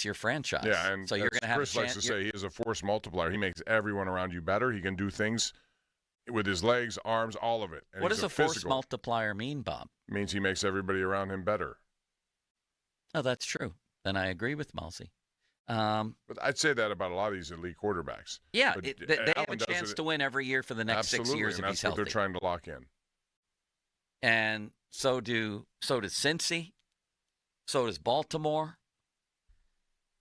[SPEAKER 3] your franchise.
[SPEAKER 4] Yeah, and
[SPEAKER 3] so you're going to have
[SPEAKER 4] Chris likes to say he is a force multiplier. He makes everyone around you better. He can do things with his legs, arms, all of it. And
[SPEAKER 3] what does a force multiplier mean, Bob?
[SPEAKER 4] It means he makes everybody around him better.
[SPEAKER 3] Oh, that's true. Then I agree with Malsey.
[SPEAKER 4] But I'd say that about a lot of these elite quarterbacks.
[SPEAKER 3] Yeah, they have a chance to win every year for the next 6 years if he's healthy.
[SPEAKER 4] That's what they're trying to lock in.
[SPEAKER 3] And so does Cincy. So does Baltimore.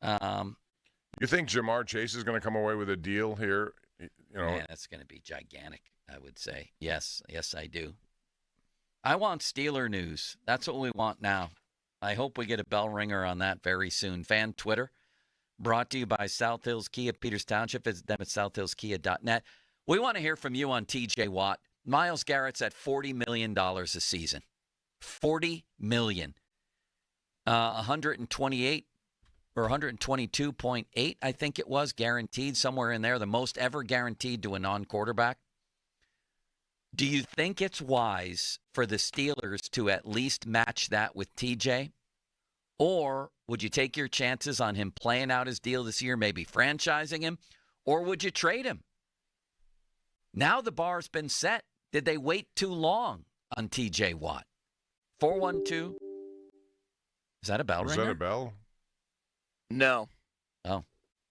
[SPEAKER 4] You think Jamar Chase is going to come away with a deal here?
[SPEAKER 3] Man, that's going to be gigantic, I would say. Yes, I do. I want Steeler news. That's what we want now. I hope we get a bell ringer on that very soon. Fan Twitter, brought to you by South Hills Kia, Peters Township. Visit them at southhillskia.net. We want to hear from you on TJ Watt. Myles Garrett's at $40 million a season. $40 million. 128 or 122.8, I think it was, guaranteed, somewhere in there, the most ever guaranteed to a non-quarterback. Do you think it's wise for the Steelers to at least match that with TJ? Or would you take your chances on him playing out his deal this year, maybe franchising him? Or would you trade him? Now the bar's been set. Did they wait too long on TJ Watt? 412. Is that a bell ringer?
[SPEAKER 4] Is that a bell?
[SPEAKER 6] No.
[SPEAKER 3] Oh.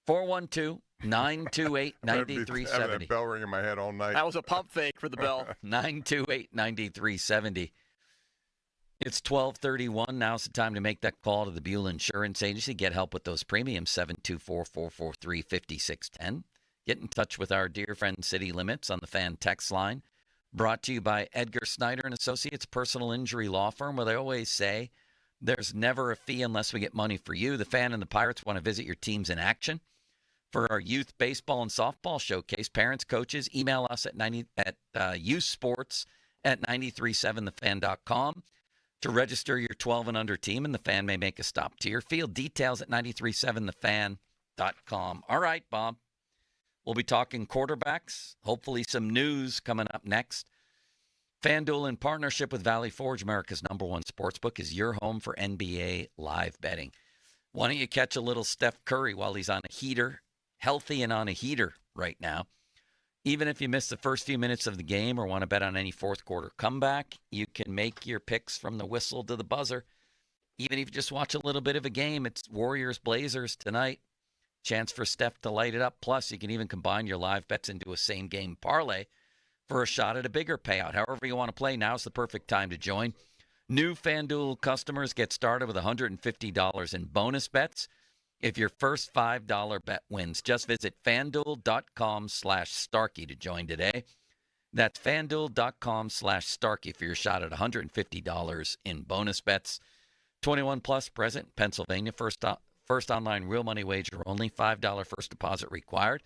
[SPEAKER 3] 412-928-9370.
[SPEAKER 4] Having that bell ring in my head all night.
[SPEAKER 6] That was a pump fake for the bell.
[SPEAKER 3] 928-9370. It's 12:31. Now's the time to make that call to the Buell Insurance Agency. Get help with those premiums, 724-443-5610. Get in touch with our dear friend City Limits on the Fan text line. Brought to you by Edgar Snyder and Associates, personal injury law firm, where they always say there's never a fee unless we get money for you. The Fan and the Pirates want to visit your teams in action. For our youth baseball and softball showcase, parents, coaches, email us at youthsports@937thefan.com. To register your 12 and under team, and the Fan may make a stop to your field. Details at 937thefan.com. All right, Bob. We'll be talking quarterbacks. Hopefully some news coming up next. FanDuel, in partnership with Valley Forge, America's #1 sportsbook, is your home for NBA live betting. Why don't you catch a little Steph Curry while he's on a heater, healthy and on a heater right now? Even if you miss the first few minutes of the game or want to bet on any fourth quarter comeback, you can make your picks from the whistle to the buzzer. Even if you just watch a little bit of a game, it's Warriors-Blazers tonight. Chance for Steph to light it up. Plus, you can even combine your live bets into a same-game parlay for a shot at a bigger payout. However you want to play, now's the perfect time to join. New FanDuel customers get started with $150 in bonus bets if your first $5 bet wins. Just visit FanDuel.com/Starkey to join today. That's FanDuel.com/Starkey for your shot at $150 in bonus bets. 21 plus, present in Pennsylvania. First online real money wager only. $5 first deposit required.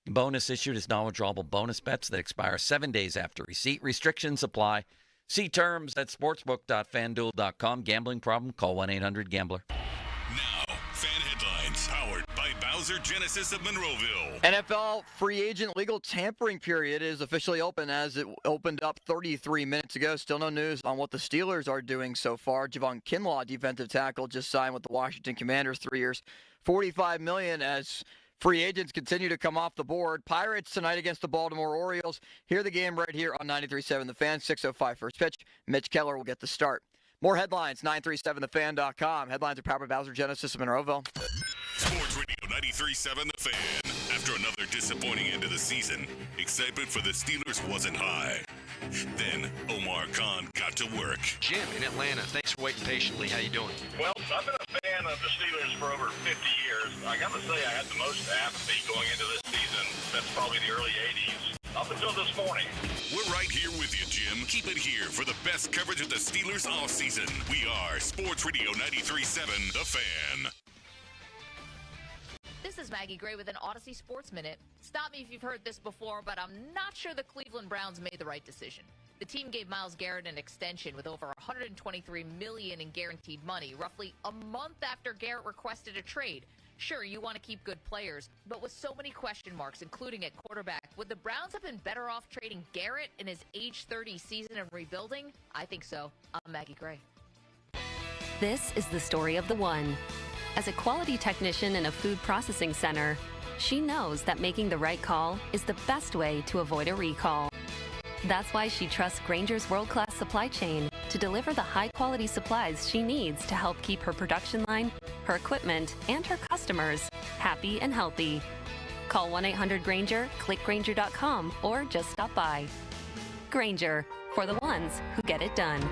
[SPEAKER 3] Bonus issued as non-withdrawable bonus bets that expire 7 days after receipt. Restrictions apply. See terms at sportsbook.fanduel.com. Gambling problem? Call 1-800-GAMBLER.
[SPEAKER 14] Now, fan headlines powered by Bowser Genesis of Monroeville.
[SPEAKER 6] NFL free agent legal tampering period is officially open, as it opened up 33 minutes ago. Still no news on what the Steelers are doing so far. Javon Kinlaw, defensive tackle, just signed with the Washington Commanders, 3 years, $45 million, as free agents continue to come off the board. Pirates tonight against the Baltimore Orioles. Hear the game right here on 93.7 The Fan. 6:05 first pitch. Mitch Keller will get the start. More headlines, 937thefan.com. Headlines are powered by Bowser Genesis of Monroeville.
[SPEAKER 14] Sports Radio 93.7 The Fan. After another disappointing end of the season, excitement for the Steelers wasn't high. Then Omar Khan got to work.
[SPEAKER 5] Jim in Atlanta, thanks for waiting patiently. How you doing?
[SPEAKER 7] Well, I've been a fan of the Steelers for over 50 years. I got to say I had the most apathy going into this season. That's probably the early 80s. Up until this morning.
[SPEAKER 14] We're right here with you, Jim. Keep it here for the best coverage of the Steelers offseason. We are Sports Radio 93.7 The Fan.
[SPEAKER 8] This is Maggie Gray with an Odyssey Sports Minute. Stop me if you've heard this before, but I'm not sure the Cleveland Browns made the right decision. The team gave Myles Garrett an extension with over $123 million in guaranteed money, roughly a month after Garrett requested a trade. Sure, you want to keep good players, but with so many question marks, including at quarterback, would the Browns have been better off trading Garrett in his age 30 season and rebuilding? I think so. I'm Maggie Gray.
[SPEAKER 9] This is the story of the one. As a quality technician in a food processing center, she knows that making the right call is the best way to avoid a recall. That's why she trusts Granger's world-class supply chain to deliver the high-quality supplies she needs to help keep her production line, her equipment, and her customers happy and healthy. Call 1-800-GRANGER, click Granger.com, or just stop by. Granger, for the ones who get it done.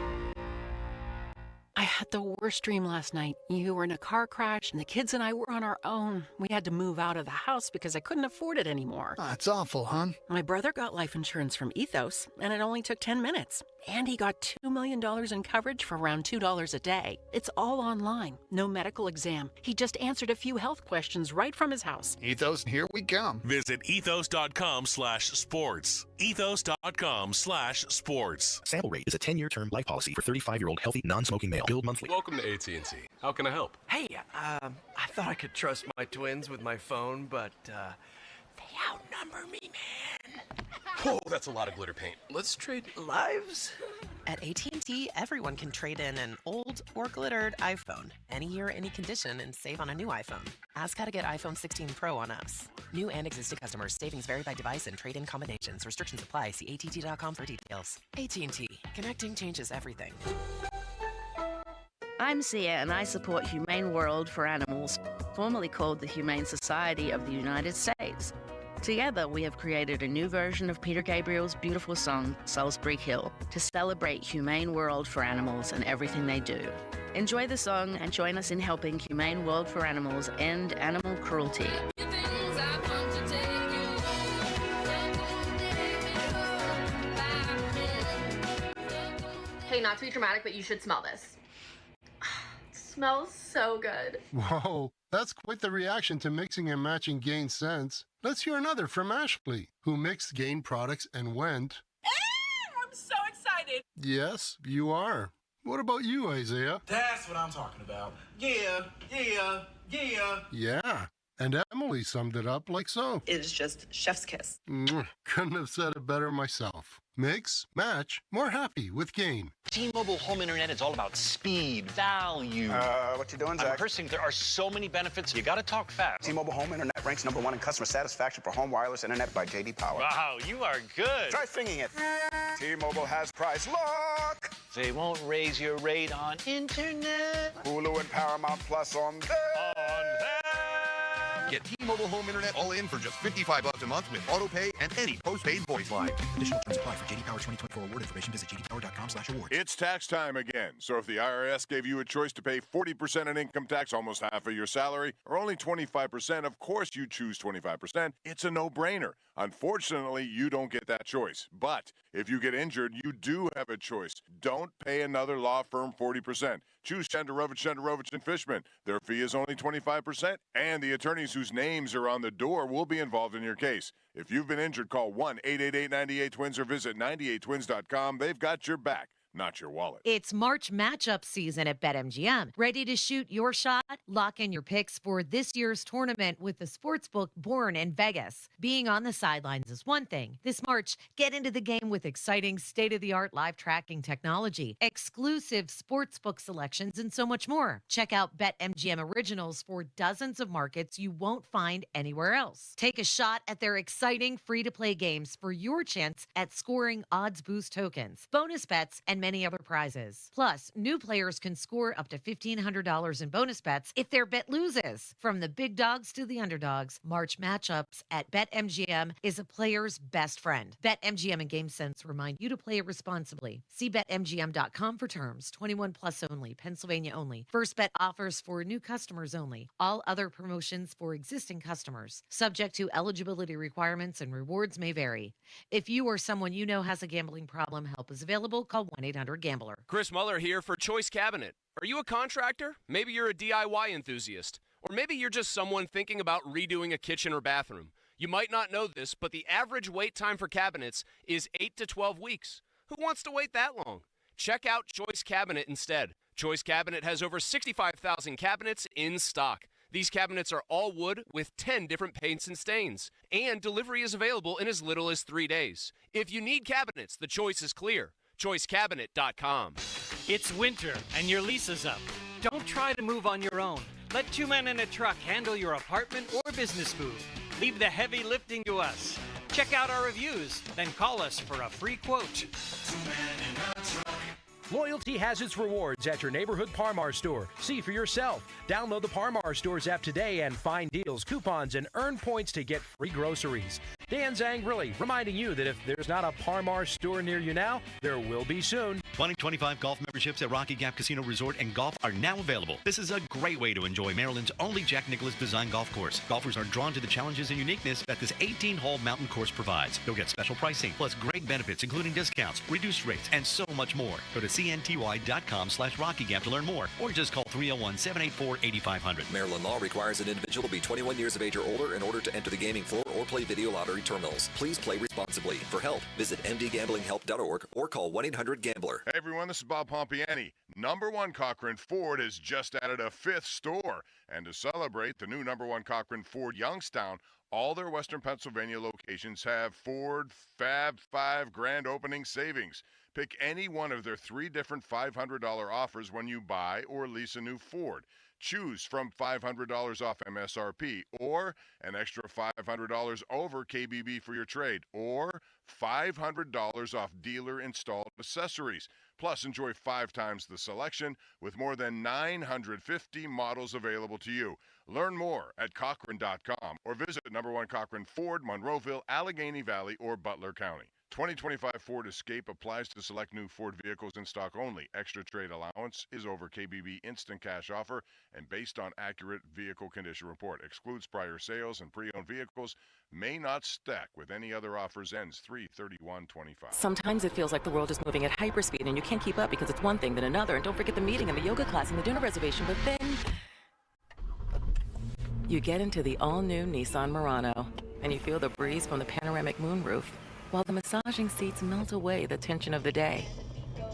[SPEAKER 12] I had the worst dream last night. You were in a car crash, and the kids and I were on our own. We had to move out of the house because I couldn't afford it anymore.
[SPEAKER 17] That's awful, hon.
[SPEAKER 12] My brother got life insurance from Ethos, and it only took 10 minutes. And he got $2 million in coverage for around $2 a day. It's all online. No medical exam. He just answered a few health questions right from his house.
[SPEAKER 17] Ethos, here we come.
[SPEAKER 14] Visit ethos.com/sports. Ethos.com/sports.
[SPEAKER 28] Sample rate is a 10-year term life policy for 35-year-old healthy, non-smoking male. Billed monthly.
[SPEAKER 18] Welcome to AT&T. How can I help?
[SPEAKER 21] Hey, I thought I could trust my twins with my phone, but they outnumber me, man.
[SPEAKER 18] Whoa, that's a lot of glitter paint. Let's trade
[SPEAKER 21] lives.
[SPEAKER 11] At AT&T, everyone can trade in an old or glittered iPhone any year, any condition, and save on a new iPhone. Ask how to get iPhone 16 Pro on us. New and existing customers. Savings vary by device and trade-in combinations. Restrictions apply. See att.com for details. AT&T. Connecting changes everything.
[SPEAKER 20] I'm Sia, and I support Humane World for Animals, formerly called the Humane Society of the United States. Together, we have created a new version of Peter Gabriel's beautiful song, Salisbury Hill, to celebrate Humane World for Animals and everything they do. Enjoy the song and join us in helping Humane World for Animals end animal cruelty.
[SPEAKER 22] Hey, not to be dramatic, but you should smell this. It smells so good.
[SPEAKER 23] Whoa, that's quite the reaction to mixing and matching Gain scents. Let's hear another from Ashley, who mixed Gain products and went,
[SPEAKER 22] I'm so excited.
[SPEAKER 23] yes, you are. What about you, Isaiah?
[SPEAKER 24] That's what I'm talking about. Yeah.
[SPEAKER 23] Yeah, and Emily summed it up like so.
[SPEAKER 22] It is just chef's kiss.
[SPEAKER 23] Couldn't have said it better myself. Mix, match, more happy with Gain.
[SPEAKER 25] T-Mobile home internet is all about speed, value.
[SPEAKER 26] What you doing, Zach?
[SPEAKER 25] I'm rehearsing. There are so many benefits. You got to talk fast.
[SPEAKER 26] T-Mobile home internet ranks #1 in customer satisfaction for home wireless internet by J.D. Power.
[SPEAKER 25] Wow, you are good.
[SPEAKER 26] Try singing it. T-Mobile has price lock.
[SPEAKER 25] They won't raise your rate on internet.
[SPEAKER 26] Hulu and Paramount Plus on there.
[SPEAKER 27] Get T-Mobile home internet all in for just $55 a month with autopay and any postpaid voice line.
[SPEAKER 28] Additional terms apply. For J.D. Power 2024 award information, visit jdpower.com/award.
[SPEAKER 4] It's tax time again. So if the IRS gave you a choice to pay 40% in income tax, almost half of your salary, or only 25%, of course you choose 25%. It's a no-brainer. Unfortunately, you don't get that choice. But if you get injured, you do have a choice. Don't pay another law firm 40%. Choose Shenderovich and Fishman. Their fee is only 25%, and the attorneys whose names are on the door will be involved in your case. If you've been injured, call 1-888-98-TWINS or visit 98twins.com. They've got your back, not your wallet.
[SPEAKER 29] It's March matchup season at BetMGM. Ready to shoot your shot? Lock in your picks for this year's tournament with the sportsbook born in Vegas. Being on the sidelines is one thing. This March, get into the game with exciting state-of-the-art live tracking technology, exclusive sportsbook selections, and so much more. Check out BetMGM Originals for dozens of markets you won't find anywhere else. Take a shot at their exciting free-to-play games for your chance at scoring odds boost tokens, bonus bets, and many other prizes. Plus, new players can score up to $1,500 in bonus bets if their bet loses. From the big dogs to the underdogs, March matchups at BetMGM is a player's best friend. BetMGM and GameSense remind you to play responsibly. See BetMGM.com for terms. 21 plus only. Pennsylvania only. First bet offers for new customers only. All other promotions for existing customers. Subject to eligibility requirements and rewards may vary. If you or someone you know has a gambling problem, help is available. Call 1-800-GAMBLER.
[SPEAKER 30] Chris Muller here for Choice Cabinet. Are you a contractor? Maybe you're a DIY enthusiast. Or maybe you're just someone thinking about redoing a kitchen or bathroom. You might not know this, but the average wait time for cabinets is 8 to 12 weeks. Who wants to wait that long? Check out Choice Cabinet instead. Choice Cabinet has over 65,000 cabinets in stock. These cabinets are all wood with 10 different paints and stains. And delivery is available in as little as 3 days. If you need cabinets, the choice is clear. ChoiceCabinet.com.
[SPEAKER 31] It's winter and your lease is up. Don't try to move on your own. Let two men in a truck handle your apartment or business move. Leave the heavy lifting to us. Check out our reviews, then call us for a free quote.
[SPEAKER 32] Loyalty has its rewards at your neighborhood Par-Mar store. See for yourself. Download the Par-Mar Stores app today and find deals, coupons, and earn points to get free groceries. Dan Zangrilli reminding you that if there's not a Par-Mar store near you now, there will be soon.
[SPEAKER 33] 2025 golf memberships at Rocky Gap Casino Resort and Golf are now available. This is a great way to enjoy Maryland's only Jack Nicklaus design golf course. Golfers are drawn to the challenges and uniqueness that this 18-hole mountain course provides. You'll get special pricing, plus great benefits, including discounts, reduced rates, and so much more. Go to cnty.com/RockyGap to learn more, or just call 301-784-8500.
[SPEAKER 34] Maryland law requires an individual to be 21 years of age or older in order to enter the gaming floor or play video lottery terminals. Please play responsibly. For help, visit mdgamblinghelp.org or call 1-800-GAMBLER.
[SPEAKER 4] Hey everyone, this is Bob Pompiani. Number One Cochran Ford has just added a 5th store. And to celebrate, the new Number One Cochran Ford Youngstown All their Western Pennsylvania locations have Ford Fab 5 grand opening savings. Pick any one of their 3 different $500 offers when you buy or lease a new Ford. Choose from $500 off MSRP, or an extra $500 over KBB for your trade, or $500 off dealer-installed accessories. Plus, enjoy 5 times the selection with more than 950 models available to you. Learn more at Cochran.com or visit number 1 Cochran Ford, Monroeville, Allegheny Valley, or Butler County. 2025 Ford Escape applies to select new Ford vehicles in stock only. Extra trade allowance is over KBB instant cash offer and based on accurate vehicle condition report. Excludes prior sales, and pre-owned vehicles may not stack with any other offers. Ends 3/31/25.
[SPEAKER 1] Sometimes it feels like the world is moving at hyperspeed and you can't keep up because it's one thing then another. And don't forget the meeting and the yoga class and the dinner reservation. But then you get into the all-new Nissan Murano and you feel the breeze from the panoramic moonroof, while the massaging seats melt away the tension of the day.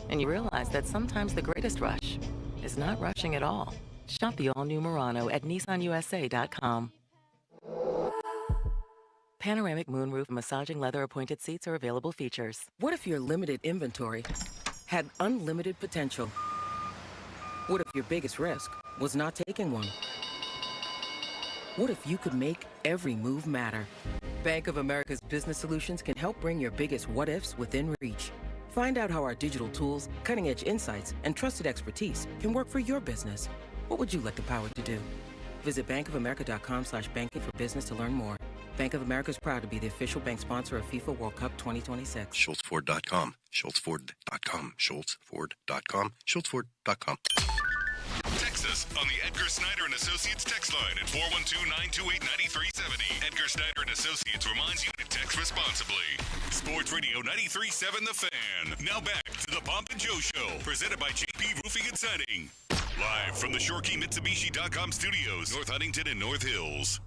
[SPEAKER 1] And you realize that sometimes the greatest rush is not rushing at all. Shop the all-new Murano at nissanusa.com. Panoramic moonroof massaging leather appointed seats are available features.
[SPEAKER 2] What if your limited inventory had unlimited potential? What if your biggest risk was not taking one? What if you could make every move matter? Bank of America's business solutions can help bring your biggest what-ifs within reach. Find out how our digital tools, cutting-edge insights, and trusted expertise can work for your business. What would you like the power to do? Visit bankofamerica.com/banking for business to learn more. Bank of America is proud to be the official bank sponsor of FIFA World Cup 2026.
[SPEAKER 27] SchultzFord.com. SchultzFord.com. SchultzFord.com. SchultzFord.com.
[SPEAKER 14] Text us on the Edgar Snyder and Associates text line at 412-928-9370. Edgar Snyder and Associates reminds you to text responsibly. Sports Radio 93.7 The Fan. Now back to the Pomp and Joe Show, presented by JP Roofing and Siding. Live from the ShoreKeyMitsubishi.com studios, North Huntington and North Hills.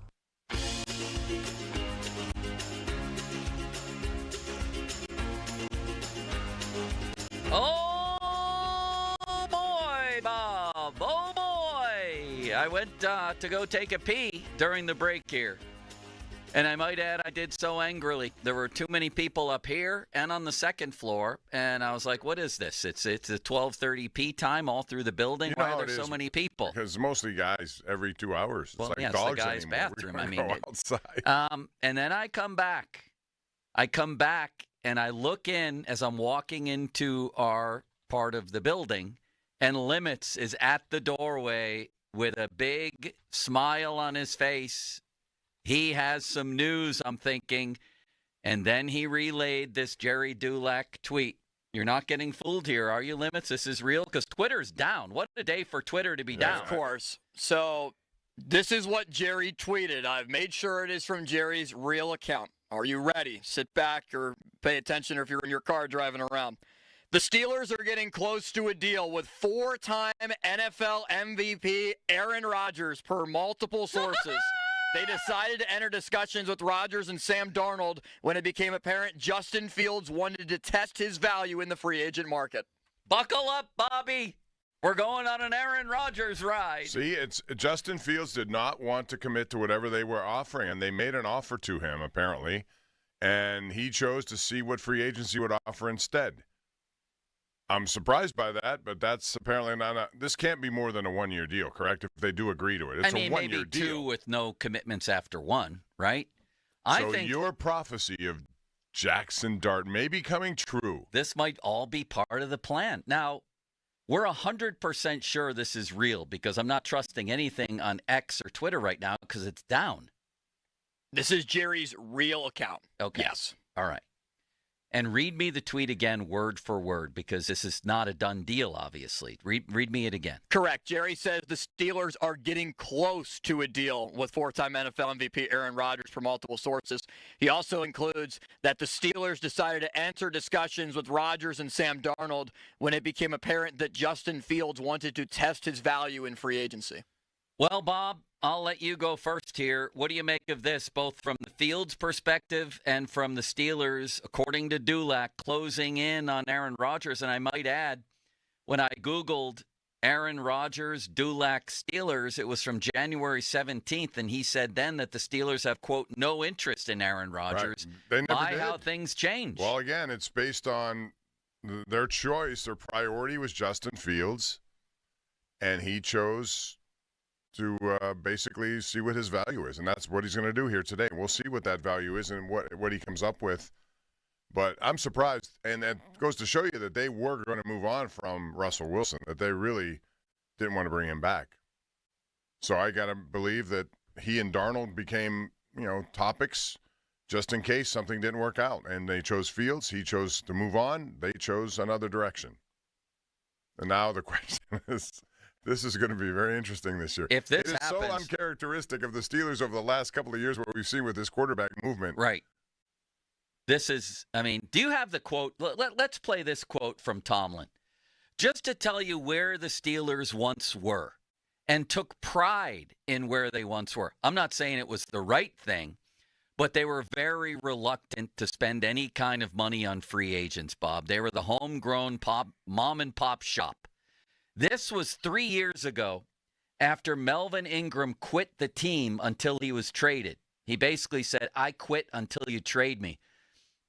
[SPEAKER 3] Oh, boy, Bob. Oh, boy. I went to go take a pee during the break here. And I might add, I did so angrily. There were too many people up here and on the second floor. And I was like, what is this? It's a 12:30 pee time all through the building. Why are there so many people?
[SPEAKER 4] Because mostly guys every 2 hours. It's
[SPEAKER 3] well,
[SPEAKER 4] like
[SPEAKER 3] yeah,
[SPEAKER 4] dogs
[SPEAKER 3] it's the guy's
[SPEAKER 4] anymore.
[SPEAKER 3] bathroom.
[SPEAKER 4] I mean, outside.
[SPEAKER 3] And then I come back. And I look in as I'm walking into our part of the building, and Limits is at the doorway with a big smile on his face. He has some news, I'm thinking. And then he relayed this Jerry Dulac tweet. You're not getting fooled here, are you, Limits? This is real? Because Twitter's down. What a day for Twitter to be down.
[SPEAKER 5] Of course. So this is what Jerry tweeted. I've made sure it is from Jerry's real account. Are you ready? Sit back or pay attention, or if you're in your car driving around. The Steelers are getting close to a deal with 4-time NFL MVP Aaron Rodgers, per multiple sources. They decided to enter discussions with Rodgers and Sam Darnold when it became apparent Justin Fields wanted to test his value in the free agent market.
[SPEAKER 3] Buckle up, Bobby. We're going on an Aaron Rodgers ride.
[SPEAKER 4] See, it's Justin Fields did not want to commit to whatever they were offering, and they made an offer to him, apparently, and he chose to see what free agency would offer instead. I'm surprised by that, but that's apparently not this can't be more than a one-year deal, correct? If they do agree to it. It's a one-year
[SPEAKER 3] maybe
[SPEAKER 4] deal.
[SPEAKER 3] 2 with no commitments after 1, right?
[SPEAKER 4] I think your prophecy of Jackson Dart may be coming true.
[SPEAKER 3] This might all be part of the plan. Now, we're 100% sure this is real because I'm not trusting anything on X or Twitter right now because it's down.
[SPEAKER 5] This is Jerry's real account.
[SPEAKER 3] Okay.
[SPEAKER 5] Yes.
[SPEAKER 3] All right. And read me the tweet again word for word because this is not a done deal, obviously. Read me it again.
[SPEAKER 5] Correct. Jerry says the Steelers are getting close to a deal with 4-time NFL MVP Aaron Rodgers, per multiple sources. He also includes that the Steelers decided to enter discussions with Rodgers and Sam Darnold when it became apparent that Justin Fields wanted to test his value in free agency.
[SPEAKER 3] Well, Bob, I'll let you go first here. What do you make of this, both from the Fields' perspective and from the Steelers, according to Dulac, closing in on Aaron Rodgers? And I might add, when I Googled Aaron Rodgers, Dulac Steelers. It was from January 17th, and he said then that the Steelers have, quote, no interest in Aaron Rodgers.
[SPEAKER 4] Right. They never did.
[SPEAKER 3] How things change.
[SPEAKER 4] Well, again, it's based on their choice. Their priority was Justin Fields, and he chose to basically see what his value is, and that's what he's going to do here today. We'll see what that value is and what he comes up with. But I'm surprised, and that goes to show you that they were going to move on from Russell Wilson, that they really didn't want to bring him back. So I got to believe that he and Darnold became, topics just in case something didn't work out. And they chose Fields. He chose to move on. They chose another direction. And now the question is, this is going to be very interesting this year.
[SPEAKER 3] If this
[SPEAKER 4] it is
[SPEAKER 3] happens,
[SPEAKER 4] so uncharacteristic of the Steelers over the last couple of years, what we've seen with this quarterback movement.
[SPEAKER 3] Right. This is, do you have the quote? Let's play this quote from Tomlin. Just to tell you where the Steelers once were and took pride in where they once were. I'm not saying it was the right thing, but they were very reluctant to spend any kind of money on free agents, Bob. They were the homegrown mom and pop shop. This was 3 years ago after Melvin Ingram quit the team until he was traded. He basically said, I quit until you trade me.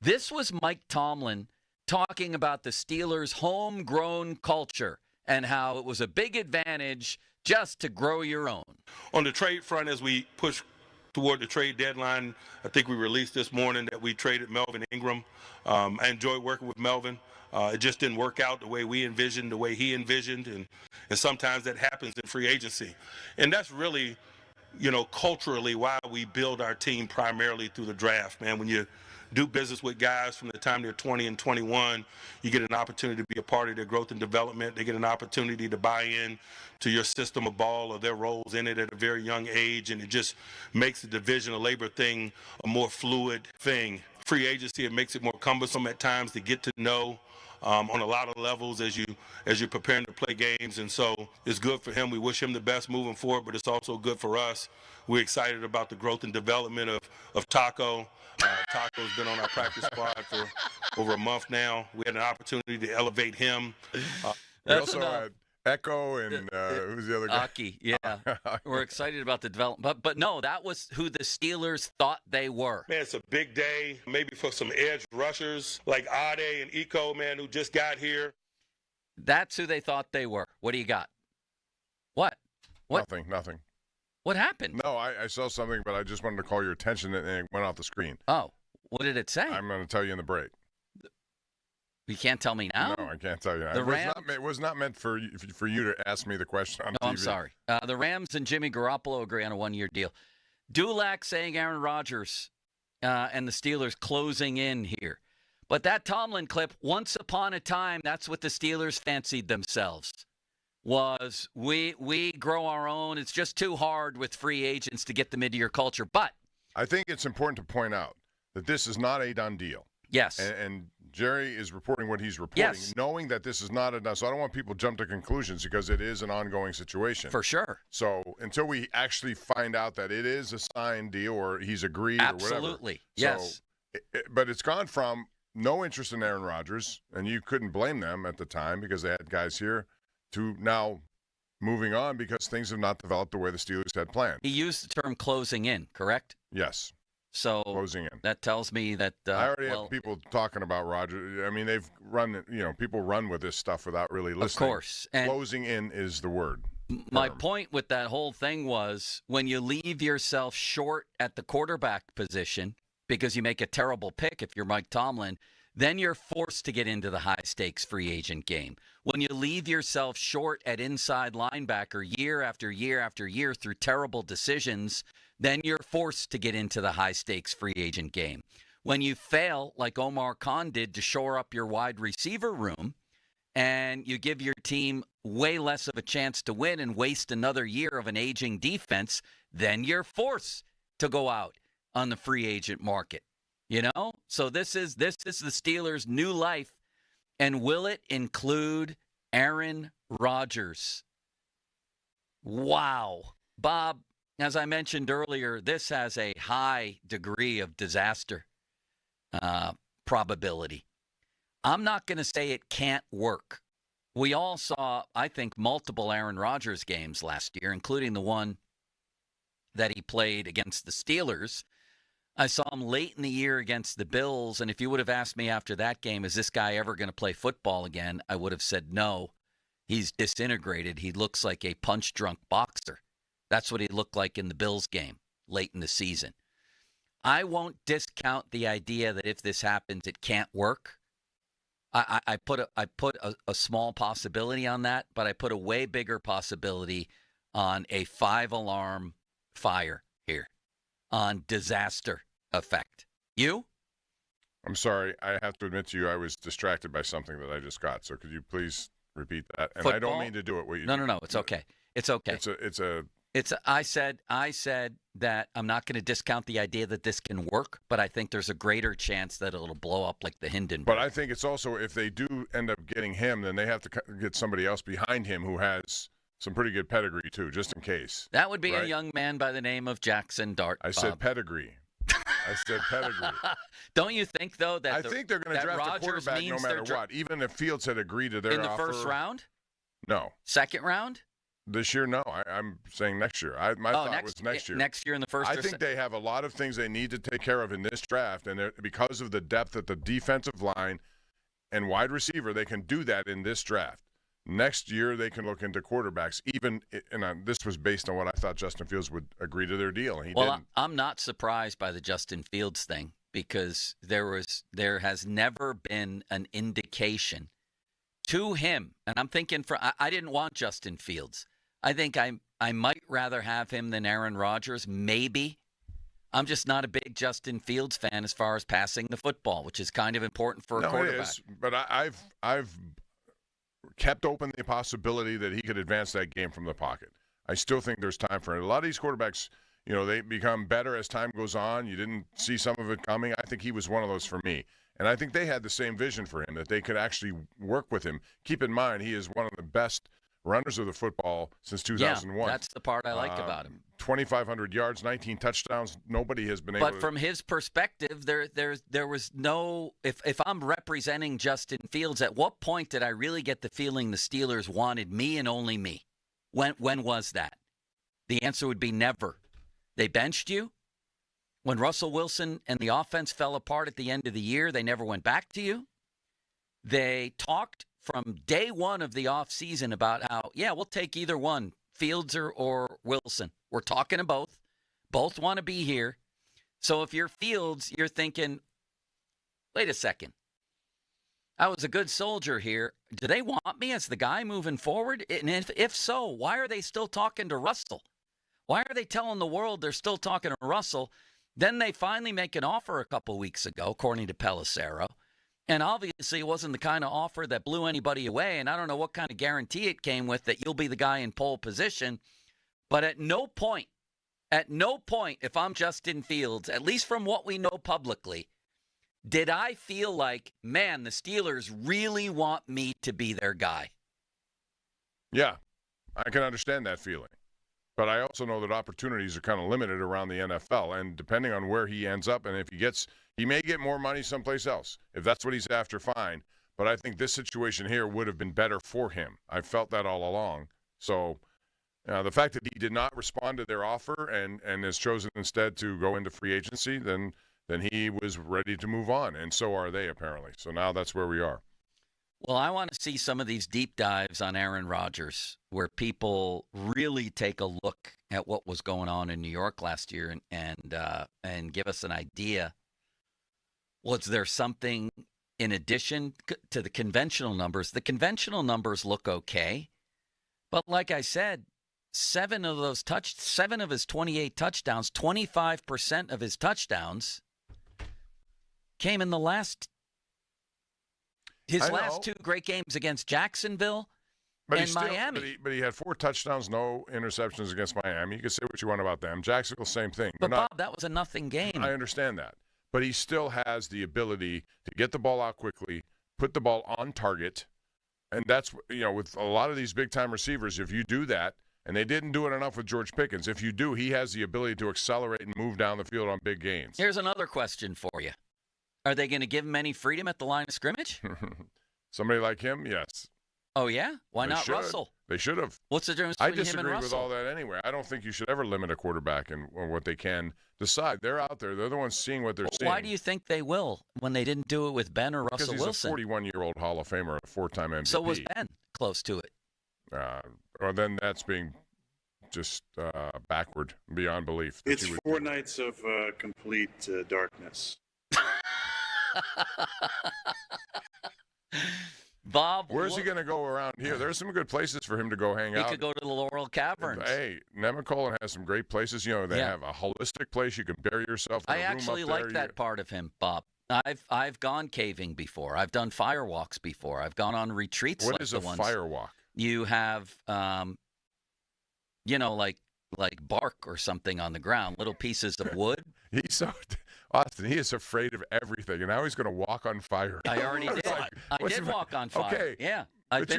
[SPEAKER 3] This was Mike Tomlin talking about the Steelers' homegrown culture and how it was a big advantage just to grow your own.
[SPEAKER 6] On the trade front, as we push toward the trade deadline, I think we released this morning that we traded Melvin Ingram. I enjoyed working with Melvin. It just didn't work out the way we envisioned, the way he envisioned, and sometimes that happens in free agency. And that's really, culturally why we build our team primarily through the draft, man. When you do business with guys from the time they're 20 and 21, you get an opportunity to be a part of their growth and development. They get an opportunity to buy in to your system of ball or their roles in it at a very young age, and it just makes the division of labor thing a more fluid thing. Free agency, it makes it more cumbersome at times to get to know on a lot of levels as you're preparing to play games, and so it's good for him. We wish him the best moving forward, but it's also good for us. We're excited about the growth and development of Taco. Taco's been on our practice squad for over a month now. We had an opportunity to elevate him.
[SPEAKER 4] We also had Echo and who's the other guy?
[SPEAKER 3] Aki, yeah. We're excited about the development. But no, that was who the Steelers thought they were.
[SPEAKER 6] Man, it's a big day, maybe for some edge rushers like Ade and Eco, man, who just got here.
[SPEAKER 3] That's who they thought they were. What do you got? What?
[SPEAKER 4] Nothing.
[SPEAKER 3] What happened?
[SPEAKER 4] No, I saw something, but I just wanted to call your attention, and it went off the screen.
[SPEAKER 3] Oh, what did it say?
[SPEAKER 4] I'm going to tell you in the break.
[SPEAKER 3] You can't tell me now?
[SPEAKER 4] No, I can't tell you. It was not meant for you to ask me the question on TV.
[SPEAKER 3] I'm sorry. The Rams and Jimmy Garoppolo agree on a one-year deal. Dulac saying Aaron Rodgers and the Steelers closing in here. But that Tomlin clip, once upon a time, that's what the Steelers fancied themselves. Was we grow our own. It's just too hard with free agents to get them into your culture. But
[SPEAKER 4] I think it's important to point out that this is not a done deal.
[SPEAKER 3] Yes.
[SPEAKER 4] And Jerry is reporting what he's reporting,
[SPEAKER 3] yes,
[SPEAKER 4] knowing that this is not a done. So I don't want people to jump to conclusions because it is an ongoing situation.
[SPEAKER 3] For sure.
[SPEAKER 4] So until we actually find out that it is a signed deal or he's agreed or whatever.
[SPEAKER 3] Absolutely. Yes.
[SPEAKER 4] So, but it's gone from no interest in Aaron Rodgers, and you couldn't blame them at the time because they had guys here, to now moving on because things have not developed the way the Steelers had planned.
[SPEAKER 3] He used the term closing in, correct?
[SPEAKER 4] Yes.
[SPEAKER 3] So
[SPEAKER 4] closing in.
[SPEAKER 3] That tells me that
[SPEAKER 4] I already have people talking about Rodgers. I mean, they've run, people run with this stuff without really listening.
[SPEAKER 3] Of course. And
[SPEAKER 4] closing in is the word.
[SPEAKER 3] My point with that whole thing was when you leave yourself short at the quarterback position because you make a terrible pick if you're Mike Tomlin, then you're forced to get into the high-stakes free agent game. When you leave yourself short at inside linebacker year after year after year through terrible decisions, then you're forced to get into the high-stakes free agent game. When you fail, like Omar Khan did, to shore up your wide receiver room, and you give your team way less of a chance to win and waste another year of an aging defense, then you're forced to go out on the free agent market. So this is the Steelers' new life, and will it include Aaron Rodgers? Wow. Bob, as I mentioned earlier, this has a high degree of disaster probability. I'm not going to say it can't work, We all saw, I think, multiple Aaron Rodgers games last year, including the one that he played against the Steelers. I saw him late in the year against the Bills, and if you would have asked me after that game, is this guy ever going to play football again, I would have said no. He's disintegrated. He looks like a punch-drunk boxer. That's what he looked like in the Bills game late in the season. I won't discount the idea that if this happens, it can't work. I put a small possibility on that, but I put a way bigger possibility on a 5-alarm fire here, on disaster effect. You?
[SPEAKER 4] I'm sorry. I have to admit to you, I was distracted by something that I just got. So could you please repeat that? And
[SPEAKER 3] Football?
[SPEAKER 4] I don't mean to do it.
[SPEAKER 3] No. It's okay. It's okay. I said that I'm not going to discount the idea that this can work, but I think there's a greater chance that it'll blow up like the Hindenburg.
[SPEAKER 4] But I think it's also, if they do end up getting him, then they have to get somebody else behind him who has some pretty good pedigree too, just in case.
[SPEAKER 3] That would be a young man by the name of Jackson Dart.
[SPEAKER 4] I said pedigree. I said pedigree.
[SPEAKER 3] Don't you think, though, that
[SPEAKER 4] I think they're going to draft a quarterback no matter what, even if Fields had agreed to their offer.
[SPEAKER 3] In the first round?
[SPEAKER 4] No.
[SPEAKER 3] Second round?
[SPEAKER 4] This year, no. I'm saying next year. My thought was next year.
[SPEAKER 3] Next year in the first.
[SPEAKER 4] I think they have a lot of things they need to take care of in this draft, and because of the depth at the defensive line and wide receiver, they can do that in this draft. Next year, they can look into quarterbacks. This was based on what I thought Justin Fields would agree to their deal, and he didn't.
[SPEAKER 3] I'm not surprised by the Justin Fields thing because there has never been an indication to him, and I'm thinking I didn't want Justin Fields. I think I might rather have him than Aaron Rodgers, maybe. I'm just not a big Justin Fields fan as far as passing the football, which is kind of important for a quarterback.
[SPEAKER 4] It is, but I've kept open the possibility that he could advance that game from the pocket. I still think there's time for it. A lot of these quarterbacks, they become better as time goes on. You didn't see some of it coming. I think he was one of those for me. And I think they had the same vision for him, that they could actually work with him. Keep in mind, he is one of the best runners of the football since 2001.
[SPEAKER 3] Yeah, that's the part I like about him.
[SPEAKER 4] 2,500 yards, 19 touchdowns. Nobody has been able to.
[SPEAKER 3] But from his perspective, there was no. If I'm representing Justin Fields, at what point did I really get the feeling the Steelers wanted me and only me? When was that? The answer would be never. They benched you. When Russell Wilson and the offense fell apart at the end of the year, they never went back to you. They talked from day one of the offseason about how, we'll take either one, Fields or Wilson. We're talking to both. Both want to be here. So if you're Fields, you're thinking, wait a second. I was a good soldier here. Do they want me as the guy moving forward? And if so, why are they still talking to Russell? Why are they telling the world they're still talking to Russell? Then they finally make an offer a couple weeks ago, according to Pelissero. And obviously it wasn't the kind of offer that blew anybody away. And I don't know what kind of guarantee it came with that you'll be the guy in pole position. But at no point, if I'm Justin Fields, at least from what we know publicly, did I feel like, man, the Steelers really want me to be their guy.
[SPEAKER 4] Yeah, I can understand that feeling. But I also know that opportunities are kind of limited around the NFL. And depending on where he ends up, and if he may get more money someplace else. If that's what he's after, fine. But I think this situation here would have been better for him. I felt that all along. So the fact that he did not respond to their offer and has chosen instead to go into free agency, then he was ready to move on. And so are they, apparently. So now that's where we are.
[SPEAKER 3] Well, I want to see some of these deep dives on Aaron Rodgers where people really take a look at what was going on in New York last year and give us an idea. Was there something in addition to the conventional numbers? The conventional numbers look okay. But like I said, 7 of his 28 touchdowns, 25% of his touchdowns came in last 2 great games against Jacksonville and Miami.
[SPEAKER 4] But he had 4 touchdowns, no interceptions against Miami. You can say what you want about them. Jacksonville, same thing.
[SPEAKER 3] But Bob, that was a nothing game.
[SPEAKER 4] I understand that. But he still has the ability to get the ball out quickly, put the ball on target. And that's, with a lot of these big-time receivers, if you do that, and they didn't do it enough with George Pickens, if you do, he has the ability to accelerate and move down the field on big gains.
[SPEAKER 3] Here's another question for you. Are they going to give him any freedom at the line of scrimmage?
[SPEAKER 4] Somebody like him, yes.
[SPEAKER 3] Oh, yeah? Why not Russell?
[SPEAKER 4] They should have.
[SPEAKER 3] What's the difference
[SPEAKER 4] I
[SPEAKER 3] between him and
[SPEAKER 4] disagree
[SPEAKER 3] Russell?
[SPEAKER 4] with all that anyway. I don't think you should ever limit a quarterback in what they can decide. They're out there. They're the ones seeing what they're seeing.
[SPEAKER 3] Why do you think they will when they didn't do it with Ben or Russell Wilson?
[SPEAKER 4] Because he's a 41-year-old Hall of Famer, a 4-time MVP.
[SPEAKER 3] So was Ben close to it.
[SPEAKER 4] Well, then that's being just backward, beyond belief.
[SPEAKER 7] It's 4 nights of complete darkness.
[SPEAKER 3] Bob,
[SPEAKER 4] where's he going to go around here? There's some good places for him to go hang out.
[SPEAKER 3] He could go to the Laurel Caverns.
[SPEAKER 4] Hey, Nemacolin has some great places. They have a holistic place you can bury yourself.
[SPEAKER 3] I actually like that part of him, Bob. I've gone caving before. I've done firewalks before. I've gone on retreats.
[SPEAKER 4] What
[SPEAKER 3] like
[SPEAKER 4] is
[SPEAKER 3] the
[SPEAKER 4] a
[SPEAKER 3] ones.
[SPEAKER 4] firewalk?
[SPEAKER 3] You have, like bark or something on the ground, little pieces of wood.
[SPEAKER 4] Austin, he is afraid of everything, and now he's going to walk on fire.
[SPEAKER 3] I already did. I did walk on fire.
[SPEAKER 4] Okay.
[SPEAKER 3] Yeah.
[SPEAKER 4] But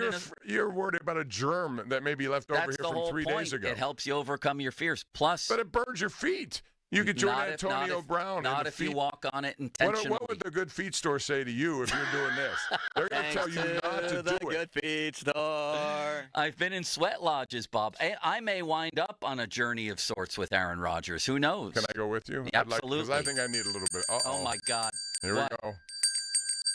[SPEAKER 4] you're worried about a germ that may be left over here from 3 days ago.
[SPEAKER 3] It helps you overcome your fears. Plus,
[SPEAKER 4] but it burns your feet. You could join Antonio Brown.
[SPEAKER 3] Not if you walk on it intentionally.
[SPEAKER 4] What would the Good Feet store say to you if you're doing this? They're going to tell you not to do it.
[SPEAKER 5] Good Feet store.
[SPEAKER 3] I've been in sweat lodges, Bob. I may wind up on a journey of sorts with Aaron Rodgers. Who knows?
[SPEAKER 4] Can I go with you?
[SPEAKER 3] Absolutely.
[SPEAKER 4] Because I think I need a little bit.
[SPEAKER 3] Oh, my God.
[SPEAKER 4] Here we go.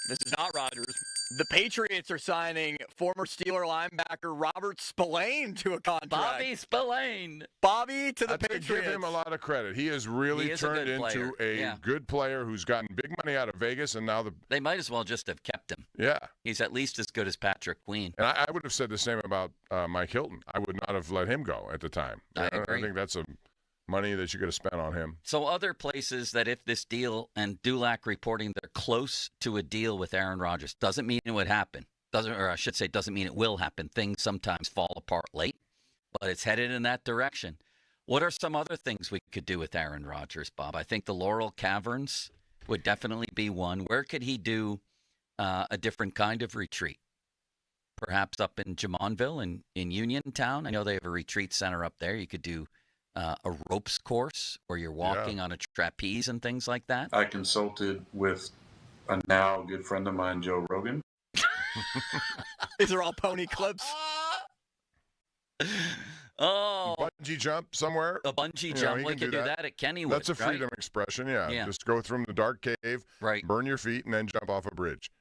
[SPEAKER 5] This is not Rodgers. The Patriots are signing former Steeler linebacker Robert Spillane to a contract.
[SPEAKER 3] Bobby Spillane.
[SPEAKER 5] Bobby to the Patriots.
[SPEAKER 4] Give him a lot of credit. He has really turned into a good player who's gotten big money out of Vegas, and now
[SPEAKER 3] they might as well just have kept him.
[SPEAKER 4] Yeah.
[SPEAKER 3] He's at least as good as Patrick Queen.
[SPEAKER 4] And I would have said the same about Mike Hilton. I would not have let him go at the time.
[SPEAKER 3] I agree.
[SPEAKER 4] I think that's money that you could have spent on him.
[SPEAKER 3] So other places that if this deal, and Dulac reporting they're close to a deal with Aaron Rodgers, doesn't mean it would happen. Doesn't mean it will happen. Things sometimes fall apart late, but it's headed in that direction. What are some other things we could do with Aaron Rodgers, Bob? I think the Laurel Caverns would definitely be one. Where could he do a different kind of retreat? Perhaps up in Jamonville in Uniontown. I know they have a retreat center up there. You could do a ropes course where you're walking on a trapeze and things like that.
[SPEAKER 7] I consulted with a now good friend of mine, Joe Rogan.
[SPEAKER 5] These are all pony clips.
[SPEAKER 3] Oh,
[SPEAKER 4] bungee jump somewhere.
[SPEAKER 3] A bungee jump. We could do that at Kennywood.
[SPEAKER 4] That's a freedom expression. Yeah. Just go through the dark cave, burn your feet, and then jump off a bridge.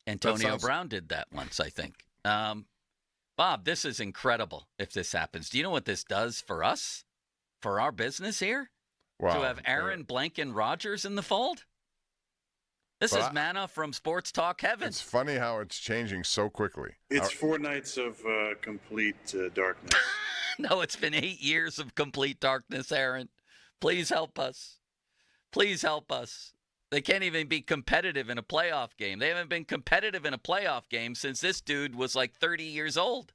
[SPEAKER 3] Antonio Brown did that once, I think. Bob, this is incredible. If this happens, do you know what this does for us? For our business here?
[SPEAKER 4] Wow.
[SPEAKER 3] To have Aaron Blanken Rodgers in the fold? This is manna from sports talk heaven.
[SPEAKER 4] It's funny how it's changing so quickly.
[SPEAKER 7] It's 4 nights of complete darkness.
[SPEAKER 3] No, it's been 8 years of complete darkness, Aaron. Please help us. Please help us. They can't even be competitive in a playoff game. They haven't been competitive in a playoff game since this dude was like 30 years old.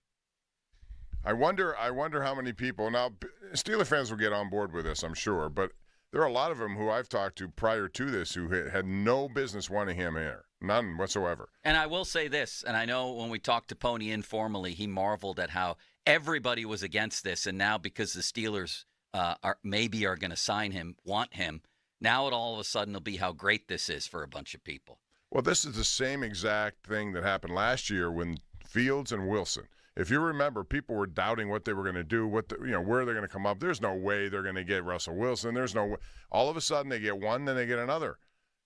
[SPEAKER 4] I wonder how many people now. Steeler fans will get on board with this, I'm sure, but there are a lot of them who I've talked to prior to this who had no business wanting him here, none whatsoever.
[SPEAKER 3] And I will say this, and I know when we talked to Pony informally, he marveled at how everybody was against this, and now because the Steelers are going to sign him, want him, now it all of a sudden will be how great this is for a bunch of people.
[SPEAKER 4] Well, this is the same exact thing that happened last year when Fields and Wilson. If you remember, people were doubting what they were going to do, where they're going to come up. There's no way they're going to get Russell Wilson. There's no way. All of a sudden, they get one, then they get another.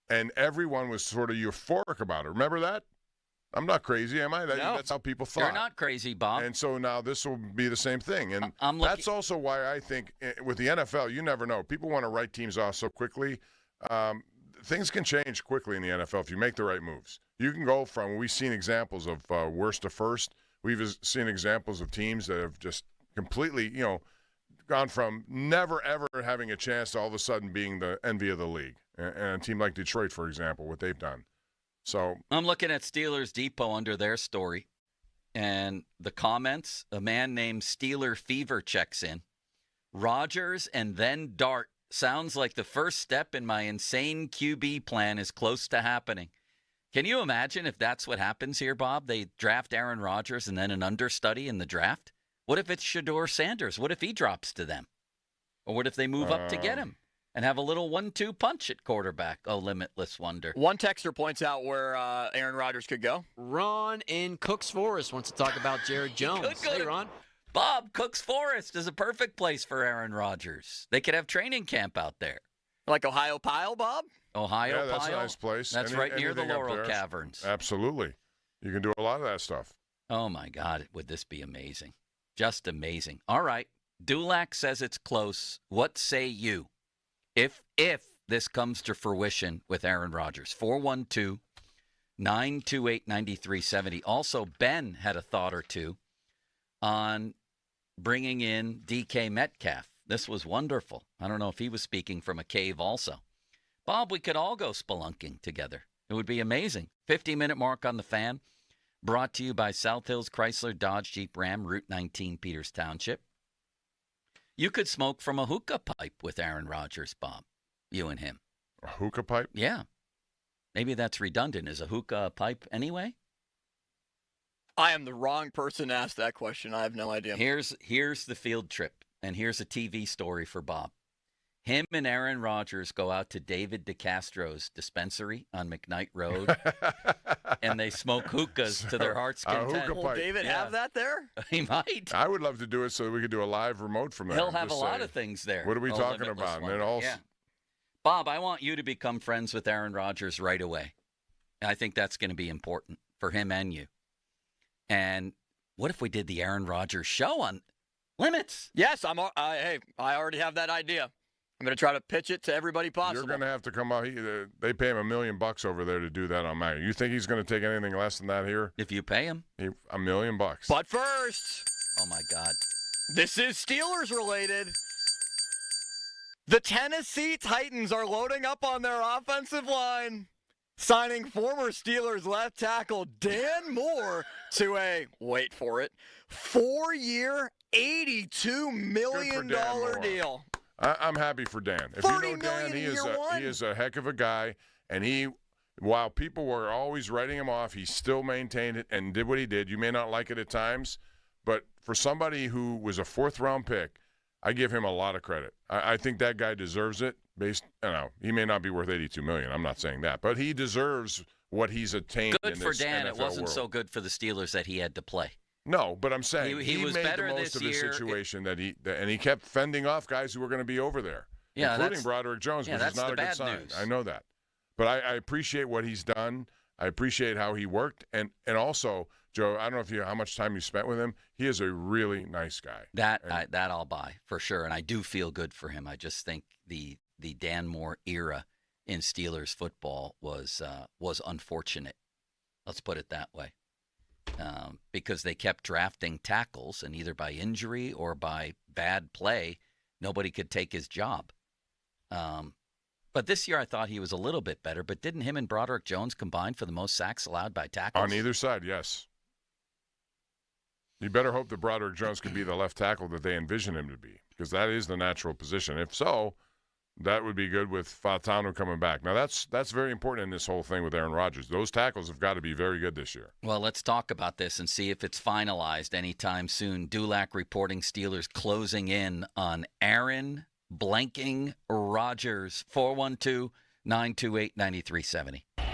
[SPEAKER 4] And everyone was sort of euphoric about it. Remember that? I'm not crazy, am I? That's how people thought.
[SPEAKER 3] You're not crazy, Bob.
[SPEAKER 4] And so now this will be the same thing. And that's also why I think with the NFL, you never know. People want to write teams off so quickly. Things can change quickly in the NFL if you make the right moves. You can go from, we've seen examples of worst to first. We've seen examples of teams that have just completely, gone from never, ever having a chance to all of a sudden being the envy of the league. And a team like Detroit, for example, what they've done. So
[SPEAKER 3] I'm looking at Steelers Depot under their story. And the comments, a man named Steeler Fever checks in. Rodgers and then Dart. Sounds like the first step in my insane QB plan is close to happening. Can you imagine if that's what happens here, Bob? They draft Aaron Rodgers and then an understudy in the draft? What if it's Shedeur Sanders? What if he drops to them? Or what if they move up to get him? and have a little 1-2 punch at quarterback. Oh, limitless wonder.
[SPEAKER 5] One texter points out where Aaron Rodgers could go.
[SPEAKER 8] Ron in Cooks Forest wants to talk about Jared Jones. Hey, Ron.
[SPEAKER 3] Bob, Cooks Forest is a perfect place for Aaron Rodgers. They could have training camp out there.
[SPEAKER 5] Like Ohio Pile, Bob?
[SPEAKER 3] Ohio Pile?
[SPEAKER 4] Yeah, that's a nice place.
[SPEAKER 3] That's right near the Laurel Caverns.
[SPEAKER 4] Absolutely. You can do a lot of that stuff.
[SPEAKER 3] Oh, my God. Would this be amazing? Just amazing. All right. Dulac says it's close. What say you? If this comes to fruition with Aaron Rodgers. 412-928-9370. Also, Ben had a thought or two on bringing in DK Metcalf. This was wonderful. I don't know if he was speaking from a cave also. Bob, we could all go spelunking together. It would be amazing. 50-minute mark on the Fan. Brought to you by South Hills Chrysler Dodge Jeep Ram, Route 19, Peters Township. You could smoke from a hookah pipe with Aaron Rodgers, Bob. You and him.
[SPEAKER 4] A hookah pipe?
[SPEAKER 3] Yeah. Maybe that's redundant. Is a hookah a pipe anyway?
[SPEAKER 5] I am the wrong person to ask that question. I have no idea.
[SPEAKER 3] Here's the field trip, and here's a TV story for Bob. Him and Aaron Rodgers go out to David DeCastro's dispensary on McKnight Road, and they smoke hookahs to their heart's content.
[SPEAKER 5] Will David have that there?
[SPEAKER 3] He might.
[SPEAKER 4] I would love to do it so that we could do a live remote from there.
[SPEAKER 3] He'll have a lot of things there.
[SPEAKER 4] What are we talking about? And then also,
[SPEAKER 3] Bob, I want you to become friends with Aaron Rodgers right away. I think that's going to be important for him and you. And what if we did the Aaron Rodgers show on Limits?
[SPEAKER 5] Yes, I already have that idea. I'm going to try to pitch it to everybody possible.
[SPEAKER 4] You're going to have to come out. They pay him $1 million over there to do that on Mac. You think he's going to take anything less than that here?
[SPEAKER 3] If you pay him?
[SPEAKER 4] $1 million.
[SPEAKER 5] But first.
[SPEAKER 3] Oh, my God.
[SPEAKER 5] This is Steelers related. The Tennessee Titans are loading up on their offensive line, signing former Steelers left tackle Dan Moore to a, wait for it, 4-year, $82 million deal.
[SPEAKER 4] I'm happy for Dan. If you know Dan, he is a heck of a guy, and while people were always writing him off, he still maintained it and did what he did. You may not like it at times, but for somebody who was a 4th-round pick, I give him a lot of credit. I think that guy deserves it. He may not be worth $82 million. I'm not saying that, but he deserves what he's attained.
[SPEAKER 3] Good
[SPEAKER 4] in
[SPEAKER 3] for
[SPEAKER 4] this
[SPEAKER 3] Dan.
[SPEAKER 4] NFL
[SPEAKER 3] It wasn't
[SPEAKER 4] world.
[SPEAKER 3] so good for the Steelers that he had to play.
[SPEAKER 4] No, but I'm saying
[SPEAKER 3] he was
[SPEAKER 4] made
[SPEAKER 3] better
[SPEAKER 4] the most
[SPEAKER 3] this
[SPEAKER 4] of the
[SPEAKER 3] year.
[SPEAKER 4] situation and he kept fending off guys who were going to be over there, including Broderick Jones, which is not a good sign.
[SPEAKER 3] News.
[SPEAKER 4] I know that, but I appreciate what he's done. I appreciate how he worked, and also, Joe, I don't know how much time you spent with him. He is a really nice guy.
[SPEAKER 3] That I'll buy for sure, and I do feel good for him. I just think the Dan Moore era in Steelers football was unfortunate. Let's put it that way. Because they kept drafting tackles, and either by injury or by bad play, nobody could take his job. But this year I thought he was a little bit better, but didn't him and Broderick Jones combine for the most sacks allowed by tackles?
[SPEAKER 4] On either side, yes. You better hope that Broderick Jones can be the left tackle that they envision him to be, because that is the natural position. If so, that would be good with Fautanu coming back. Now, that's very important in this whole thing with Aaron Rodgers. Those tackles have got to be very good this year.
[SPEAKER 3] Well, let's talk about this and see if it's finalized anytime soon. Dulac reporting Steelers closing in on Aaron blanking Rodgers. 412-928-9370.
[SPEAKER 14] Now,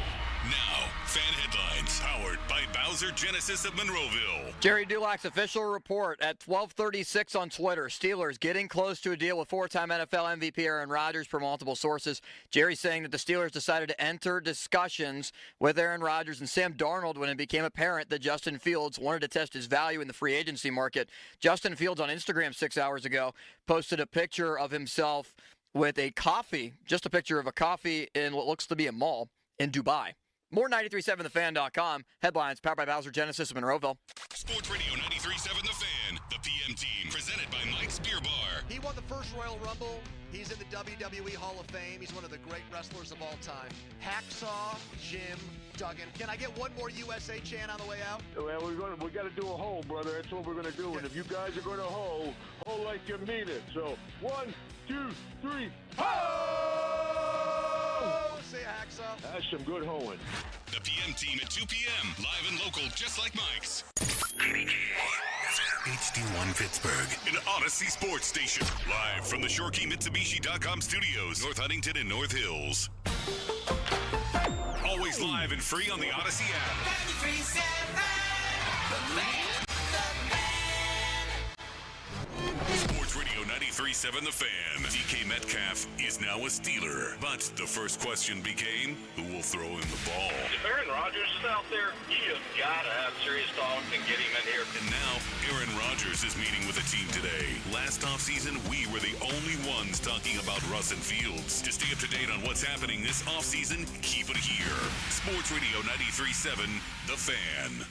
[SPEAKER 14] fan headlines powered by Bowser Genesis of Monroeville.
[SPEAKER 5] Jerry Dulac's official report at 12:36 on Twitter. Steelers getting close to a deal with 4-time NFL MVP Aaron Rodgers per multiple sources. Jerry saying that the Steelers decided to enter discussions with Aaron Rodgers and Sam Darnold when it became apparent that Justin Fields wanted to test his value in the free agency market. Justin Fields on Instagram 6 hours ago posted a picture of himself with a coffee, just a picture of a coffee in what looks to be a mall in Dubai. More 937thefan.com. Headlines powered by Bowser Genesis of Monroeville.
[SPEAKER 14] Sports Radio 93.7 The Fan. The PM team presented by Mike's Beer Bar.
[SPEAKER 9] He won the first Royal Rumble. He's in the WWE Hall of Fame. He's one of the great wrestlers of all time. Hacksaw Jim Duggan. Can I get one more USA chant on the way out?
[SPEAKER 10] Well, we got to do a hoe, brother. That's what we're going to do. And if you guys are going to hoe like you mean it. So 1, 2, 3, ho!
[SPEAKER 9] Say hacksaw.
[SPEAKER 10] That's some good hoeing.
[SPEAKER 14] The PM team at 2 p.m. Live and local, just like Mike's. HD1 Pittsburgh, an Odyssey sports station. Live from the ShoreKeyMitsubishi.com studios, North Huntington and North Hills. Always live and free on the Odyssey app. 93.7, the fan. Sports Radio 93.7 The Fan. DK Metcalf is now a Steeler. But the first question became, who will throw him the ball?
[SPEAKER 11] If Aaron Rodgers is out there, you just got to have serious talks and get him in here.
[SPEAKER 14] And now, Aaron Rodgers is meeting with a team today. Last offseason, we were the only ones talking about Russ and Fields. To stay up to date on what's happening this offseason, keep it here. Sports Radio 93.7 The Fan.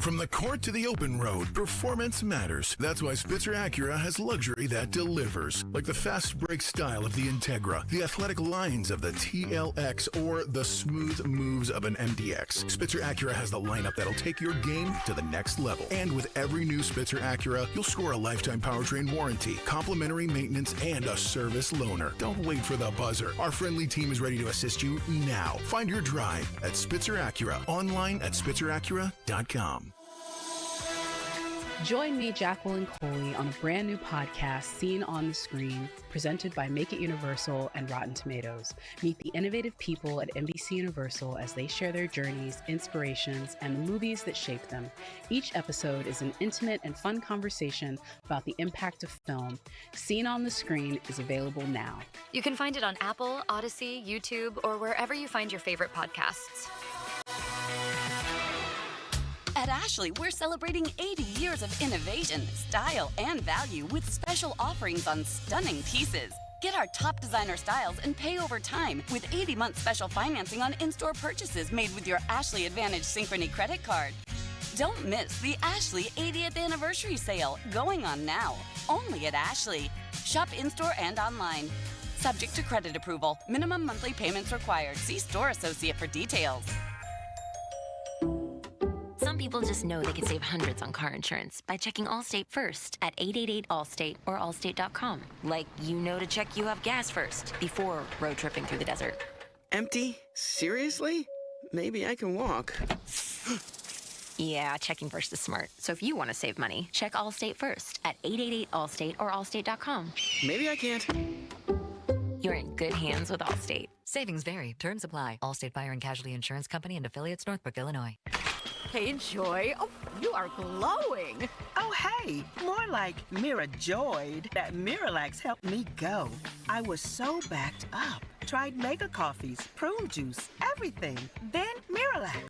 [SPEAKER 12] From the court to the open road, performance matters. That's why Spitzer Acura has luxury that delivers. Like the fast break style of the Integra, the athletic lines of the TLX, or the smooth moves of an MDX. Spitzer Acura has the lineup that'll take your game to the next level. And with every new Spitzer Acura, you'll score a lifetime powertrain warranty, complimentary maintenance, and a service loaner. Don't wait for the buzzer. Our friendly team is ready to assist you now. Find your drive at Spitzer Acura. Online at spitzeracura.com.
[SPEAKER 13] Join me, Jacqueline Coley, on a brand new podcast, Seen on the Screen, presented by Make It Universal and Rotten Tomatoes. Meet the innovative people at NBC Universal as they share their journeys, inspirations, and the movies that shaped them. Each episode is an intimate and fun conversation about the impact of film. Seen on the Screen is available now.
[SPEAKER 15] You can find it on Apple, Odyssey, YouTube, or wherever you find your favorite podcasts.
[SPEAKER 16] At Ashley, we're celebrating 80 years of innovation, style, and value with special offerings on stunning pieces. Get our top designer styles and pay over time with 80-month special financing on in-store purchases made with your Ashley Advantage Synchrony credit card. Don't miss the Ashley 80th Anniversary Sale going on now, only at Ashley. Shop in-store and online. Subject to credit approval. Minimum monthly payments required. See store associate for details.
[SPEAKER 17] Some people just know they can save hundreds on car insurance by checking Allstate first at 888-ALLSTATE or allstate.com. Like you know to check you have gas first before road tripping through the desert.
[SPEAKER 18] Empty? Seriously? Maybe I can walk.
[SPEAKER 17] Yeah, checking first is smart. So if you want to save money, check Allstate first at 888-ALLSTATE or allstate.com.
[SPEAKER 18] Maybe I can't.
[SPEAKER 17] You're in good hands with Allstate.
[SPEAKER 19] Savings vary. Terms apply. Allstate Fire and Casualty Insurance Company and affiliates, Northbrook, Illinois.
[SPEAKER 20] Hey, Joy. Oh, you are glowing.
[SPEAKER 21] Oh, hey. More like Mirajoyed. That Miralax helped me go. I was so backed up. Tried mega coffees, prune juice, everything. Then Miralax.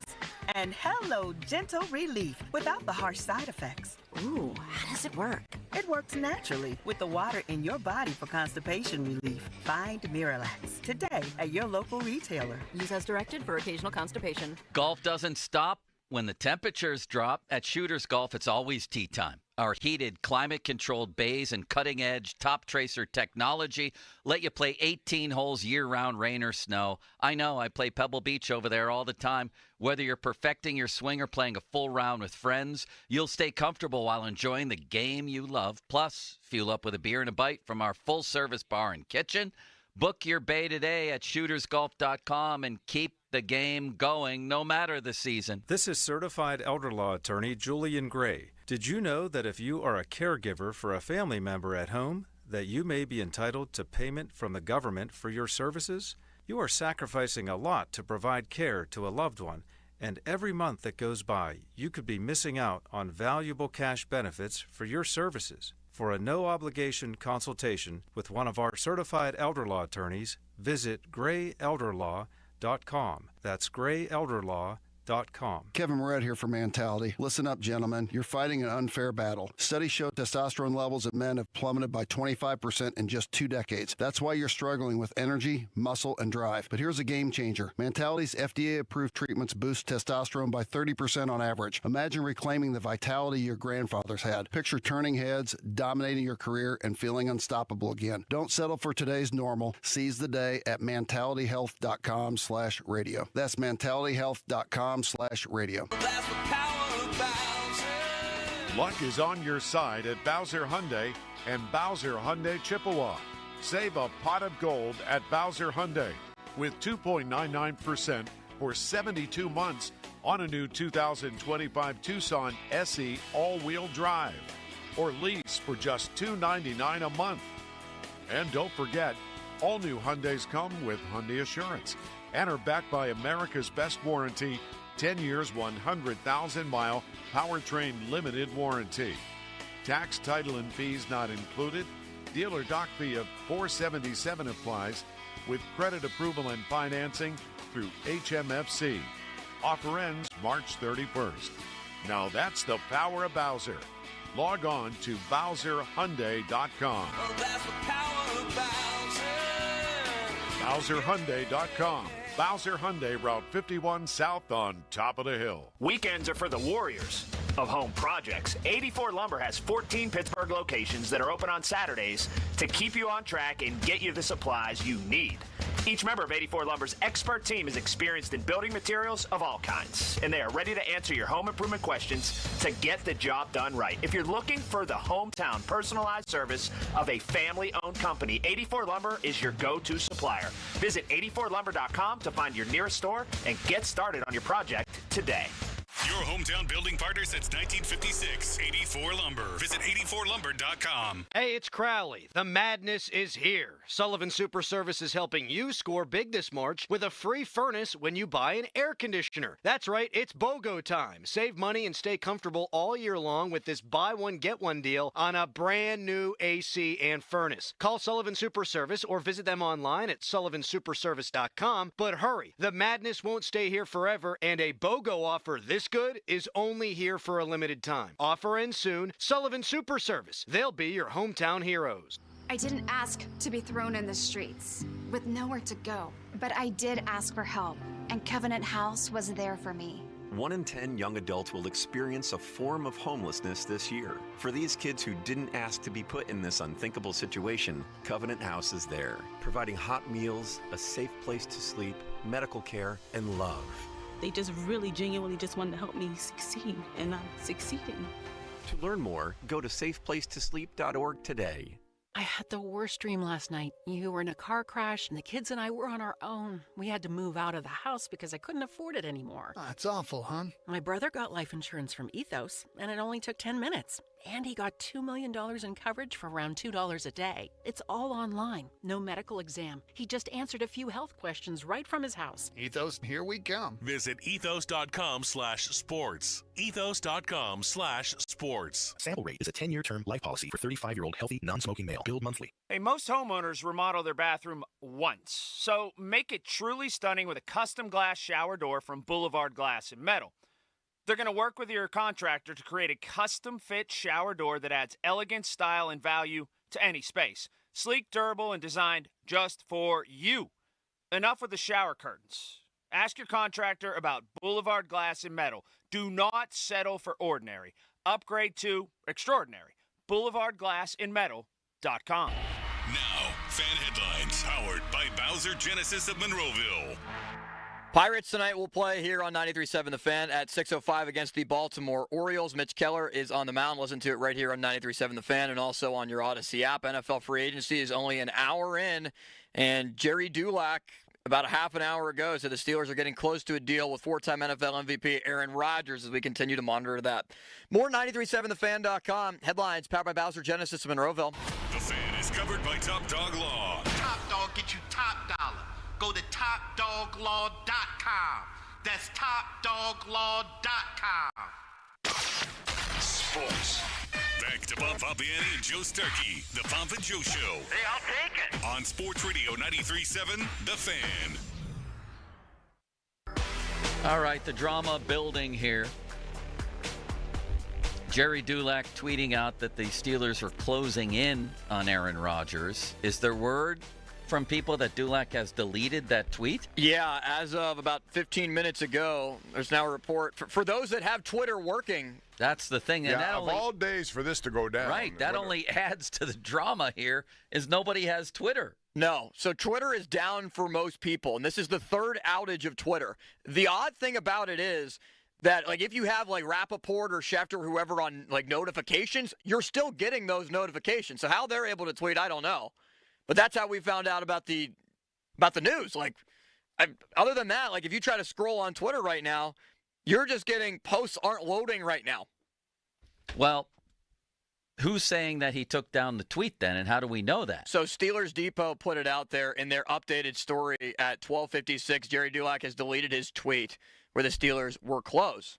[SPEAKER 21] And hello, gentle relief without the harsh side effects.
[SPEAKER 20] Ooh, how does it work?
[SPEAKER 21] It works naturally with the water in your body for constipation relief. Find Miralax today at your local retailer.
[SPEAKER 20] Use as directed for occasional constipation.
[SPEAKER 3] Golf doesn't stop when the temperatures drop. At Shooters Golf, it's always tee time. Our heated, climate-controlled bays and cutting-edge top tracer technology let you play 18 holes year-round, rain or snow. I know, I play Pebble Beach over there all the time. Whether you're perfecting your swing or playing a full round with friends, you'll stay comfortable while enjoying the game you love. Plus, fuel up with a beer and a bite from our full-service bar and kitchen. Book your bay today at shootersgolf.com and keep the game going no matter the season.
[SPEAKER 22] This is certified elder law attorney Julian Gray. Did you know that if you are a caregiver for a family member at home, that you may be entitled to payment from the government for your services? You are sacrificing a lot to provide care to a loved one, and every month that goes by, you could be missing out on valuable cash benefits for your services. For a no-obligation consultation with one of our certified elder law attorneys, visit grayelderlaw.com. That's grayelderlaw.com.
[SPEAKER 23] Kevin Moret here for Mentality. Listen up, gentlemen. You're fighting an unfair battle. Studies show testosterone levels of men have plummeted by 25% in just 2 decades. That's why you're struggling with energy, muscle, and drive. But here's a game changer. Mentality's FDA-approved treatments boost testosterone by 30% on average. Imagine reclaiming the vitality your grandfathers had. Picture turning heads, dominating your career, and feeling unstoppable again. Don't settle for today's normal. Seize the day at mentalityhealth.com/radio. That's mentalityhealth.com/radio.
[SPEAKER 24] Luck is on your side at Bowser Hyundai and Bowser Hyundai Chippewa. Save a pot of gold at Bowser Hyundai with 2.99% for 72 months on a new 2025 Tucson SE all-wheel drive, or lease for just $299 a month. And don't forget, all new Hyundais come with Hyundai Assurance and are backed by America's best warranty, 10 years, 100,000-mile powertrain limited warranty. Tax, title, and fees not included. Dealer doc fee of $477 applies with credit approval and financing through HMFC. Offer ends March 31st. Now that's the power of Bowser. Log on to BowserHyundai.com.
[SPEAKER 1] Oh, that's the power of Bowser.
[SPEAKER 24] BowserHyundai.com. Bowser Hyundai, Route 51 South on top of the hill.
[SPEAKER 2] Weekends are for the warriors of home projects. 84 Lumber has 14 Pittsburgh locations that are open on Saturdays to keep you on track and get you the supplies you need. Each member of 84 Lumber's expert team is experienced in building materials of all kinds, and they are ready to answer your home improvement questions to get the job done right. If you're looking for the hometown personalized service of a family-owned company, 84 Lumber is your go-to supplier. Visit 84lumber.com to find your nearest store and get started on your project today.
[SPEAKER 14] Your hometown building partner since 1956, 84 Lumber. Visit 84lumber.com.
[SPEAKER 6] Hey, it's Crowley. The madness is here. Sullivan Super Service is helping you score big this March with a free furnace when you buy an air conditioner. That's right, it's BOGO time. Save money and stay comfortable all year long with this buy one, get one deal on a brand new AC and furnace. Call Sullivan Super Service or visit them online at sullivansuperservice.com. But hurry, the madness won't stay here forever, and a BOGO offer this good is only here for a limited time. Offer ends soon. Sullivan Super Service. They'll be your hometown heroes.
[SPEAKER 7] I didn't ask to be thrown in the streets with nowhere to go, but I did ask for help, and Covenant House was there for me.
[SPEAKER 25] 1 in 10 young adults will experience a form of homelessness this year. For these kids who didn't ask to be put in this unthinkable situation, Covenant House is there, providing hot meals, a safe place to sleep, medical care, and love.
[SPEAKER 26] They just really genuinely just wanted to help me succeed, and I'm succeeding.
[SPEAKER 25] To learn more, go to safeplacetosleep.org today.
[SPEAKER 27] I had the worst dream last night. You were in a car crash, and the kids and I were on our own. We had to move out of the house because I couldn't afford it anymore.
[SPEAKER 28] That's awful, hon.
[SPEAKER 27] My brother got life insurance from Ethos, and it only took 10 minutes. And he got $2 million in coverage for around $2 a day. It's all online. No medical exam. He just answered a few health questions right from his house.
[SPEAKER 28] Ethos, here we come.
[SPEAKER 14] Visit ethos.com/sports. Ethos.com/sports.
[SPEAKER 29] Sample rate is a 10-year term life policy for 35-year-old healthy, non-smoking male. Billed monthly.
[SPEAKER 2] Hey, most homeowners remodel their bathroom once, so make it truly stunning with a custom glass shower door from Boulevard Glass and Metal. They're going to work with your contractor to create a custom-fit shower door that adds elegance, style, and value to any space. Sleek, durable, and designed just for you. Enough with the shower curtains. Ask your contractor about Boulevard Glass and Metal. Do not settle for ordinary. Upgrade to extraordinary. BoulevardGlassandMetal.com.
[SPEAKER 14] Now, fan headlines powered by Bowser Genesis of Monroeville.
[SPEAKER 5] Pirates tonight will play here on 93.7 The Fan at 6:05 against the Baltimore Orioles. Mitch Keller is on the mound. Listen to it right here on 93.7 The Fan and also on your Odyssey app. NFL free agency is only an hour in, and Jerry Dulac, about a half an hour ago, said the Steelers are getting close to a deal with four-time NFL MVP Aaron Rodgers as we continue to monitor that. More 93.7thefan.com. Headlines powered by Bowser Genesis of Monroeville.
[SPEAKER 14] The Fan is covered by Top Dog Law.
[SPEAKER 1] Top Dog get you top dollar. Go to TopDogLaw.com. That's TopDogLaw.com.
[SPEAKER 14] Sports. Back to Bob Fabiani and Joe Starkey. The Pomp and Joe Show.
[SPEAKER 11] Hey, I'll take it.
[SPEAKER 14] On Sports Radio 93.7 The Fan.
[SPEAKER 3] All right, the drama building here. Jerry Dulac tweeting out that the Steelers are closing in on Aaron Rodgers. Is there word from people that Dulac has deleted that tweet?
[SPEAKER 5] Yeah, as of about 15 minutes ago, there's now a report. For those that have Twitter working.
[SPEAKER 3] That's the thing. And
[SPEAKER 4] yeah, of all days for this to go down.
[SPEAKER 3] Right, that only adds to the drama here is nobody has Twitter.
[SPEAKER 5] No, so Twitter is down for most people, and this is the third outage of Twitter. The odd thing about it is that, like, if you have, like, Rappaport or Schefter or whoever on, like, notifications, you're still getting those notifications. So how they're able to tweet, I don't know. But that's how we found out about the news. Like, other than that, like, if you try to scroll on Twitter right now, You're just getting posts aren't loading right now.
[SPEAKER 3] Well, who's saying that he took down the tweet then, and how do we know that?
[SPEAKER 5] So Steelers Depot put it out there in their updated story at 12:56. Jerry Dulac has deleted his tweet where the Steelers were close.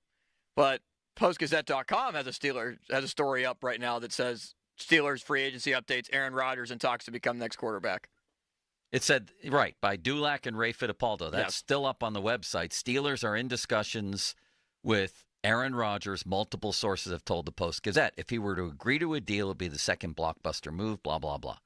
[SPEAKER 5] But Post-Gazette.com has a story up right now that says Steelers free agency updates, Aaron Rodgers in talks to become next quarterback.
[SPEAKER 3] It said, right, by Dulac and Ray Fittipaldo. That's
[SPEAKER 5] Yes.
[SPEAKER 3] still up on the website. Steelers are in discussions with Aaron Rodgers. Multiple sources have told the Post-Gazette. If he were to agree to a deal, it would be the second blockbuster move, blah, blah, blah.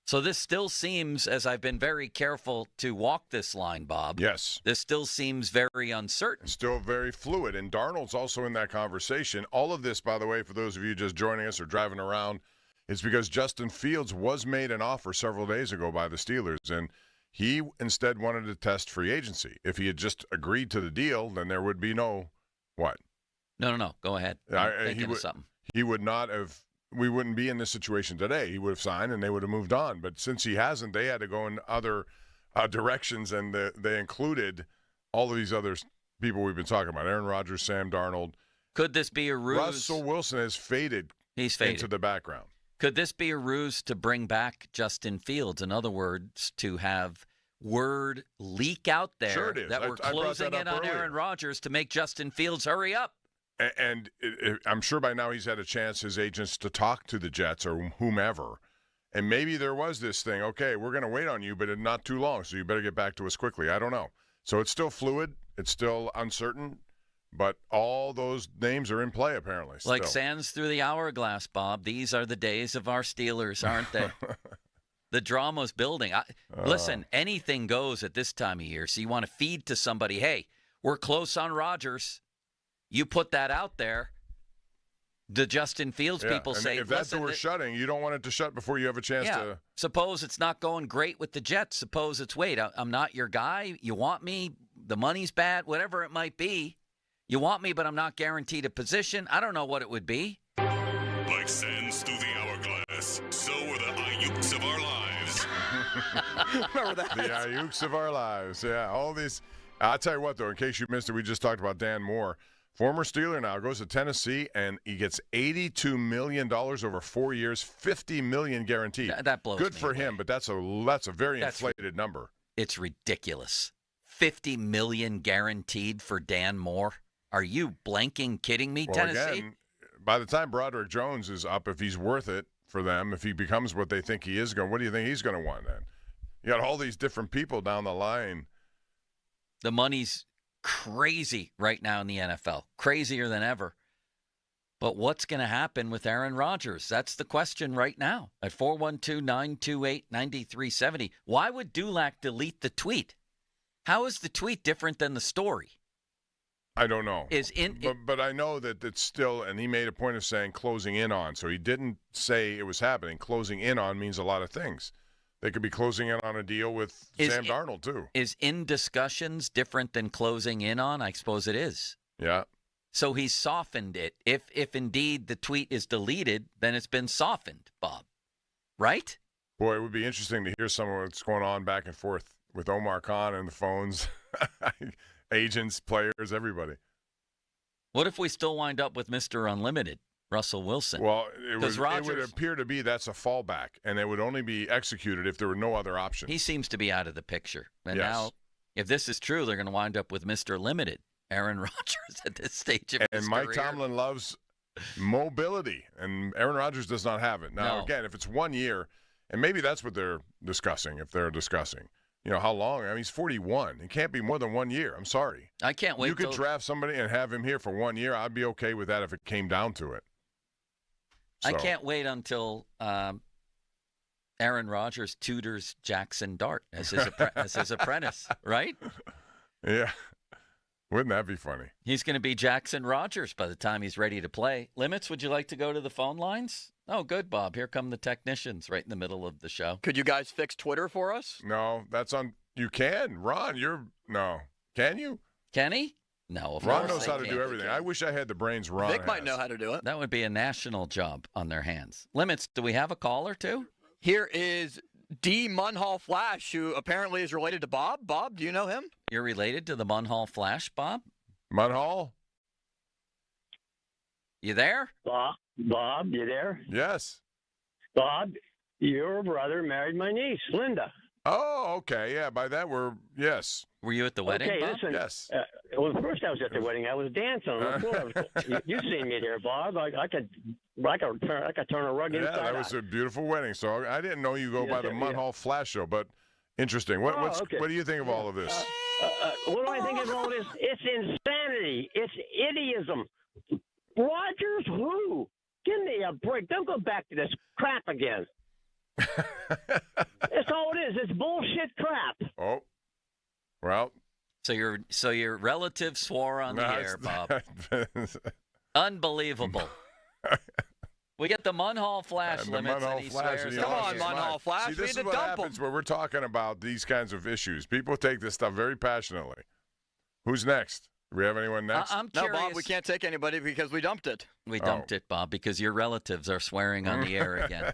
[SPEAKER 3] So this still seems, as I've been very careful to walk this line, Bob.
[SPEAKER 4] Yes.
[SPEAKER 3] This still seems very uncertain.
[SPEAKER 4] Still very fluid. And Darnold's also in that conversation. All of this, by the way, for those of you just joining us or driving around, is because Justin Fields was made an offer several days ago by the Steelers, and he instead wanted to test free agency. If he had just agreed to the deal, then there would be no what?
[SPEAKER 3] No. Go ahead. I'm thinking of something.
[SPEAKER 4] He would not have. We wouldn't be in this situation today. He would have signed, and they would have moved on. But since he hasn't, they had to go in other directions, and they included all of these other people we've been talking about: Aaron Rodgers, Sam Darnold.
[SPEAKER 3] Could this be a ruse?
[SPEAKER 4] Russell Wilson has faded.
[SPEAKER 3] He's faded
[SPEAKER 4] into the background.
[SPEAKER 3] Could this be a ruse to bring back Justin Fields? In other words, to have word leak out there
[SPEAKER 4] Sure it is.
[SPEAKER 3] that we're closing in on Aaron Rodgers to make Justin Fields hurry up?
[SPEAKER 4] And I'm sure by now he's had a chance, his agents, to talk to the Jets or whomever. And maybe there was this thing, okay, we're going to wait on you, but not too long, so you better get back to us quickly. I don't know. So it's still fluid. It's still uncertain. But all those names are in play, apparently.
[SPEAKER 3] Like
[SPEAKER 4] still.
[SPEAKER 3] sands through the hourglass, Bob. These are the days of our Steelers, aren't they? The drama's building. Listen, anything goes at this time of year. So you want to feed to somebody, hey, we're close on Rodgers. You put that out there. The Justin Fields people
[SPEAKER 4] and
[SPEAKER 3] say,
[SPEAKER 4] if that door's shutting, you don't want it to shut before you have a chance to.
[SPEAKER 3] Suppose it's not going great with the Jets. Suppose it's, wait, I'm not your guy. You want me. The money's bad, whatever it might be. You want me, but I'm not guaranteed a position. I don't know what it would be.
[SPEAKER 14] Like sands through the hourglass, so are the Ayuks of our lives.
[SPEAKER 5] Remember that?
[SPEAKER 4] The Ayuks of our lives. Yeah, all these. I'll tell you what, though, in case you missed it, we just talked about Dan Moore. Former Steeler now goes to Tennessee, and he gets $82 million over 4 years, $50 million guaranteed.
[SPEAKER 3] That blows
[SPEAKER 4] Good
[SPEAKER 3] me
[SPEAKER 4] for
[SPEAKER 3] away.
[SPEAKER 4] him, but that's a very inflated number.
[SPEAKER 3] It's ridiculous. $50 million guaranteed for Dan Moore. Are you blanking kidding me,
[SPEAKER 4] Well,
[SPEAKER 3] Tennessee?
[SPEAKER 4] again, by the time Broderick Jones is up, if he's worth it for them, if he becomes what they think he is going, what do you think he's going to want then? You got all these different people down the line.
[SPEAKER 3] The money's crazy right now in the NFL, crazier than ever. But what's going to happen with Aaron Rodgers? That's the question right now at 412-928-9370. Why would Dulac delete the tweet? How is the tweet different than the story?
[SPEAKER 4] I don't know.
[SPEAKER 3] But
[SPEAKER 4] I know that it's still, and he made a point of saying closing in on. So he didn't say it was happening. Closing in on means a lot of things. They could be closing in on a deal with Sam Darnold, too.
[SPEAKER 3] Is in discussions different than closing in on? I suppose it is.
[SPEAKER 4] Yeah.
[SPEAKER 3] So he's softened it. If indeed the tweet is deleted, then it's been softened, Bob. Right?
[SPEAKER 4] Boy, it would be interesting to hear some of what's going on back and forth with Omar Khan and the phones. Agents, players, everybody.
[SPEAKER 3] What if we still wind up with Mr. Unlimited, Russell Wilson?
[SPEAKER 4] Well, it would appear to be that's a fallback, and it would only be executed if there were no other options.
[SPEAKER 3] He seems to be out of the picture. And
[SPEAKER 4] Yes.
[SPEAKER 3] now, if this is true, they're going to wind up with Mr. Limited, Aaron Rodgers, at this stage of his
[SPEAKER 4] And Mike
[SPEAKER 3] career.
[SPEAKER 4] Tomlin loves mobility, and Aaron Rodgers does not have it. Now,
[SPEAKER 3] No.
[SPEAKER 4] again, if it's 1 year, and maybe that's what they're discussing, if they're discussing. You know, how long? I mean, he's 41. It can't be more than 1 year. I'm sorry.
[SPEAKER 3] I can't wait
[SPEAKER 4] You could
[SPEAKER 3] till-
[SPEAKER 4] draft somebody and have him here for 1 year. I'd be okay with that if it came down to it.
[SPEAKER 3] I
[SPEAKER 4] So-
[SPEAKER 3] can't wait until Aaron Rodgers tutors Jackson Dart as his, as his apprentice, right?
[SPEAKER 4] Yeah. Wouldn't that be funny?
[SPEAKER 3] He's going to be Jackson Rodgers by the time he's ready to play. Limits, would you like to go to the phone lines? Oh, good, Bob. Here come the technicians right in the middle of the show.
[SPEAKER 5] Could you guys fix Twitter for us?
[SPEAKER 4] No, that's on. You can. Ron, no. Can you?
[SPEAKER 3] Can he? No, of
[SPEAKER 4] Ron
[SPEAKER 3] course
[SPEAKER 4] knows
[SPEAKER 3] they
[SPEAKER 4] how to do
[SPEAKER 3] can't.
[SPEAKER 4] everything. I wish I had the brains Ron
[SPEAKER 5] Vic might
[SPEAKER 4] has.
[SPEAKER 5] know how to do it.
[SPEAKER 3] That would be a national job on their hands. Limits, do we have a call or two?
[SPEAKER 5] Here is D. Munhall Flash, who apparently is related to Bob. Bob, do you know him?
[SPEAKER 3] You're related to the Munhall Flash, Bob?
[SPEAKER 4] Munhall?
[SPEAKER 3] You there?
[SPEAKER 8] Bob, you there?
[SPEAKER 4] Yes.
[SPEAKER 8] Bob, your brother married my niece, Linda.
[SPEAKER 4] Oh, okay. Yeah, by that yes.
[SPEAKER 3] Were you at the wedding,
[SPEAKER 8] Okay,
[SPEAKER 3] Bob?
[SPEAKER 8] listen.
[SPEAKER 4] Yes.
[SPEAKER 8] Well, first I was at the wedding. I was dancing on the floor. You've seen me there, Bob. I could turn a rug inside out.
[SPEAKER 4] Yeah, that was a beautiful wedding. So I didn't know you go by the Munhall Flash Show, but interesting. What do you think of all of this?
[SPEAKER 8] What do I think of all this? It's insanity. It's idiotism. Rogers, who? Give me a break. Don't go back to this crap again. That's all it is. It's bullshit crap.
[SPEAKER 4] Oh, well.
[SPEAKER 3] So your relative swore on the air, Bob. Unbelievable. We get the Munhall Flash limits, and he swears.
[SPEAKER 5] Come on, Munhall Flash.
[SPEAKER 4] See, this
[SPEAKER 5] we
[SPEAKER 4] is
[SPEAKER 5] need to
[SPEAKER 4] what
[SPEAKER 5] dump
[SPEAKER 4] happens
[SPEAKER 5] him.
[SPEAKER 4] when we're talking about these kinds of issues. People take this stuff very passionately. Who's next? Do we have anyone next?
[SPEAKER 3] I'm curious.
[SPEAKER 5] No, Bob, we can't take anybody because we dumped it.
[SPEAKER 3] We dumped it, Bob, because your relatives are swearing on the air again.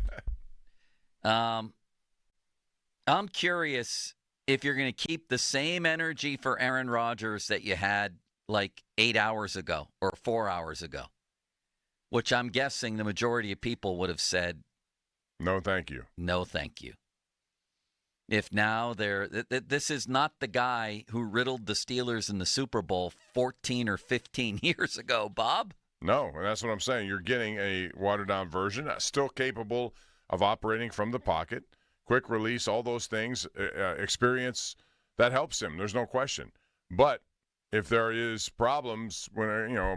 [SPEAKER 3] I'm curious if you're going to keep the same energy for Aaron Rodgers that you had like 8 hours ago or 4 hours ago, which I'm guessing the majority of people would have said,
[SPEAKER 4] no, thank you.
[SPEAKER 3] No, thank you. If now this is not the guy who riddled the Steelers in the Super Bowl 14 or 15 years ago, Bob.
[SPEAKER 4] No, and that's what I'm saying. You're getting a watered-down version, still capable of operating from the pocket, quick release, all those things, experience, that helps him. There's no question. But if there is problems,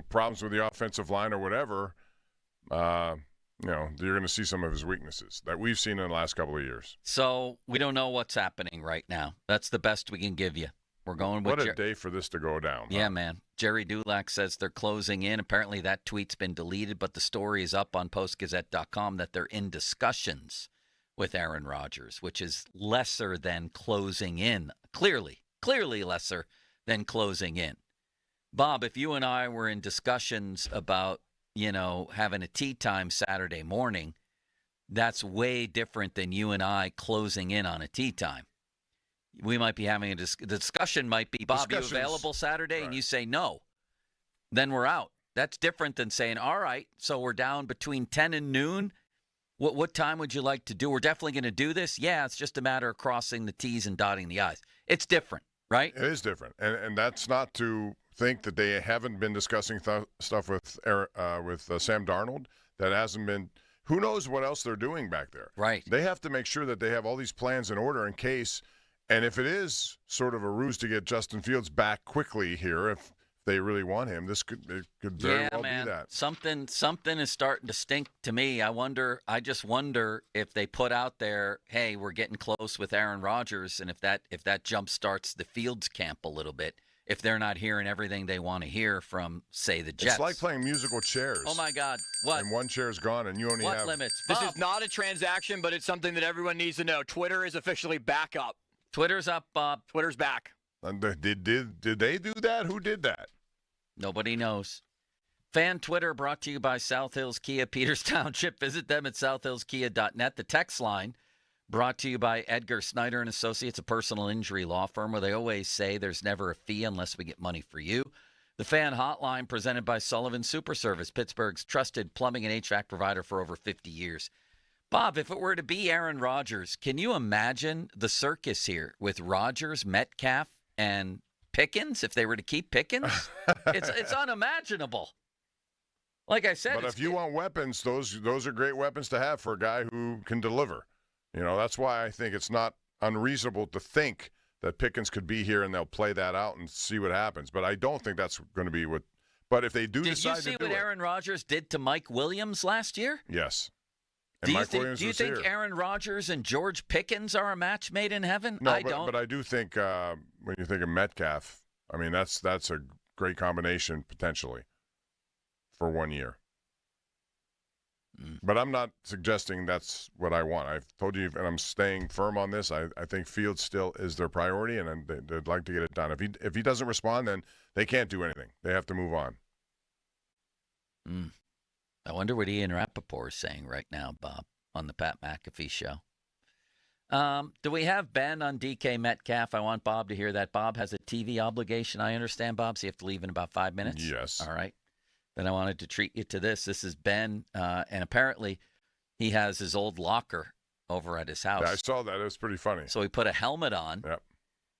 [SPEAKER 4] problems with the offensive line or whatever, you're going to see some of his weaknesses that we've seen in the last couple of years.
[SPEAKER 3] So we don't know what's happening right now. That's the best we can give you. We're going with
[SPEAKER 4] what a day for this to go down.
[SPEAKER 3] Yeah, man. Jerry Dulac says they're closing in. Apparently that tweet's been deleted, but the story is up on Post-Gazette.com that they're in discussions with Aaron Rodgers, which is lesser than closing in. Clearly lesser than closing in. Bob, if you and I were in discussions about, having a tea time Saturday morning, that's way different than you and I closing in on a tea time. We might be having the discussion might be, Bob, you available Saturday? Right. And you say no. Then we're out. That's different than saying, all right, so we're down between 10 and noon. What time would you like to do? We're definitely going to do this. Yeah, it's just a matter of crossing the T's and dotting the I's. It's different, right?
[SPEAKER 4] It is different. And that's not to think that they haven't been discussing stuff with Sam Darnold. That hasn't been – who knows what else they're doing back there.
[SPEAKER 3] Right.
[SPEAKER 4] They have to make sure that they have all these plans in order in case – and if it is sort of a ruse to get Justin Fields back quickly here, if they really want him, it could very well be that.
[SPEAKER 3] Something is starting to stink to me. I just wonder if they put out there, hey, we're getting close with Aaron Rodgers, and if that jump starts the Fields camp a little bit, if they're not hearing everything they want to hear from, say, the Jets.
[SPEAKER 4] It's like playing musical chairs.
[SPEAKER 3] Oh, my God. What?
[SPEAKER 4] And one chair's gone, and you only have...
[SPEAKER 3] What limits?
[SPEAKER 5] This is not a transaction, but it's something that everyone needs to know. Twitter is officially back up.
[SPEAKER 3] Twitter's up, Bob.
[SPEAKER 5] Twitter's back.
[SPEAKER 4] And did they do that? Who did that?
[SPEAKER 3] Nobody knows. Fan Twitter brought to you by South Hills Kia, Peters Township. Visit them at southhillskia.net. The text line brought to you by Edgar Snyder and Associates, a personal injury law firm where they always say there's never a fee unless we get money for you. The Fan Hotline presented by Sullivan Super Service, Pittsburgh's trusted plumbing and HVAC provider for over 50 years. Bob, if it were to be Aaron Rodgers, can you imagine the circus here with Rodgers, Metcalf, and Pickens? If they were to keep Pickens, it's unimaginable. Like I said,
[SPEAKER 4] but if you want weapons, those are great weapons to have for a guy who can deliver. That's why I think it's not unreasonable to think that Pickens could be here and they'll play that out and see what happens. But I don't think that's going to be what. But if they do decide to do it,
[SPEAKER 3] did you see what Aaron Rodgers did to Mike Williams last year?
[SPEAKER 4] Yes.
[SPEAKER 3] Do you think Aaron Rodgers and George Pickens are a match made in heaven?
[SPEAKER 4] No,
[SPEAKER 3] I don't.
[SPEAKER 4] But I do think when you think of Metcalf, I mean that's a great combination potentially for 1 year. But I'm not suggesting that's what I want. I've told you, and I'm staying firm on this. I think Fields still is their priority, and they'd like to get it done. If he doesn't respond, then they can't do anything. They have to move on.
[SPEAKER 3] I wonder what Ian Rappaport is saying right now, Bob, on the Pat McAfee show. Do we have Ben on DK Metcalf? I want Bob to hear that. Bob has a TV obligation, I understand, Bob, so you have to leave in about 5 minutes?
[SPEAKER 4] Yes.
[SPEAKER 3] All right. then I wanted to treat you to this. This is Ben, and apparently he has his old locker over at his house.
[SPEAKER 4] Yeah, I saw that. It was pretty funny.
[SPEAKER 3] So he put a helmet on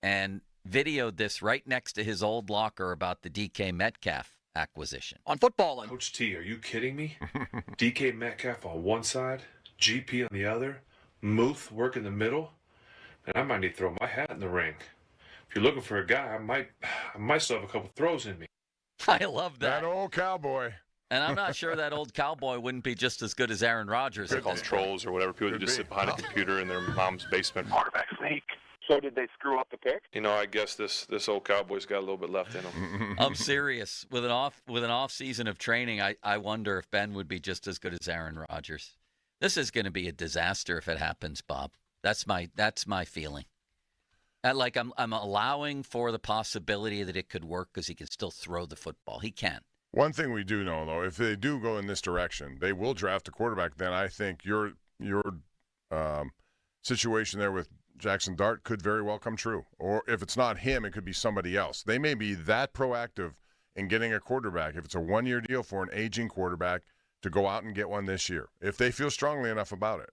[SPEAKER 3] and videoed this right next to his old locker about the DK Metcalf acquisition.
[SPEAKER 5] On footballing.
[SPEAKER 9] Coach T, are you kidding me? DK Metcalf on one side, GP on the other, Muth work in the middle, and I might need to throw my hat in the ring. If you're looking for a guy, I might still have a couple throws in me.
[SPEAKER 3] I love that.
[SPEAKER 4] That old cowboy.
[SPEAKER 3] And I'm not sure that old cowboy wouldn't be just as good as Aaron Rodgers.
[SPEAKER 10] They're called trolls or whatever. People who just sit behind a computer in their mom's basement. Quarterback sneak.
[SPEAKER 11] So did they screw up the pick?
[SPEAKER 10] You know, I guess this old cowboy's got a little bit left in him.
[SPEAKER 3] I'm serious. With an off season of training, I wonder if Ben would be just as good as Aaron Rodgers. This is going to be a disaster if it happens, Bob. That's my feeling. I'm allowing for the possibility that it could work because he can still throw the football. He can.
[SPEAKER 4] One thing we do know, though, if they do go in this direction, they will draft a quarterback. Then I think your situation there with Jackson Dart could very well come true. Or if it's not him, it could be somebody else. They may be that proactive in getting a quarterback. If it's a one-year deal for an aging quarterback, to go out and get one this year, if they feel strongly enough about it.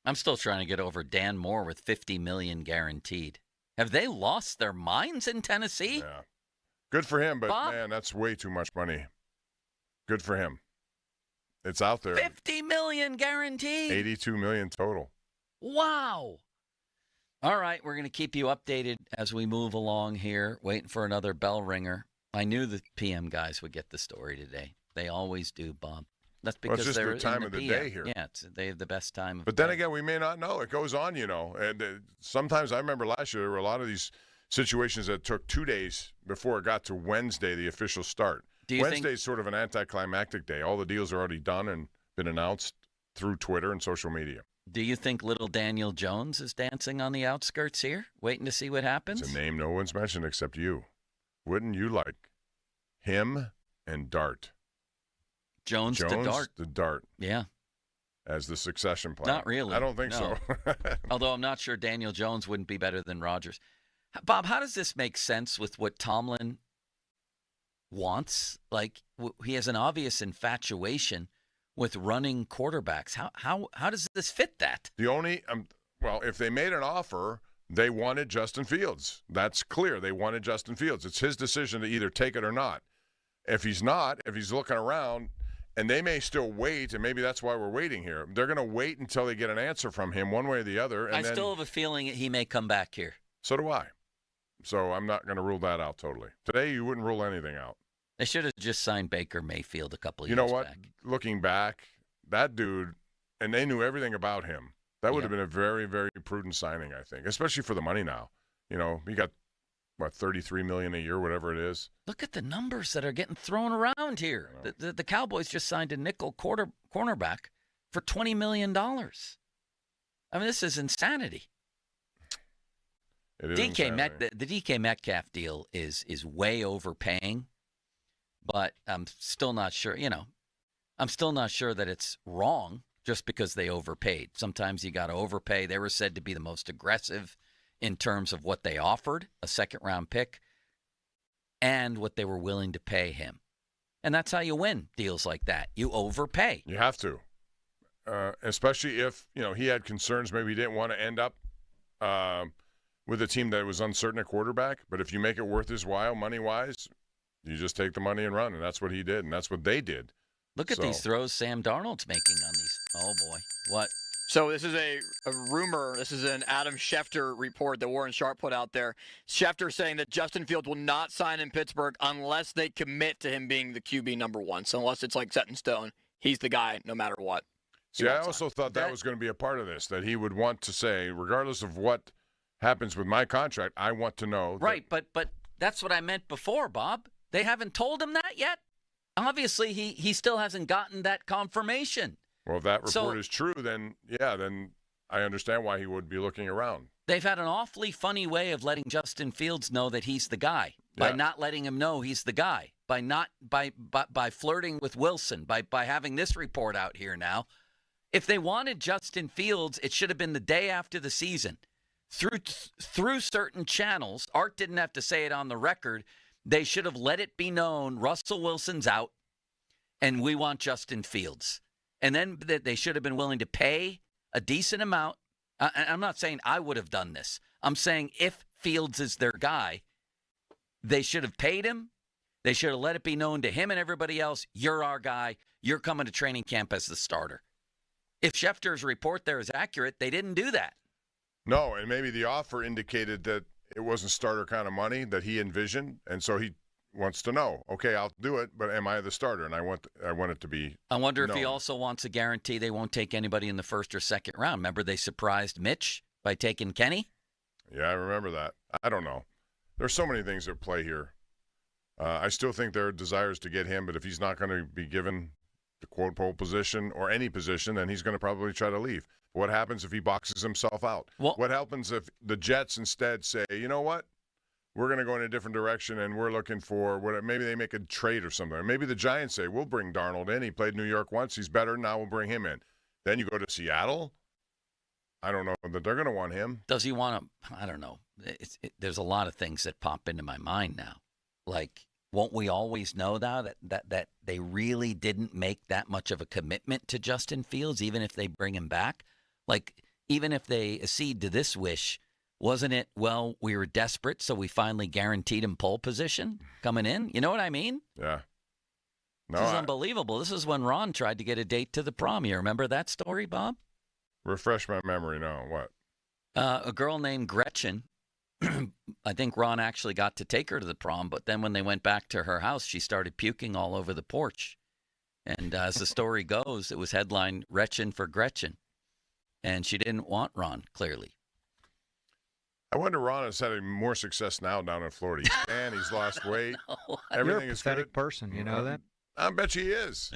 [SPEAKER 3] I'm still trying to get over Dan Moore with $50 million guaranteed. Have they lost their minds in Tennessee?
[SPEAKER 4] Yeah. Good for him, but,
[SPEAKER 3] Bob?
[SPEAKER 4] man, that's way too much money. Good for him. It's out there.
[SPEAKER 3] $50 million guaranteed.
[SPEAKER 4] $82 million total.
[SPEAKER 3] Wow. All right, we're going to keep you updated as we move along here, waiting for another bell ringer. I knew the PM guys would get the story today. They always do, Bob. That's because
[SPEAKER 4] it's just
[SPEAKER 3] they're
[SPEAKER 4] the time
[SPEAKER 3] in
[SPEAKER 4] of the
[SPEAKER 3] PM.
[SPEAKER 4] day here.
[SPEAKER 3] Yeah, they have the best time of
[SPEAKER 4] But then again, we may not know. It goes on, And sometimes I remember last year there were a lot of these situations that took 2 days before it got to Wednesday, the official start. Wednesday's sort of an anticlimactic day. All the deals are already done and been announced through Twitter and social media.
[SPEAKER 3] Do you think little Daniel Jones is dancing on the outskirts here, waiting to see what happens?
[SPEAKER 4] It's a name no one's mentioned except you. Wouldn't you like him and Dart?
[SPEAKER 3] Jones to Dart.
[SPEAKER 4] The Dart.
[SPEAKER 3] Yeah.
[SPEAKER 4] As the succession plan.
[SPEAKER 3] Not really.
[SPEAKER 4] I don't think so.
[SPEAKER 3] Although I'm not sure Daniel Jones wouldn't be better than Rodgers. Bob, how does this make sense with what Tomlin wants? Like, he has an obvious infatuation with running quarterbacks. How does this fit that?
[SPEAKER 4] The only if they made an offer, they wanted Justin Fields. That's clear. They wanted Justin Fields. It's his decision to either take it or not. If he's looking around, and they may still wait, and maybe that's why we're waiting here. They're going to wait until they get an answer from him one way or the other. And
[SPEAKER 3] I still have a feeling he may come back here.
[SPEAKER 4] So do I. So I'm not going to rule that out totally. Today, you wouldn't rule anything out.
[SPEAKER 3] They should have just signed Baker Mayfield a couple of years
[SPEAKER 4] back. You know what?
[SPEAKER 3] Back.
[SPEAKER 4] Looking back, that dude, and they knew everything about him. That would have been a very, very prudent signing, I think, especially for the money now. He got, $33 million a year, whatever it is.
[SPEAKER 3] Look at the numbers that are getting thrown around here. The Cowboys just signed a nickel cornerback for $20 million. I mean, this is insanity.
[SPEAKER 4] It is
[SPEAKER 3] the DK Metcalf deal is way overpaying, but I'm still not sure. I'm still not sure that it's wrong just because they overpaid. Sometimes you got to overpay. They were said to be the most aggressive in terms of what they offered, a second-round pick, and what they were willing to pay him. And that's how you win deals like that. You overpay.
[SPEAKER 4] You have to, especially if, he had concerns. Maybe he didn't want to end up with a team that was uncertain at quarterback. But if you make it worth his while money-wise, you just take the money and run. And that's what he did, and that's what they did.
[SPEAKER 3] Look at these throws Sam Darnold's making on these. Oh, boy. What?
[SPEAKER 5] So this is a rumor. This is an Adam Schefter report that Warren Sharp put out there. Schefter saying that Justin Fields will not sign in Pittsburgh unless they commit to him being the QB number one. So unless it's like set in stone, he's the guy no matter what.
[SPEAKER 4] See, I also thought that was going to be a part of this, that he would want to say, regardless of what happens with my contract, I want to know.
[SPEAKER 3] Right, but that's what I meant before, Bob. They haven't told him that yet. Obviously, he still hasn't gotten that confirmation.
[SPEAKER 4] Well, if that report is true, then I understand why he would be looking around.
[SPEAKER 3] They've had an awfully funny way of letting Justin Fields know that he's the guy by not letting him know he's the guy, by flirting with Wilson, by having this report out here now. If they wanted Justin Fields, it should have been the day after the season. Through certain channels, Art didn't have to say it on the record. They should have let it be known Russell Wilson's out. and we want Justin Fields. And then they should have been willing to pay a decent amount. I'm not saying I would have done this. I'm saying if Fields is their guy, they should have paid him. They should have let it be known to him and everybody else, you're our guy. You're coming to training camp as the starter. If Schefter's report there is accurate, they didn't do that.
[SPEAKER 4] No, and maybe the offer indicated that it wasn't starter kind of money that he envisioned, and so he wants to know, okay, I'll do it, but am I the starter? And I want it to be
[SPEAKER 3] I wonder if
[SPEAKER 4] known.
[SPEAKER 3] he also wants a guarantee they won't take anybody in the first or second round. Remember they surprised Mitch by taking Kenny?
[SPEAKER 4] Yeah, I remember that. I don't know. There's so many things at play here. I still think there are desires to get him, but if he's not going to be given the quote pole position or any position, then he's going to probably try to leave. What happens if he boxes himself out? What happens if the Jets instead say, you know what? We're going to go in a different direction, and we're looking for maybe they make a trade or something. Maybe the Giants say, we'll bring Darnold in. He played New York once. He's better. Now we'll bring him in. Then you go to Seattle. I don't know that they're going to want him.
[SPEAKER 3] Does he want to? I don't know. There's a lot of things that pop into my mind now. Like, won't we always know now that they really didn't make that much of a commitment to Justin Fields, even if they bring him back? Like, even if they accede to this wish, wasn't it, well, we were desperate, so we finally guaranteed him pole position coming in? You know what I mean?
[SPEAKER 4] Yeah. No,
[SPEAKER 3] This is unbelievable. This is when Ron tried to get a date to the prom. You remember that story, Bob?
[SPEAKER 4] Refresh my memory now. What?
[SPEAKER 3] A girl named Gretchen. I think Ron actually got to take her to the prom, but then when they went back to her house, she started puking all over the porch. And as the story goes, it was headlined, Retchen for Gretchen. And she didn't want Ron, clearly.
[SPEAKER 4] I wonder Ron has had more success now down in Florida. He's tan, he's lost weight. Everything
[SPEAKER 12] You're a
[SPEAKER 4] is
[SPEAKER 12] pathetic
[SPEAKER 4] good.
[SPEAKER 12] person, you know that?
[SPEAKER 4] I bet he is.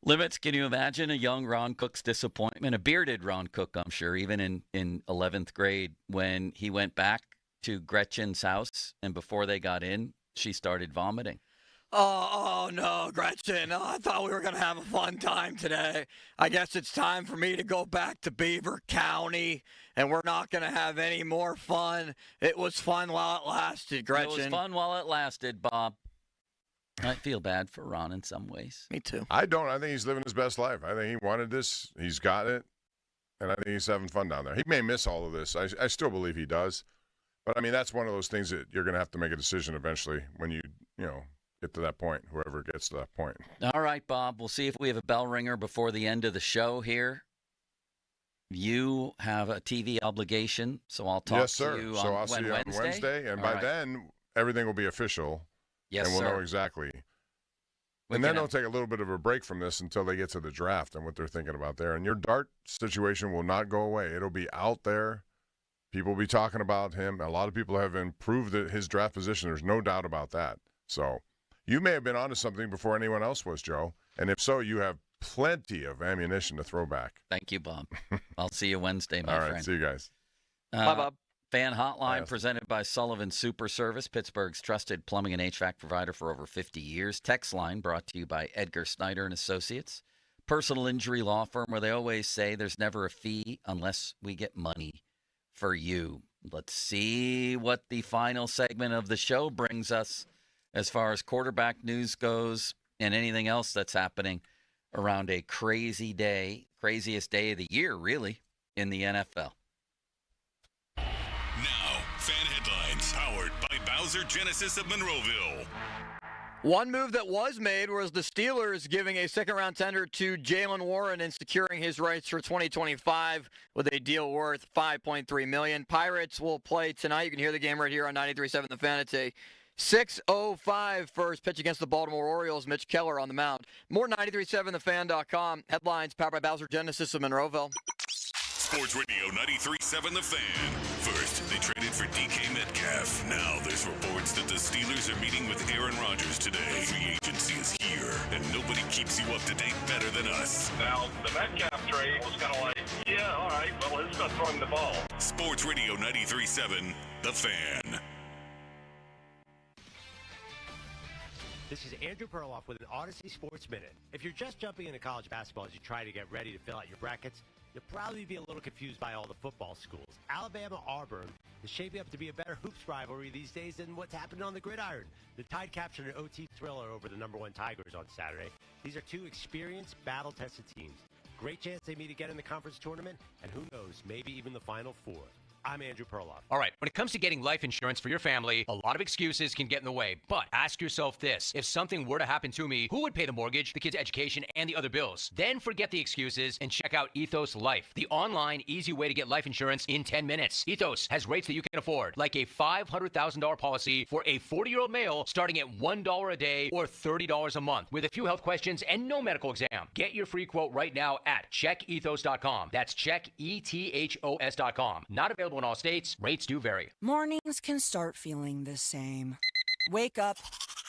[SPEAKER 3] Limits, can you imagine a young Ron Cook's disappointment? A bearded Ron Cook, I'm sure, even in 11th grade, when he went back to Gretchen's house, and before they got in, she started vomiting.
[SPEAKER 5] Oh, no, Gretchen. Oh, I thought we were going to have a fun time today. I guess it's time for me to go back to Beaver County, and we're not going to have any more fun. It was fun while it lasted, Gretchen.
[SPEAKER 3] It was fun while it lasted, Bob. I feel bad for Ron in some ways.
[SPEAKER 5] Me too.
[SPEAKER 4] I don't. I think he's living his best life. I think he wanted this. He's got it. And I think he's having fun down there. He may miss all of this. I still believe he does. But, I mean, that's one of those things that you're going to have to make a decision eventually when you get to that point, whoever gets to that point.
[SPEAKER 3] All right, Bob. We'll see if we have a bell ringer before the end of the show here. You have a TV obligation, so I'll talk to you
[SPEAKER 4] so
[SPEAKER 3] on,
[SPEAKER 4] I'll see you
[SPEAKER 3] Wednesday?
[SPEAKER 4] on Wednesday. And
[SPEAKER 3] All
[SPEAKER 4] by
[SPEAKER 3] right.
[SPEAKER 4] then, everything will be official.
[SPEAKER 3] Yes,
[SPEAKER 4] and we'll
[SPEAKER 3] sir.
[SPEAKER 4] know exactly.
[SPEAKER 3] We
[SPEAKER 4] And then
[SPEAKER 3] can
[SPEAKER 4] they'll
[SPEAKER 3] have-
[SPEAKER 4] take a little bit of a break from this until they get to the draft and what they're thinking about there. And your Dart situation will not go away. It'll be out there. People will be talking about him. A lot of people have improved his draft position. There's no doubt about that. So you may have been onto something before anyone else was, Joe. And if so, you have plenty of ammunition to throw back.
[SPEAKER 3] Thank you, Bob. I'll see you Wednesday, my
[SPEAKER 4] All right,
[SPEAKER 3] friend.
[SPEAKER 4] see you guys.
[SPEAKER 5] Bye, Bob.
[SPEAKER 3] Fan Hotline presented by Sullivan Super Service, Pittsburgh's trusted plumbing and HVAC provider for over 50 years. Text line brought to you by Edgar Snyder and Associates. Personal injury law firm where they always say there's never a fee unless we get money for you. Let's see what the final segment of the show brings us as far as quarterback news goes and anything else that's happening around a crazy day, craziest day of the year, really, in the NFL.
[SPEAKER 14] Now, fan headlines powered by Bowser Genesis of Monroeville.
[SPEAKER 5] One move that was made was the Steelers giving a second-round tender to Jalen Warren and securing his rights for 2025 with a deal worth $5.3 million. Pirates will play tonight. You can hear the game right here on 93.7 The Fan. It's a 6:05 first pitch against the Baltimore Orioles. Mitch Keller on the mound. More 93.7thefan.com. Headlines powered by Bowser Genesis of Monroeville.
[SPEAKER 14] Sports Radio 93.7 The Fan. First, they traded for DK Metcalf. Now there's reports that the Steelers are meeting with Aaron Rodgers today. Free agency is here, and nobody keeps you up to date better than us.
[SPEAKER 11] Now, the Metcalf trade was kind of like, yeah, all right, well, it's not throwing the ball.
[SPEAKER 14] Sports Radio 93.7 The Fan.
[SPEAKER 13] This is Andrew Perloff with an Odyssey Sports Minute. If you're just jumping into college basketball as you try to get ready to fill out your brackets, you'll probably be a little confused by all the football schools. Alabama-Auburn is shaping up to be a better hoops rivalry these days than what's happening on the gridiron. The Tide captured an OT thriller over the #1 Tigers on Saturday. These are two experienced, battle-tested teams. Great chance they meet again in the conference tournament, and who knows, maybe even the Final Four. I'm Andrew Perloff.
[SPEAKER 12] All right, when it comes to getting life insurance for your family, a lot of excuses can get in the way. But ask yourself this. If something were to happen to me, who would pay the mortgage, the kids' education, and the other bills? Then forget the excuses and check out Ethos Life, the online, easy way to get life insurance in 10 minutes. Ethos has rates that you can afford, like a $500,000 policy for a 40-year-old male starting at $1 a day or $30 a month, with a few health questions and no medical exam. Get your free quote right now at checkethos.com. That's checkethos.com. Not available in all states. Rates do vary.
[SPEAKER 15] Mornings can start feeling the same. Wake up,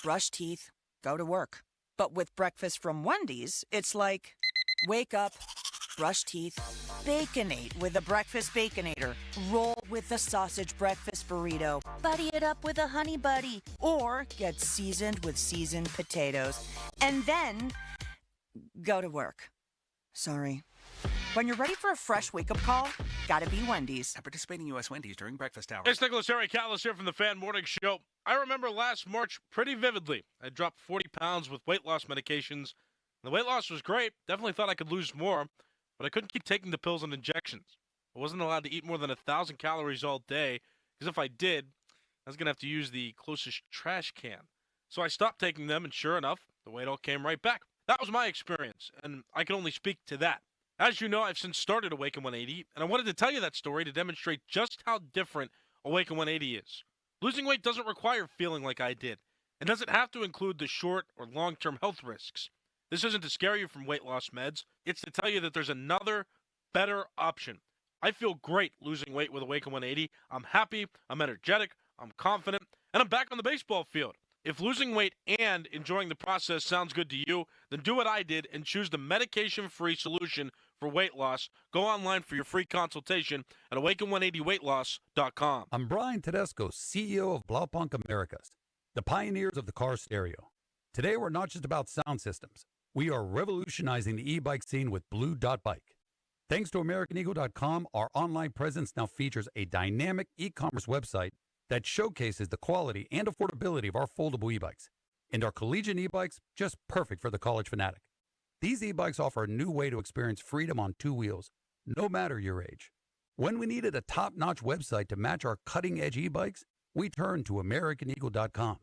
[SPEAKER 15] brush teeth, go to work. But with breakfast from Wendy's, it's like, wake up, brush teeth, Baconate with a breakfast Baconator. Roll with the sausage breakfast burrito. Buddy it up with a honey buddy. Or get seasoned with seasoned potatoes. And then go to work. Sorry. When you're ready for a fresh wake-up call, gotta be Wendy's.
[SPEAKER 16] At participating U.S. Wendy's during breakfast hours.
[SPEAKER 17] It's Nicholas Harry Callis here from the Fan Morning Show. I remember last March pretty vividly. I dropped 40 pounds with weight loss medications. The weight loss was great. Definitely thought I could lose more, but I couldn't keep taking the pills and injections. I wasn't allowed to eat more than 1,000 calories all day, because if I did, I was going to have to use the closest trash can. So I stopped taking them, and sure enough, the weight all came right back. That was my experience, and I can only speak to that. As you know, I've since started Awaken 180, and I wanted to tell you that story to demonstrate just how different Awaken 180 is. Losing weight doesn't require feeling like I did. It doesn't have to include the short or long-term health risks. This isn't to scare you from weight loss meds. It's to tell you that there's another, better option. I feel great losing weight with Awaken 180. I'm happy, I'm energetic, I'm confident, and I'm back on the baseball field. If losing weight and enjoying the process sounds good to you, then do what I did and choose the medication-free solution for weight loss. Go online for your free consultation at awaken180weightloss.com.
[SPEAKER 18] I'm Brian Tedesco, CEO of Blaupunkt Americas, the pioneers of the car stereo. Today, we're not just about sound systems. We are revolutionizing the e-bike scene with Blue Dot Bike. Thanks to AmericanEagle.com, our online presence now features a dynamic e-commerce website that showcases the quality and affordability of our foldable e-bikes. And our collegiate e-bikes, just perfect for the college fanatic. These e-bikes offer a new way to experience freedom on two wheels, no matter your age. When we needed a top-notch website to match our cutting-edge e-bikes, we turned to AmericanEagle.com.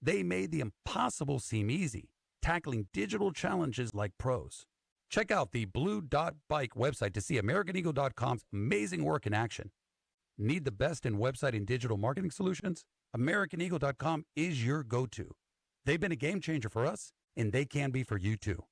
[SPEAKER 18] They made the impossible seem easy, tackling digital challenges like pros. Check out the Blue Dot Bike website to see AmericanEagle.com's amazing work in action. Need the best in website and digital marketing solutions? AmericanEagle.com is your go-to. They've been a game changer for us, and they can be for you too.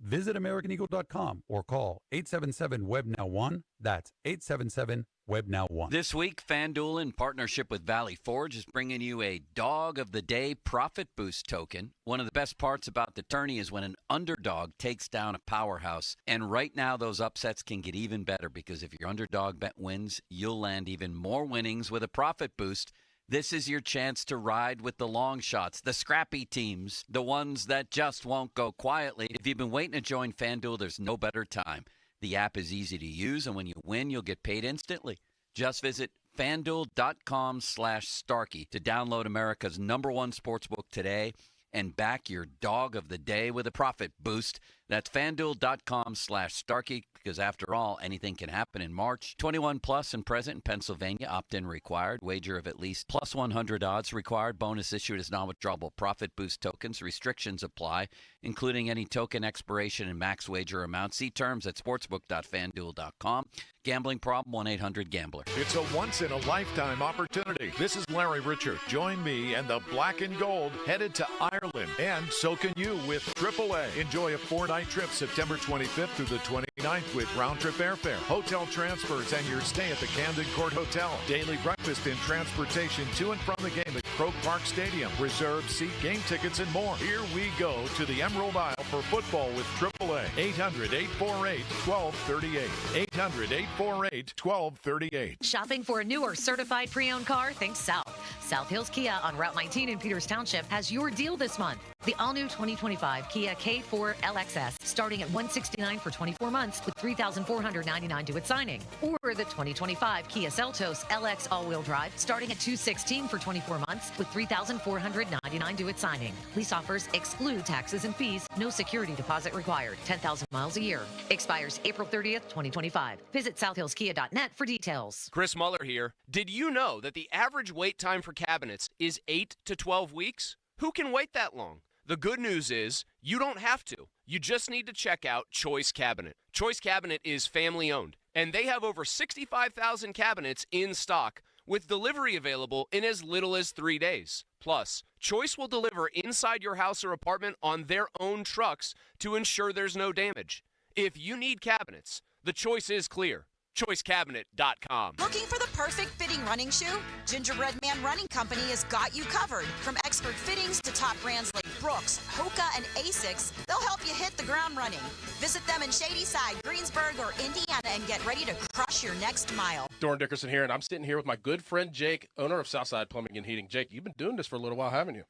[SPEAKER 18] Visit AmericanEagle.com or call 877-WEB-NOW1. That's 877-WEB-NOW1.
[SPEAKER 3] This week, FanDuel, in partnership with Valley Forge, is bringing you a Dog of the Day Profit Boost token. One of the best parts about the tourney is when an underdog takes down a powerhouse. And right now, those upsets can get even better because if your underdog bet wins, you'll land even more winnings with a profit boost. This is your chance to ride with the long shots, the scrappy teams, the ones that just won't go quietly. If you've been waiting to join FanDuel, there's no better time. The app is easy to use, and when you win, you'll get paid instantly. Just visit FanDuel.com/Starkey to download America's #1 sportsbook today and back your Dog of the Day with a profit boost. That's FanDuel.com/Starkey, because after all, anything can happen in March. 21 plus and present in Pennsylvania. Opt-in required. Wager of at least plus 100 odds required. Bonus issued as non-withdrawable profit boost tokens. Restrictions apply, including any token expiration and max wager amount. See terms at sportsbook.fanduel.com. Gambling problem, 1-800-GAMBLER.
[SPEAKER 24] It's a once-in-a-lifetime opportunity. This is Larry Richard. Join me and the Black and Gold headed to Ireland. And so can you with AAA. Enjoy a 4-night trip September 25th through the 29th with round-trip airfare, hotel transfers, and your stay at the Camden Court Hotel. Daily breakfast and transportation to and from the game at Croke Park Stadium. Reserved seat, game tickets, and more. Here we go to the Emerald Isle for football with AAA. 800-848-1238. 800-848-1238.
[SPEAKER 19] Shopping for a new or certified pre-owned car? Think South. South Hills Kia on Route 19 in Peters Township has your deal this month.
[SPEAKER 6] The all-new 2025 Kia K4 LXS starting at $169 for 24 months with $3,499 due at signing. Or the 2025 Kia Seltos LX all-wheel drive starting at $216 for 24 months with $3,499 due at signing. Lease offers exclude taxes and fees. No security deposit required. 10,000 miles a year. Expires April 30th, 2025. Visit southhillskia.net for details.
[SPEAKER 7] Chris Muller here. Did you know that the average wait time for cabinets is 8 to 12 weeks? Who can wait that long? The good news is you don't have to. You just need to check out Choice Cabinet. Choice Cabinet is family owned, and they have over 65,000 cabinets in stock with delivery available in as little as 3 days. Plus, Choice will deliver inside your house or apartment on their own trucks to ensure there's no damage. If you need cabinets, the choice is clear. ChoiceCabinet.com.
[SPEAKER 19] Looking for the perfect fitting running shoe? Gingerbread Man Running Company has got you covered. From expert fittings to top brands like Brooks, Hoka, and Asics, they'll help you hit the ground running. Visit them in Shadyside, Greensburg, or Indiana and get ready to crush your next mile.
[SPEAKER 20] Dorn Dickerson here, and I'm sitting here with my good friend Jake, owner of Southside Plumbing and Heating. Jake, you've been doing this for a little while, haven't you?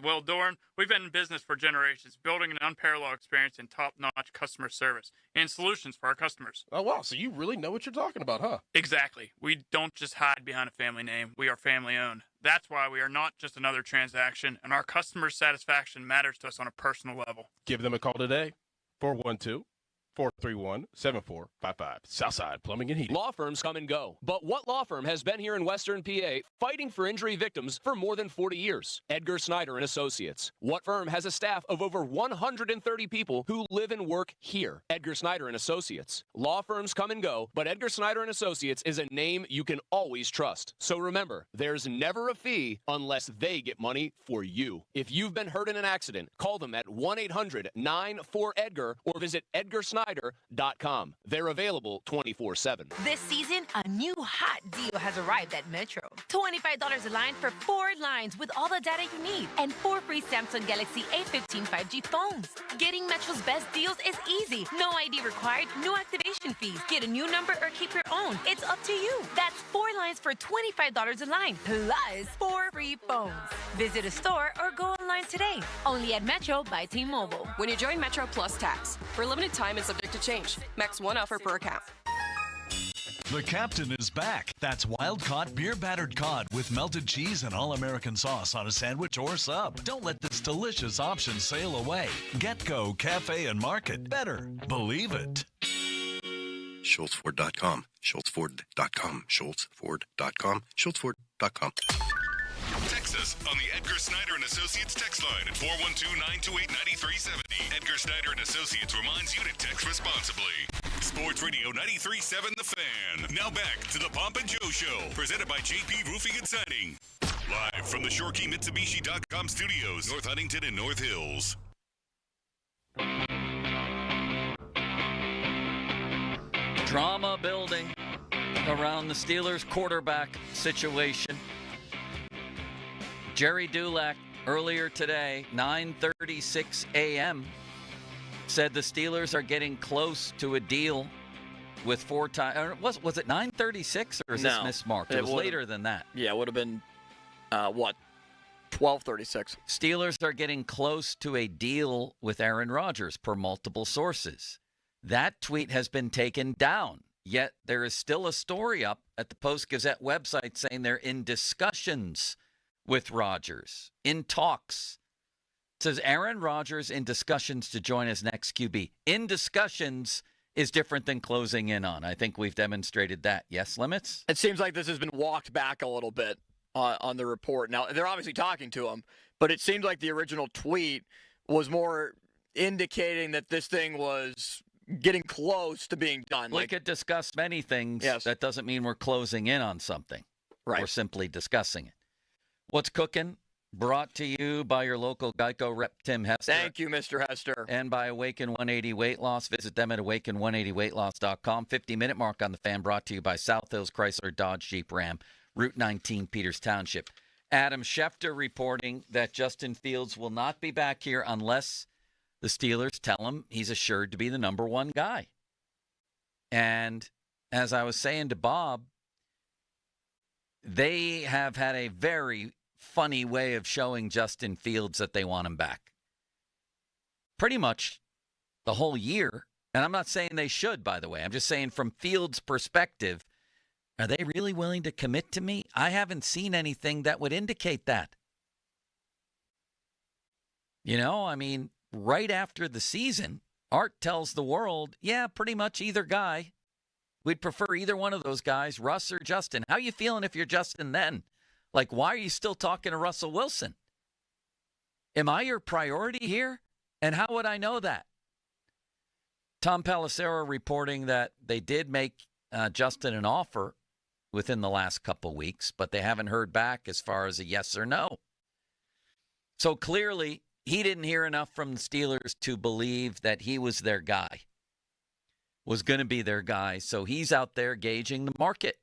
[SPEAKER 21] Well, Dorn, we've been in business for generations, building an unparalleled experience in top-notch customer service and solutions for our customers.
[SPEAKER 20] Oh, wow. So you really know what you're talking about, huh?
[SPEAKER 21] Exactly. We don't just hide behind a family name. We are family-owned. That's why we are not just another transaction, and our customer satisfaction matters to us on a personal level.
[SPEAKER 20] Give them a call today, 412-431-7455. Southside Plumbing and Heating.
[SPEAKER 7] Law firms come and go, but what law firm has been here in Western PA fighting for injury victims for more than 40 years? Edgar Snyder and Associates. What firm has a staff of over 130 people who live and work here? Edgar Snyder and Associates. Law firms come and go, but Edgar Snyder and Associates is a name you can always trust. So remember, there's never a fee unless they get money for you. If you've been hurt in an accident, call them at 1-800-94-EDGAR or visit EdgarSnyder.com. They're available 24/7.
[SPEAKER 22] This season, a new hot deal has arrived at Metro. $25 a line for 4 lines with all the data you need and 4 free Samsung Galaxy A15 5G phones. Getting Metro's best deals is easy. No ID required, no activation fees. Get a new number or keep your own. It's up to you. That's 4 lines for $25 a line, plus 4 free phones. Visit a store or go online today. Only at Metro by T-Mobile.
[SPEAKER 23] When you join Metro Plus Tax, for a limited time and subject to change. Max 1 offer per account.
[SPEAKER 25] The Captain is back. That's wild-caught beer-battered cod with melted cheese and all-American sauce on a sandwich or sub. Don't let this delicious option sail away. Get-Go Cafe and Market. Better. Believe it.
[SPEAKER 26] SchultzFord.com. SchultzFord.com. SchultzFord.com. SchultzFord.com.
[SPEAKER 14] Text us on the Edgar Snyder and Associates text line at 412-928-9370. Edgar Snyder and Associates reminds you to text responsibly. Sports Radio 93.7 The Fan. Now back to the Pomp and Joe Show, presented by JP Roofing and Siding. Live from the ShoreKeyMitsubishi.com studios, North Huntington and North Hills.
[SPEAKER 3] Drama building around the Steelers quarterback situation. Jerry Dulac earlier today, 9:36 a.m., said the Steelers are getting close to a deal with 4 times. Was it 9:36 or is this mismarked? It was later than that.
[SPEAKER 5] Yeah, it would have been, 12:36.
[SPEAKER 3] Steelers are getting close to a deal with Aaron Rodgers per multiple sources. That tweet has been taken down, yet there is still a story up at the Post-Gazette website saying they're in discussions with Rodgers, in talks. It says Aaron Rodgers in discussions to join as next QB. In discussions is different than closing in on. I think we've demonstrated that. Yes, Limits?
[SPEAKER 5] It seems like this has been walked back a little bit on the report. Now, they're obviously talking to him, but it seems like the original tweet was more indicating that this thing was getting close to being done.
[SPEAKER 3] We could discuss many things. Yes. That doesn't mean we're closing in on something.
[SPEAKER 5] Right.
[SPEAKER 3] We're simply discussing it. What's cooking? Brought to you by your local Geico rep, Tim Hester.
[SPEAKER 5] Thank you, Mr. Hester.
[SPEAKER 3] And by Awaken 180 Weight Loss. Visit them at awaken180weightloss.com. 50-minute mark on the Fan brought to you by South Hills Chrysler Dodge Jeep Ram, Route 19, Peters Township. Adam Schefter reporting that Justin Fields will not be back here unless the Steelers tell him he's assured to be the number 1 guy. And as I was saying to Bob, they have had a very funny way of showing Justin Fields that they want him back. pretty much the whole year. And I'm not saying they should, by the way. I'm just saying from Fields' perspective, are they really willing to commit to me? I haven't seen anything that would indicate that. You know, I mean, right after the season, Art tells the world, yeah, pretty much either guy. We'd prefer either one of those guys, Russ or Justin. How you feeling if you're Justin then? Like, why are you still talking to Russell Wilson? Am I your priority here? And how would I know that? Tom Pelissero reporting that they did make Justin an offer within the last couple weeks, but they haven't heard back as far as a yes or no. So clearly, he didn't hear enough from the Steelers to believe that he was their guy, was going to be their guy. So he's out there gauging the market.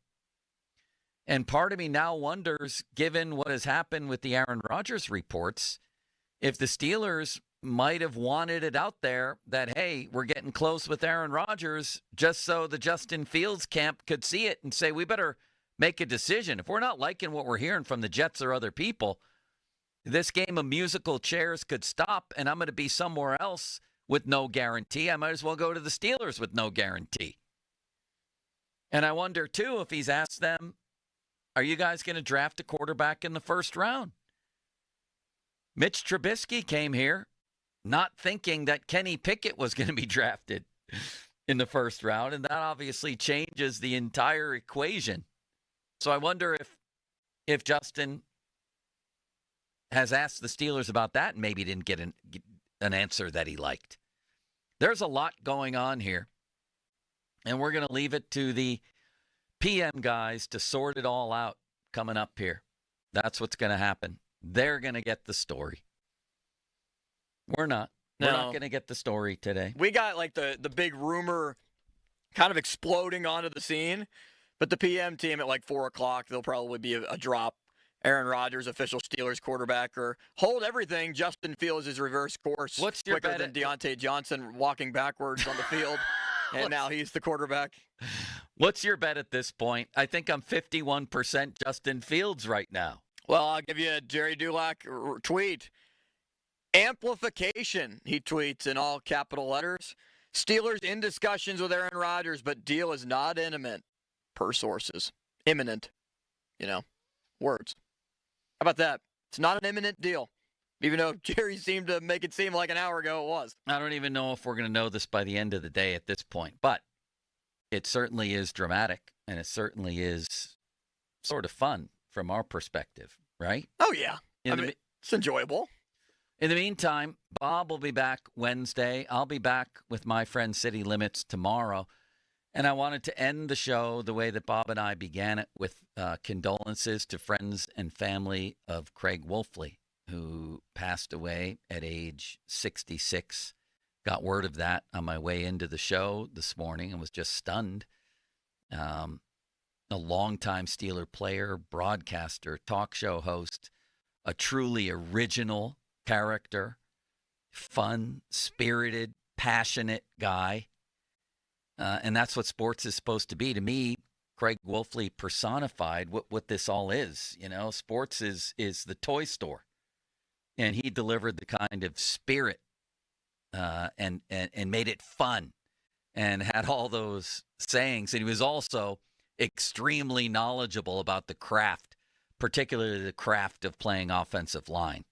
[SPEAKER 3] And part of me now wonders, given what has happened with the Aaron Rodgers reports, if the Steelers might have wanted it out there that, hey, we're getting close with Aaron Rodgers, just so the Justin Fields camp could see it and say, we better make a decision. If we're not liking what we're hearing from the Jets or other people, this game of musical chairs could stop, and I'm going to be somewhere else with no guarantee. I might as well go to the Steelers with no guarantee. And I wonder, too, if he's asked them, are you guys going to draft a quarterback in the first round? Mitch Trubisky came here not thinking that Kenny Pickett was going to be drafted in the first round, and that obviously changes the entire equation. So I wonder if Justin has asked the Steelers about that and maybe didn't get an answer that he liked. There's a lot going on here, and we're going to leave it to the PM guys to sort it all out coming up here. That's what's going to happen. They're going to get the story. We're not. We're not going to get the story today.
[SPEAKER 5] We got like the big rumor kind of exploding onto the scene, but the PM team at like 4 o'clock, there'll probably be a drop. Aaron Rodgers, official Steelers quarterback, or hold everything. Justin Fields is reverse course.
[SPEAKER 3] What's your
[SPEAKER 5] quicker than Deontay Johnson walking backwards on the field, and now he's the quarterback.
[SPEAKER 3] What's your bet at this point? I think I'm 51% Justin Fields right now.
[SPEAKER 5] Well, I'll give you a Jerry Dulac tweet. Amplification, he tweets in all capital letters. Steelers in discussions with Aaron Rodgers, but deal is not imminent, per sources. Imminent, words. How about that? It's not an imminent deal, even though Jerry seemed to make it seem like an hour ago it was.
[SPEAKER 3] I don't even know if we're going to know this by the end of the day at this point, but it certainly is dramatic, and it certainly is sort of fun from our perspective, right?
[SPEAKER 5] Oh, yeah. It's enjoyable.
[SPEAKER 3] In the meantime, Bob will be back Wednesday. I'll be back with my friend City Limits tomorrow. And I wanted to end the show the way that Bob and I began it, with condolences to friends and family of Craig Wolfley, who passed away at age 66. Got word of that on my way into the show this morning and was just stunned. A longtime Steeler player, broadcaster, talk show host, a truly original character, fun, spirited, passionate guy. And that's what sports is supposed to be. To me, Craig Wolfley personified what this all is. Sports is the toy store. And he delivered the kind of spirit and made it fun and had all those sayings. And he was also extremely knowledgeable about the craft, particularly the craft of playing offensive line.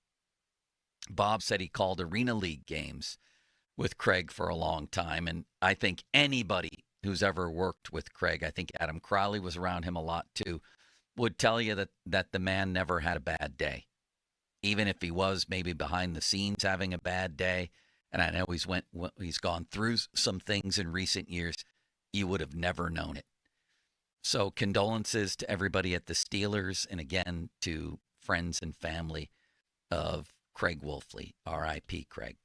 [SPEAKER 3] Bob said he called Arena League games with Craig for a long time. And I think anybody who's ever worked with Craig, I think Adam Crowley was around him a lot too, would tell you that the man never had a bad day. Even if he was maybe behind the scenes having a bad day, and I know he's gone through some things in recent years, you would have never known it. So condolences to everybody at the Steelers, and again to friends and family of Craig Wolfley, R.I.P. Craig.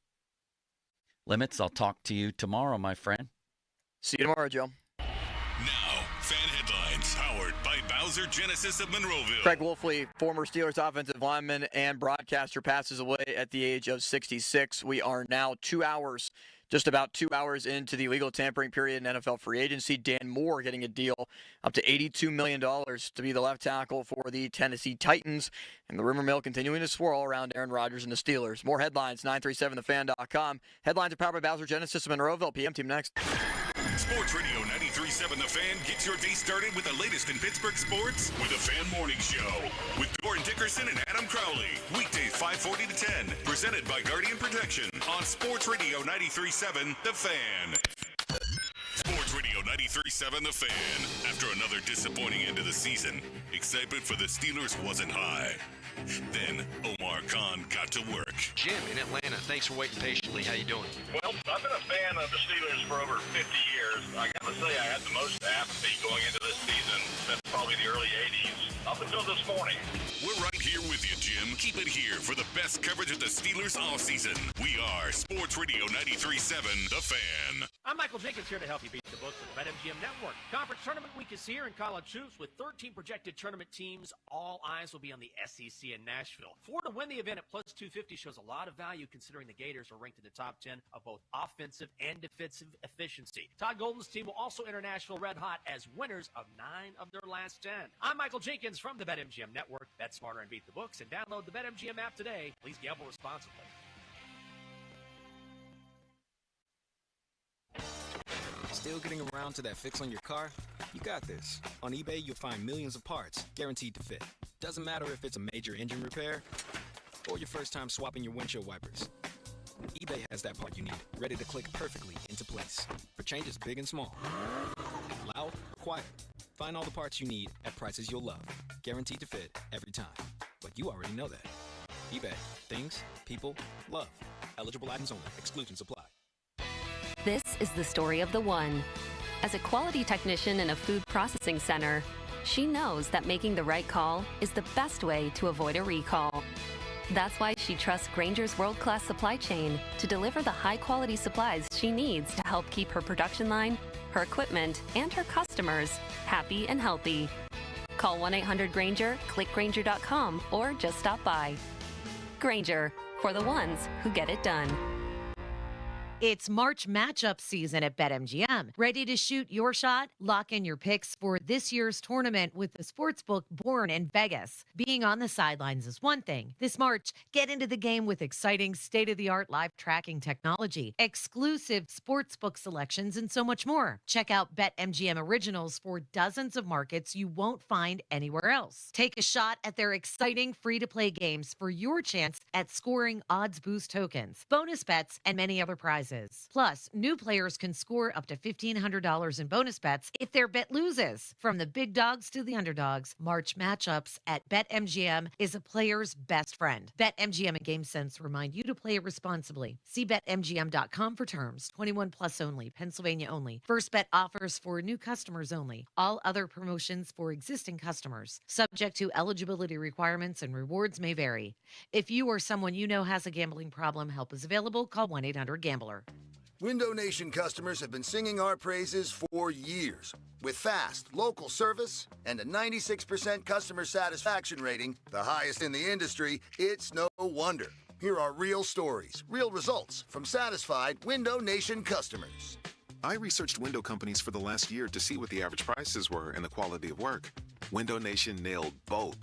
[SPEAKER 3] Limits, I'll talk to you tomorrow, my friend.
[SPEAKER 5] See you tomorrow, Joe.
[SPEAKER 14] Now, fan headlines powered by Bowser Genesis of Monroeville.
[SPEAKER 5] Craig Wolfley, former Steelers offensive lineman and broadcaster, passes away at the age of 66. We are now 2 hours Just about 2 hours into the legal tampering period in NFL free agency, Dan Moore getting a deal up to $82 million to be the left tackle for the Tennessee Titans. And the rumor mill continuing to swirl around Aaron Rodgers and the Steelers. More headlines, 937thefan.com. Headlines are powered by Bowser Genesis of Monroeville. PM team next.
[SPEAKER 14] Sports Radio 93.7 The Fan gets your day started with the latest in Pittsburgh sports with the Fan Morning Show with Gordon Dickerson and Adam Crowley. Weekdays 5:40 to 10. Presented by Guardian Protection on Sports Radio 93.7 The Fan. Sports Radio 93.7 The Fan. After another disappointing end of the season, excitement for the Steelers wasn't high. Then Omar Khan got to work.
[SPEAKER 1] Jim in Atlanta, thanks for waiting patiently. How you doing?
[SPEAKER 11] Well, I've been a fan of the Steelers for over 50 years. I got to say, I had the most apathy going into this season since probably the early 80s, up until this morning.
[SPEAKER 14] We're right here with you, Jim. Keep it here for the best coverage of the Steelers all season. We are Sports Radio 93.7 The Fan.
[SPEAKER 2] I'm Michael Jenkins here to help you beat the books with the BetMGM Network. Conference tournament week is here in college hoops with 13 projected tournament teams. All eyes will be on the SEC in Nashville. 4 to win the event at plus 250 shows a lot of value considering the Gators are ranked in the top 10 of both offensive and defensive efficiency. Todd Golden's team will also enter Nashville red hot as winners of 9 of their last 10. I'm Michael Jenkins from the BetMGM Network. Bet smarter and beat the books and download the BetMGM app today. Please gamble responsibly.
[SPEAKER 4] Still getting around to that fix on your car? You got this. On eBay, you'll find millions of parts guaranteed to fit. Doesn't matter if it's a major engine repair or your first time swapping your windshield wipers. eBay has that part you need, ready to click perfectly into place for changes big and small. Loud or quiet. Find all the parts you need at prices you'll love. Guaranteed to fit every time. But you already know that. eBay. Things, people, love. Eligible items only. Exclusions apply.
[SPEAKER 8] This is the story of the one. As a quality technician in a food processing center, she knows that making the right call is the best way to avoid a recall. That's why she trusts Granger's world-class supply chain to deliver the high-quality supplies she needs to help keep her production line, her equipment, and her customers happy and healthy. Call 1-800-GRANGER, click Granger.com, or just stop by. Granger, for the ones who get it done.
[SPEAKER 6] It's March matchup season at BetMGM. Ready to shoot your shot? Lock in your picks for this year's tournament with the sportsbook born in Vegas. Being on the sidelines is one thing. This March, get into the game with exciting state-of-the-art live tracking technology, exclusive sportsbook selections, and so much more. Check out BetMGM Originals for dozens of markets you won't find anywhere else. Take a shot at their exciting free-to-play games for your chance at scoring odds boost tokens, bonus bets, and many other prizes. Plus, new players can score up to $1,500 in bonus bets if their bet loses. From the big dogs to the underdogs, March matchups at BetMGM is a player's best friend. BetMGM and GameSense remind you to play responsibly. See BetMGM.com for terms. 21 plus only. Pennsylvania only. First bet offers for new customers only. All other promotions for existing customers. Subject to eligibility requirements and rewards may vary. If you or someone you know has a gambling problem, help is available. Call 1-800-GAMBLER.
[SPEAKER 9] Window Nation customers have been singing our praises for years. With fast, local service and a 96% customer satisfaction rating, the highest in the industry, it's no wonder. Here are real stories, real results from satisfied Window Nation customers.
[SPEAKER 10] I researched window companies for the last year to see what the average prices were and the quality of work. Window Nation nailed both.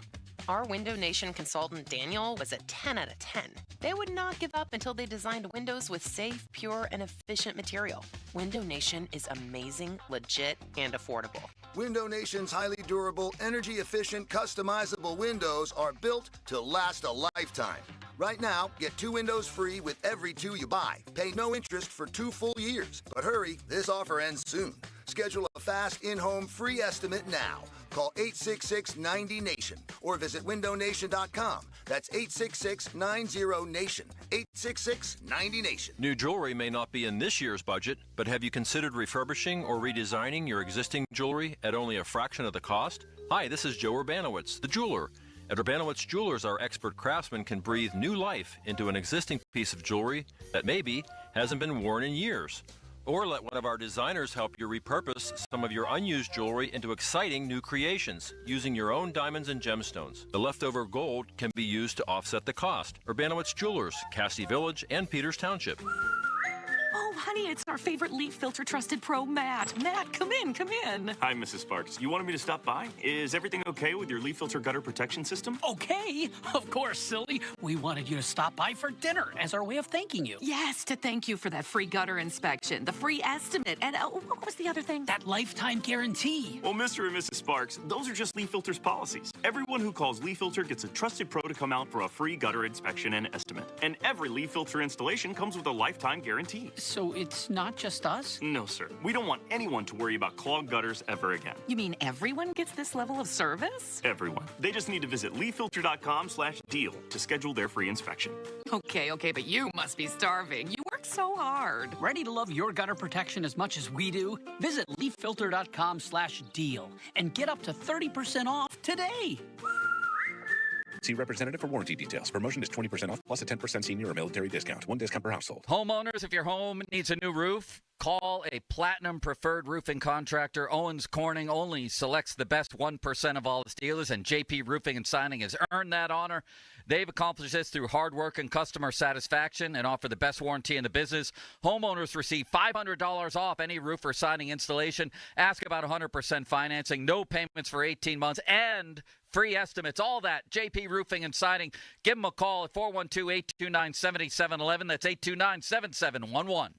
[SPEAKER 23] Our Window Nation consultant, Daniel, was a 10 out of 10. They would not give up until they designed windows with safe, pure, and efficient material. Window Nation is amazing, legit, and affordable.
[SPEAKER 9] Window Nation's highly durable, energy-efficient, customizable windows are built to last a lifetime. Right now, get 2 windows free with every 2 you buy. Pay no interest for 2 full years. But hurry, this offer ends soon. Schedule a fast in-home free estimate now. Call 866-90-NATION or visit windownation.com. That's 866-90-NATION. 866-90-NATION.
[SPEAKER 27] New jewelry may not be in this year's budget, but have you considered refurbishing or redesigning your existing jewelry at only a fraction of the cost? Hi, this is Joe Urbanowitz, the jeweler. At Urbanowitz Jewelers, our expert craftsmen can breathe new life into an existing piece of jewelry that maybe hasn't been worn in years. Or let one of our designers help you repurpose some of your unused jewelry into exciting new creations using your own diamonds and gemstones. The leftover gold can be used to offset the cost. Urbanowitz Jewelers, Cassidy Village, and Peters Township.
[SPEAKER 22] Oh,
[SPEAKER 12] honey, it's our favorite leaf filter trusted pro, Matt. Matt, come in, come in.
[SPEAKER 13] Hi, Mrs. Sparks. You wanted me to stop by? Is everything okay with your leaf filter gutter protection system?
[SPEAKER 15] Okay, of course, silly. We wanted you to stop by for dinner as our way of thanking you.
[SPEAKER 12] Yes, to thank you for that free gutter inspection, the free estimate, and what was the other thing?
[SPEAKER 15] That lifetime guarantee.
[SPEAKER 13] Well, Mr. and Mrs. Sparks, those are just Leaf Filter's policies. Everyone who calls Leaf Filter gets a trusted pro to come out for a free gutter inspection and estimate. And every Leaf Filter installation comes with a lifetime guarantee.
[SPEAKER 15] So it's not just us?
[SPEAKER 13] No, sir. We don't want anyone to worry about clogged gutters ever again.
[SPEAKER 12] You mean everyone gets this level of service?
[SPEAKER 13] Everyone. They just need to visit leaffilter.com/deal to schedule their free inspection.
[SPEAKER 12] Okay, but you must be starving. You work so hard.
[SPEAKER 15] Ready to love your gutter protection as much as we do? Visit leaffilter.com/deal and get up to 30% off today.
[SPEAKER 16] See representative for warranty details. Promotion is 20% off plus a 10% senior or military discount. One discount per household.
[SPEAKER 3] Homeowners, if your home needs a new roof, call a Platinum Preferred Roofing Contractor. Owens Corning only selects the best 1% of all its dealers, and JP Roofing and Signing has earned that honor. They've accomplished this through hard work and customer satisfaction and offer the best warranty in the business. Homeowners receive $500 off any roof or siding installation. Ask about 100% financing, no payments for 18 months, and free estimates. All that, JP Roofing and Siding. Give them a call at 412-829-7711. That's 829-7711.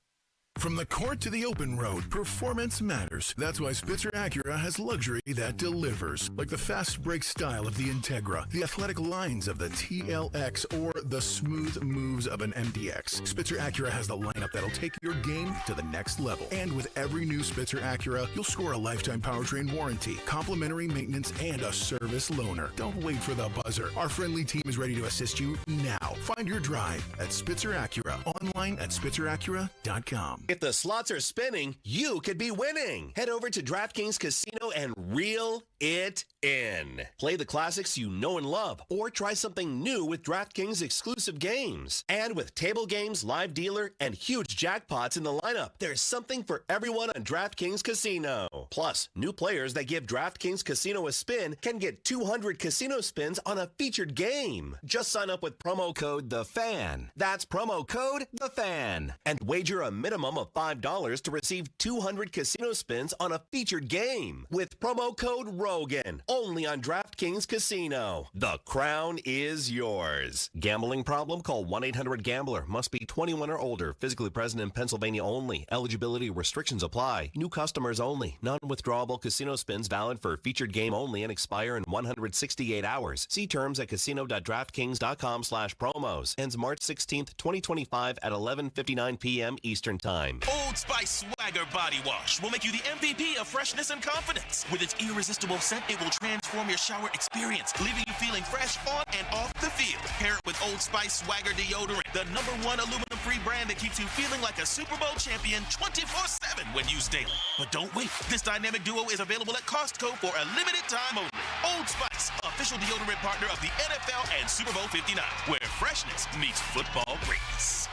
[SPEAKER 17] From the court to the open road, performance matters. That's why Spitzer Acura has luxury that delivers. Like the fast brake style of the Integra, the athletic lines of the TLX, or the smooth moves of an MDX. Spitzer Acura has the lineup that'll take your game to the next level. And with every new Spitzer Acura, you'll score a lifetime powertrain warranty, complimentary maintenance, and a service loaner. Don't wait for the buzzer. Our friendly team is ready to assist you now. Find your drive at Spitzer Acura. Online at spitzeracura.com.
[SPEAKER 18] If the slots are spinning, you could be winning. Head over to DraftKings Casino and reel it in. Play the classics you know and love, or try something new with DraftKings exclusive games. And with table games, live dealer, and huge jackpots in the lineup, there's something for everyone on DraftKings Casino. Plus, new players that give DraftKings Casino a spin can get 200 casino spins on a featured game. Just sign up with promo code THEFAN. That's promo code THEFAN. And wager a minimum of $5 to receive 200 casino spins on a featured game with promo code ROGAN, only on DraftKings Casino. The crown is yours. Gambling problem? Call 1-800-GAMBLER. Must be 21 or older. Physically present in Pennsylvania only. Eligibility restrictions apply. New customers only. Non-withdrawable casino spins valid for featured game only and expire in 168 hours. See terms at casino.draftkings.com/promos. Ends March 16th, 2025 at 11:59 p.m. Eastern Time.
[SPEAKER 24] Old Spice Swagger Body Wash will make you the MVP of freshness and confidence. With its irresistible scent, it will transform your shower experience, leaving you feeling fresh on and off the field. Pair it with Old Spice Swagger Deodorant, the #1 aluminum-free brand that keeps you feeling like a Super Bowl champion 24/7 when used daily. But don't wait. This dynamic duo is available at Costco for a limited time only. Old Spice, official deodorant partner of the NFL and Super Bowl 59, where freshness meets football greatness.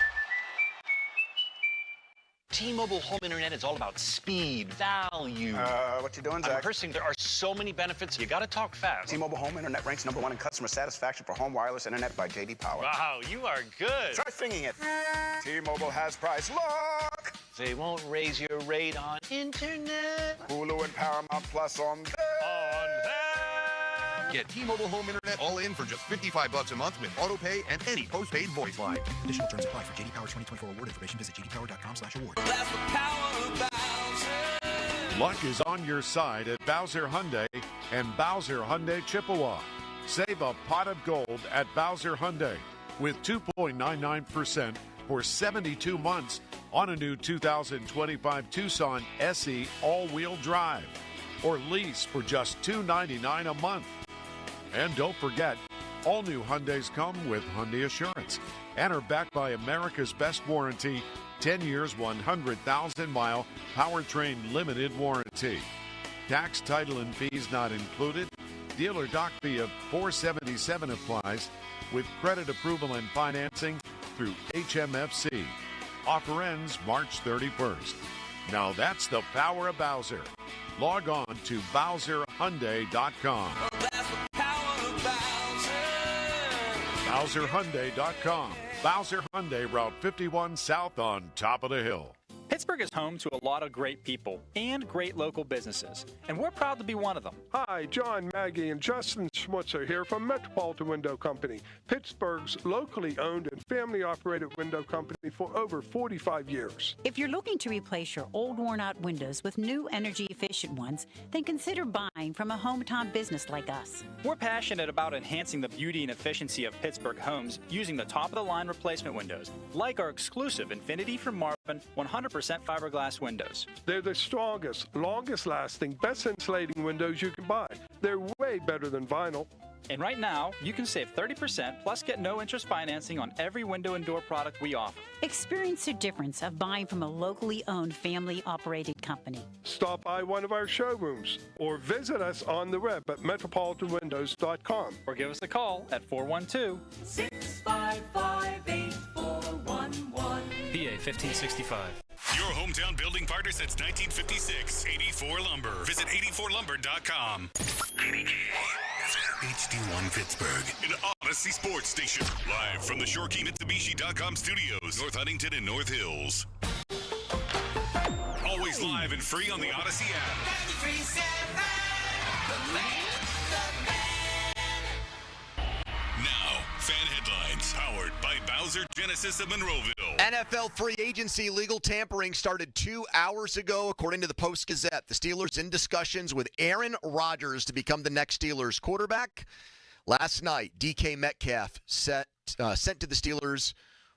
[SPEAKER 28] T-Mobile Home Internet is all about speed, value.
[SPEAKER 29] What you doing, Zach?
[SPEAKER 28] I'm rehearsing. There are so many benefits. You got to talk fast.
[SPEAKER 29] T-Mobile Home Internet ranks #1 in customer satisfaction for home wireless internet by J.D. Power.
[SPEAKER 28] Wow, you are good.
[SPEAKER 29] Try singing it. T-Mobile has price lock.
[SPEAKER 28] They won't raise your rate on internet.
[SPEAKER 29] Hulu and Paramount Plus on there.
[SPEAKER 30] Get T-Mobile Home Internet all in for just $55 a month with autopay and any postpaid voice line.
[SPEAKER 31] Additional terms apply. For JD Power 2024 award information, visit jdpower.com/award.
[SPEAKER 32] Luck is on your side at Bowser Hyundai and Bowser Hyundai Chippewa. Save a pot of gold at Bowser Hyundai with 2.99% for 72 months on a new 2025 Tucson SE all-wheel drive, or lease for just $299 a month. And don't forget, all new Hyundais come with Hyundai Assurance and are backed by America's best warranty, 10 years, 100,000-mile powertrain limited warranty. Tax, title, and fees not included. Dealer doc fee of $477 applies with credit approval and financing through HMFC. Offer ends March 31st. Now that's the power of Bowser. Log on to BowserHyundai.com. BowserHyundai.com. Bowser Hyundai, Route 51 South on top of the hill.
[SPEAKER 33] Hey,
[SPEAKER 1] Pittsburgh is home to a lot of great people and great local businesses, and we're proud to be one of them.
[SPEAKER 2] Hi, John, Maggie, and Justin Schmutzer here from Metropolitan Window Company, Pittsburgh's locally owned and family-operated window company for over 45 years.
[SPEAKER 4] If you're looking to replace your old worn-out windows with new energy-efficient ones, then consider buying from a hometown business like us.
[SPEAKER 1] We're passionate about enhancing the beauty and efficiency of Pittsburgh homes using the top-of-the-line replacement windows, like our exclusive Infinity from Marvin 100% fiberglass windows.
[SPEAKER 2] They're the strongest, longest-lasting, best insulating windows you can buy. They're way better than vinyl.
[SPEAKER 1] And right now, you can save 30% plus get no interest financing on every window and door product we offer.
[SPEAKER 4] Experience the difference of buying from a locally owned, family-operated company.
[SPEAKER 2] Stop by one of our showrooms or visit us on the web at metropolitanwindows.com.
[SPEAKER 1] Or give us a call at
[SPEAKER 5] 412-655-8411.
[SPEAKER 27] PA 1565.
[SPEAKER 7] Your hometown building partner since 1956. 84 Lumber. Visit 84lumber.com.
[SPEAKER 11] HD1 Pittsburgh.
[SPEAKER 7] An Odyssey Sports Station. Live from the Shorkey Mitsubishi.com studios. North Huntington and North Hills. Always live and free on the Odyssey app.
[SPEAKER 5] 93.7. The man.
[SPEAKER 7] Now, fan headlines. Powered by Bowser Genesis of Monroeville.
[SPEAKER 14] NFL free agency legal tampering started 2 hours ago, according to the Post-Gazette. The Steelers in discussions with Aaron Rodgers to become the next Steelers quarterback. Last night, DK Metcalf sent to the Steelers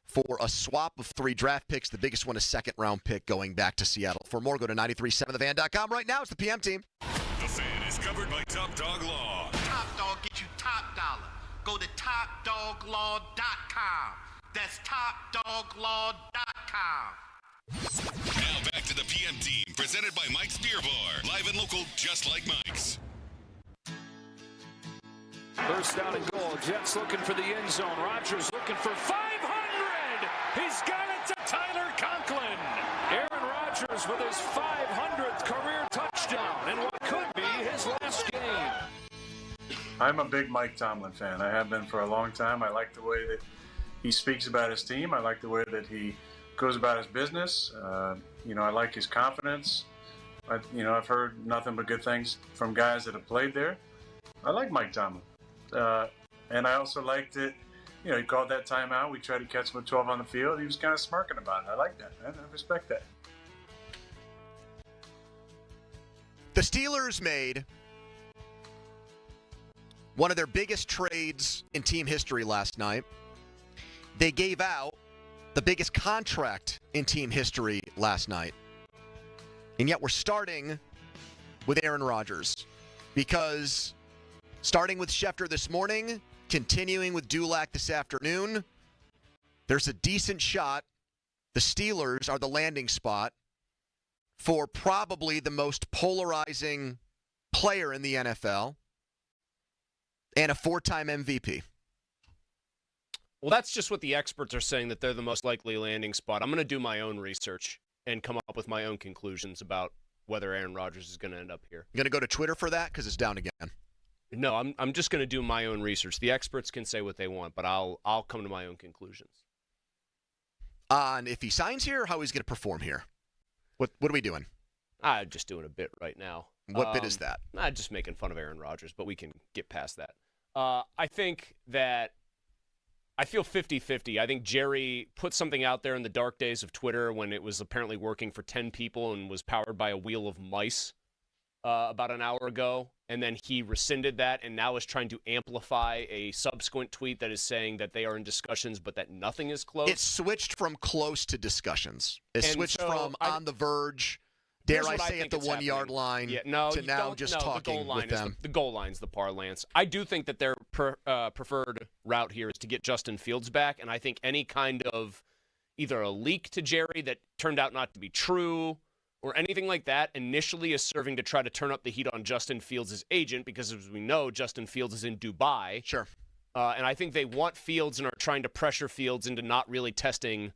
[SPEAKER 14] for a swap of 3 draft picks, the biggest one a second-round pick going back to Seattle. For more, go to 937thevan.com. Right now, it's the PM team.
[SPEAKER 7] The Fan is covered by Top Dog Law.
[SPEAKER 19] Top Dog get you top dollar. Go to topdoglaw.com. That's topdoglaw.com.
[SPEAKER 7] Now back to the PM team, presented by Mike's Beer Bar. Live and local, just like Mike's.
[SPEAKER 20] First down and goal. Jets looking for the end zone. Rodgers looking for 500. He's got it to Tyler Conklin. Aaron Rodgers with his 500th career touchdown in what could be his last game.
[SPEAKER 21] I'm a big Mike Tomlin fan. I have been for a long time. I like the way that he speaks about his team. I like the way that he goes about his business. I like his confidence. I've heard nothing but good things from guys that have played there. I like Mike Tomlin. And I also liked it. He called that timeout. We tried to catch him with 12 on the field. He was kind of smirking about it. I like that, man. I respect that.
[SPEAKER 14] The Steelers made one of their biggest trades in team history last night. They gave out the biggest contract in team history last night. And yet we're starting with Aaron Rodgers because starting with Schefter this morning, continuing with Dulac this afternoon, there's a decent shot the Steelers are the landing spot for probably the most polarizing player in the NFL and a 4-time MVP.
[SPEAKER 25] Well, that's just what the experts are saying, that they're the most likely landing spot. I'm going to do my own research and come up with my own conclusions about whether Aaron Rodgers is going to end up here.
[SPEAKER 14] You going to go to Twitter for that because it's down again?
[SPEAKER 25] No, I'm just going to do my own research. The experts can say what they want, but I'll come to my own conclusions.
[SPEAKER 14] On if he signs here, how he's going to perform here. What are we doing?
[SPEAKER 25] I'm just doing a bit right now.
[SPEAKER 14] What bit is that?
[SPEAKER 25] I'm just making fun of Aaron Rodgers, but we can get past that. I think that I feel 50-50. I think Jerry put something out there in the dark days of Twitter when it was apparently working for 10 people and was powered by a wheel of mice about an hour ago. And then he rescinded that and now is trying to amplify a subsequent tweet that is saying that they are in discussions but that nothing is close.
[SPEAKER 14] It switched from close to discussions. It switched from on the verge, dare I say at the 1 yard line, to now just talking with them.
[SPEAKER 25] The goal line's the parlance. I do think that their preferred route here is to get Justin Fields back, and I think any kind of either a leak to Jerry that turned out not to be true or anything like that initially is serving to try to turn up the heat on Justin Fields' agent because, as we know, Justin Fields is in Dubai.
[SPEAKER 14] Sure.
[SPEAKER 25] And I think they want Fields and are trying to pressure Fields into not really testing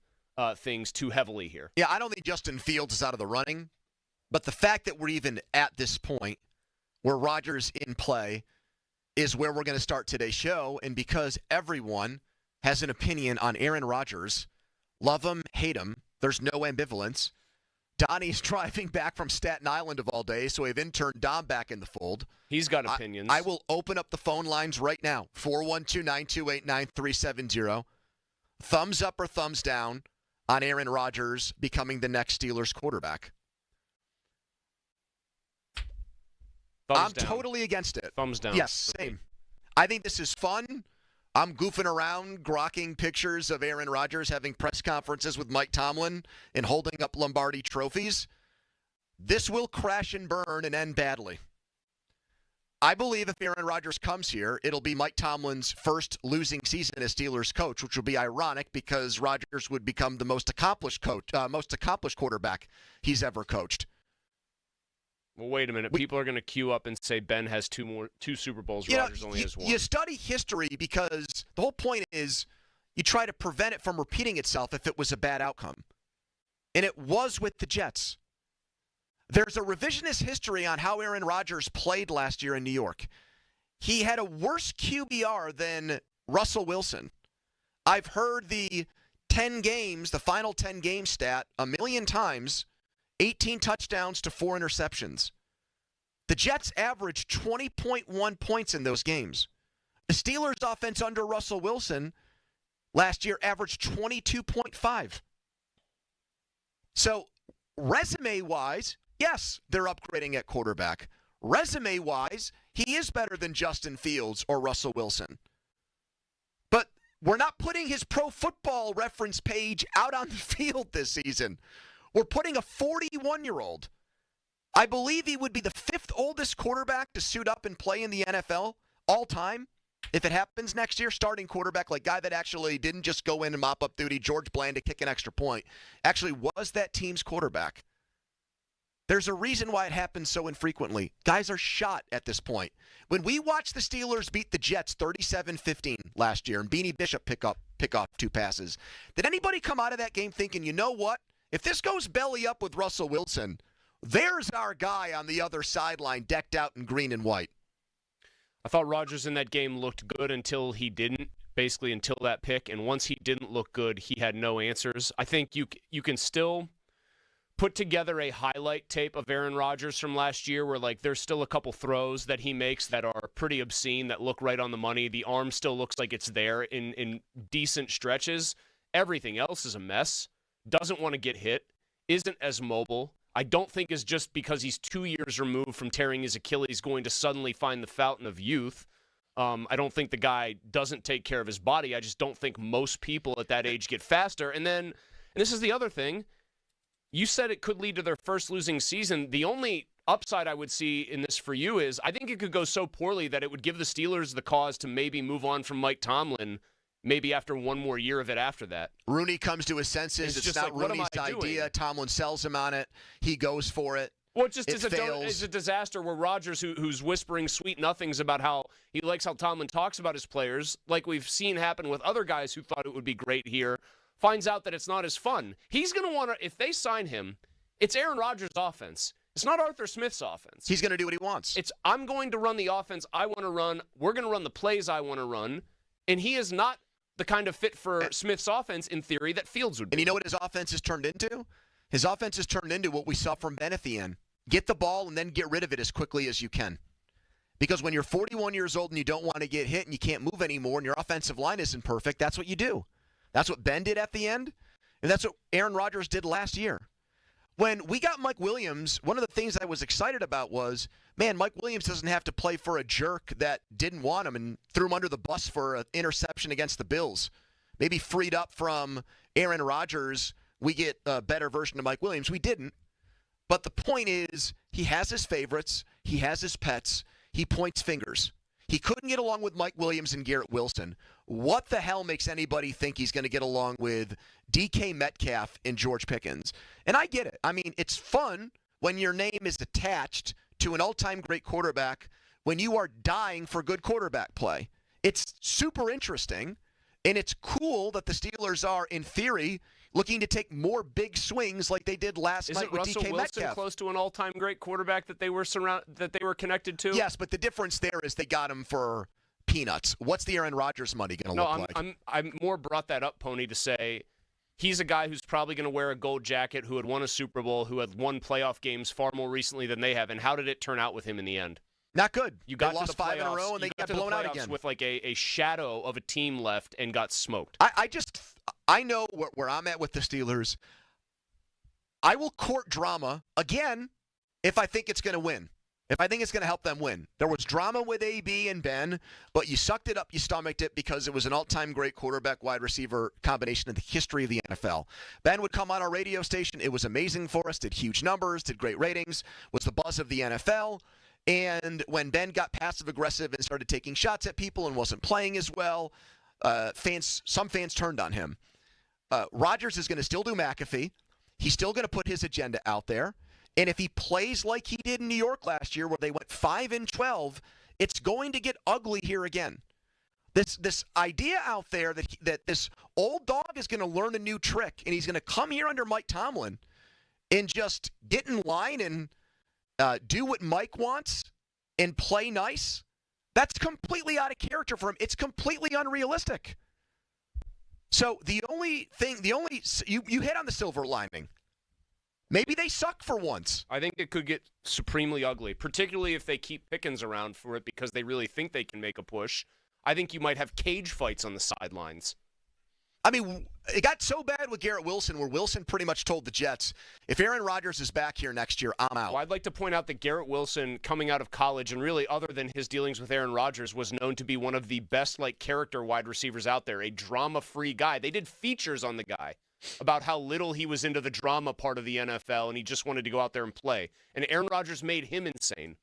[SPEAKER 25] things too heavily here.
[SPEAKER 14] Yeah, I don't think Justin Fields is out of the running. But the fact that we're even at this point where Rodgers in play is where we're going to start today's show. And because everyone has an opinion on Aaron Rodgers, love him, hate him, there's no ambivalence. Donnie's driving back from Staten Island of all days, so we have intern Dom back in the fold.
[SPEAKER 25] He's got opinions.
[SPEAKER 14] I will open up the phone lines right now, 412-928-9370. Thumbs up or thumbs down on Aaron Rodgers becoming the next Steelers quarterback. I'm totally against it.
[SPEAKER 25] Thumbs down.
[SPEAKER 14] Yes, same. I think this is fun. I'm goofing around, grokking pictures of Aaron Rodgers having press conferences with Mike Tomlin and holding up Lombardi trophies. This will crash and burn and end badly. I believe if Aaron Rodgers comes here, it'll be Mike Tomlin's first losing season as Steelers coach, which will be ironic because Rodgers would become the most accomplished quarterback he's ever coached.
[SPEAKER 25] Well, wait a minute. People are going to queue up and say Ben has two Super Bowls. Rodgers only has one.
[SPEAKER 14] You study history because the whole point is you try to prevent it from repeating itself if it was a bad outcome. And it was with the Jets. There's a revisionist history on how Aaron Rodgers played last year in New York. He had a worse QBR than Russell Wilson. I've heard the final 10 game stat a million times. 18 touchdowns to 4 interceptions. The Jets averaged 20.1 points in those games. The Steelers' offense under Russell Wilson last year averaged 22.5. So, resume-wise, yes, they're upgrading at quarterback. Resume-wise, he is better than Justin Fields or Russell Wilson. But we're not putting his Pro Football Reference page out on the field this season. We're putting a 41-year-old. I believe he would be the 5th oldest quarterback to suit up and play in the NFL all time. If it happens next year, starting quarterback, like guy that actually didn't just go in and mop up duty, George Bland to kick an extra point, actually was that team's quarterback. There's a reason why it happens so infrequently. Guys are shot at this point. When we watched the Steelers beat the Jets 37-15 last year and Beanie Bishop pick off 2 passes, did anybody come out of that game thinking, you know what? If this goes belly up with Russell Wilson, there's our guy on the other sideline decked out in green and white.
[SPEAKER 25] I thought Rodgers in that game looked good until he didn't, basically until that pick. And once he didn't look good, he had no answers. I think you can still put together a highlight tape of Aaron Rodgers from last year where, like, there's still a couple throws that he makes that are pretty obscene, that look right on the money. The arm still looks like it's there in decent stretches. Everything else is a mess. Doesn't want to get hit, isn't as mobile. I don't think is just because he's 2 years removed from tearing his Achilles going to suddenly find the fountain of youth. I don't think the guy doesn't take care of his body. I just don't think most people at that age get faster. And this is the other thing. You said it could lead to their first losing season. The only upside I would see in this for you is I think it could go so poorly that it would give the Steelers the cause to maybe move on from Mike Tomlin maybe after one more year of it after that.
[SPEAKER 14] Rooney comes to his senses. It's not like, Rooney's idea. Tomlin sells him on it. He goes for it.
[SPEAKER 25] Well, it's a disaster where Rodgers, who's whispering sweet nothings about how he likes how Tomlin talks about his players, like we've seen happen with other guys who thought it would be great here, finds out that it's not as fun. He's going to want to, if they sign him, it's Aaron Rodgers' offense. It's not Arthur Smith's offense.
[SPEAKER 14] He's going to do what he wants.
[SPEAKER 25] It's I'm going to run the offense I want to run. We're going to run the plays I want to run. And he is not the kind of fit for Smith's offense, in theory, that Fields would be.
[SPEAKER 14] And you know what his offense has turned into? His offense has turned into what we saw from Ben at the end. Get the ball and then get rid of it as quickly as you can. Because when you're 41 years old and you don't want to get hit and you can't move anymore and your offensive line isn't perfect, that's what you do. That's what Ben did at the end, and that's what Aaron Rodgers did last year. When we got Mike Williams, one of the things I was excited about was, man, Mike Williams doesn't have to play for a jerk that didn't want him and threw him under the bus for an interception against the Bills. Maybe freed up from Aaron Rodgers, we get a better version of Mike Williams. We didn't. But the point is, he has his favorites. He has his pets. He points fingers. He couldn't get along with Mike Williams and Garrett Wilson. What the hell makes anybody think he's going to get along with DK Metcalf and George Pickens? And I get it. I mean, it's fun when your name is attached to an all-time great quarterback when you are dying for good quarterback play. It's super interesting, and it's cool that the Steelers are, in theory, looking to take more big swings like they did last night with
[SPEAKER 25] Russell
[SPEAKER 14] DK
[SPEAKER 25] Wilson
[SPEAKER 14] Metcalf.
[SPEAKER 25] Close to an all-time great quarterback that they were connected to?
[SPEAKER 14] Yes, but the difference there is they got him for peanuts. What's the Aaron Rodgers money going to look like?
[SPEAKER 25] I more brought that up, Pony, to say He's a guy who's probably going to wear a gold jacket, who had won a Super Bowl, who had won playoff games far more recently than they have. And how did it turn out with him in the end?
[SPEAKER 14] Not good.
[SPEAKER 25] You got
[SPEAKER 14] they lost
[SPEAKER 25] to the
[SPEAKER 14] 5 in a
[SPEAKER 25] playoffs-
[SPEAKER 14] row, and they
[SPEAKER 25] you
[SPEAKER 14] got
[SPEAKER 25] to the
[SPEAKER 14] blown out
[SPEAKER 25] playoffs
[SPEAKER 14] again.
[SPEAKER 25] with like a shadow of a team left and got smoked.
[SPEAKER 14] I know where I'm at with the Steelers. I will court drama again if I think it's going to win. If I think it's going to help them win. There was drama with AB and Ben, but you sucked it up, you stomached it because it was an all-time great quarterback-wide receiver combination in the history of the NFL. Ben would come on our radio station. It was amazing for us, did huge numbers, did great ratings, was the buzz of the NFL. And when Ben got passive-aggressive and started taking shots at people and wasn't playing as well, some fans turned on him. Rodgers is going to still do McAfee. He's still going to put his agenda out there. And if he plays like he did in New York last year where they went 5-12, it's going to get ugly here again. This idea out there that this old dog is going to learn a new trick and he's going to come here under Mike Tomlin and just get in line and do what Mike wants and play nice, that's completely out of character for him. It's completely unrealistic. So you hit on the silver lining. Maybe they suck for once.
[SPEAKER 25] I think it could get supremely ugly, particularly if they keep Pickens around for it because they really think they can make a push. I think you might have cage fights on the sidelines.
[SPEAKER 14] I mean, it got so bad with Garrett Wilson where Wilson pretty much told the Jets, if Aaron Rodgers is back here next year, I'm out.
[SPEAKER 25] Well, I'd like to point out that Garrett Wilson, coming out of college, and really other than his dealings with Aaron Rodgers, was known to be one of the best character wide receivers out there, a drama-free guy. They did features on the guy about how little he was into the drama part of the NFL, and he just wanted to go out there and play. And Aaron Rodgers made him insane.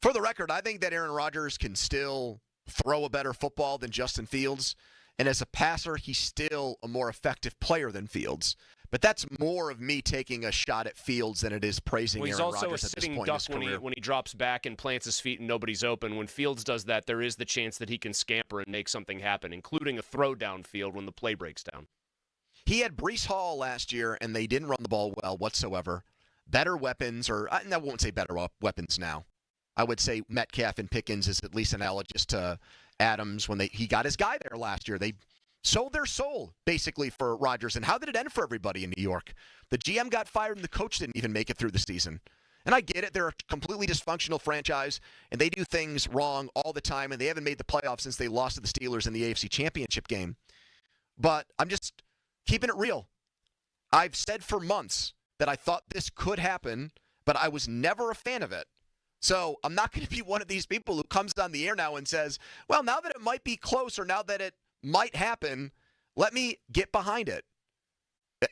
[SPEAKER 14] For the record, I think that Aaron Rodgers can still throw a better football than Justin Fields. And as a passer, he's still a more effective player than Fields. But that's more of me taking a shot at Fields than it is praising Aaron Rodgers at this point in his career.
[SPEAKER 25] He's also a sitting duck when he drops back and plants his feet and nobody's open. When Fields does that, there is the chance that he can scamper and make something happen, including a throw downfield when the play breaks down.
[SPEAKER 14] He had Breece Hall last year, and they didn't run the ball well whatsoever. Better weapons, or I won't say better weapons now. I would say Metcalf and Pickens is at least analogous to Adams when he got his guy there last year. They sold their soul, basically, for Rodgers. And how did it end for everybody in New York? The GM got fired, and the coach didn't even make it through the season. And I get it. They're a completely dysfunctional franchise, and they do things wrong all the time, and they haven't made the playoffs since they lost to the Steelers in the AFC Championship game. But I'm just keeping it real. I've said for months that I thought this could happen, but I was never a fan of it. So I'm not going to be one of these people who comes on the air now and says, well, now that it might be close or now that it might happen, let me get behind it.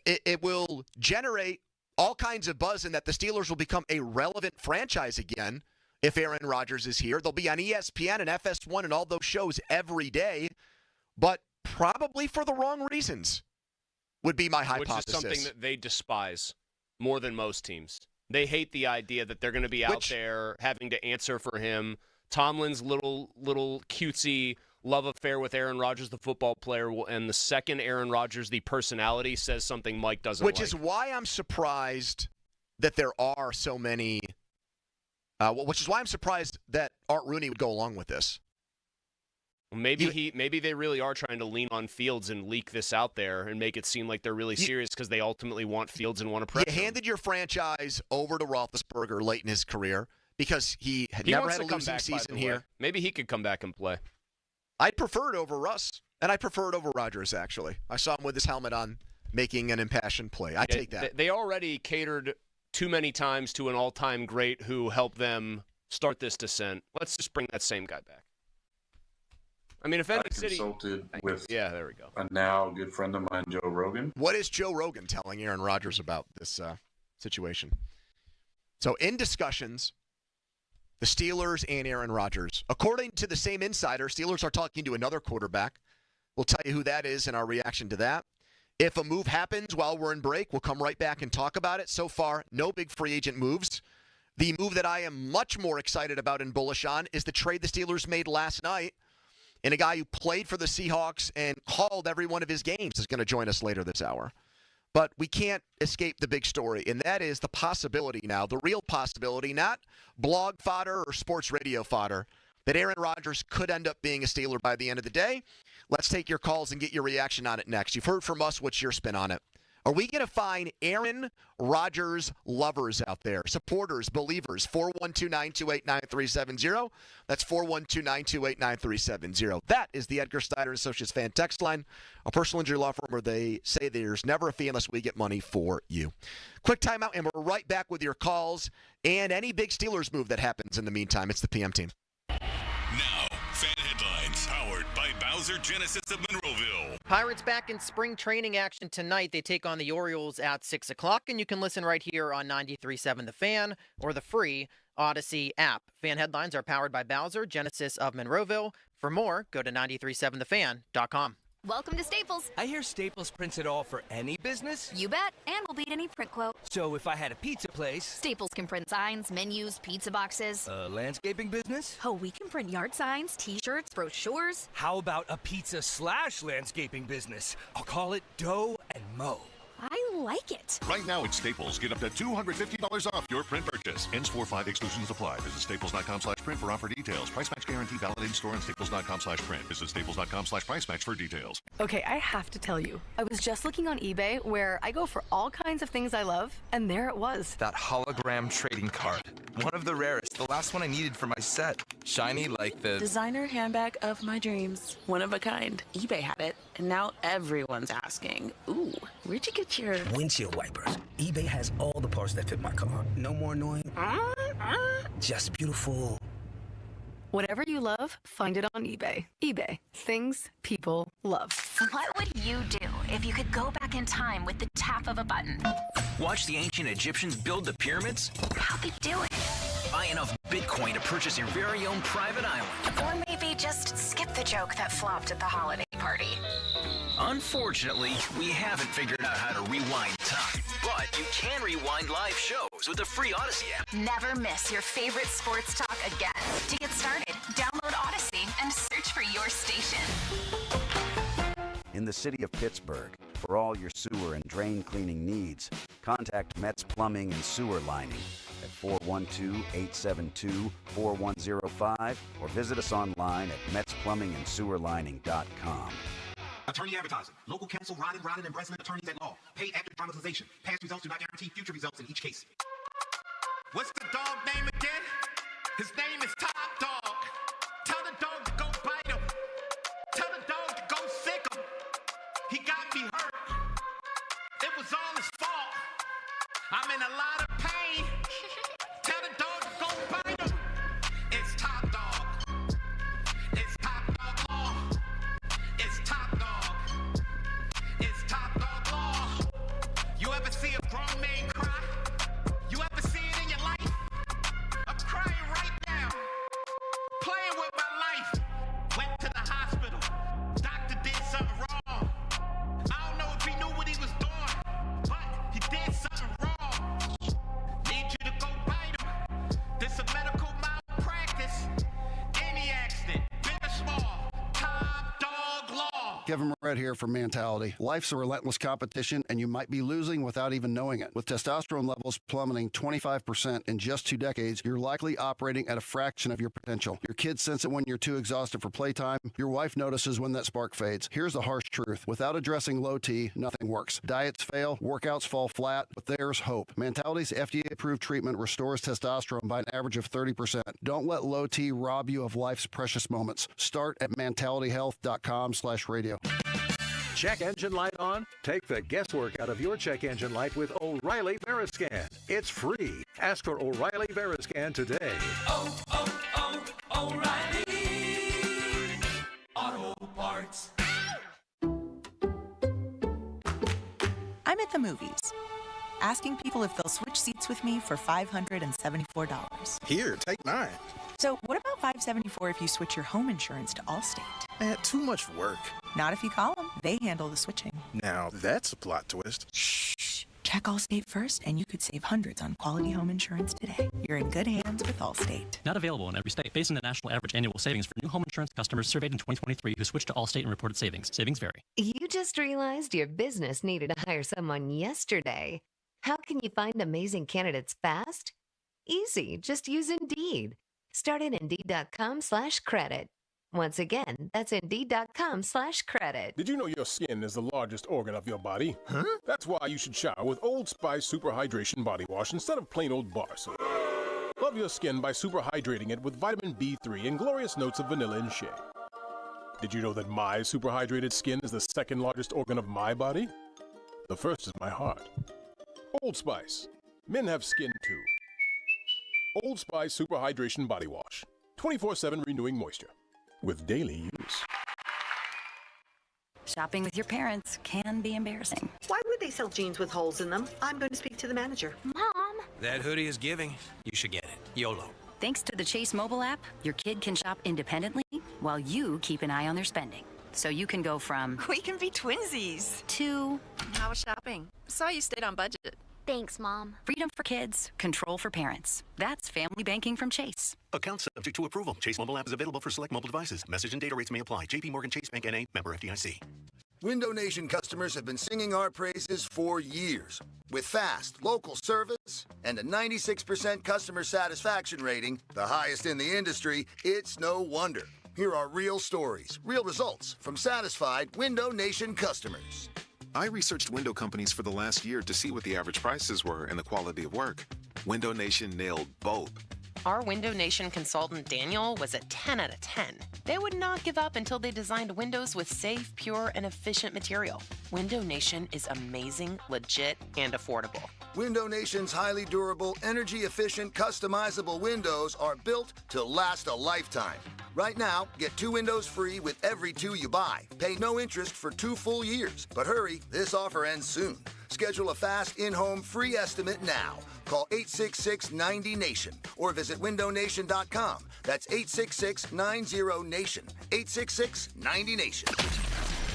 [SPEAKER 14] It will generate all kinds of buzz in that the Steelers will become a relevant franchise again if Aaron Rodgers is here. They'll be on ESPN and FS1 and all those shows every day, but probably for the wrong reasons would be my hypothesis.
[SPEAKER 25] Which is something that they despise more than most teams. They hate the idea that they're going to be out there having to answer for him. Tomlin's little cutesy love affair with Aaron Rodgers, the football player, and the second Aaron Rodgers, the personality, says something Mike doesn't like.
[SPEAKER 14] Which is why I'm surprised that there are so many which is why I'm surprised that Art Rooney would go along with this.
[SPEAKER 25] Maybe they really are trying to lean on Fields and leak this out there and make it seem like they're really serious because they ultimately want Fields and want to pressure
[SPEAKER 14] You handed your franchise over to Roethlisberger late in his career because he never had a losing season here.
[SPEAKER 25] Maybe he could come back and play.
[SPEAKER 14] I'd prefer it over Russ, and I prefer it over Rodgers, actually. I saw him with his helmet on making an impassioned play. I take that.
[SPEAKER 25] They already catered too many times to an all-time great who helped them start this descent. Let's just bring that same guy back. I mean, if any city
[SPEAKER 21] consulted with
[SPEAKER 25] there we go.
[SPEAKER 21] A now good friend of mine, Joe Rogan.
[SPEAKER 14] What is Joe Rogan telling Aaron Rodgers about this situation? So in discussions, the Steelers and Aaron Rodgers, according to the same insider, Steelers are talking to another quarterback. We'll tell you who that is and our reaction to that. If a move happens while we're in break, we'll come right back and talk about it. So far, no big free agent moves. The move that I am much more excited about and bullish on is the trade the Steelers made last night. And a guy who played for the Seahawks and called every one of his games is going to join us later this hour. But we can't escape the big story, and that is the possibility now, the real possibility, not blog fodder or sports radio fodder, that Aaron Rodgers could end up being a Steeler by the end of the day. Let's take your calls and get your reaction on it next. You've heard from us. What's your spin on it? Are we going to find Aaron Rodgers lovers out there, supporters, believers? 412-928-9370. That's 412-928-9370. That is the Edgar Snyder Associates fan text line, a personal injury law firm where they say there's never a fee unless we get money for you. Quick timeout, and we're right back with your calls and any big Steelers move that happens in the meantime. It's the PM team.
[SPEAKER 7] Now, fan headlines powered by Bowser Genesis of Monroeville.
[SPEAKER 6] Pirates back in spring training action tonight. They take on the Orioles at 6 o'clock, and you can listen right here on 93.7 The Fan or the free Odyssey app. Fan headlines are powered by Bowser Genesis of Monroeville. For more, go to 937thefan.com.
[SPEAKER 8] Welcome to Staples.
[SPEAKER 9] I hear Staples prints it all for any business.
[SPEAKER 8] You bet, and we'll beat any print quote.
[SPEAKER 9] So if I had a pizza place...
[SPEAKER 8] Staples can print signs, menus, pizza boxes.
[SPEAKER 9] A landscaping business?
[SPEAKER 8] Oh, we can print yard signs, T-shirts, brochures.
[SPEAKER 9] How about a pizza/landscaping business? I'll call it Dough and Mo.
[SPEAKER 8] I like it.
[SPEAKER 30] Right now at Staples, get up to $250 off your print purchase. Ends 4/5 exclusions apply. Visit staples.com/print for offer details. Price match guarantee valid in store and staples.com/print. Visit staples.com/price match for details.
[SPEAKER 10] Okay, I have to tell you, I was just looking on eBay where I go for all kinds of things I love, and there it was.
[SPEAKER 11] That hologram trading card. One of the rarest. The last one I needed for my set. Shiny like the...
[SPEAKER 12] designer handbag of my dreams. One of a kind. eBay had it, and now everyone's asking, ooh, where'd you get your...
[SPEAKER 13] windshield wipers. eBay has all the parts that fit my car. No more annoying. Just beautiful.
[SPEAKER 10] Whatever you love, find it on eBay. eBay. Things people love.
[SPEAKER 8] What would you do if you could go back in time with the tap of a button?
[SPEAKER 15] Watch the ancient Egyptians build the pyramids?
[SPEAKER 8] How'd they do it?
[SPEAKER 15] Buy enough Bitcoin to purchase your very own private island.
[SPEAKER 8] Or maybe just skip the joke that flopped at the holiday party.
[SPEAKER 15] Unfortunately, we haven't figured out how to rewind time. But you can rewind live shows with the free Odyssey app.
[SPEAKER 8] Never miss your favorite sports talk again. To get started, download Odyssey and search for your station.
[SPEAKER 16] In the city of Pittsburgh, for all your sewer and drain cleaning needs, contact Metz Plumbing and Sewer Lining at 412-872-4105 or visit us online at metzplumbingandsewerlining.com.
[SPEAKER 31] Attorney advertising. Local counsel Rodden and Breslin attorneys at law. Paid after dramatization. Past results do not guarantee future results in each case.
[SPEAKER 19] What's the dog name again? His name is Top Dog. Tell the dog to go bite him. Tell the dog to go sick him. He got me hurt. It was all his fault. I'm in a lot of pain. Tell the dog to go bite him. It's Top Dog. It's Top Dog Law. It's Top Dog. It's Top Dog Law. You ever see a grown man cry? You ever see it in your life? I'm crying right now. Playing with my life. Went to the hospital. Doctor did something wrong. I don't know if he knew what he was doing, but he did something wrong. Need you to go bite him. This a medical malpractice. Any accident, big or small. Top Dog Law.
[SPEAKER 22] Kevin Moret here from Mentality. Life's a relentless competition, and you might be losing without even knowing it. With testosterone levels plummeting 25% in just 2 decades, you're likely operating at a fraction of your potential. Your kids sense it when you're too exhausted for playtime. Your wife notices when that spark fades. Here's the harsh truth. Without addressing low T, nothing works. Diets fail, workouts fall flat, but there's hope. Mentality's FDA-approved treatment restores testosterone by an average of 30%. Don't let low T rob you of life's precious moments. Start at mentalityhealth.com/radio.
[SPEAKER 23] Check engine light on? Take the guesswork out of your check engine light with O'Reilly Veriscan. It's free. Ask for O'Reilly Veriscan today.
[SPEAKER 5] O'Reilly Auto Parts.
[SPEAKER 26] I'm at the movies, asking people if they'll switch seats with me for $574.
[SPEAKER 33] Here, take mine.
[SPEAKER 26] So what about $574 if you switch your home insurance to Allstate?
[SPEAKER 33] Too much work.
[SPEAKER 26] Not if you call them. They handle the switching.
[SPEAKER 33] Now, that's a plot twist.
[SPEAKER 26] Shh. Check Allstate first, and you could save hundreds on quality home insurance today. You're in good hands with Allstate.
[SPEAKER 34] Not available in every state. Based on the national average annual savings for new home insurance customers surveyed in 2023 who switched to Allstate and reported savings. Savings vary.
[SPEAKER 35] You just realized your business needed to hire someone yesterday. How can you find amazing candidates fast? Easy. Just use Indeed. Start at Indeed.com/credit. Once again, that's Indeed.com/credit.
[SPEAKER 1] Did you know your skin is the largest organ of your body? Huh? That's why you should shower with Old Spice Super Hydration Body Wash instead of plain old bar soap. Love your skin by super hydrating it with vitamin B3 and glorious notes of vanilla and shea. Did you know that my super hydrated skin is the second largest organ of my body? The first is my heart. Old Spice. Men have skin too. Old Spice Super Hydration Body Wash. 24/7 renewing moisture. With daily use.
[SPEAKER 2] Shopping with your parents can be embarrassing.
[SPEAKER 3] Why would they sell jeans with holes in them? I'm going to speak to the manager.
[SPEAKER 2] Mom!
[SPEAKER 15] That hoodie is giving. You should get it. YOLO.
[SPEAKER 2] Thanks to the Chase mobile app, your kid can shop independently while you keep an eye on their spending. So you can go from...
[SPEAKER 4] We can be twinsies.
[SPEAKER 2] ...to...
[SPEAKER 4] How was shopping? Saw you stayed on budget.
[SPEAKER 2] Thanks, Mom. Freedom for kids, control for parents. That's family banking from Chase.
[SPEAKER 14] Account subject to approval. Chase mobile app is available for select mobile devices. Message and data rates may apply. JP Morgan Chase Bank N.A. Member FDIC.
[SPEAKER 17] Window Nation customers have been singing our praises for years. With fast, local service and a 96% customer satisfaction rating, the highest in the industry, it's no wonder. Here are real stories, real results from satisfied Window Nation customers.
[SPEAKER 18] I researched window companies for the last year to see what the average prices were and the quality of work. Window Nation nailed both.
[SPEAKER 20] Our Window Nation consultant, Daniel, was a 10 out of 10. They would not give up until they designed windows with safe, pure, and efficient material. Window Nation is amazing, legit, and affordable.
[SPEAKER 17] Window Nation's highly durable, energy-efficient, customizable windows are built to last a lifetime. Right now, get 2 windows free with every 2 you buy. Pay no interest for 2 full years. But hurry, this offer ends soon. Schedule a fast in-home free estimate now. Call 866-90-NATION or visit windownation.com. That's 866-90-NATION. 866-90-NATION.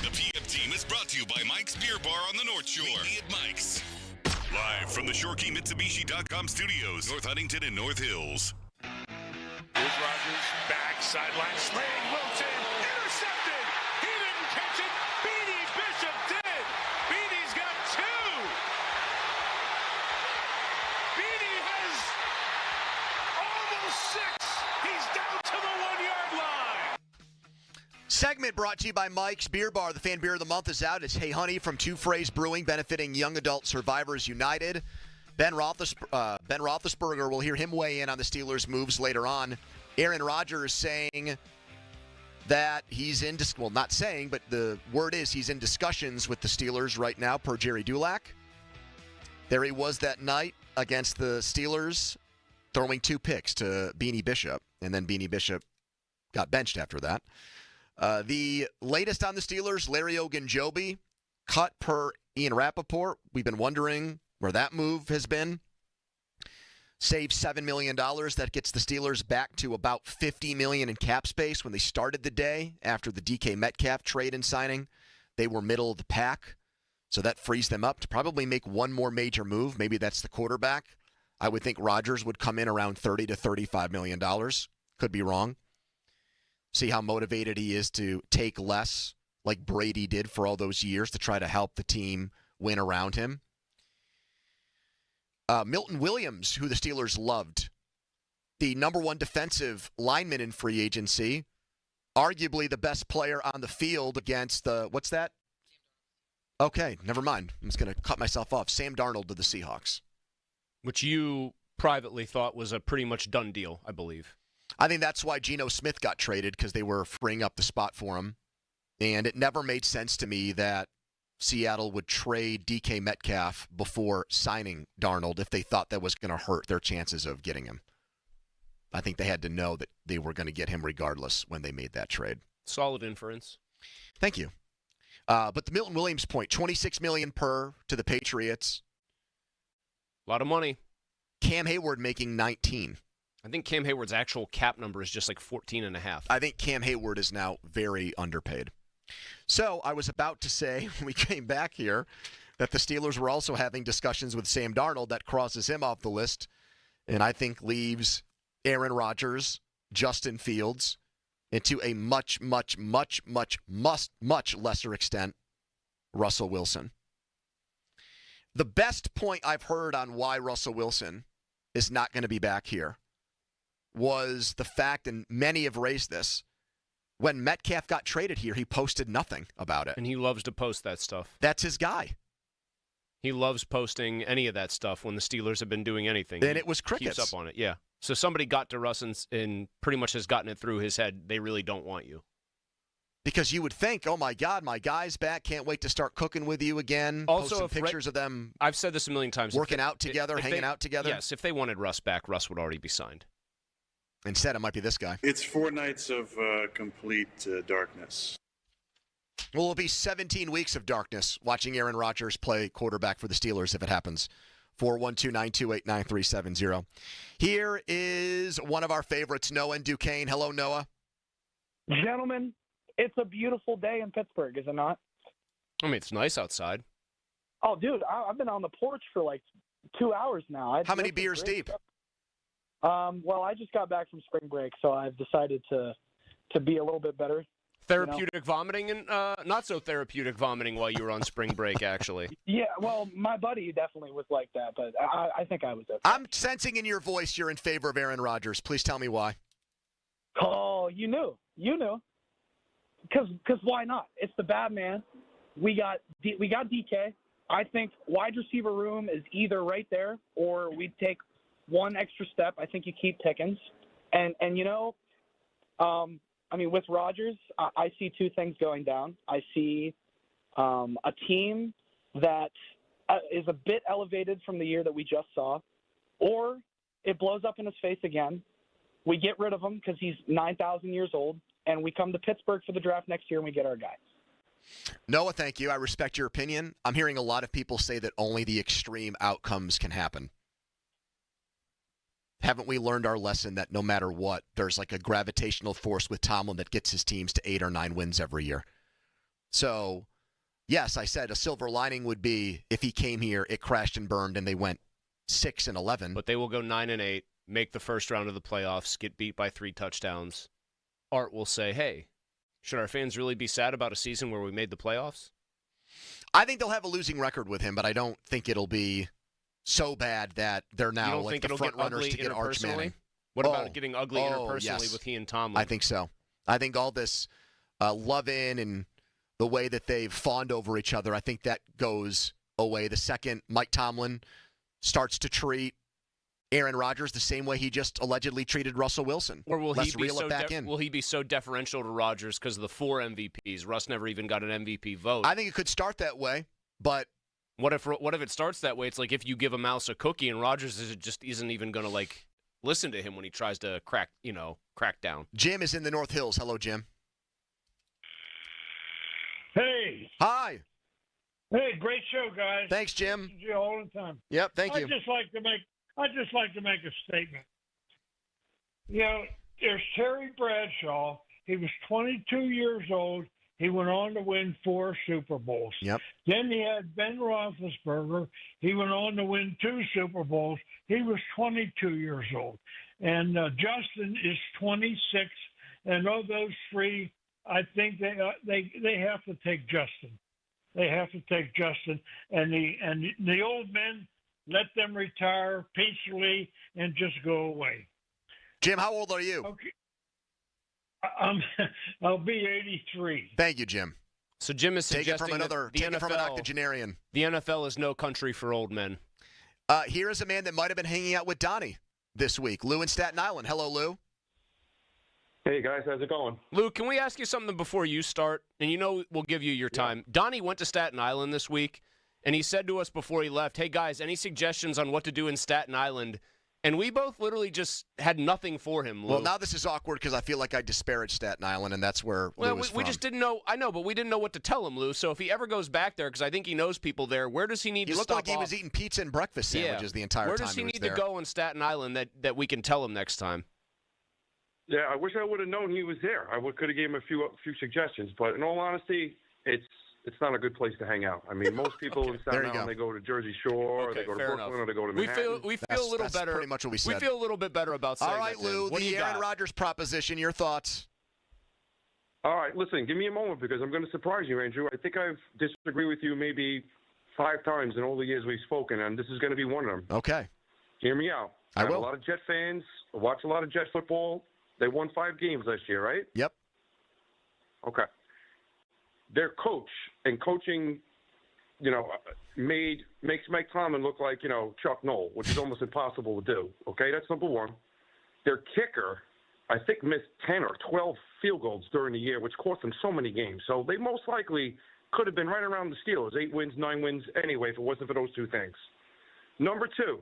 [SPEAKER 7] The PM team is brought to you by Mike's Beer Bar on the North Shore. Meet me at Mike's. Live from the ShoreKeyMitsubishi.com studios, North Huntington and North Hills.
[SPEAKER 19] Here's Rogers, back, sideline, slaying Wilson, intercepted! He didn't catch it! Beanie Bishop did! Beanie's got 2! Beanie has almost 6! He's down to the 1-yard line!
[SPEAKER 21] Segment brought to you by Mike's Beer Bar. The fan beer of the month is out. It's Hey Honey from Two Phrase Brewing, benefiting Young Adult Survivors United. Ben Roethlisberger, we'll hear him weigh in on the Steelers' moves later on. Aaron Rodgers saying that he's in, well, not saying, but the word is he's in discussions with the Steelers right now, per Jerry Dulac. There he was that night against the Steelers, throwing 2 picks to Beanie Bishop, and then Beanie Bishop got benched after that. The latest on the Steelers, Larry Ogunjobi, cut per Ian Rappaport. We've been wondering where that move has been. Saved $7 million. That gets the Steelers back to about $50 million in cap space. When they started the day after the DK Metcalf trade and signing, they were middle of the pack. So that frees them up to probably make one more major move. Maybe that's the quarterback. I would think Rodgers would come in around $30 to $35 million. Could be wrong. See how motivated he is to take less, like Brady did for all those years, to try to help the team win around him. Milton Williams, who the Steelers loved, the number 1 defensive lineman in free agency, arguably the best player on the field against the, what's that? Okay, never mind. I'm just going to cut myself off. Sam Darnold to the Seahawks.
[SPEAKER 24] Which you privately thought was a pretty much done deal, I believe.
[SPEAKER 21] I think that's why Geno Smith got traded, because they were freeing up the spot for him. And it never made sense to me that Seattle would trade DK Metcalf before signing Darnold if they thought that was going to hurt their chances of getting him. I think they had to know that they were going to get him regardless when they made that trade.
[SPEAKER 24] Solid inference.
[SPEAKER 21] Thank you. But the Milton Williams point, $26 million per to the Patriots.
[SPEAKER 24] A lot of money.
[SPEAKER 21] Cam Hayward making $19.
[SPEAKER 24] I think Cam Hayward's actual cap number is just like 14.5.
[SPEAKER 21] I think Cam Hayward is now very underpaid. So I was about to say, when we came back here, that the Steelers were also having discussions with Sam Darnold. That crosses him off the list, and I think leaves Aaron Rodgers, Justin Fields, and to a much lesser extent, Russell Wilson. The best point I've heard on why Russell Wilson is not going to be back here was the fact, and many have raised this, when Metcalf got traded here, he posted nothing about it.
[SPEAKER 24] And he loves to post that stuff.
[SPEAKER 21] That's his guy.
[SPEAKER 24] He loves posting any of that stuff when the Steelers have been doing anything.
[SPEAKER 21] And it was crickets.
[SPEAKER 24] Keeps up on it, yeah. So somebody got to Russ and pretty much has gotten it through his head. They really don't want you.
[SPEAKER 21] Because you would think, oh, my God, my guy's back. Can't wait to start cooking with you again.
[SPEAKER 24] Also,
[SPEAKER 21] post some pictures of them.
[SPEAKER 24] I've said this a million times.
[SPEAKER 21] Working out together, hanging out together.
[SPEAKER 24] Yes, if they wanted Russ back, Russ would already be signed.
[SPEAKER 21] Instead, it might be this guy.
[SPEAKER 6] It's 4 nights of complete darkness.
[SPEAKER 21] Well, it'll be 17 weeks of darkness watching Aaron Rodgers play quarterback for the Steelers if it happens. 412-928-9370. Here is one of our favorites, Noah and Duquesne. Hello, Noah.
[SPEAKER 8] Gentlemen, it's a beautiful day in Pittsburgh, is it not?
[SPEAKER 24] I mean, it's nice outside.
[SPEAKER 8] Oh, dude, I've been on the porch for like 2 hours now.
[SPEAKER 21] How many beers deep?
[SPEAKER 8] Well, I just got back from spring break, so I've decided to be a little bit better.
[SPEAKER 24] Therapeutic vomiting and not so therapeutic vomiting while you were on spring break, actually.
[SPEAKER 8] Yeah, well, my buddy definitely was like that, but I think I was okay.
[SPEAKER 21] I'm sensing in your voice you're in favor of Aaron Rodgers. Please tell me why.
[SPEAKER 8] Oh, you knew. Because why not? It's the bad man. We got DK. I think wide receiver room is either right there or we take one extra step. I think you keep Pickens. And I mean, with Rodgers, I see two things going down. I see a team that is a bit elevated from the year that we just saw, or it blows up in his face again. We get rid of him because he's 9,000 years old, and we come to Pittsburgh for the draft next year and we get our guy.
[SPEAKER 21] Noah, thank you. I respect your opinion. I'm hearing a lot of people say that only the extreme outcomes can happen. Haven't we learned our lesson that no matter what, there's like a gravitational force with Tomlin that gets his teams to 8 or 9 wins every year? So, yes, I said a silver lining would be if he came here, it crashed and burned, and they went 6-11.
[SPEAKER 24] But they will go 9-8, make the first round of the playoffs, get beat by 3 touchdowns. Art will say, hey, should our fans really be sad about a season where we made the playoffs?
[SPEAKER 21] I think they'll have a losing record with him, but I don't think it'll be so bad that they're now like the front runners to get Arch Manning.
[SPEAKER 24] What about it getting ugly interpersonally with he and Tomlin?
[SPEAKER 21] I think so. I think all this love-in and the way that they've fawned over each other, I think that goes away the second Mike Tomlin starts to treat Aaron Rodgers the same way he just allegedly treated Russell Wilson.
[SPEAKER 24] Or will
[SPEAKER 21] Let's
[SPEAKER 24] he be
[SPEAKER 21] reel it back in.
[SPEAKER 24] Will he be so deferential to Rodgers because of the 4 MVPs? Russ never even got an MVP vote.
[SPEAKER 21] I think it could start that way, but
[SPEAKER 24] what if it starts that way? It's like if you give a mouse a cookie and Rodgers just isn't even going to like listen to him when he tries to crack down.
[SPEAKER 21] Jim is in the North Hills. Hello, Jim.
[SPEAKER 9] Hey.
[SPEAKER 21] Hi.
[SPEAKER 9] Hey, great show, guys.
[SPEAKER 21] Thanks, Jim.
[SPEAKER 9] Listen to you all the time.
[SPEAKER 21] Yep, thank you.
[SPEAKER 9] I'd just like to make a statement. You know, there's Terry Bradshaw. He was 22 years old. He went on to win 4 Super Bowls.
[SPEAKER 21] Yep.
[SPEAKER 9] Then he had Ben Roethlisberger. He went on to win 2 Super Bowls. He was 22 years old. And Justin is 26. And of those 3, I think they have to take Justin. They have to take Justin. And the old men, let them retire peacefully and just go away.
[SPEAKER 21] Jim, how old are you?
[SPEAKER 9] Okay. I'll be 83.
[SPEAKER 21] Thank you, Jim.
[SPEAKER 24] So Jim is
[SPEAKER 21] take
[SPEAKER 24] suggesting
[SPEAKER 21] it from an octogenarian.
[SPEAKER 24] The NFL is no country for old men.
[SPEAKER 21] Here is a man that might have been hanging out with Donnie this week. Lou in Staten Island. Hello, Lou.
[SPEAKER 10] Hey, guys. How's it going?
[SPEAKER 24] Lou, can we ask you something before you start? And we'll give you your time. Yeah. Donnie went to Staten Island this week, and he said to us before he left, hey, guys, any suggestions on what to do in Staten Island? And we both literally just had nothing for him, Lou.
[SPEAKER 21] Well, now this is awkward because I feel like I disparaged Staten Island, and that's where Lou is from.
[SPEAKER 24] We just didn't know. I know, but we didn't know what to tell him, Lou. So if he ever goes back there, because I think he knows people there, where does he need to stop
[SPEAKER 21] He looked like he was eating pizza and breakfast sandwiches the entire time
[SPEAKER 24] Where does he need to go in Staten Island that we can tell him next time?
[SPEAKER 10] Yeah, I wish I would have known he was there. I could have gave him a few suggestions. But in all honesty, it's not a good place to hang out. I mean, most people in Staten Island, they go to Jersey Shore, or they go to Brooklyn, or they go to Manhattan.
[SPEAKER 24] We feel a little better.
[SPEAKER 21] Pretty much what we said.
[SPEAKER 24] We feel a little bit better about saying
[SPEAKER 21] all right,
[SPEAKER 24] that,
[SPEAKER 21] Lou, the Aaron Rodgers proposition, your thoughts?
[SPEAKER 10] All right, listen, give me a moment because I'm going to surprise you, Andrew. I think I've disagreed with you maybe 5 times in all the years we've spoken, and this is going to be one of them.
[SPEAKER 21] Okay.
[SPEAKER 10] Hear me out.
[SPEAKER 21] I will.
[SPEAKER 10] A lot of Jet fans. Watch a lot of Jet football. They won 5 games last year, right?
[SPEAKER 21] Yep.
[SPEAKER 10] Okay. Their coach and coaching, makes Mike Tomlin look like, Chuck Noll, which is almost impossible to do. Okay, that's number one. Their kicker, I think, missed 10 or 12 field goals during the year, which cost them so many games. So they most likely could have been right around the Steelers, 8 wins, 9 wins anyway, if it wasn't for those two things. Number 2,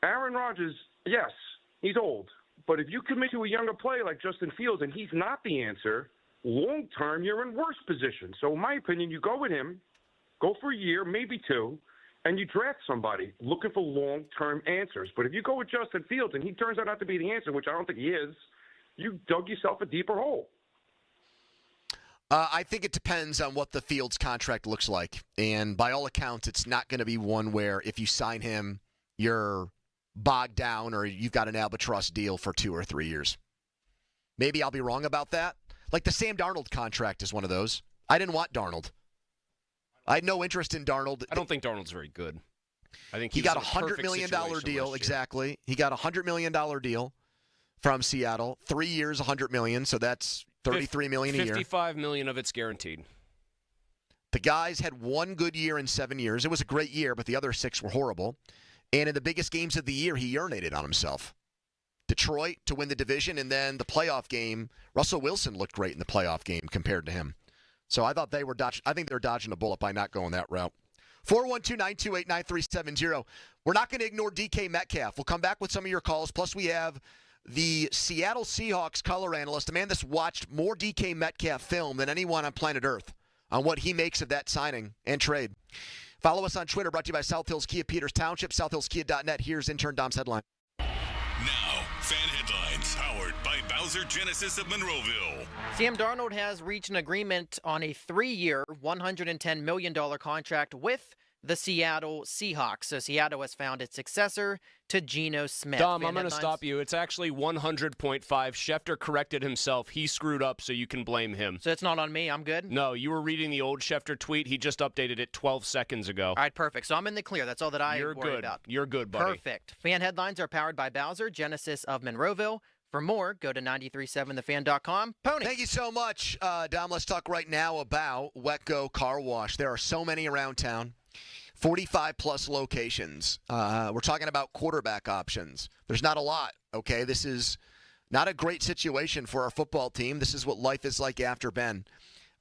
[SPEAKER 10] Aaron Rodgers, yes, he's old. But if you commit to a younger player like Justin Fields and he's not the answer, long-term, you're in worse position. So in my opinion, you go with him, go for a year, maybe 2, and you draft somebody looking for long-term answers. But if you go with Justin Fields and he turns out not to be the answer, which I don't think he is, you dug yourself a deeper hole.
[SPEAKER 21] I think it depends on what the Fields contract looks like. And by all accounts, it's not going to be one where if you sign him, you're bogged down or you've got an albatross deal for 2 or 3 years. Maybe I'll be wrong about that. Like the Sam Darnold contract is one of those. I didn't want Darnold. I had no interest in Darnold.
[SPEAKER 24] I don't think Darnold's very good. I think
[SPEAKER 21] he got a $100 million deal. Exactly. He got a $100 million deal from Seattle. 3 years, $100 million. So that's $33 million a year.
[SPEAKER 24] $55 million of it's guaranteed.
[SPEAKER 21] The guys had 1 good year in 7 years. It was a great year, but the other 6 were horrible. And in the biggest games of the year, he urinated on himself. Detroit to win the division, and then the playoff game, Russell Wilson looked great in the playoff game compared to him. So I thought they were dodging a bullet by not going that route. 412-928-9370. We're not going to ignore DK Metcalf. We'll come back with some of your calls. Plus, we have the Seattle Seahawks color analyst, a man that's watched more DK Metcalf film than anyone on planet Earth, on what he makes of that signing and trade. Follow us on Twitter, brought to you by South Hills Kia Peters Township, southhillskia.net. Here's intern Dom's headline.
[SPEAKER 7] Now, fan headlines, powered by Bowser Genesis of Monroeville.
[SPEAKER 5] Sam Darnold has reached an agreement on a 3-year, $110 million contract with the Seattle Seahawks. So Seattle has found its successor to Geno Smith.
[SPEAKER 24] Dom, I'm going to stop you. It's actually 100.5. Schefter corrected himself. He screwed up, so you can blame him.
[SPEAKER 5] So it's not on me. I'm good?
[SPEAKER 24] No, you were reading the old Schefter tweet. He just updated it 12 seconds ago.
[SPEAKER 5] All right, perfect. So I'm in the clear. That's all that I worry about.
[SPEAKER 24] You're good, buddy.
[SPEAKER 5] Perfect. Fan headlines are powered by Bowser, Genesis of Monroeville. For more, go to 937thefan.com. Pony.
[SPEAKER 21] Thank you so much, Dom. Let's talk right now about Wetco Car Wash. There are so many around town. 45-plus locations. We're talking about quarterback options. There's not a lot, okay? This is not a great situation for our football team. This is what life is like after Ben.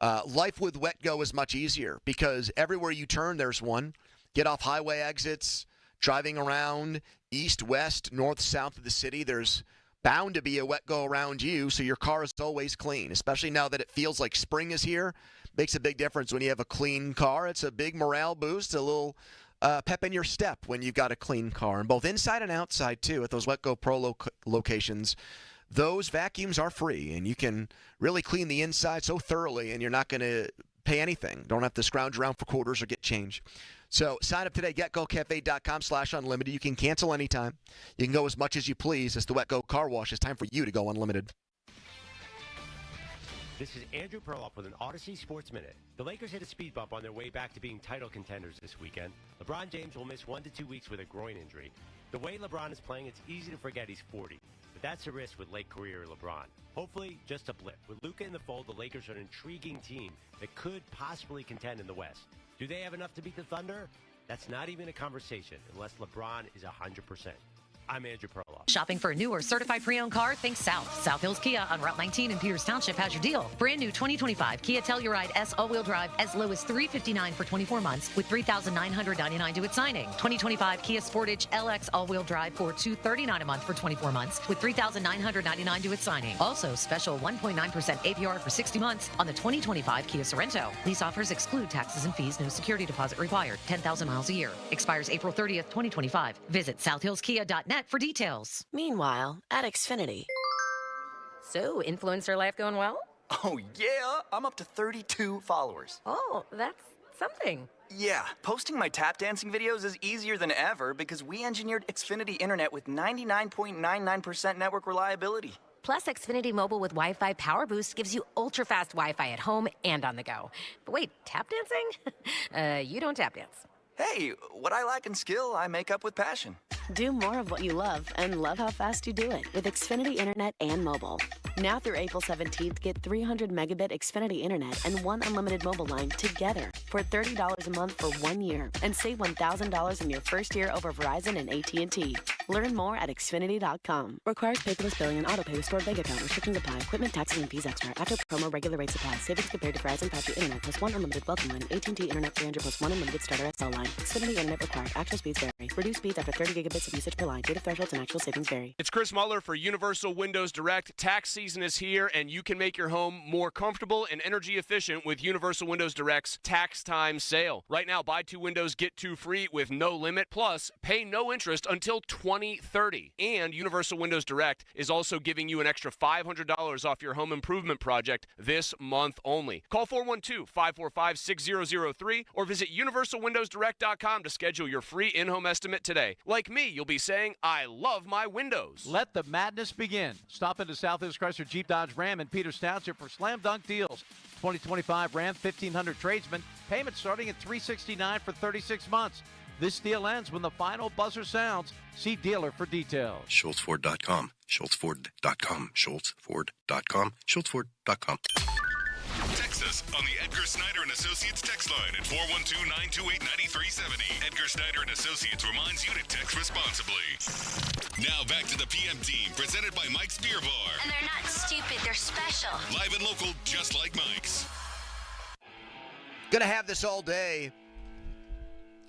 [SPEAKER 21] Life with Wetco is much easier because everywhere you turn, there's one. Get off highway exits, driving around east, west, north, south of the city. There's bound to be a Wetco around you, so your car is always clean, especially now that it feels like spring is here. Makes a big difference when you have a clean car. It's a big morale boost, a little pep in your step when you've got a clean car. And both inside and outside, too, at those Wetco Pro locations, those vacuums are free. And you can really clean the inside so thoroughly, and you're not going to pay anything. Don't have to scrounge around for quarters or get change. So sign up today, getgocafe.com/unlimited. You can cancel anytime. You can go as much as you please. It's the Wetco Car Wash. It's time for you to go unlimited.
[SPEAKER 11] This is Andrew Perloff with an Odyssey Sports Minute. The Lakers hit a speed bump on their way back to being title contenders this weekend. LeBron James will miss 1 to 2 weeks with a groin injury. The way LeBron is playing, it's easy to forget he's 40. But that's a risk with late career LeBron. Hopefully, just a blip. With Luka in the fold, the Lakers are an intriguing team that could possibly contend in the West. Do they have enough to beat the Thunder? That's not even a conversation unless LeBron is 100%. I'm Andrew Perloff.
[SPEAKER 2] Shopping for a new or certified pre-owned car? Think South. South Hills Kia on Route 19 in Peters Township has your deal. Brand new 2025 Kia Telluride S all-wheel drive as low as $359 for 24 months with $3,999 due at signing. 2025 Kia Sportage LX all-wheel drive for $239 a month for 24 months with $3,999 due at signing. Also, special 1.9% APR for 60 months on the 2025 Kia Sorrento. These offers exclude taxes and fees. No security deposit required. 10,000 miles a year. Expires April 30th, 2025. Visit southhillskia.net for details.
[SPEAKER 12] Meanwhile, at Xfinity.
[SPEAKER 2] So, influencer life going well?
[SPEAKER 13] Oh, yeah. I'm up to 32 followers.
[SPEAKER 2] Oh, that's something.
[SPEAKER 13] Yeah, posting my tap dancing videos is easier than ever because we engineered Xfinity Internet with 99.99% network reliability.
[SPEAKER 2] Plus, Xfinity Mobile with Wi-Fi Power Boost gives you ultra-fast Wi-Fi at home and on the go. But wait, tap dancing? You don't tap dance.
[SPEAKER 13] Hey, what I lack in skill, I make up with passion.
[SPEAKER 12] Do more of what you love and love how fast you do it with Xfinity Internet and mobile. Now through April 17th, get 300 megabit Xfinity Internet and one unlimited mobile line together for $30 a month for 1 year and save $1,000 in your first year over Verizon and AT&T. Learn more at Xfinity.com. Requires paperless billing and auto-pay with stored bank account. Restrictions apply. Equipment, taxes, and fees extra. After promo, regular rates apply. Savings compared to Verizon 5G Internet plus one unlimited welcome line. AT&T Internet 300 plus one unlimited starter XL line. Xfinity Internet required. Actual speeds vary. Reduced speeds after 30 gigabits of usage per line. Data thresholds and actual savings vary.
[SPEAKER 24] It's Chris Muller for Universal Windows Direct. Tax season is here, and you can make your home more comfortable and energy efficient with Universal Windows Direct's Tax Time Sale. Right now, buy 2 windows, get 2 free with no limit. Plus, pay no interest until 2030. And Universal Windows Direct is also giving you an extra $500 off your home improvement project this month only. Call 412-545-6003 or visit universalwindowsdirect.com to schedule your free in-home estimate today. Like me, you'll be saying, I love my windows.
[SPEAKER 1] Let the madness begin. Stop into Southwest Chrysler Jeep Dodge Ram in Peters Township for slam dunk deals. 2025 Ram 1500 Tradesman. Payment starting at $369 for 36 months. This deal ends when the final buzzer sounds. See dealer for details.
[SPEAKER 16] SchultzFord.com. SchultzFord.com. SchultzFord.com. SchultzFord.com.
[SPEAKER 7] Text us on the Edgar Snyder and Associates text line at 412-928-9370. Edgar Snyder and Associates reminds you to text responsibly. Now back to the PM team, presented by Mike's Beer Bar.
[SPEAKER 22] And they're not stupid, they're special.
[SPEAKER 7] Live and local, just like Mike's.
[SPEAKER 21] Gonna have this all day.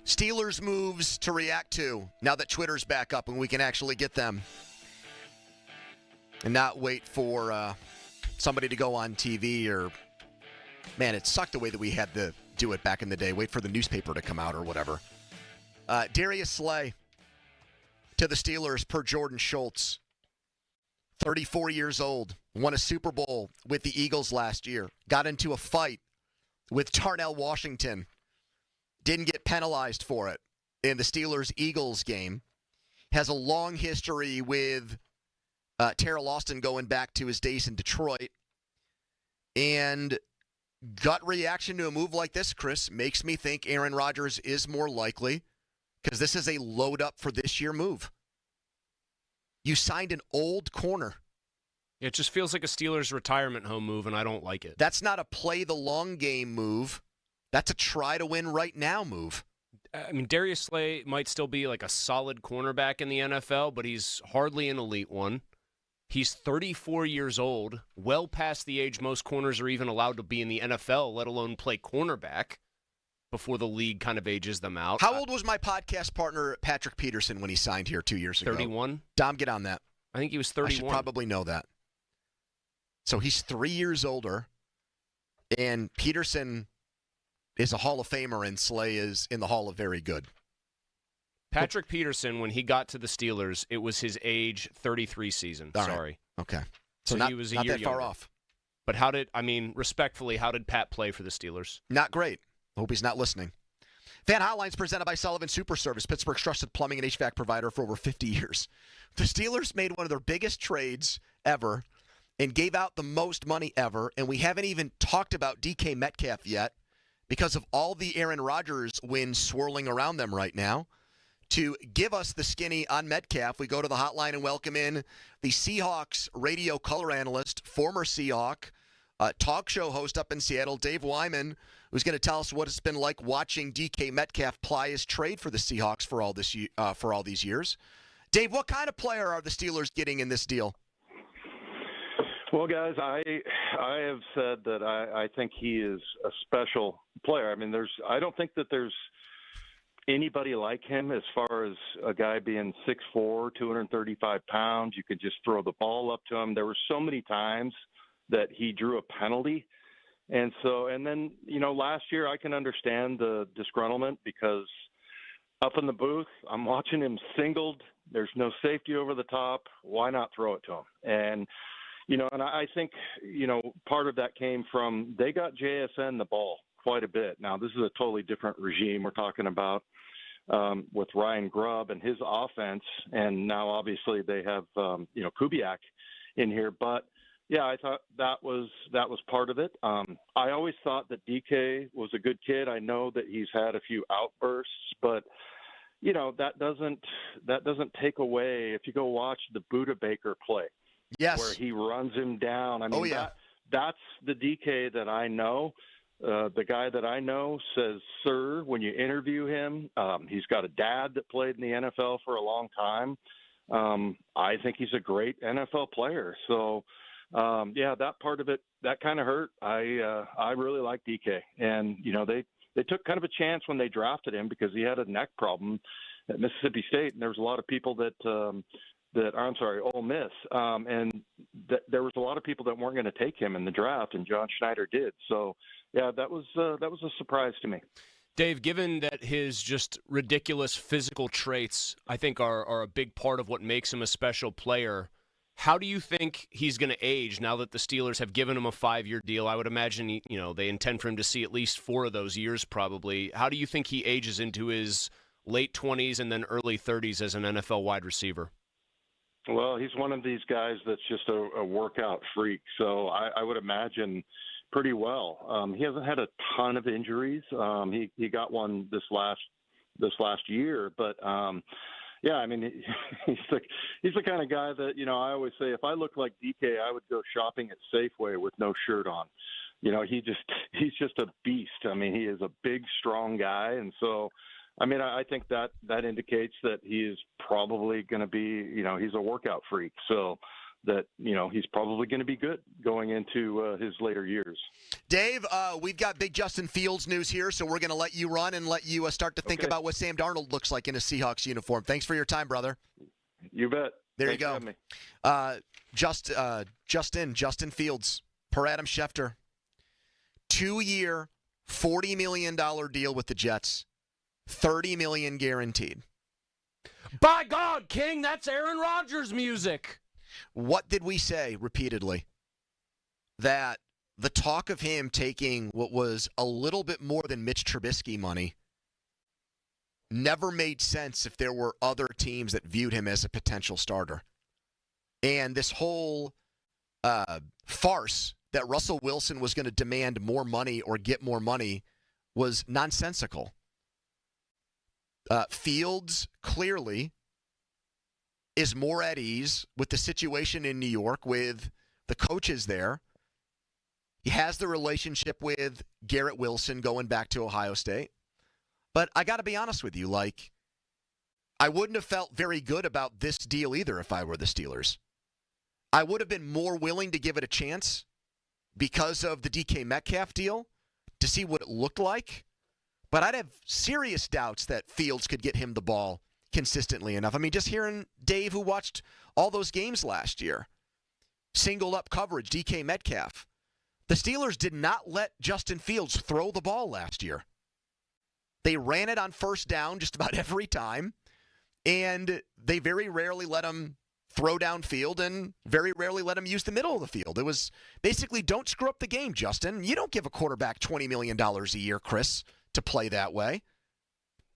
[SPEAKER 21] Steelers moves to react to now that Twitter's back up and we can actually get them. And not wait for somebody to go on TV or... Man, it sucked the way that we had to do it back in the day. Wait for the newspaper to come out or whatever. Darius Slay to the Steelers per Jordan Schultz. 34 years old. Won a Super Bowl with the Eagles last year. Got into a fight with Darnell Washington. Didn't get penalized for it in the Steelers-Eagles game. Has a long history with Terrell Austin going back to his days in Detroit. And gut reaction to a move like this, Chris, makes me think Aaron Rodgers is more likely because this is a load-up for this year move. You signed an old corner.
[SPEAKER 24] It just feels like a Steelers retirement home move, and I don't like it.
[SPEAKER 21] That's not a play-the-long-game move. That's a try-to-win-right-now move.
[SPEAKER 24] I mean, Darius Slay might still be like a solid cornerback in the NFL, but he's hardly an elite one. He's 34 years old, well past the age most corners are even allowed to be in the NFL, let alone play cornerback before the league kind of ages them out.
[SPEAKER 21] How old was my podcast partner, Patrick Peterson, when he signed here 2 years ago?
[SPEAKER 24] 31.
[SPEAKER 21] Dom, get on that.
[SPEAKER 24] I think he was 31.
[SPEAKER 21] I should probably know that. So he's 3 years older, and Peterson is a Hall of Famer, and Slay is in the Hall of Very Good.
[SPEAKER 24] Patrick Peterson, when he got to the Steelers, it was his age 33 season.
[SPEAKER 21] All
[SPEAKER 24] Sorry.
[SPEAKER 21] Right. Okay.
[SPEAKER 24] So
[SPEAKER 21] not,
[SPEAKER 24] he was a
[SPEAKER 21] not
[SPEAKER 24] year
[SPEAKER 21] that far
[SPEAKER 24] younger.
[SPEAKER 21] off.
[SPEAKER 24] But respectfully, how did Pat play for the Steelers?
[SPEAKER 21] Not great. Hope he's not listening. Fan Hotlines presented by Sullivan Super Service, Pittsburgh's trusted plumbing and HVAC provider for over 50 years. The Steelers made one of their biggest trades ever and gave out the most money ever, and we haven't even talked about DK Metcalf yet because of all the Aaron Rodgers wins swirling around them right now. To give us the skinny on Metcalf, we go to the hotline and welcome in the Seahawks radio color analyst, former Seahawk, talk show host up in Seattle, Dave Wyman, who's going to tell us what it's been like watching DK Metcalf ply his trade for the Seahawks for all these years. Dave, what kind of player are the Steelers getting in this deal?
[SPEAKER 23] Well, guys, I have said that I think he is a special player. I mean, I don't think that there's anybody like him as far as a guy being 6'4", 235 pounds. You could just throw the ball up to him. There were so many times that he drew a penalty. And then, last year I can understand the disgruntlement because up in the booth, I'm watching him singled. There's no safety over the top. Why not throw it to him? And I think, part of that came from they got JSN the ball quite a bit. Now, this is a totally different regime we're talking about with Ryan Grubb and his offense. And now, obviously, they have, Kubiak in here. But yeah, I thought that was part of it. I always thought that DK was a good kid. I know that he's had a few outbursts, but that doesn't take away. If you go watch the Buda Baker play,
[SPEAKER 21] yes,
[SPEAKER 23] where he runs him down. I mean, that's the DK that I know. The guy that I know says, "Sir," when you interview him. He's got a dad that played in the NFL for a long time. I think he's a great NFL player. So, that part of it, that kind of hurt. I really like DK, and they took kind of a chance when they drafted him because he had a neck problem at Mississippi State, and there was a lot of people Ole Miss, and there was a lot of people that weren't going to take him in the draft, and John Schneider did. So, yeah, that was a surprise to me.
[SPEAKER 24] Dave, given that his just ridiculous physical traits, I think, are a big part of what makes him a special player, how do you think he's going to age now that the Steelers have given him a 5-year deal? I would imagine they intend for him to see at least 4 of those years probably. How do you think he ages into his late 20s and then early 30s as an NFL wide receiver?
[SPEAKER 23] Well, he's one of these guys that's just a workout freak, so I would imagine pretty well. He hasn't had a ton of injuries. He got one this last year, but yeah, I mean, he's the kind of guy that I always say, if I look like DK, I would go shopping at Safeway with no shirt on. He's just a beast. I mean, he is a big, strong guy, and so. I mean, I think that indicates that he is probably going to be, he's a workout freak. So that, he's probably going to be good going into his later years.
[SPEAKER 21] Dave, we've got big Justin Fields news here, so we're going to let you run and let you start to think about what Sam Darnold looks like in a Seahawks uniform. Thanks for your time, brother.
[SPEAKER 23] You bet.
[SPEAKER 21] There you go. Justin Fields, per Adam Schefter, 2-year, $40 million deal with the Jets. $30 million guaranteed.
[SPEAKER 24] By God, King, that's Aaron Rodgers music.
[SPEAKER 21] What did we say repeatedly? That the talk of him taking what was a little bit more than Mitch Trubisky money never made sense if there were other teams that viewed him as a potential starter. And this whole farce that Russell Wilson was going to demand more money or get more money was nonsensical. Fields clearly is more at ease with the situation in New York with the coaches there. He has the relationship with Garrett Wilson going back to Ohio State. But I got to be honest with you, I wouldn't have felt very good about this deal either if I were the Steelers. I would have been more willing to give it a chance because of the DK Metcalf deal to see what it looked like. But I'd have serious doubts that Fields could get him the ball consistently enough. I mean, just hearing Dave, who watched all those games last year, singled up coverage, DK Metcalf. The Steelers did not let Justin Fields throw the ball last year. They ran it on first down just about every time, and they very rarely let him throw downfield and very rarely let him use the middle of the field. It was basically, don't screw up the game, Justin. You don't give a quarterback $20 million a year, Chris, to play that way.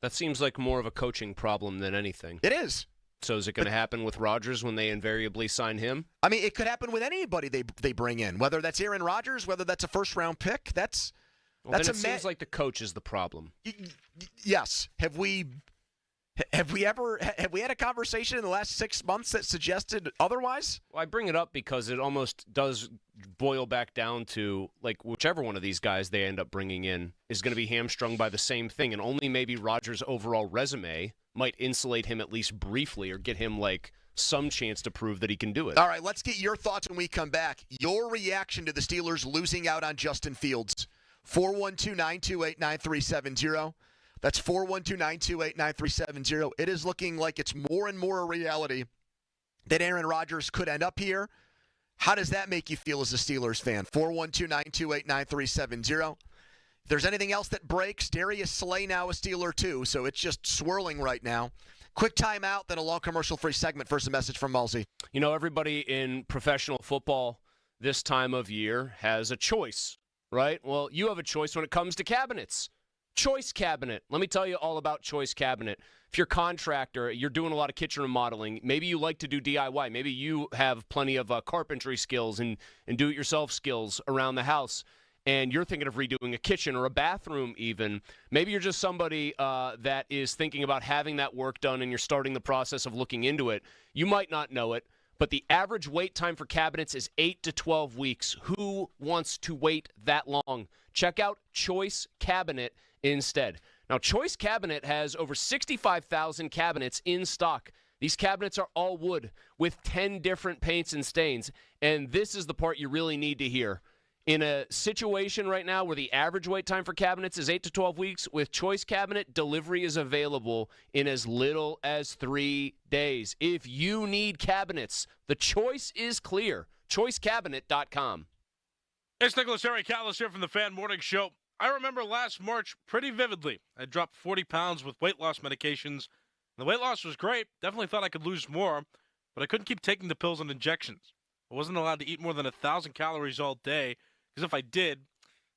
[SPEAKER 24] That seems like more of a coaching problem than anything.
[SPEAKER 21] It is.
[SPEAKER 24] So is it going to happen with Rodgers when they invariably sign him?
[SPEAKER 21] I mean, it could happen with anybody they bring in, whether that's Aaron Rodgers, whether that's a first-round pick.
[SPEAKER 24] Seems like the coach is the problem.
[SPEAKER 21] Yes. Have we had a conversation in the last 6 months that suggested otherwise?
[SPEAKER 24] Well, I bring it up because it almost does boil back down to, whichever one of these guys they end up bringing in is going to be hamstrung by the same thing, and only maybe Rodgers' overall resume might insulate him at least briefly or get him, some chance to prove that he can do it.
[SPEAKER 21] All right, let's get your thoughts when we come back. Your reaction to the Steelers losing out on Justin Fields. 412-928-9370. That's 412-928-9370. It is looking like it's more and more a reality that Aaron Rodgers could end up here. How does that make you feel as a Steelers fan? 412-928-9370. If there's anything else that breaks, Darius Slay now a Steeler too, so it's just swirling right now. Quick timeout, then a long commercial-free segment. First, a message from Mulsey.
[SPEAKER 24] Everybody in professional football this time of year has a choice, right? Well, you have a choice when it comes to cabinets. Choice Cabinet. Let me tell you all about Choice Cabinet. If you're a contractor, you're doing a lot of kitchen remodeling, maybe you like to do DIY, maybe you have plenty of carpentry skills and do-it-yourself skills around the house, and you're thinking of redoing a kitchen or a bathroom even. Maybe you're just somebody that is thinking about having that work done and you're starting the process of looking into it. You might not know it, but the average wait time for cabinets is 8 to 12 weeks. Who wants to wait that long? Check out Choice Cabinet instead. Now, Choice Cabinet has over 65,000 cabinets in stock. These cabinets are all wood with 10 different paints and stains, and this is the part you really need to hear. In a situation right now where the average wait time for cabinets is 8 to 12 weeks, with Choice Cabinet, delivery is available in as little as 3 days. If you need cabinets, the choice is clear. ChoiceCabinet.com.
[SPEAKER 3] It's Nicholas Harry Callis here from the Fan Morning Show. I remember last March pretty vividly. I dropped 40 pounds with weight loss medications. The weight loss was great. Definitely thought I could lose more, but I couldn't keep taking the pills and injections. I wasn't allowed to eat more than 1,000 calories all day, because if I did,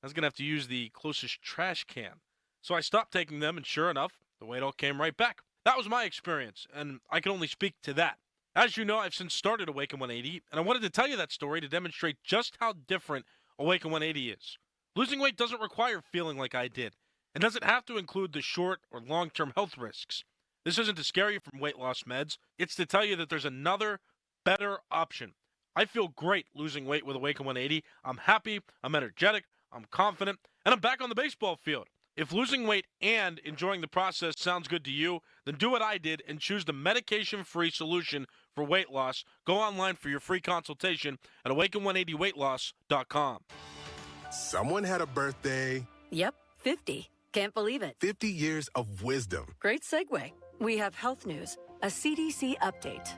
[SPEAKER 3] I was going to have to use the closest trash can. So I stopped taking them, and sure enough, the weight all came right back. That was my experience, and I can only speak to that. As you know, I've since started Awaken 180, and I wanted to tell you that story to demonstrate just how different Awaken 180 is. Losing weight doesn't require feeling like I did, and doesn't have to include the short or long-term health risks. This isn't to scare you from weight loss meds. It's to tell you that there's another, better option. I feel great losing weight with Awaken 180. I'm happy, I'm energetic, I'm confident, and I'm back on the baseball field. If losing weight and enjoying the process sounds good to you, then do what I did and choose the medication-free solution for weight loss. Go online for your free consultation at awaken180weightloss.com.
[SPEAKER 4] Someone had a birthday.
[SPEAKER 14] Yep, 50. Can't believe it.
[SPEAKER 4] 50 years of wisdom.
[SPEAKER 14] Great segue. We have health news, a CDC update.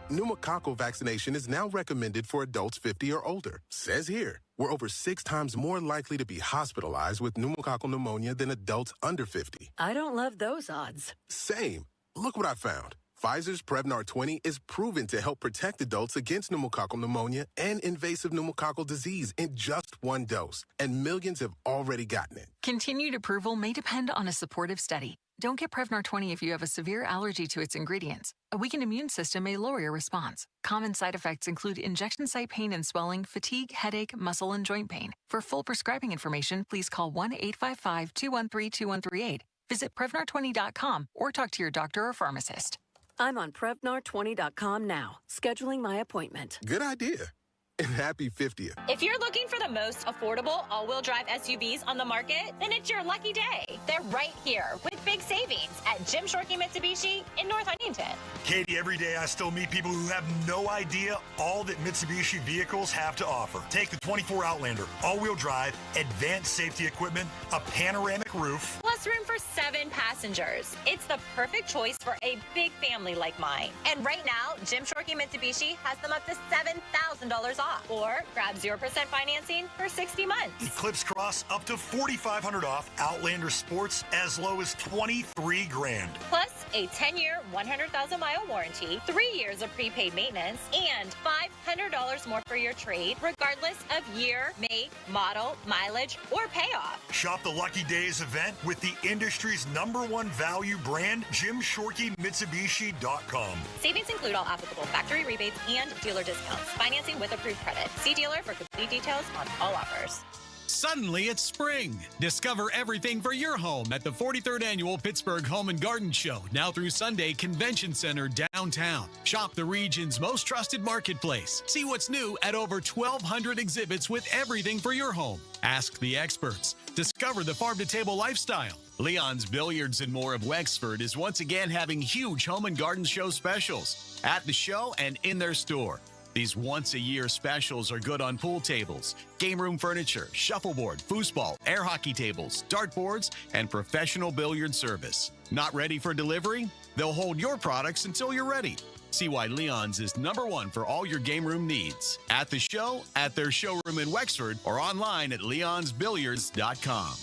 [SPEAKER 4] Pneumococcal vaccination is now recommended for adults 50 or older. Says here, we're over 6 times more likely to be hospitalized with pneumococcal pneumonia than adults under 50.
[SPEAKER 14] I don't love those odds.
[SPEAKER 4] Same. Look what I found. Pfizer's Prevnar 20 is proven to help protect adults against pneumococcal pneumonia and invasive pneumococcal disease in just 1 dose, and millions have already gotten it.
[SPEAKER 15] Continued approval may depend on a supportive study. Don't get Prevnar 20 if you have a severe allergy to its ingredients. A weakened immune system may lower your response. Common side effects include injection site pain and swelling, fatigue, headache, muscle, and joint pain. For full prescribing information, please call 1-855-213-2138. Visit Prevnar20.com or talk to your doctor or pharmacist.
[SPEAKER 14] I'm on Prevnar20.com now, scheduling my appointment.
[SPEAKER 4] Good idea. And happy 50th.
[SPEAKER 25] If you're looking for the most affordable all-wheel drive SUVs on the market, then it's your lucky day. They're right here with big savings at Jim Shorkey Mitsubishi in North Huntington.
[SPEAKER 26] Katie, every day I still meet people who have no idea all that Mitsubishi vehicles have to offer. Take the 24 Outlander, all-wheel drive, advanced safety equipment, a panoramic roof.
[SPEAKER 25] Plus room for 7 passengers. It's the perfect choice for a big family like mine. And right now, Jim Shorkey Mitsubishi has them up to $7,000 off. Or grab 0% financing for 60 months.
[SPEAKER 26] Eclipse Cross up to $4,500 off. Outlander Sports as low as $23,000.
[SPEAKER 25] Plus a 10-year, 100,000-mile warranty, 3 years of prepaid maintenance, and $500 more for your trade, regardless of year, make, model, mileage, or payoff.
[SPEAKER 26] Shop the Lucky Days event with the industry's #1 value brand, JimShorkeyMitsubishi.com.
[SPEAKER 25] Savings include all applicable factory rebates and dealer discounts. Financing with approved credit. See dealer for complete details on all offers.
[SPEAKER 27] Suddenly it's spring. Discover everything for your home at the 43rd Annual Pittsburgh Home and Garden Show, now through Sunday, Convention Center downtown. Shop the region's most trusted marketplace. See what's new at over 1,200 exhibits with everything for your home. Ask the experts. Discover the farm-to-table lifestyle. Leon's Billiards and More of Wexford is once again having huge home and garden show specials at the show and in their store. These once-a-year specials are good on pool tables, game room furniture, shuffleboard, foosball, air hockey tables, dartboards, and professional billiard service. Not ready for delivery? They'll hold your products until you're ready. See why Leon's is #1 for all your game room needs. At the show, at their showroom in Wexford, or online at leonsbilliards.com.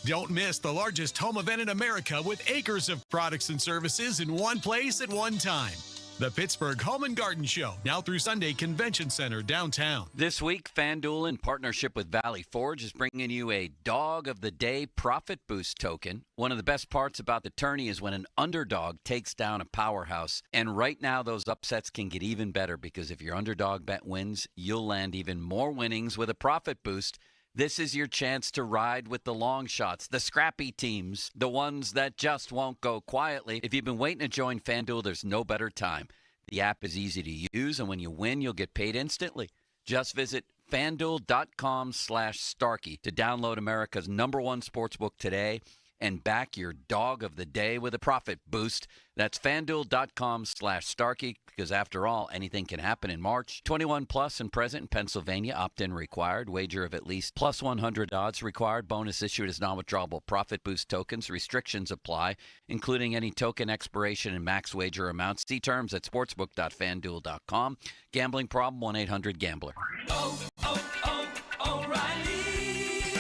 [SPEAKER 27] Don't miss the largest home event in America with acres of products and services in one place at one time. The Pittsburgh Home and Garden Show, now through Sunday, Convention Center, downtown.
[SPEAKER 6] This week, FanDuel, in partnership with Valley Forge, is bringing you a Dog of the Day Profit Boost token. One of the best parts about the tourney is when an underdog takes down a powerhouse. And right now, those upsets can get even better because if your underdog bet wins, you'll land even more winnings with a profit boost. This is your chance to ride with the long shots, the scrappy teams, the ones that just won't go quietly. If you've been waiting to join FanDuel, there's no better time. The app is easy to use, and when you win, you'll get paid instantly. Just visit FanDuel.com/Starkey to download America's #1 sportsbook today and back your Dog of the Day with a profit boost. That's FanDuel.com/Starkey, because after all, anything can happen in March. 21 plus and present in Pennsylvania. Opt-in required. Wager of at least plus 100 odds required. Bonus issued as non-withdrawable profit boost tokens. Restrictions apply, including any token expiration and max wager amounts. See terms at sportsbook.fanduel.com. Gambling problem? 1-800-GAMBLER.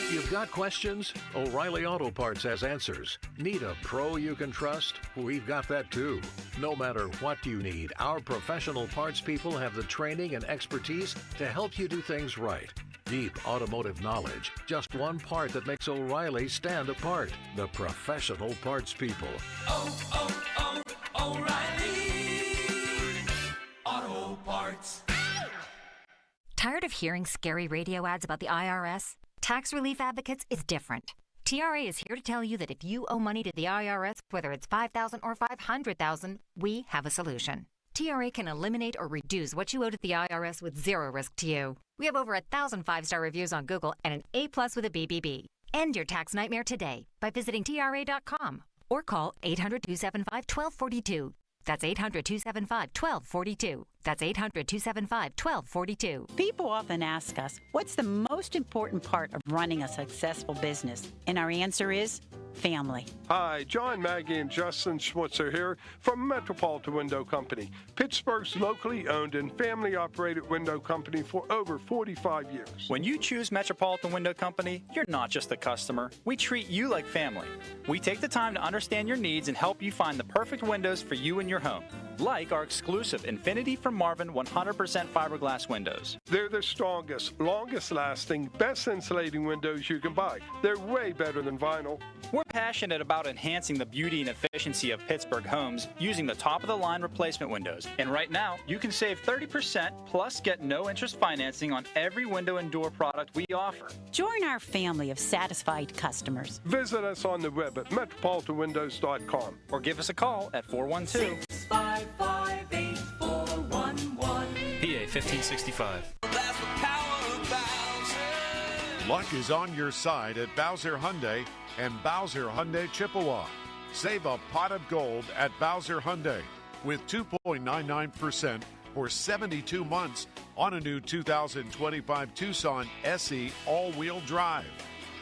[SPEAKER 8] You've got questions? O'Reilly Auto Parts has answers. Need a pro you can trust? We've got that too. No matter what you need, our professional parts people have the training and expertise to help you do things right. Deep automotive knowledge. Just one part that makes O'Reilly stand apart. The professional parts people.
[SPEAKER 9] O'Reilly Auto Parts.
[SPEAKER 17] Tired of hearing scary radio ads about the IRS? Tax Relief Advocates is different. TRA is here to tell you that if you owe money to the IRS, whether it's $5,000 or $500,000, we have a solution. TRA can eliminate or reduce what you owe to the IRS with zero risk to you. We have over 1,000 5-star reviews on Google and an A+ with a BBB. End your tax nightmare today by visiting TRA.com or call 800-275-1242. That's 800-275-1242. That's 800-275-1242.
[SPEAKER 18] People often ask us, what's the most important part of running a successful business? And our answer is family.
[SPEAKER 19] Hi, John, Maggie, and Justin Schmutzer here from Metropolitan Window Company, Pittsburgh's locally owned and family-operated window company for over 45 years.
[SPEAKER 20] When you choose Metropolitan Window Company, you're not just a customer. We treat you like family. We take the time to understand your needs and help you find the perfect windows for you and your home, like our exclusive Infinity from Marvin 100% fiberglass windows.
[SPEAKER 19] They're the strongest, longest-lasting, best insulating windows you can buy. They're way better than vinyl.
[SPEAKER 20] We're passionate about enhancing the beauty and efficiency of Pittsburgh homes using the top-of-the-line replacement windows. And right now, you can save 30% plus get no-interest financing on every window and door product we offer.
[SPEAKER 18] Join our family of satisfied customers.
[SPEAKER 19] Visit us on the web at metropolitanwindows.com.
[SPEAKER 20] Or give us a call at 412
[SPEAKER 9] 655-8411.
[SPEAKER 20] PA 1565.
[SPEAKER 28] Luck is on your side at Bowser Hyundai and Bowser Hyundai Chippewa. Save a pot of gold at Bowser Hyundai with 2.99% for 72 months on a new 2025 Tucson SE all-wheel drive,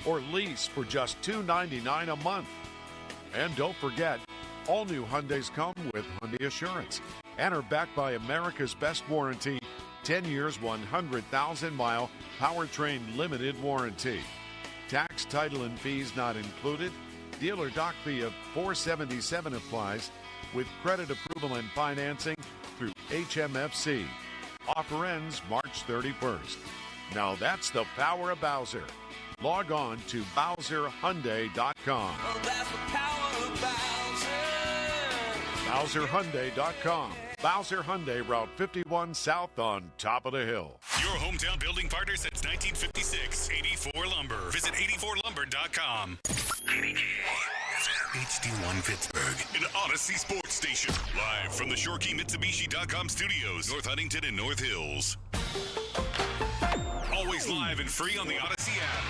[SPEAKER 28] or lease for just $299 a month. And don't forget, all new Hyundais come with Hyundai Assurance and are backed by America's best warranty, 10 years, 100,000-mile powertrain limited warranty. Tax, title, and fees not included. Dealer doc fee of $477 applies with credit approval and financing through HMFC. Offer ends March 31st. Now that's the power of Bowser. Log on to BowserHyundai.com.
[SPEAKER 9] Well, that's the power of Bowser.
[SPEAKER 28] BowserHyundai.com. Bowser Hyundai, Route 51 South on top of the hill.
[SPEAKER 7] Your hometown building partner since 1956. 84 Lumber. Visit 84lumber.com. HD1 Pittsburgh, an Odyssey sports station. Live from the ShoreKeyMitsubishi.com studios, North Huntington and North Hills. Always live and free on the Odyssey app.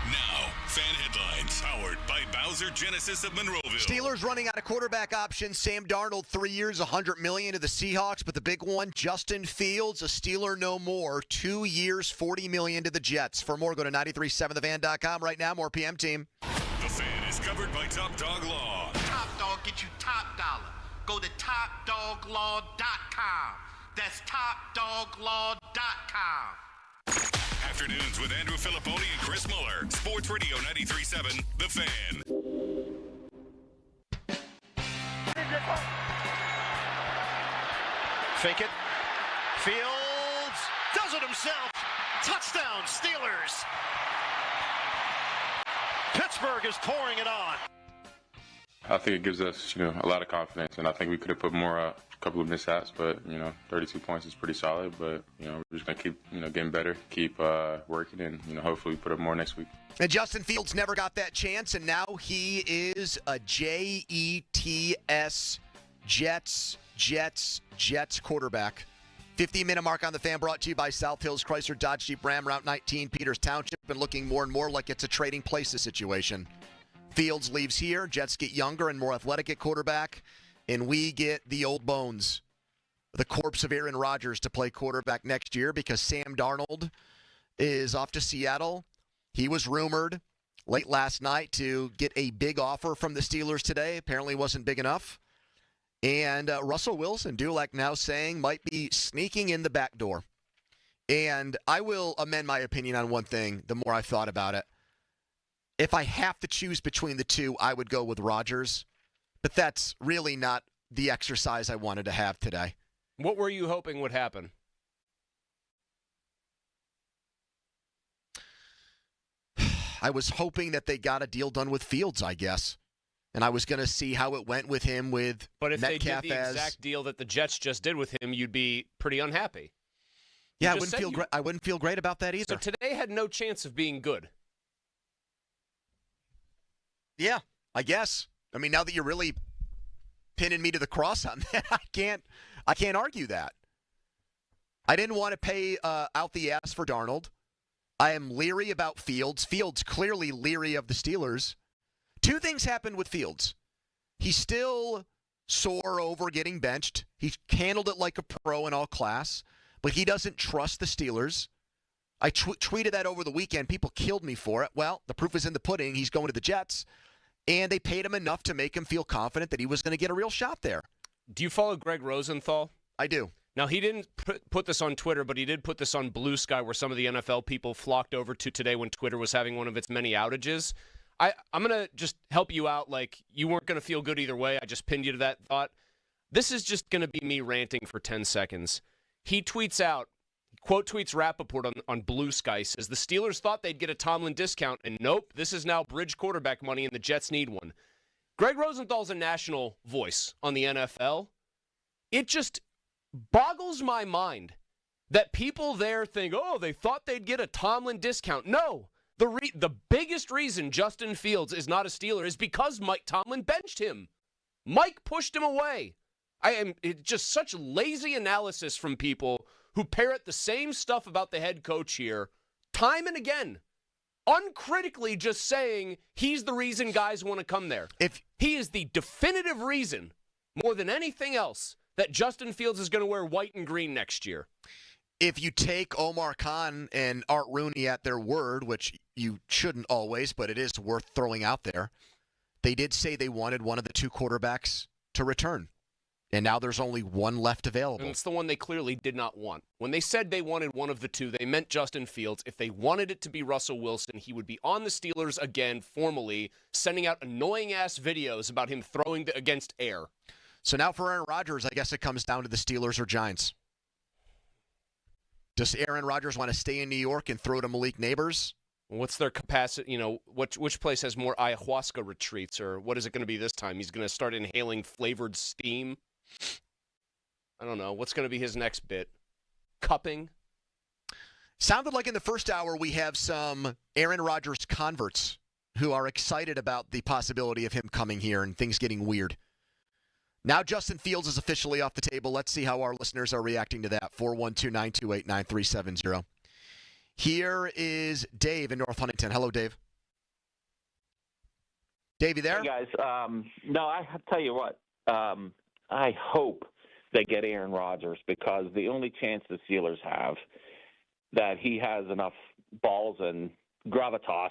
[SPEAKER 7] Now, fan headlines powered by Bowser Genesis of Monroeville.
[SPEAKER 21] Steelers running out of quarterback options. Sam Darnold, 3 years, $100 million to the Seahawks, but the big one, Justin Fields, a Steeler no more, 2 years, $40 million to the Jets. For more, go to 937theFan.com right now. More PM Team.
[SPEAKER 7] The Fan is covered by Top Dog Law.
[SPEAKER 29] Top Dog get you top dollar. Go to TopDogLaw.com. That's TopDogLaw.com.
[SPEAKER 7] Afternoons with Andrew Filipponi and Chris Muller. Sports Radio 93.7, The Fan.
[SPEAKER 1] Fake it. Fields does it himself. Touchdown, Steelers. Pittsburgh is pouring it on.
[SPEAKER 2] I think it gives us, a lot of confidence, and I think we could have put more, a couple of mishaps, but 32 points is pretty solid. But we're just gonna keep, getting better, keep working, and hopefully put up more next week.
[SPEAKER 21] And Justin Fields never got that chance, and now he is a Jets quarterback. 15-minute mark on the Fan, brought to you by South Hills Chrysler Dodge Jeep Ram, Route 19, Peters Township, and looking more and more like it's a trading places situation. Fields leaves here, Jets get younger and more athletic at quarterback, and we get the old bones, the corpse of Aaron Rodgers, to play quarterback next year because Sam Darnold is off to Seattle. He was rumored late last night to get a big offer from the Steelers today. Apparently wasn't big enough. And Russell Wilson, Dulac now saying, might be sneaking in the back door. And I will amend my opinion on one thing the more I've thought about it. If I have to choose between the two, I would go with Rodgers. But that's really not the exercise I wanted to have today.
[SPEAKER 24] What were you hoping would happen?
[SPEAKER 21] I was hoping that they got a deal done with Fields, I guess. And I was going to see how it went with him with
[SPEAKER 24] But if
[SPEAKER 21] Metcalf
[SPEAKER 24] they did the exact deal that the Jets just did with him, you'd be pretty unhappy.
[SPEAKER 21] Yeah, I wouldn't feel great about that either.
[SPEAKER 24] So today had no chance of being good.
[SPEAKER 21] Yeah, I guess. I mean, now that you're really pinning me to the cross on that, I can't argue that. I didn't want to pay out the ass for Darnold. I am leery about Fields. Fields clearly leery of the Steelers. Two things happened with Fields. He's still sore over getting benched. He handled it like a pro in all class, but he doesn't trust the Steelers. I tweeted that over the weekend. People killed me for it. Well, the proof is in the pudding. He's going to the Jets, and they paid him enough to make him feel confident that he was going to get a real shot there.
[SPEAKER 24] Do you follow Greg Rosenthal?
[SPEAKER 21] I do.
[SPEAKER 24] Now, he didn't put this on Twitter, but he did put this on Blue Sky, where some of the NFL people flocked over to today when Twitter was having one of its many outages. I'm going to just help you out. Like, you weren't going to feel good either way. I just pinned you to that thought. This is just going to be me ranting for 10 seconds. He tweets out, quote tweets Rappaport on Blue Sky, says, the Steelers thought they'd get a Tomlin discount, and nope, this is now bridge quarterback money, and the Jets need one. Greg Rosenthal's a national voice on the NFL. It just boggles my mind that people there think, oh, they thought they'd get a Tomlin discount. No. The biggest reason Justin Fields is not a Steeler is because Mike Tomlin benched him. Mike pushed him away. It's just such lazy analysis from people who parrot the same stuff about the head coach here time and again, uncritically just saying he's the reason guys want to come there. He is the definitive reason, more than anything else, that Justin Fields is going to wear white and green next year.
[SPEAKER 21] If you take Omar Khan and Art Rooney at their word, which you shouldn't always, but it is worth throwing out there, they did say they wanted one of the two quarterbacks to return. And now there's only one left available.
[SPEAKER 24] And it's the one they clearly did not want. When they said they wanted one of the two, they meant Justin Fields. If they wanted it to be Russell Wilson, he would be on the Steelers again formally, sending out annoying-ass videos about him throwing against air.
[SPEAKER 21] So now for Aaron Rodgers, I guess it comes down to the Steelers or Giants. Does Aaron Rodgers want to stay in New York and throw to Malik Neighbors?
[SPEAKER 24] What's their capacity? Which place has more ayahuasca retreats, or what is it going to be this time? He's going to start inhaling flavored steam? I don't know. What's going to be his next bit? Cupping?
[SPEAKER 21] Sounded like in the first hour we have some Aaron Rodgers converts who are excited about the possibility of him coming here and things getting weird. Now Justin Fields is officially off the table. Let's see how our listeners are reacting to that. 412-928-9370. Here is Dave in North Huntington. Hello, Dave. Dave, you there?
[SPEAKER 5] Hey, guys. No, I tell you what. I hope they get Aaron Rodgers because the only chance the Steelers have that he has enough balls and gravitas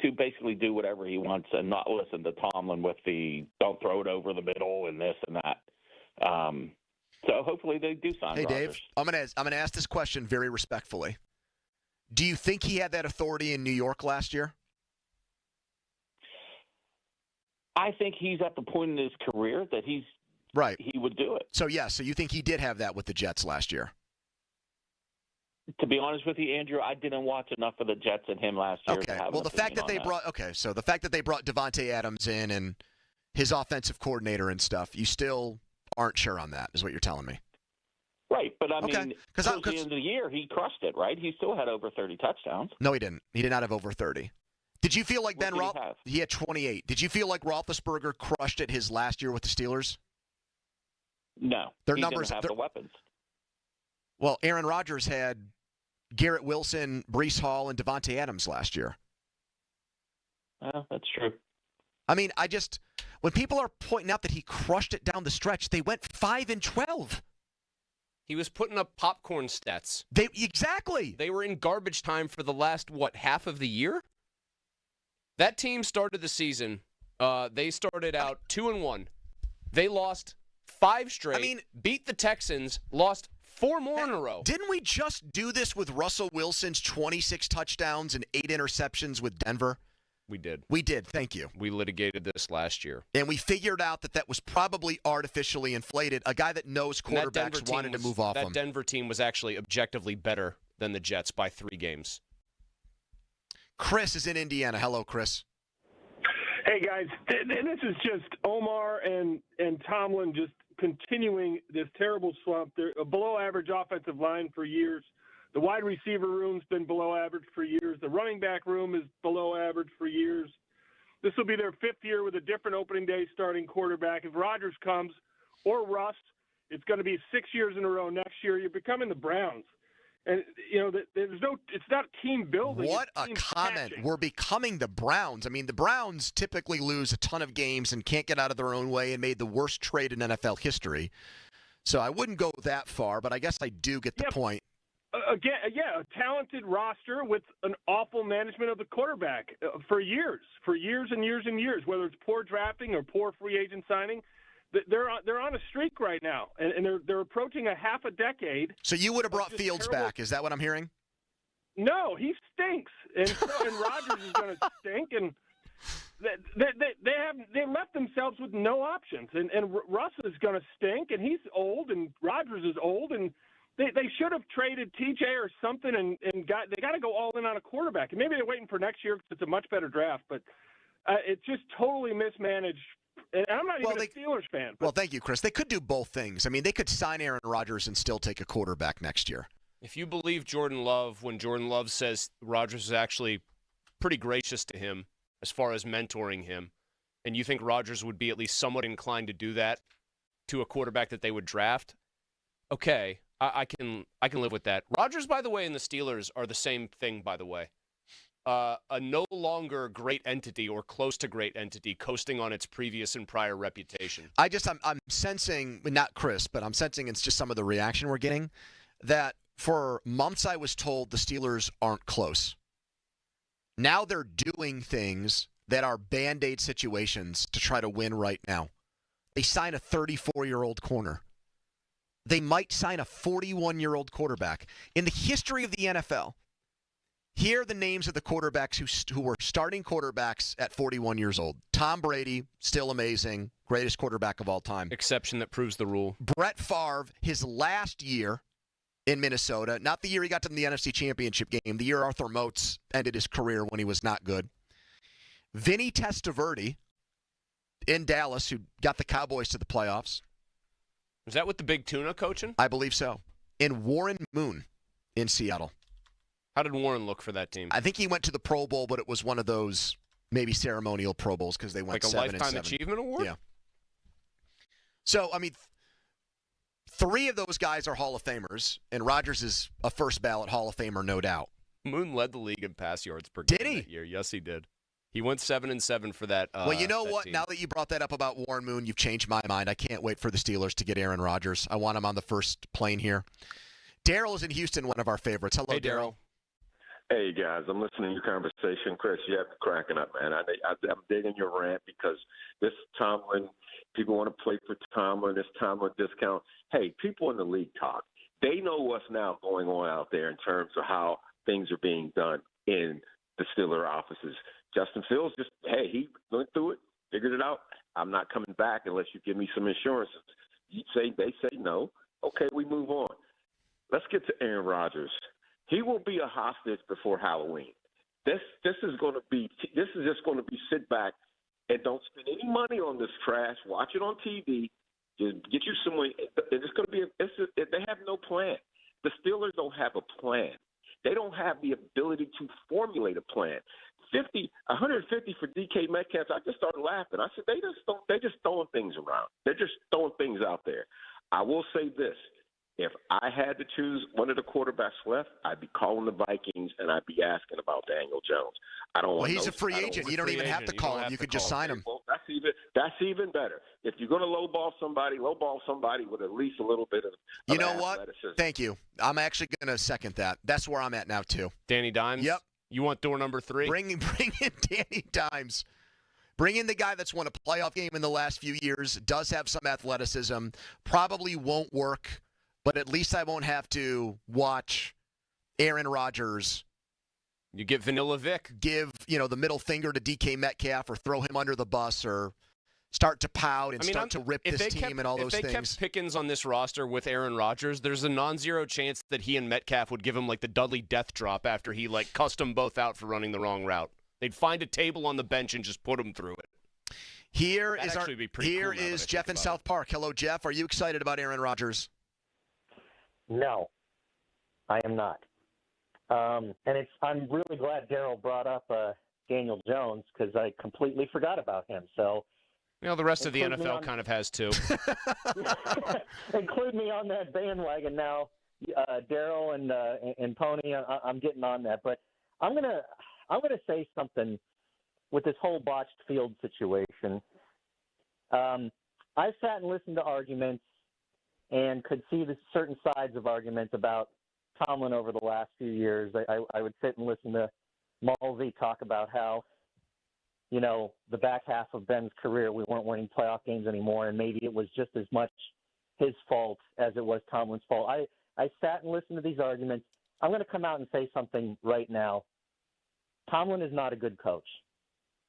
[SPEAKER 5] to basically do whatever he wants and not listen to Tomlin with the don't throw it over the middle and this and that. So hopefully they do sign
[SPEAKER 21] Hey,
[SPEAKER 5] Rodgers.
[SPEAKER 21] Dave, I'm gonna ask this question very respectfully. Do you think he had that authority in New York last year?
[SPEAKER 5] I think he's at the point in his career that he's
[SPEAKER 21] right,
[SPEAKER 5] he would do it.
[SPEAKER 21] So so you think he did have that with the Jets last year?
[SPEAKER 5] To be honest with you, Andrew, I didn't watch enough of the Jets and him last year.
[SPEAKER 21] Okay.
[SPEAKER 5] To have
[SPEAKER 21] Well,
[SPEAKER 5] an
[SPEAKER 21] the fact that
[SPEAKER 5] opinion
[SPEAKER 21] they
[SPEAKER 5] on that.
[SPEAKER 21] so the fact that they brought Devontae Adams in and his offensive coordinator and stuff, you still aren't sure on that, is what you're telling me.
[SPEAKER 5] Right, but I
[SPEAKER 21] Okay.
[SPEAKER 5] mean, towards the end of the year, he crushed it, right? He still had over 30 touchdowns.
[SPEAKER 21] No, he didn't. He did not have over 30. Did you feel like
[SPEAKER 5] What did he have?
[SPEAKER 21] He had 28. Did you feel like Roethlisberger crushed it his last year with the Steelers?
[SPEAKER 5] No,
[SPEAKER 21] Their
[SPEAKER 5] he
[SPEAKER 21] numbers
[SPEAKER 5] didn't have the weapons.
[SPEAKER 21] Well, Aaron Rodgers had Garrett Wilson, Breece Hall, and Devontae Adams last year.
[SPEAKER 5] That's true.
[SPEAKER 21] I mean, when people are pointing out that he crushed it down the stretch, they went 5-12.
[SPEAKER 24] He was putting up popcorn stats.
[SPEAKER 21] Exactly.
[SPEAKER 24] They were in garbage time for the last, half of the year? That team started the season. They started out 2-1. They lost 5 straight. Beat the Texans. Lost 4 more in a row.
[SPEAKER 21] Didn't we just do this with Russell Wilson's 26 touchdowns and 8 interceptions with Denver?
[SPEAKER 24] We did.
[SPEAKER 21] We did. Thank you.
[SPEAKER 24] We litigated this last year.
[SPEAKER 21] And we figured out that was probably artificially inflated. A guy that knows quarterbacks wanted to move off him.
[SPEAKER 24] That Denver team was actually objectively better than the Jets by 3 games.
[SPEAKER 21] Chris is in Indiana. Hello, Chris.
[SPEAKER 19] Hey, guys. This is just Omar and Tomlin just continuing this terrible slump. They're a below-average offensive line for years. The wide receiver room's been below average for years. The running back room is below average for years. This will be their 5th year with a different opening day starting quarterback. If Rodgers comes or Russ, it's going to be 6 years in a row next year. You're becoming the Browns. And, it's not team building.
[SPEAKER 21] What
[SPEAKER 19] it's
[SPEAKER 21] a
[SPEAKER 19] team
[SPEAKER 21] comment.
[SPEAKER 19] patching.
[SPEAKER 21] We're becoming the Browns. I mean, the Browns typically lose a ton of games and can't get out of their own way and made the worst trade in NFL history. So I wouldn't go that far, but I guess I do get the point.
[SPEAKER 19] Again, a talented roster with an awful management of the quarterback for years and years and years, whether it's poor drafting or poor free agent signing. They're on a streak right now, and they're approaching a half a decade.
[SPEAKER 21] So you would have brought Fields back. Is that what I'm hearing?
[SPEAKER 19] No, he stinks, and Rodgers is going to stink, and they left themselves with no options. And Russ is going to stink, and he's old, and Rodgers is old, and they should have traded TJ or something, and they got to go all in on a quarterback. And maybe they're waiting for next year because it's a much better draft, but it's just totally mismanaged. And I'm not even a Steelers fan.
[SPEAKER 21] Well, thank you, Chris. They could do both things. I mean, they could sign Aaron Rodgers and still take a quarterback next year.
[SPEAKER 24] If you believe Jordan Love, when Jordan Love says Rodgers is actually pretty gracious to him as far as mentoring him, and you think Rodgers would be at least somewhat inclined to do that to a quarterback that they would draft, okay, I can live with that. Rodgers, by the way, and the Steelers are the same thing, by the way. A no longer great entity or close to great entity coasting on its previous and prior reputation.
[SPEAKER 21] I'm sensing, not Chris, but I'm sensing it's just some of the reaction we're getting, that for months I was told the Steelers aren't close. Now they're doing things that are Band-Aid situations to try to win right now. They sign a 34-year-old corner. They might sign a 41-year-old quarterback. In the history of the NFL, here are the names of the quarterbacks who were starting quarterbacks at 41 years old. Tom Brady, still amazing, greatest quarterback of all time.
[SPEAKER 24] Exception that proves the rule.
[SPEAKER 21] Brett Favre, his last year in Minnesota, not the year he got to the NFC Championship game, the year Arthur Moats ended his career when he was not good. Vinny Testaverde in Dallas, who got the Cowboys to the playoffs.
[SPEAKER 24] Was that with the Big Tuna coaching?
[SPEAKER 21] I believe so. And Warren Moon in Seattle.
[SPEAKER 24] How did Warren look for that team?
[SPEAKER 21] I think he went to the Pro Bowl, but it was one of those maybe ceremonial Pro Bowls because they went 7-7.
[SPEAKER 24] Like a Lifetime Achievement Award?
[SPEAKER 21] Yeah. So, I mean, 3 of those guys are Hall of Famers, and Rodgers is a first ballot Hall of Famer, no doubt.
[SPEAKER 24] Moon led the league in pass yards per game that year. Yes, he did. He went 7-7 for that.
[SPEAKER 21] Well, you know what?
[SPEAKER 24] Team.
[SPEAKER 21] Now that you brought that up about Warren Moon, you've changed my mind. I can't wait for the Steelers to get Aaron Rodgers. I want him on the first plane here. Daryl is in Houston, one of our favorites. Hello, Daryl.
[SPEAKER 3] Hey, guys. I'm listening to your conversation. Chris, you have me cracking up, man. I'm digging your rant because this Tomlin, people want to play for Tomlin, this Tomlin discount. Hey, people in the league talk. They know what's now going on out there in terms of how things are being done in the Steeler offices. Justin Fields he went through it figured it out. I'm not coming back unless you give me some insurances. They say no. Okay, we move on. Let's get to Aaron Rodgers. He will be a hostage before Halloween. This is just going to be sit back and don't spend any money on this trash. Watch it on TV. Just get you someone. It's going to be. They have no plan. The Steelers don't have a plan. They don't have the ability to formulate a plan. 150 for DK Metcalf. I just started laughing. I said they're just throwing things around. They're just throwing things out there. I will say this. If I had to choose one of the quarterbacks left, I'd be calling the Vikings and I'd be asking about Daniel Jones. I don't want.
[SPEAKER 21] Well, he's a free agent. You don't even have to call him. You could just sign him.
[SPEAKER 3] Well, that's even better. If you're going to lowball somebody with at least a little bit of.
[SPEAKER 21] You know what? Thank you. I'm actually going to second that. That's where I'm at now too.
[SPEAKER 24] Danny Dimes.
[SPEAKER 21] Yep.
[SPEAKER 24] You want door number 3?
[SPEAKER 21] Bring in Danny Dimes. Bring in the guy that's won a playoff game in the last few years. Does have some athleticism. Probably won't work. But at least I won't have to watch Aaron Rodgers.
[SPEAKER 24] You get Vanilla Vic.
[SPEAKER 21] Give, the middle finger to DK Metcalf or throw him under the bus or start to pout and start to rip this team and all those things.
[SPEAKER 24] If they kept Pickens on this roster with Aaron Rodgers, there's a non-zero chance that he and Metcalf would give him the Dudley death drop after he cussed them both out for running the wrong route. They'd find a table on the bench and just put them through it.
[SPEAKER 21] Here is Jeff in South Park. Hello, Jeff. Are you excited about Aaron Rodgers?
[SPEAKER 10] No, I am not. I'm really glad Daryl brought up Daniel Jones because I completely forgot about him. So,
[SPEAKER 24] the rest of the NFL kind of has too.
[SPEAKER 10] Include me on that bandwagon now, Daryl and Pony. I'm getting on that, but I'm gonna say something with this whole botched field situation. I've sat and listened to arguments and could see the certain sides of arguments about Tomlin over the last few years. I would sit and listen to Malsey talk about how, the back half of Ben's career, we weren't winning playoff games anymore, and maybe it was just as much his fault as it was Tomlin's fault. I sat and listened to these arguments. I'm going to come out and say something right now. Tomlin is not a good coach.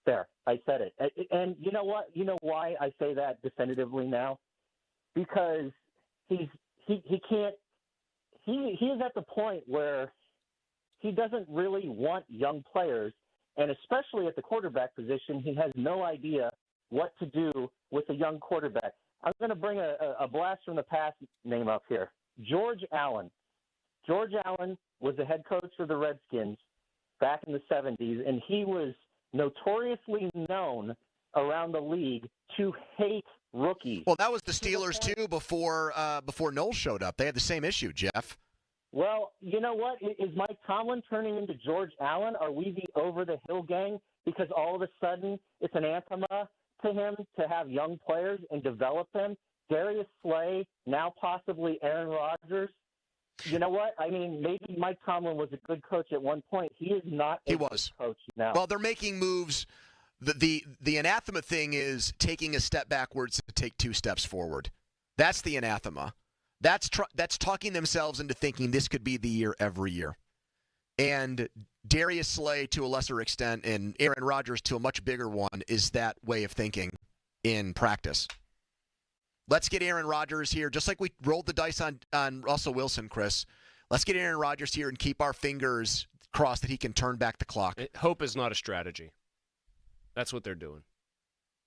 [SPEAKER 10] There, I said it. And you know what? You know why I say that definitively now? Because he can't. He is at the point where he doesn't really want young players, and especially at the quarterback position, he has no idea what to do with a young quarterback. I'm going to bring a blast from the past name up here. George Allen. George Allen was the head coach for the Redskins back in the 70s, and he was notoriously known around the league to hate rookies.
[SPEAKER 21] Well, that was the Steelers, too, before Knowles showed up. They had the same issue, Jeff.
[SPEAKER 10] Well, you know what? Is Mike Tomlin turning into George Allen? Are we the over-the-hill gang? Because all of a sudden it's an anathema to him to have young players and develop them. Darius Slay, now possibly Aaron Rodgers. You know what? I mean, maybe Mike Tomlin was a good coach at one point. He is not a good coach now.
[SPEAKER 21] Well, they're making moves. The anathema thing is taking a step backwards to take 2 steps forward. That's the anathema. That's talking themselves into thinking this could be the year every year. And Darius Slay to a lesser extent and Aaron Rodgers to a much bigger one is that way of thinking in practice. Let's get Aaron Rodgers here, just like we rolled the dice on Russell Wilson, Chris. Let's get Aaron Rodgers here and keep our fingers crossed that he can turn back the clock.
[SPEAKER 24] Hope is not a strategy. That's what they're doing.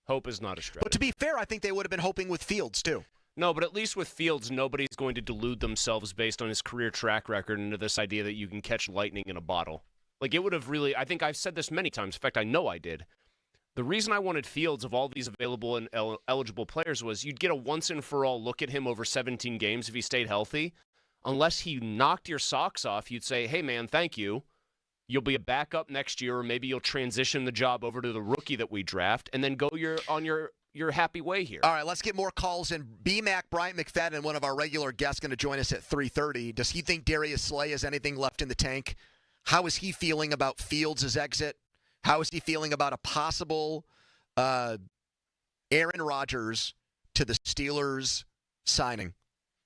[SPEAKER 24] Hope is not a strategy.
[SPEAKER 21] But to be fair, I think they would have been hoping with Fields, too.
[SPEAKER 24] No, but at least with Fields, nobody's going to delude themselves based on his career track record into this idea that you can catch lightning in a bottle. It would have really, I think I've said this many times. In fact, I know I did. The reason I wanted Fields of all these available and eligible players was you'd get a once-and-for-all look at him over 17 games if he stayed healthy. Unless he knocked your socks off, you'd say, hey, man, thank you. You'll be a backup next year, or maybe you'll transition the job over to the rookie that we draft, and then go on your happy way here.
[SPEAKER 21] All right, let's get more calls in. B-Mac, Bryant McFadden, one of our regular guests, going to join us at 3:30. Does he think Darius Slay has anything left in the tank? How is he feeling about Fields' exit? How is he feeling about a possible Aaron Rodgers to the Steelers signing?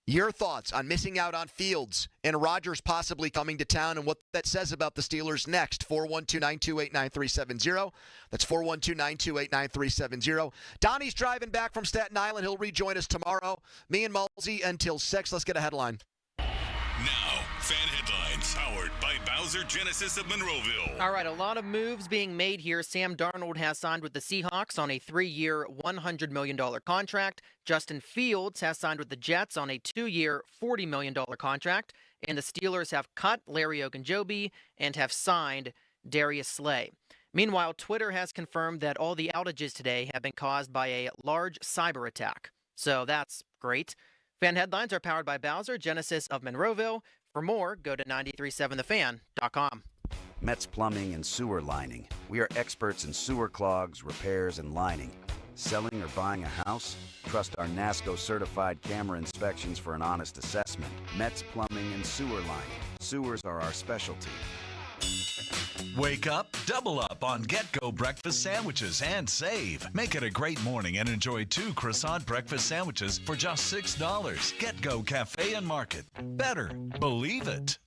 [SPEAKER 21] Your thoughts on missing out on Fields and Rodgers possibly coming to town and what that says about the Steelers next. 412-928-9370. That's 412-928-9370. Donnie's driving back from Staten Island. He'll rejoin us tomorrow. Me and Mulsey until 6. Let's get a headline.
[SPEAKER 7] Now, fan headlines powered by Bowser Genesis of Monroeville.
[SPEAKER 4] All right, a lot of moves being made here. Sam Darnold has signed with the Seahawks on a 3-year, $100 million contract. Justin Fields has signed with the Jets on a 2-year, $40 million contract. And the Steelers have cut Larry Ogunjobi and have signed Darius Slay. Meanwhile, Twitter has confirmed that all the outages today have been caused by a large cyber attack. So that's great. Fan headlines are powered by Bowser Genesis of Monroeville. For more, go to 937thefan.com.
[SPEAKER 11] Metz Plumbing and Sewer Lining. We are experts in sewer clogs, repairs, and lining. Selling or buying a house? Trust our NASCO certified camera inspections for an honest assessment. Metz Plumbing and Sewer Lining. Sewers are our specialty.
[SPEAKER 12] Wake up, double up on Get-Go breakfast sandwiches and save. Make it a great morning and enjoy 2 croissant breakfast sandwiches for just $6. Get-Go Cafe and Market. Better, believe it.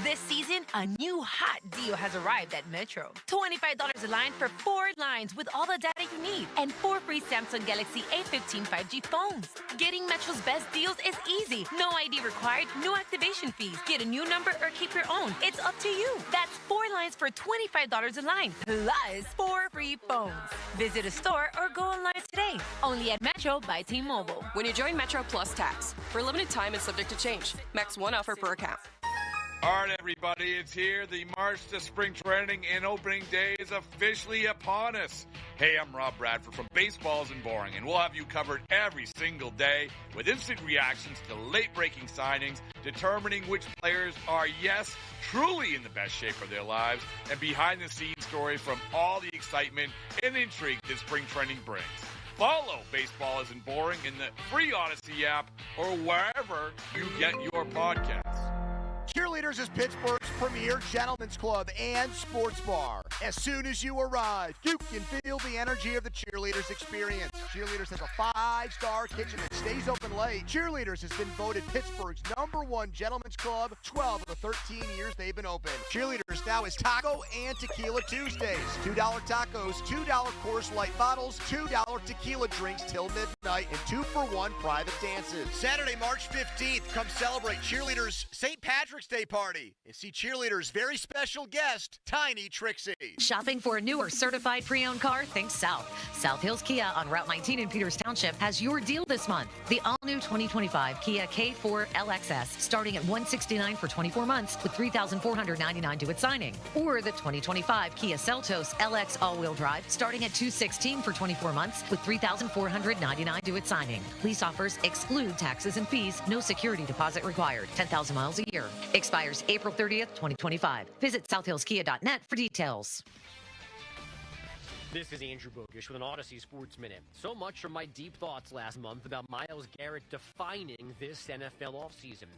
[SPEAKER 13] This season, a new hot deal has arrived at Metro. $25 a line for 4 lines with all the data you need and 4 free Samsung Galaxy A15 5G phones. Getting Metro's best deals is easy. No ID required, no activation fees. Get a new number or keep your own. It's up to you. That's 4 lines for $25 a line, plus 4 free phones. Visit a store or go online today. Only at Metro by T-Mobile.
[SPEAKER 14] When you join Metro Plus Tax, for a limited time and subject to change. Max 1 offer per account.
[SPEAKER 15] All right, everybody, it's here. The March to Spring Training and Opening Day is officially upon us. Hey, I'm Rob Bradford from Baseball Isn't Boring, and we'll have you covered every single day with instant reactions to late-breaking signings, determining which players are, yes, truly in the best shape of their lives, and behind-the-scenes stories from all the excitement and intrigue that spring training brings. Follow Baseball Isn't Boring in the free Odyssey app or wherever you get your podcasts.
[SPEAKER 21] Cheerleaders is Pittsburgh's premier gentlemen's club and sports bar. As soon as you arrive, you can feel the energy of the Cheerleaders experience. Cheerleaders has a 5-star kitchen that stays open late. Cheerleaders has been voted Pittsburgh's #1 gentlemen's club 12 of the 13 years they've been open. Cheerleaders now is Taco and Tequila Tuesdays. $2 tacos, $2 Coors Light bottles, $2 tequila drinks till midnight, and 2-for-1 private dances. Saturday, March 15th, come celebrate Cheerleaders' St. Patrick's Day party and see Cheerleaders' very special guest, Tiny Trixie.
[SPEAKER 16] Shopping for a new or certified pre-owned car? Think South. South Hills Kia on Route 19 in Peters Township has your deal this month. The all-new 2025 Kia K4 LXS starting at $169 for 24 months with $3,499 due at signing. Or the 2025 Kia Seltos LX all-wheel drive starting at $216 for 24 months with $3,499 due at signing. Lease offers exclude taxes and fees. No security deposit required. 10,000 miles a year. Expires April 30th, 2025. Visit southhillskia.net for details.
[SPEAKER 22] This is Andrew Bogish with an Odyssey Sports Minute. So much from my deep thoughts last month about Myles Garrett defining this NFL offseason.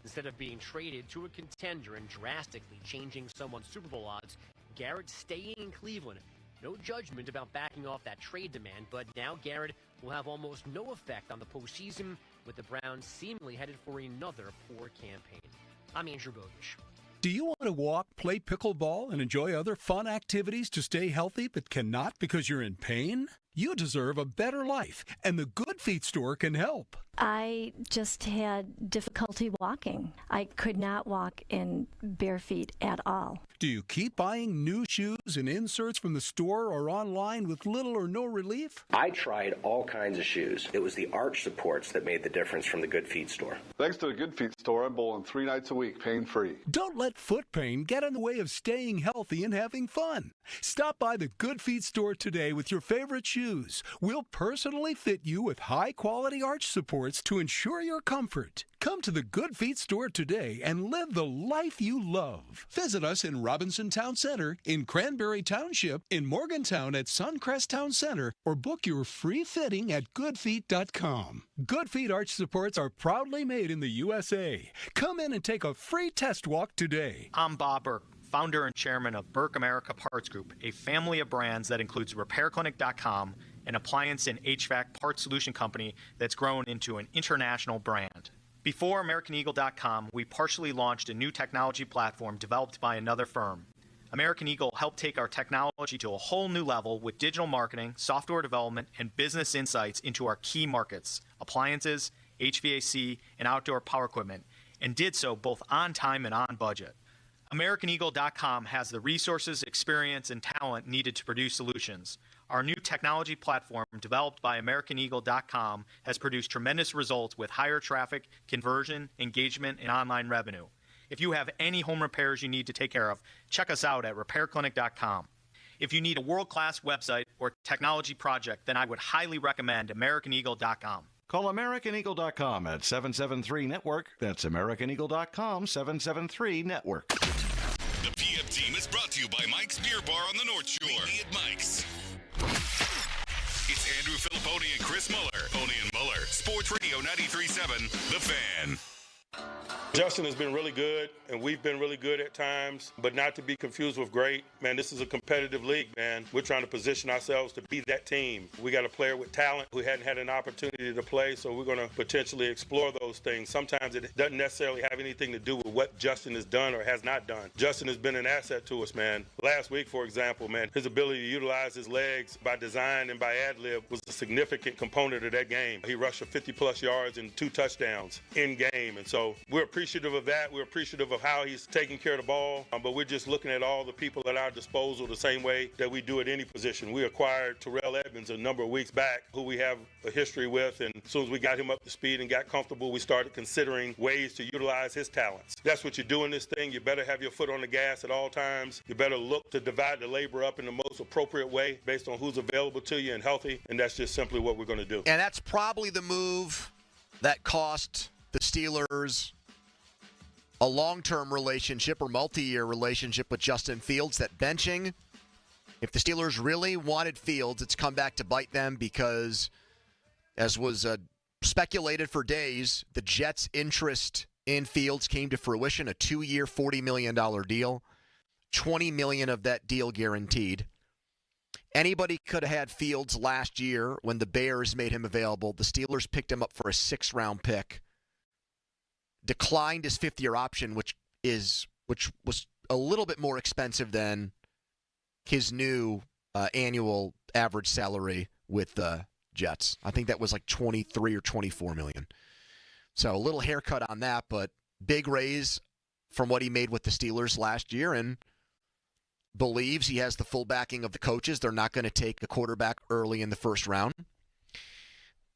[SPEAKER 22] Instead of being traded to a contender and drastically changing someone's Super Bowl odds, Garrett staying in Cleveland. No judgment about backing off that trade demand, but now Garrett will have almost no effect on the postseason, with the Browns seemingly headed for another poor campaign. I'm Andrew Bogish.
[SPEAKER 23] Do you want to walk, play pickleball, and enjoy other fun activities to stay healthy but cannot because you're in pain? You deserve a better life, and the Good Feet store can help.
[SPEAKER 30] I just had difficulty walking. I could not walk in bare feet at all.
[SPEAKER 23] Do you keep buying new shoes and inserts from the store or online with little or no relief?
[SPEAKER 31] I tried all kinds of shoes. It was the arch supports that made the difference from the Good Feet store.
[SPEAKER 32] Thanks to the Good Feet store, I'm bowling 3 nights a week, pain-free.
[SPEAKER 23] Don't let foot pain get in the way of staying healthy and having fun. Stop by the Good Feet store today with your favorite shoes. We'll personally fit you with high-quality arch supports to ensure your comfort. Come to the Good Feet store today and live the life you love. Visit us in Robinson Town Center, in Cranberry Township, in Morgantown at Suncrest Town Center, or book your free fitting at goodfeet.com. Good Feet arch supports are proudly made in the USA. Come in and take a free test walk today.
[SPEAKER 33] I'm Bob Burke, founder and chairman of Burke America Parts Group, a family of brands that includes RepairClinic.com,
[SPEAKER 1] an appliance and HVAC parts solution company that's grown into an international brand. Before AmericanEagle.com, we partially launched a new technology platform developed by another firm. American Eagle helped take our technology to a whole new level with digital marketing, software development, and business insights into our key markets, appliances, HVAC, and outdoor power equipment, and did so both on time and on budget. AmericanEagle.com has the resources, experience, and talent needed to produce solutions. Our new technology platform, developed by AmericanEagle.com, has produced tremendous results with higher traffic, conversion, engagement, and online revenue. If you have any home repairs you need to take care of, check us out at repairclinic.com. If you need a world-class website or technology project, then I would highly recommend AmericanEagle.com.
[SPEAKER 6] Call AmericanEagle.com at 773-NETWORK. That's AmericanEagle.com, 773-NETWORK.
[SPEAKER 7] The PM team is brought to you by Mike's Beer Bar on the North Shore. Meet me at Mike's. It's Andrew Filipponi and Chris Muller. Pony and Muller. Sports Radio 93.7, The Fan.
[SPEAKER 8] Justin has been really good, and we've been really good at times, but not to be confused with great. Man, this is a competitive league, man. We're trying to position ourselves to be that team. We got a player with talent who hadn't had an opportunity to play, so we're going to potentially explore those things. Sometimes it doesn't necessarily have anything to do with what Justin has done or has not done. Justin has been an asset to us, man. Last week, for example, man, his ability to utilize his legs by design and by ad-lib was a significant component of that game. He rushed for 50-plus yards and 2 touchdowns in game, and so we're appreciative of that. We're appreciative of how he's taking care of the ball, but we're just looking at all the people at our disposal the same way that we do at any position. We acquired Terrell Edmonds a number of weeks back, who we have a history with, and as soon as we got him up to speed and got comfortable, we started considering ways to utilize his talents. That's what you do in this thing. You better have your foot on the gas at all times. You better look to divide the labor up in the most appropriate way based on who's available to you and healthy, and that's just simply what we're going to do.
[SPEAKER 21] And that's probably the move that cost the Steelers a long-term relationship or multi-year relationship with Justin Fields, that benching. If the Steelers really wanted Fields, it's come back to bite them because, as was speculated for days, the Jets' interest in Fields came to fruition, a 2-year, $40 million deal, $20 million of that deal guaranteed. Anybody could have had Fields last year when the Bears made him available. The Steelers picked him up for a 6th-round pick. Declined his 5th-year option, which was a little bit more expensive than his new annual average salary with the Jets. I think that was like $23 or $24 million. So a little haircut on that, but big raise from what he made with the Steelers last year, and believes he has the full backing of the coaches. They're not going to take a quarterback early in the 1st round.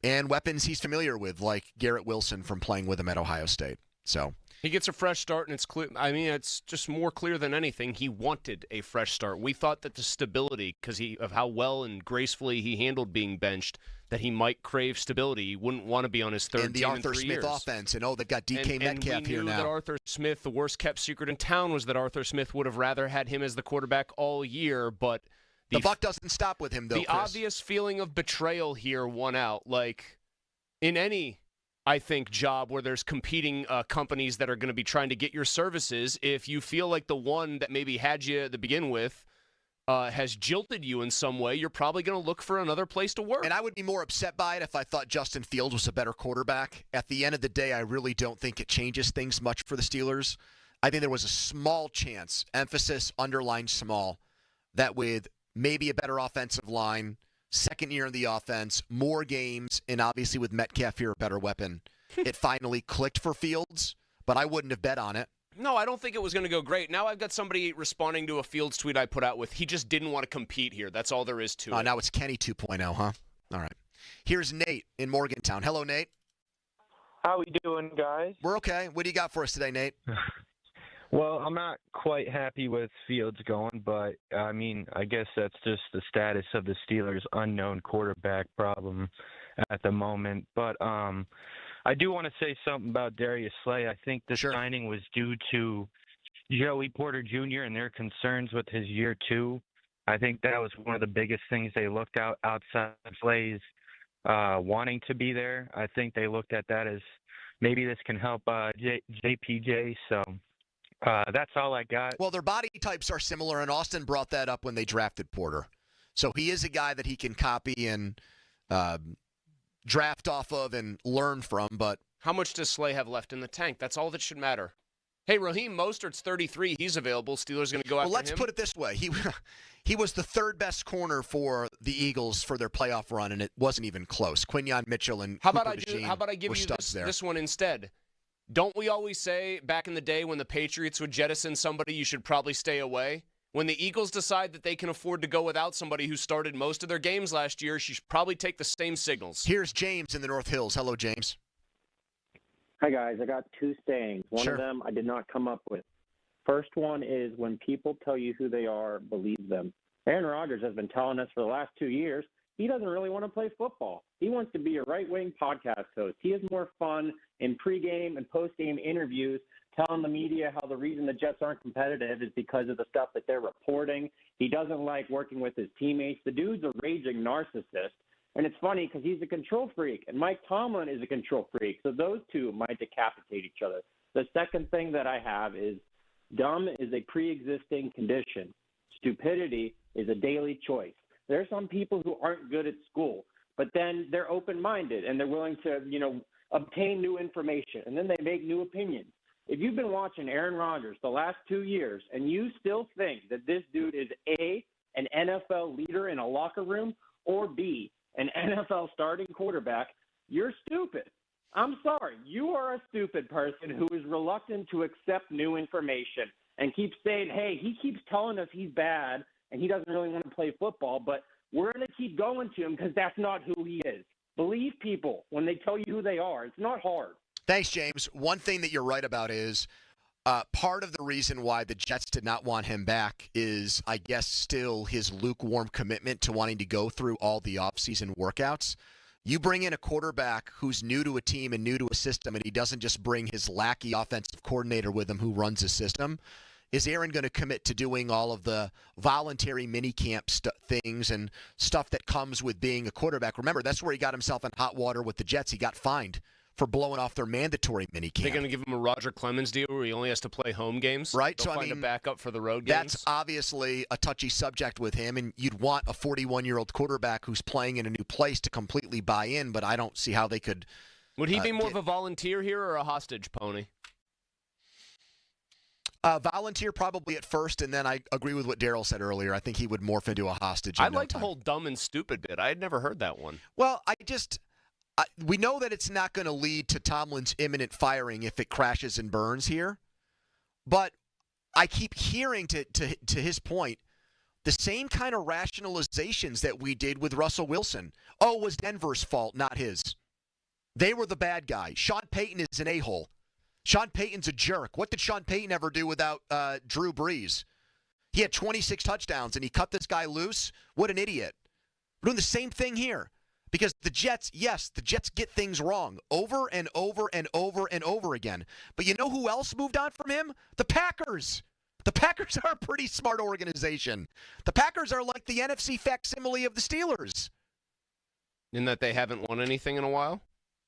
[SPEAKER 21] And weapons he's familiar with, like Garrett Wilson from playing with him at Ohio State. So
[SPEAKER 24] he gets a fresh start, and it's clear. I mean, it's just more clear than anything. He wanted a fresh start. We thought that the stability, because of how well and gracefully he handled being benched, that he might crave stability. He wouldn't want to be on his 3rd team in 3 years. And the Arthur Smith
[SPEAKER 21] offense, and they've got DK Metcalf here now.
[SPEAKER 24] And we knew that Arthur Smith, the worst-kept secret in town was that Arthur Smith would have rather had him as the quarterback all year, but
[SPEAKER 21] the buck doesn't stop with him, though,
[SPEAKER 24] The
[SPEAKER 21] Chris.
[SPEAKER 24] obvious feeling of betrayal here won out. Like, in any, I think, job where there's competing companies that are going to be trying to get your services, if you feel like the one that maybe had you to begin with has jilted you in some way, you're probably going to look for another place to work.
[SPEAKER 21] And I would be more upset by it if I thought Justin Fields was a better quarterback. At the end of the day, I really don't think it changes things much for the Steelers. I think there was a small chance, emphasis underlined small, that with maybe a better offensive line, 2nd year in the offense, more games, and obviously with Metcalf here, a better weapon, it finally clicked for Fields, but I wouldn't have bet on it.
[SPEAKER 24] No, I don't think it was going to go great. Now I've got somebody responding to a Fields tweet I put out with, he just didn't want to compete here. That's all there is to it.
[SPEAKER 21] Now it's Kenny 2.0, huh? All right. Here's Nate in Morgantown. Hello, Nate.
[SPEAKER 9] How we doing, guys?
[SPEAKER 21] We're okay. What do you got for us today, Nate?
[SPEAKER 9] Well, I'm not quite happy with Fields going, but, I mean, I guess that's just the status of the Steelers' unknown quarterback problem at the moment. But I do want to say something about Darius Slay. I think the signing was due to Joey Porter Jr. and their concerns with his year 2. I think that was one of the biggest things they looked at outside of Slay's wanting to be there. I think they looked at that as maybe this can help JPJ, so... that's all I got.
[SPEAKER 21] Well, their body types are similar, and Austin brought that up when they drafted Porter. So he is a guy that he can copy and draft off of and learn from. But
[SPEAKER 24] how much does Slay have left in the tank? That's all that should matter. Hey, Raheem Mostert's 33. He's available. Steelers going to go after him.
[SPEAKER 21] Well, let's put it this way. He was the third best corner for the Eagles for their playoff run, and it wasn't even close. Quinyon Mitchell and
[SPEAKER 24] how
[SPEAKER 21] Cooper
[SPEAKER 24] about I give you
[SPEAKER 21] there.
[SPEAKER 24] this one instead? Don't we always say back in the day when the Patriots would jettison somebody, you should probably stay away? When the Eagles decide that they can afford to go without somebody who started most of their games last year, you should probably take the same signals.
[SPEAKER 21] Here's James in the North Hills. Hello, James.
[SPEAKER 2] Hi, guys. I got two sayings. One of them I did not come up with. First one is when people tell you who they are, believe them. Aaron Rodgers has been telling us for the last 2 years he doesn't really want to play football. He wants to be a right-wing podcast host. He has more fun in pregame and postgame interviews telling the media how the reason the Jets aren't competitive is because of the stuff that they're reporting. He doesn't like working with his teammates. The dude's a raging narcissist. And it's funny because he's a control freak, and Mike Tomlin is a control freak. So those two might decapitate each other. The second thing that I have is dumb is a pre-existing condition. Stupidity is a daily choice. There are some people who aren't good at school, but then they're open-minded and they're willing to, obtain new information, and then they make new opinions. If you've been watching Aaron Rodgers the last 2 years and you still think that this dude is A, an NFL leader in a locker room, or B, an NFL starting quarterback, you're stupid. I'm sorry. You are a stupid person who is reluctant to accept new information and keeps saying, hey, he keeps telling us he's bad and he doesn't really want to play football, but we're going to keep going to him because that's not who he is. Believe people when they tell you who they are. It's not hard.
[SPEAKER 21] Thanks, James. One thing that you're right about is part of the reason why the Jets did not want him back is, I guess, still his lukewarm commitment to wanting to go through all the offseason workouts. You bring in a quarterback who's new to a team and new to a system, and he doesn't just bring his lackey offensive coordinator with him who runs the system. Is Aaron going to commit to doing all of the voluntary minicamp things and stuff that comes with being a quarterback? Remember, that's where he got himself in hot water with the Jets. He got fined for blowing off their mandatory minicamp.
[SPEAKER 24] They're going to give him a Roger Clemens deal where he only has to play home games?
[SPEAKER 21] Right.
[SPEAKER 24] They'll find a backup for the road games?
[SPEAKER 21] That's obviously a touchy subject with him, and you'd want a 41-year-old quarterback who's playing in a new place to completely buy in, but I don't see how they could.
[SPEAKER 24] Would he be more of a volunteer here or a hostage pony?
[SPEAKER 21] Volunteer probably at first, and then I agree with what Daryl said earlier. I think he would morph into a hostage.
[SPEAKER 24] I like the whole dumb and stupid bit. I had never heard that one.
[SPEAKER 21] Well, we know that it's not going to lead to Tomlin's imminent firing if it crashes and burns here. But I keep hearing, to his point, the same kind of rationalizations that we did with Russell Wilson. Oh, it was Denver's fault, not his. They were the bad guy. Sean Payton is an a-hole. Sean Payton's a jerk. What did Sean Payton ever do without Drew Brees? He had 26 touchdowns, and he cut this guy loose? What an idiot. We're doing the same thing here. Because the Jets get things wrong over and over and over and over again. But you know who else moved on from him? The Packers. The Packers are a pretty smart organization. The Packers are like the NFC facsimile of the Steelers.
[SPEAKER 24] In that they haven't won anything in a while?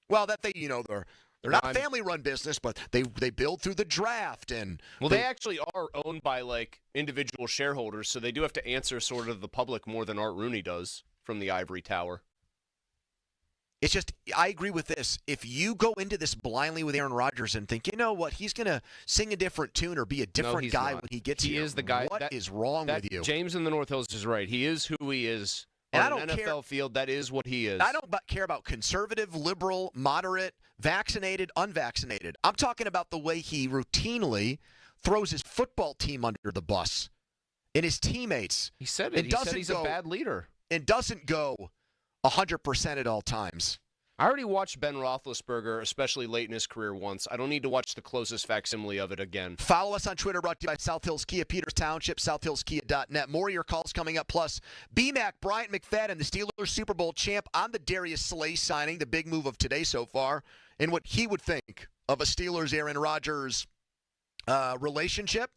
[SPEAKER 21] Well, that they're not a family-run business, but they build through the draft.
[SPEAKER 24] Well, they actually are owned by, individual shareholders, so they do have to answer sort of the public more than Art Rooney does from the ivory tower.
[SPEAKER 21] It's just, I agree with this. If you go into this blindly with Aaron Rodgers and think, you know what, he's going to sing a different tune or be a different guy when he gets here.
[SPEAKER 24] He is the guy.
[SPEAKER 21] What is wrong with you?
[SPEAKER 24] James in the North Hills is right. He is who he is.
[SPEAKER 21] And
[SPEAKER 24] on an NFL field, that is what he is.
[SPEAKER 21] I don't care about conservative, liberal, moderate, vaccinated, unvaccinated. I'm talking about the way he routinely throws his football team under the bus and his teammates.
[SPEAKER 24] He said it. He said he's a bad leader.
[SPEAKER 21] And doesn't go 100% at all times.
[SPEAKER 24] I already watched Ben Roethlisberger, especially late in his career, once. I don't need to watch the closest facsimile of it again.
[SPEAKER 21] Follow us on Twitter, brought to you by South Hills Kia, Peters Township, southhillskia.net. More of your calls coming up. Plus, BMAC, Bryant McFadden, the Steelers Super Bowl champ, on the Darius Slay signing, the big move of today so far, and what he would think of a Steelers-Aaron Rodgers relationship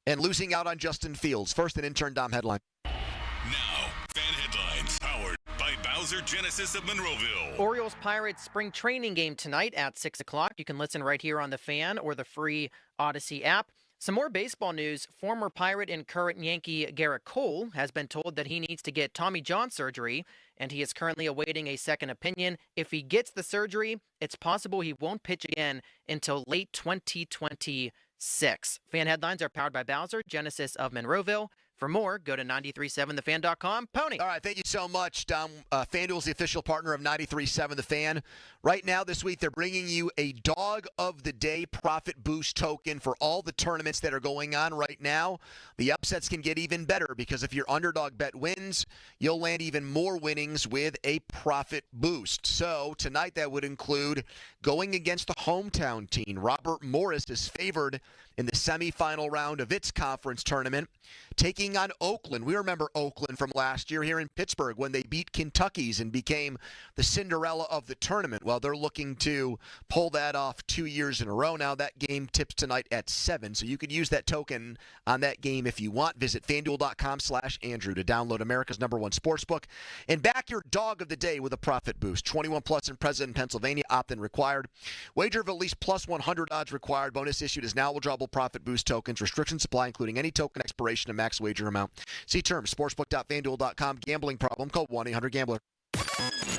[SPEAKER 21] and losing out on Justin Fields. First, an intern Dom headline.
[SPEAKER 7] Now, fan headlines powered by Bowser Genesis of Monroeville.
[SPEAKER 4] Orioles-Pirates spring training game tonight at 6 o'clock. You can listen right here on the Fan or the free Odyssey app. Some more baseball news. Former Pirate and current Yankee Garrett Cole has been told that he needs to get Tommy John surgery, and he is currently awaiting a second opinion. If he gets the surgery, it's possible he won't pitch again until late 2026. Fan headlines are powered by Bowser, Genesis of Monroeville. For more, go to 937thefan.com. Pony.
[SPEAKER 21] All right, thank you so much, Dom. FanDuel's the official partner of 93.7 The Fan. Right now, this week, they're bringing you a Dog of the Day profit boost token for all the tournaments that are going on right now. The upsets can get even better because if your underdog bet wins, you'll land even more winnings with a profit boost. So tonight, that would include going against the hometown team. Robert Morris is favored in the semifinal round of its conference tournament, taking on Oakland. We remember Oakland from last year here in Pittsburgh when they beat Kentucky's and became the Cinderella of the tournament. Well, they're looking to pull that off 2 years in a row now. That game tips tonight at 7, so you could use that token on that game if you want. Visit FanDuel.com/Andrew to download America's #1 sportsbook and back your Dog of the Day with a profit boost. 21 plus and present in Pennsylvania. Opt-in required. Wager of at least plus 100 odds required. Bonus issued as now eligible profit boost tokens. Restrictions apply, including any token expiration and max wager amount. See terms. Sportsbook.fanduel.com. Gambling problem? Call 1-800-GAMBLER.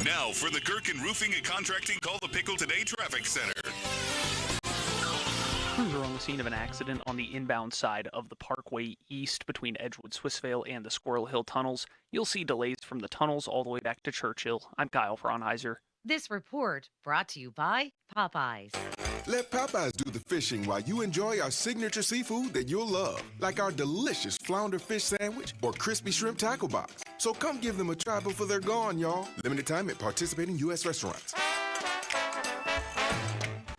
[SPEAKER 7] Now for the Gerken Roofing and Contracting Call the Pickle Today Traffic Center.
[SPEAKER 3] Crews are on the scene of an accident on the inbound side of the Parkway East between Edgewood, Swissvale, and the Squirrel Hill tunnels. You'll see delays from the tunnels all the way back to Churchill. I'm Kyle Fraunheiser.
[SPEAKER 16] This report brought to you by Popeyes.
[SPEAKER 5] Let Popeyes do the fishing while you enjoy our signature seafood that you'll love, like our delicious flounder fish sandwich or crispy shrimp tackle box. So come give them a try before they're gone, y'all. Limited time at participating U.S. restaurants.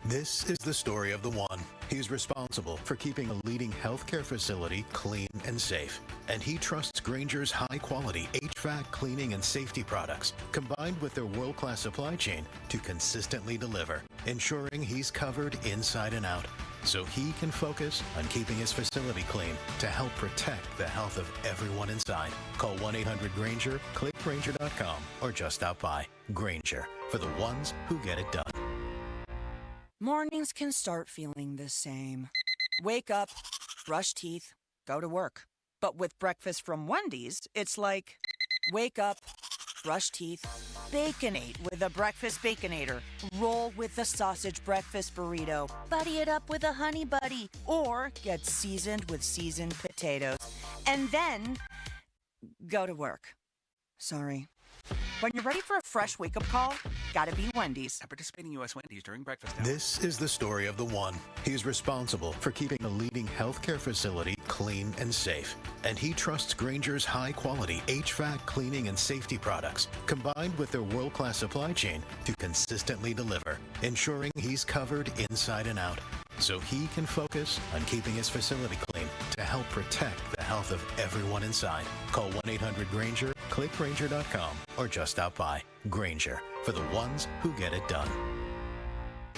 [SPEAKER 10] This is the story of the one. He's responsible for keeping a leading healthcare facility clean and safe. And he trusts Granger's high-quality HVAC cleaning and safety products, combined with their world-class supply chain, to consistently deliver, ensuring he's covered inside and out, so he can focus on keeping his facility clean to help protect the health of everyone inside. Call 1-800-GRANGER, click Granger.com, or just stop by. Granger, for the ones who get it done.
[SPEAKER 17] Mornings can start feeling the same. Wake up, brush teeth, go to work. But with breakfast from Wendy's, it's like, wake up, brush teeth, Baconate with a breakfast Baconator. Roll with the sausage breakfast burrito. Buddy it up with a honey buddy. Or get seasoned with seasoned potatoes. And then, go to work. Sorry. When you're ready for a fresh wake-up call, gotta be Wendy's.
[SPEAKER 18] At participating U.S. Wendy's during breakfast hours.
[SPEAKER 10] This is the story of the one. He's responsible for keeping a leading healthcare facility clean and safe. And he trusts Granger's high-quality HVAC cleaning and safety products, combined with their world-class supply chain, to consistently deliver, ensuring he's covered inside and out, so he can focus on keeping his facility clean to help protect the health of everyone inside. Call 1-800-GRANGER, click Granger.com, or just stop by. Granger, for the ones who get it done.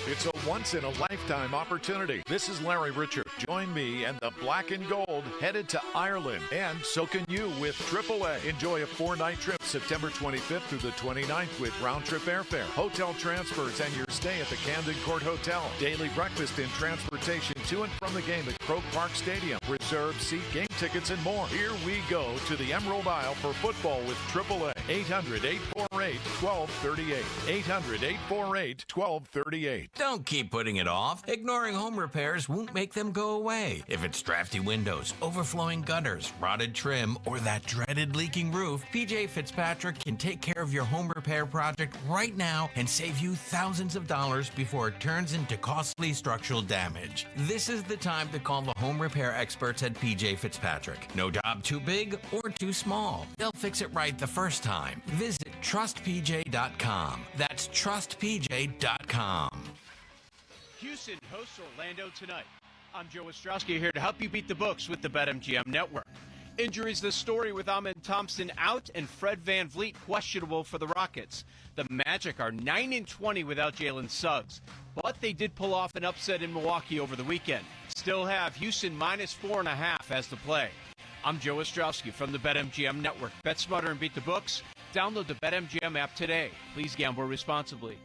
[SPEAKER 19] It's a once-in-a-lifetime opportunity. This is Larry Richard. Join me and the Black and Gold headed to Ireland, and so can you with AAA. Enjoy a 4-night trip September 25th through the 29th with round-trip airfare, hotel transfers, and your stay at the Camden Court Hotel. Daily breakfast and transportation to and from the game at Croke Park Stadium. Reserved seat, game tickets, and more. Here we go to the Emerald Isle for football with AAA. 800-848-1238. 800-848-1238.
[SPEAKER 20] Don't keep putting it off. Ignoring home repairs won't make them go away. If it's drafty windows, overflowing gutters, rotted trim, or that dreaded leaking roof, PJ Fitzpatrick can take care of your home repair project right now and save you thousands of dollars before it turns into costly structural damage. This is the time to call the home repair experts at PJ Fitzpatrick. No job too big or too small. They'll fix it right the first time. Visit trustpj.com. That's trustpj.com.
[SPEAKER 25] Houston hosts Orlando tonight. I'm Joe Ostrowski here to help you beat the books with the BetMGM Network. Injuries this story with Amen Thompson out and Fred VanVleet questionable for the Rockets. The Magic are 9-20 without Jalen Suggs, but they did pull off an upset in Milwaukee over the weekend. Still have Houston -4.5 as the play. I'm Joe Ostrowski from the BetMGM Network. Bet smarter and beat the books. Download the BetMGM app today. Please gamble responsibly.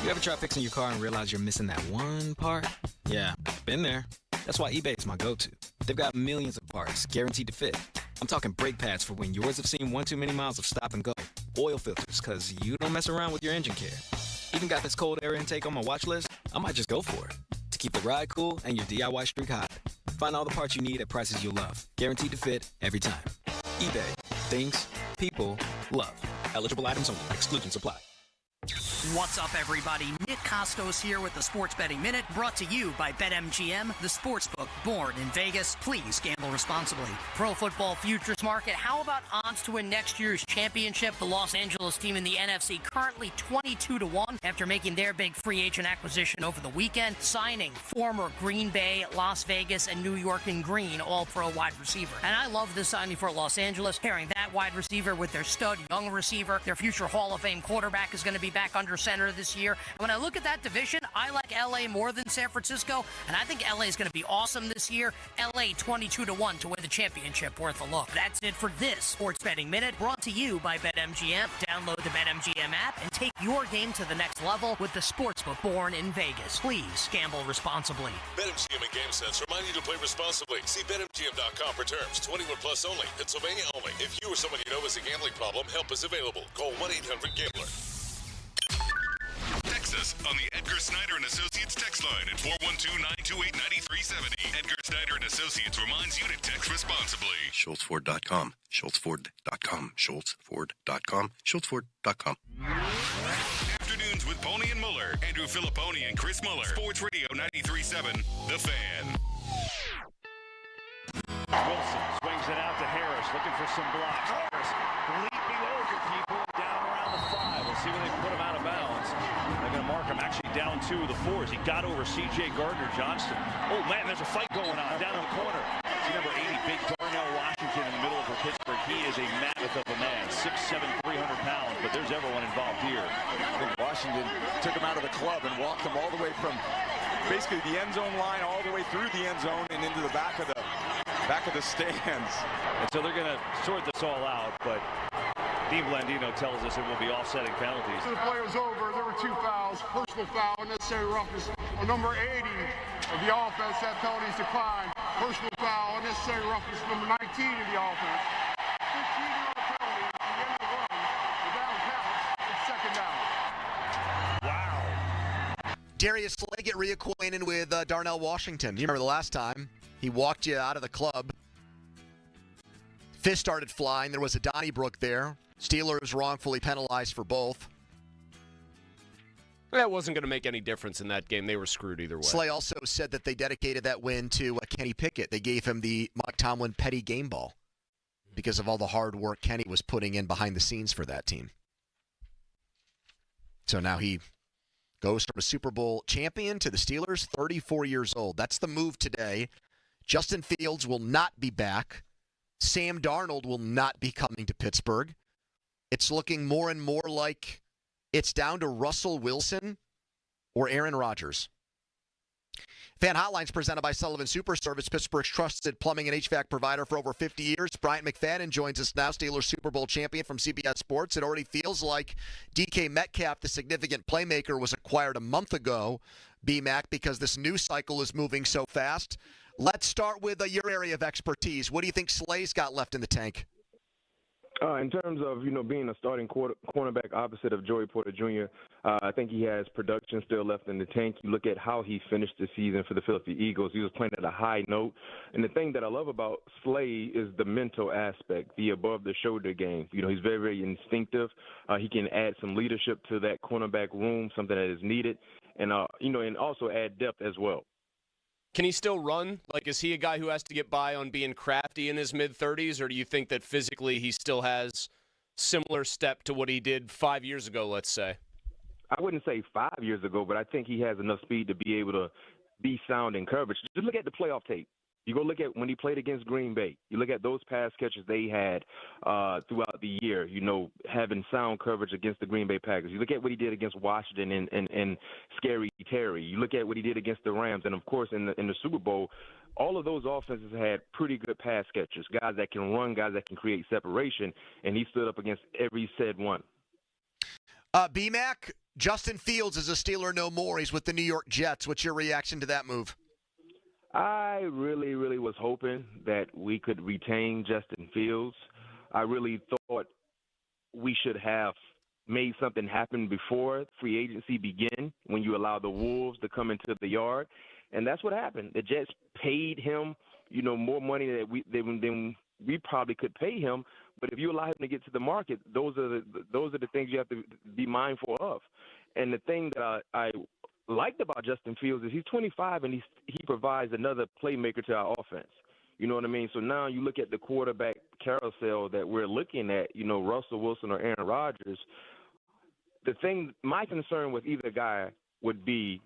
[SPEAKER 26] You ever try fixing your car and realize you're missing that one part? Yeah, been there.
[SPEAKER 11] That's why eBay is my go-to. They've got millions of parts, guaranteed to fit. I'm talking brake pads for when yours have seen one too many miles of stop and go. Oil filters, because you don't mess around with your engine care. Even got this cold air intake on my watch list. I might just go for it. To keep the ride cool and your DIY streak hot. Find all the parts you need at prices you'll love. Guaranteed to fit every time. eBay. Things people love. Eligible items only. Exclusions apply.
[SPEAKER 12] What's up, everybody? Nick Costos here with the Sports Betting Minute, brought to you by BetMGM, the sportsbook born in Vegas. Please gamble responsibly. Pro Football Futures Market. How about odds to win next year's championship? The Los Angeles team in the NFC currently 22-1 after making their big free agent acquisition over the weekend, signing former Green Bay, Las Vegas, and New York and Green all-pro wide receiver. And I love this signing for Los Angeles, pairing that wide receiver with their stud young receiver. Their future Hall of Fame quarterback is going to be back under center this year. And when I look at that division, I like LA more than San Francisco, and I think LA is going to be awesome this year. LA 22-1 to win the championship. Worth a look. That's it for this Sports Betting Minute, brought to you by BetMGM. Download the BetMGM app and take your game to the next level with the sportsbook born in Vegas. Please gamble responsibly.
[SPEAKER 13] BetMGM and GameSense remind you to play responsibly. See BetMGM.com for terms. 21 plus only. Pennsylvania only. If you or someone you know has a gambling problem, help is available. Call 1-800-GAMBLER. Text us on the Edgar Snyder and Associates text line at 412-928-9370. Edgar Snyder and Associates reminds you to text responsibly.
[SPEAKER 14] SchultzFord.com. SchultzFord.com. SchultzFord.com. SchultzFord.com.
[SPEAKER 7] Afternoons with Pony and Muller. Andrew Filipponi and Chris Muller. Sports Radio 93.7. The Fan.
[SPEAKER 15] Wilson swings it out to Harris, looking for some blocks. Harris leaping over people down around the 5. We'll see when they put him out of bounds. They're going to mark him actually down 2 of the 4s. He got over C.J. Gardner-Johnston. Oh, man, there's a fight going on down in the corner. See number 80, Big Darnell Washington in the middle for Pittsburgh. He is a mammoth of a man, 6'7", 300 pounds, but there's everyone involved here.
[SPEAKER 22] I think Washington took him out of the club and walked him all the way from basically the end zone line all the way through the end zone and into the back of the stands.
[SPEAKER 15] And so they're going to sort this all out, but Dean Blandino tells us it will be offsetting penalties.
[SPEAKER 26] So the play was over. There were 2 fouls, personal foul, unnecessary roughness on number 80 of the offense. That penalties declined. Personal foul, unnecessary roughness, number 19 of the offense. 15-yard penalty at the end of the run. The down counts. It's second down.
[SPEAKER 21] Wow. Darius Slay get reacquainted with Darnell Washington. You remember the last time he walked you out of the club. Fist started flying. There was a Donnybrook there. Steelers wrongfully penalized for both.
[SPEAKER 24] That wasn't going to make any difference in that game. They were screwed either way.
[SPEAKER 21] Slay also said that they dedicated that win to Kenny Pickett. They gave him the Mike Tomlin Petty game ball because of all the hard work Kenny was putting in behind the scenes for that team. So now he goes from a Super Bowl champion to the Steelers, 34 years old. That's the move today. Justin Fields will not be back. Sam Darnold will not be coming to Pittsburgh. It's looking more and more like it's down to Russell Wilson or Aaron Rodgers. Fan Hotlines presented by Sullivan Super Service, Pittsburgh's trusted plumbing and HVAC provider for over 50 years. Bryant McFadden joins us now, Steelers Super Bowl champion from CBS Sports. It already feels like DK Metcalf, the significant playmaker, was acquired a month ago, BMAC, because this news cycle is moving so fast. Let's start with your area of expertise. What do you think Slay's got left in the tank?
[SPEAKER 9] In terms of, being a starting cornerback opposite of Joey Porter Jr., I think he has production still left in the tank. You look at how he finished the season for the Philadelphia Eagles. He was playing at a high note. And the thing that I love about Slay is the mental aspect, the above-the-shoulder game. He's very, very instinctive. He can add some leadership to that cornerback room, something that is needed, and also add depth as well.
[SPEAKER 24] Can he still run? Like, is he a guy who has to get by on being crafty in his mid-30s, or do you think that physically he still has similar step to what he did 5 years ago, let's say?
[SPEAKER 9] I wouldn't say 5 years ago, but I think he has enough speed to be able to be sound in coverage. Just look at the playoff tape. You go look at when he played against Green Bay. You look at those pass catches they had throughout the year, having sound coverage against the Green Bay Packers. You look at what he did against Washington and Scary Terry. You look at what he did against the Rams. And, of course, in the Super Bowl, all of those offenses had pretty good pass catchers, guys that can run, guys that can create separation, and he stood up against every said one.
[SPEAKER 21] BMAC, Justin Fields is a Steeler no more. He's with the New York Jets. What's your reaction to that move?
[SPEAKER 9] I really, really was hoping that we could retain Justin Fields. I really thought we should have made something happen before free agency began when you allow the Wolves to come into the yard. And that's what happened. The Jets paid him, more money than we probably could pay him. But if you allow him to get to the market, those are the things you have to be mindful of. And the thing that I liked about Justin Fields is he's 25 and he provides another playmaker to our offense. You know what I mean? So now you look at the quarterback carousel that we're looking at, Russell Wilson or Aaron Rodgers. My concern with either guy would be,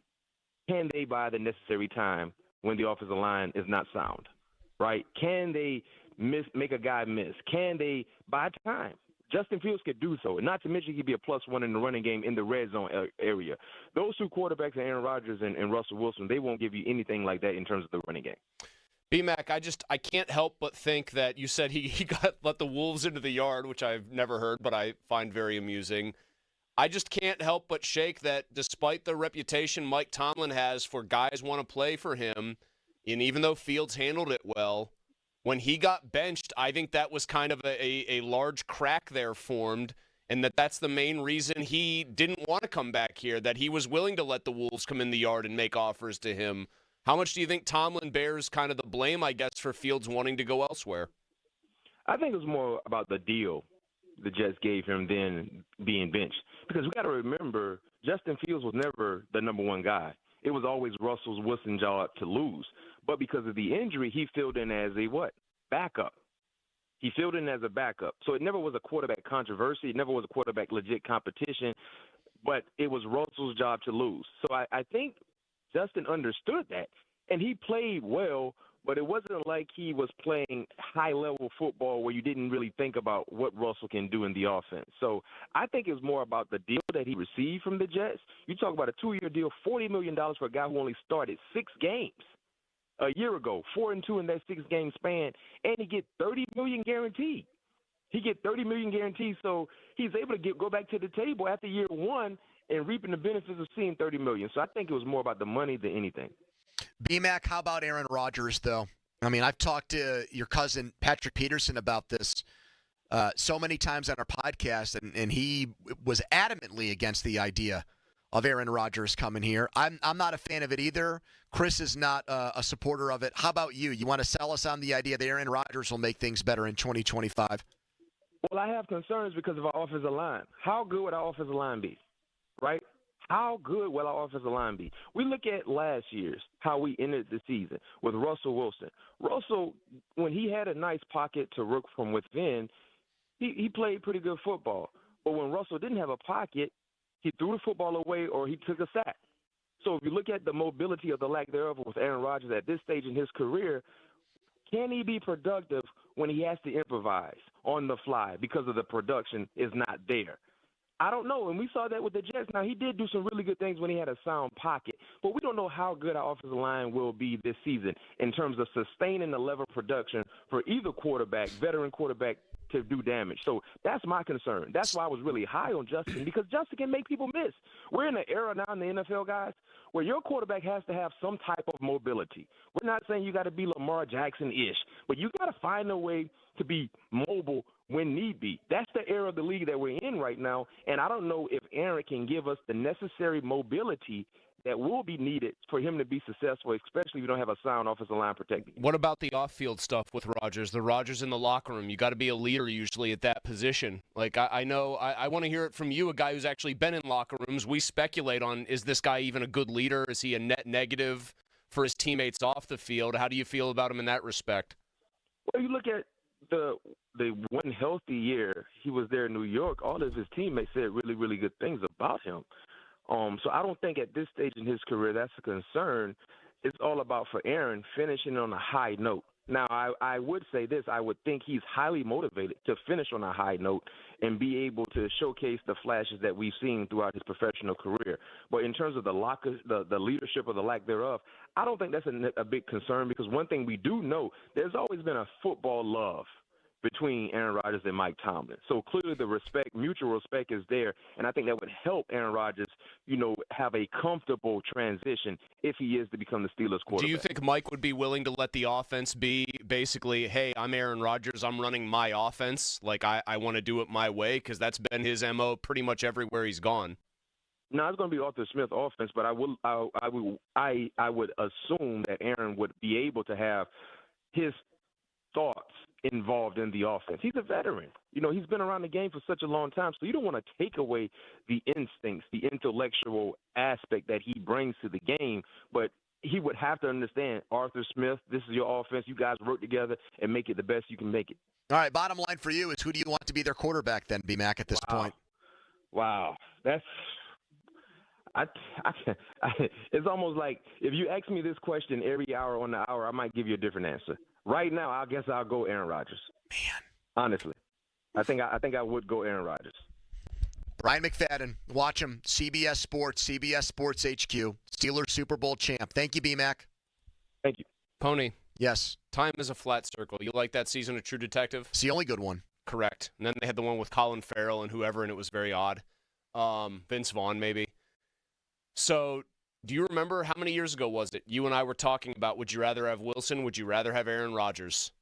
[SPEAKER 9] can they buy the necessary time when the offensive line is not sound, right? Can they make a guy miss? Can they buy time? Justin Fields could do so. And not to mention he'd be a +1 in the running game in the red zone area. Those two quarterbacks, Aaron Rodgers and Russell Wilson, they won't give you anything like that in terms of the running game.
[SPEAKER 24] B-Mac, I can't help but think that you said he let the Wolves into the yard, which I've never heard, but I find very amusing. I just can't help but shake that despite the reputation Mike Tomlin has for guys want to play for him, and even though Fields handled it well, when he got benched, I think that was kind of a large crack there formed, and that's the main reason he didn't want to come back here, that he was willing to let the Wolves come in the yard and make offers to him. How much do you think Tomlin bears kind of the blame, I guess, for Fields wanting to go elsewhere?
[SPEAKER 9] I think it was more about the deal the Jets gave him than being benched. Because we got to remember, Justin Fields was never the number one guy. It was always Russell Wilson's job to lose. But because of the injury, he filled in as a what? Backup. He filled in as a backup. So it never was a quarterback controversy. It never was a quarterback legit competition. But it was Russell's job to lose. So I think Justin understood that. And he played well, but it wasn't like he was playing high-level football where you didn't really think about what Russell can do in the offense. So I think it was more about the deal that he received from the Jets. You talk about a 2-year deal, $40 million for a guy who only started 6 games a year ago, 4-2 in that 6-game span, and he get $30 million guaranteed. He get $30 million guaranteed, so he's able to go back to the table after year one and reaping the benefits of seeing $30 million. So I think it was more about the money than anything.
[SPEAKER 21] B-Mac, how about Aaron Rodgers, though? I mean, I've talked to your cousin Patrick Peterson about this so many times on our podcast, and he was adamantly against the idea of Aaron Rodgers coming here. I'm not a fan of it either. Chris is not a supporter of it. How about you? You want to sell us on the idea that Aaron Rodgers will make things better in 2025?
[SPEAKER 9] Well, I have concerns because of our offensive line. How good would our offensive line be, right? How good will our offensive line be? We look at last year's, how we ended the season with Russell Wilson. Russell, when he had a nice pocket to work from within, he played pretty good football. But when Russell didn't have a pocket, he threw the football away or he took a sack. So if you look at the mobility or the lack thereof with Aaron Rodgers at this stage in his career, can he be productive when he has to improvise on the fly because of the production is not there? I don't know, and we saw that with the Jets. Now, he did do some really good things when he had a sound pocket, but we don't know how good our offensive line will be this season in terms of sustaining the level of production for either quarterback, veteran quarterback, to do damage. So that's my concern. That's why I was really high on Justin, because Justin can make people miss. We're in an era now in the NFL, guys, where your quarterback has to have some type of mobility. We're not saying you got to be Lamar Jackson-ish, but you got to find a way to be mobile when need be. That's the era of the league that we're in right now, and I don't know if Aaron can give us the necessary mobility that will be needed for him to be successful, especially if you don't have a sound offensive line protecting.
[SPEAKER 24] What about the off-field stuff with Rodgers? The Rodgers in the locker room. You got to be a leader usually at that position. Like, I know, I want to hear it from you, a guy who's actually been in locker rooms. We speculate on, is this guy even a good leader? Is he a net negative for his teammates off the field? How do you feel about him in that respect?
[SPEAKER 9] Well, you look at the one healthy year he was there in New York, all of his teammates said really, really good things about him. So I don't think at this stage in his career that's a concern. It's all about, for Aaron, finishing on a high note. Now, I would say this. I would think he's highly motivated to finish on a high note and be able to showcase the flashes that we've seen throughout his professional career. But in terms of the leadership or the lack thereof, I don't think that's a big concern, because one thing we do know, there's always been a football love
[SPEAKER 1] between Aaron Rodgers and Mike Tomlin. So clearly the mutual respect is there, and I think that would help Aaron Rodgers, have a comfortable transition if he is to become the Steelers quarterback.
[SPEAKER 24] Do you think Mike would be willing to let the offense be basically, hey, I'm Aaron Rodgers, I'm running my offense, like I want to do it my way, because that's been his MO pretty much everywhere he's gone?
[SPEAKER 1] No, it's going to be Arthur Smith offense, but I would assume that Aaron would be able to have his thoughts involved in the offense. He's a veteran. He's been around the game for such a long time, so you don't want to take away the instincts, the intellectual aspect that he brings to the game, but he would have to understand, Arthur Smith, this is your offense. You guys work together and make it the best you can make it.
[SPEAKER 21] All right, bottom line for you is, who do you want to be their quarterback then, B-Mac, at this point?
[SPEAKER 1] Wow. That's it's almost like if you ask me this question every hour on the hour, I might give you a different answer. Right now, I guess I'll go Aaron Rodgers.
[SPEAKER 21] Man.
[SPEAKER 1] Honestly. I think I would go Aaron Rodgers.
[SPEAKER 21] Brian McFadden, watch him. CBS Sports HQ, Steelers Super Bowl champ. Thank you, B-Mac.
[SPEAKER 1] Thank you.
[SPEAKER 24] Pony.
[SPEAKER 21] Yes.
[SPEAKER 24] Time is a flat circle. You like that season of True Detective?
[SPEAKER 21] It's the only good one.
[SPEAKER 24] Correct. And then they had the one with Colin Farrell and whoever, and it was very odd. Vince Vaughn, maybe. So, do you remember how many years ago was it? You and I were talking about, would you rather have Wilson? Would you rather have Aaron Rodgers?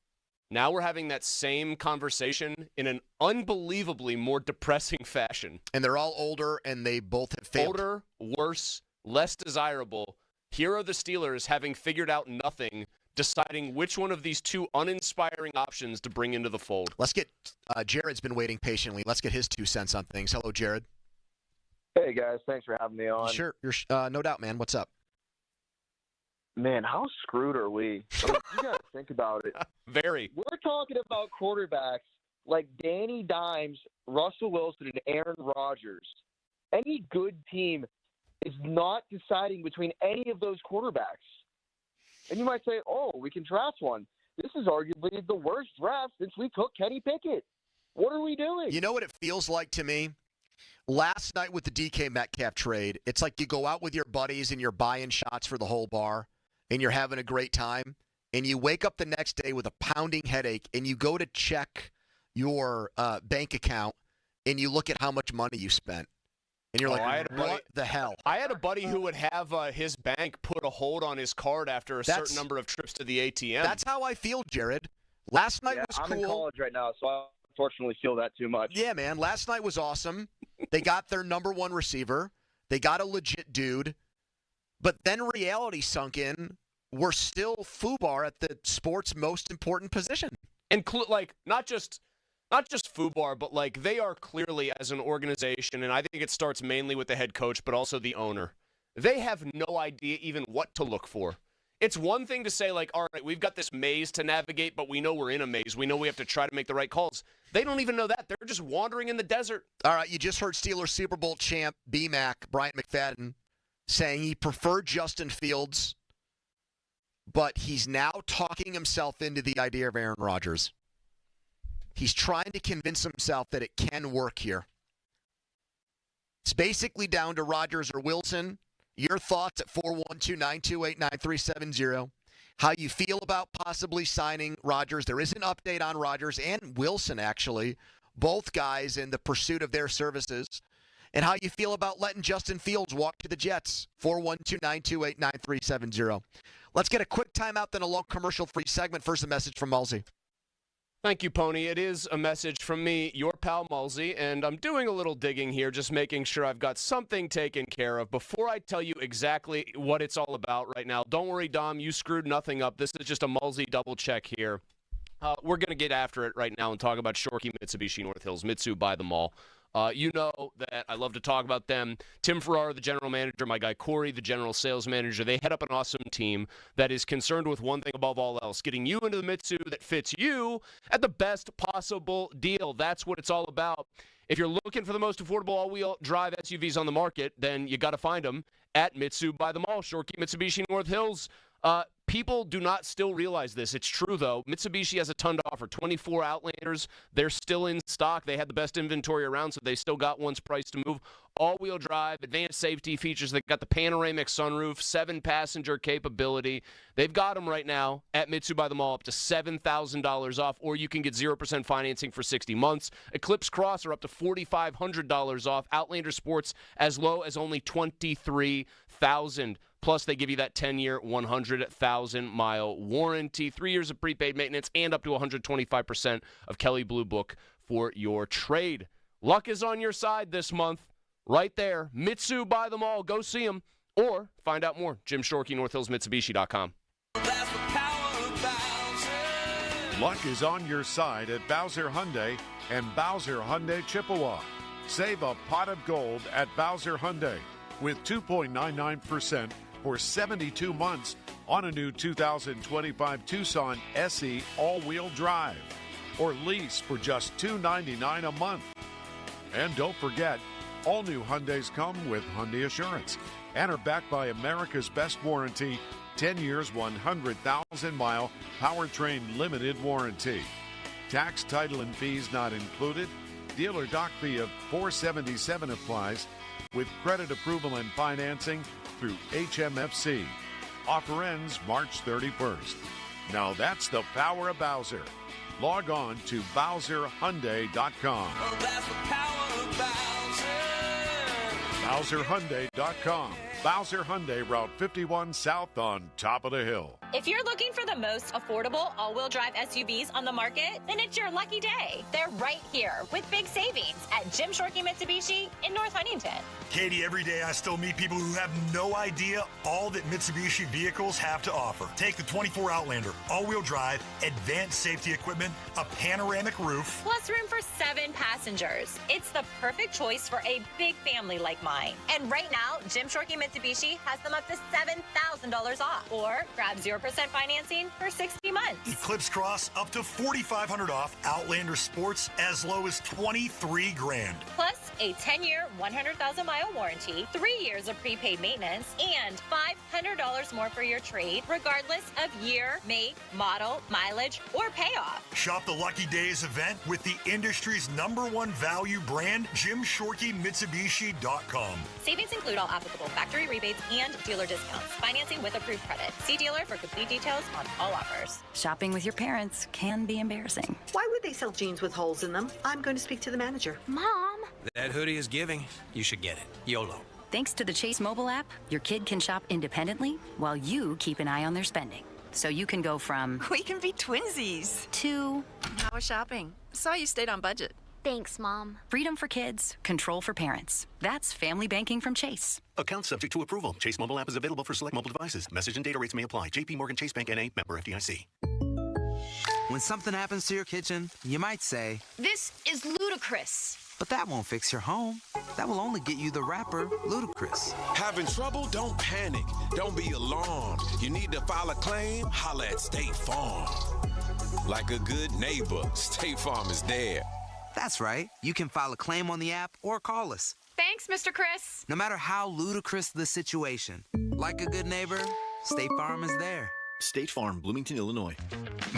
[SPEAKER 24] Now we're having that same conversation in an unbelievably more depressing fashion.
[SPEAKER 21] And they're all older, and they both have failed.
[SPEAKER 24] Older, worse, less desirable. Here are the Steelers having figured out nothing, deciding which one of these two uninspiring options to bring into the fold.
[SPEAKER 21] Let's get Jared's been waiting patiently. Let's get his 2 cents on things. Hello, Jared.
[SPEAKER 2] Hey, guys. Thanks for having me on.
[SPEAKER 21] Sure. You're no doubt, man. What's up?
[SPEAKER 2] Man, how screwed are we? You got to think about it.
[SPEAKER 24] Very.
[SPEAKER 2] We're talking about quarterbacks like Danny Dimes, Russell Wilson, and Aaron Rodgers. Any good team is not deciding between any of those quarterbacks. And you might say, oh, we can draft one. This is arguably the worst draft since we took Kenny Pickett. What are we doing?
[SPEAKER 21] You know what it feels like to me? Last night with the DK Metcalf trade, it's like you go out with your buddies and you're buying shots for the whole bar and you're having a great time, and you wake up the next day with a pounding headache and you go to check your bank account and you look at how much money you spent. And you're like, what the hell?
[SPEAKER 24] I had a buddy who would have his bank put a hold on his card after a certain number of trips to the ATM.
[SPEAKER 21] That's how I feel, Jared. Last night was cool.
[SPEAKER 2] I'm in college right now, so I unfortunately feel that too much.
[SPEAKER 21] Yeah, man. Last night was awesome. They got their number one receiver. They got a legit dude. But then reality sunk in. We're still FUBAR at the sport's most important position.
[SPEAKER 24] And not just FUBAR, but they are clearly, as an organization, and I think it starts mainly with the head coach, but also the owner. They have no idea even what to look for. It's one thing to say, all right, we've got this maze to navigate, but we know we're in a maze. We know we have to try to make the right calls. They don't even know that. They're just wandering in the desert.
[SPEAKER 21] All right, you just heard Steelers Super Bowl champ B-Mac, Brian McFadden, saying he preferred Justin Fields, but he's now talking himself into the idea of Aaron Rodgers. He's trying to convince himself that it can work here. It's basically down to Rodgers or Wilson. Your thoughts at 412-928-9370. How you feel about possibly signing Rodgers. There is an update on Rodgers and Wilson, actually, both guys in the pursuit of their services. And how you feel about letting Justin Fields walk to the Jets. 412-928-9370. Let's get a quick timeout, then a long commercial-free segment. First, a message from Mulsey.
[SPEAKER 24] Thank you, Pony. It is a message from me, your pal Mulsey, and I'm doing a little digging here, just making sure I've got something taken care of. Before I tell you exactly what it's all about right now, don't worry, Dom, you screwed nothing up. This is just a Mulsey double check here. We're going to get after it right now and talk about Shorkey Mitsubishi North Hills, Mitsu by the mall. You know that I love to talk about them. Tim Ferrara, the general manager, my guy Corey, the general sales manager, they head up an awesome team that is concerned with one thing above all else, getting you into the Mitsu that fits you at the best possible deal. That's what it's all about. If you're looking for the most affordable all-wheel drive SUVs on the market, then you got to find them at Mitsu by the mall, Shorkey Mitsubishi North Hills. people do not still realize this. It's true, though. Mitsubishi has a ton to offer. 24 Outlanders. They're still in stock. They had the best inventory around, so they still got one's price to move. All-wheel drive, advanced safety features. They got the panoramic sunroof, 7-passenger capability. They've got them right now at Mitsu by the Mall up to $7,000 off, or you can get 0% financing for 60 months. Eclipse Cross are up to $4,500 off. Outlander Sports as low as only $23,000. Plus, they give you that 10-year, 100,000-mile warranty, 3 years of prepaid maintenance, and up to 125% of Kelley Blue Book for your trade. Luck is on your side this month. Right there, Mitsu by the Mall. Go see them or find out more. Jim Shorkey, NorthHillsMitsubishi.com.
[SPEAKER 19] Luck is on your side at Bowser Hyundai and Bowser Hyundai Chippewa. Save a pot of gold at Bowser Hyundai with 2.99% for 72 months on a new 2025 Tucson SE all-wheel drive, or lease for just $299 a month. And don't forget, all new Hyundais come with Hyundai Assurance and are backed by America's best warranty, 10 years, 100,000-mile powertrain limited warranty. Tax, title, and fees not included. Dealer doc fee of $477 applies with credit approval and financing through HMFC. Offer ends March 31st. Now that's the power of Bowser. Log on to BowserHyundai.com.
[SPEAKER 3] Oh, that's the power of Bowser.
[SPEAKER 19] BowserHyundai.com. Bowser Hyundai, Route 51 South on top of the hill.
[SPEAKER 4] If you're looking for the most affordable all-wheel drive SUVs on the market, then it's your lucky day. They're right here with big savings at Jim Shorkey Mitsubishi in North Huntington.
[SPEAKER 6] Katie, every day I still meet people who have no idea all that Mitsubishi vehicles have to offer. Take the 24 Outlander, all-wheel drive, advanced safety equipment, a panoramic roof,
[SPEAKER 4] plus room for 7 passengers. It's the perfect choice for a big family like mine. And right now, Jim Shorkey Mitsubishi has them up to $7,000 off. Or grab 0% financing for 60 months.
[SPEAKER 6] Eclipse Cross up to $4,500 off. Outlander Sports as low as $23,000.
[SPEAKER 4] Plus a 10-year, 100,000-mile warranty, 3 years of prepaid maintenance, and $500 more for your trade, regardless of year, make, model, mileage, or payoff.
[SPEAKER 6] Shop the Lucky Days event with the industry's #1 value brand, JimShorkeyMitsubishi.com.
[SPEAKER 4] Savings include all applicable factory rebates and dealer discounts. Financing with approved credit. See dealer for complete details on all offers.
[SPEAKER 8] Shopping with your parents can be embarrassing.
[SPEAKER 16] Why would they sell jeans with holes in them? I'm going to speak to the manager.
[SPEAKER 8] Mom!
[SPEAKER 18] That hoodie is giving. You should get it. YOLO.
[SPEAKER 8] Thanks to the Chase mobile app, your kid can shop independently while you keep an eye on their spending. So you can go from...
[SPEAKER 23] We can be twinsies.
[SPEAKER 8] ...to...
[SPEAKER 23] How was shopping? Saw you stayed on budget.
[SPEAKER 8] Thanks, Mom. Freedom for kids, control for parents. That's family banking from Chase.
[SPEAKER 10] Account subject to approval. Chase mobile app is available for select mobile devices. Message and data rates may apply. JP Morgan Chase Bank N.A. member FDIC.
[SPEAKER 27] When something happens to your kitchen, you might say,
[SPEAKER 28] "This is ludicrous."
[SPEAKER 27] But that won't fix your home. That will only get you the rapper, Ludacris.
[SPEAKER 29] Having trouble? Don't panic. Don't be alarmed. You need to file a claim? Holla at State Farm. Like a good neighbor, State Farm is there.
[SPEAKER 27] That's right. You can file a claim on the app or call us.
[SPEAKER 28] Thanks, Mr. Chris.
[SPEAKER 27] No matter how ludicrous the situation, like a good neighbor, State Farm is there.
[SPEAKER 10] State Farm, Bloomington, Illinois.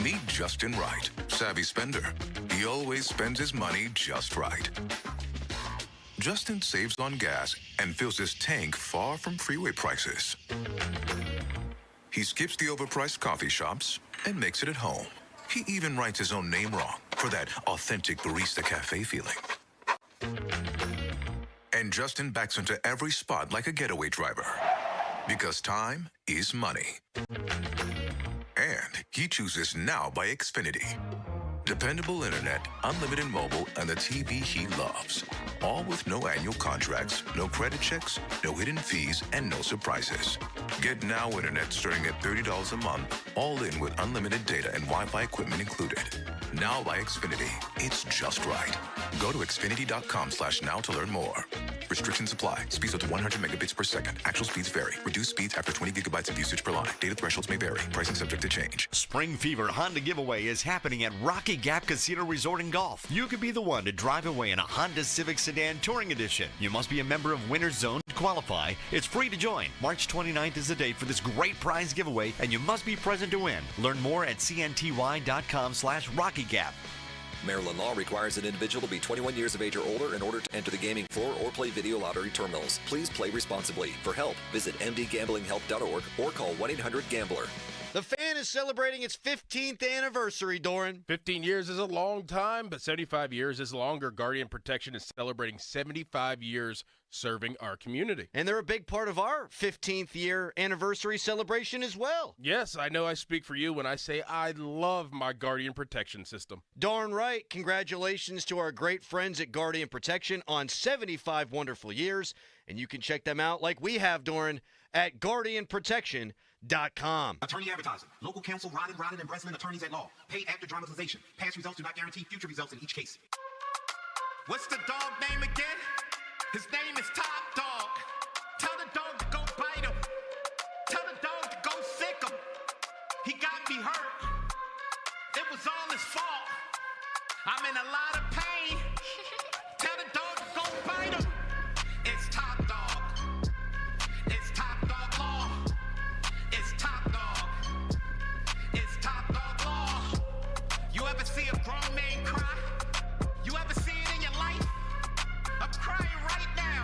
[SPEAKER 30] Meet Justin Wright, savvy spender. He always spends his money just right. Justin saves on gas and fills his tank far from freeway prices. He skips the overpriced coffee shops and makes it at home. He even writes his own name wrong for that authentic barista cafe feeling. And Justin backs into every spot like a getaway driver. Because time is money. And he chooses Now by Xfinity. Dependable internet, unlimited mobile, and the TV he loves. All with no annual contracts, no credit checks, no hidden fees, and no surprises. Get Now internet starting at $30 a month, all in with unlimited data and Wi-Fi equipment included. Now by Xfinity. It's just right. Go to Xfinity.com/now to learn more. Restrictions apply. Speeds up to 100 megabits per second. Actual speeds vary. Reduced speeds after 20 gigabytes of usage per line. Data thresholds may vary. Pricing subject to change.
[SPEAKER 5] Spring Fever Honda Giveaway is happening at Rocky Gap Casino Resort and Golf. You could be the one to drive away in a Honda Civic Sedan Touring Edition. You must be a member of Winner's Zone to qualify. It's free to join. March 29th is the date for this great prize giveaway, and you must be present to win. Learn more at cnty.com/RockyGap.
[SPEAKER 7] Maryland law requires an individual to be 21 years of age or older in order to enter the gaming floor or play video lottery terminals. Please play responsibly. For help, visit mdgamblinghelp.org or call 1-800-GAMBLER.
[SPEAKER 11] The Fan is celebrating its 15th anniversary, Doran.
[SPEAKER 12] 15 years is a long time, but 75 years is longer. Guardian Protection is celebrating 75 years serving our community.
[SPEAKER 11] And they're a big part of our 15th year anniversary celebration as well.
[SPEAKER 12] Yes, I know I speak for you when I say I love my Guardian Protection system.
[SPEAKER 11] Darn right. Congratulations to our great friends at Guardian Protection on 75 wonderful years. And you can check them out like we have, Doran, at GuardianProtection.com.
[SPEAKER 13] Attorney advertising. Local counsel Rodden and Breslin attorneys at law. Paid after dramatization. Past results do not guarantee future results in each case.
[SPEAKER 14] What's the dog name again? His name is Top Dog. Tell the dog to go bite him. Tell the dog to go sick him. He got me hurt. It was all his fault. I'm in a lot of pain. Tell the dog to go bite him. It's Top Dog. It's Top Dog Law. It's Top Dog. It's Top Dog Law. You ever see a grown man cry? You ever see it in your life? I'm crying right now.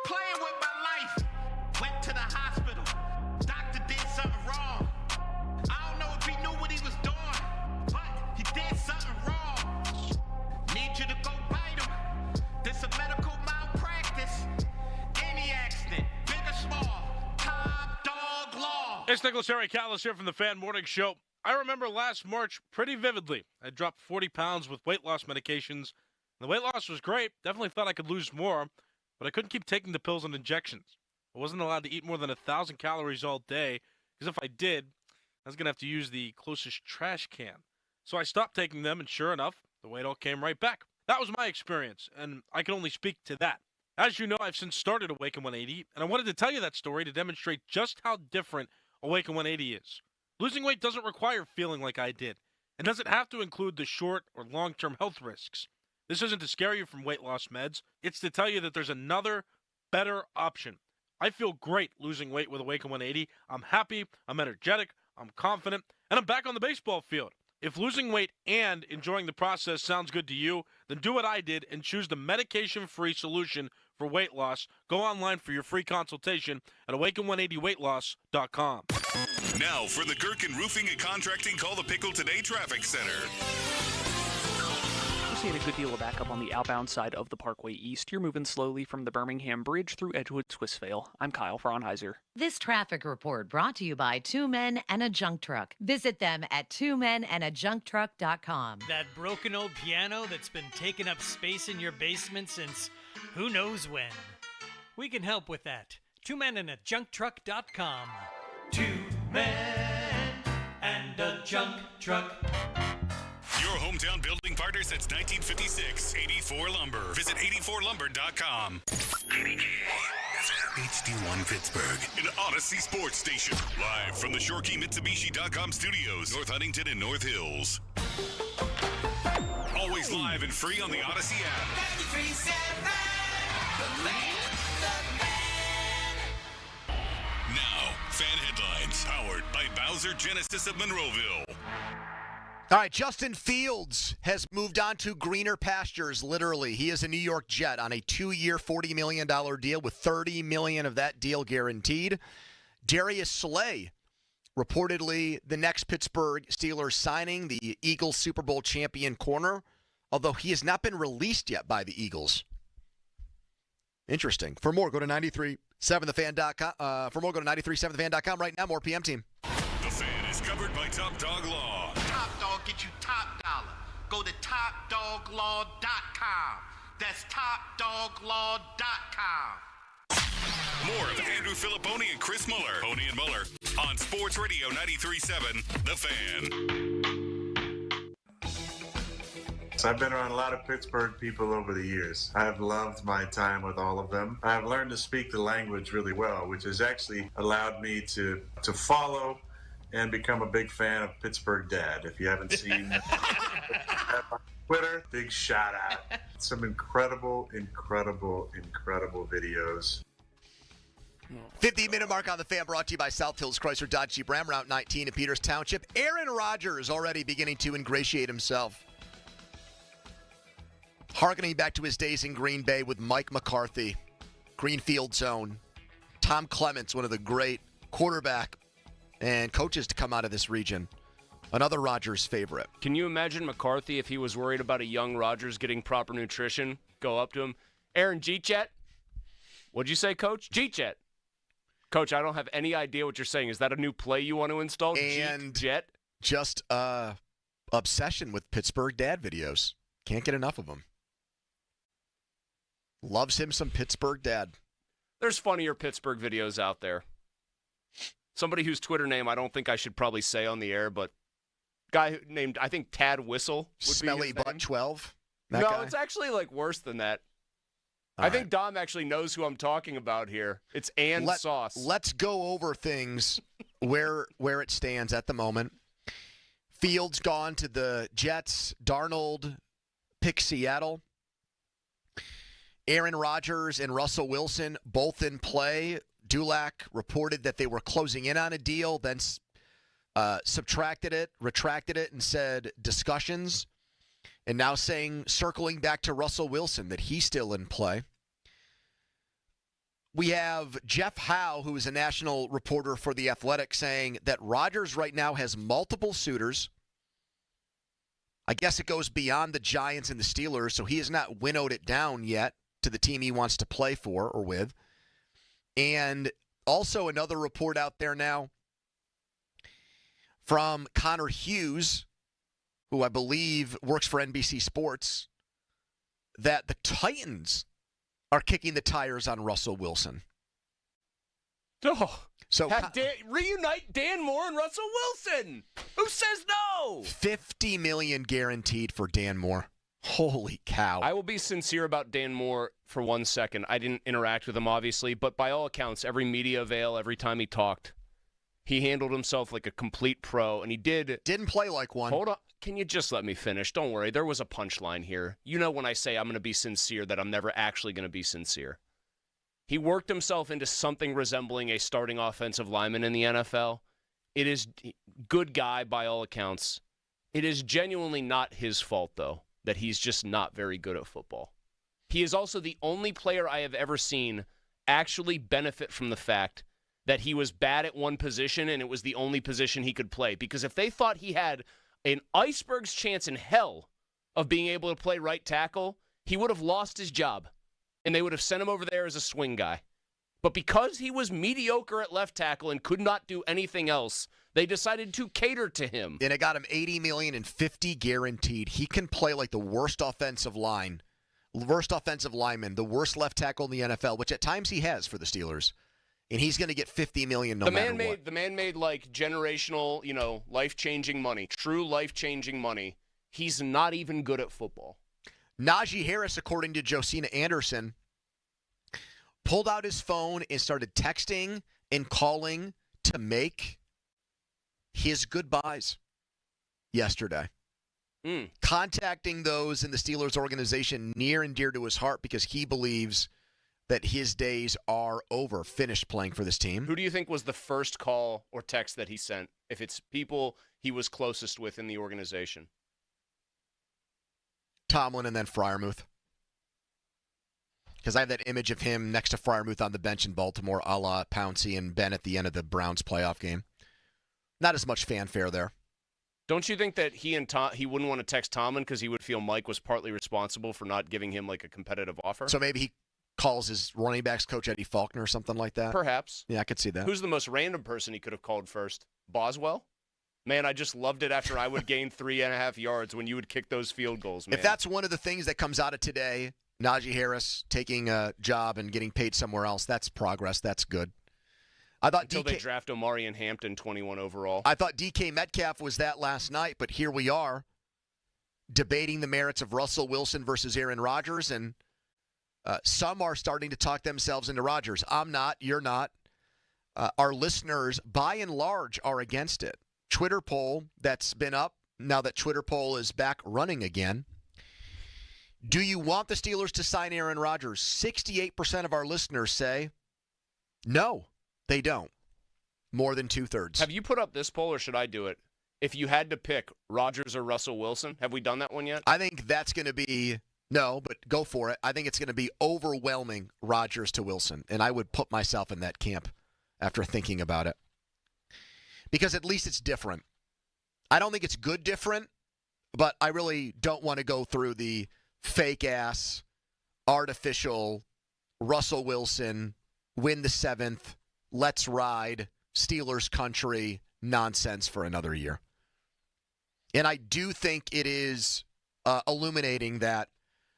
[SPEAKER 14] Playing with my life. Went to the hospital. Doctor did something wrong. I don't know if he knew what he was doing, but he did something wrong. Need you to go bite him. This a medical malpractice. Any accident, big or small. Top Dog Law.
[SPEAKER 17] It's Nicholas Harry Callis here from the Fan Morning Show. I remember last March pretty vividly. I dropped 40 pounds with weight loss medications. The weight loss was great. Definitely thought I could lose more, but I couldn't keep taking the pills and injections. I wasn't allowed to eat more than 1,000 calories all day, because if I did, I was going to have to use the closest trash can. So I stopped taking them, and sure enough, the weight all came right back. That was my experience, and I can only speak to that. As you know, I've since started Awaken 180, and I wanted to tell you that story to demonstrate just how different Awaken 180 is. Losing weight doesn't require feeling like I did, and doesn't have to include the short or long-term health risks. This isn't to scare you from weight loss meds. It's to tell you that there's another, better option. I feel great losing weight with Awaken 180. I'm happy, I'm energetic, I'm confident, and I'm back on the baseball field. If losing weight and enjoying the process sounds good to you, then do what I did and choose the medication-free solution for weight loss. Go online for your free consultation at awaken180weightloss.com.
[SPEAKER 20] Now for the Gherkin Roofing and Contracting Call the Pickle Today Traffic Center.
[SPEAKER 22] We're seeing a good deal of backup on the outbound side of the Parkway East. You're moving slowly from the Birmingham Bridge through Edgewood, Swissvale. I'm Kyle Fraunheiser.
[SPEAKER 25] This traffic report brought to you by Two Men and a Junk Truck. Visit them at twomenandajuncktruck.com.
[SPEAKER 31] That broken old piano that's been taking up space in your basement since who knows when. We can help with that. twomenandajuncktruck.com.
[SPEAKER 3] 2 men and a junk truck.
[SPEAKER 20] Your hometown building partner since 1956, 84 Lumber. Visit 84lumber.com. HD1 Pittsburgh, an Odyssey sports station. Live from the ShoreKeyMitsubishi.com studios, North Huntington and North Hills. Always live and free on the Odyssey app. 93.7, the fan. Now, fan headlines, powered by Bowser Genesis of Monroeville.
[SPEAKER 21] All right, Justin Fields has moved on to greener pastures, literally. He is a New York Jet on a 2-year, $40 million deal with $30 million of that deal guaranteed. Darius Slay, reportedly the next Pittsburgh Steelers signing, the Eagles Super Bowl champion corner, although he has not been released yet by the Eagles. Interesting. For more, go to 937thefan.com. For more, go to 937thefan.com right now. More PM Team.
[SPEAKER 20] The Fan is covered by Top Dog Law.
[SPEAKER 14] Top Dog get you top dollar. Go to topdoglaw.com. That's topdoglaw.com.
[SPEAKER 20] More of Andrew Filipponi and Chris Muller. Pony and Muller on Sports Radio 93.7, The Fan.
[SPEAKER 1] So I've been around a lot of Pittsburgh people over the years. I have loved my time with all of them. I have learned to speak the language really well, which has actually allowed me to follow and become a big fan of Pittsburgh Dad. If you haven't seen on Twitter, big shout out. Some incredible videos.
[SPEAKER 21] 50-minute mark on the Fan, brought to you by South Hills Chrysler Dodge Jeep Ram, Route 19 in Peters Township. Aaron Rodgers already beginning to ingratiate himself, harkening back to his days in Green Bay with Mike McCarthy, Greenfield Zone, Tom Clements, one of the great quarterback and coaches to come out of this region. Another Rodgers favorite.
[SPEAKER 2] Can you imagine McCarthy if he was worried about a young Rodgers getting proper nutrition? Go up to him, Aaron G-Chat. What'd you say, Coach? G-Chat. Coach, I don't have any idea what you're saying. Is that a new play you want to install?
[SPEAKER 21] And
[SPEAKER 2] Jet?
[SPEAKER 21] Just obsession with Pittsburgh Dad videos. Can't get enough of them. Loves him some Pittsburgh Dad.
[SPEAKER 2] There's funnier Pittsburgh videos out there. Somebody whose Twitter name I don't think I should probably say on the air, but guy named, I think, Tad Whistle would
[SPEAKER 21] Smelly
[SPEAKER 2] be his
[SPEAKER 21] Butt
[SPEAKER 2] name.
[SPEAKER 21] 12?
[SPEAKER 2] No, guy? It's actually like worse than that. I think Dom actually knows who I'm talking about here. It's Sauce.
[SPEAKER 21] Let's go over things where it stands at the moment. Fields gone to the Jets. Darnold picks Seattle. Aaron Rodgers and Russell Wilson both in play. Dulac reported that they were closing in on a deal, then subtracted it, retracted it, and said discussions. And now saying, circling back to Russell Wilson, that he's still in play. We have Jeff Howe, who is a national reporter for The Athletic, saying that Rodgers right now has multiple suitors. I guess it goes beyond the Giants and the Steelers, so he has not winnowed it down yet to the team he wants to play for or with. And also another report out there now from Connor Hughes, who I believe works for NBC Sports, that the Titans are kicking the tires on Russell Wilson.
[SPEAKER 2] Oh,
[SPEAKER 21] so
[SPEAKER 2] reunite Dan Moore and Russell Wilson. Who says no?
[SPEAKER 21] $50 million guaranteed for Dan Moore. Holy cow.
[SPEAKER 2] I will be sincere about Dan Moore for 1 second. I didn't interact with him, obviously, but by all accounts, every media avail, every time he talked, he handled himself like a complete pro, and he didn't
[SPEAKER 21] play like one.
[SPEAKER 2] Hold on. Can you just let me finish? Don't worry. There was a punchline here. You know when I say I'm going to be sincere that I'm never actually going to be sincere. He worked himself into something resembling a starting offensive lineman in the NFL. It is good guy by all accounts. It is genuinely not his fault, though, that he's just not very good at football. He is also the only player I have ever seen actually benefit from the fact that he was bad at one position and it was the only position he could play. Because if they thought he had an iceberg's chance in hell of being able to play right tackle, he would have lost his job, and they would have sent him over there as a swing guy. But because he was mediocre at left tackle and could not do anything else, they decided to cater to him.
[SPEAKER 21] And it got him $80 million and $50 guaranteed. He can play like the worst offensive lineman, the worst left tackle in the NFL, which at times he has for the Steelers. And he's going to get $50 million no matter what.
[SPEAKER 2] The man made like generational, life-changing money, true life-changing money. He's not even good at football.
[SPEAKER 21] Najee Harris, according to Josina Anderson, pulled out his phone and started texting and calling to make his goodbyes yesterday. Contacting those in the Steelers organization near and dear to his heart because he believes that his days are over, finished playing for this team.
[SPEAKER 2] Who do you think was the first call or text that he sent, if it's people he was closest with in the organization?
[SPEAKER 21] Tomlin and then Freiermuth. Because I have that image of him next to Freiermuth on the bench in Baltimore, a la Pouncey and Ben at the end of the Browns playoff game. Not as much fanfare there.
[SPEAKER 2] Don't you think that he wouldn't want to text Tomlin because he would feel Mike was partly responsible for not giving him like a competitive offer?
[SPEAKER 21] So maybe he calls his running backs coach Eddie Faulkner or something like that?
[SPEAKER 2] Perhaps.
[SPEAKER 21] Yeah, I could see that.
[SPEAKER 2] Who's the most random person he could have called first? Boswell? Man, I just loved it after I would gain 3.5 yards when you would kick those field goals, man.
[SPEAKER 21] If that's one of the things that comes out of today, Najee Harris taking a job and getting paid somewhere else, that's progress. That's good.
[SPEAKER 2] Until they draft Omari and Hampton 21 overall.
[SPEAKER 21] I thought DK Metcalf was that last night, but here we are. debating the merits of Russell Wilson versus Aaron Rodgers, and some are starting to talk themselves into Rodgers. I'm not. You're not. Our listeners, by and large, are against it. Twitter poll that's been up, now that Twitter poll is back running again. Do you want the Steelers to sign Aaron Rodgers? 68% of our listeners say no, they don't. More than two-thirds.
[SPEAKER 2] Have you put up this poll, or should I do it? If you had to pick Rodgers or Russell Wilson, have we done that one yet?
[SPEAKER 21] I think that's going to be, no, but go for it. I think it's going to be overwhelming Rodgers to Wilson, and I would put myself in that camp after thinking about it. Because at least it's different. I don't think it's good different, but I really don't want to go through the fake-ass, artificial, Russell Wilson, win the 7th, let's ride, Steelers country nonsense for another year. And I do think it is illuminating that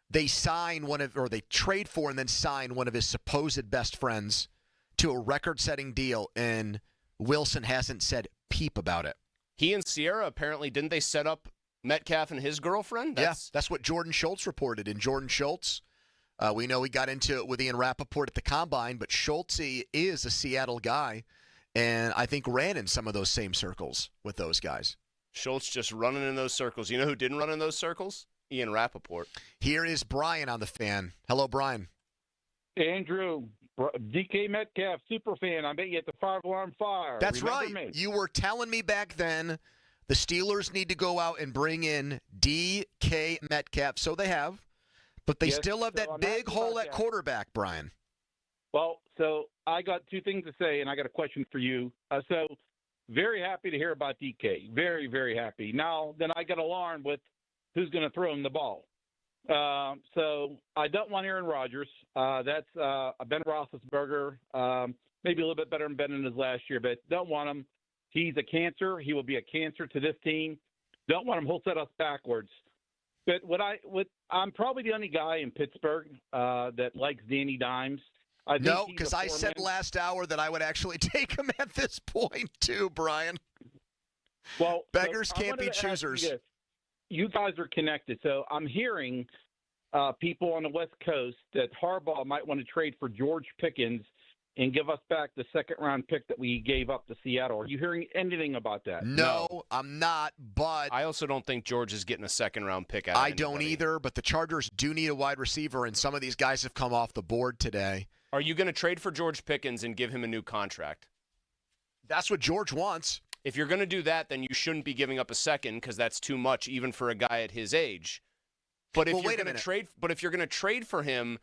[SPEAKER 21] they they trade for and then sign one of his supposed best friends to a record-setting deal, and Wilson hasn't said peep about it.
[SPEAKER 2] He and Sierra, apparently, didn't they set up Metcalf and his girlfriend?
[SPEAKER 21] That's what Jordan Schultz reported. And Jordan Schultz, we know he got into it with Ian Rappaport at the Combine, but Schultz is a Seattle guy, and I think ran in some of those same circles with those guys.
[SPEAKER 2] Schultz just running in those circles. You know who didn't run in those circles? Ian Rappaport.
[SPEAKER 21] Here is Brian on the fan. Hello, Brian.
[SPEAKER 4] Andrew, DK Metcalf, super fan. I met you at the 5-alarm fire.
[SPEAKER 21] That's
[SPEAKER 4] Remember
[SPEAKER 21] right.
[SPEAKER 4] me?
[SPEAKER 21] You were telling me back then the Steelers need to go out and bring in DK Metcalf. So they have. But they still have that big hole at quarterback, Brian.
[SPEAKER 4] Well, so I got two things to say, and I got a question for you. So very happy to hear about DK. Very, very happy. Now, then I got alarmed with who's going to throw him the ball. So I don't want Aaron Rodgers. That's Ben Roethlisberger, maybe a little bit better than Ben in his last year, but don't want him. He's a cancer. He will be a cancer to this team. Don't want him. He'll set us backwards. But I'm probably the only guy in Pittsburgh that likes Danny Dimes.
[SPEAKER 21] No, because I said last hour that I would actually take him at this point too, Brian.
[SPEAKER 4] Well,
[SPEAKER 21] beggars can't be choosers.
[SPEAKER 4] You guys are connected, so I'm hearing people on the West Coast that Harbaugh might want to trade for George Pickens and give us back the second-round pick that we gave up to Seattle. Are you hearing anything about that?
[SPEAKER 21] No, I'm not, but
[SPEAKER 2] I also don't think George is getting a second-round pick out of anybody.
[SPEAKER 21] don't either, but the Chargers do need a wide receiver, and some of these guys have come off the board today.
[SPEAKER 2] Are you going to trade for George Pickens and give him a new contract?
[SPEAKER 21] That's what George wants.
[SPEAKER 2] If you're going to do that, then you shouldn't be giving up a second because that's too much, even for a guy at his age. But if you're going to trade for him,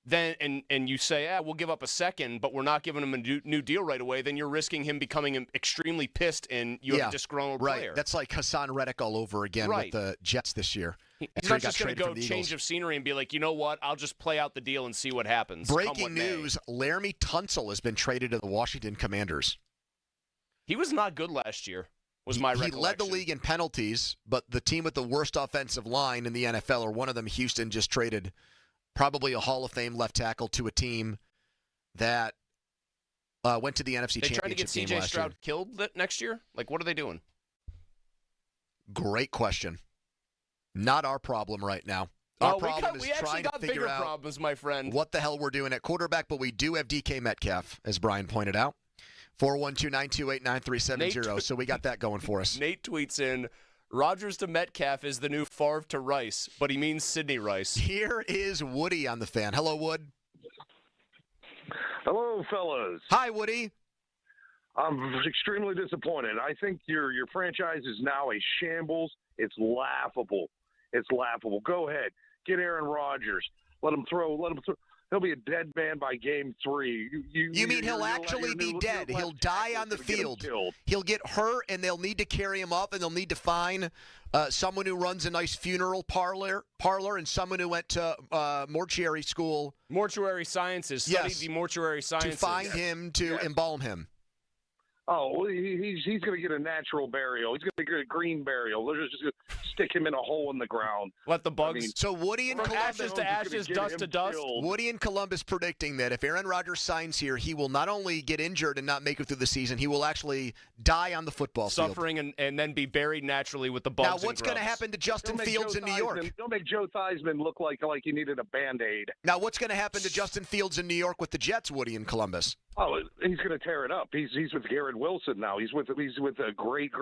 [SPEAKER 2] then and you say, we'll give up a second, but we're not giving him a new deal right away, then you're risking him becoming extremely pissed and you have a disgruntled player.
[SPEAKER 21] That's like Hassan Reddick all over again with the Jets this year.
[SPEAKER 2] He's not just going to go change of scenery and be like, you know what, I'll just play out the deal and see what happens.
[SPEAKER 21] Breaking news, Laramie Tunsil has been traded to the Washington Commanders.
[SPEAKER 2] He was not good last year, was my recollection.
[SPEAKER 21] He led the league in penalties, but the team with the worst offensive line in the NFL, or one of them, Houston, just traded probably a Hall of Fame left tackle to a team that went to the NFC Championship game last year. They trying to get C.J.
[SPEAKER 2] Stroud killed next year? Like, what are they doing?
[SPEAKER 21] Great question. Not our problem right now. Our problem is trying to figure out
[SPEAKER 2] problems, my friend.
[SPEAKER 21] What the hell we're doing at quarterback, but we do have DK Metcalf, as Brian pointed out. 412-928-9370. So we got that going for us.
[SPEAKER 2] Nate tweets in, Rodgers to Metcalf is the new Favre to Rice, but he means Sidney Rice.
[SPEAKER 21] Here is Woody on the fan. Hello, Wood.
[SPEAKER 6] Hello, fellas.
[SPEAKER 21] Hi, Woody.
[SPEAKER 6] I'm extremely disappointed. I think your franchise is now a shambles. It's laughable. It's laughable. Go ahead. Get Aaron Rodgers. Let him throw. He'll be a dead man by game 3.
[SPEAKER 21] You mean he'll actually be dead? He'll die on the field. He'll get hurt, and they'll need to carry him up, and they'll need to find someone who runs a nice funeral parlor, and someone who went to mortuary school.
[SPEAKER 2] Mortuary sciences. Studied the mortuary sciences.
[SPEAKER 21] To find him, to embalm him.
[SPEAKER 6] Oh, he's going to get a natural burial. He's going to get a green burial. They're just going to stick him in a hole in the ground.
[SPEAKER 2] Let the bugs.
[SPEAKER 6] I mean,
[SPEAKER 21] So Woody and
[SPEAKER 2] From
[SPEAKER 21] Columbus,
[SPEAKER 2] ashes to ashes, dust to dust.
[SPEAKER 21] Woody and Columbus predicting that if Aaron Rodgers signs here, he will not only get injured and not make it through the season, he will actually die on the football field.
[SPEAKER 2] Suffering and then be buried naturally with the bugs.
[SPEAKER 21] Now, what's going to happen to Justin Fields in New York?
[SPEAKER 6] Don't make Joe Theismann look like he needed a Band-Aid.
[SPEAKER 21] Now, what's going to happen to Justin Fields in New York with the Jets, Woody and Columbus?
[SPEAKER 6] Oh, he's going to tear it up. He's with Garrett Wilson now. He's with a great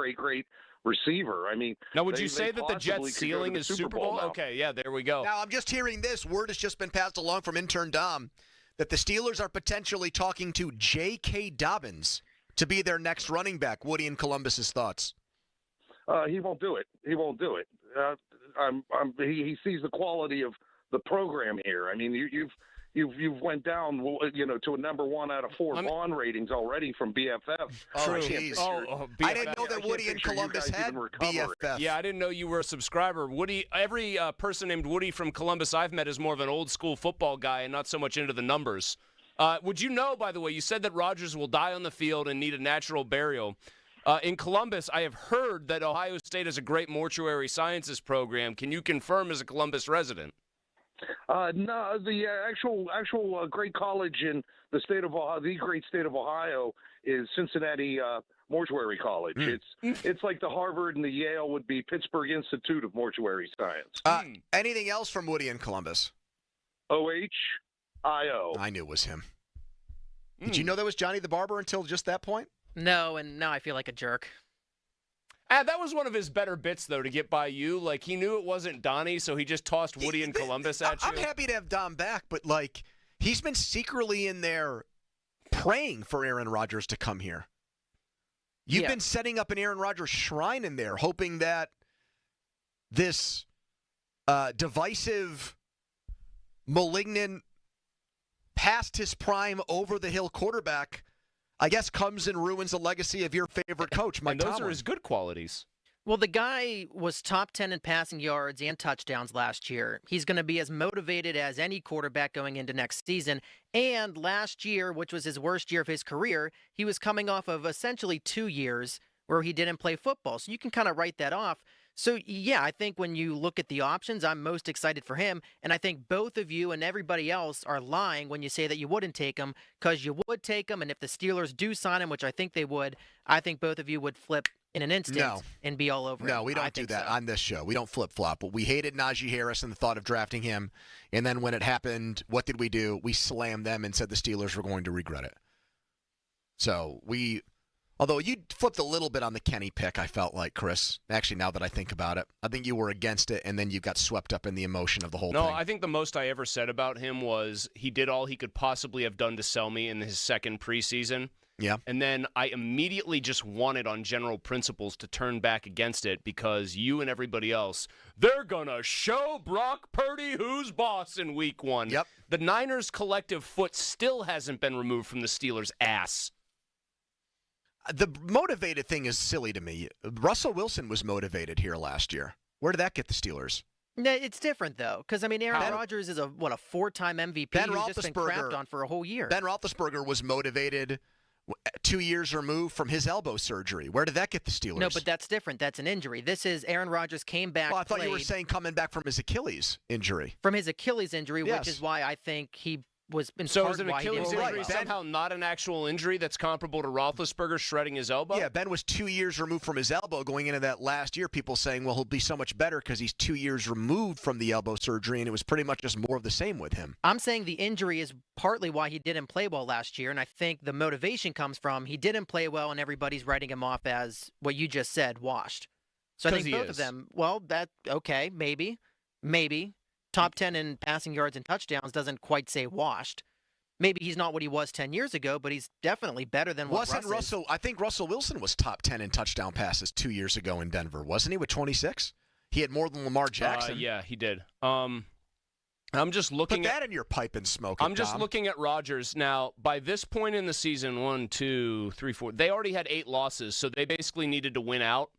[SPEAKER 6] receiver. I mean,
[SPEAKER 2] now would you say that the Jets' ceiling is Super Bowl? Okay, yeah, there we go.
[SPEAKER 21] Now I'm just hearing this word has just been passed along from intern Dom that the Steelers are potentially talking to J.K. Dobbins to be their next running back. Woody and Columbus's thoughts?
[SPEAKER 6] He won't do it. He won't do it. He sees the quality of the program here. I mean, you've went down, to a number 1 out of 4 bond ratings already from BFF.
[SPEAKER 21] Oh, geez. I didn't know that Woody and Columbus had BFF.
[SPEAKER 2] Yeah, I didn't know you were a subscriber. Woody, every person named Woody from Columbus I've met is more of an old school football guy and not so much into the numbers. Would you know, by the way, you said that Rodgers will die on the field and need a natural burial. In Columbus, I have heard that Ohio State has a great mortuary sciences program. Can you confirm as a Columbus resident?
[SPEAKER 6] No, the actual great college in the state of Ohio, the great state of Ohio, is Cincinnati Mortuary College. It's like the Harvard and the Yale would be Pittsburgh Institute of Mortuary Science.
[SPEAKER 21] Anything else from Woody and Columbus?
[SPEAKER 6] OHIO.
[SPEAKER 21] I knew it was him. Did you know that was Johnny the Barber until just that point?
[SPEAKER 8] No, and now I feel like a jerk.
[SPEAKER 2] That was one of his better bits, though, to get by you. Like, he knew it wasn't Donnie, so he just tossed Woody and Columbus at you.
[SPEAKER 21] I'm happy to have Dom back, but, he's been secretly in there praying for Aaron Rodgers to come here. You've been setting up an Aaron Rodgers shrine in there, hoping that this divisive, malignant, past his prime, over-the-hill quarterback I guess comes and ruins the legacy of your favorite coach, Mike Tomlin.
[SPEAKER 2] And those are his good qualities.
[SPEAKER 8] Well, the guy was top 10 in passing yards and touchdowns last year. He's going to be as motivated as any quarterback going into next season. And last year, which was his worst year of his career, he was coming off of essentially 2 years where he didn't play football. So you can kind of write that off. So, yeah, I think when you look at the options, I'm most excited for him. And I think both of you and everybody else are lying when you say that you wouldn't take him, because you would take him. And if the Steelers do sign him, which I think they would, I think both of you would flip in an instant and be all over him.
[SPEAKER 21] No, we don't do that on this show. We don't flip-flop. But we hated Najee Harris and the thought of drafting him. And then when it happened, what did we do? We slammed them and said the Steelers were going to regret it. So although you flipped a little bit on the Kenny pick, I felt like, Chris. Actually, now that I think about it, I think you were against it, and then you got swept up in the emotion of the whole thing.
[SPEAKER 2] No, I think the most I ever said about him was he did all he could possibly have done to sell me in his second preseason.
[SPEAKER 21] Yeah.
[SPEAKER 2] And then I immediately just wanted on general principles to turn back against it because you and everybody else, they're going to show Brock Purdy who's boss in week 1.
[SPEAKER 21] Yep.
[SPEAKER 2] The Niners' collective foot still hasn't been removed from the Steelers' ass.
[SPEAKER 21] The motivated thing is silly to me. Russell Wilson was motivated here last year. Where did that get the Steelers?
[SPEAKER 8] No, it's different, though, because, Aaron Rodgers is a 4-time MVP who's just been crapped on for a whole year.
[SPEAKER 21] Ben Roethlisberger was motivated 2 years removed from his elbow surgery. Where did that get the Steelers?
[SPEAKER 8] No, but that's different. That's an injury. This is Aaron Rodgers came back.
[SPEAKER 21] Well, I thought you were saying coming back from his Achilles injury.
[SPEAKER 8] From his Achilles injury,
[SPEAKER 21] yes.
[SPEAKER 8] Which is why I think he was in
[SPEAKER 2] So
[SPEAKER 8] part
[SPEAKER 2] is an
[SPEAKER 8] why
[SPEAKER 2] Achilles
[SPEAKER 8] he didn't
[SPEAKER 2] injury
[SPEAKER 8] play well.
[SPEAKER 2] somehow not an actual injury that's comparable to Roethlisberger shredding his elbow?
[SPEAKER 21] Yeah, Ben was 2 years removed from his elbow going into that last year. People saying, well, he'll be so much better because he's 2 years removed from the elbow surgery, and it was pretty much just more of the same with him.
[SPEAKER 8] I'm saying the injury is partly why he didn't play well last year, and I think the motivation comes from he didn't play well, and everybody's writing him off as what you just said, washed. So I think both of them, okay, maybe. Top 10 in passing yards and touchdowns doesn't quite say washed. Maybe he's not what he was 10 years ago, but he's definitely better than what Russ is.
[SPEAKER 21] I think Russell Wilson was top 10 in touchdown passes 2 years ago in Denver, wasn't he, with 26? He had more than Lamar Jackson.
[SPEAKER 2] Yeah, he did. I'm just looking
[SPEAKER 21] Put that in your pipe and smoke it,
[SPEAKER 2] I'm just looking at Rodgers. Now, by this point in the season, 1, 2, 3, 4, they already had 8 losses, so they basically needed to win out.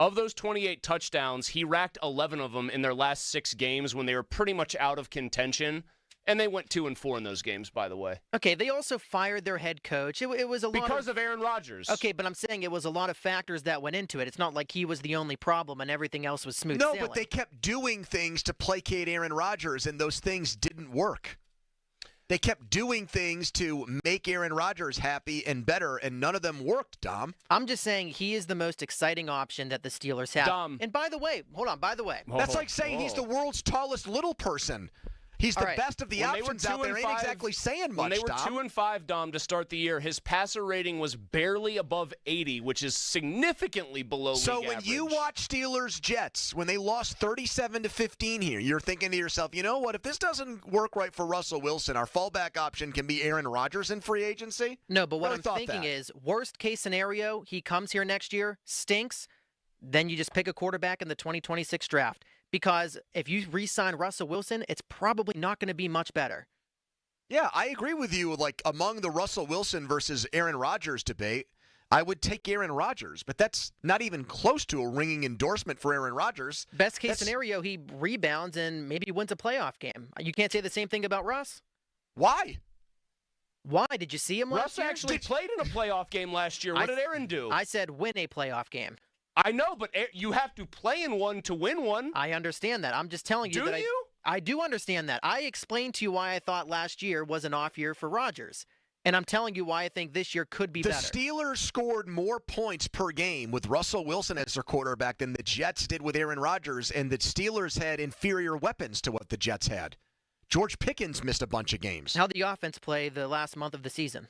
[SPEAKER 2] Of those 28 touchdowns, he racked 11 of them in their last 6 games when they were pretty much out of contention. And they went 2-4 in those games, by the way.
[SPEAKER 8] Okay, they also fired their head coach. It was a lot
[SPEAKER 2] because of Aaron Rodgers.
[SPEAKER 8] Okay, but I'm saying it was a lot of factors that went into it. It's not like he was the only problem and everything else was smooth
[SPEAKER 21] No,
[SPEAKER 8] sailing.
[SPEAKER 21] but they kept doing things to placate Aaron Rodgers, and those things didn't work. They kept doing things to make Aaron Rodgers happy and better, and none of them worked, Dom.
[SPEAKER 8] I'm just saying he is the most exciting option that the Steelers have.
[SPEAKER 2] Dom.
[SPEAKER 8] And by the way, hold on,
[SPEAKER 21] That's like saying he's the world's tallest little person. He's the best of the options out there. Ain't exactly saying much,
[SPEAKER 2] When they were
[SPEAKER 21] Dom.
[SPEAKER 2] 2-5, Dom, to start the year, his passer rating was barely above 80, which is significantly below
[SPEAKER 21] So
[SPEAKER 2] league
[SPEAKER 21] when
[SPEAKER 2] average.
[SPEAKER 21] you watch Steelers-Jets, when they lost 37-15 here, you're thinking to yourself, you know what? If this doesn't work right for Russell Wilson, our fallback option can be Aaron Rodgers in free agency?
[SPEAKER 8] No, but what
[SPEAKER 21] Really
[SPEAKER 8] I'm
[SPEAKER 21] thought
[SPEAKER 8] thinking
[SPEAKER 21] that.
[SPEAKER 8] is, worst case scenario, he comes here next year, stinks, then you just pick a quarterback in the 2026 draft. Because if you re-sign Russell Wilson, it's probably not going to be much better.
[SPEAKER 21] Yeah, I agree with you. Like, among the Russell Wilson versus Aaron Rodgers debate, I would take Aaron Rodgers, but that's not even close to a ringing endorsement for Aaron Rodgers.
[SPEAKER 8] Best case scenario, he rebounds and maybe wins a playoff game. You can't say the same thing about Russ.
[SPEAKER 21] Why?
[SPEAKER 8] Why? Did you see him last
[SPEAKER 2] Russ
[SPEAKER 8] year?
[SPEAKER 2] actually played in a playoff game last year. What did Aaron do?
[SPEAKER 8] I said win a playoff game.
[SPEAKER 2] I know, but you have to play in one to win one.
[SPEAKER 8] I understand that. I'm just telling you
[SPEAKER 2] Do
[SPEAKER 8] that
[SPEAKER 2] you?
[SPEAKER 8] I do understand that. I explained to you why I thought last year was an off year for Rodgers. And I'm telling you why I think this year could be
[SPEAKER 21] The
[SPEAKER 8] better.
[SPEAKER 21] Steelers scored more points per game with Russell Wilson as their quarterback than the Jets did with Aaron Rodgers, and the Steelers had inferior weapons to what the Jets had. George Pickens missed a bunch of games.
[SPEAKER 8] How'd the offense play the last month of the season?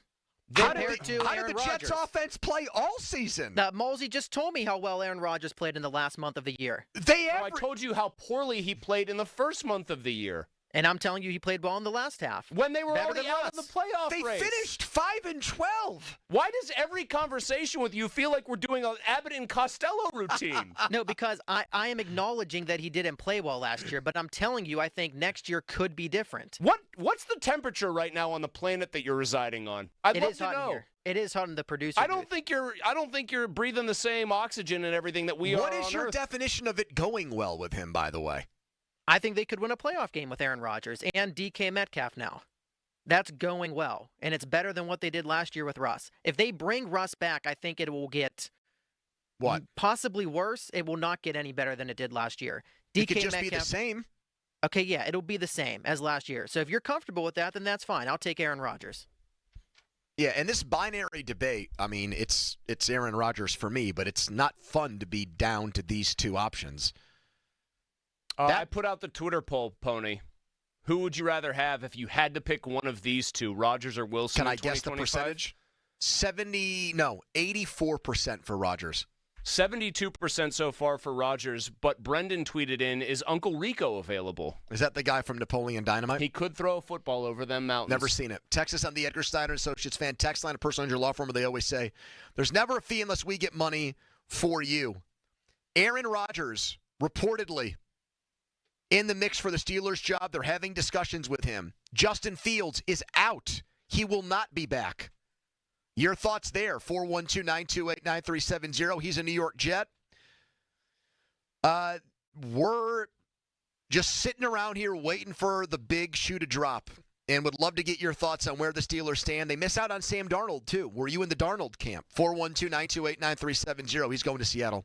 [SPEAKER 21] How did
[SPEAKER 8] Compared to
[SPEAKER 21] the
[SPEAKER 8] Aaron
[SPEAKER 21] Jets
[SPEAKER 8] Rodgers.
[SPEAKER 21] offense play all season?
[SPEAKER 8] Molsey just told me how well Aaron Rodgers played in the last month of the year.
[SPEAKER 2] I told you how poorly he played in the first month of the year.
[SPEAKER 8] And I'm telling you he played well in the last half.
[SPEAKER 2] When they were
[SPEAKER 8] Better
[SPEAKER 2] already
[SPEAKER 8] than
[SPEAKER 2] out of the
[SPEAKER 8] us.
[SPEAKER 2] playoff
[SPEAKER 21] They
[SPEAKER 2] race.
[SPEAKER 21] finished 5-12.
[SPEAKER 2] Why does every conversation with you feel like we're doing an Abbott and Costello routine?
[SPEAKER 8] No, because I am acknowledging that he didn't play well last year, but I'm telling you I think next year could be different.
[SPEAKER 2] What's the temperature right now on the planet that you're residing on? I'd
[SPEAKER 8] It
[SPEAKER 2] love
[SPEAKER 8] is
[SPEAKER 2] to
[SPEAKER 8] hot in
[SPEAKER 2] know.
[SPEAKER 8] here. It is hot in the producer
[SPEAKER 2] I don't
[SPEAKER 8] booth.
[SPEAKER 2] think you're breathing the same oxygen and everything that we are.
[SPEAKER 21] What is
[SPEAKER 2] on
[SPEAKER 21] your
[SPEAKER 2] Earth.
[SPEAKER 21] definition of it going well with him, by the way?
[SPEAKER 8] I think they could win a playoff game with Aaron Rodgers and DK Metcalf now. That's going well, and it's better than what they did last year with Russ. If they bring Russ back, I think it will get possibly worse. It will not get any better than it did last year.
[SPEAKER 21] It could just be the same.
[SPEAKER 8] Okay, yeah, it'll be the same as last year. So if you're comfortable with that, then that's fine. I'll take Aaron Rodgers.
[SPEAKER 21] Yeah, and this binary debate, I mean, it's Aaron Rodgers for me, but it's not fun to be down to these two options.
[SPEAKER 2] I put out the Twitter poll, Pony. Who would you rather have if you had to pick one of these two, Rodgers or Wilson?
[SPEAKER 21] Can
[SPEAKER 2] in
[SPEAKER 21] I guess the
[SPEAKER 2] 2025?
[SPEAKER 21] percentage? 84% for Rodgers.
[SPEAKER 2] 72% so far for Rodgers, but Brendan tweeted in, is Uncle Rico available?
[SPEAKER 21] Is that the guy from Napoleon Dynamite?
[SPEAKER 2] He could throw a football over them mountains.
[SPEAKER 21] Never seen it. Text us on the Edgar Snyder Associates fan text line, a personal injury law firm where they always say, there's never a fee unless we get money for you. Aaron Rodgers, reportedly, in the mix for the Steelers job. They're having discussions with him. Justin Fields is out. He will not be back. Your thoughts there, 412-928-9370. He's a New York Jet. We're just sitting around here waiting for the big shoe to drop and would love to get your thoughts on where the Steelers stand. They miss out on Sam Darnold, too. Were you in the Darnold camp? 412-928-9370. He's going to Seattle.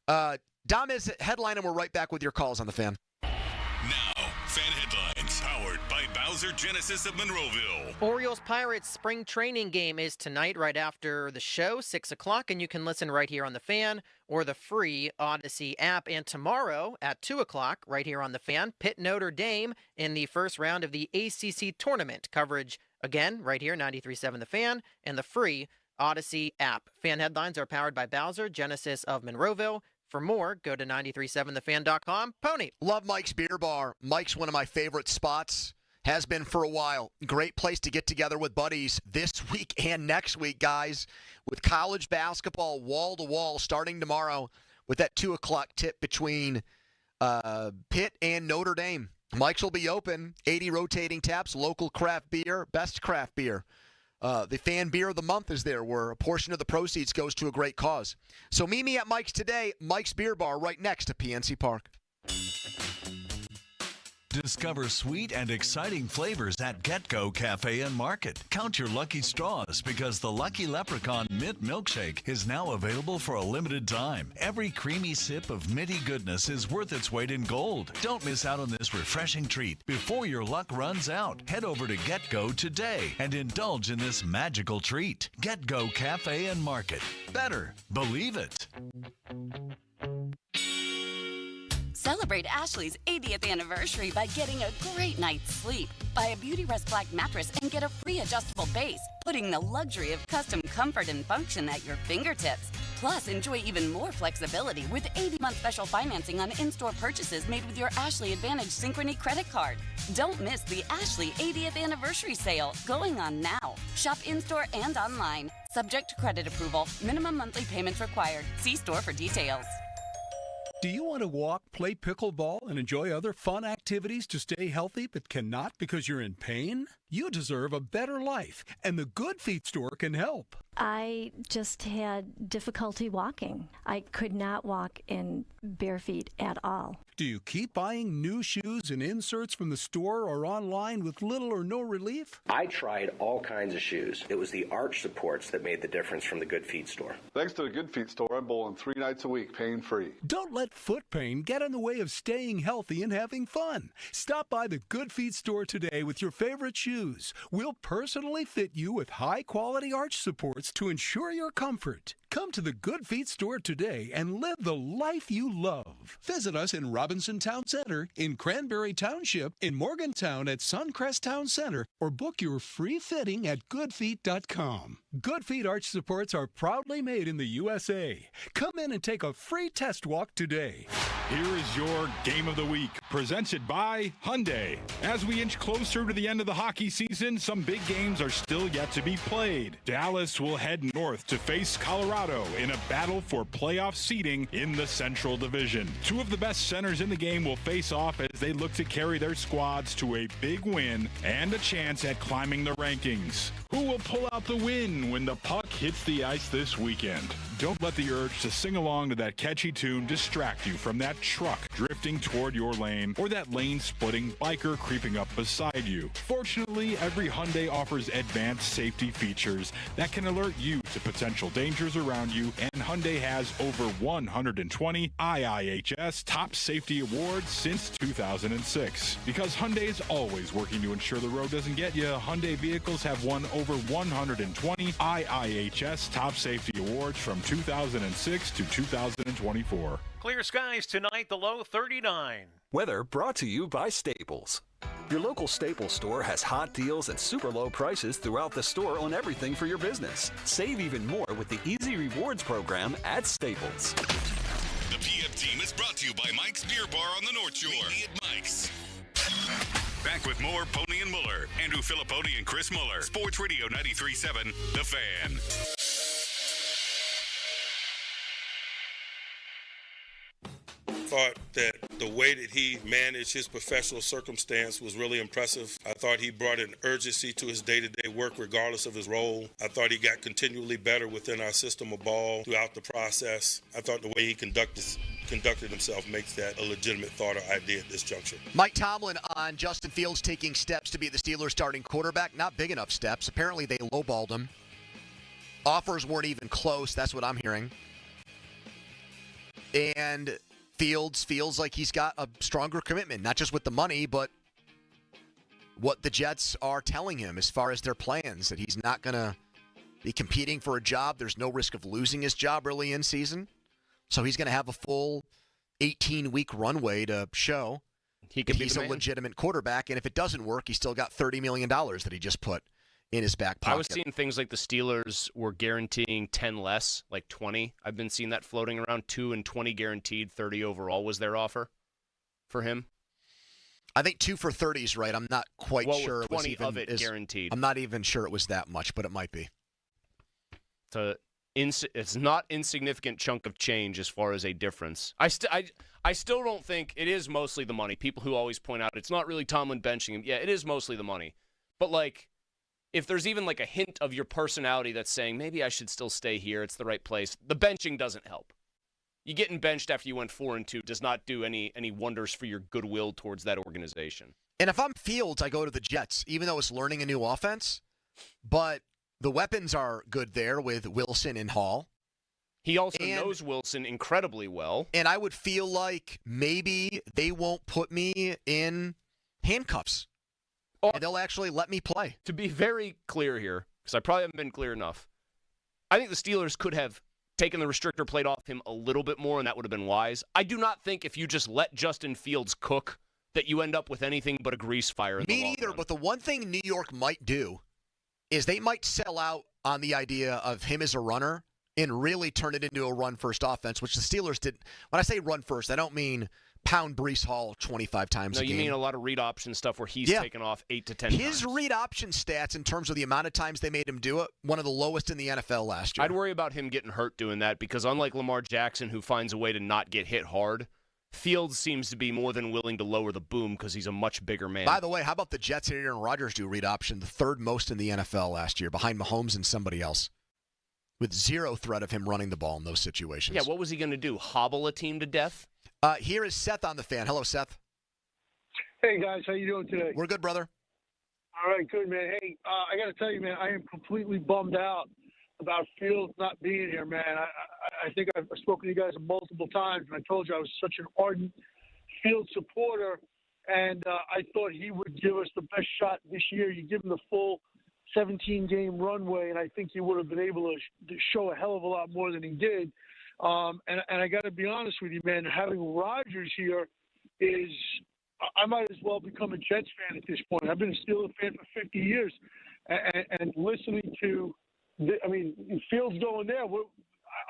[SPEAKER 21] Dom is headline, and we're right back with your calls on the Fan.
[SPEAKER 20] Now, Fan Headlines, powered by Bowser Genesis of Monroeville.
[SPEAKER 8] Orioles-Pirates spring training game is tonight right after the show, 6 o'clock, and you can listen right here on the Fan or the free Odyssey app. And tomorrow at 2 o'clock, right here on the Fan, Pitt Notre Dame in the first round of the ACC tournament. Coverage, again, right here, 93.7 The Fan, and the free Odyssey app. Fan Headlines are powered by Bowser Genesis of Monroeville. For more, go to 937thefan.com. Pony.
[SPEAKER 21] Love Mike's Beer Bar. Mike's one of my favorite spots. Has been for a while. Great place to get together with buddies this week and next week, guys. With college basketball wall-to-wall starting tomorrow with that 2 o'clock tip between Pitt and Notre Dame. Mike's will be open. 80 rotating taps, local craft beer, best craft beer. The Fan Beer of the Month is there, where a portion of the proceeds goes to a great cause. So meet me at Mike's today, Mike's Beer Bar, right next to PNC Park.
[SPEAKER 9] Discover sweet and exciting flavors at Get-Go Cafe and Market. Count your lucky straws because the Lucky Leprechaun Mint Milkshake is now available for a limited time. Every creamy sip of minty goodness is worth its weight in gold. Don't miss out on this refreshing treat before your luck runs out. Head over to Get-Go today and indulge in this magical treat. Get-Go Cafe and Market. Better. Believe it.
[SPEAKER 15] Celebrate Ashley's 80th anniversary by getting a great night's sleep. Buy a Beauty Rest Black mattress and get a free adjustable base, putting the luxury of custom comfort and function at your fingertips. Plus, enjoy even more flexibility with 80-month special financing on in-store purchases made with your Ashley Advantage Synchrony credit card. Don't miss the Ashley 80th anniversary sale going on now. Shop in-store and online. Subject to credit approval. Minimum monthly payments required. See store for details.
[SPEAKER 16] Do you want to walk, play pickleball, and enjoy other fun activities to stay healthy but cannot because you're in pain? You deserve a better life, and the Good Feet store can help.
[SPEAKER 18] I just had difficulty walking. I could not walk in bare feet at all.
[SPEAKER 16] Do you keep buying new shoes and inserts from the store or online with little or no relief?
[SPEAKER 19] I tried all kinds of shoes. It was the arch supports that made the difference from the Good Feet store.
[SPEAKER 23] Thanks to the Good Feet store, I'm bowling 3 nights a week, pain-free.
[SPEAKER 16] Don't let foot pain get in the way of staying healthy and having fun. Stop by the Good Feet store today with your favorite shoes. We'll personally fit you with high-quality arch supports to ensure your comfort. Come to the Good Feet store today and live the life you love. Visit us in Robinson Town Center, in Cranberry Township, in Morgantown at Suncrest Town Center, or book your free fitting at goodfeet.com. Good Feet arch supports are proudly made in the USA. Come in and take a free test walk today.
[SPEAKER 24] Here is your Game of the Week, presented by Hyundai. As we inch closer to the end of the hockey season, some big games are still yet to be played. Dallas will head north to face Colorado in a battle for playoff seeding in the Central Division. Two of the best centers in the game will face off as they look to carry their squads to a big win and a chance at climbing the rankings. Who will pull out the win when the puck hits the ice this weekend? Don't let the urge to sing along to that catchy tune distract you from that truck drifting toward your lane or that lane-splitting biker creeping up beside you. Fortunately, every Hyundai offers advanced safety features that can alert you to potential dangers around you, and Hyundai has over 120 IIHS top safety awards since 2006. Because Hyundai is always working to ensure the road doesn't get you, Hyundai vehicles have won over 120 IIHS top safety awards from 2006 to 2024.
[SPEAKER 26] Clear skies tonight, the low 39.
[SPEAKER 27] Weather brought to you by Staples. Your local Staples store has hot deals and super low prices throughout the store on everything for your business. Save even more with the Easy Rewards program at Staples.
[SPEAKER 20] The PM team is brought to you by Mike's Beer Bar on the North Shore. Meet me at Mike's. Back with more Pony and Muller. Andrew Filipponi and Chris Muller. Sports Radio 93.7, The Fan.
[SPEAKER 28] Thought that the way that he managed his professional circumstance was really impressive. I thought he brought an urgency to his day-to-day work regardless of his role. I thought he got continually better within our system of ball throughout the process. I thought the way he conducted himself makes that a legitimate thought or idea at this juncture.
[SPEAKER 21] Mike Tomlin on Justin Fields taking steps to be the Steelers' starting quarterback. Not big enough steps. Apparently they lowballed him. Offers weren't even close. That's what I'm hearing. And Fields feels like he's got a stronger commitment, not just with the money, but what the Jets are telling him as far as their plans, that he's not going to be competing for a job. There's no risk of losing his job early in season. So he's going to have a full 18-week runway to show he's a legitimate quarterback. And if it doesn't work, he's still got $30 million that he just put in his back pocket.
[SPEAKER 2] I was seeing things like the Steelers were guaranteeing 10 less, like 20. I've been seeing that floating around. 2 and 20 guaranteed, 30 overall was their offer for him.
[SPEAKER 21] I think 2 for 30 is right. I'm not quite sure it was
[SPEAKER 2] 20
[SPEAKER 21] even
[SPEAKER 2] of it guaranteed.
[SPEAKER 21] I'm not even sure it was that much, but it might be.
[SPEAKER 2] It's not insignificant chunk of change as far as a difference. I still don't think it is mostly the money. People who always point out it's not really Tomlin benching him. Yeah, it is mostly the money. But like, if there's even like a hint of your personality that's saying, maybe I should still stay here, it's the right place, the benching doesn't help. You getting benched after you went 4-2 does not do any wonders for your goodwill towards that organization.
[SPEAKER 21] And if I'm Fields, I go to the Jets, even though it's learning a new offense. But the weapons are good there with Wilson and Hall.
[SPEAKER 2] He also knows Wilson incredibly well.
[SPEAKER 21] And I would feel like maybe they won't put me in handcuffs. And they'll actually let me play.
[SPEAKER 2] To be very clear here, because I probably haven't been clear enough, I think the Steelers could have taken the restrictor plate off him a little bit more, and that would have been wise. I do not think if you just let Justin Fields cook that you end up with anything but a grease fire in the long
[SPEAKER 21] Me neither,
[SPEAKER 2] run.
[SPEAKER 21] but the one thing New York might do is they might sell out on the idea of him as a runner and really turn it into a run-first offense, which the Steelers did. When I say run-first, I don't mean pound Breece Hall 25 times a game.
[SPEAKER 2] No, you mean a lot of read option stuff where he's taken off 8 to 10 times.
[SPEAKER 21] His read option stats in terms of the amount of times they made him do it, one of the lowest in the NFL last year.
[SPEAKER 2] I'd worry about him getting hurt doing that because unlike Lamar Jackson, who finds a way to not get hit hard, Fields seems to be more than willing to lower the boom because he's a much bigger man.
[SPEAKER 21] By the way, how about the Jets and Aaron Rodgers do read option, the third most in the NFL last year, behind Mahomes and somebody else, with zero threat of him running the ball in those situations.
[SPEAKER 2] Yeah, what was he going to do, hobble a team to death?
[SPEAKER 21] Here is Seth on the fan. Hello, Seth.
[SPEAKER 5] Hey, guys. How you doing today?
[SPEAKER 21] We're good, brother.
[SPEAKER 5] All right, good, man. Hey, I got to tell you, man, I am completely bummed out about Fields not being here, man. I think I've spoken to you guys multiple times, and I told you I was such an ardent Fields supporter, and I thought he would give us the best shot this year. You give him the full 17-game runway, and I think he would have been able to show a hell of a lot more than he did. And I got to be honest with you, man, having Rodgers here is – I might as well become a Jets fan at this point. I've been a Steelers fan for 50 years, and listening to Fields going there,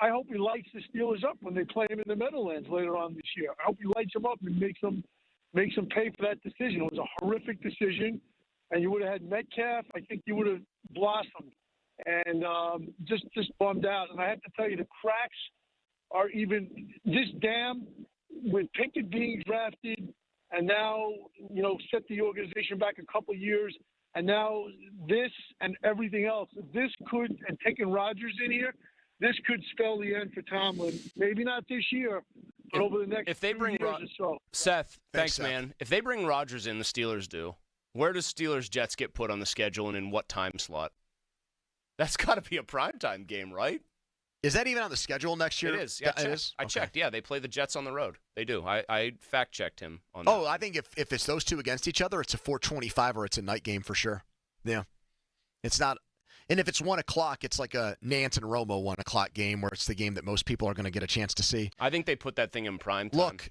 [SPEAKER 5] I hope he lights the Steelers up when they play him in the Meadowlands later on this year. I hope he lights them up and makes them pay for that decision. It was a horrific decision, and you would have had Metcalf. I think you would have blossomed, and just bummed out. And I have to tell you, the cracks are even this dam with Pickett being drafted, and now set the organization back a couple of years, and now this and everything else. This could, and taking Rodgers in here, this could spell the end for Tomlin. Maybe not this year, but over the next
[SPEAKER 2] if they bring
[SPEAKER 5] years or so.
[SPEAKER 2] Seth, thanks, man. If they bring Rodgers in, the Steelers do. Where does Steelers-Jets get put on the schedule and in what time slot? That's got to be a primetime game, right?
[SPEAKER 21] Is that even on the schedule next year?
[SPEAKER 2] It is. Yeah,
[SPEAKER 21] it is?
[SPEAKER 2] I checked. Yeah, they play the Jets on the road. They do. I fact-checked him on that.
[SPEAKER 21] Oh, I think if it's those two against each other, it's a 4:25 or it's a night game for sure. Yeah. It's not – and if it's 1 o'clock, it's like a Nance and Romo 1 o'clock game where it's the game that most people are going to get a chance to see.
[SPEAKER 2] I think they put that thing in prime time.
[SPEAKER 21] Look,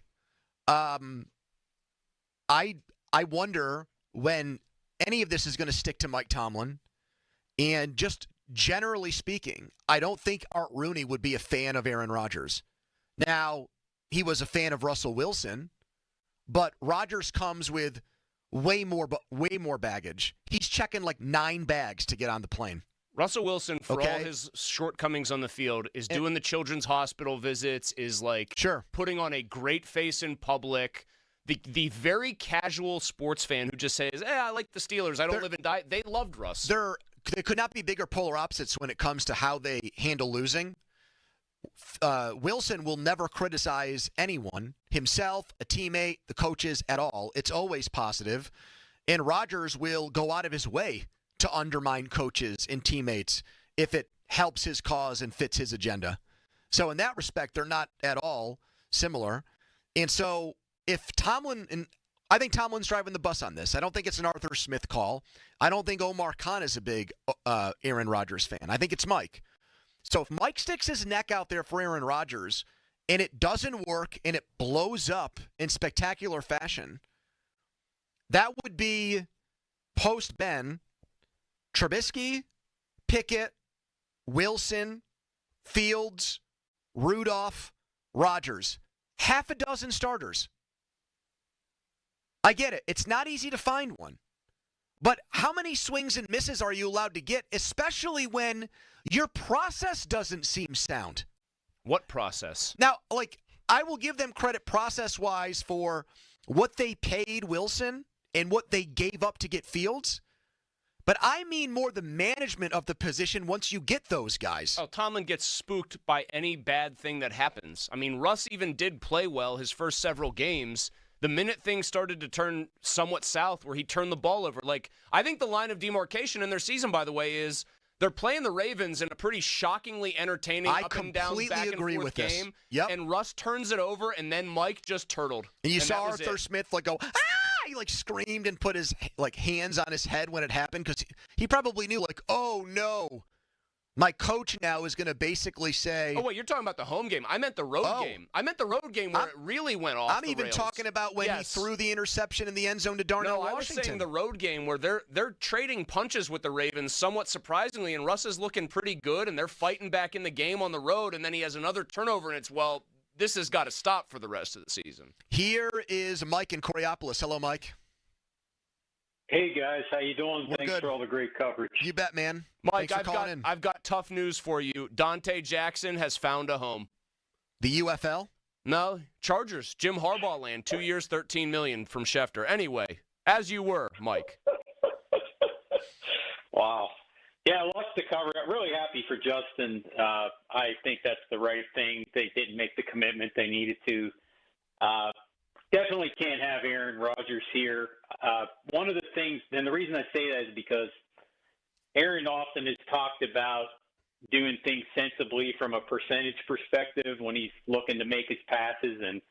[SPEAKER 21] I wonder when any of this is going to stick to Mike Tomlin. And just generally speaking, I don't think Art Rooney would be a fan of Aaron Rodgers. Now, he was a fan of Russell Wilson, but Rodgers comes with way more baggage. He's checking like 9 bags to get on the plane.
[SPEAKER 2] Russell Wilson, for all his shortcomings on the field, is doing the children's hospital visits, is like putting on a great face in public. The very casual sports fan who just says, I like the Steelers. I don't live and die. They loved Russ.
[SPEAKER 21] There could not be bigger polar opposites when it comes to how they handle losing. Wilson will never criticize anyone, himself, a teammate, the coaches at all. It's always positive. And Rodgers will go out of his way to undermine coaches and teammates if it helps his cause and fits his agenda. So in that respect, they're not at all similar. And so if Tomlin, and I think Tomlin's driving the bus on this. I don't think it's an Arthur Smith call. I don't think Omar Khan is a big Aaron Rodgers fan. I think it's Mike. So if Mike sticks his neck out there for Aaron Rodgers and it doesn't work and it blows up in spectacular fashion, that would be post-Ben, Trubisky, Pickett, Wilson, Fields, Rudolph, Rodgers. Half a dozen starters. I get it. It's not easy to find one. But how many swings and misses are you allowed to get, especially when your process doesn't seem sound?
[SPEAKER 2] What process?
[SPEAKER 21] Now, I will give them credit process-wise for what they paid Wilson and what they gave up to get Fields. But I mean more the management of the position once you get those guys.
[SPEAKER 2] Oh, Tomlin gets spooked by any bad thing that happens. I mean, Russ even did play well his first several games. The minute things started to turn somewhat south where he turned the ball over. Like, I think the line of demarcation in their season, by the way, is they're playing the Ravens in a pretty shockingly entertaining up and down back and forth game.
[SPEAKER 21] Yep.
[SPEAKER 2] And Russ turns it over, and then Mike just turtled.
[SPEAKER 21] And you saw Arthur Smith go, ah! He screamed and put his hands on his head when it happened because he probably knew oh no, my coach now is going to basically say.
[SPEAKER 2] Oh wait, you're talking about the home game. I meant the road game. I meant the road game where it really went off.
[SPEAKER 21] I'm even
[SPEAKER 2] rails.
[SPEAKER 21] Talking about when he threw the interception in the end zone to Darnell Washington.
[SPEAKER 2] I was saying the road game where they're trading punches with the Ravens somewhat surprisingly, and Russ is looking pretty good, and they're fighting back in the game on the road, and then he has another turnover, and it's this has got to stop for the rest of the season.
[SPEAKER 21] Here is Mike in Coriopolis. Hello, Mike.
[SPEAKER 7] Hey guys, how you doing?
[SPEAKER 21] We're
[SPEAKER 7] Thanks
[SPEAKER 21] good.
[SPEAKER 7] for all the great coverage.
[SPEAKER 21] You bet, man.
[SPEAKER 2] Mike, I've got tough news for you. Dante Jackson has found a home.
[SPEAKER 21] The UFL?
[SPEAKER 2] No, Chargers. Jim Harbaugh land, 2 years, $13 million from Schefter. Anyway, as you were, Mike.
[SPEAKER 7] Wow. Yeah, lots to cover. I'm really happy for Justin. I think that's the right thing. They didn't make the commitment they needed to. Definitely can't have Aaron Rodgers here. One of the things, and the reason I say that is because Aaron often has talked about doing things sensibly from a percentage perspective when he's looking to make his passes. And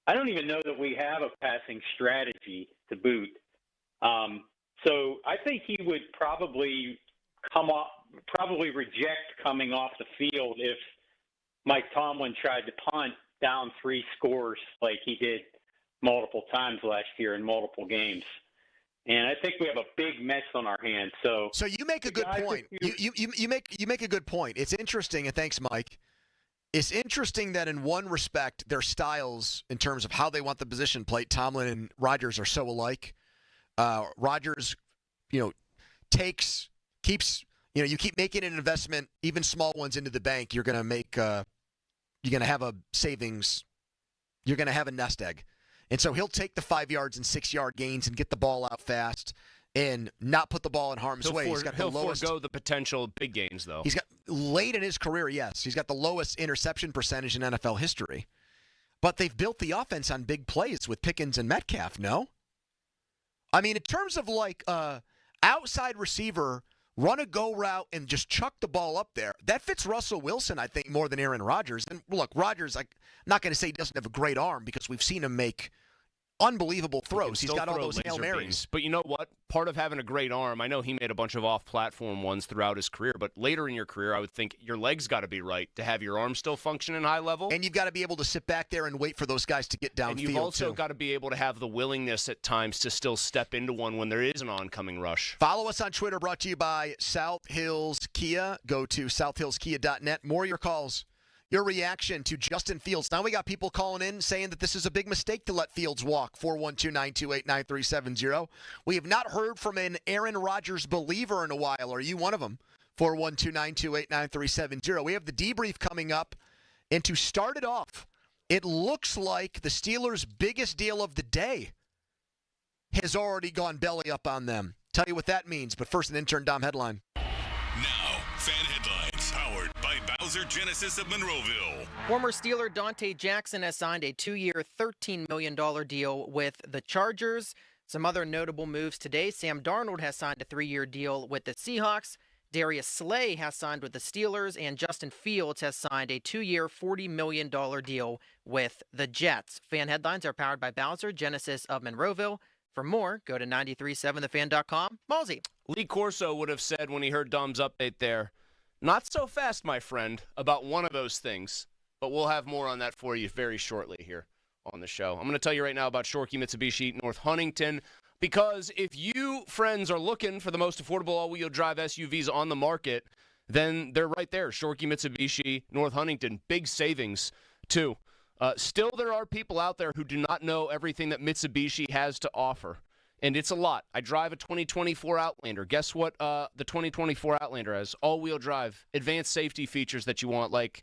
[SPEAKER 7] I don't even know that we have a passing strategy to boot. So I think he would probably reject coming off the field if Mike Tomlin tried to punt down 3 scores like he did multiple times last year in multiple games. And I think we have a big mess on our hands. So
[SPEAKER 21] you make a good point. You make a good point. It's interesting, and thanks, Mike. It's interesting that in one respect, their styles in terms of how they want the position played, Tomlin and Rodgers are so alike. Rodgers, keeps, you keep making an investment, even small ones, into the bank. You're going to make, you're going to have a savings. You're going to have a nest egg. And so he'll take the 5 yards and 6 yard gains and get the ball out fast and not put the ball in harm's way.
[SPEAKER 2] He'll forego the potential big gains, though.
[SPEAKER 21] He's got late in his career, yes. He's got the lowest interception percentage in NFL history. But they've built the offense on big plays with Pickens and Metcalf, no? I mean, in terms of outside receiver, run a go route and just chuck the ball up there, that fits Russell Wilson, I think, more than Aaron Rodgers. And look, Rodgers, I'm not going to say he doesn't have a great arm because we've seen him make unbelievable throws. He's got all those Hail Marys.
[SPEAKER 2] But you know what? Part of having a great arm, I know he made a bunch of off-platform ones throughout his career, but later in your career, I would think your legs got to be right to have your arm still functioning high level.
[SPEAKER 21] And you've got to be able to sit back there and wait for those guys to get downfield,
[SPEAKER 2] and you've also got to be able to have the willingness at times to still step into one when there is an oncoming rush.
[SPEAKER 21] Follow us on Twitter, brought to you by South Hills Kia. Go to southhillskia.net. More of your calls. Your reaction to Justin Fields. Now we got people calling in saying that this is a big mistake to let Fields walk. 412-928-9370. We have not heard from an Aaron Rodgers believer in a while. Are you one of them? 412-928-9370. We have the debrief coming up. And to start it off, it looks like the Steelers' biggest deal of the day has already gone belly up on them. Tell you what that means. But first, an intern Dom headline.
[SPEAKER 20] Now, fan headlines powered by Bowser Genesis of Monroeville.
[SPEAKER 8] Former Steeler Dante Jackson has signed a 2-year, $13 million deal with the Chargers. Some other notable moves today. Sam Darnold has signed a 3-year deal with the Seahawks. Darius Slay has signed with the Steelers. And Justin Fields has signed a 2-year, $40 million deal with the Jets. Fan headlines are powered by Bowser Genesis of Monroeville. For more, go to 937thefan.com. Malsey.
[SPEAKER 2] Lee Corso would have said when he heard Dom's update there, not so fast, my friend, about one of those things. But we'll have more on that for you very shortly here on the show. I'm going to tell you right now about Shorkey Mitsubishi North Huntington, because if you, friends, are looking for the most affordable all-wheel drive SUVs on the market, then they're right there. Shorkey Mitsubishi North Huntington, big savings, too. Still, there are people out there who do not know everything that Mitsubishi has to offer, and it's a lot. I drive a 2024 Outlander. Guess what the 2024 Outlander has? All-wheel drive, advanced safety features that you want, like,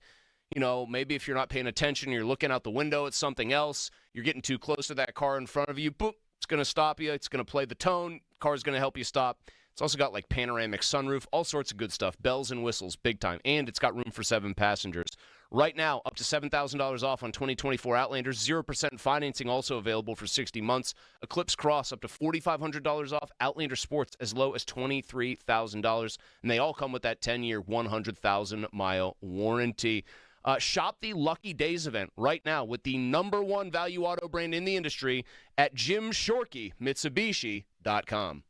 [SPEAKER 2] maybe if you're not paying attention, you're looking out the window at something else, you're getting too close to that car in front of you, boop, it's going to stop you, it's going to play the tone, car's going to help you stop. It's also got like panoramic sunroof, all sorts of good stuff, bells and whistles, big time. And it's got room for 7 passengers. Right now, up to $7,000 off on 2024 Outlanders. 0% financing also available for 60 months. Eclipse Cross up to $4,500 off. Outlander Sports as low as $23,000. And they all come with that 10-year, 100,000-mile warranty. Shop the Lucky Days event right now with the #1 value auto brand in the industry at JimShorkey.Mitsubishi.com.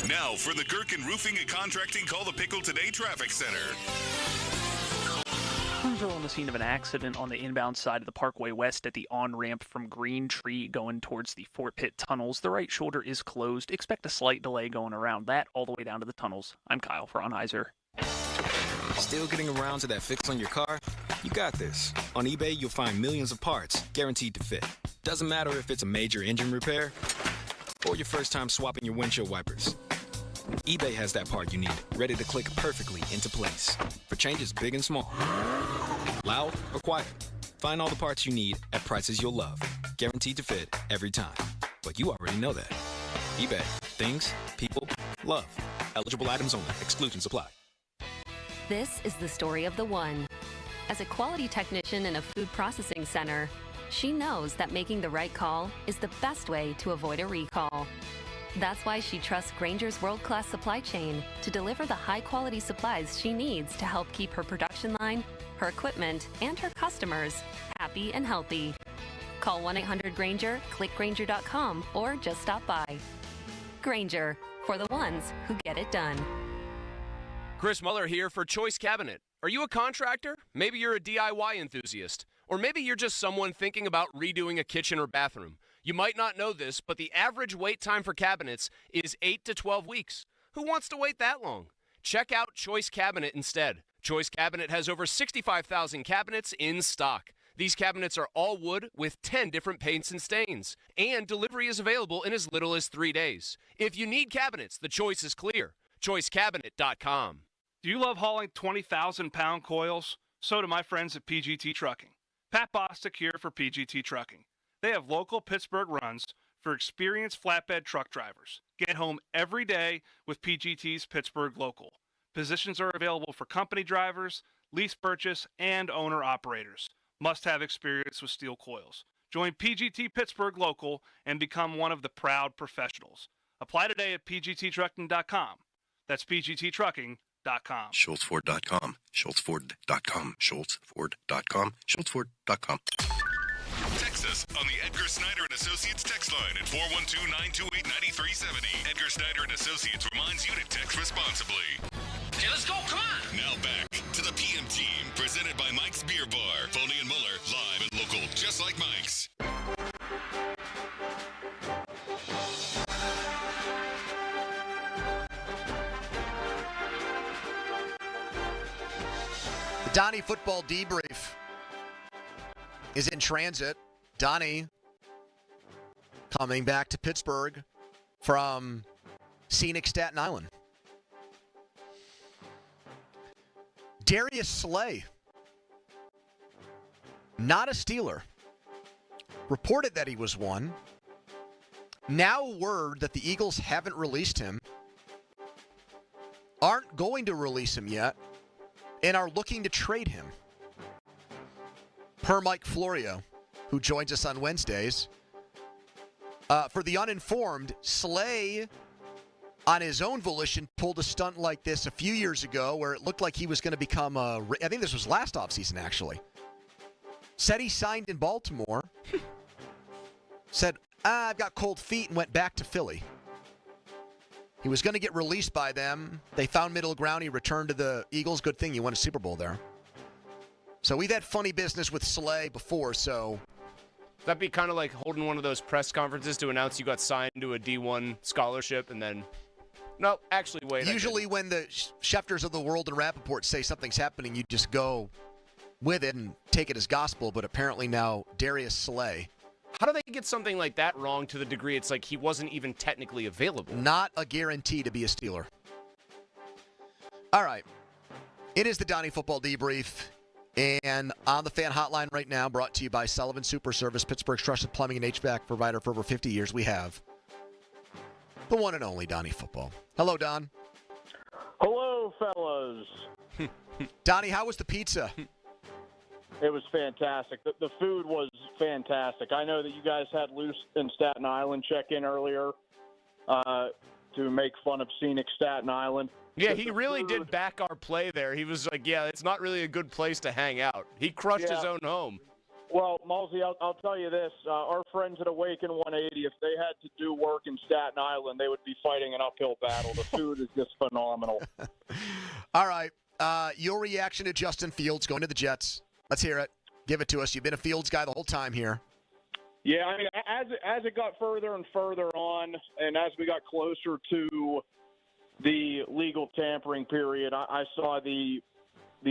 [SPEAKER 20] Now for the Gherkin Roofing and Contracting Call the Pickle Today Traffic Center.
[SPEAKER 3] Crews are on the scene of an accident on the inbound side of the Parkway West at the on-ramp from Green Tree going towards the Fort Pitt tunnels. The right shoulder is closed. Expect a slight delay going around that all the way down to the tunnels. I'm Kyle for Anheuser.
[SPEAKER 10] Still getting around to that fix on your car? You got this. On eBay, you'll find millions of parts guaranteed to fit. Doesn't matter if it's a major engine repair or your first time swapping your windshield wipers. eBay has that part you need, ready to click perfectly into place for changes big and small. Loud or quiet. Find all the parts you need at prices you'll love. Guaranteed to fit every time. But you already know that. eBay. Things, people, love. Eligible items only. Exclusions apply.
[SPEAKER 11] This is the story of the one. As a quality technician in a food processing center, she knows that making the right call is the best way to avoid a recall. That's why she trusts Granger's world-class supply chain to deliver the high-quality supplies she needs to help keep her production line, her equipment, and her customers happy and healthy. Call 1-800-GRANGER, click Granger.com, or just stop by. Granger, for the ones who get it done.
[SPEAKER 2] Chris Muller here for Choice Cabinet. Are you a contractor? Maybe you're a DIY enthusiast. Or maybe you're just someone thinking about redoing a kitchen or bathroom. You might not know this, but the average wait time for cabinets is 8 to 12 weeks. Who wants to wait that long? Check out Choice Cabinet instead. Choice Cabinet has over 65,000 cabinets in stock. These cabinets are all wood with 10 different paints and stains. And delivery is available in as little as 3 days. If you need cabinets, the choice is clear. ChoiceCabinet.com.
[SPEAKER 12] Do you love hauling 20,000-pound coils? So do my friends at PGT Trucking. Pat Bostic here for PGT Trucking. They have local Pittsburgh runs for experienced flatbed truck drivers. Get home every day with PGT's Pittsburgh Local. Positions are available for company drivers, lease purchase, and owner-operators. Must have experience with steel coils. Join PGT Pittsburgh Local and become one of the proud professionals. Apply today at pgttrucking.com. That's pgttrucking.com.
[SPEAKER 13] SchultzFord.com. SchultzFord.com. SchultzFord.com. SchultzFord.com.
[SPEAKER 20] Text us on the Edgar Snyder and Associates text line at 412-928-9370. Edgar Snyder and Associates reminds you to text responsibly.
[SPEAKER 14] Okay, let's go. Come on.
[SPEAKER 20] Now back to the PM Team, presented by Mike's Beer Bar. Foley and Muller, live and local, just like Mike's.
[SPEAKER 21] Donnie Football Debrief is in transit. Donnie coming back to Pittsburgh from scenic Staten Island. Darius Slay, not a Steeler, reported that he was one. Now word that the Eagles haven't released him, aren't going to release him yet, and are looking to trade him. Per Mike Florio, who joins us on Wednesdays. For the uninformed, Slay, on his own volition, pulled a stunt like this a few years ago where it looked like he was going to become I think this was last offseason, actually. Said he signed in Baltimore. Said, I've got cold feet, and went back to Philly. He was going to get released by them. They found middle ground. He returned to the Eagles. Good thing you won a Super Bowl there. So we've had funny business with Slay before, so.
[SPEAKER 2] That'd be kind of like holding one of those press conferences to announce you got signed to a D1 scholarship and then, no, actually, wait.
[SPEAKER 21] Usually when the Schefters of the world and Rappaport say something's happening, you just go with it and take it as gospel, but apparently now Darius Slay.
[SPEAKER 2] How do they get something like that wrong to the degree it's like he wasn't even technically available?
[SPEAKER 21] Not a guarantee to be a Steeler. All right. It is the Donnie Football Debrief. And on the fan hotline right now, brought to you by Sullivan Super Service, Pittsburgh's trusted plumbing and HVAC provider for over 50 years. We have the one and only Donnie Football. Hello, Don.
[SPEAKER 1] Hello, fellas.
[SPEAKER 21] Donnie, how was the pizza?
[SPEAKER 1] It was fantastic. The food was fantastic. I know that you guys had Luce in Staten Island check in earlier to make fun of scenic Staten Island.
[SPEAKER 2] Yeah, he really did back our play there. He was like, yeah, it's not really a good place to hang out. He crushed his own home.
[SPEAKER 1] Well, Malsey, I'll tell you this. Our friends at Awaken 180, if they had to do work in Staten Island, they would be fighting an uphill battle. The food is just phenomenal.
[SPEAKER 21] All right. Your reaction to Justin Fields going to the Jets. Let's hear it. Give it to us. You've been a Fields guy the whole time here.
[SPEAKER 1] Yeah, I mean, as it got further and further on, and as we got closer to the legal tampering period, I saw the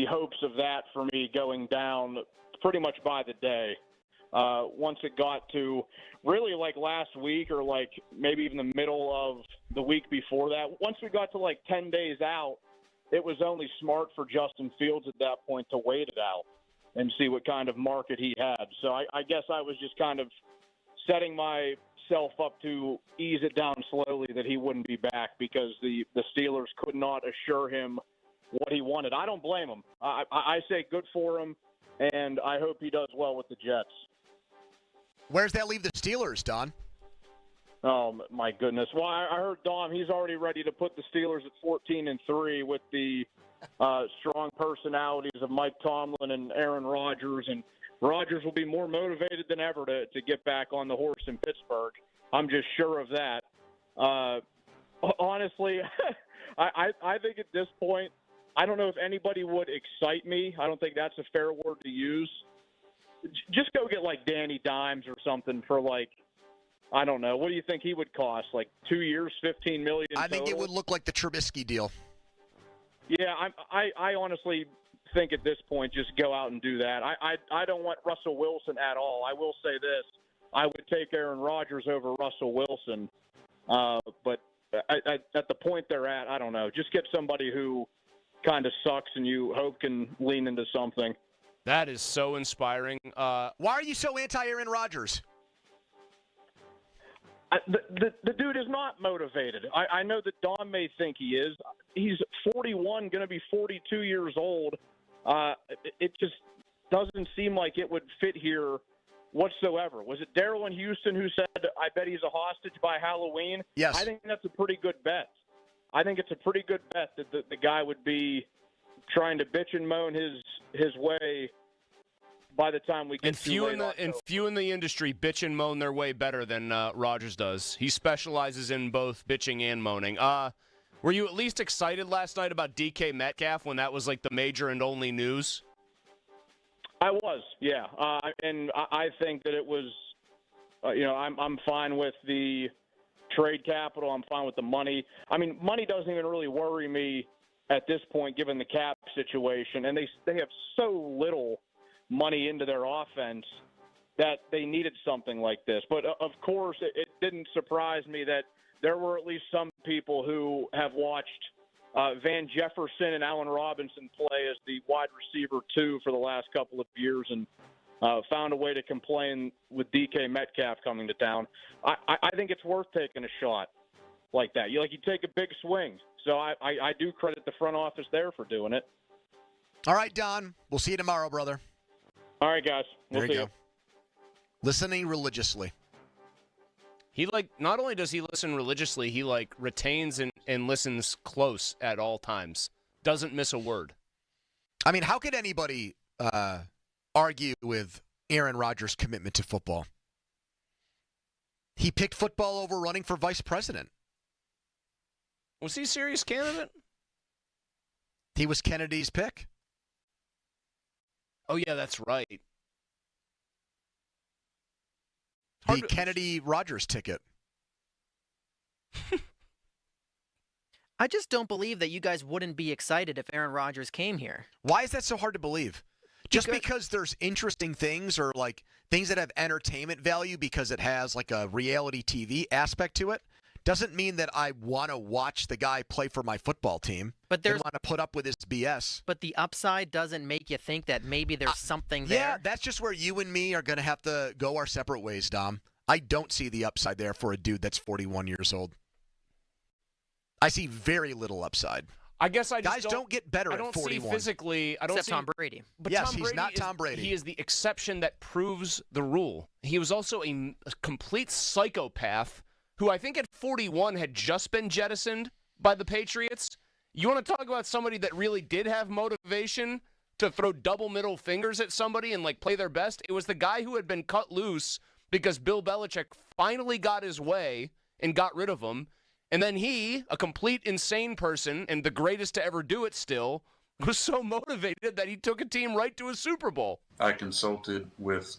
[SPEAKER 1] hopes of that for me going down pretty much by the day. Once it got to really like last week or like maybe even the middle of the week before that, once we got to like 10 days out, it was only smart for Justin Fields at that point to wait it out and see what kind of market he had. So I guess I was just kind of setting myself up to ease it down slowly that he wouldn't be back because the Steelers could not assure him what he wanted. I don't blame him. I say good for him, and I hope he does well with the Jets.
[SPEAKER 21] Where's that leave the Steelers, Don?
[SPEAKER 1] Oh, my goodness. Well, I heard Dom, he's already ready to put the Steelers at 14-3 with the strong personalities of Mike Tomlin and Aaron Rodgers, and Rodgers will be more motivated than ever to get back on the horse in Pittsburgh. I'm just sure of that. Honestly, I think at this point, I don't know if anybody would excite me. I don't think that's a fair word to use. Just go get like Danny Dimes or something for like, I don't know. What do you think he would cost? Like 2 years, $15 million?
[SPEAKER 21] I think it would look like the Trubisky deal.
[SPEAKER 1] Yeah, I honestly think at this point just go out and do that. I don't want Russell Wilson at all. I will say this. I would take Aaron Rodgers over Russell Wilson. But at the point they're at, I don't know. Just get somebody who kind of sucks and you hope can lean into something.
[SPEAKER 2] That is so inspiring.
[SPEAKER 21] Why are you so anti-Aaron Rodgers?
[SPEAKER 1] The dude is not motivated. I know that Don may think he is. He's 41, going to be 42 years old. It just doesn't seem like it would fit here whatsoever. Was it Daryl in Houston who said, I bet he's a hostage by Halloween?
[SPEAKER 21] Yes.
[SPEAKER 1] I think that's a pretty good bet. I think it's a pretty good bet that the guy would be trying to bitch and moan his way by the time we get
[SPEAKER 2] and few in the industry bitch and moan their way better than Rodgers does. He specializes in both bitching and moaning. Were you at least excited last night about DK Metcalf when that was like the major and only news?
[SPEAKER 1] I was, yeah. And I think that it was, I'm fine with the trade capital. I'm fine with the money. I mean, money doesn't even really worry me at this point given the cap situation. And they have so little money into their offense that they needed something like this. But, of course, it didn't surprise me that there were at least some people who have watched Van Jefferson and Allen Robinson play as the wide receiver 2 for the last couple of years and found a way to complain with DK Metcalf coming to town. I think it's worth taking a shot like that. You take a big swing. So I do credit the front office there for doing it.
[SPEAKER 21] All right, Don. We'll see you tomorrow, brother.
[SPEAKER 1] All right, guys.
[SPEAKER 21] There you go. Listening religiously.
[SPEAKER 2] He not only does he listen religiously, he retains and listens close at all times. Doesn't miss a word.
[SPEAKER 21] I mean, how could anybody argue with Aaron Rodgers' commitment to football? He picked football over running for vice president.
[SPEAKER 2] Was he a serious candidate?
[SPEAKER 21] He was Kennedy's pick.
[SPEAKER 2] Oh, yeah, that's right.
[SPEAKER 21] The Kennedy-Rodgers ticket.
[SPEAKER 8] I just don't believe that you guys wouldn't be excited if Aaron Rodgers came here.
[SPEAKER 21] Why is that so hard to believe? Just because there's interesting things or things that have entertainment value because it has a reality TV aspect to it doesn't mean that I want to watch the guy play for my football team. But there's want to put up with his BS.
[SPEAKER 8] But the upside doesn't make you think that maybe there's something there.
[SPEAKER 21] Yeah, that's just where you and me are going to have to go our separate ways, Dom. I don't see the upside there for a dude that's 41 years old. I see very little upside.
[SPEAKER 2] I guess I just
[SPEAKER 21] guys don't get better
[SPEAKER 2] I don't
[SPEAKER 21] at 41.
[SPEAKER 2] see physically. I don't
[SPEAKER 8] Except
[SPEAKER 2] see
[SPEAKER 8] Tom Brady.
[SPEAKER 2] But
[SPEAKER 21] yes,
[SPEAKER 2] Tom
[SPEAKER 21] he's
[SPEAKER 2] Brady
[SPEAKER 21] not Tom Brady.
[SPEAKER 2] He is the exception that proves the rule. He was also a complete psychopath who I think at 41 had just been jettisoned by the Patriots. You want to talk about somebody that really did have motivation to throw double middle fingers at somebody and like play their best? It was the guy who had been cut loose because Bill Belichick finally got his way and got rid of him. And then he, a complete insane person and the greatest to ever do it still, was so motivated that he took a team right to a Super Bowl.
[SPEAKER 4] I consulted with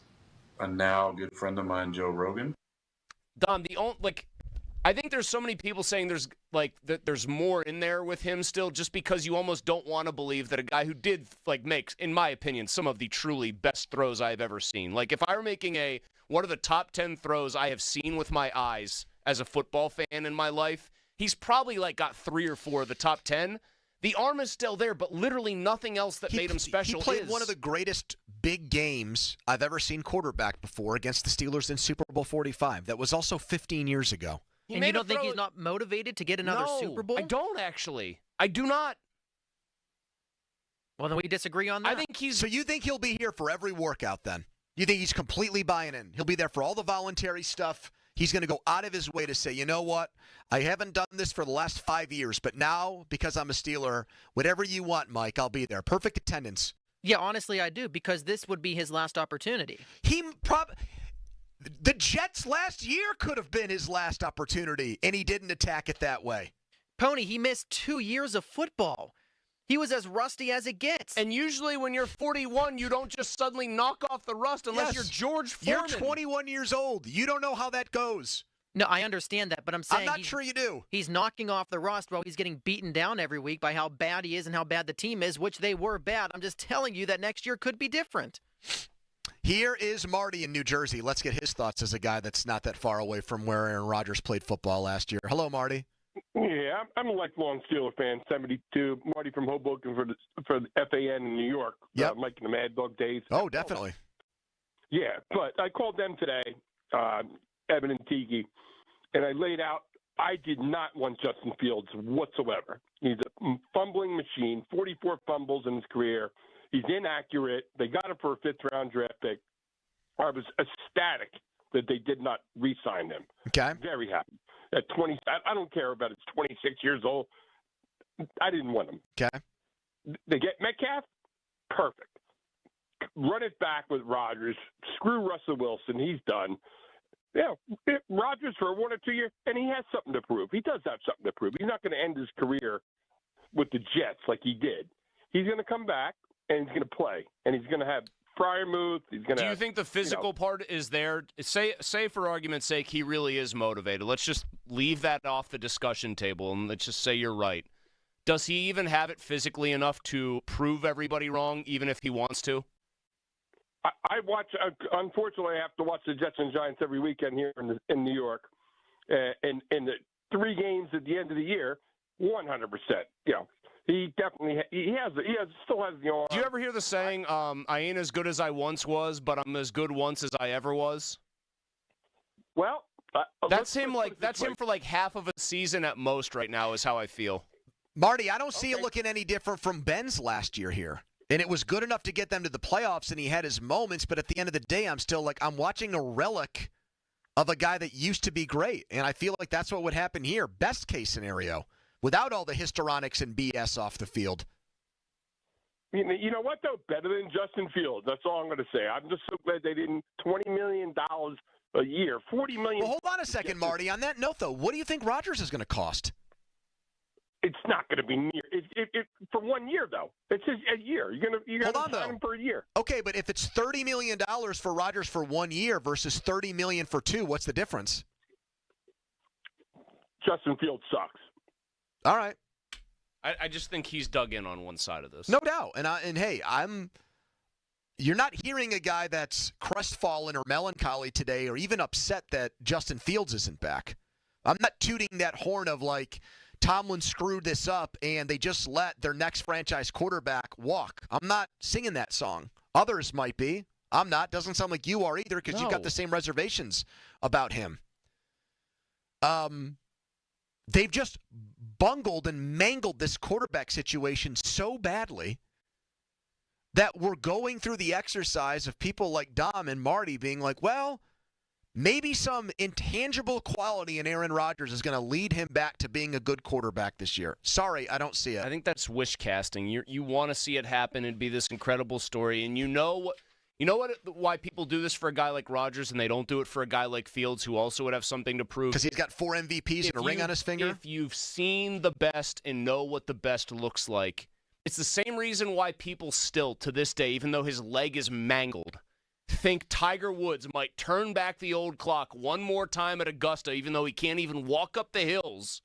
[SPEAKER 4] a now good friend of mine, Joe Rogan.
[SPEAKER 2] Don, I think there's so many people saying there's more in there with him still, just because you almost don't want to believe that a guy who did make, in my opinion, some of the truly best throws I've ever seen. Like if I were making one of the top 10 throws I have seen with my eyes as a football fan in my life, he's probably got 3 or 4 of the top 10. The arm is still there, but literally nothing else that made him special.
[SPEAKER 21] He played one of the greatest big games I've ever seen quarterback before against the Steelers in Super Bowl 45. That was also 15 years ago.
[SPEAKER 8] And you don't think he's not motivated to get another Super Bowl?
[SPEAKER 2] I don't actually. I do not.
[SPEAKER 8] Well, then we disagree on that.
[SPEAKER 2] I think he's.
[SPEAKER 21] So you think he'll be here for every workout then? You think he's completely buying in? He'll be there for all the voluntary stuff. He's going to go out of his way to say, you know what? I haven't done this for the last 5 years, but now, because I'm a Steeler, whatever you want, Mike, I'll be there. Perfect attendance.
[SPEAKER 8] Yeah, honestly, I do, because this would be his last opportunity.
[SPEAKER 21] The Jets last year could have been his last opportunity, and he didn't attack it that way.
[SPEAKER 8] Pony, he missed 2 years of football. He was as rusty as it gets.
[SPEAKER 2] And usually when you're 41, you don't just suddenly knock off the rust unless you're George Foreman.
[SPEAKER 21] You're 21 years old. You don't know how that goes.
[SPEAKER 8] No, I understand that, but I'm saying
[SPEAKER 21] I'm not sure you do.
[SPEAKER 8] He's knocking off the rust while he's getting beaten down every week by how bad he is and how bad the team is, which they were bad. I'm just telling you that next year could be different.
[SPEAKER 21] Here is Marty in New Jersey. Let's get his thoughts as a guy that's not that far away from where Aaron Rodgers played football last year. Hello, Marty.
[SPEAKER 6] Yeah, I'm a lifelong Steeler fan, 72. Marty from Hoboken for the FAN in New York.
[SPEAKER 21] Yep.
[SPEAKER 6] Mike and the Mad Dog days.
[SPEAKER 21] Oh, definitely.
[SPEAKER 6] Yeah, but I called them today, Evan and Tiki, and I laid out I did not want Justin Fields whatsoever. He's a fumbling machine, 44 fumbles in his career. He's inaccurate. They got him for a fifth-round draft pick. I was ecstatic that they did not re-sign him.
[SPEAKER 21] Okay.
[SPEAKER 6] Very happy. At 20, I don't care about it's 26 years old. I didn't want him.
[SPEAKER 21] Okay.
[SPEAKER 6] They get Metcalf? Perfect. Run it back with Rodgers. Screw Russell Wilson. He's done. Yeah, Rodgers for 1 or 2 years, and he has something to prove. He does have something to prove. He's not going to end his career with the Jets like he did. He's going to come back, and he's going to play, and he's going to have Fryermuth. He's going to.
[SPEAKER 2] Do you think the physical part is there? Say for argument's sake, he really is motivated. Let's just leave that off the discussion table, and let's just say you're right. Does he even have it physically enough to prove everybody wrong, even if he wants to?
[SPEAKER 6] I watch. Unfortunately, I have to watch the Jets and Giants every weekend here in New York, and the 3 games at the end of the year, 100%. You know, he definitely still has the arm.
[SPEAKER 2] Do you ever hear the saying, "I ain't as good as I once was, but I'm as good once as I ever was"?
[SPEAKER 6] Well,
[SPEAKER 2] that's him. That's him for like half of a season at most. Right now is how I feel.
[SPEAKER 21] Marty, I don't see it looking any different from Ben's last year here. And it was good enough to get them to the playoffs, and he had his moments. But at the end of the day, I'm still I'm watching a relic of a guy that used to be great. And I feel like that's what would happen here. Best case scenario, without all the histrionics and BS off the field.
[SPEAKER 6] You know what, though? Better than Justin Fields. That's all I'm going to say. I'm just so glad they didn't $20 million a year, $40 million.
[SPEAKER 21] Well, hold on a second, Marty. On that note, though, what do you think Rodgers is going to cost?
[SPEAKER 6] It's not going to be near. For 1 year, though. It's just a year. You're going to sign him for a year.
[SPEAKER 21] Okay, but if it's $30 million for Rodgers for 1 year versus $30 million for 2, what's the difference?
[SPEAKER 6] Justin Fields sucks.
[SPEAKER 21] All right.
[SPEAKER 2] I just think he's dug in on one side of this.
[SPEAKER 21] No doubt. And hey, you're not hearing a guy that's crestfallen or melancholy today or even upset that Justin Fields isn't back. I'm not tooting that horn of Tomlin screwed this up and they just let their next franchise quarterback walk. I'm not singing that song. Others might be. I'm not. Doesn't sound like you are either because you've got the same reservations about him. They've just bungled and mangled this quarterback situation so badly that we're going through the exercise of people like Dom and Marty being like, well, maybe some intangible quality in Aaron Rodgers is going to lead him back to being a good quarterback this year. Sorry, I don't see it.
[SPEAKER 2] I think that's wish casting. You want to see it happen and be this incredible story, and you know why people do this for a guy like Rodgers and they don't do it for a guy like Fields, who also would have something to prove?
[SPEAKER 21] Because he's got 4 MVPs and a ring on his finger?
[SPEAKER 2] If you've seen the best and know what the best looks like, it's the same reason why people still, to this day, even though his leg is mangled, think Tiger Woods might turn back the old clock one more time at Augusta, even though he can't even walk up the hills,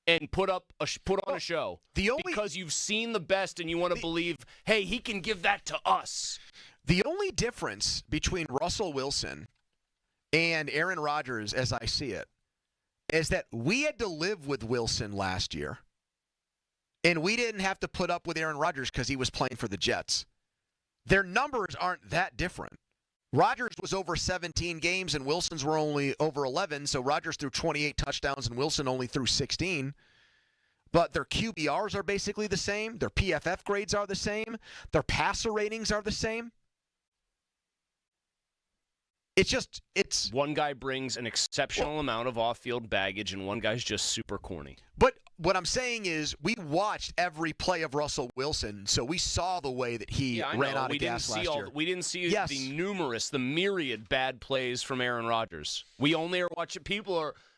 [SPEAKER 2] and put on a show. Because you've seen the best and you want to believe, hey, he can give that to us.
[SPEAKER 21] The only difference between Russell Wilson and Aaron Rodgers, as I see it, is that we had to live with Wilson last year. And we didn't have to put up with Aaron Rodgers because he was playing for the Jets. Their numbers aren't that different. Rodgers was over 17 games and Wilson's were only over 11, so Rodgers threw 28 touchdowns and Wilson only threw 16. But their QBRs are basically the same. Their PFF grades are the same. Their passer ratings are the same. It's
[SPEAKER 2] one guy brings an exceptional amount of off-field baggage, and one guy's just super corny.
[SPEAKER 21] But what I'm saying is, we watched every play of Russell Wilson, so we saw the way that he ran out of gas last year.
[SPEAKER 2] We didn't see the myriad bad plays from Aaron Rodgers. We only are watching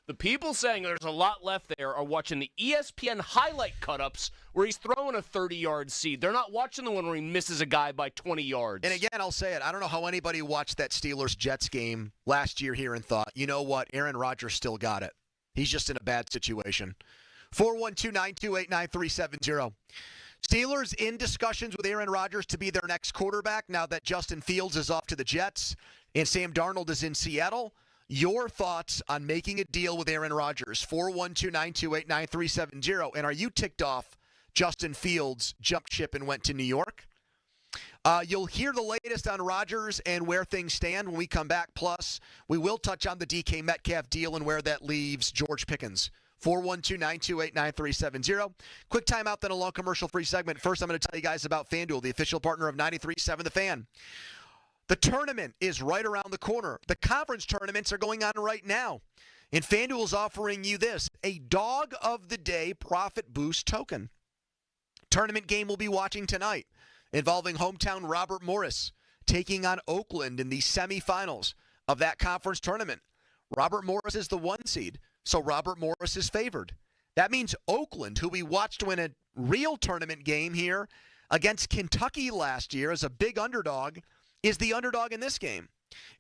[SPEAKER 2] the people saying there's a lot left there are watching the ESPN highlight cut-ups where he's throwing a 30-yard seed. They're not watching the one where he misses a guy by 20 yards.
[SPEAKER 21] And again, I'll say it. I don't know how anybody watched that Steelers-Jets game last year here and thought, you know what, Aaron Rodgers still got it. He's just in a bad situation. 412-928-9370. Steelers in discussions with Aaron Rodgers to be their next quarterback now that Justin Fields is off to the Jets and Sam Darnold is in Seattle. Your thoughts on making a deal with Aaron Rodgers, 412-928-9370. And are you ticked off Justin Fields jumped ship and went to New York? You'll hear the latest on Rodgers and where things stand when we come back. Plus, we will touch on the DK Metcalf deal and where that leaves George Pickens. 412-928-9370. Quick timeout, then a long commercial-free segment. First, I'm going to tell you guys about FanDuel, the official partner of 93.7 The Fan. The tournament is right around the corner. The conference tournaments are going on right now. And FanDuel is offering you this, a Dog of the Day Profit Boost token. Tournament game we'll be watching tonight involving hometown Robert Morris taking on Oakland in the semifinals of that conference tournament. Robert Morris is the 1 seed, so Robert Morris is favored. That means Oakland, who we watched win a real tournament game here against Kentucky last year as a big underdog, is the underdog in this game.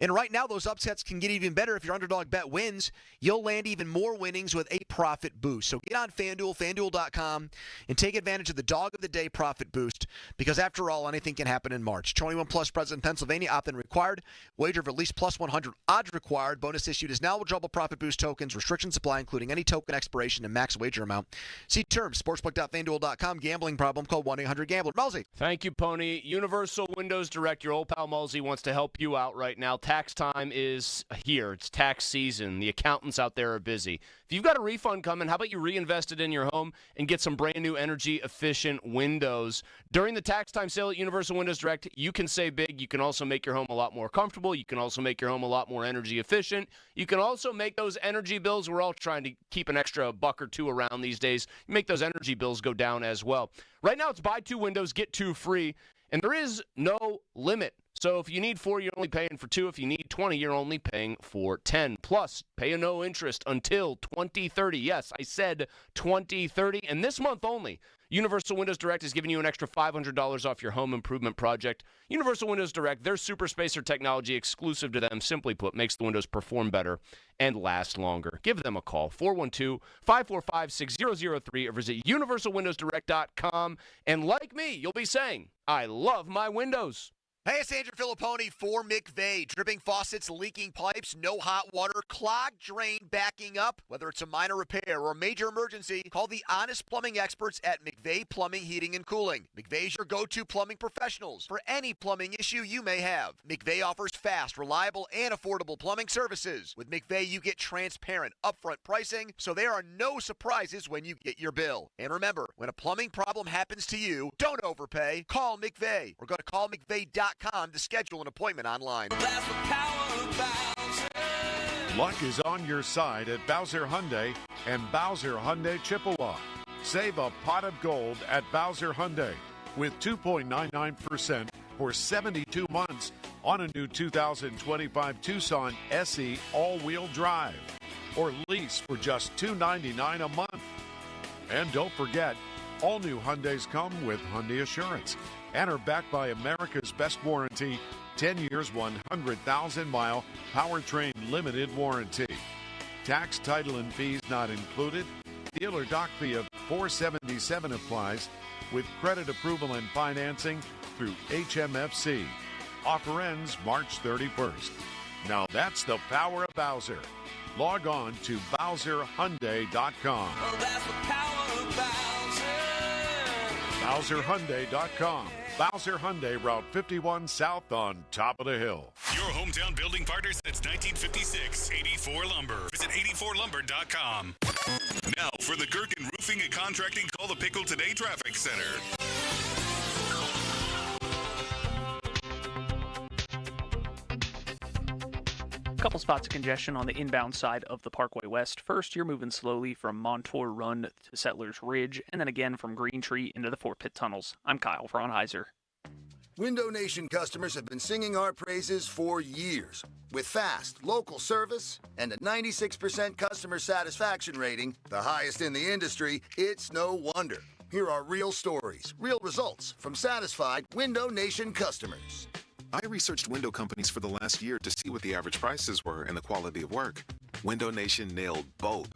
[SPEAKER 21] And right now, those upsets can get even better. If your underdog bet wins, you'll land even more winnings with a profit boost. So get on FanDuel, FanDuel.com, and take advantage of the Dog of the Day Profit Boost, because after all, anything can happen in March. 21 plus present in Pennsylvania, opt-in required. Wager of at least plus 100 odds required. Bonus issued is now withdrawable profit boost tokens. Restrictions apply, including any token expiration and max wager amount. See terms, sportsbook.fanduel.com. Gambling problem, call 1-800-GAMBLER. Mulsey.
[SPEAKER 2] Thank you, Pony. Universal Windows Direct, your old pal Mulsey wants to help you out right now. Tax time is here. It's tax season. The accountants out there are busy. If you've got a refund coming, how about you reinvest it in your home and get some brand new energy-efficient windows? During the tax time sale at Universal Windows Direct, you can save big. You can also make your home a lot more comfortable. You can also make your home a lot more energy efficient. You can also make those energy bills, we're all trying to keep an extra $1 or $2 around these days, make those energy bills go down as well. Right now, it's buy 2 windows, get 2 free, and there is no limit. So if you need 4, you're only paying for 2. If you need 20, you're only paying for 10. Plus, pay no interest until 2030. Yes, I said 2030. And this month only, Universal Windows Direct is giving you an extra $500 off your home improvement project. Universal Windows Direct, their super spacer technology exclusive to them, simply put, makes the windows perform better and last longer. Give them a call, 412-545-6003, or visit universalwindowsdirect.com. And like me, you'll be saying, I love my windows.
[SPEAKER 21] Hey, it's Andrew Filipponi for McVeigh. Dripping faucets, leaking pipes, no hot water, clogged drain backing up. Whether it's a minor repair or a major emergency, call the honest plumbing experts at McVeigh Plumbing, Heating, and Cooling. McVeigh's your go-to plumbing professionals for any plumbing issue you may have. McVeigh offers fast, reliable, and affordable plumbing services. With McVeigh, you get transparent, upfront pricing, so there are no surprises when you get your bill. And remember, when a plumbing problem happens to you, don't overpay. Call McVeigh or go to callmcveigh.com to schedule an appointment online.
[SPEAKER 9] Luck is on your side at Bowser Hyundai and Bowser Hyundai Chippewa. Save a pot of gold at Bowser Hyundai with 2.99% for 72 months on a new 2025 Tucson SE all-wheel drive or lease for just $299 a month. And don't forget, all new Hyundais come with Hyundai Assurance and are backed by America's best warranty, 10 years, 100,000-mile powertrain limited warranty. Tax, title, and fees not included. Dealer doc fee of $477 applies with credit approval and financing through HMFC. Offer ends March 31st. Now that's the power of Bowser. Log on to BowserHyundai.com.
[SPEAKER 14] Oh, that's the power of Bowser.
[SPEAKER 9] BowserHyundai.com. Bowser Hyundai, Route 51 South on top of the hill.
[SPEAKER 20] Your hometown building partner since 1956, 84 Lumber. Visit 84lumber.com. Now for the Gherkin Roofing and Contracting Call the Pickle Today Traffic Center.
[SPEAKER 3] A couple spots of congestion on the inbound side of the Parkway West. First, you're moving slowly from Montour Run to Settlers Ridge, and then again from Green Tree into the Fort Pitt Tunnels. I'm Kyle Fraunheiser.
[SPEAKER 15] Window Nation customers have been singing our praises for years. With fast, local service and a 96% customer satisfaction rating, the highest in the industry, it's no wonder. Here are real stories, real results from satisfied Window Nation customers.
[SPEAKER 17] I researched window companies for the last year to see what the average prices were and the quality of work. Window Nation nailed both.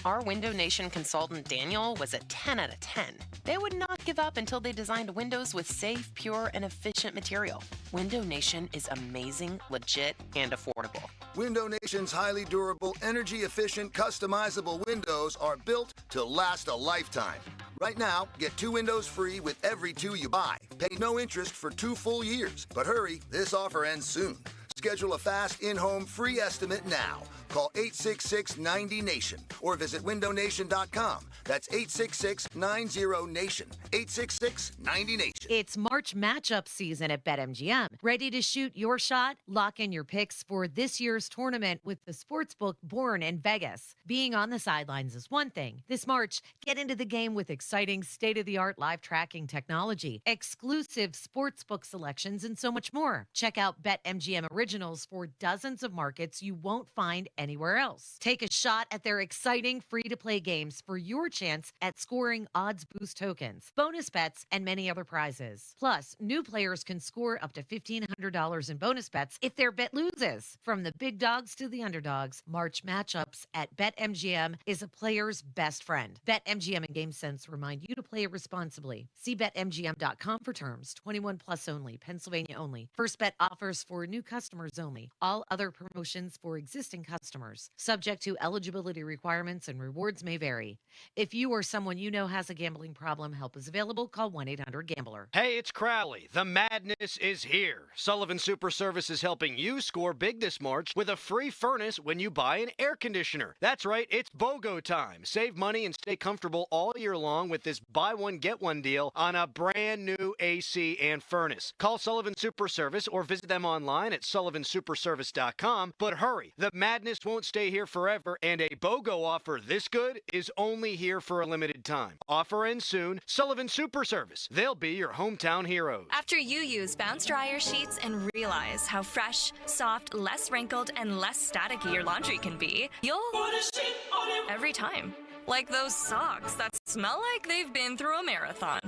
[SPEAKER 18] Our Window Nation consultant, Daniel, was a 10 out of 10. They would not give up until they designed windows with safe, pure, and efficient material. Window Nation is amazing, legit, and affordable.
[SPEAKER 15] Window Nation's highly durable, energy-efficient, customizable windows are built to last a lifetime. Right now, get 2 windows free with every 2 you buy. Pay no interest for 2 full years. But hurry, this offer ends soon. Schedule a fast in-home free estimate now. Call 866-90-NATION or visit windownation.com. That's 866-90-NATION. 866-90-NATION.
[SPEAKER 19] It's March matchup season at BetMGM. Ready to shoot your shot? Lock in your picks for this year's tournament with the sportsbook born in Vegas. Being on the sidelines is one thing. This March, get into the game with exciting state-of-the-art live tracking technology, exclusive sportsbook selections, and so much more. Check out BetMGM Originals for dozens of markets you won't find anywhere else. Take a shot at their exciting free-to-play games for your chance at scoring odds boost tokens, bonus bets, and many other prizes. Plus, new players can score up to $1,500 in bonus bets if their bet loses. From the big dogs to the underdogs, March matchups at BetMGM is a player's best friend. BetMGM and GameSense remind you to play responsibly. See BetMGM.com for terms. 21 plus only. Pennsylvania only. First bet offers for new customers only. All other promotions for existing customers. Subject to eligibility requirements and rewards may vary. If you or someone you know has a gambling problem, help is available. Call 1-800-GAMBLER.
[SPEAKER 22] Hey, it's Crowley. The madness is here. Sullivan Super Service is helping you score big this March with a free furnace when you buy an air conditioner. That's right, it's BOGO time. Save money and stay comfortable all year long with this buy one, get one deal on a brand new AC and furnace. Call Sullivan Super Service or visit them online at sullivansuperservice.com. But hurry, the madness won't stay here forever, and a BOGO offer this good is only here for a limited time. Offer ends soon. Sullivan Super Service. They'll be your hometown heroes.
[SPEAKER 23] After you use Bounce Dryer sheets and realize how fresh, soft, less wrinkled, and less staticky your laundry can be, you'll put a sheet on it every time. Like those socks that smell like they've been through a marathon.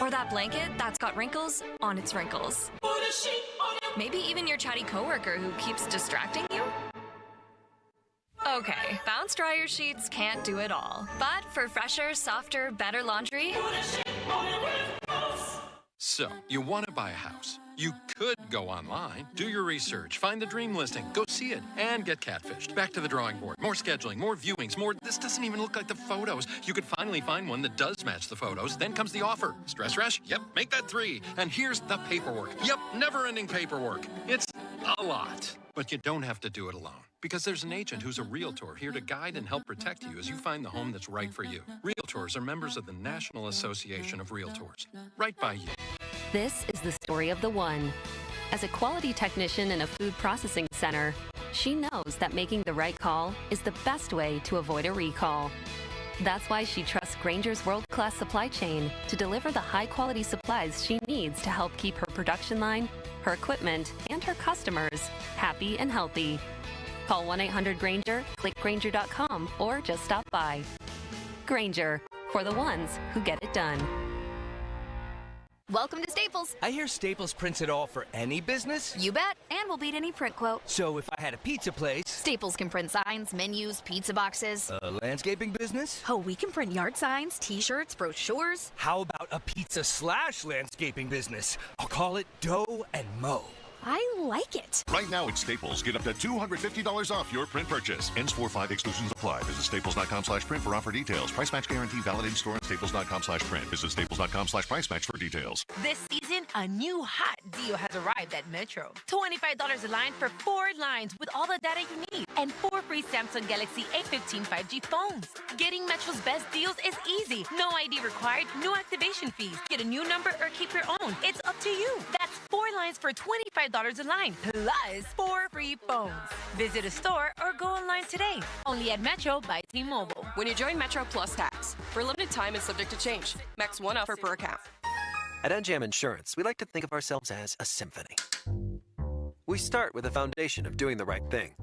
[SPEAKER 23] Or that blanket that's got wrinkles on its wrinkles. Maybe even your chatty coworker who keeps distracting you. Okay, Bounce Dryer sheets can't do it all. But for fresher, softer, better laundry,
[SPEAKER 5] So, you want to buy a house. You could go online, do your research, find the dream listing, go see it, and get catfished. Back to the drawing board. More scheduling, more viewings, more. This doesn't even look like the photos. You could finally find one that does match the photos. Then comes the offer. Stress rush? Yep, make that 3. And here's the paperwork. Yep, never-ending paperwork. It's a lot. But you don't have to do it alone. Because there's an agent who's a realtor here to guide and help protect you as you find the home that's right for you. Realtors are members of the National Association of Realtors. Right by you.
[SPEAKER 11] This is the story of the one. As a quality technician in a food processing center, she knows that making the right call is the best way to avoid a recall. That's why she trusts Granger's world-class supply chain to deliver the high-quality supplies she needs to help keep her production line, her equipment, and her customers happy and healthy. Call 1-800-GRANGER, click Granger.com, or just stop by. Granger, for the ones who get it done.
[SPEAKER 7] Welcome to Staples.
[SPEAKER 16] I hear Staples prints it all for any business?
[SPEAKER 7] You bet, and we'll beat any print quote.
[SPEAKER 16] So if I had a pizza place...
[SPEAKER 7] Staples can print signs, menus, pizza boxes.
[SPEAKER 16] A landscaping business?
[SPEAKER 7] Oh, we can print yard signs, t-shirts, brochures.
[SPEAKER 16] How about a pizza/landscaping business? I'll call it Dough and Mo.
[SPEAKER 7] I like it.
[SPEAKER 24] Right now at Staples, get up to $250 off your print purchase. Ends 4/5 exclusions apply. Visit staples.com/print for offer details. Price match guarantee valid in store at staples.com/print. Visit staples.com/price match for details.
[SPEAKER 25] This season, a new hot deal has arrived at Metro. $25 a line for 4 lines with all the data you need and 4 free Samsung Galaxy A15 5G phones. Getting Metro's best deals is easy. No ID required, no activation fees. Get a new number or keep your own. It's up to you. That's 4 lines for $25 a line, plus 4 free phones. Visit a store or go online today. Only at Metro by T-Mobile.
[SPEAKER 26] When you join Metro Plus Tax, for a limited time and subject to change. Max 1 offer per account.
[SPEAKER 27] At NGM Insurance, we like to think of ourselves as a symphony. We start with a foundation of doing the right thing.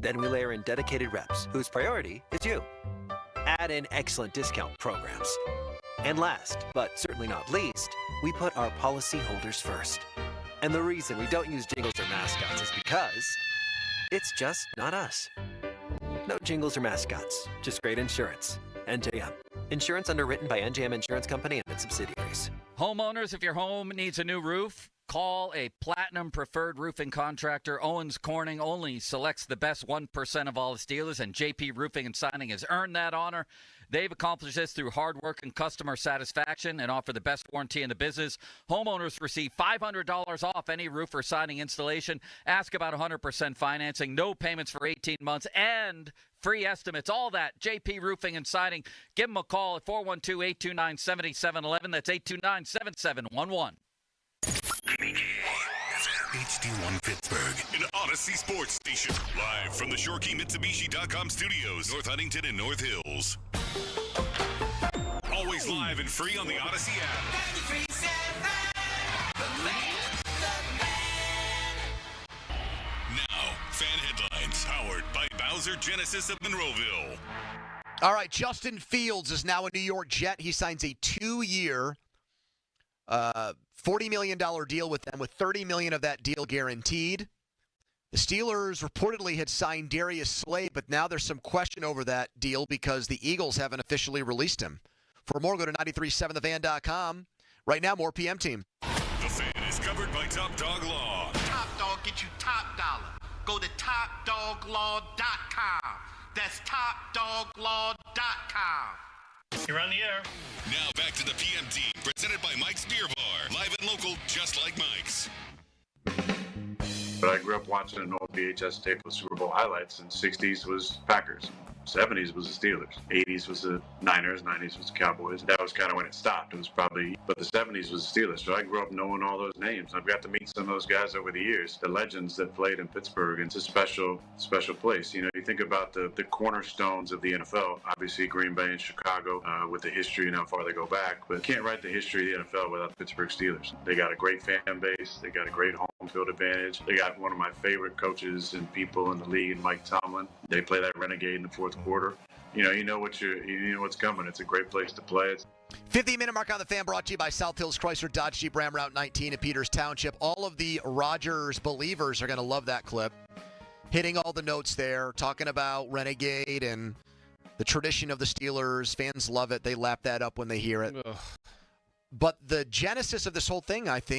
[SPEAKER 27] Then we layer in dedicated reps, whose priority is you. Add in excellent discount programs. And last, but certainly not least, we put our policyholders first. And the reason we don't use jingles or mascots is because it's just not us. No jingles or mascots, just great insurance. NJM. Insurance underwritten by NJM Insurance Company and its subsidiaries.
[SPEAKER 28] Homeowners, if your home needs a new roof, call a Platinum Preferred Roofing Contractor. Owens Corning only selects the best 1% of all its dealers, and JP Roofing and Siding has earned that honor. They've accomplished this through hard work and customer satisfaction and offer the best warranty in the business. Homeowners receive $500 off any roof or siding installation. Ask about 100% financing, no payments for 18 months, and free estimates. All that, JP Roofing and Siding. Give them a call at 412-829-7711. That's 829-7711.
[SPEAKER 20] HD1 Pittsburgh, an Odyssey sports station. Live from the ShoreKeyMitsubishi.com studios, North Huntington and North Hills. Always live and free on the Odyssey app. Now, fan headlines powered by Bowser Genesis of Monroeville.
[SPEAKER 21] All right, Justin Fields is now a New York Jet. He signs a 2-year, $40 million deal with them, with $30 million of that deal guaranteed. The Steelers reportedly had signed Darius Slay, but now there's some question over that deal because the Eagles haven't officially released him. For more, go to 937thevan.com. Right now, more PM Team.
[SPEAKER 20] The Fan is covered by Top Dog Law.
[SPEAKER 14] Top Dog get you top dollar. Go to topdoglaw.com. That's topdoglaw.com.
[SPEAKER 29] You're on the air.
[SPEAKER 20] Now back to the PM Team, presented by Mike's Beer Bar. Live and local, just like Mike's.
[SPEAKER 4] But I grew up watching an old VHS tape of Super Bowl highlights, and 60s was Packers. 70s was the Steelers. 80s was the Niners. 90s was the Cowboys. That was kind of when it stopped. It was probably, but the 70s was the Steelers. So I grew up knowing all those names. I've got to meet some of those guys over the years, the legends that played in Pittsburgh. It's a special place. You know, you think about the cornerstones of the NFL, obviously Green Bay and Chicago with the history and how far they go back, but you can't write the history of the NFL without the Pittsburgh Steelers. They got a great fan base. They got a great home field advantage. They got one of my favorite coaches and people in the league, Mike Tomlin. They play that renegade in the fourth quarter. You know what's coming. It's a great place to play.
[SPEAKER 21] 50-minute mark on the Fan, brought to you by South Hills Chrysler Dodge Jeep Ram Route 19 in Peters Township. All of the Rodgers believers are going to love that clip. Hitting all the notes there, talking about renegade and the tradition of the Steelers. Fans love it. They lap that up when they hear it.
[SPEAKER 28] Ugh.
[SPEAKER 21] But the genesis of this whole thing, I think,